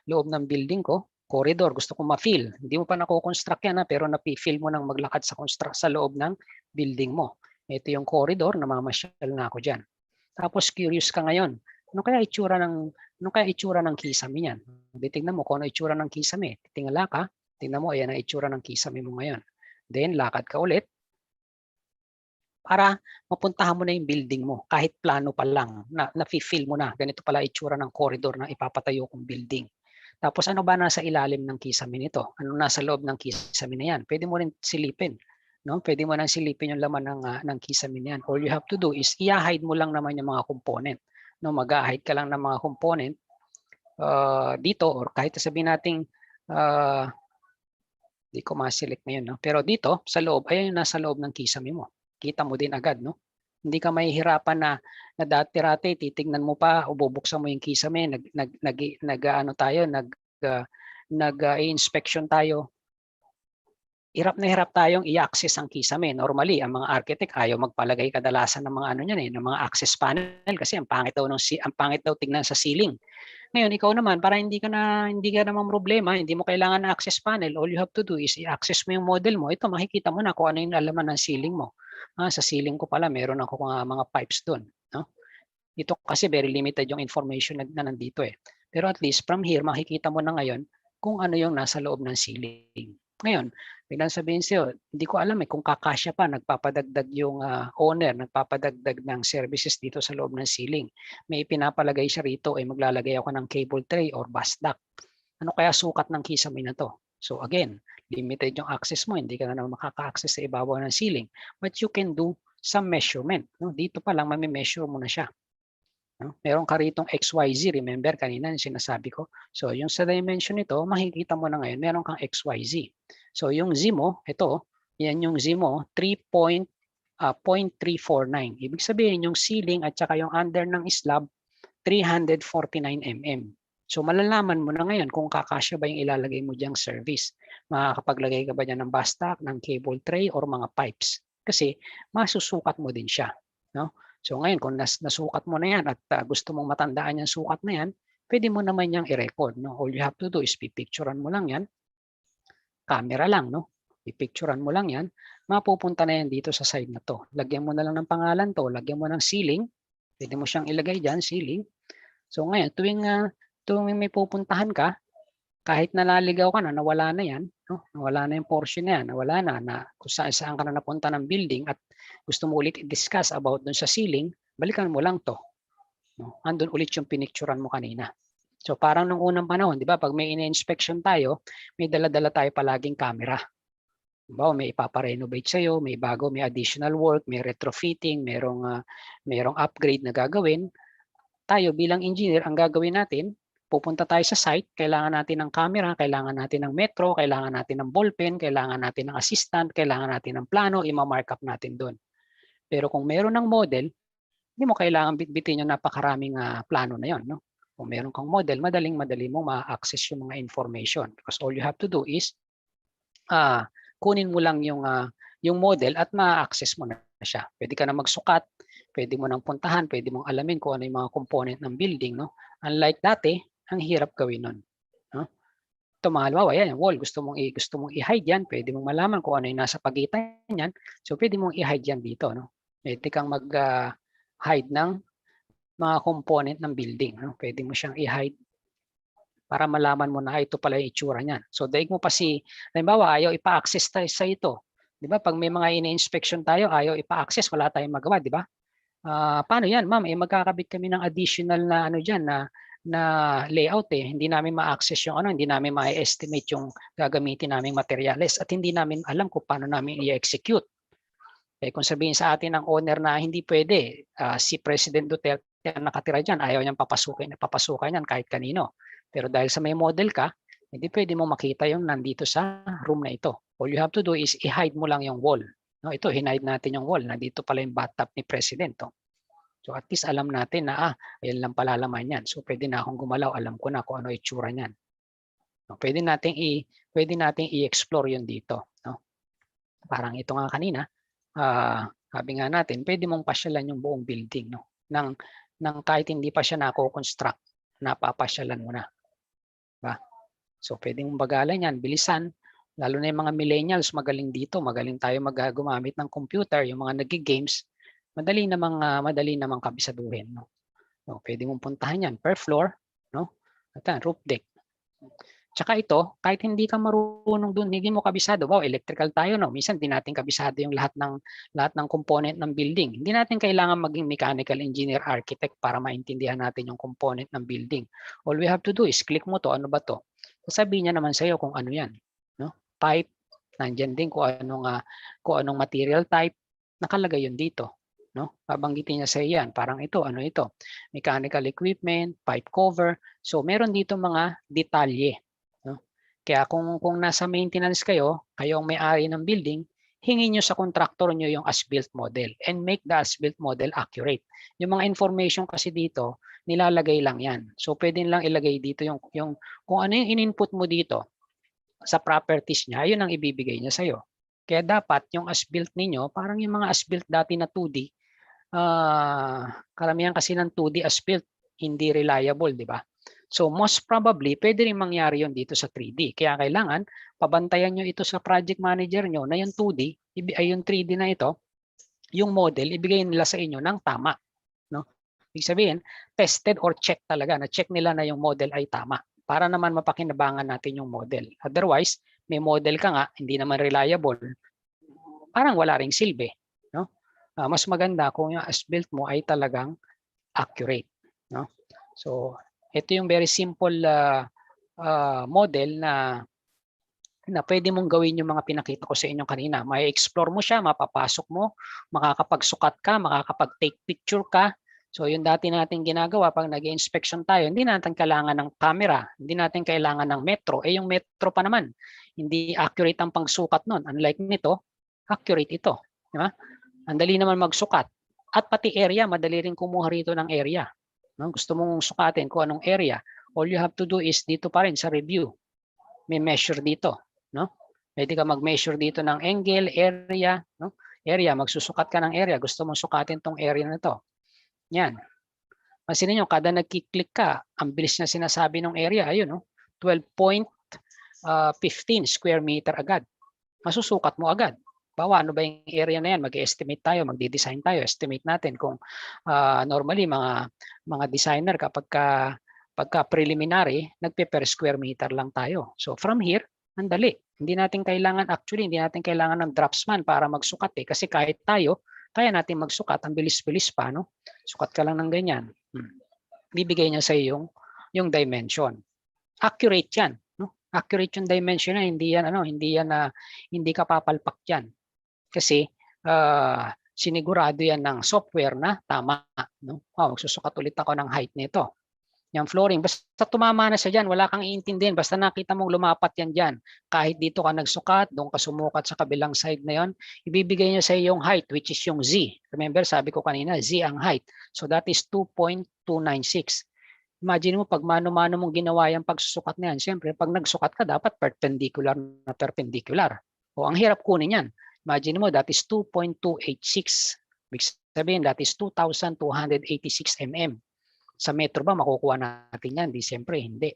loob ng building ko. Corridor, gusto kong ma-feel. Hindi mo pa nako-construct yan pero napi-feel mo nang maglakad sa loob ng building mo. Ito yung corridor, namamasyal na ako dyan. Tapos curious ka ngayon. Ano kaya itsura ng kisame niyan? Tingnan mo kung ano itsura ng kisame. Tingala ka, tingnan mo, ayan ang itsura ng kisame mo ngayon. Then lakad ka ulit para mapuntahan mo na yung building mo. Kahit plano pa lang, na-feel mo na. Ganito pala itsura ng corridor na ipapatayo kong building. Tapos ano ba nasa ilalim ng kisame nito? Ano nasa loob ng kisame na yan? Pwede mo rin silipin. No? Pwede mo nang silipin yung laman ng kisame na yan. All you have to do is i-hide mo lang naman yung mga component. No? Mag-hide ka lang ng mga component dito or kahit sabihin natin di ko ma-select ngayon. No? Pero dito sa loob, ayan yung nasa loob ng kisame mo. Kita mo din agad. No? Hindi ka mahihirapan na dati-rati, titignan mo pa, o bubuksan mo yung kisame, nag-inspection tayo. Hirap na hirap tayong i-access ang kisame. Normally, ang mga architect ayaw magpalagay kadalasan ng mga ng mga access panel kasi ang pangit daw tingnan sa ceiling. Ngayon, ikaw naman, para hindi ka naman problema, hindi mo kailangan ng access panel, all you have to do is i-access mo yung model mo. Ito, makikita mo na kung ano yung alaman ng ceiling mo. Sa ceiling ko pala, meron ako mga pipes doon. No? Ito kasi very limited yung information na nandito eh. Pero at least from here, makikita mo na ngayon kung ano yung nasa loob ng ceiling. Ngayon, biglang sabihin sa'yo, hindi ko alam kung kakasya pa, nagpapadagdag yung owner, nagpapadagdag ng services dito sa loob ng ceiling. May pinapalagay siya rito, maglalagay ako ng cable tray or bus duct. Ano kaya sukat ng kisame na to? So again, limited yung access mo, hindi ka na makaka-access sa ibabaw ng ceiling. But you can do some measurement. No? Dito pa lang, mami-measure mo na siya. No? Meron ka ritong XYZ, remember kanina yung sinasabi ko. So yung sa dimension nito, makikita mo na ngayon, meron kang XYZ. So yung Z mo, ito, yan yung Z mo, 3.349. Ibig sabihin yung ceiling at saka yung under ng slab, 349 mm. So malalaman mo na ngayon kung kakasya ba yung ilalagay mo diyang service. Makakapaglagay ka ba dyan ng bus stack, ng cable tray, or mga pipes. Kasi masusukat mo din siya. No? So ngayon, kung nasukat mo na yan at gusto mong matandaan yung sukat na yan, pwede mo naman yang i-record. No? All you have to do is pipicturean mo lang yan. Camera lang, no? Pipicturean mo lang yan. Mapupunta na yan dito sa side na to. Lagyan mo na lang ng pangalan to. Lagyan mo ng ceiling. Pwede mo siyang ilagay dyan, ceiling. So ngayon, tuwing may pupuntahan ka, kahit nalaligaw ka na, nawala na yan, no? Nawala na yung portion na yan, nawala na kung saan ka na napunta ng building at gusto mo ulit i-discuss about dun sa ceiling, balikan mo lang to. No? Andun ulit yung pinicturean mo kanina. So parang nung unang panahon, di ba, pag may ine-inspection tayo, may dala-dala tayo palaging camera. Diba, may ipaparenovate sa'yo, may bago, may additional work, may retrofitting, merong upgrade na gagawin. Tayo bilang engineer, ang gagawin natin, pupunta tayo sa site, kailangan natin ng camera, kailangan natin ng metro, kailangan natin ng ballpen, kailangan natin ng assistant, kailangan natin ng plano, ima-markup natin doon. Pero kung meron ng model, hindi mo kailangan bitbitin yung napakaraming plano na yon, no? Kung meron kang model, madali mo ma-access yung mga information. Because all you have to do is kunin mo lang yung model at ma-access mo na siya. Pwede ka na magsukat, pwede mo nang puntahan, pwede mong alamin kung ano yung mga component ng building. No? Unlike dati, ang hirap gawin nun. No? Ito mga halimbawa, yan, wall, gusto mong i-hide yan, pwede mong malaman kung ano yung nasa pagitan yan. So pwede mong i-hide yan dito. No? Pwede kang mag-hide ng mga component ng building. No? Pwede mo siyang i-hide para malaman mo na ito pala yung itsura niyan. So daig mo pa halimbawa, ayaw ipa-access tayo sa ito. Di ba? Pag may mga ine-inspection tayo, ayaw ipa-access, wala tayong magawa, di ba? Paano yan, ma'am? Magkakabit kami ng additional na dyan, na layout eh. Hindi namin ma-access yung hindi namin ma-estimate yung gagamitin naming materials at hindi namin alam kung paano namin i-execute. Eh, kung sabihin sa atin ng owner na hindi pwede, si President Duterte ang nakatira dyan, ayaw niyang papasukan yan kahit kanino. Pero dahil sa may model ka, hindi pwede mo makita yung nandito sa room na ito. All you have to do is i-hide mo lang yung wall. No, ito, hinide natin yung wall. Nandito pala yung bathtub ni President. Oh. So at least alam natin na ayan lang pala laman yan. So pwede na akong gumalaw, alam ko na kung ano itsura niyan. No, pwede nating i-explore yun dito. No? Parang ito nga kanina, sabi nga natin, pwede mong pasyalan yung buong building. No? Nang kahit hindi pa siya nako-construct, napapasyalan mo na. Diba? So pwede mong bagalan yan, bilisan. Lalo na yung mga millennials, magaling dito, magaling tayo gumamit ng computer, yung mga nag-games, madali namang kabisaduhin. No? No, pwede mong puntahan yan per floor, no? At roof deck. Tsaka ito, kahit hindi ka marunong doon, hindi mo kabisado. Wow, electrical tayo, no? Minsan hindi natin kabisado yung lahat ng component ng building. Hindi natin kailangan maging mechanical engineer, architect para maintindihan natin yung component ng building. All we have to do is click mo to, ano ba to? Sasabihin niya naman sa iyo kung ano yan, no? Pipe, nandiyan din kung anong material type, nakalagay yun dito. No? Babanggitin niya sa iyan, parang ito, ano ito? Mechanical equipment, pipe cover. So meron dito mga detalye. No? Kaya kung nasa maintenance kayo ang may-ari ng building, hingin nyo sa contractor nyo yung as-built model and make the as-built model accurate. Yung mga information kasi dito, nilalagay lang yan. So pwede lang ilagay dito yung kung ano yung in-input mo dito sa properties niya, yun ang ibibigay niya sa'yo. Kaya dapat yung as-built ninyo, parang yung mga as-built dati na 2D, karamihan kasi ng 2D as-built, hindi reliable, di ba? So most probably, pwede rin mangyari yon dito sa 3D. Kaya kailangan, pabantayan nyo ito sa project manager nyo na yung 2D, ay yung 3D na ito, yung model, ibigay nila sa inyo ng tama. No? Ibig sabihin, tested or check talaga, na-check nila na yung model ay tama para naman mapakinabangan natin yung model. Otherwise, may model ka nga, hindi naman reliable, parang wala ring silbi. No? Mas maganda kung yung as-built mo ay talagang accurate. No? So, ito yung very simple model na pwede mong gawin yung mga pinakita ko sa inyo kanina. May explore mo siya, mapapasok mo, makakapagsukat ka, makakapag-take picture ka. So yung dati natin ginagawa pag nag-inspection tayo, hindi natin kailangan ng camera, hindi natin kailangan ng metro. Yung metro pa naman, hindi accurate ang pagsukat nun. Unlike nito, accurate ito. Diba? Ang dali naman magsukat. At pati area, madali rin kumuha rito ng area. No? Gusto mong sukatin kung anong area. All you have to do is dito pa rin sa review. May measure dito, no? Pwede ka mag-measure dito ng angle, area, no? Area, magsusukat ka ng area. Gusto mong sukatin tong area na to. Yan. Pansinin nyo, kada nag-click ka, ang bilis na sinasabi ng area, ayun, no? 12.15 square meter agad. Masusukat mo agad. Bawa, ano ba yung area na yan? Mag-estimate tayo, magdi-design tayo, estimate natin kung normally mga designer pagka preliminary, nagpe-per square meter lang tayo. So from here, ang dali. Hindi natin kailangan ng draftsman para magsukat kasi kahit tayo, kaya natin magsukat, ang bilis-bilis pa, no? Sukat ka lang ng ganyan. Bibigay niya sa iyo yung dimension. Accurate 'yan, no? Accurate yung dimension na hindi ka papalpak diyan. Kasi sinigurado 'yan ng software na tama, no? Magsusukat ulit ako ng height nito. Yung flooring, basta tumama na siya dyan, wala kang iintindihin. Basta nakita mong lumapat yan dyan. Kahit dito ka nagsukat, doon ka sumukat sa kabilang side na yon, ibibigay niya sa iyo yung height, which is yung Z. Remember, sabi ko kanina, Z ang height. So that is 2.296. Imagine mo, pag mano-mano mong ginawa yung pagsusukat na yan, siyempre, pag nagsukat ka, dapat perpendicular na perpendicular. O ang hirap kunin yan. Imagine mo, that is 2.286. Ibig sabihin, that is 2,286 mm. Sa metro ba makukuha natin yan? Di, siyempre hindi.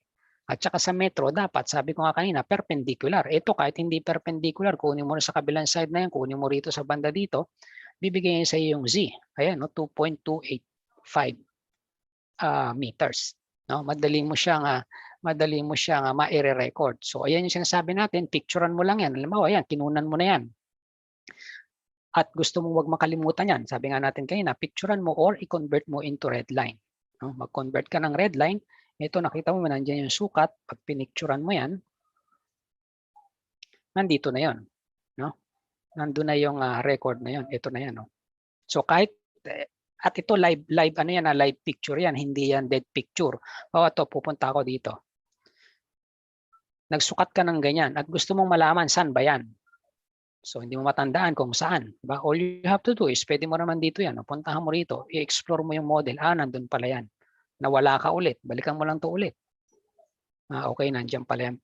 At saka sa metro, dapat, sabi ko nga kanina, perpendicular. Ito kahit hindi perpendicular, kunin mo na sa kabilang side na yan, kunin mo rito sa banda dito, bibigyan sa iyo yung Z. Ayan, no? 2.285 meters. No? Madali mo siyang ma-record. So ayan yung sinasabi natin, picturean mo lang yan. Alam mo, ayan, kinunan mo na yan. At gusto mong wag makalimutan yan. Sabi nga natin kanina, picturean mo or i-convert mo into red line. No? Mag-convert ka ng red line. Ito, nakita mo, nandiyan yung sukat. Pag pinicturean mo yan, nandito na yon, no? Nandun na yung record na yon. Ito na yan. No? So kahit, at ito live ano yan, live picture yan. Hindi yan dead picture. Ito, pupunta ako dito. Nagsukat ka ng ganyan at gusto mong malaman saan ba yan. So hindi mo matandaan kung saan. Diba? All you have to do is, pwede mo naman dito yan. Puntahan mo rito, i-explore mo yung model. Nandun pala yan. Nawala ka ulit. Balikan mo lang to ulit. Okay, nandiyan pala yung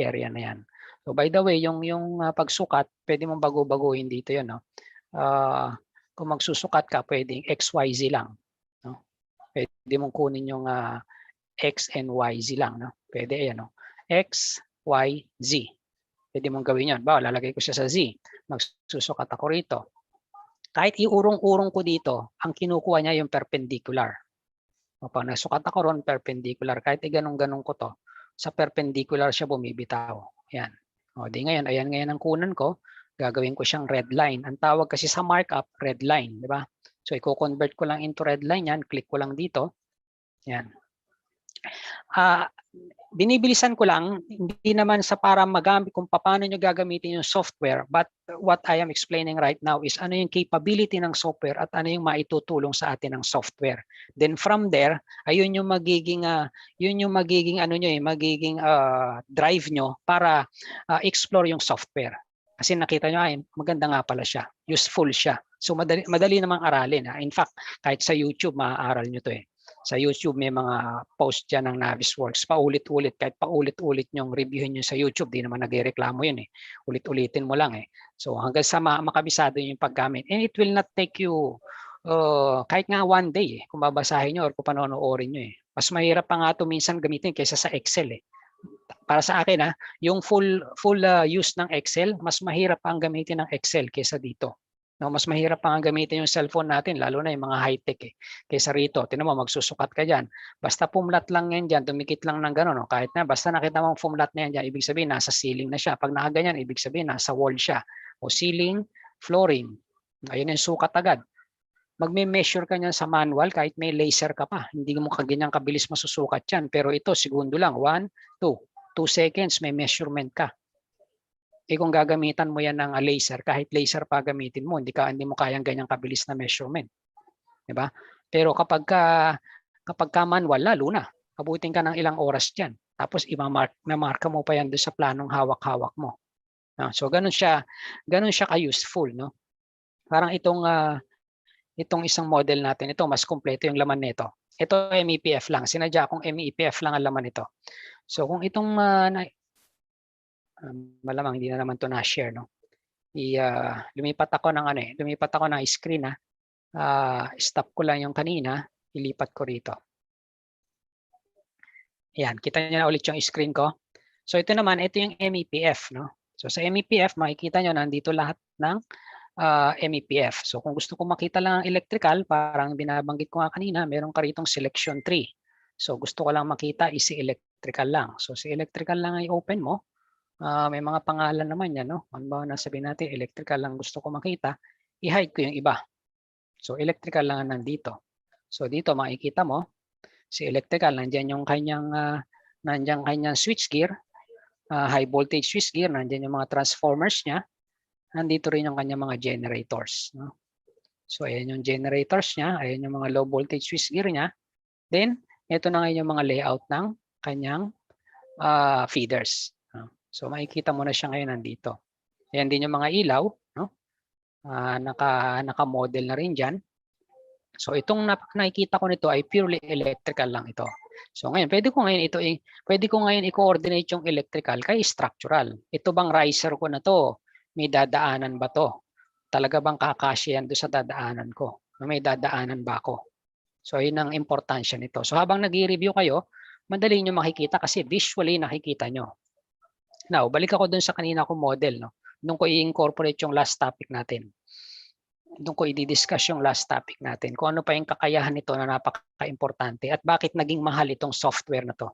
area na yan. So by the way, yung pagsukat, pwede mong bago-baguhin dito yun. No? Kung magsusukat ka, pwedeng XYZ lang. No? Pwede mong kunin yung X and YZ lang. No? Pwede yan. No? X, Y, Z. Pwede mong gawin yun. Lalagay ko siya sa Z. Magsusukat ako rito. Kahit iurong-urong ko dito, ang kinukuha niya yung perpendicular. Pag nasukat ako ron, perpendicular. Kahit ganun-ganun ko to, sa perpendicular siya bumibitaw. Ayan. Di ngayon, ayan ngayon ang kunan ko. Gagawin ko siyang red line. Ang tawag kasi sa markup, red line. Di ba? So, i-convert ko lang into red line yan. Click ko lang dito. Ayan. Binibilisan ko lang, hindi naman sa para magamit kung paano nyo gagamitin yung software, but what I am explaining right now is ano yung capability ng software at ano yung maitutulong sa atin ng software. Then from there, ayun yung magiging magiging drive nyo para explore yung software. Kasi nakita nyo, maganda nga pala siya, useful siya. So madali namang aralin. In fact, kahit sa YouTube, maaaral nyo to . Sa YouTube, may mga post dyan ng Navisworks. Paulit-ulit. Kahit paulit-ulit nyong reviewin nyo sa YouTube, di naman nagreklamo yun . Ulit-ulitin mo lang . So hanggang sa makabisado yung paggamit. And it will not take you kahit nga one day kung babasahin nyo or kung panonoorin nyo . Mas mahirap pa nga ito minsan gamitin kaysa sa Excel . Para sa akin, yung full use ng Excel, mas mahirap pa ang gamitin ng Excel kaysa dito. No, mas mahirap pa nga gamitin yung cellphone natin, lalo na yung mga high-tech kaysa rito. Tingnan mo, magsusukat ka dyan. Basta pumlat lang yan dyan, dumikit lang ng gano'n. No? Kahit na, basta nakita mong pumlat na yan dyan, ibig sabihin, nasa ceiling na siya. Pag nakaganyan, ibig sabihin, nasa wall siya. O ceiling, flooring. Ayun yung sukat agad. Magme-measure ka niyan sa manual, kahit may laser ka pa. Hindi mo kaganyang kabilis masusukat yan. Pero ito, segundo lang. 1, 2 seconds, may measurement ka. Kung gagamitan mo yan ng laser, kahit laser pa gamitin mo, hindi mo kayang ganyang kabilis na measurement. Diba? Pero kapag ka manual, lalo na, abutin ka ng ilang oras dyan. Tapos namarka mo pa yan doon sa planong hawak-hawak mo. So ganun siya ka-useful. No? Parang itong isang model natin, ito mas kompleto yung laman nito. Ito MEPF lang. Sinadya kong MEPF lang ang laman ito. So kung itong malamang hindi na naman to na-share, no? Lumipat ako ng lumipat ako ng screen ha. Stop ko lang yung kanina, ilipat ko rito. Ayan, kita niyo na ulit yung screen ko. So ito naman, ito yung MEPF, no? So sa MEPF, makikita niyo nandito lahat ng MEPF. So kung gusto ko makita lang ang electrical, parang binabanggit ko nga kanina, meron ka ritong selection tree. So gusto ko lang makita is si electrical lang. So si electrical lang ay open mo. May mga pangalan naman yan, no? Ano ba nasabihin natin, electrical lang gusto ko makita, i-hide ko yung iba. So electrical lang nandito. So dito makikita mo, si electrical, nandiyan yung kanyang, kanyang switchgear, high voltage switchgear, nandiyan yung mga transformers niya, nandito rin yung kanyang mga generators. No? So ayan yung generators niya, ayan yung mga low voltage switchgear niya. Then, ito na ngayon yung mga layout ng kanyang feeders. So makikita mo na siya ngayon nandito. Ayan din yung mga ilaw, no? Naka-model na rin dyan. So itong nakikita ko nito ay purely electrical lang ito. So ngayon, pwede ko ngayon i-coordinate yung electrical kay structural. Ito bang riser ko na to? May dadaanan ba to? Talaga bang kakasya yan doon sa dadaanan ko? May dadaanan ba ako? So yun ang importansya nito. So habang nag-review kayo, madali nyo makikita kasi visually nakikita nyo. Now, balik ako dun sa kanina kong model. No? Doon ko i-incorporate yung last topic natin. Doon ko i-discuss yung last topic natin. Kung ano pa yung kakayahan nito na napaka-importante at bakit naging mahal itong software na to.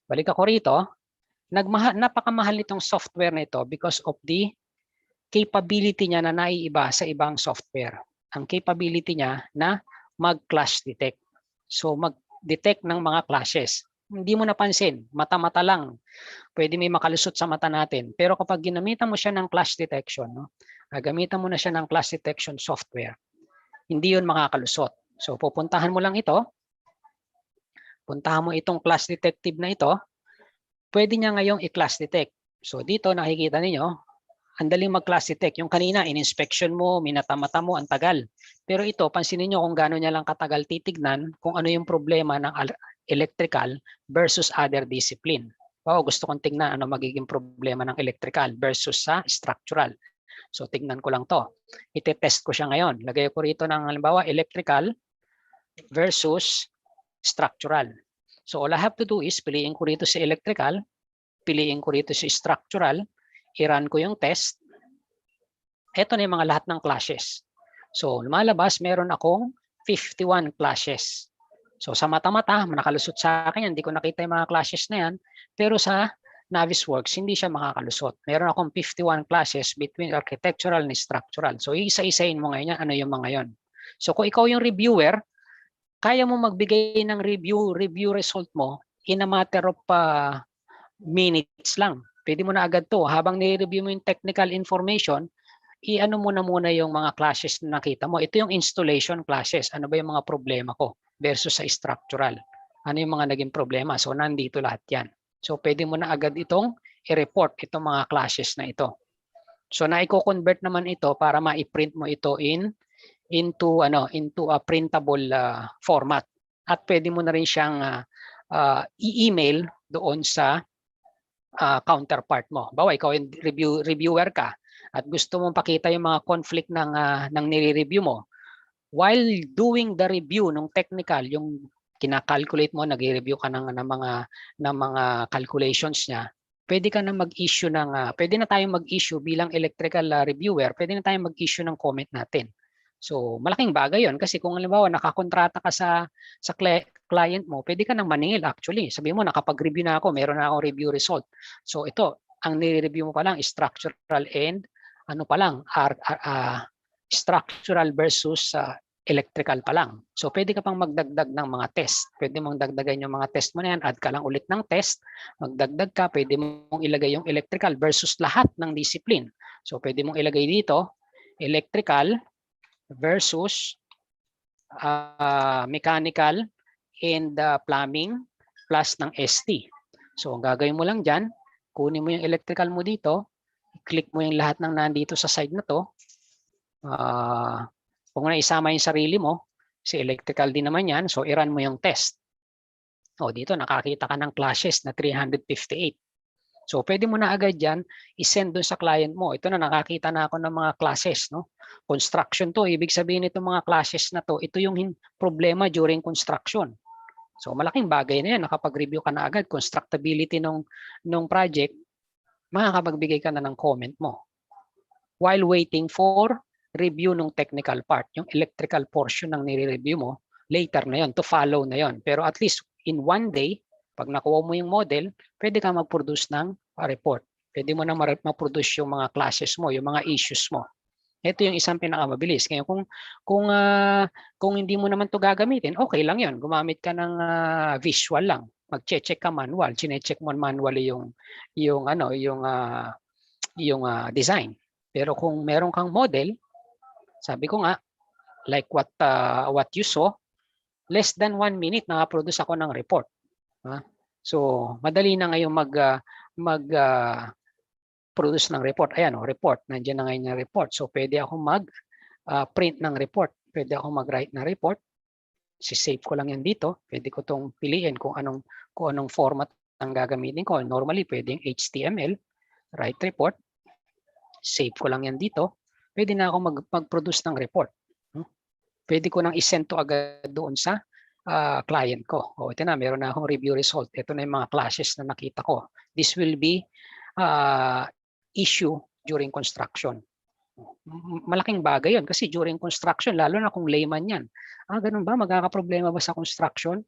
Balik ako rito. Napakamahal itong software na ito because of the capability niya na naiiba sa ibang software. Ang capability niya na mag-clash detect. So mag-detect ng mga clashes. Hindi mo napansin, mata-mata lang. Pwede may makalusot sa mata natin. Pero kapag ginamitan mo siya ng clash detection, no? Gamitan mo na siya ng clash detection software, hindi yun makakalusot. So pupuntahan mo lang ito. Puntahan mo itong clash detective na ito. Pwede niya ngayong i-clash detect. So dito nakikita niyo, ang daling mag-class detect. Yung kanina, in-inspection mo, minata-mata mo, ang tagal. Pero ito, pansinin nyo kung gaano niya lang katagal titignan kung ano yung problema ng electrical versus other discipline. Wow, gusto kong tingnan ano magiging problema ng electrical versus sa structural. So tingnan ko lang to. Ite-test ko siya ngayon. Lagay ko rito ng halimbawa electrical versus structural. So all I have to do is piliin ko rito si electrical, piliin ko rito si structural, i-run ko yung test. Ito na yung mga lahat ng clashes. So lumalabas, meron akong 51 clashes. So sa mata-mata, nakalusot sa akin yan. Hindi ko nakita yung mga clashes na yan. Pero sa Navisworks, hindi siya makakalusot. Meron akong 51 clashes between architectural and structural. So isa-isahin mo ngayon yan, ano yung mga yon. So kung ikaw yung reviewer, kaya mo magbigay ng review result mo in a matter of minutes lang. Pwede mo na agad to. Habang nire-review mo yung technical information, i-ano mo na muna yung mga clashes na nakita mo. Ito yung installation clashes. Ano ba yung mga problema ko versus sa structural? Ano yung mga naging problema? So nandito lahat yan. So pwede mo na agad itong i-report itong mga clashes na ito. So na-convert naman ito para ma-print mo ito into a printable format. At pwede mo na rin siyang i-email doon sa counterpart mo. Bawa ikaw yung reviewer ka at gusto mong pakita yung mga conflict ng nire-review mo. While doing the review ng technical, yung kina-calculate mo, nag-review ka ng mga calculations niya, pwede ka na mag-issue pwede na tayong mag-issue bilang electrical reviewer, pwede na tayong mag-issue ng comment natin. So, malaking bagay 'yon kasi kung halimbawa nakakontrata ka sa client mo, pwede ka nang maningil actually. Sabihin mo nakapag-review na ako, meron na akong review result. So, ito, ang nire-review mo pa lang is structural and structural versus electrical pa lang. So, pwede ka pang magdagdag ng mga test. Pwede mong dagdagan yung mga test mo na yan, add ka lang ulit ng test, magdagdag ka, pwede mong ilagay yung electrical versus lahat ng discipline. So, pwede mong ilagay dito, electrical versus mechanical and plumbing plus ng ST. So, ang gagawin mo lang dyan, kunin mo yung electrical mo dito, click mo yung lahat ng nandito sa side na to. Kung na isama yung sarili mo, Si electrical din naman yan, so i-run mo yung test. O dito nakakita ka ng clashes na 358. So pwede mo na agad yan i-send dun sa client mo. Ito na nakakita na ako ng mga classes, no? Construction to, ibig sabihin itong mga classes na to, ito yung problema during construction. So malaking bagay na yan, nakapag-review ka na agad constructability nung project, makakapagbigay ka na ng comment mo. While waiting for review ng technical part, yung electrical portion ng nire-review mo, later na yon, to follow na yon. Pero at least in one day, pag nakuha mo yung model, pwede ka mag-produce ng report. Pwede mo na ma-produce yung mga classes mo, yung mga issues mo. Ito yung isang pinakamabilis. Kaya kung hindi mo naman to gagamitin, okay lang yon. Gumamit ka ng visual lang. Mag-check ka manual. Chine-check mo manually yung design. Pero kung meron kang model, sabi ko nga, like what you saw, less than 1 minute nakaproduce ako ng report. So, madali na ngayon mag-produce ng report. Ayan, report. Nandiyan na ngayon yung report. So, pwede ako mag-print ng report. Pwede ako mag-write ng report. Si-save ko lang yan dito. Pwede ko itong piliin kung anong format ang gagamitin ko. Normally, pwedeng HTML, write report. Save ko lang yan dito. Pwede na ako mag-produce ng report. Pwede ko nang i-send to agad doon sa client ko. O ito na, meron na akong review result. Ito na yung mga classes na nakita ko. This will be issue during construction. Malaking bagay yun kasi during construction, lalo na kung layman yan. Ganun ba? Magkakaproblema ba sa construction?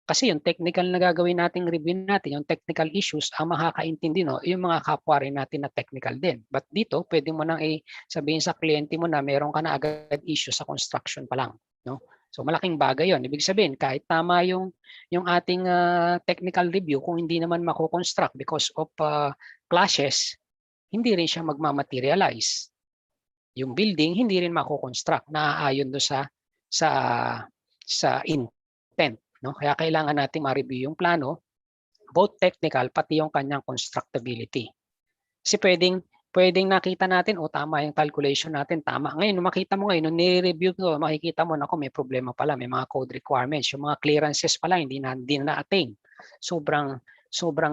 Kasi yung technical na gagawin nating review natin, yung technical issues, ang makakaintindi yung mga kapwa rin natin na technical din. But dito, pwede mo nang sabihin sa kliyente mo na meron ka na agad issue sa construction pa lang. No? So malaking bagay yon. Ibig sabihin, kahit tama yung ating technical review, kung hindi naman mako-construct because of clashes, hindi rin siya magmamaterialize. Yung building, hindi rin mako-construct. Naaayon doon sa intent. No? Kaya kailangan natin ma-review yung plano, both technical pati yung kanyang constructability. Kasi pwedeng nakita natin, tama yung calculation natin, tama. Ngayon, makita mo ngayon, nung nire-review ko, makikita mo, may problema pala, may mga code requirements, yung mga clearances pala, hindi na attain. Sobrang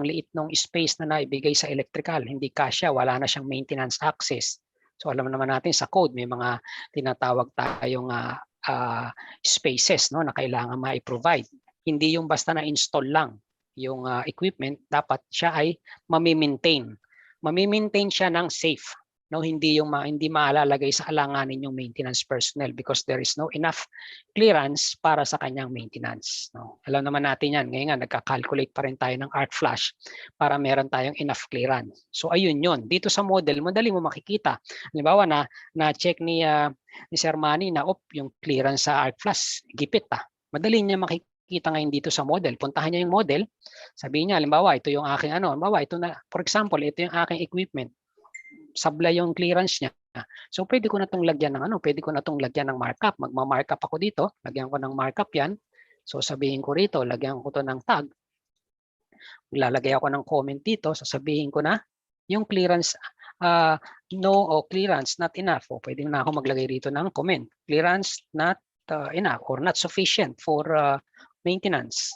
liit ng space na naibigay sa electrical, hindi kasya, wala na siyang maintenance access. So alam naman natin sa code, may mga tinatawag tayong spaces na kailangan ma-provide. Hindi yung basta na-install lang yung equipment, dapat siya ay mami-maintain. Mami-maintain siya ng safe. Hindi maalalagay sa alanganin yung maintenance personnel because there is no enough clearance para sa kanyang maintenance. Alam naman natin yan. Ngayon nga, nagka-calculate pa rin tayo ng arc flash para meron tayong enough clearance. So ayun yun. Dito sa model, madali mo makikita. Halimbawa na-check ni Sir Manny na yung clearance sa arc flash, gipit Madali niya makikita ngayon dito sa model. Puntahan niya yung model. Sabihin niya, halimbawa, ito yung aking halimbawa, ito na, for example, ito yung aking equipment. Sablay yung clearance niya. So pwede ko na itong lagyan ng markup. Magma-markup ako dito. Lagyan ko ng markup yan. So sabihin ko rito, lagyan ko to ng tag. Lalagay ako ng comment dito. Sasabihin ko na yung clearance no o clearance not enough. Pwede na ako maglagay rito ng comment. Clearance not enough or not sufficient for maintenance.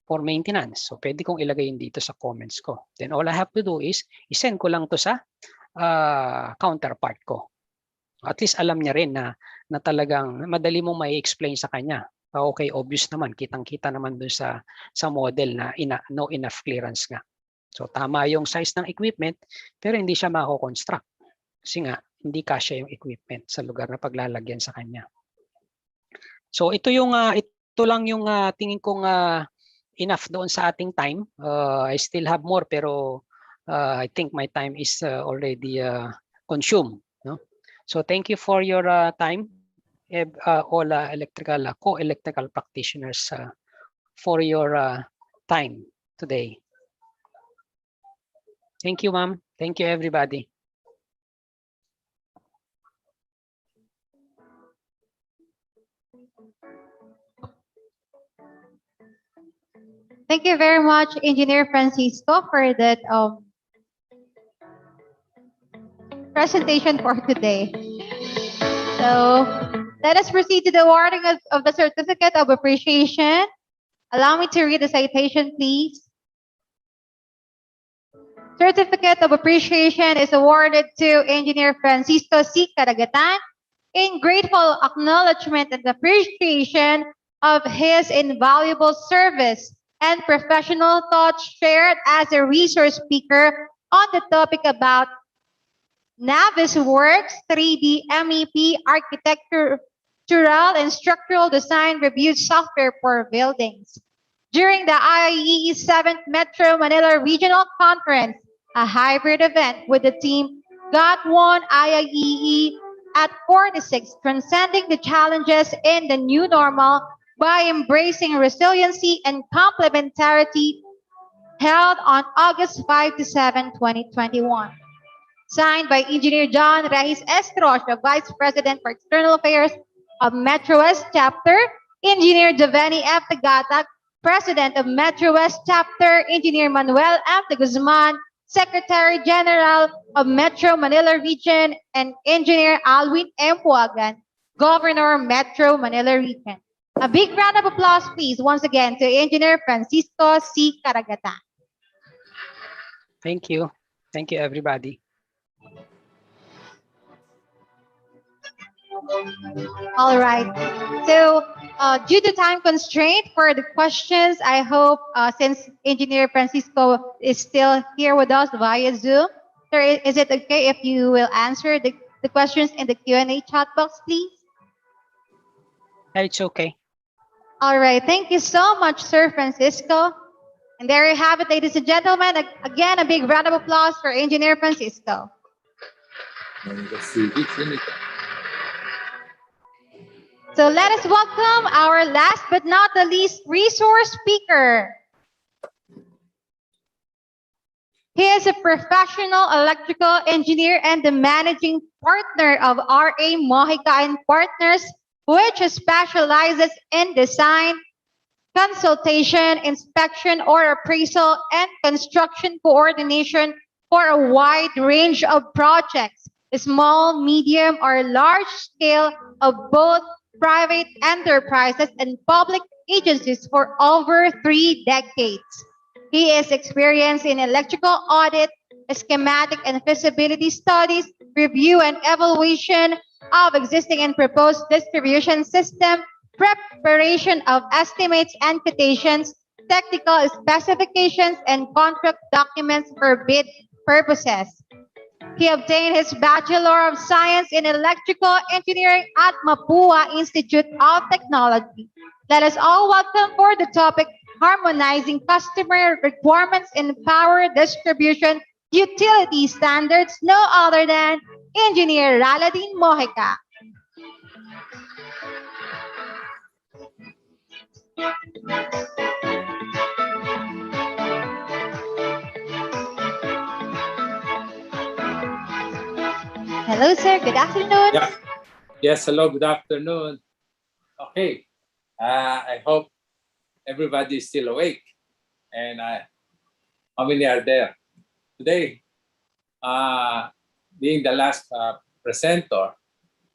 For maintenance. So pwede kong ilagay dito sa comments ko. Then all I have to do is isend ko lang to sa counterpart ko. At least alam niya rin na talagang madali mong may explain sa kanya. Okay, obvious naman, kitang-kita naman dun sa model na no enough clearance nga. So tama yung size ng equipment pero hindi siya mako-construct. Kasi nga hindi kasya yung equipment sa lugar na paglalagyan sa kanya. So ito lang yung tingin kong enough doon sa ating time. I still have more pero I think my time is already consumed. No? So thank you for your time, all co-electrical practitioners for your time today. Thank you, ma'am. Thank you, everybody. Thank you very much, Engineer Francisco, for that presentation for today. So Let us proceed to the awarding of the Certificate of Appreciation. Allow me to read the citation, please. Certificate of Appreciation is awarded to Engineer Francisco C. Caragatan in grateful acknowledgement and appreciation of his invaluable service and professional thoughts shared as a resource speaker on the topic about Navisworks 3D MEP architectural and structural design review software for buildings. During the IIEE 7th Metro Manila Regional Conference, a hybrid event with the team got won IIEE at 46, transcending the challenges in the new normal by embracing resiliency and complementarity, held on August 5 to 7, 2021. Signed by Engineer John Reyes Estrocha, Vice President for External Affairs of Metro West Chapter, Engineer Giovanni F. Tagatak, President of Metro West Chapter, Engineer Manuel F. de Guzman, Secretary General of Metro Manila Region, and Engineer Alwin M. Puagan, Governor Metro Manila Region. A big round of applause, please, once again to Engineer Francisco C. Caragatan. Thank you. Thank you, everybody. All right. So, due to time constraint for the questions, I hope since Engineer Francisco is still here with us via Zoom, sir, is it okay if you will answer the questions in the Q&A chat box, please? It's okay. All right. Thank you so much, Sir Francisco. And there you have it, ladies and gentlemen. Again, a big round of applause for Engineer Francisco. So let us welcome our last but not the least resource speaker. He is a professional electrical engineer and the managing partner of RA Mojica and Partners, which specializes in design, consultation, inspection or appraisal, and construction coordination for a wide range of projects, small, medium, or large scale, of both private enterprises and public agencies for over 3 decades. He is experienced in electrical audit, schematic and feasibility studies, review and evaluation of existing and proposed distribution system, preparation of estimates and quotations, technical specifications, and contract documents for bid purposes. He obtained his Bachelor of Science in Electrical Engineering at Mapua Institute of Technology. Let us all welcome for the topic, Harmonizing Customer Requirements in Power Distribution Utility Standards, no other than Engineer Raladin Mojica. Hello, sir. Good afternoon. Yeah. Yes, hello, good afternoon. Okay, I hope everybody is still awake. And how many are there? Today, being the last presenter,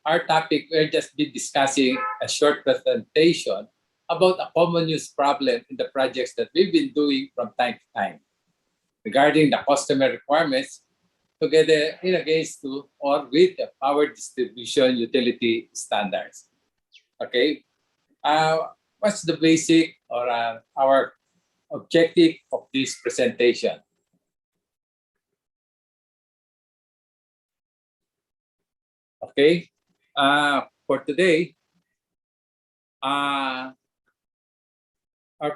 our topic, we'll just be discussing a short presentation about a common use problem in the projects that we've been doing from time to time regarding the customer requirements together in against to or with the power distribution utility standards. Okay, what's the basic or our objective of this presentation? Okay, for today, our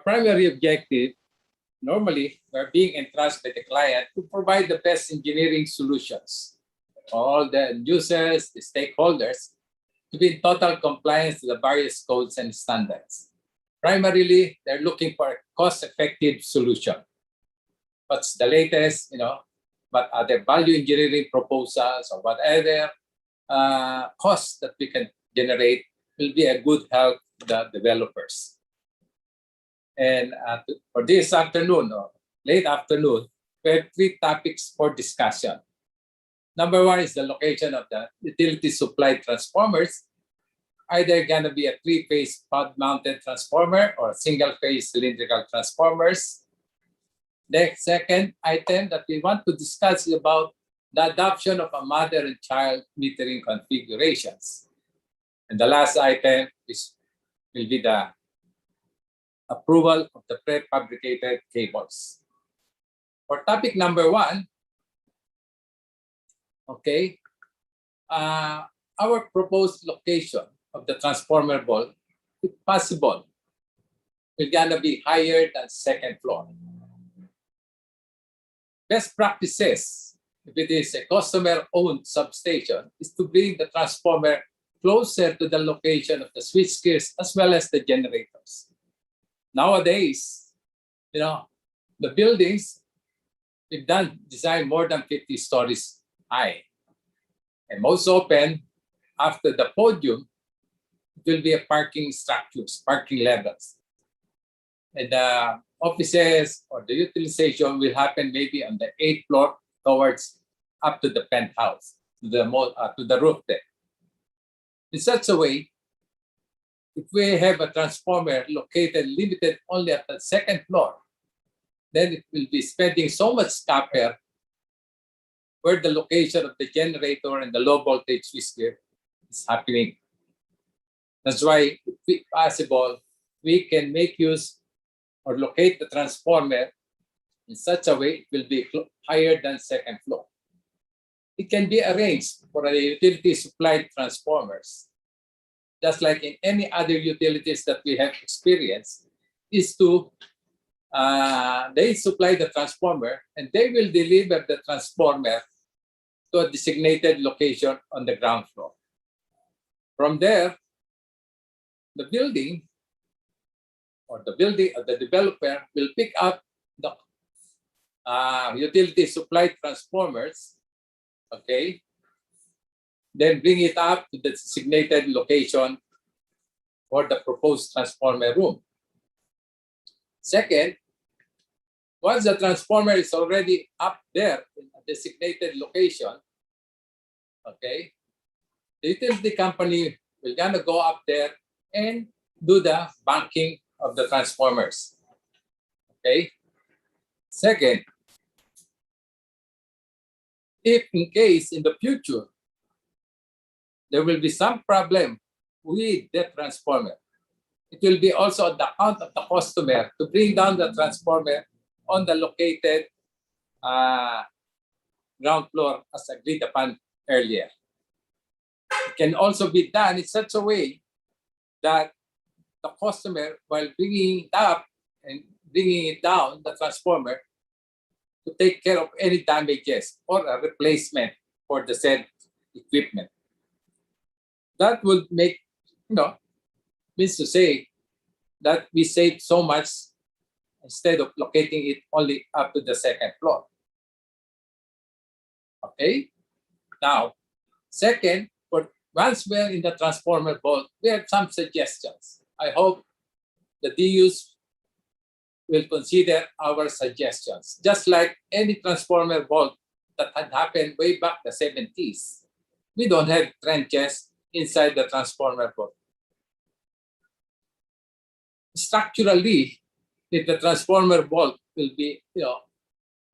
primary objective, normally, we're being entrusted by the client to provide the best engineering solutions. All the users, the stakeholders, to be in total compliance to the various codes and standards. Primarily, they're looking for a cost-effective solution. What's the latest, what other value engineering proposals or whatever costs that we can generate will be a good help to the developers. And for this afternoon, or late afternoon, we have 3 topics for discussion. Number 1 is the location of the utility supply transformers. either gonna be a three-phase pod-mounted transformer or single-phase cylindrical transformers. The second item that we want to discuss is about the adoption of a mother and child metering configurations. And the last item will be the approval of the prefabricated cables. For topic number 1, okay, our proposed location of the transformer board, if possible, will gonna be higher than second floor. Best practices, if it is a customer-owned substation, is to bring the transformer closer to the location of the switchgears as well as the generators. Nowadays, the buildings, we've designed more than 50 stories high. And most often, after the podium, it will be a parking structures, parking levels. And the offices or the utilization will happen maybe on the 8th floor towards up to the penthouse, to the roof deck. In such a way, if we have a transformer located limited only at the second floor, then it will be spending so much copper where the location of the generator and the low voltage switchgear is happening. That's why, if possible, we can make use or locate the transformer in such a way it will be higher than second floor. It can be arranged for a utility supplied transformers, just like in any other utilities that we have experienced, is to they supply the transformer and they will deliver the transformer to a designated location on the ground floor. From there, the building or the developer will pick up the utility supplied transformers, okay, then bring it up to the designated location for the proposed transformer room. Second, once the transformer is already up there in a designated location, okay, the utility company will gonna go up there and do the banking of the transformers. Okay. Second, if in case in the future there will be some problem with the transformer, it will be also on the account of the customer to bring down the transformer on the located ground floor as agreed upon earlier. It can also be done in such a way that the customer, while bringing it up and bringing it down, the transformer, to take care of any damages or a replacement for the said equipment. That would make, means to say that we save so much instead of locating it only up to the second floor. Okay? Now, second, once we're in the transformer vault, we have some suggestions. I hope the DUs will consider our suggestions. Just like any transformer vault that had happened way back the 70s, we don't have trenches inside the transformer vault. Structurally, if the transformer vault will be,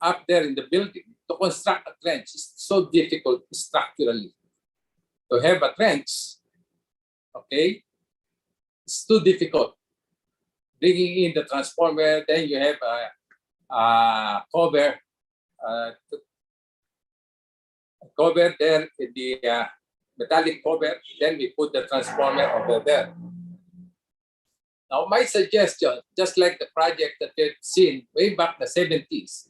up there in the building, to construct a trench is so difficult structurally. To have a trench, okay, it's too difficult. Bringing in the transformer, then you have a cover, cover there in the metallic cover. Then we put the transformer over there. Now, my suggestion, just like the project that we've seen way back the 70s,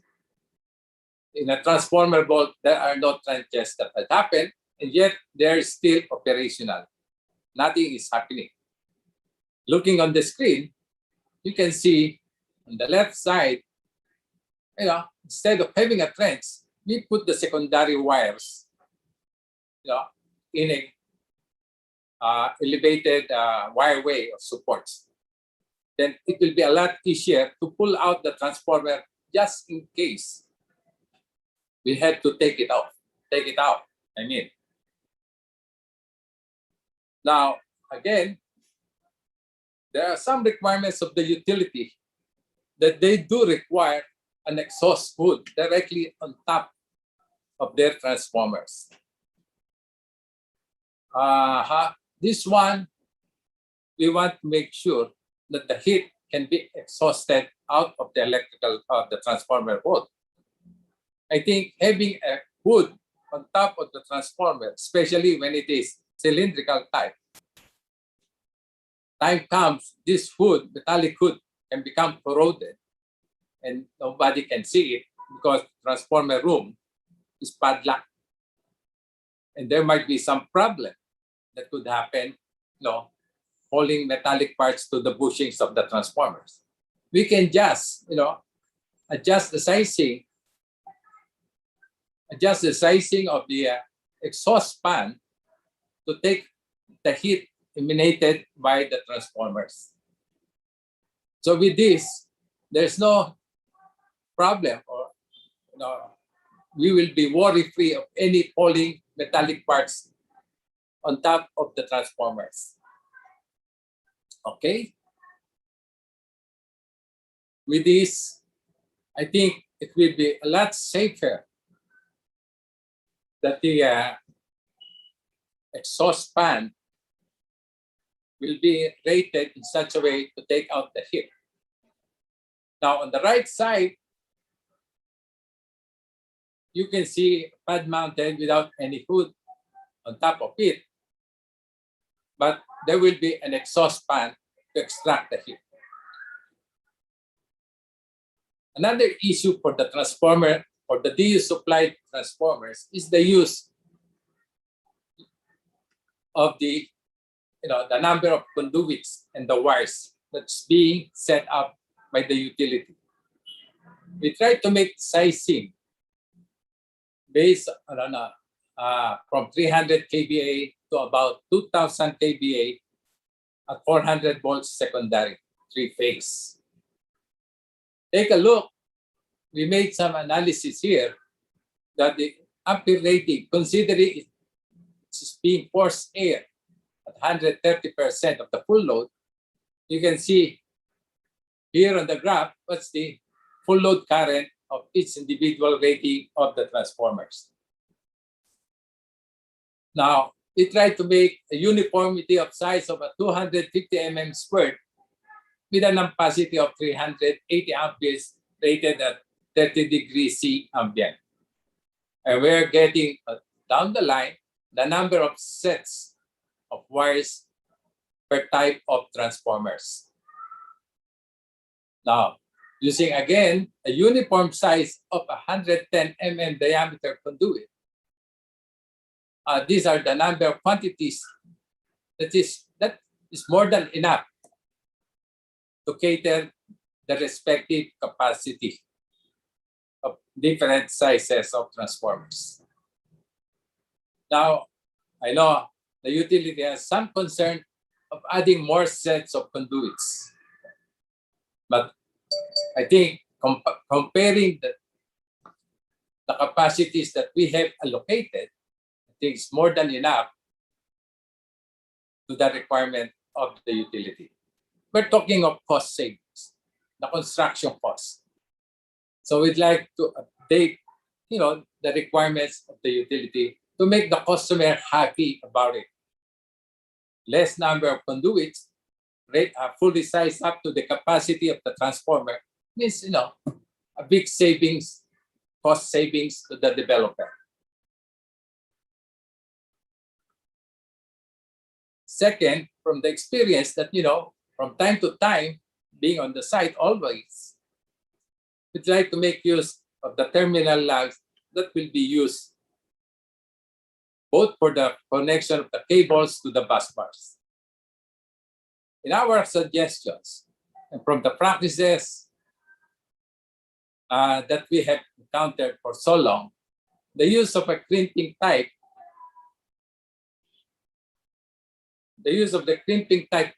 in a transformer vault, there are no trenches that had happened, and yet they're still operational. Nothing is happening. Looking on the screen, you can see on the left side, instead of having a trench, we put the secondary wires, in a elevated wireway of supports. Then it will be a lot easier to pull out the transformer just in case we had to take it out. Now, again, there are some requirements of the utility that they do require an exhaust hood directly on top of their transformers. This one, we want to make sure that the heat can be exhausted out of the electrical of the transformer hood. I think having a hood on top of the transformer, especially when it is cylindrical type, time comes, this hood, metallic hood, can become corroded and nobody can see it because transformer room is padlocked. And there might be some problem that could happen, falling metallic parts to the bushings of the transformers. We can just, adjust the sizing of the exhaust fan to take the heat emanated by the transformers. So with this, there's no problem, or we will be worry-free of any falling metallic parts on top of the transformers. Okay? With this, I think it will be a lot safer that the exhaust fan will be rated in such a way to take out the heat. Now, on the right side, you can see pad mounted without any hood on top of it. But there will be an exhaust fan to extract the heat. Another issue for the transformer or the DU supplied transformers is the use of the number of conduits and the wires that's being set up by the utility. We try to make sizing based on from 300 kVA to about 2000 kVA at 400 volts secondary, three-phase. Take a look. We made some analysis here that the ampere rating, considering it's being forced air at 130% of the full load, you can see here on the graph what's the full load current of each individual rating of the transformers. Now, we try to make a uniformity of size of a 250 mm squared with an ampacity of 380 amperes rated at 30 degrees C ambient. And we're getting down the line the number of sets of wires per type of transformers. Now, using again a uniform size of 110 mm diameter conduit, these are the number of quantities that is more than enough to cater the respective capacity of different sizes of transformers. Now, I know the utility has some concern of adding more sets of conduits. But I think comparing the capacities that we have allocated, I think it's more than enough to the requirement of the utility. We're talking of cost savings, the construction cost. So we'd like to update, the requirements of the utility to make the customer happy about it. Less number of conduits, fully sized up to the capacity of the transformer means, a big savings, cost savings to the developer. Second, from the experience that, from time to time, being on the site always, we'd like to make use of the terminal lugs that will be used both for the connection of the cables to the bus bars. In our suggestions, and from the practices that we have encountered for so long, the use of a crimping type,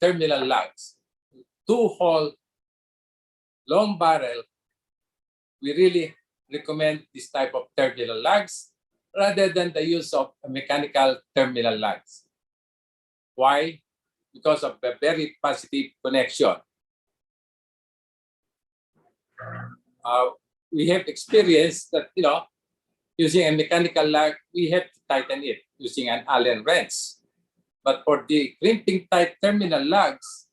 terminal lugs, two-hole, long barrel, we really recommend this type of terminal lugs rather than the use of a mechanical terminal lugs. Why? because of the very positive connection. We have experienced that, using a mechanical lug, we have to tighten it using an Allen wrench. But for the crimping tight terminal lugs,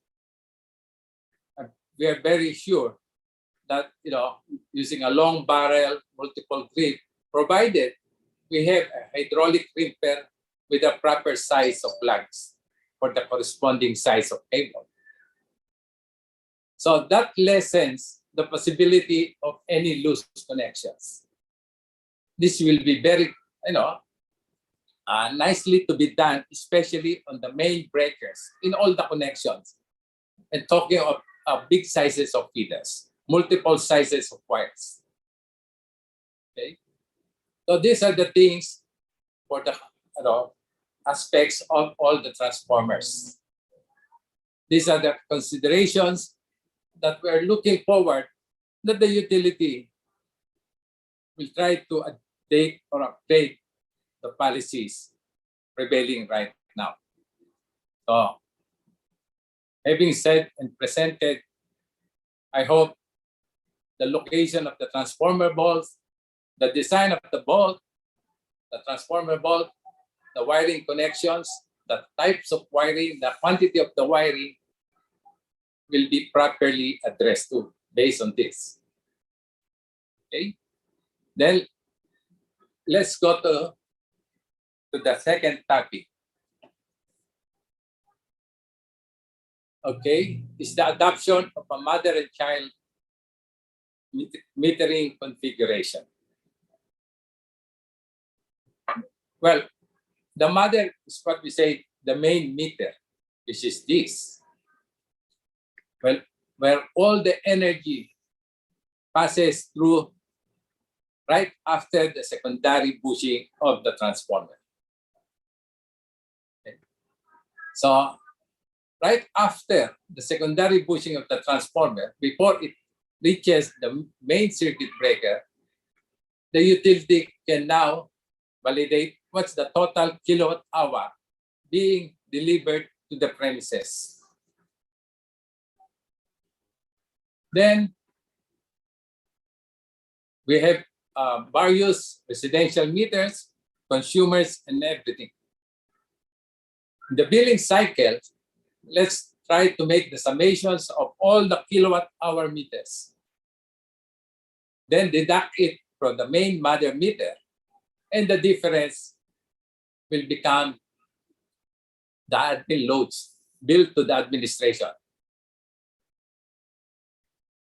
we are very sure that, using a long barrel, multiple grip, provided we have a hydraulic crimper with a proper size of lugs for the corresponding size of cable. So that lessens the possibility of any loose connections. This will be very, nicely to be done, especially on the main breakers in all the connections. And talking of big sizes of feeders, multiple sizes of wires. Okay, so these are the things for the aspects of all the transformers. These are the considerations that we are looking forward that the utility will try to update or update the policies prevailing right now. So, having said and presented, I hope the location of the transformer bolts, the design of the bolt, the transformer bolt, the wiring connections, the types of wiring, the quantity of the wiring will be properly addressed to based on this. Okay, then let's go to the second topic. Okay, is the adoption of a mother and child metering configuration. Well, the mother is what we say the main meter, which is this. Well, where all the energy passes through right after the secondary bushing of the transformer. Okay. So, right after the secondary bushing of the transformer, before it reaches the main circuit breaker, the utility can now validate what's the total kilowatt hour being delivered to the premises. Then we have various residential meters, consumers, and everything. In the billing cycle, let's try to make the summations of all the kilowatt hour meters. Then deduct it from the main mother meter, and the difference will become the admin loads billed to the administration.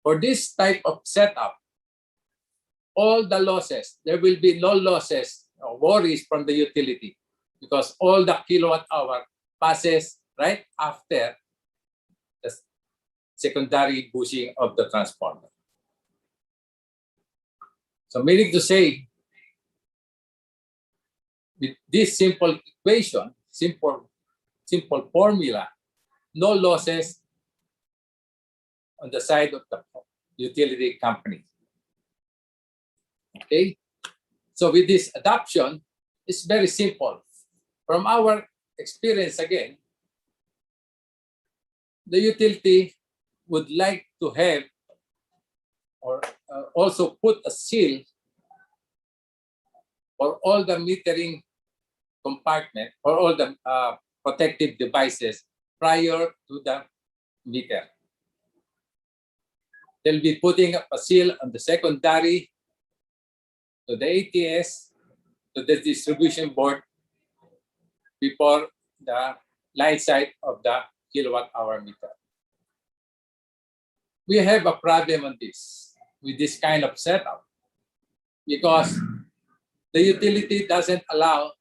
For this type of setup, all the losses, there will be no losses or worries from the utility because all the kilowatt hour passes right after the secondary bushing of the transformer. So meaning to say, with this simple equation, simple formula, no losses on the side of the utility company. Okay, so with this adoption, it's very simple. From our experience again, the utility would like to have or also put a seal for all the metering compartment or all the protective devices prior to the meter. They'll be putting up a seal on the secondary, to the ATS, to the distribution board before the light side of the kilowatt hour meter. We have a problem on this with this kind of setup because the utility doesn't allow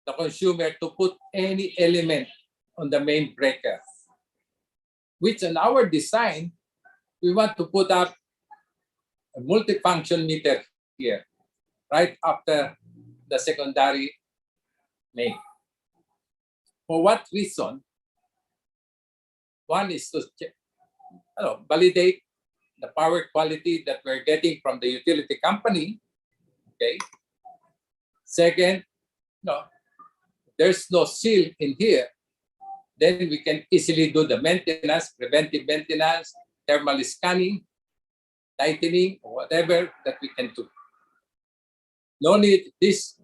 the consumer to put any element on the main breaker, which in our design, we want to put up a multifunction meter here, right after the secondary main. For what reason? One is to validate the power quality that we're getting from the utility company. Okay. Second, there's no seal in here. then we can easily do the maintenance, preventive maintenance, thermal scanning, tightening, or whatever that we can do. No need, these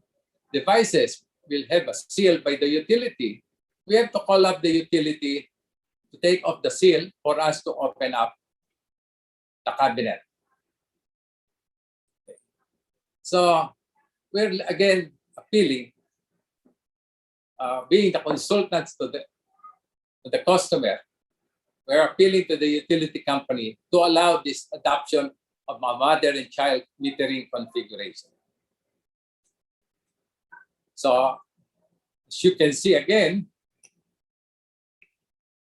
devices will have a seal by the utility. We have to call up the utility to take off the seal for us to open up the cabinet. So we're again appealing, being the consultants to the customer, we're appealing to the utility company to allow this adoption of a mother and child metering configuration. So as you can see again,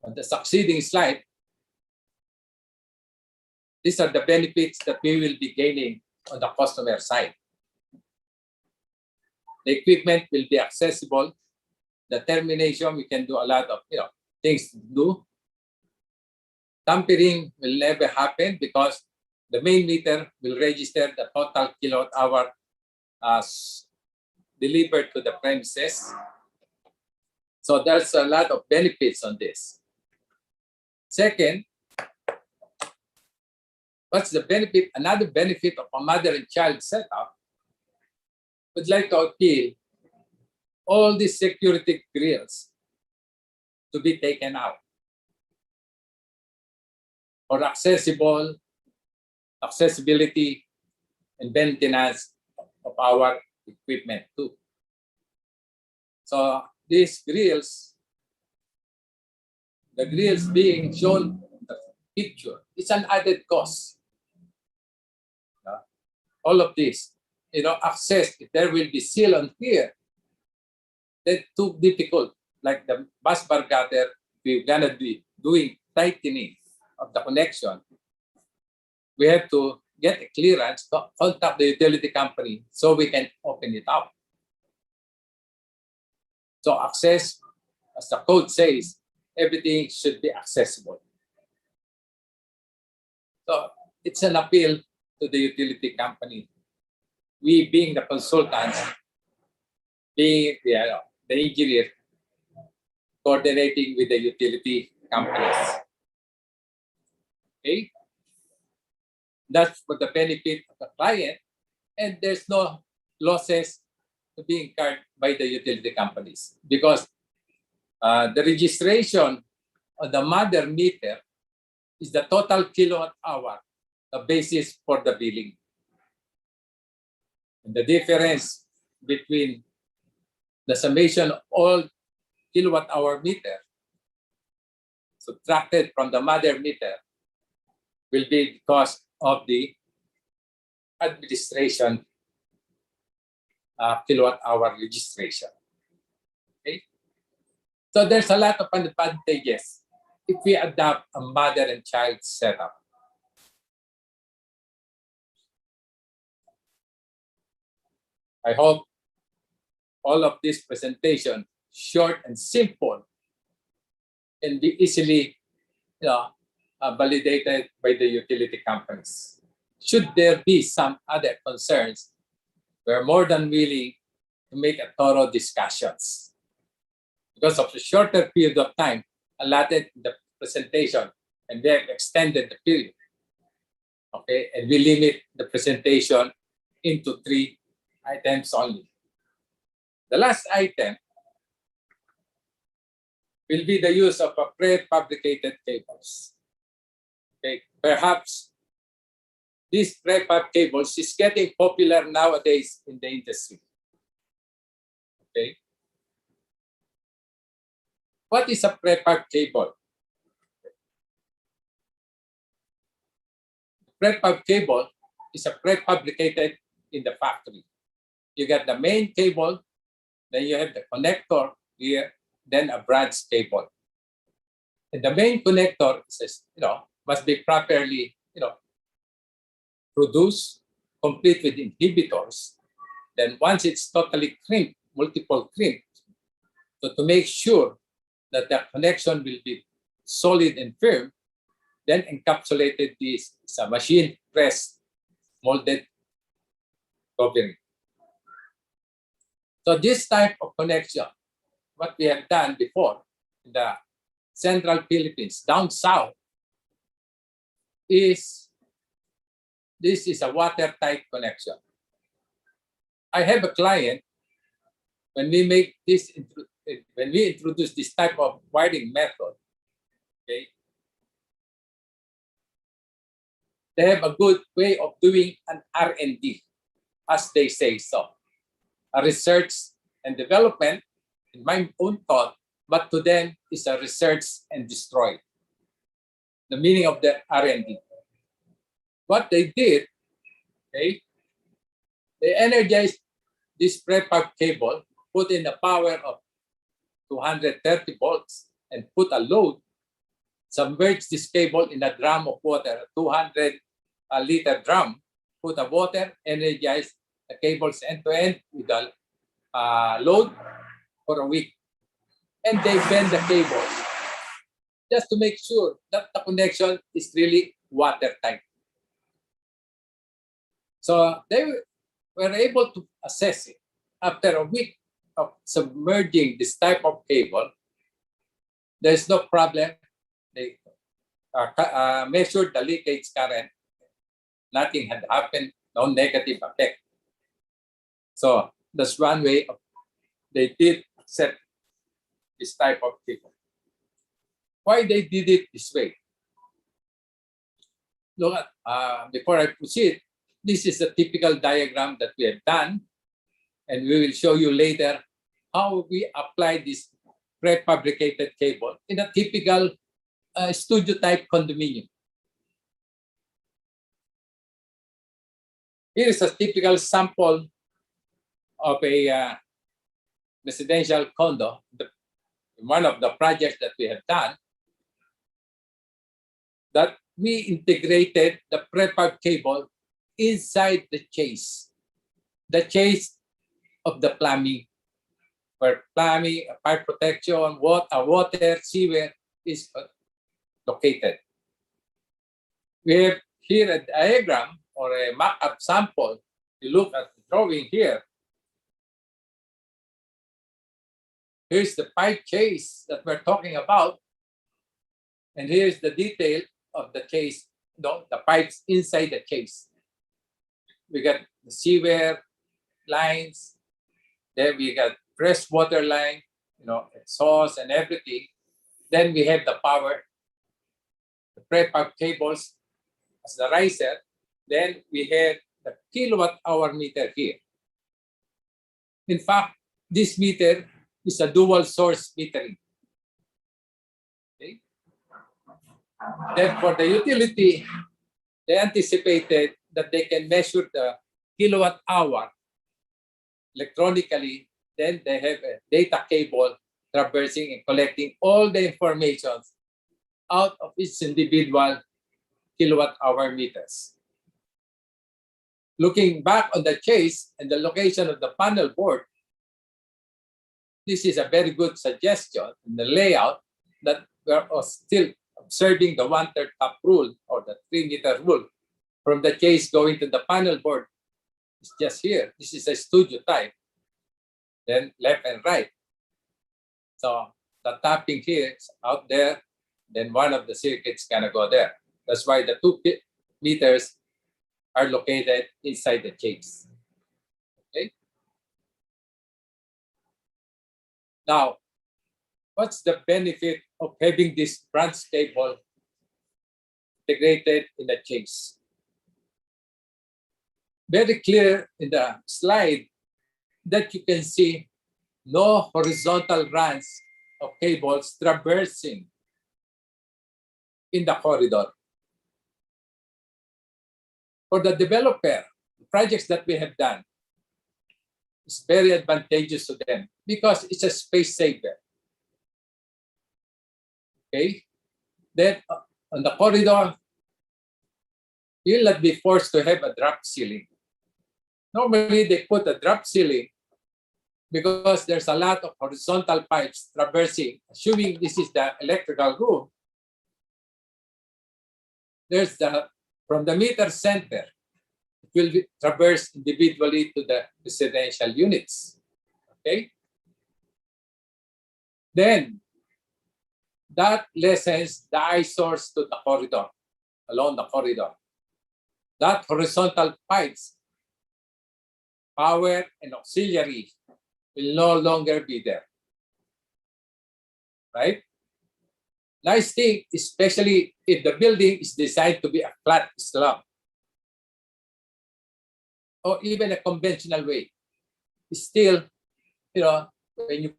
on the succeeding slide, these are the benefits that we will be gaining on the customer side. The equipment will be accessible. The termination, we can do a lot of things to do. Tampering will never happen because the main meter will register the total kilowatt hour as delivered to the premises. So there's a lot of benefits on this. Second, what's the benefit? Another benefit of a mother and child setup, would like to appeal all these security grills to be taken out for accessibility and maintenance of our equipment too. So these grills, the grills being shown in the picture, it's an added cost. All of this, access, if there will be seal on here, that's too difficult. Like the bus bar gutter, we're gonna be doing tightening of the connection. We have to get a clearance to contact the utility company so we can open it up. So access, as the code says, everything should be accessible. So it's an appeal to the utility company. We being the consultants, being the engineer, coordinating with the utility companies. Okay? That's for the benefit of the client, and there's no losses to be incurred by the utility companies because the registration of the mother meter is the total kilowatt hour, the basis for the billing. And the difference between the summation of all kilowatt hour meter subtracted from the mother meter will be because of the administration kilowatt hour registration. Okay? So there's a lot of advantages if we adopt a mother and child setup. I hope all of this presentation, short and simple, can be easily validated by the utility companies. Should there be some other concerns, we're more than willing to make a thorough discussions. Because of the shorter period of time allotted in the presentation, and we have extended the period. Okay, and we limit the presentation into 3 items only. The last item will be the use of a prefabricated cables. Okay, perhaps this prefab cables is getting popular nowadays in the industry. Okay, what is a prefab cable? Prefab cable is a prefabricated in the factory. You get the main cable, then you have the connector here, then a branch cable. And the main connector is, must be properly, produced, complete with inhibitors. Then once it's totally crimped, multiple crimped, so to make sure that the connection will be solid and firm, then encapsulated this is a machine press molded covering. So this type of connection, what we have done before in the central Philippines, down south, this is a watertight connection. I have a client, when we make this, when we introduce this type of wiring method, okay, they have a good way of doing an R&D, as they say so. A research and development, in my own thought, but to them is a research and destroy. The meaning of the R&D. What they did, okay, they energized this prefab cable, put in a power of 230 volts, and put a load, submerge this cable in a drum of water, a 200 liter drum, put a water, energize the cables end to end with a load for a week. And they bend the cables just to make sure that the connection is really watertight. So they were able to assess it. After a week of submerging this type of cable, there's no problem. They measured the leakage current. Nothing had happened, no negative effect. So that's one way they did accept this type of cable. Why they did it this way? Look at, before I proceed, this is a typical diagram that we have done, and we will show you later how we apply this prefabricated cable in a typical studio type condominium. Here is a typical sample of a residential condo, one of the projects that we have done, that we integrated the prefab cable inside the chase of the plumbing, where plumbing, pipe protection, water, sewer is located. We have here a diagram or a mock-up sample. You look at the drawing here. Here's the pipe chase that we're talking about. And here's the detail of the chase, the pipes inside the chase. We got the sewer lines, then we got fresh water line, exhaust and everything. Then we have the power, the prefab cables as the riser. Then we have the kilowatt hour meter here. In fact, this meter is a dual source metering. Okay. Then for the utility, they anticipated that they can measure the kilowatt hour electronically. Then they have a data cable traversing and collecting all the information out of each individual kilowatt hour meters. Looking back on the chase and the location of the panel board, this is a very good suggestion in the layout that we're still observing the 1/3 cup rule or the 3-meter rule. From the chase going to the panel board, it's just here. This is a studio type. Then left and right. So the tapping here is out there. Then one of the circuits gonna go there. That's why the 2 meters are located inside the chase. Okay. Now, what's the benefit of having this branch cable integrated in the chase? Very clear in the slide that you can see no horizontal runs of cables traversing in the corridor. For the developer, the projects that we have done, it's very advantageous to them because it's a space saver. Okay? Then on the corridor, you'll not be forced to have a drop ceiling. Normally, they put a drop ceiling because there's a lot of horizontal pipes traversing. Assuming this is the electrical room, there's from the meter center, it will be traversed individually to the residential units. Okay? Then, that lessens the eye source to the corridor, along the corridor. That horizontal pipes, power and auxiliary, will no longer be there. Right? Nice thing, especially if the building is designed to be a flat slab or even a conventional way. Still, when you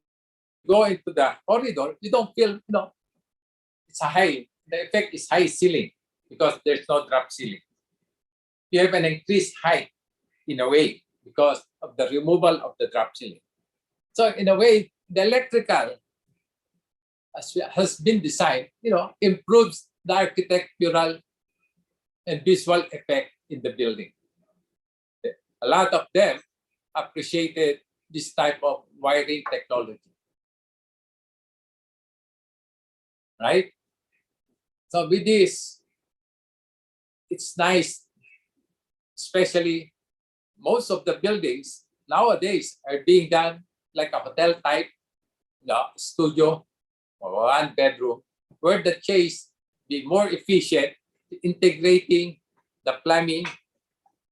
go into the corridor, you don't feel, it's a high, the effect is high ceiling because there's no drop ceiling. You have an increased height in a way because of the removal of the drop ceiling. So in a way, the electrical has been designed, improves the architectural and visual effect in the building. A lot of them appreciated this type of wiring technology. Right? So with this, it's nice, especially most of the buildings nowadays are being done like a hotel type, studio or one bedroom, where the chase be more efficient, integrating the plumbing,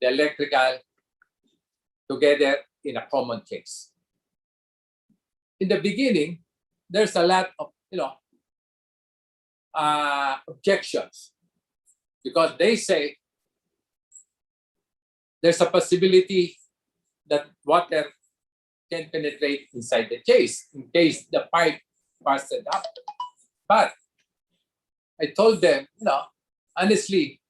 the electrical together in a common case. In the beginning, there's a lot of objections because they say there's a possibility that water can penetrate inside the chase in case the pipe busted up. But I told them, honestly,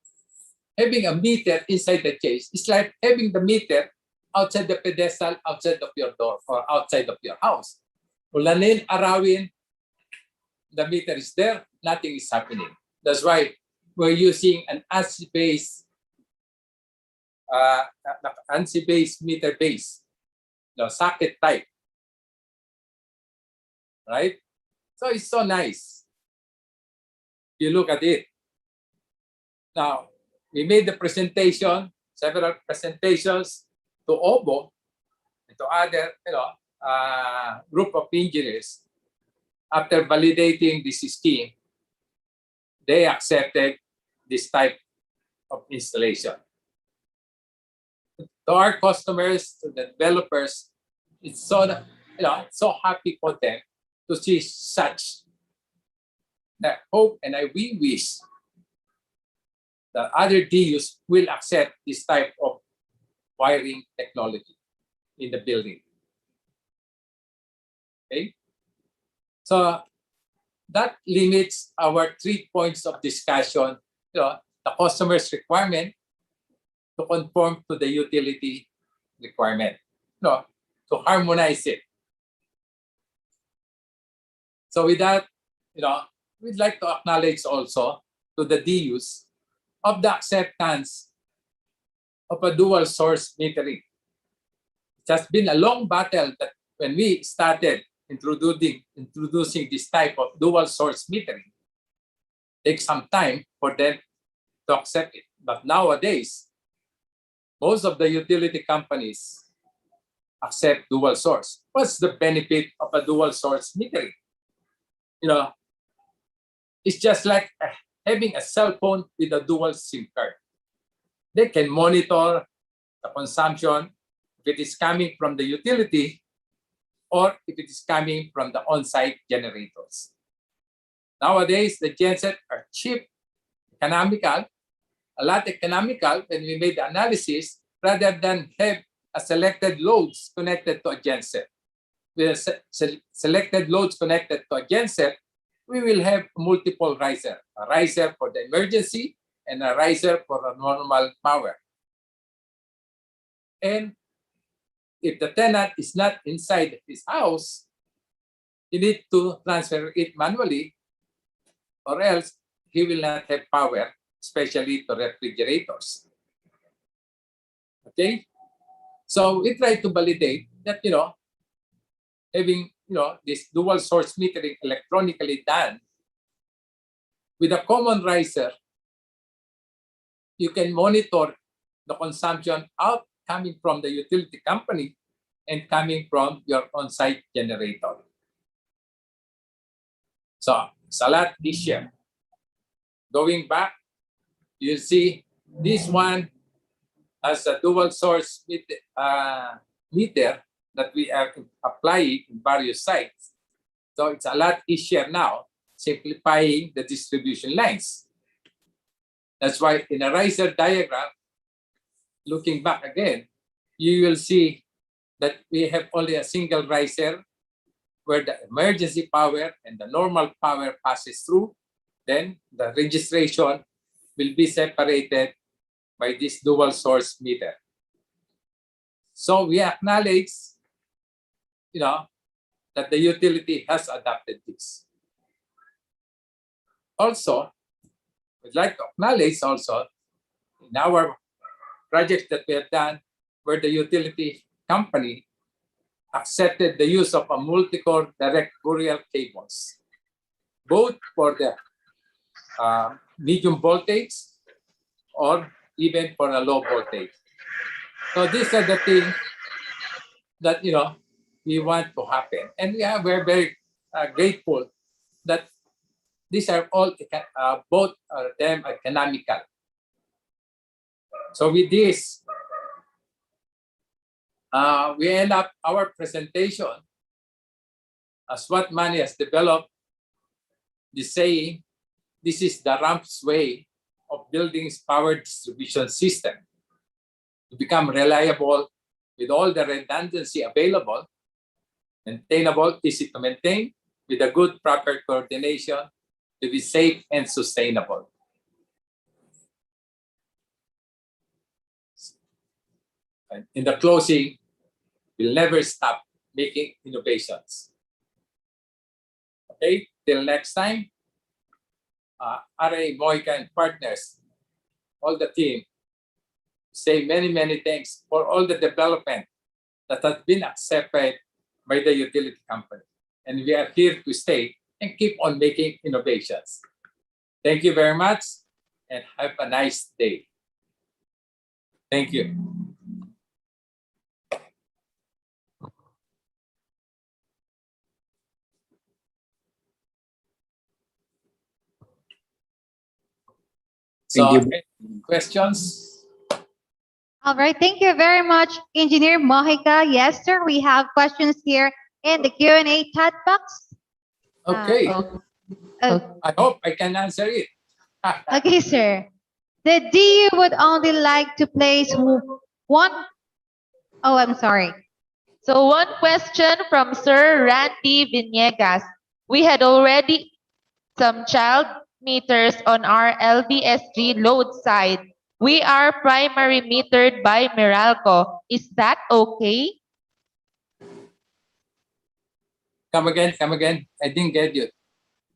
having a meter inside the chase is like having the meter outside the pedestal, outside of your door, or outside of your house. Ulanin, arawin, the meter is there, nothing is happening. That's why we're using an ANSI-based meter base, socket type, right? So it's so nice. You look at it. Now, we made the presentation, several presentations to OBO and to other, group of engineers. After validating this scheme, they accepted this type of installation. To our customers, to the developers, it's so, so happy for them to see such. I hope and we wish that other DUs will accept this type of wiring technology in the building. Okay? So that limits our 3 points of discussion, the customer's requirement to conform to the utility requirement, to harmonize it. So with that, we'd like to acknowledge also to the DUs of the acceptance of a dual source metering. It has been a long battle that when we started introducing this type of dual source metering, takes some time for them to accept it. But nowadays, most of the utility companies accept dual source. What's the benefit of a dual source metering? It's just like having a cell phone with a dual SIM card. They can monitor the consumption if it is coming from the utility or if it is coming from the on-site generators. Nowadays, the genset are cheap, economical, a lot economical when we made the analysis rather than have a selected loads connected to a genset. With selected loads connected to a genset, we will have multiple riser, a riser for the emergency and a riser for a normal power. And if the tenant is not inside his house, you need to transfer it manually or else he will not have power, especially to refrigerators. Okay? So we try to validate that, having, this dual source metering electronically done with a common riser, you can monitor the consumption out coming from the utility company and coming from your on-site generator. So It's a lot easier. Going back, you see this one has a dual source meter that we are applying in various sites. So it's a lot easier now, simplifying the distribution lines. That's why in a riser diagram, looking back again, you will see that we have only a single riser where the emergency power and the normal power passes through. Then the registration will be separated by this dual source meter. So we acknowledge, that the utility has adopted this. Also, we'd like to acknowledge also in our projects that we have done where the utility company accepted the use of a multi-core direct burial cables, both for the medium voltage or even for a low voltage. So these are the things that we want to happen, and we're very grateful that these are all both of them economical. So with this, we end up our presentation as what Manny has developed, the saying, this is the ramp's way of building's power distribution system to become reliable with all the redundancy available, maintainable, easy to maintain, with a good proper coordination to be safe and sustainable. And in the closing, we'll never stop making innovations. Okay, till next time, RA Moica and partners, all the team, say many, many thanks for all the development that has been accepted by the utility company. And we are here to stay and keep on making innovations. Thank you very much and have a nice day. Thank you. So, any questions? All right, thank you very much, Engineer Mojica. Yes, sir, we have questions here in the Q&A chat box. Okay. Uh, I hope I can answer it. okay, sir. The DU would only like to place one. Oh, I'm sorry. So one question from Sir Randy Vinegas. We had already some child meters on our LBSG load side. We are primary metered by Meralco. Is that okay? Come again. I didn't get you.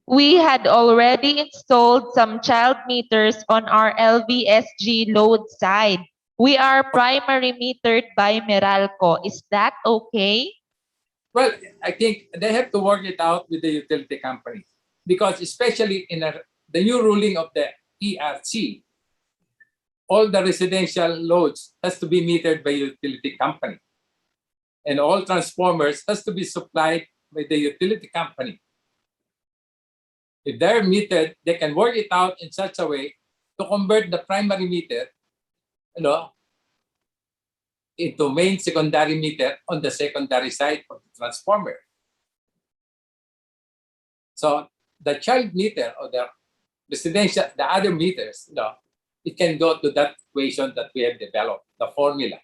We had already installed some child meters on our LVSG load side. We are primary metered by Meralco. Is that okay? Well, I think they have to work it out with the utility company because especially in the new ruling of the ERC, all the residential loads has to be metered by utility company. And all transformers has to be supplied by the utility company. If they're metered, they can work it out in such a way to convert the primary meter, into main secondary meter on the secondary side of the transformer. So the child meter or the residential, the other meters, it can go to that equation that we have developed, the formula.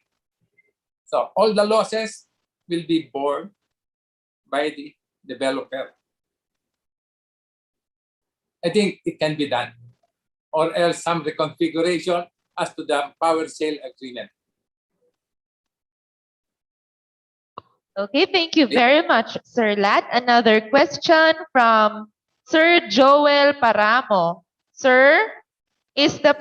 So all the losses will be borne by the developer. I think it can be done, or else some reconfiguration as to the power sale agreement. Okay, thank you very much, Sir Lat. Another question from Sir Joel Paramo. Sir, is the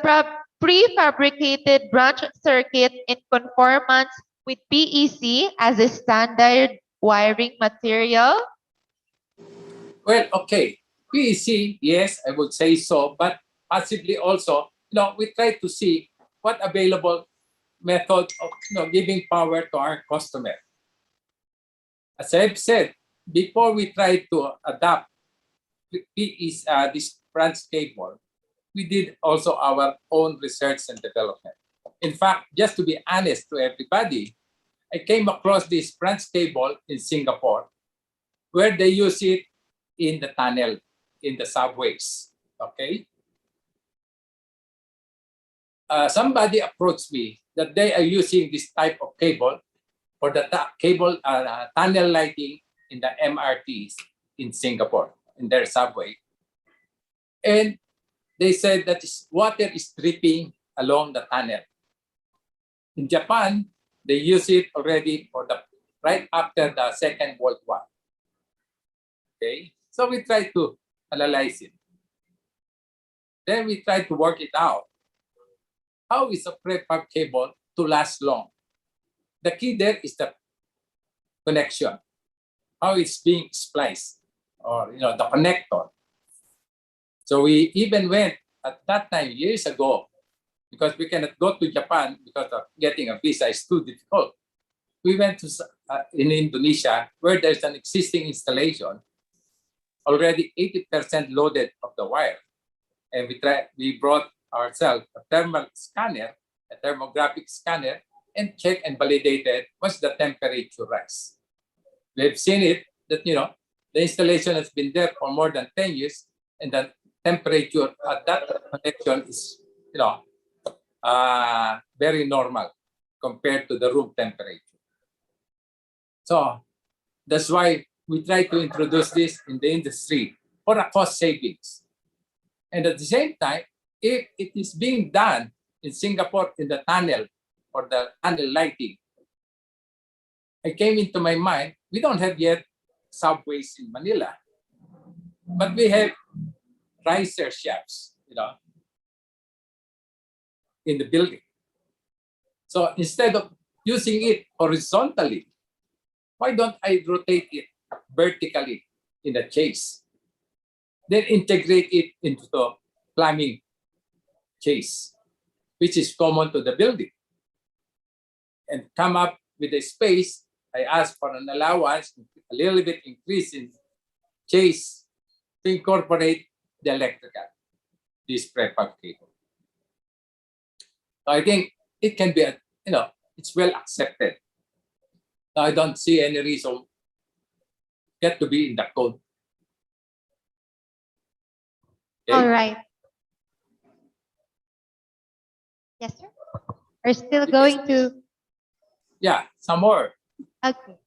prefabricated branch circuit in conformance with PEC as a standard wiring material? Well, okay. PEC, yes, I would say so, but possibly also, we try to see what available method of giving power to our customer. As I've said, before we try to adapt this branch cable, we did also our own research and development. In fact, just to be honest to everybody, I came across this branch cable in Singapore where they use it in the tunnel, in the subways, okay? Somebody approached me that they are using this type of cable for the tunnel lighting in the MRTs in Singapore, in their subway. And they said that water is dripping along the tunnel. In Japan, they use it already for right after the Second World War. Okay, so we try to analyze it. Then we try to work it out. How is a prefab cable to last long? The key there is the connection, how it's being spliced, or the connector. So we even went at that time years ago, because we cannot go to Japan because of getting a visa is too difficult. We went to in Indonesia where there's an existing installation, already 80% loaded of the wire, and we brought ourselves a thermal scanner, a thermographic scanner, and checked and validated what's the temperature rise. We've seen it that the installation has been there for more than 10 years, and the temperature at that connection is very normal compared to the room temperature. So that's why we try to introduce this in the industry for a cost savings. And at the same time, if it is being done in Singapore in the tunnel or the tunnel lighting, it came into my mind, we don't have yet subways in Manila, but we have riser shafts, in the building. So instead of using it horizontally, why don't I rotate it vertically in the chase? Then integrate it into the plumbing chase, which is common to the building. And come up with a space. I ask for an allowance, a little bit increase in chase to incorporate the electrical, this prefab cable. So I think it can be, it's well accepted. So I don't see any reason get to be in the code. Okay. All right. Yes, sir. We're still going to. Yeah, some more. Okay.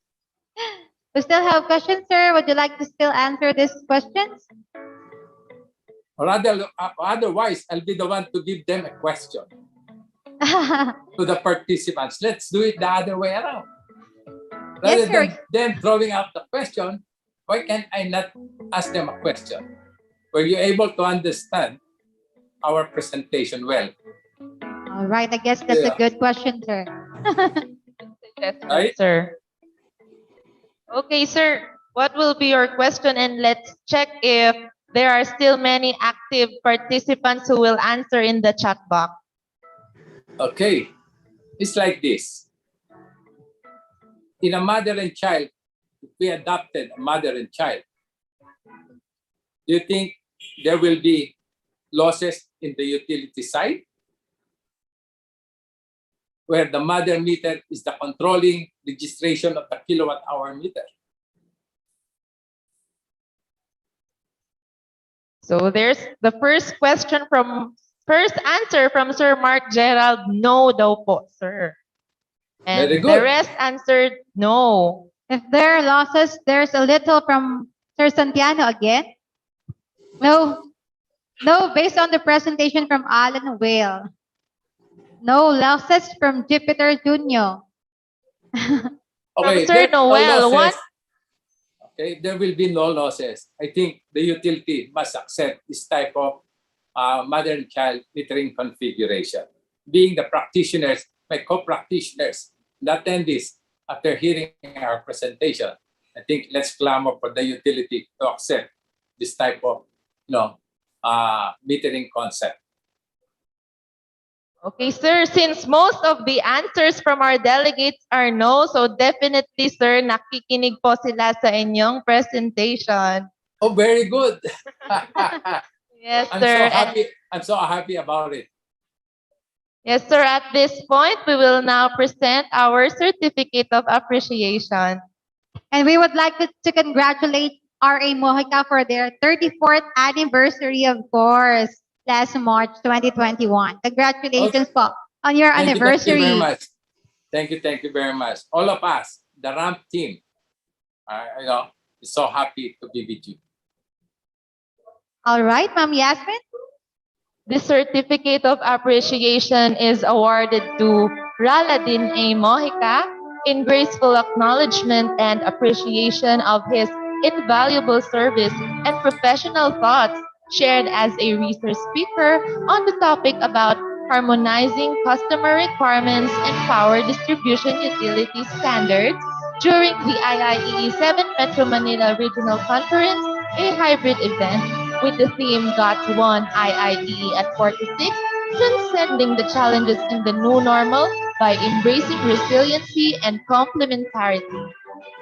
We still have questions, sir. Would you like to still answer these questions? Or otherwise, I'll be the one to give them a question to the participants. Let's do it the other way around. Rather than them throwing out the question, why can't I not ask them a question? Were you able to understand our presentation well? All right. I guess that's a good question, sir. Yes, Right? sir. Okay, sir. What will be your question? And let's check if there are still many active participants who will answer in the chat box. Okay. It's like this. In a mother and child, if we adopted a mother and child, do you think there will be losses in the utility side? Where the mother meter is the controlling registration of the kilowatt hour meter. So there's the first answer from Sir Mark Gerald, no daw po, sir. And Very the good. rest answered no. If there are losses, there's a little from Sir Santiano again. No. No, based on the presentation from Alan Whale. No losses from Jupiter Jr. Okay, Sir there's no Noel, losses. Okay, there will be no losses. I think the utility must accept this type of mother and child metering configuration. Being the practitioners, my co-practitioners, the attendees, after hearing our presentation, I think let's clamor for the utility to accept this type of metering concept. Okay, sir, since most of the answers from our delegates are no, so definitely, sir, nakikinig po sila sa inyong presentation. Oh, very good. Yes, I'm sir. so happy. I'm so happy about it. Yes, sir. At this point, we will now present our certificate of appreciation. And we would like to congratulate RA Mojica for their 34th anniversary, of course, last March 2021. Congratulations po on your Thank you very anniversary. much. Thank you very much. All of us, the RAMP team, is so happy to be with you. All right, Ma'am Yasmin. The certificate of appreciation is awarded to Raladin A. Mojica in graceful acknowledgement and appreciation of his invaluable service and professional thoughts shared as a research speaker on the topic about harmonizing customer requirements and power distribution utility standards during the IIEE 7 Metro Manila Regional Conference, a hybrid event with the theme Got One IIEE at 46, transcending the challenges in the new normal by embracing resiliency and complementarity.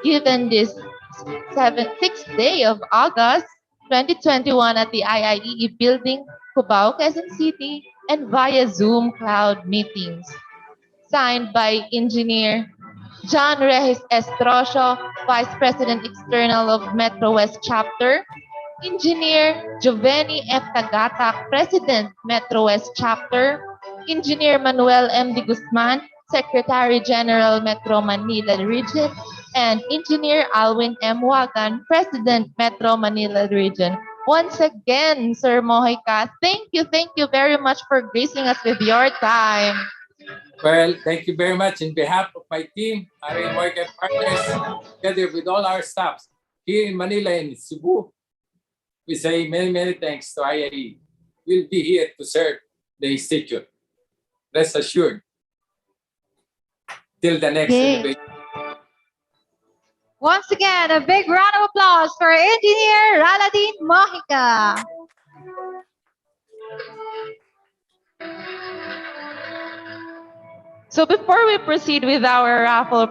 Given this 6th day of August 2021 at the IIEE building, Cubao, Quezon City, and via Zoom cloud meetings. Signed by Engineer John Reyes Estrosio, Vice President External of Metro West Chapter, Engineer Giovanni F. Tagatak, President, Metro West Chapter, Engineer Manuel M. De Guzman, Secretary General, Metro Manila Region, and Engineer Alwin M. Wagan, President, Metro Manila Region. Once again, Sir Mojica, thank you very much for gracing us with your time. Well, thank you very much. In behalf of my team, RA Mojica Partners, together with all our staffs here in Manila and Cebu, we say many thanks to IIE. We'll be here to serve the institute. Rest assured. Till the next elevation. Once again, a big round of applause for Engineer Raladin Mojica. So before we proceed with our raffle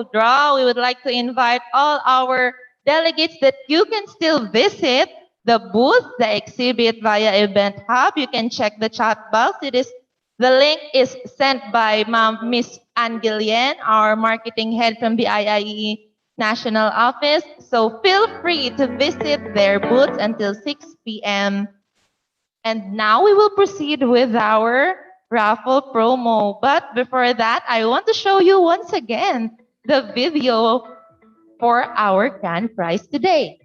draw, we would like to invite all our delegates that you can still visit the booth, the exhibit via Event Hub. You can check the chat box. The link is sent by Miss Angelian, our marketing head from the IIE National Office. So feel free to visit their booth until 6 p.m. And now we will proceed with our raffle promo. But before that, I want to show you once again the video for our grand prize today.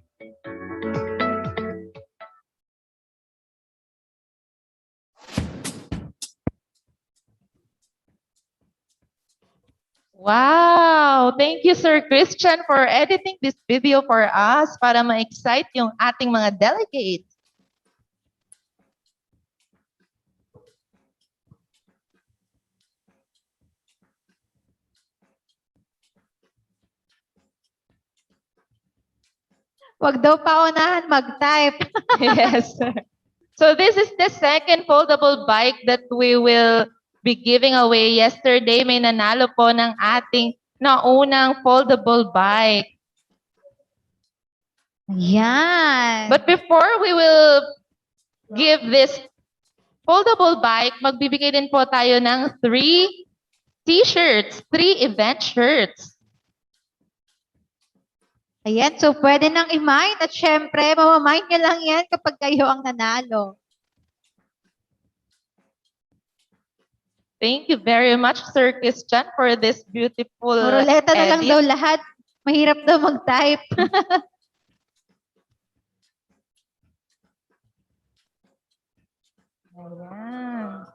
Wow! Thank you, Sir Christian, for editing this video for us para ma-excite yung ating mga delegates. Wag daw paunahan mag-type. Yes, sir. So this is the second foldable bike that we will be giving away. Yesterday, may nanalo po ng ating naunang foldable bike. Yan. But before we will give this foldable bike, magbibigay din po tayo ng 3 t-shirts, 3 event shirts. Ayan, so pwede nang i-mine at syempre, mamamine nyo lang yan kapag kayo ang nanalo. Thank you very much, Sir Christian, for this beautiful Ruleta na lang edit. daw lahat. Mahirap daw mag-type. Ayan.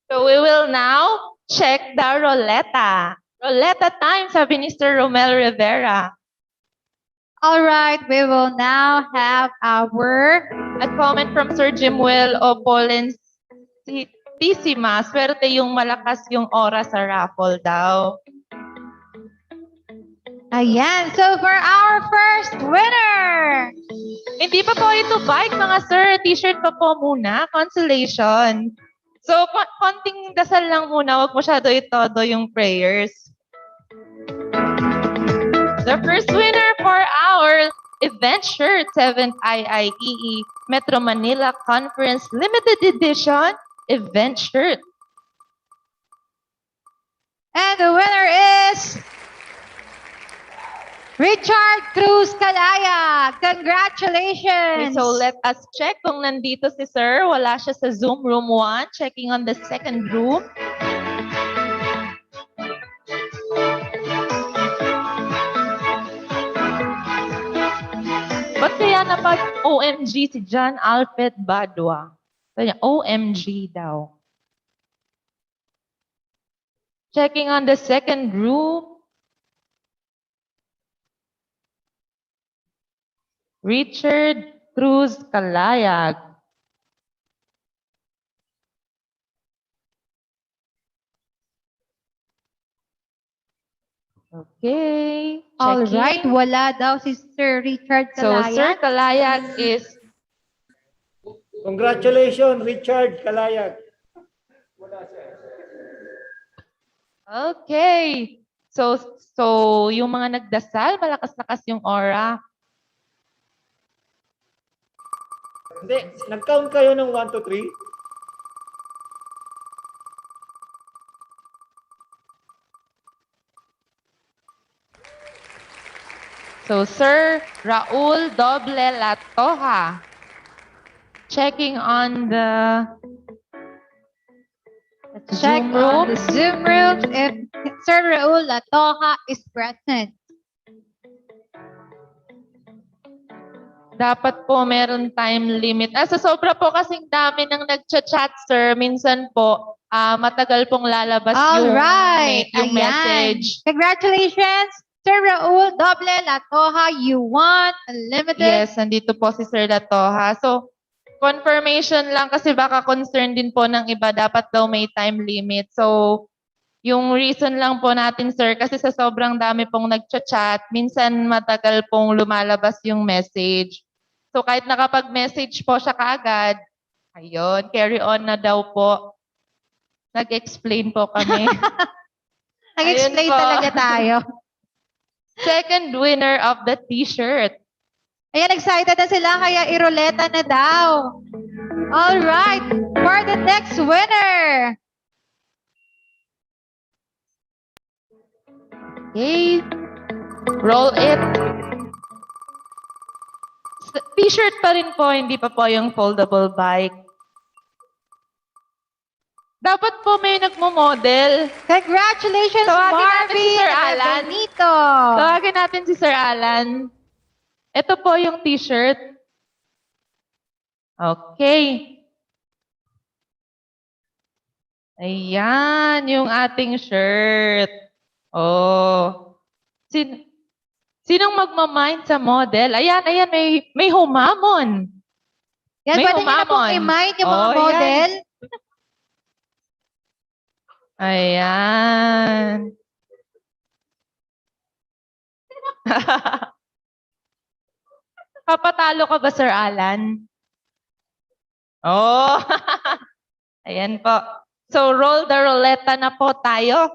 So we will now check the Roleta. Roleta time, sabi ni Sir Romel Rivera. All right, we will now have our a comment from Sir Jimuel Opolens Tissima. Swerte yung malakas yung oras sa raffle daw. Ayan, so for our first winner! Hindi pa po ito bike, mga sir. T-shirt pa po muna. Consolation. So, konting dasal lang muna. Huwag masyado itodo yung prayers. The first winner for our event shirt, 7th IIEE Metro Manila Conference Limited Edition event shirt. And the winner is Richard Cruz Calaya. Okay, Congratulations! so let us check kung nandito si Sir. Wala siya sa Zoom Room 1. Checking on the second room. Ba't kaya napag-OMG si John Alfred Badwa? Kaya OMG daw. Checking on the second room. Richard Cruz Calayag. Okay. All checking. right, wala daw si Sir Richard So Calaya. Sir Calayag is Congratulations, Richard Kalayag. okay. So yung mga nagdasal, malakas-lakas yung aura. Hindi, nag-count kayo ng 1 to 3? So Sir Raul Doble Latoja. Checking on the Check Zoom on room. the Zoom room if Sir Raul Latoja is present. Dapat po meron time limit. Sa sobra po kasing dami ng nagchat-chat, sir. Minsan po, matagal pong lalabas All yung, right, yung ayan. message. Congratulations, Sir Raul Doble Latoja. You won unlimited. Yes, nandito po si Sir Latoha. So, confirmation lang kasi baka concern din po ng iba. Dapat daw may time limit. So, yung reason lang po natin, sir, kasi sa sobrang dami pong nagchat-chat, minsan matagal pong lumalabas yung message. So kahit nakapag-message po siya kaagad, ayun, carry on na daw po. Nag-explain po kami. Nag-explain Ayun po. talaga tayo. Second winner of the t-shirt. Ayan, excited na sila, kaya iroleta na daw. All right, for the next winner. Okay. Roll it. T-shirt pa rin po, hindi pa po yung foldable bike. Dapat po may nagmo-model. Congratulations, Tawagin natin si Marvin Sir Alan. Benito. Tawagin natin si Sir Alan. Ito po yung t-shirt. Okay. Ayan, yung ating shirt. Oh. Sinong magmamind sa model? Ayan, may humamon. Yan, May pwede nyo na pong humamon. i-mind yung mga Oh, model. Ayan. Papatalo ka ba, Sir Alan? Oh. Ayan po. So, roll the roulette na po tayo.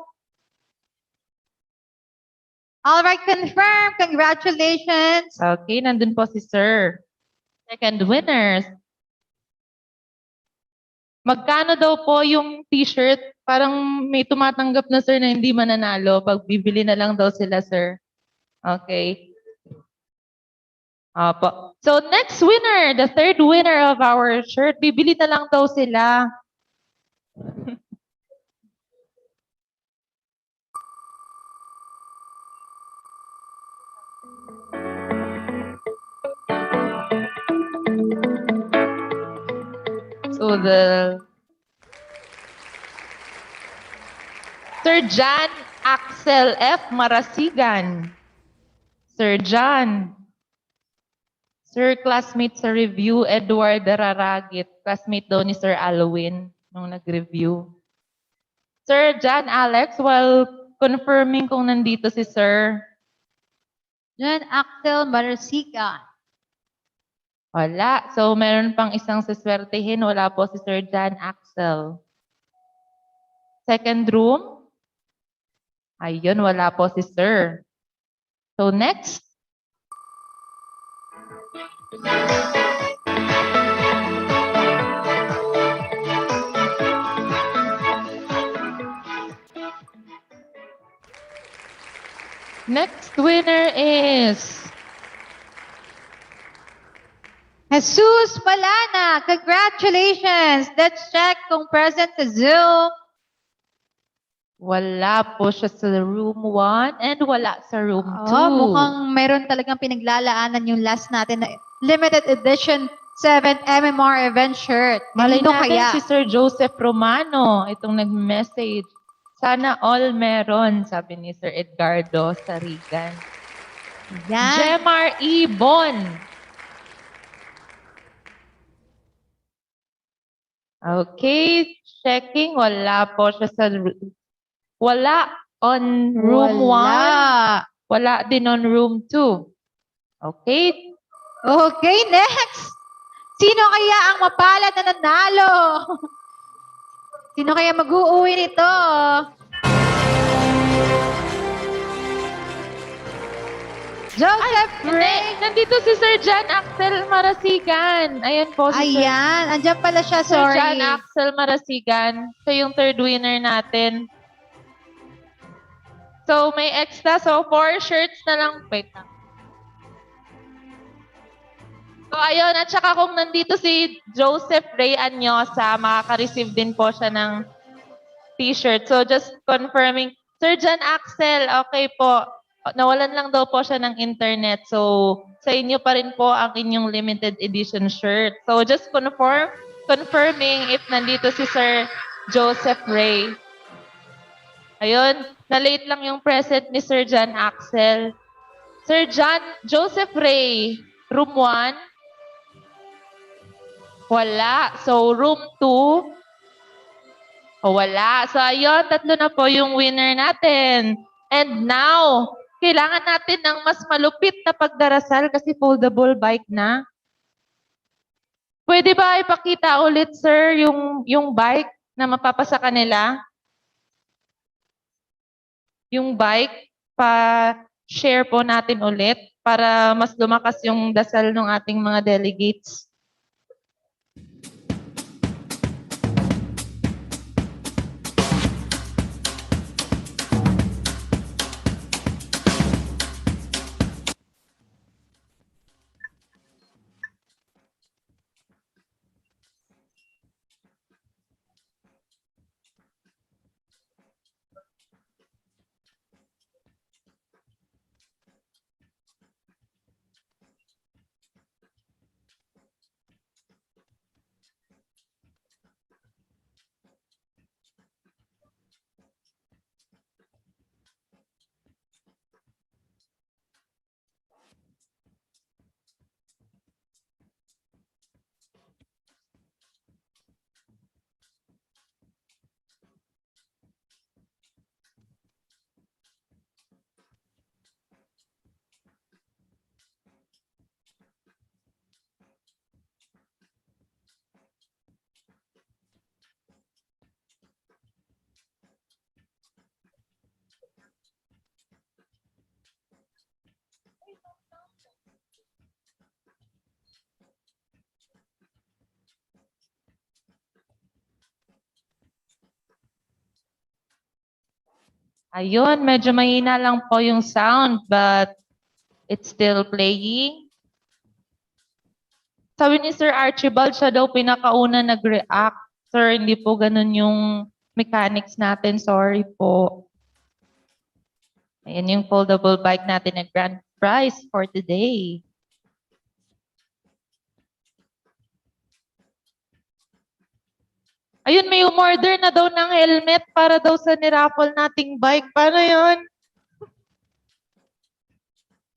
All right, confirm. Congratulations. Okay, nandun po si Sir. Second winners. Magkano daw po yung t-shirt? Parang may tumatanggap na, sir, na hindi mananalo. Pag bibili na lang daw sila, sir. Okay. Opo. So, next winner, the third winner of our shirt, bibili na lang daw sila. So, the Sir John Axel F. Marasigan. Sir John. Sir, classmate sa review, Edward Dararagit. Classmate daw ni Sir Alwin nung nag-review. Sir John Alex, while confirming kung nandito si Sir. John Axel Marasigan. Wala. So, meron pang isang siswertehin. Wala po si Sir John Axel. Second room. Ayun, wala po si Sir. So next. Next winner is Jesus Palana, congratulations! Let's check kung present sa Zoom. Wala po siya sa room 1 and wala sa room 2. Oh, mukhang meron talagang pinaglalaanan yung last natin na limited edition 7 MMR event shirt. Malay Kanino natin kaya? si Sir Joseph Romano, itong nag-message. Sana all meron, sabi ni Sir Edgardo Sarigan. Yan. Jemar Ibon. Okay, checking. Wala po siya sa... Wala on room 1. Wala din on room 2. Okay. Okay, next! Sino kaya ang mapalad na nanalo? Sino kaya mag-uuwi nito? Joseph Ray! Nandito si Sir John Axel Marasigan. Ayan po si Ayan, andyan pala siya, Sir sorry. John Axel Marasigan. Siya yung third winner natin. So, may extra. So, 4 shirts na lang. Wait lang. So, ayun. At saka kung nandito si Joseph Ray Anyosa, makaka-receive din po siya ng t-shirt. So, just confirming. Sir John Axel, okay po. Nawalan lang daw po siya ng internet. So, sa inyo pa rin po ang inyong limited edition shirt. So, just confirming if nandito si Sir Joseph Ray. Ayun, na-late lang yung present ni Sir John Axel. Sir Joseph Ray, room 1. Wala. So, room 2. Wala. So, ayun, 3 na po yung winner natin. And now, kailangan natin ng mas malupit na pagdarasal kasi foldable bike na. Pwede ba ipakita ulit, sir, yung bike na mapapasa kanila? Yung bike, pa-share po natin ulit para mas lumakas yung dasal ng ating mga delegates. Ayun, medyo mahina lang po yung sound, but it's still playing. Sabi ni Sir Archibald, siya daw pinakauna nag-react. Sir, hindi po ganun yung mechanics natin. Sorry po. Ayan yung foldable bike natin na grand prize for today. Ayun, may umorder na daw ng helmet para daw sa niraffle nating bike. Paano yun?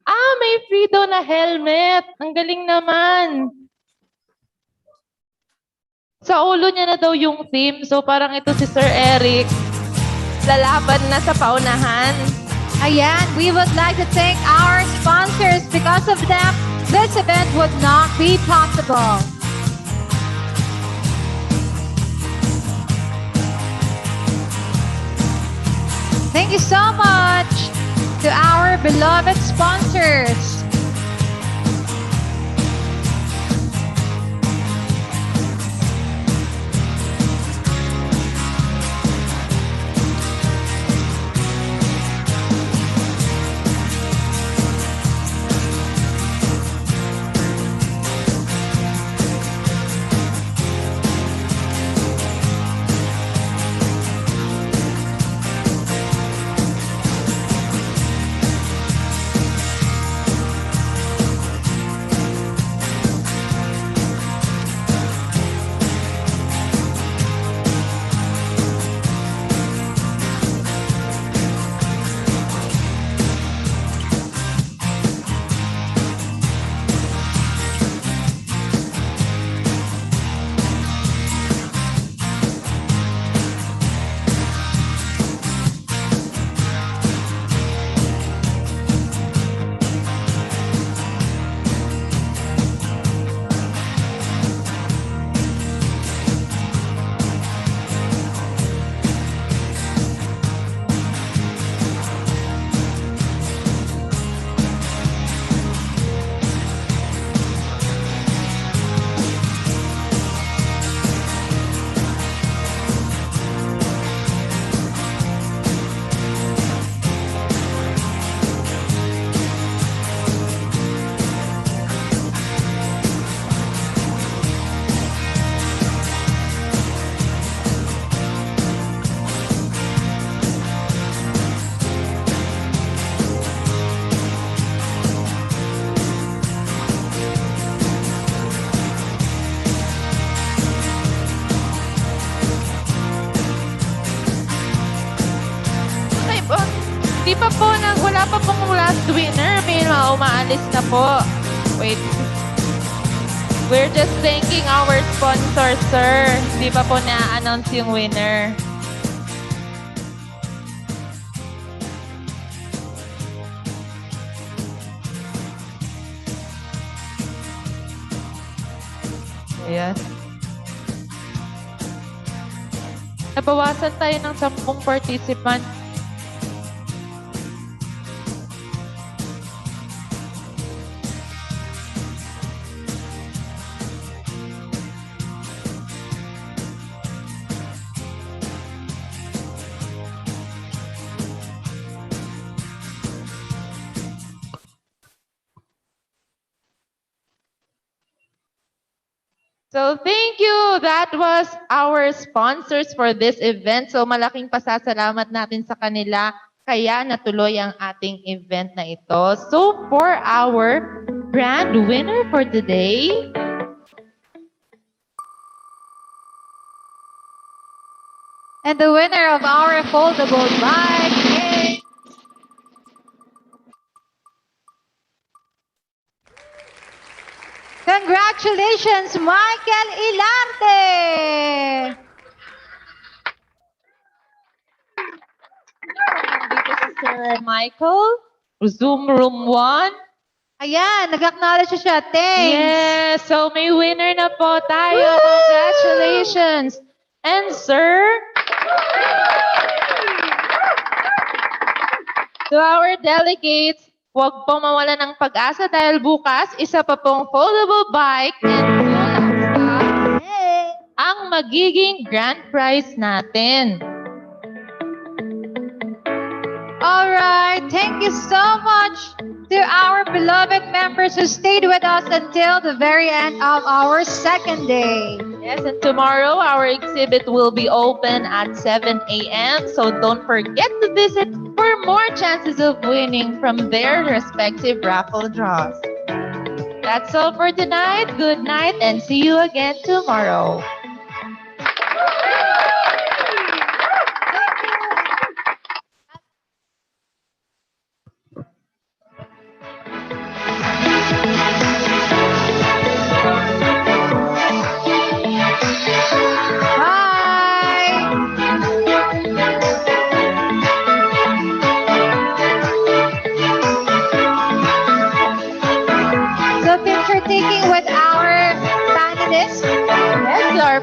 Ah, may free daw na helmet. Ang galing naman. Sa ulo niya na daw yung theme. So parang ito si Sir Eric. Lalaban na sa paunahan. Ayan, we would like to thank our sponsors. Because of them, this event would not be possible. Thank you so much. to our beloved sponsors. Di pa po, wala pa pong last winner. May mga umaalis na po. Wait. We're just thanking our sponsor, sir. Di pa po na-announce yung winner. Ayan. Nabawasan tayo ng 10 participant. So thank you. That was our sponsors for this event. So malaking pasasalamat natin sa kanila. Kaya natuloy ang ating event na ito. So for our grand winner for today, and the winner of our foldable bike is congratulations, Michael Ilarte! dito si Sir Michael, Zoom Room 1. Ayan, nag-acknowledge siya. Thanks! Yes, so may winner na po tayo. Congratulations! And sir, to our delegates, huwag po mawala ng pag-asa dahil bukas, isa pa pong foldable bike and full stock ang magiging grand prize natin. Alright, thank you so much to our beloved members who stayed with us until the very end of our second day. Yes, and tomorrow our exhibit will be open at 7 a.m. So don't forget to visit for more chances of winning from their respective raffle draws. That's all for tonight. Good night and see you again tomorrow. So picture taking with our panelists. Yes, our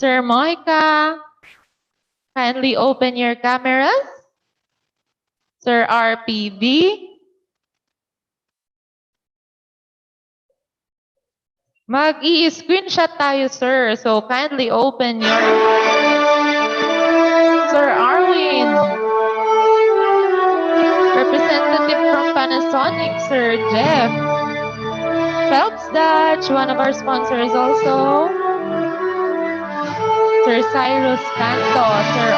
Sir Moika, kindly open your cameras. Sir RPD, mag-i-screenshot tayo, sir. So kindly open your... Sir Arwin, representative from Panasonic, Sir Jeff. Phelps Dutch, one of our sponsors also. Sir Cyrus Canto, Sir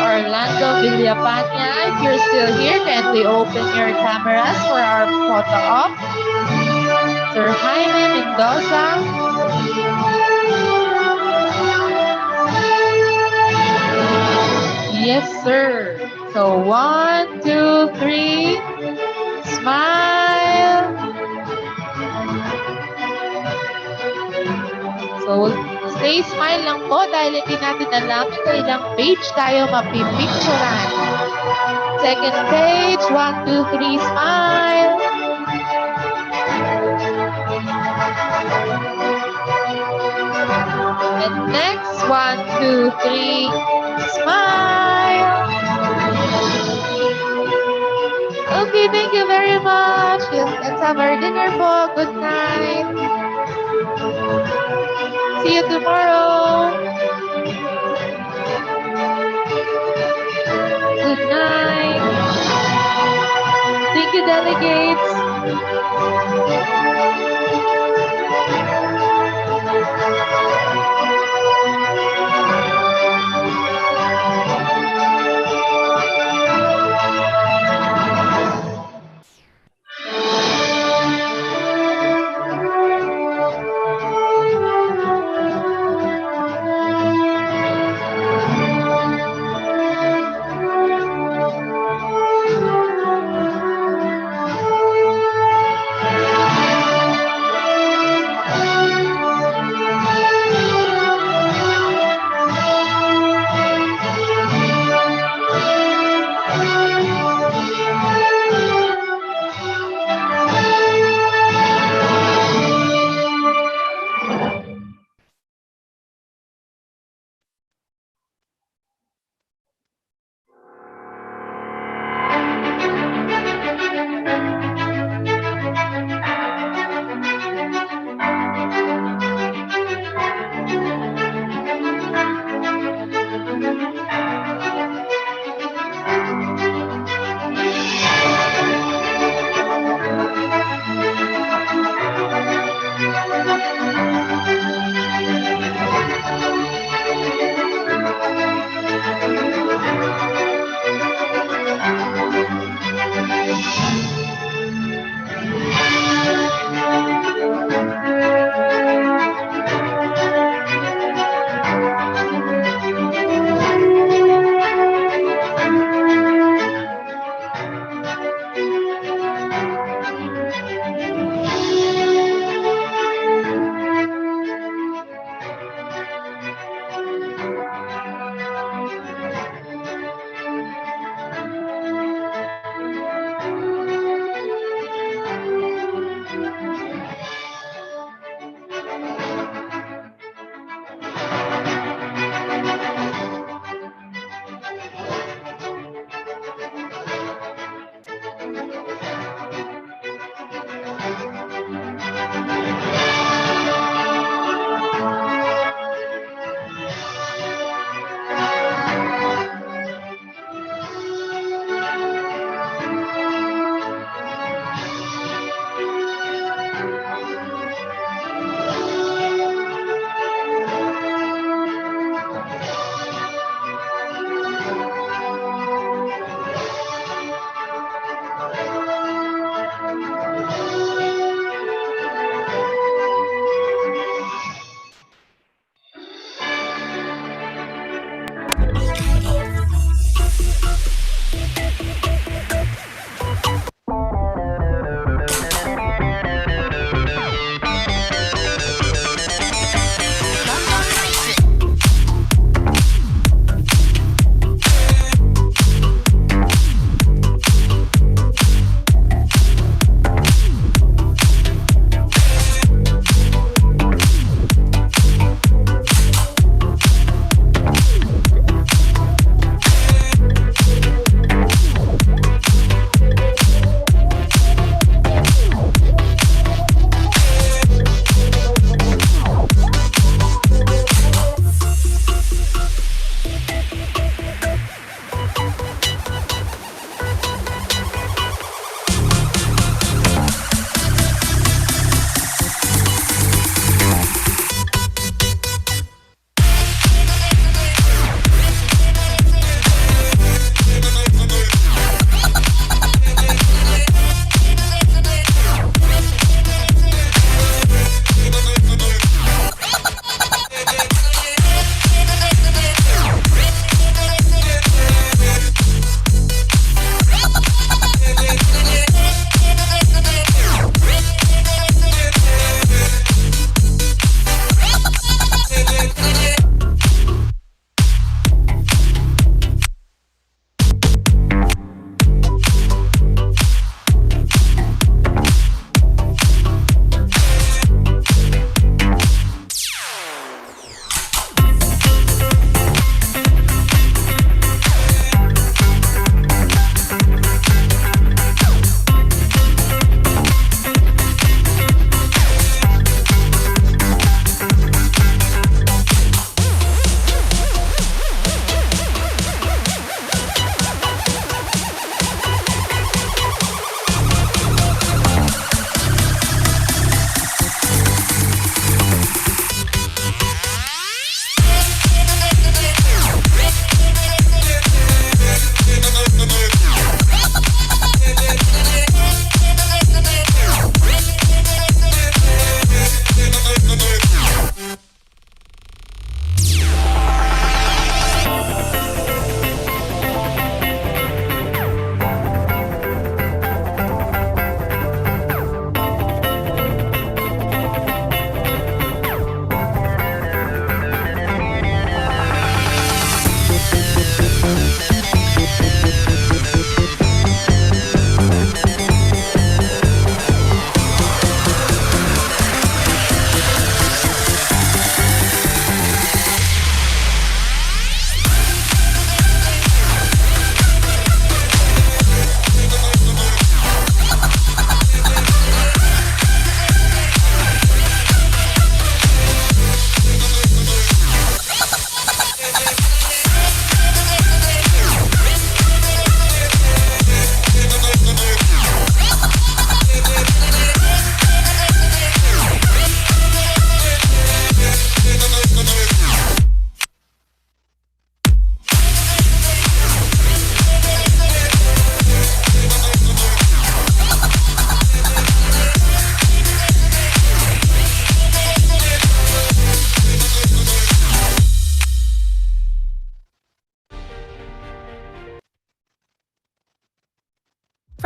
Orlando Villapania. If you're still here, kindly open your cameras for our photo op. Sir Jaime Mendoza. Yes, sir. So 1, 2, 3. Smile. So, stay smile lang po dahil hindi natin alam kung ilang page tayo mapipicturan. Second page, 1, 2, 3, smile. And next, 1, 2, 3, smile. Okay, thank you very much. Let's have our dinner po. Good night. See you tomorrow. Good night. Thank you, delegates.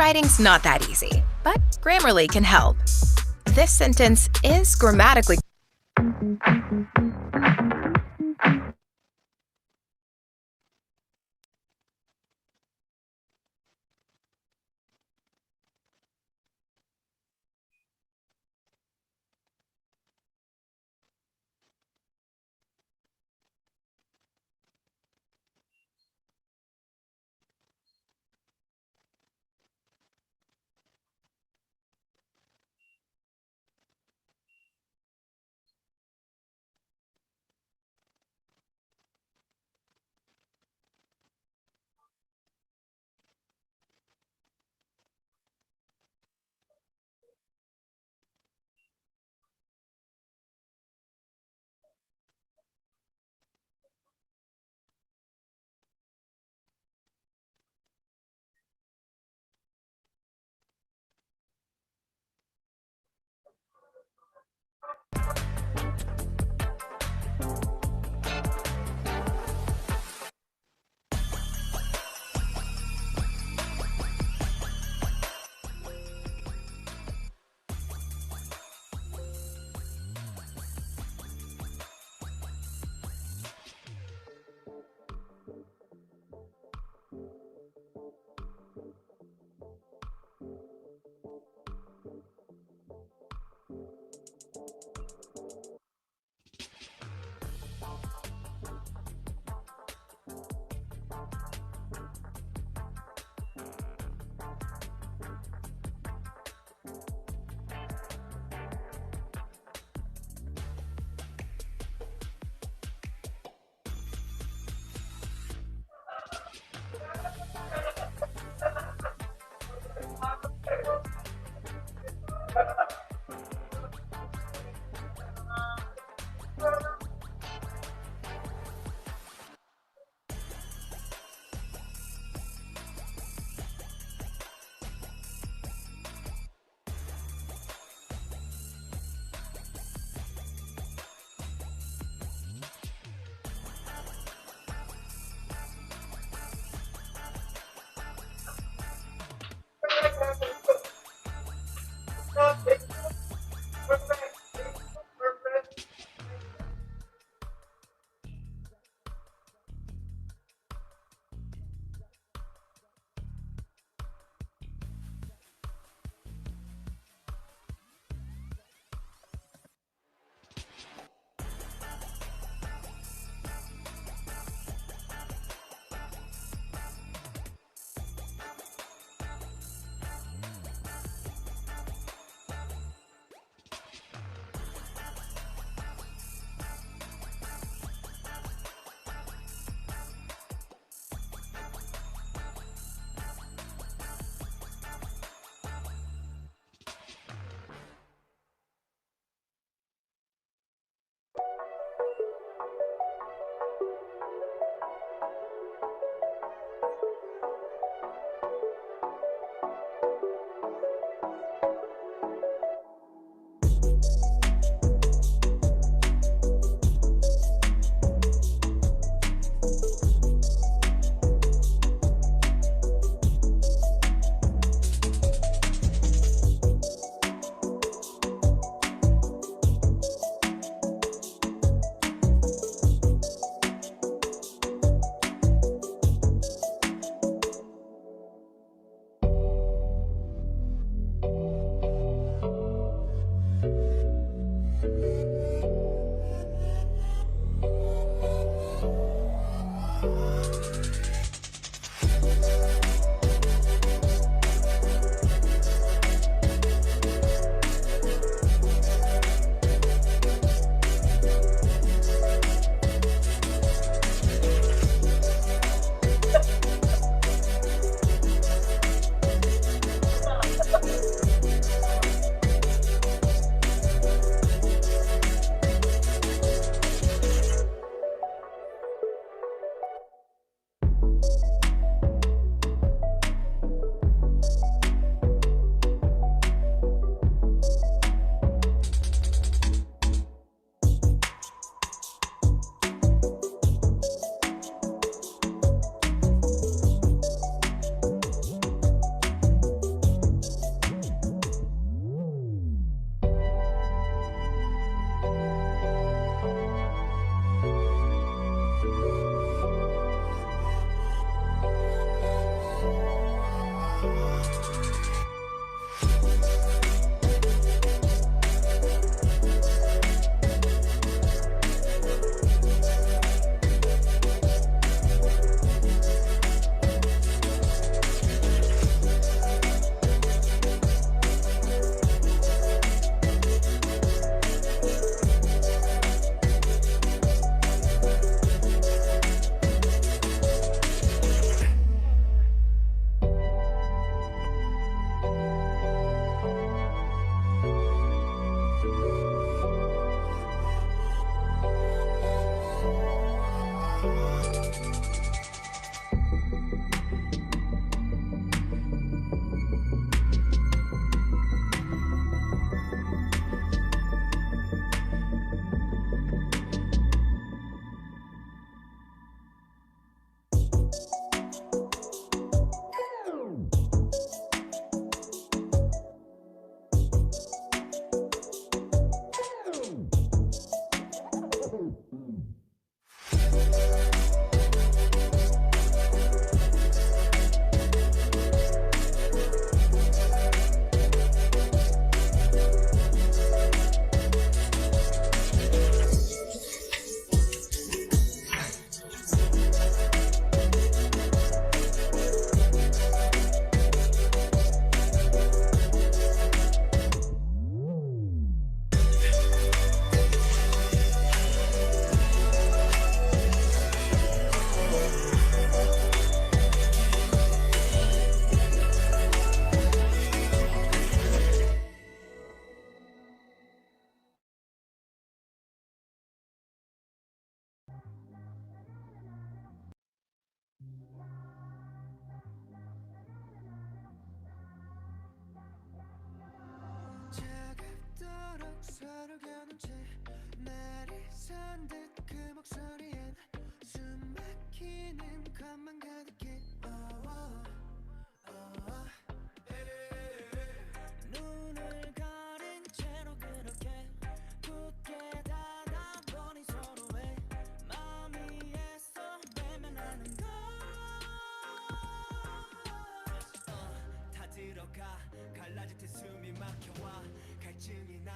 Writing's not that easy, but Grammarly can help. This sentence is grammatically 차갑도록 서로 겨눈 채 내리선 듯 그 목소리엔 숨 막히는 것만 가득해 눈을 가린 채로 그렇게 굳게 닫아보니 서로의 마음이 애써 외면하는 것 다 들어가 갈라질 때 숨이 막혀와 갈증이 나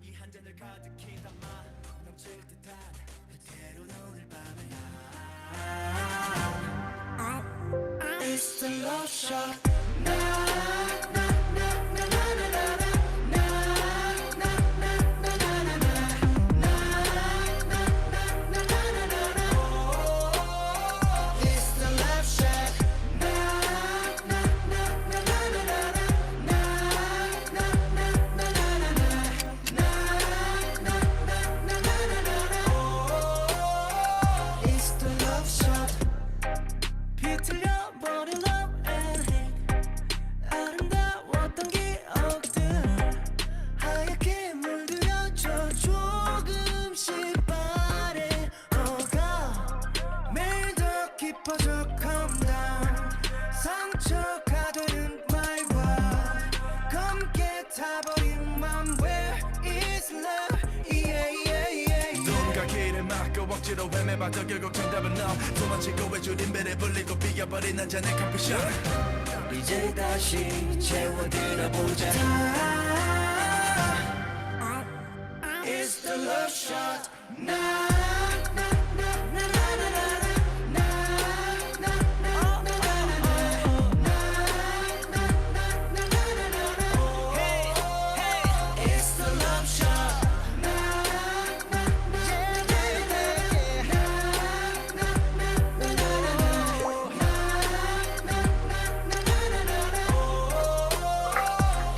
이 한 잔을 가득히 담아 넘칠 듯한 그대로 오늘 밤을 It's the love shot It's the love shot It's the love shot 비틀려버린 love and hate 아름다웠던 기억들 하얗게 물들여져 조금씩 바래어가 매일 더 깊어져 calm down 상처가 되는 말과 검게 타버린 맘 Where is love yeah yeah yeah 누군가 길을 막고 억지로 헤매봐도 결국 정답은 너 도망치고 외줄인 배를 불리고 비겨버린 한 잔의 커피숍 이제 다시 채워들어보자 It's the love shot It's the love shot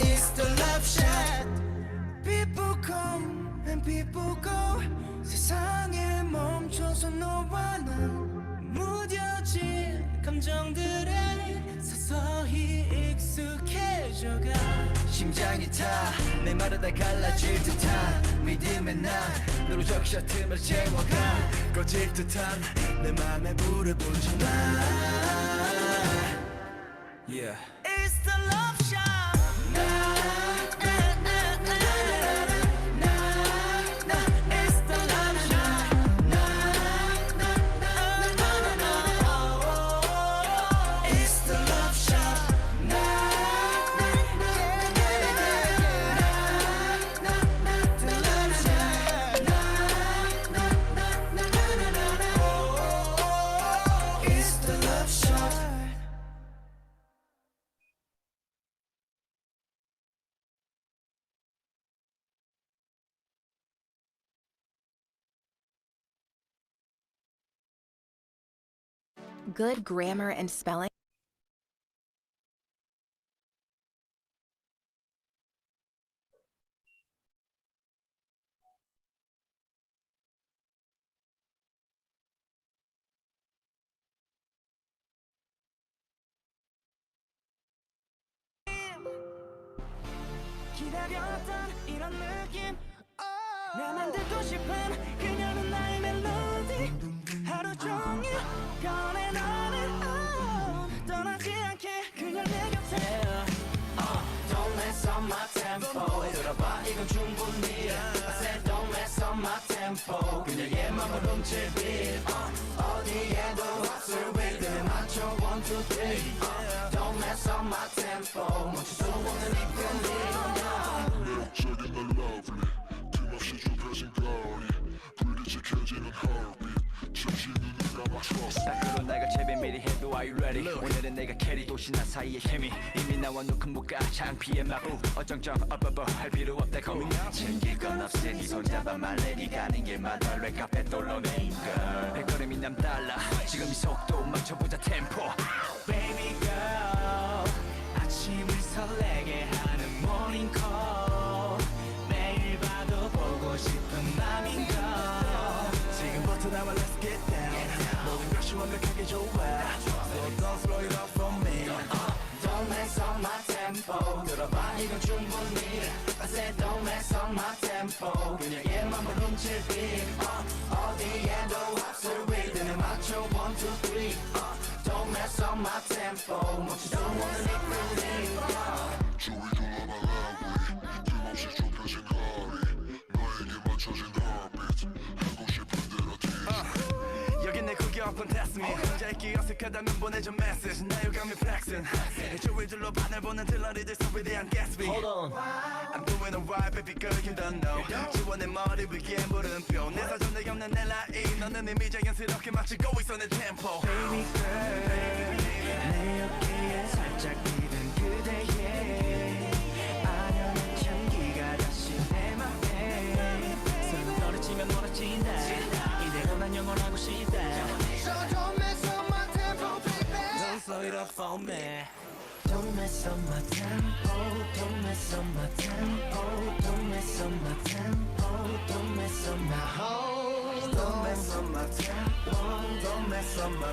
It's the love shot People come and people go 세상에 멈춰서 너와 난 무뎌진 감정들에 서서히 익숙해져가 심장이 타 내 말을 다 갈라질 듯한 믿음의 난 너로 적셔 틈을 채워가 꺼질 듯한 내 맘에 불을 붙여놔 Yeah It's the love shot It's the love shot It's the love shot It's the love shot Good grammar and spelling. 기다렸던 이런 느낌 나만 듣고 싶은 그녀는 나의 멜로디 하루 종일 꺼내 너는 떠나지 않게 그녀 내 곁에 Don't mess up my tempo 들어봐 이건 충분히 I said don't mess up my tempo 그녀의 맘을 훔칠 beat 어디에도 없을 rhythm에 맞춰 1, 2, 3 Don't mess up my tempo 멈출 수 없는 이 feeling 매력적인 널 lovely 틈없이 좁혀진 거리 불이 지켜지는 heartbeat 잠시 눈을 감아 trust 딱 그런 내가 재배 미리 해도 Are you ready 오늘은 내가 캐리 도시나 사이의 케미 이미 나와 놓은 목가 창피의 마부 어정쩡 업어버 할 필요 없다고 챙길 건 없으니 네 손잡아 말래 네 가는 길마다 랩카페 돌로 메인 girl 발걸음이 남달라 지금 이 속도 맞춰보자 템포 Baby girl 아침을 설레게 하는 morning call 매일 봐도 보고 싶은 맘인걸 지금부터 나와 let's get down 모든 것이 완벽하게 좋아 So don't slow it up for me Don't mess up my tempo 들어봐 이건 충분히 I said don't mess up my tempo 그녀의 맘을 훔칠 beat 어디에도 없을 rhythm에 맞춰 1, 2, 3 Don't mess up my tempo 멈출 수 없는 이 feeling 주위 둘러봐 lovely 틈없이 좁혀진 거리 너에게 맞춰진 heartbeat 하고 싶은 대로 tease 여긴 내 구경꾼 test me 혼자 있기 어색하다면 보내줘 message 나 유감이 flexing 주위 둘러봐 날 보는 들러리들 소리에 대한 Gatsby Hold on I'm doing alright baby girl you don't know 지워 내 머리 위에 물음표 내 사전에 없는 내 라인 너는 이미 자연스럽게 맞추고 있어 내 tempo Baby girl 내 어깨에 살짝 비든 그대의 아련한 향기가 다시 내 맘에 손 떨어지면 멀어진다 이대로 난 영원하고 싶다 So don't mess up my tempo baby Don't slow it up for me Don't mess up my tempo Don't mess up my tempo Don't mess up my tempo Don't mess up my hold Don't mess up my tempo Don't mess up my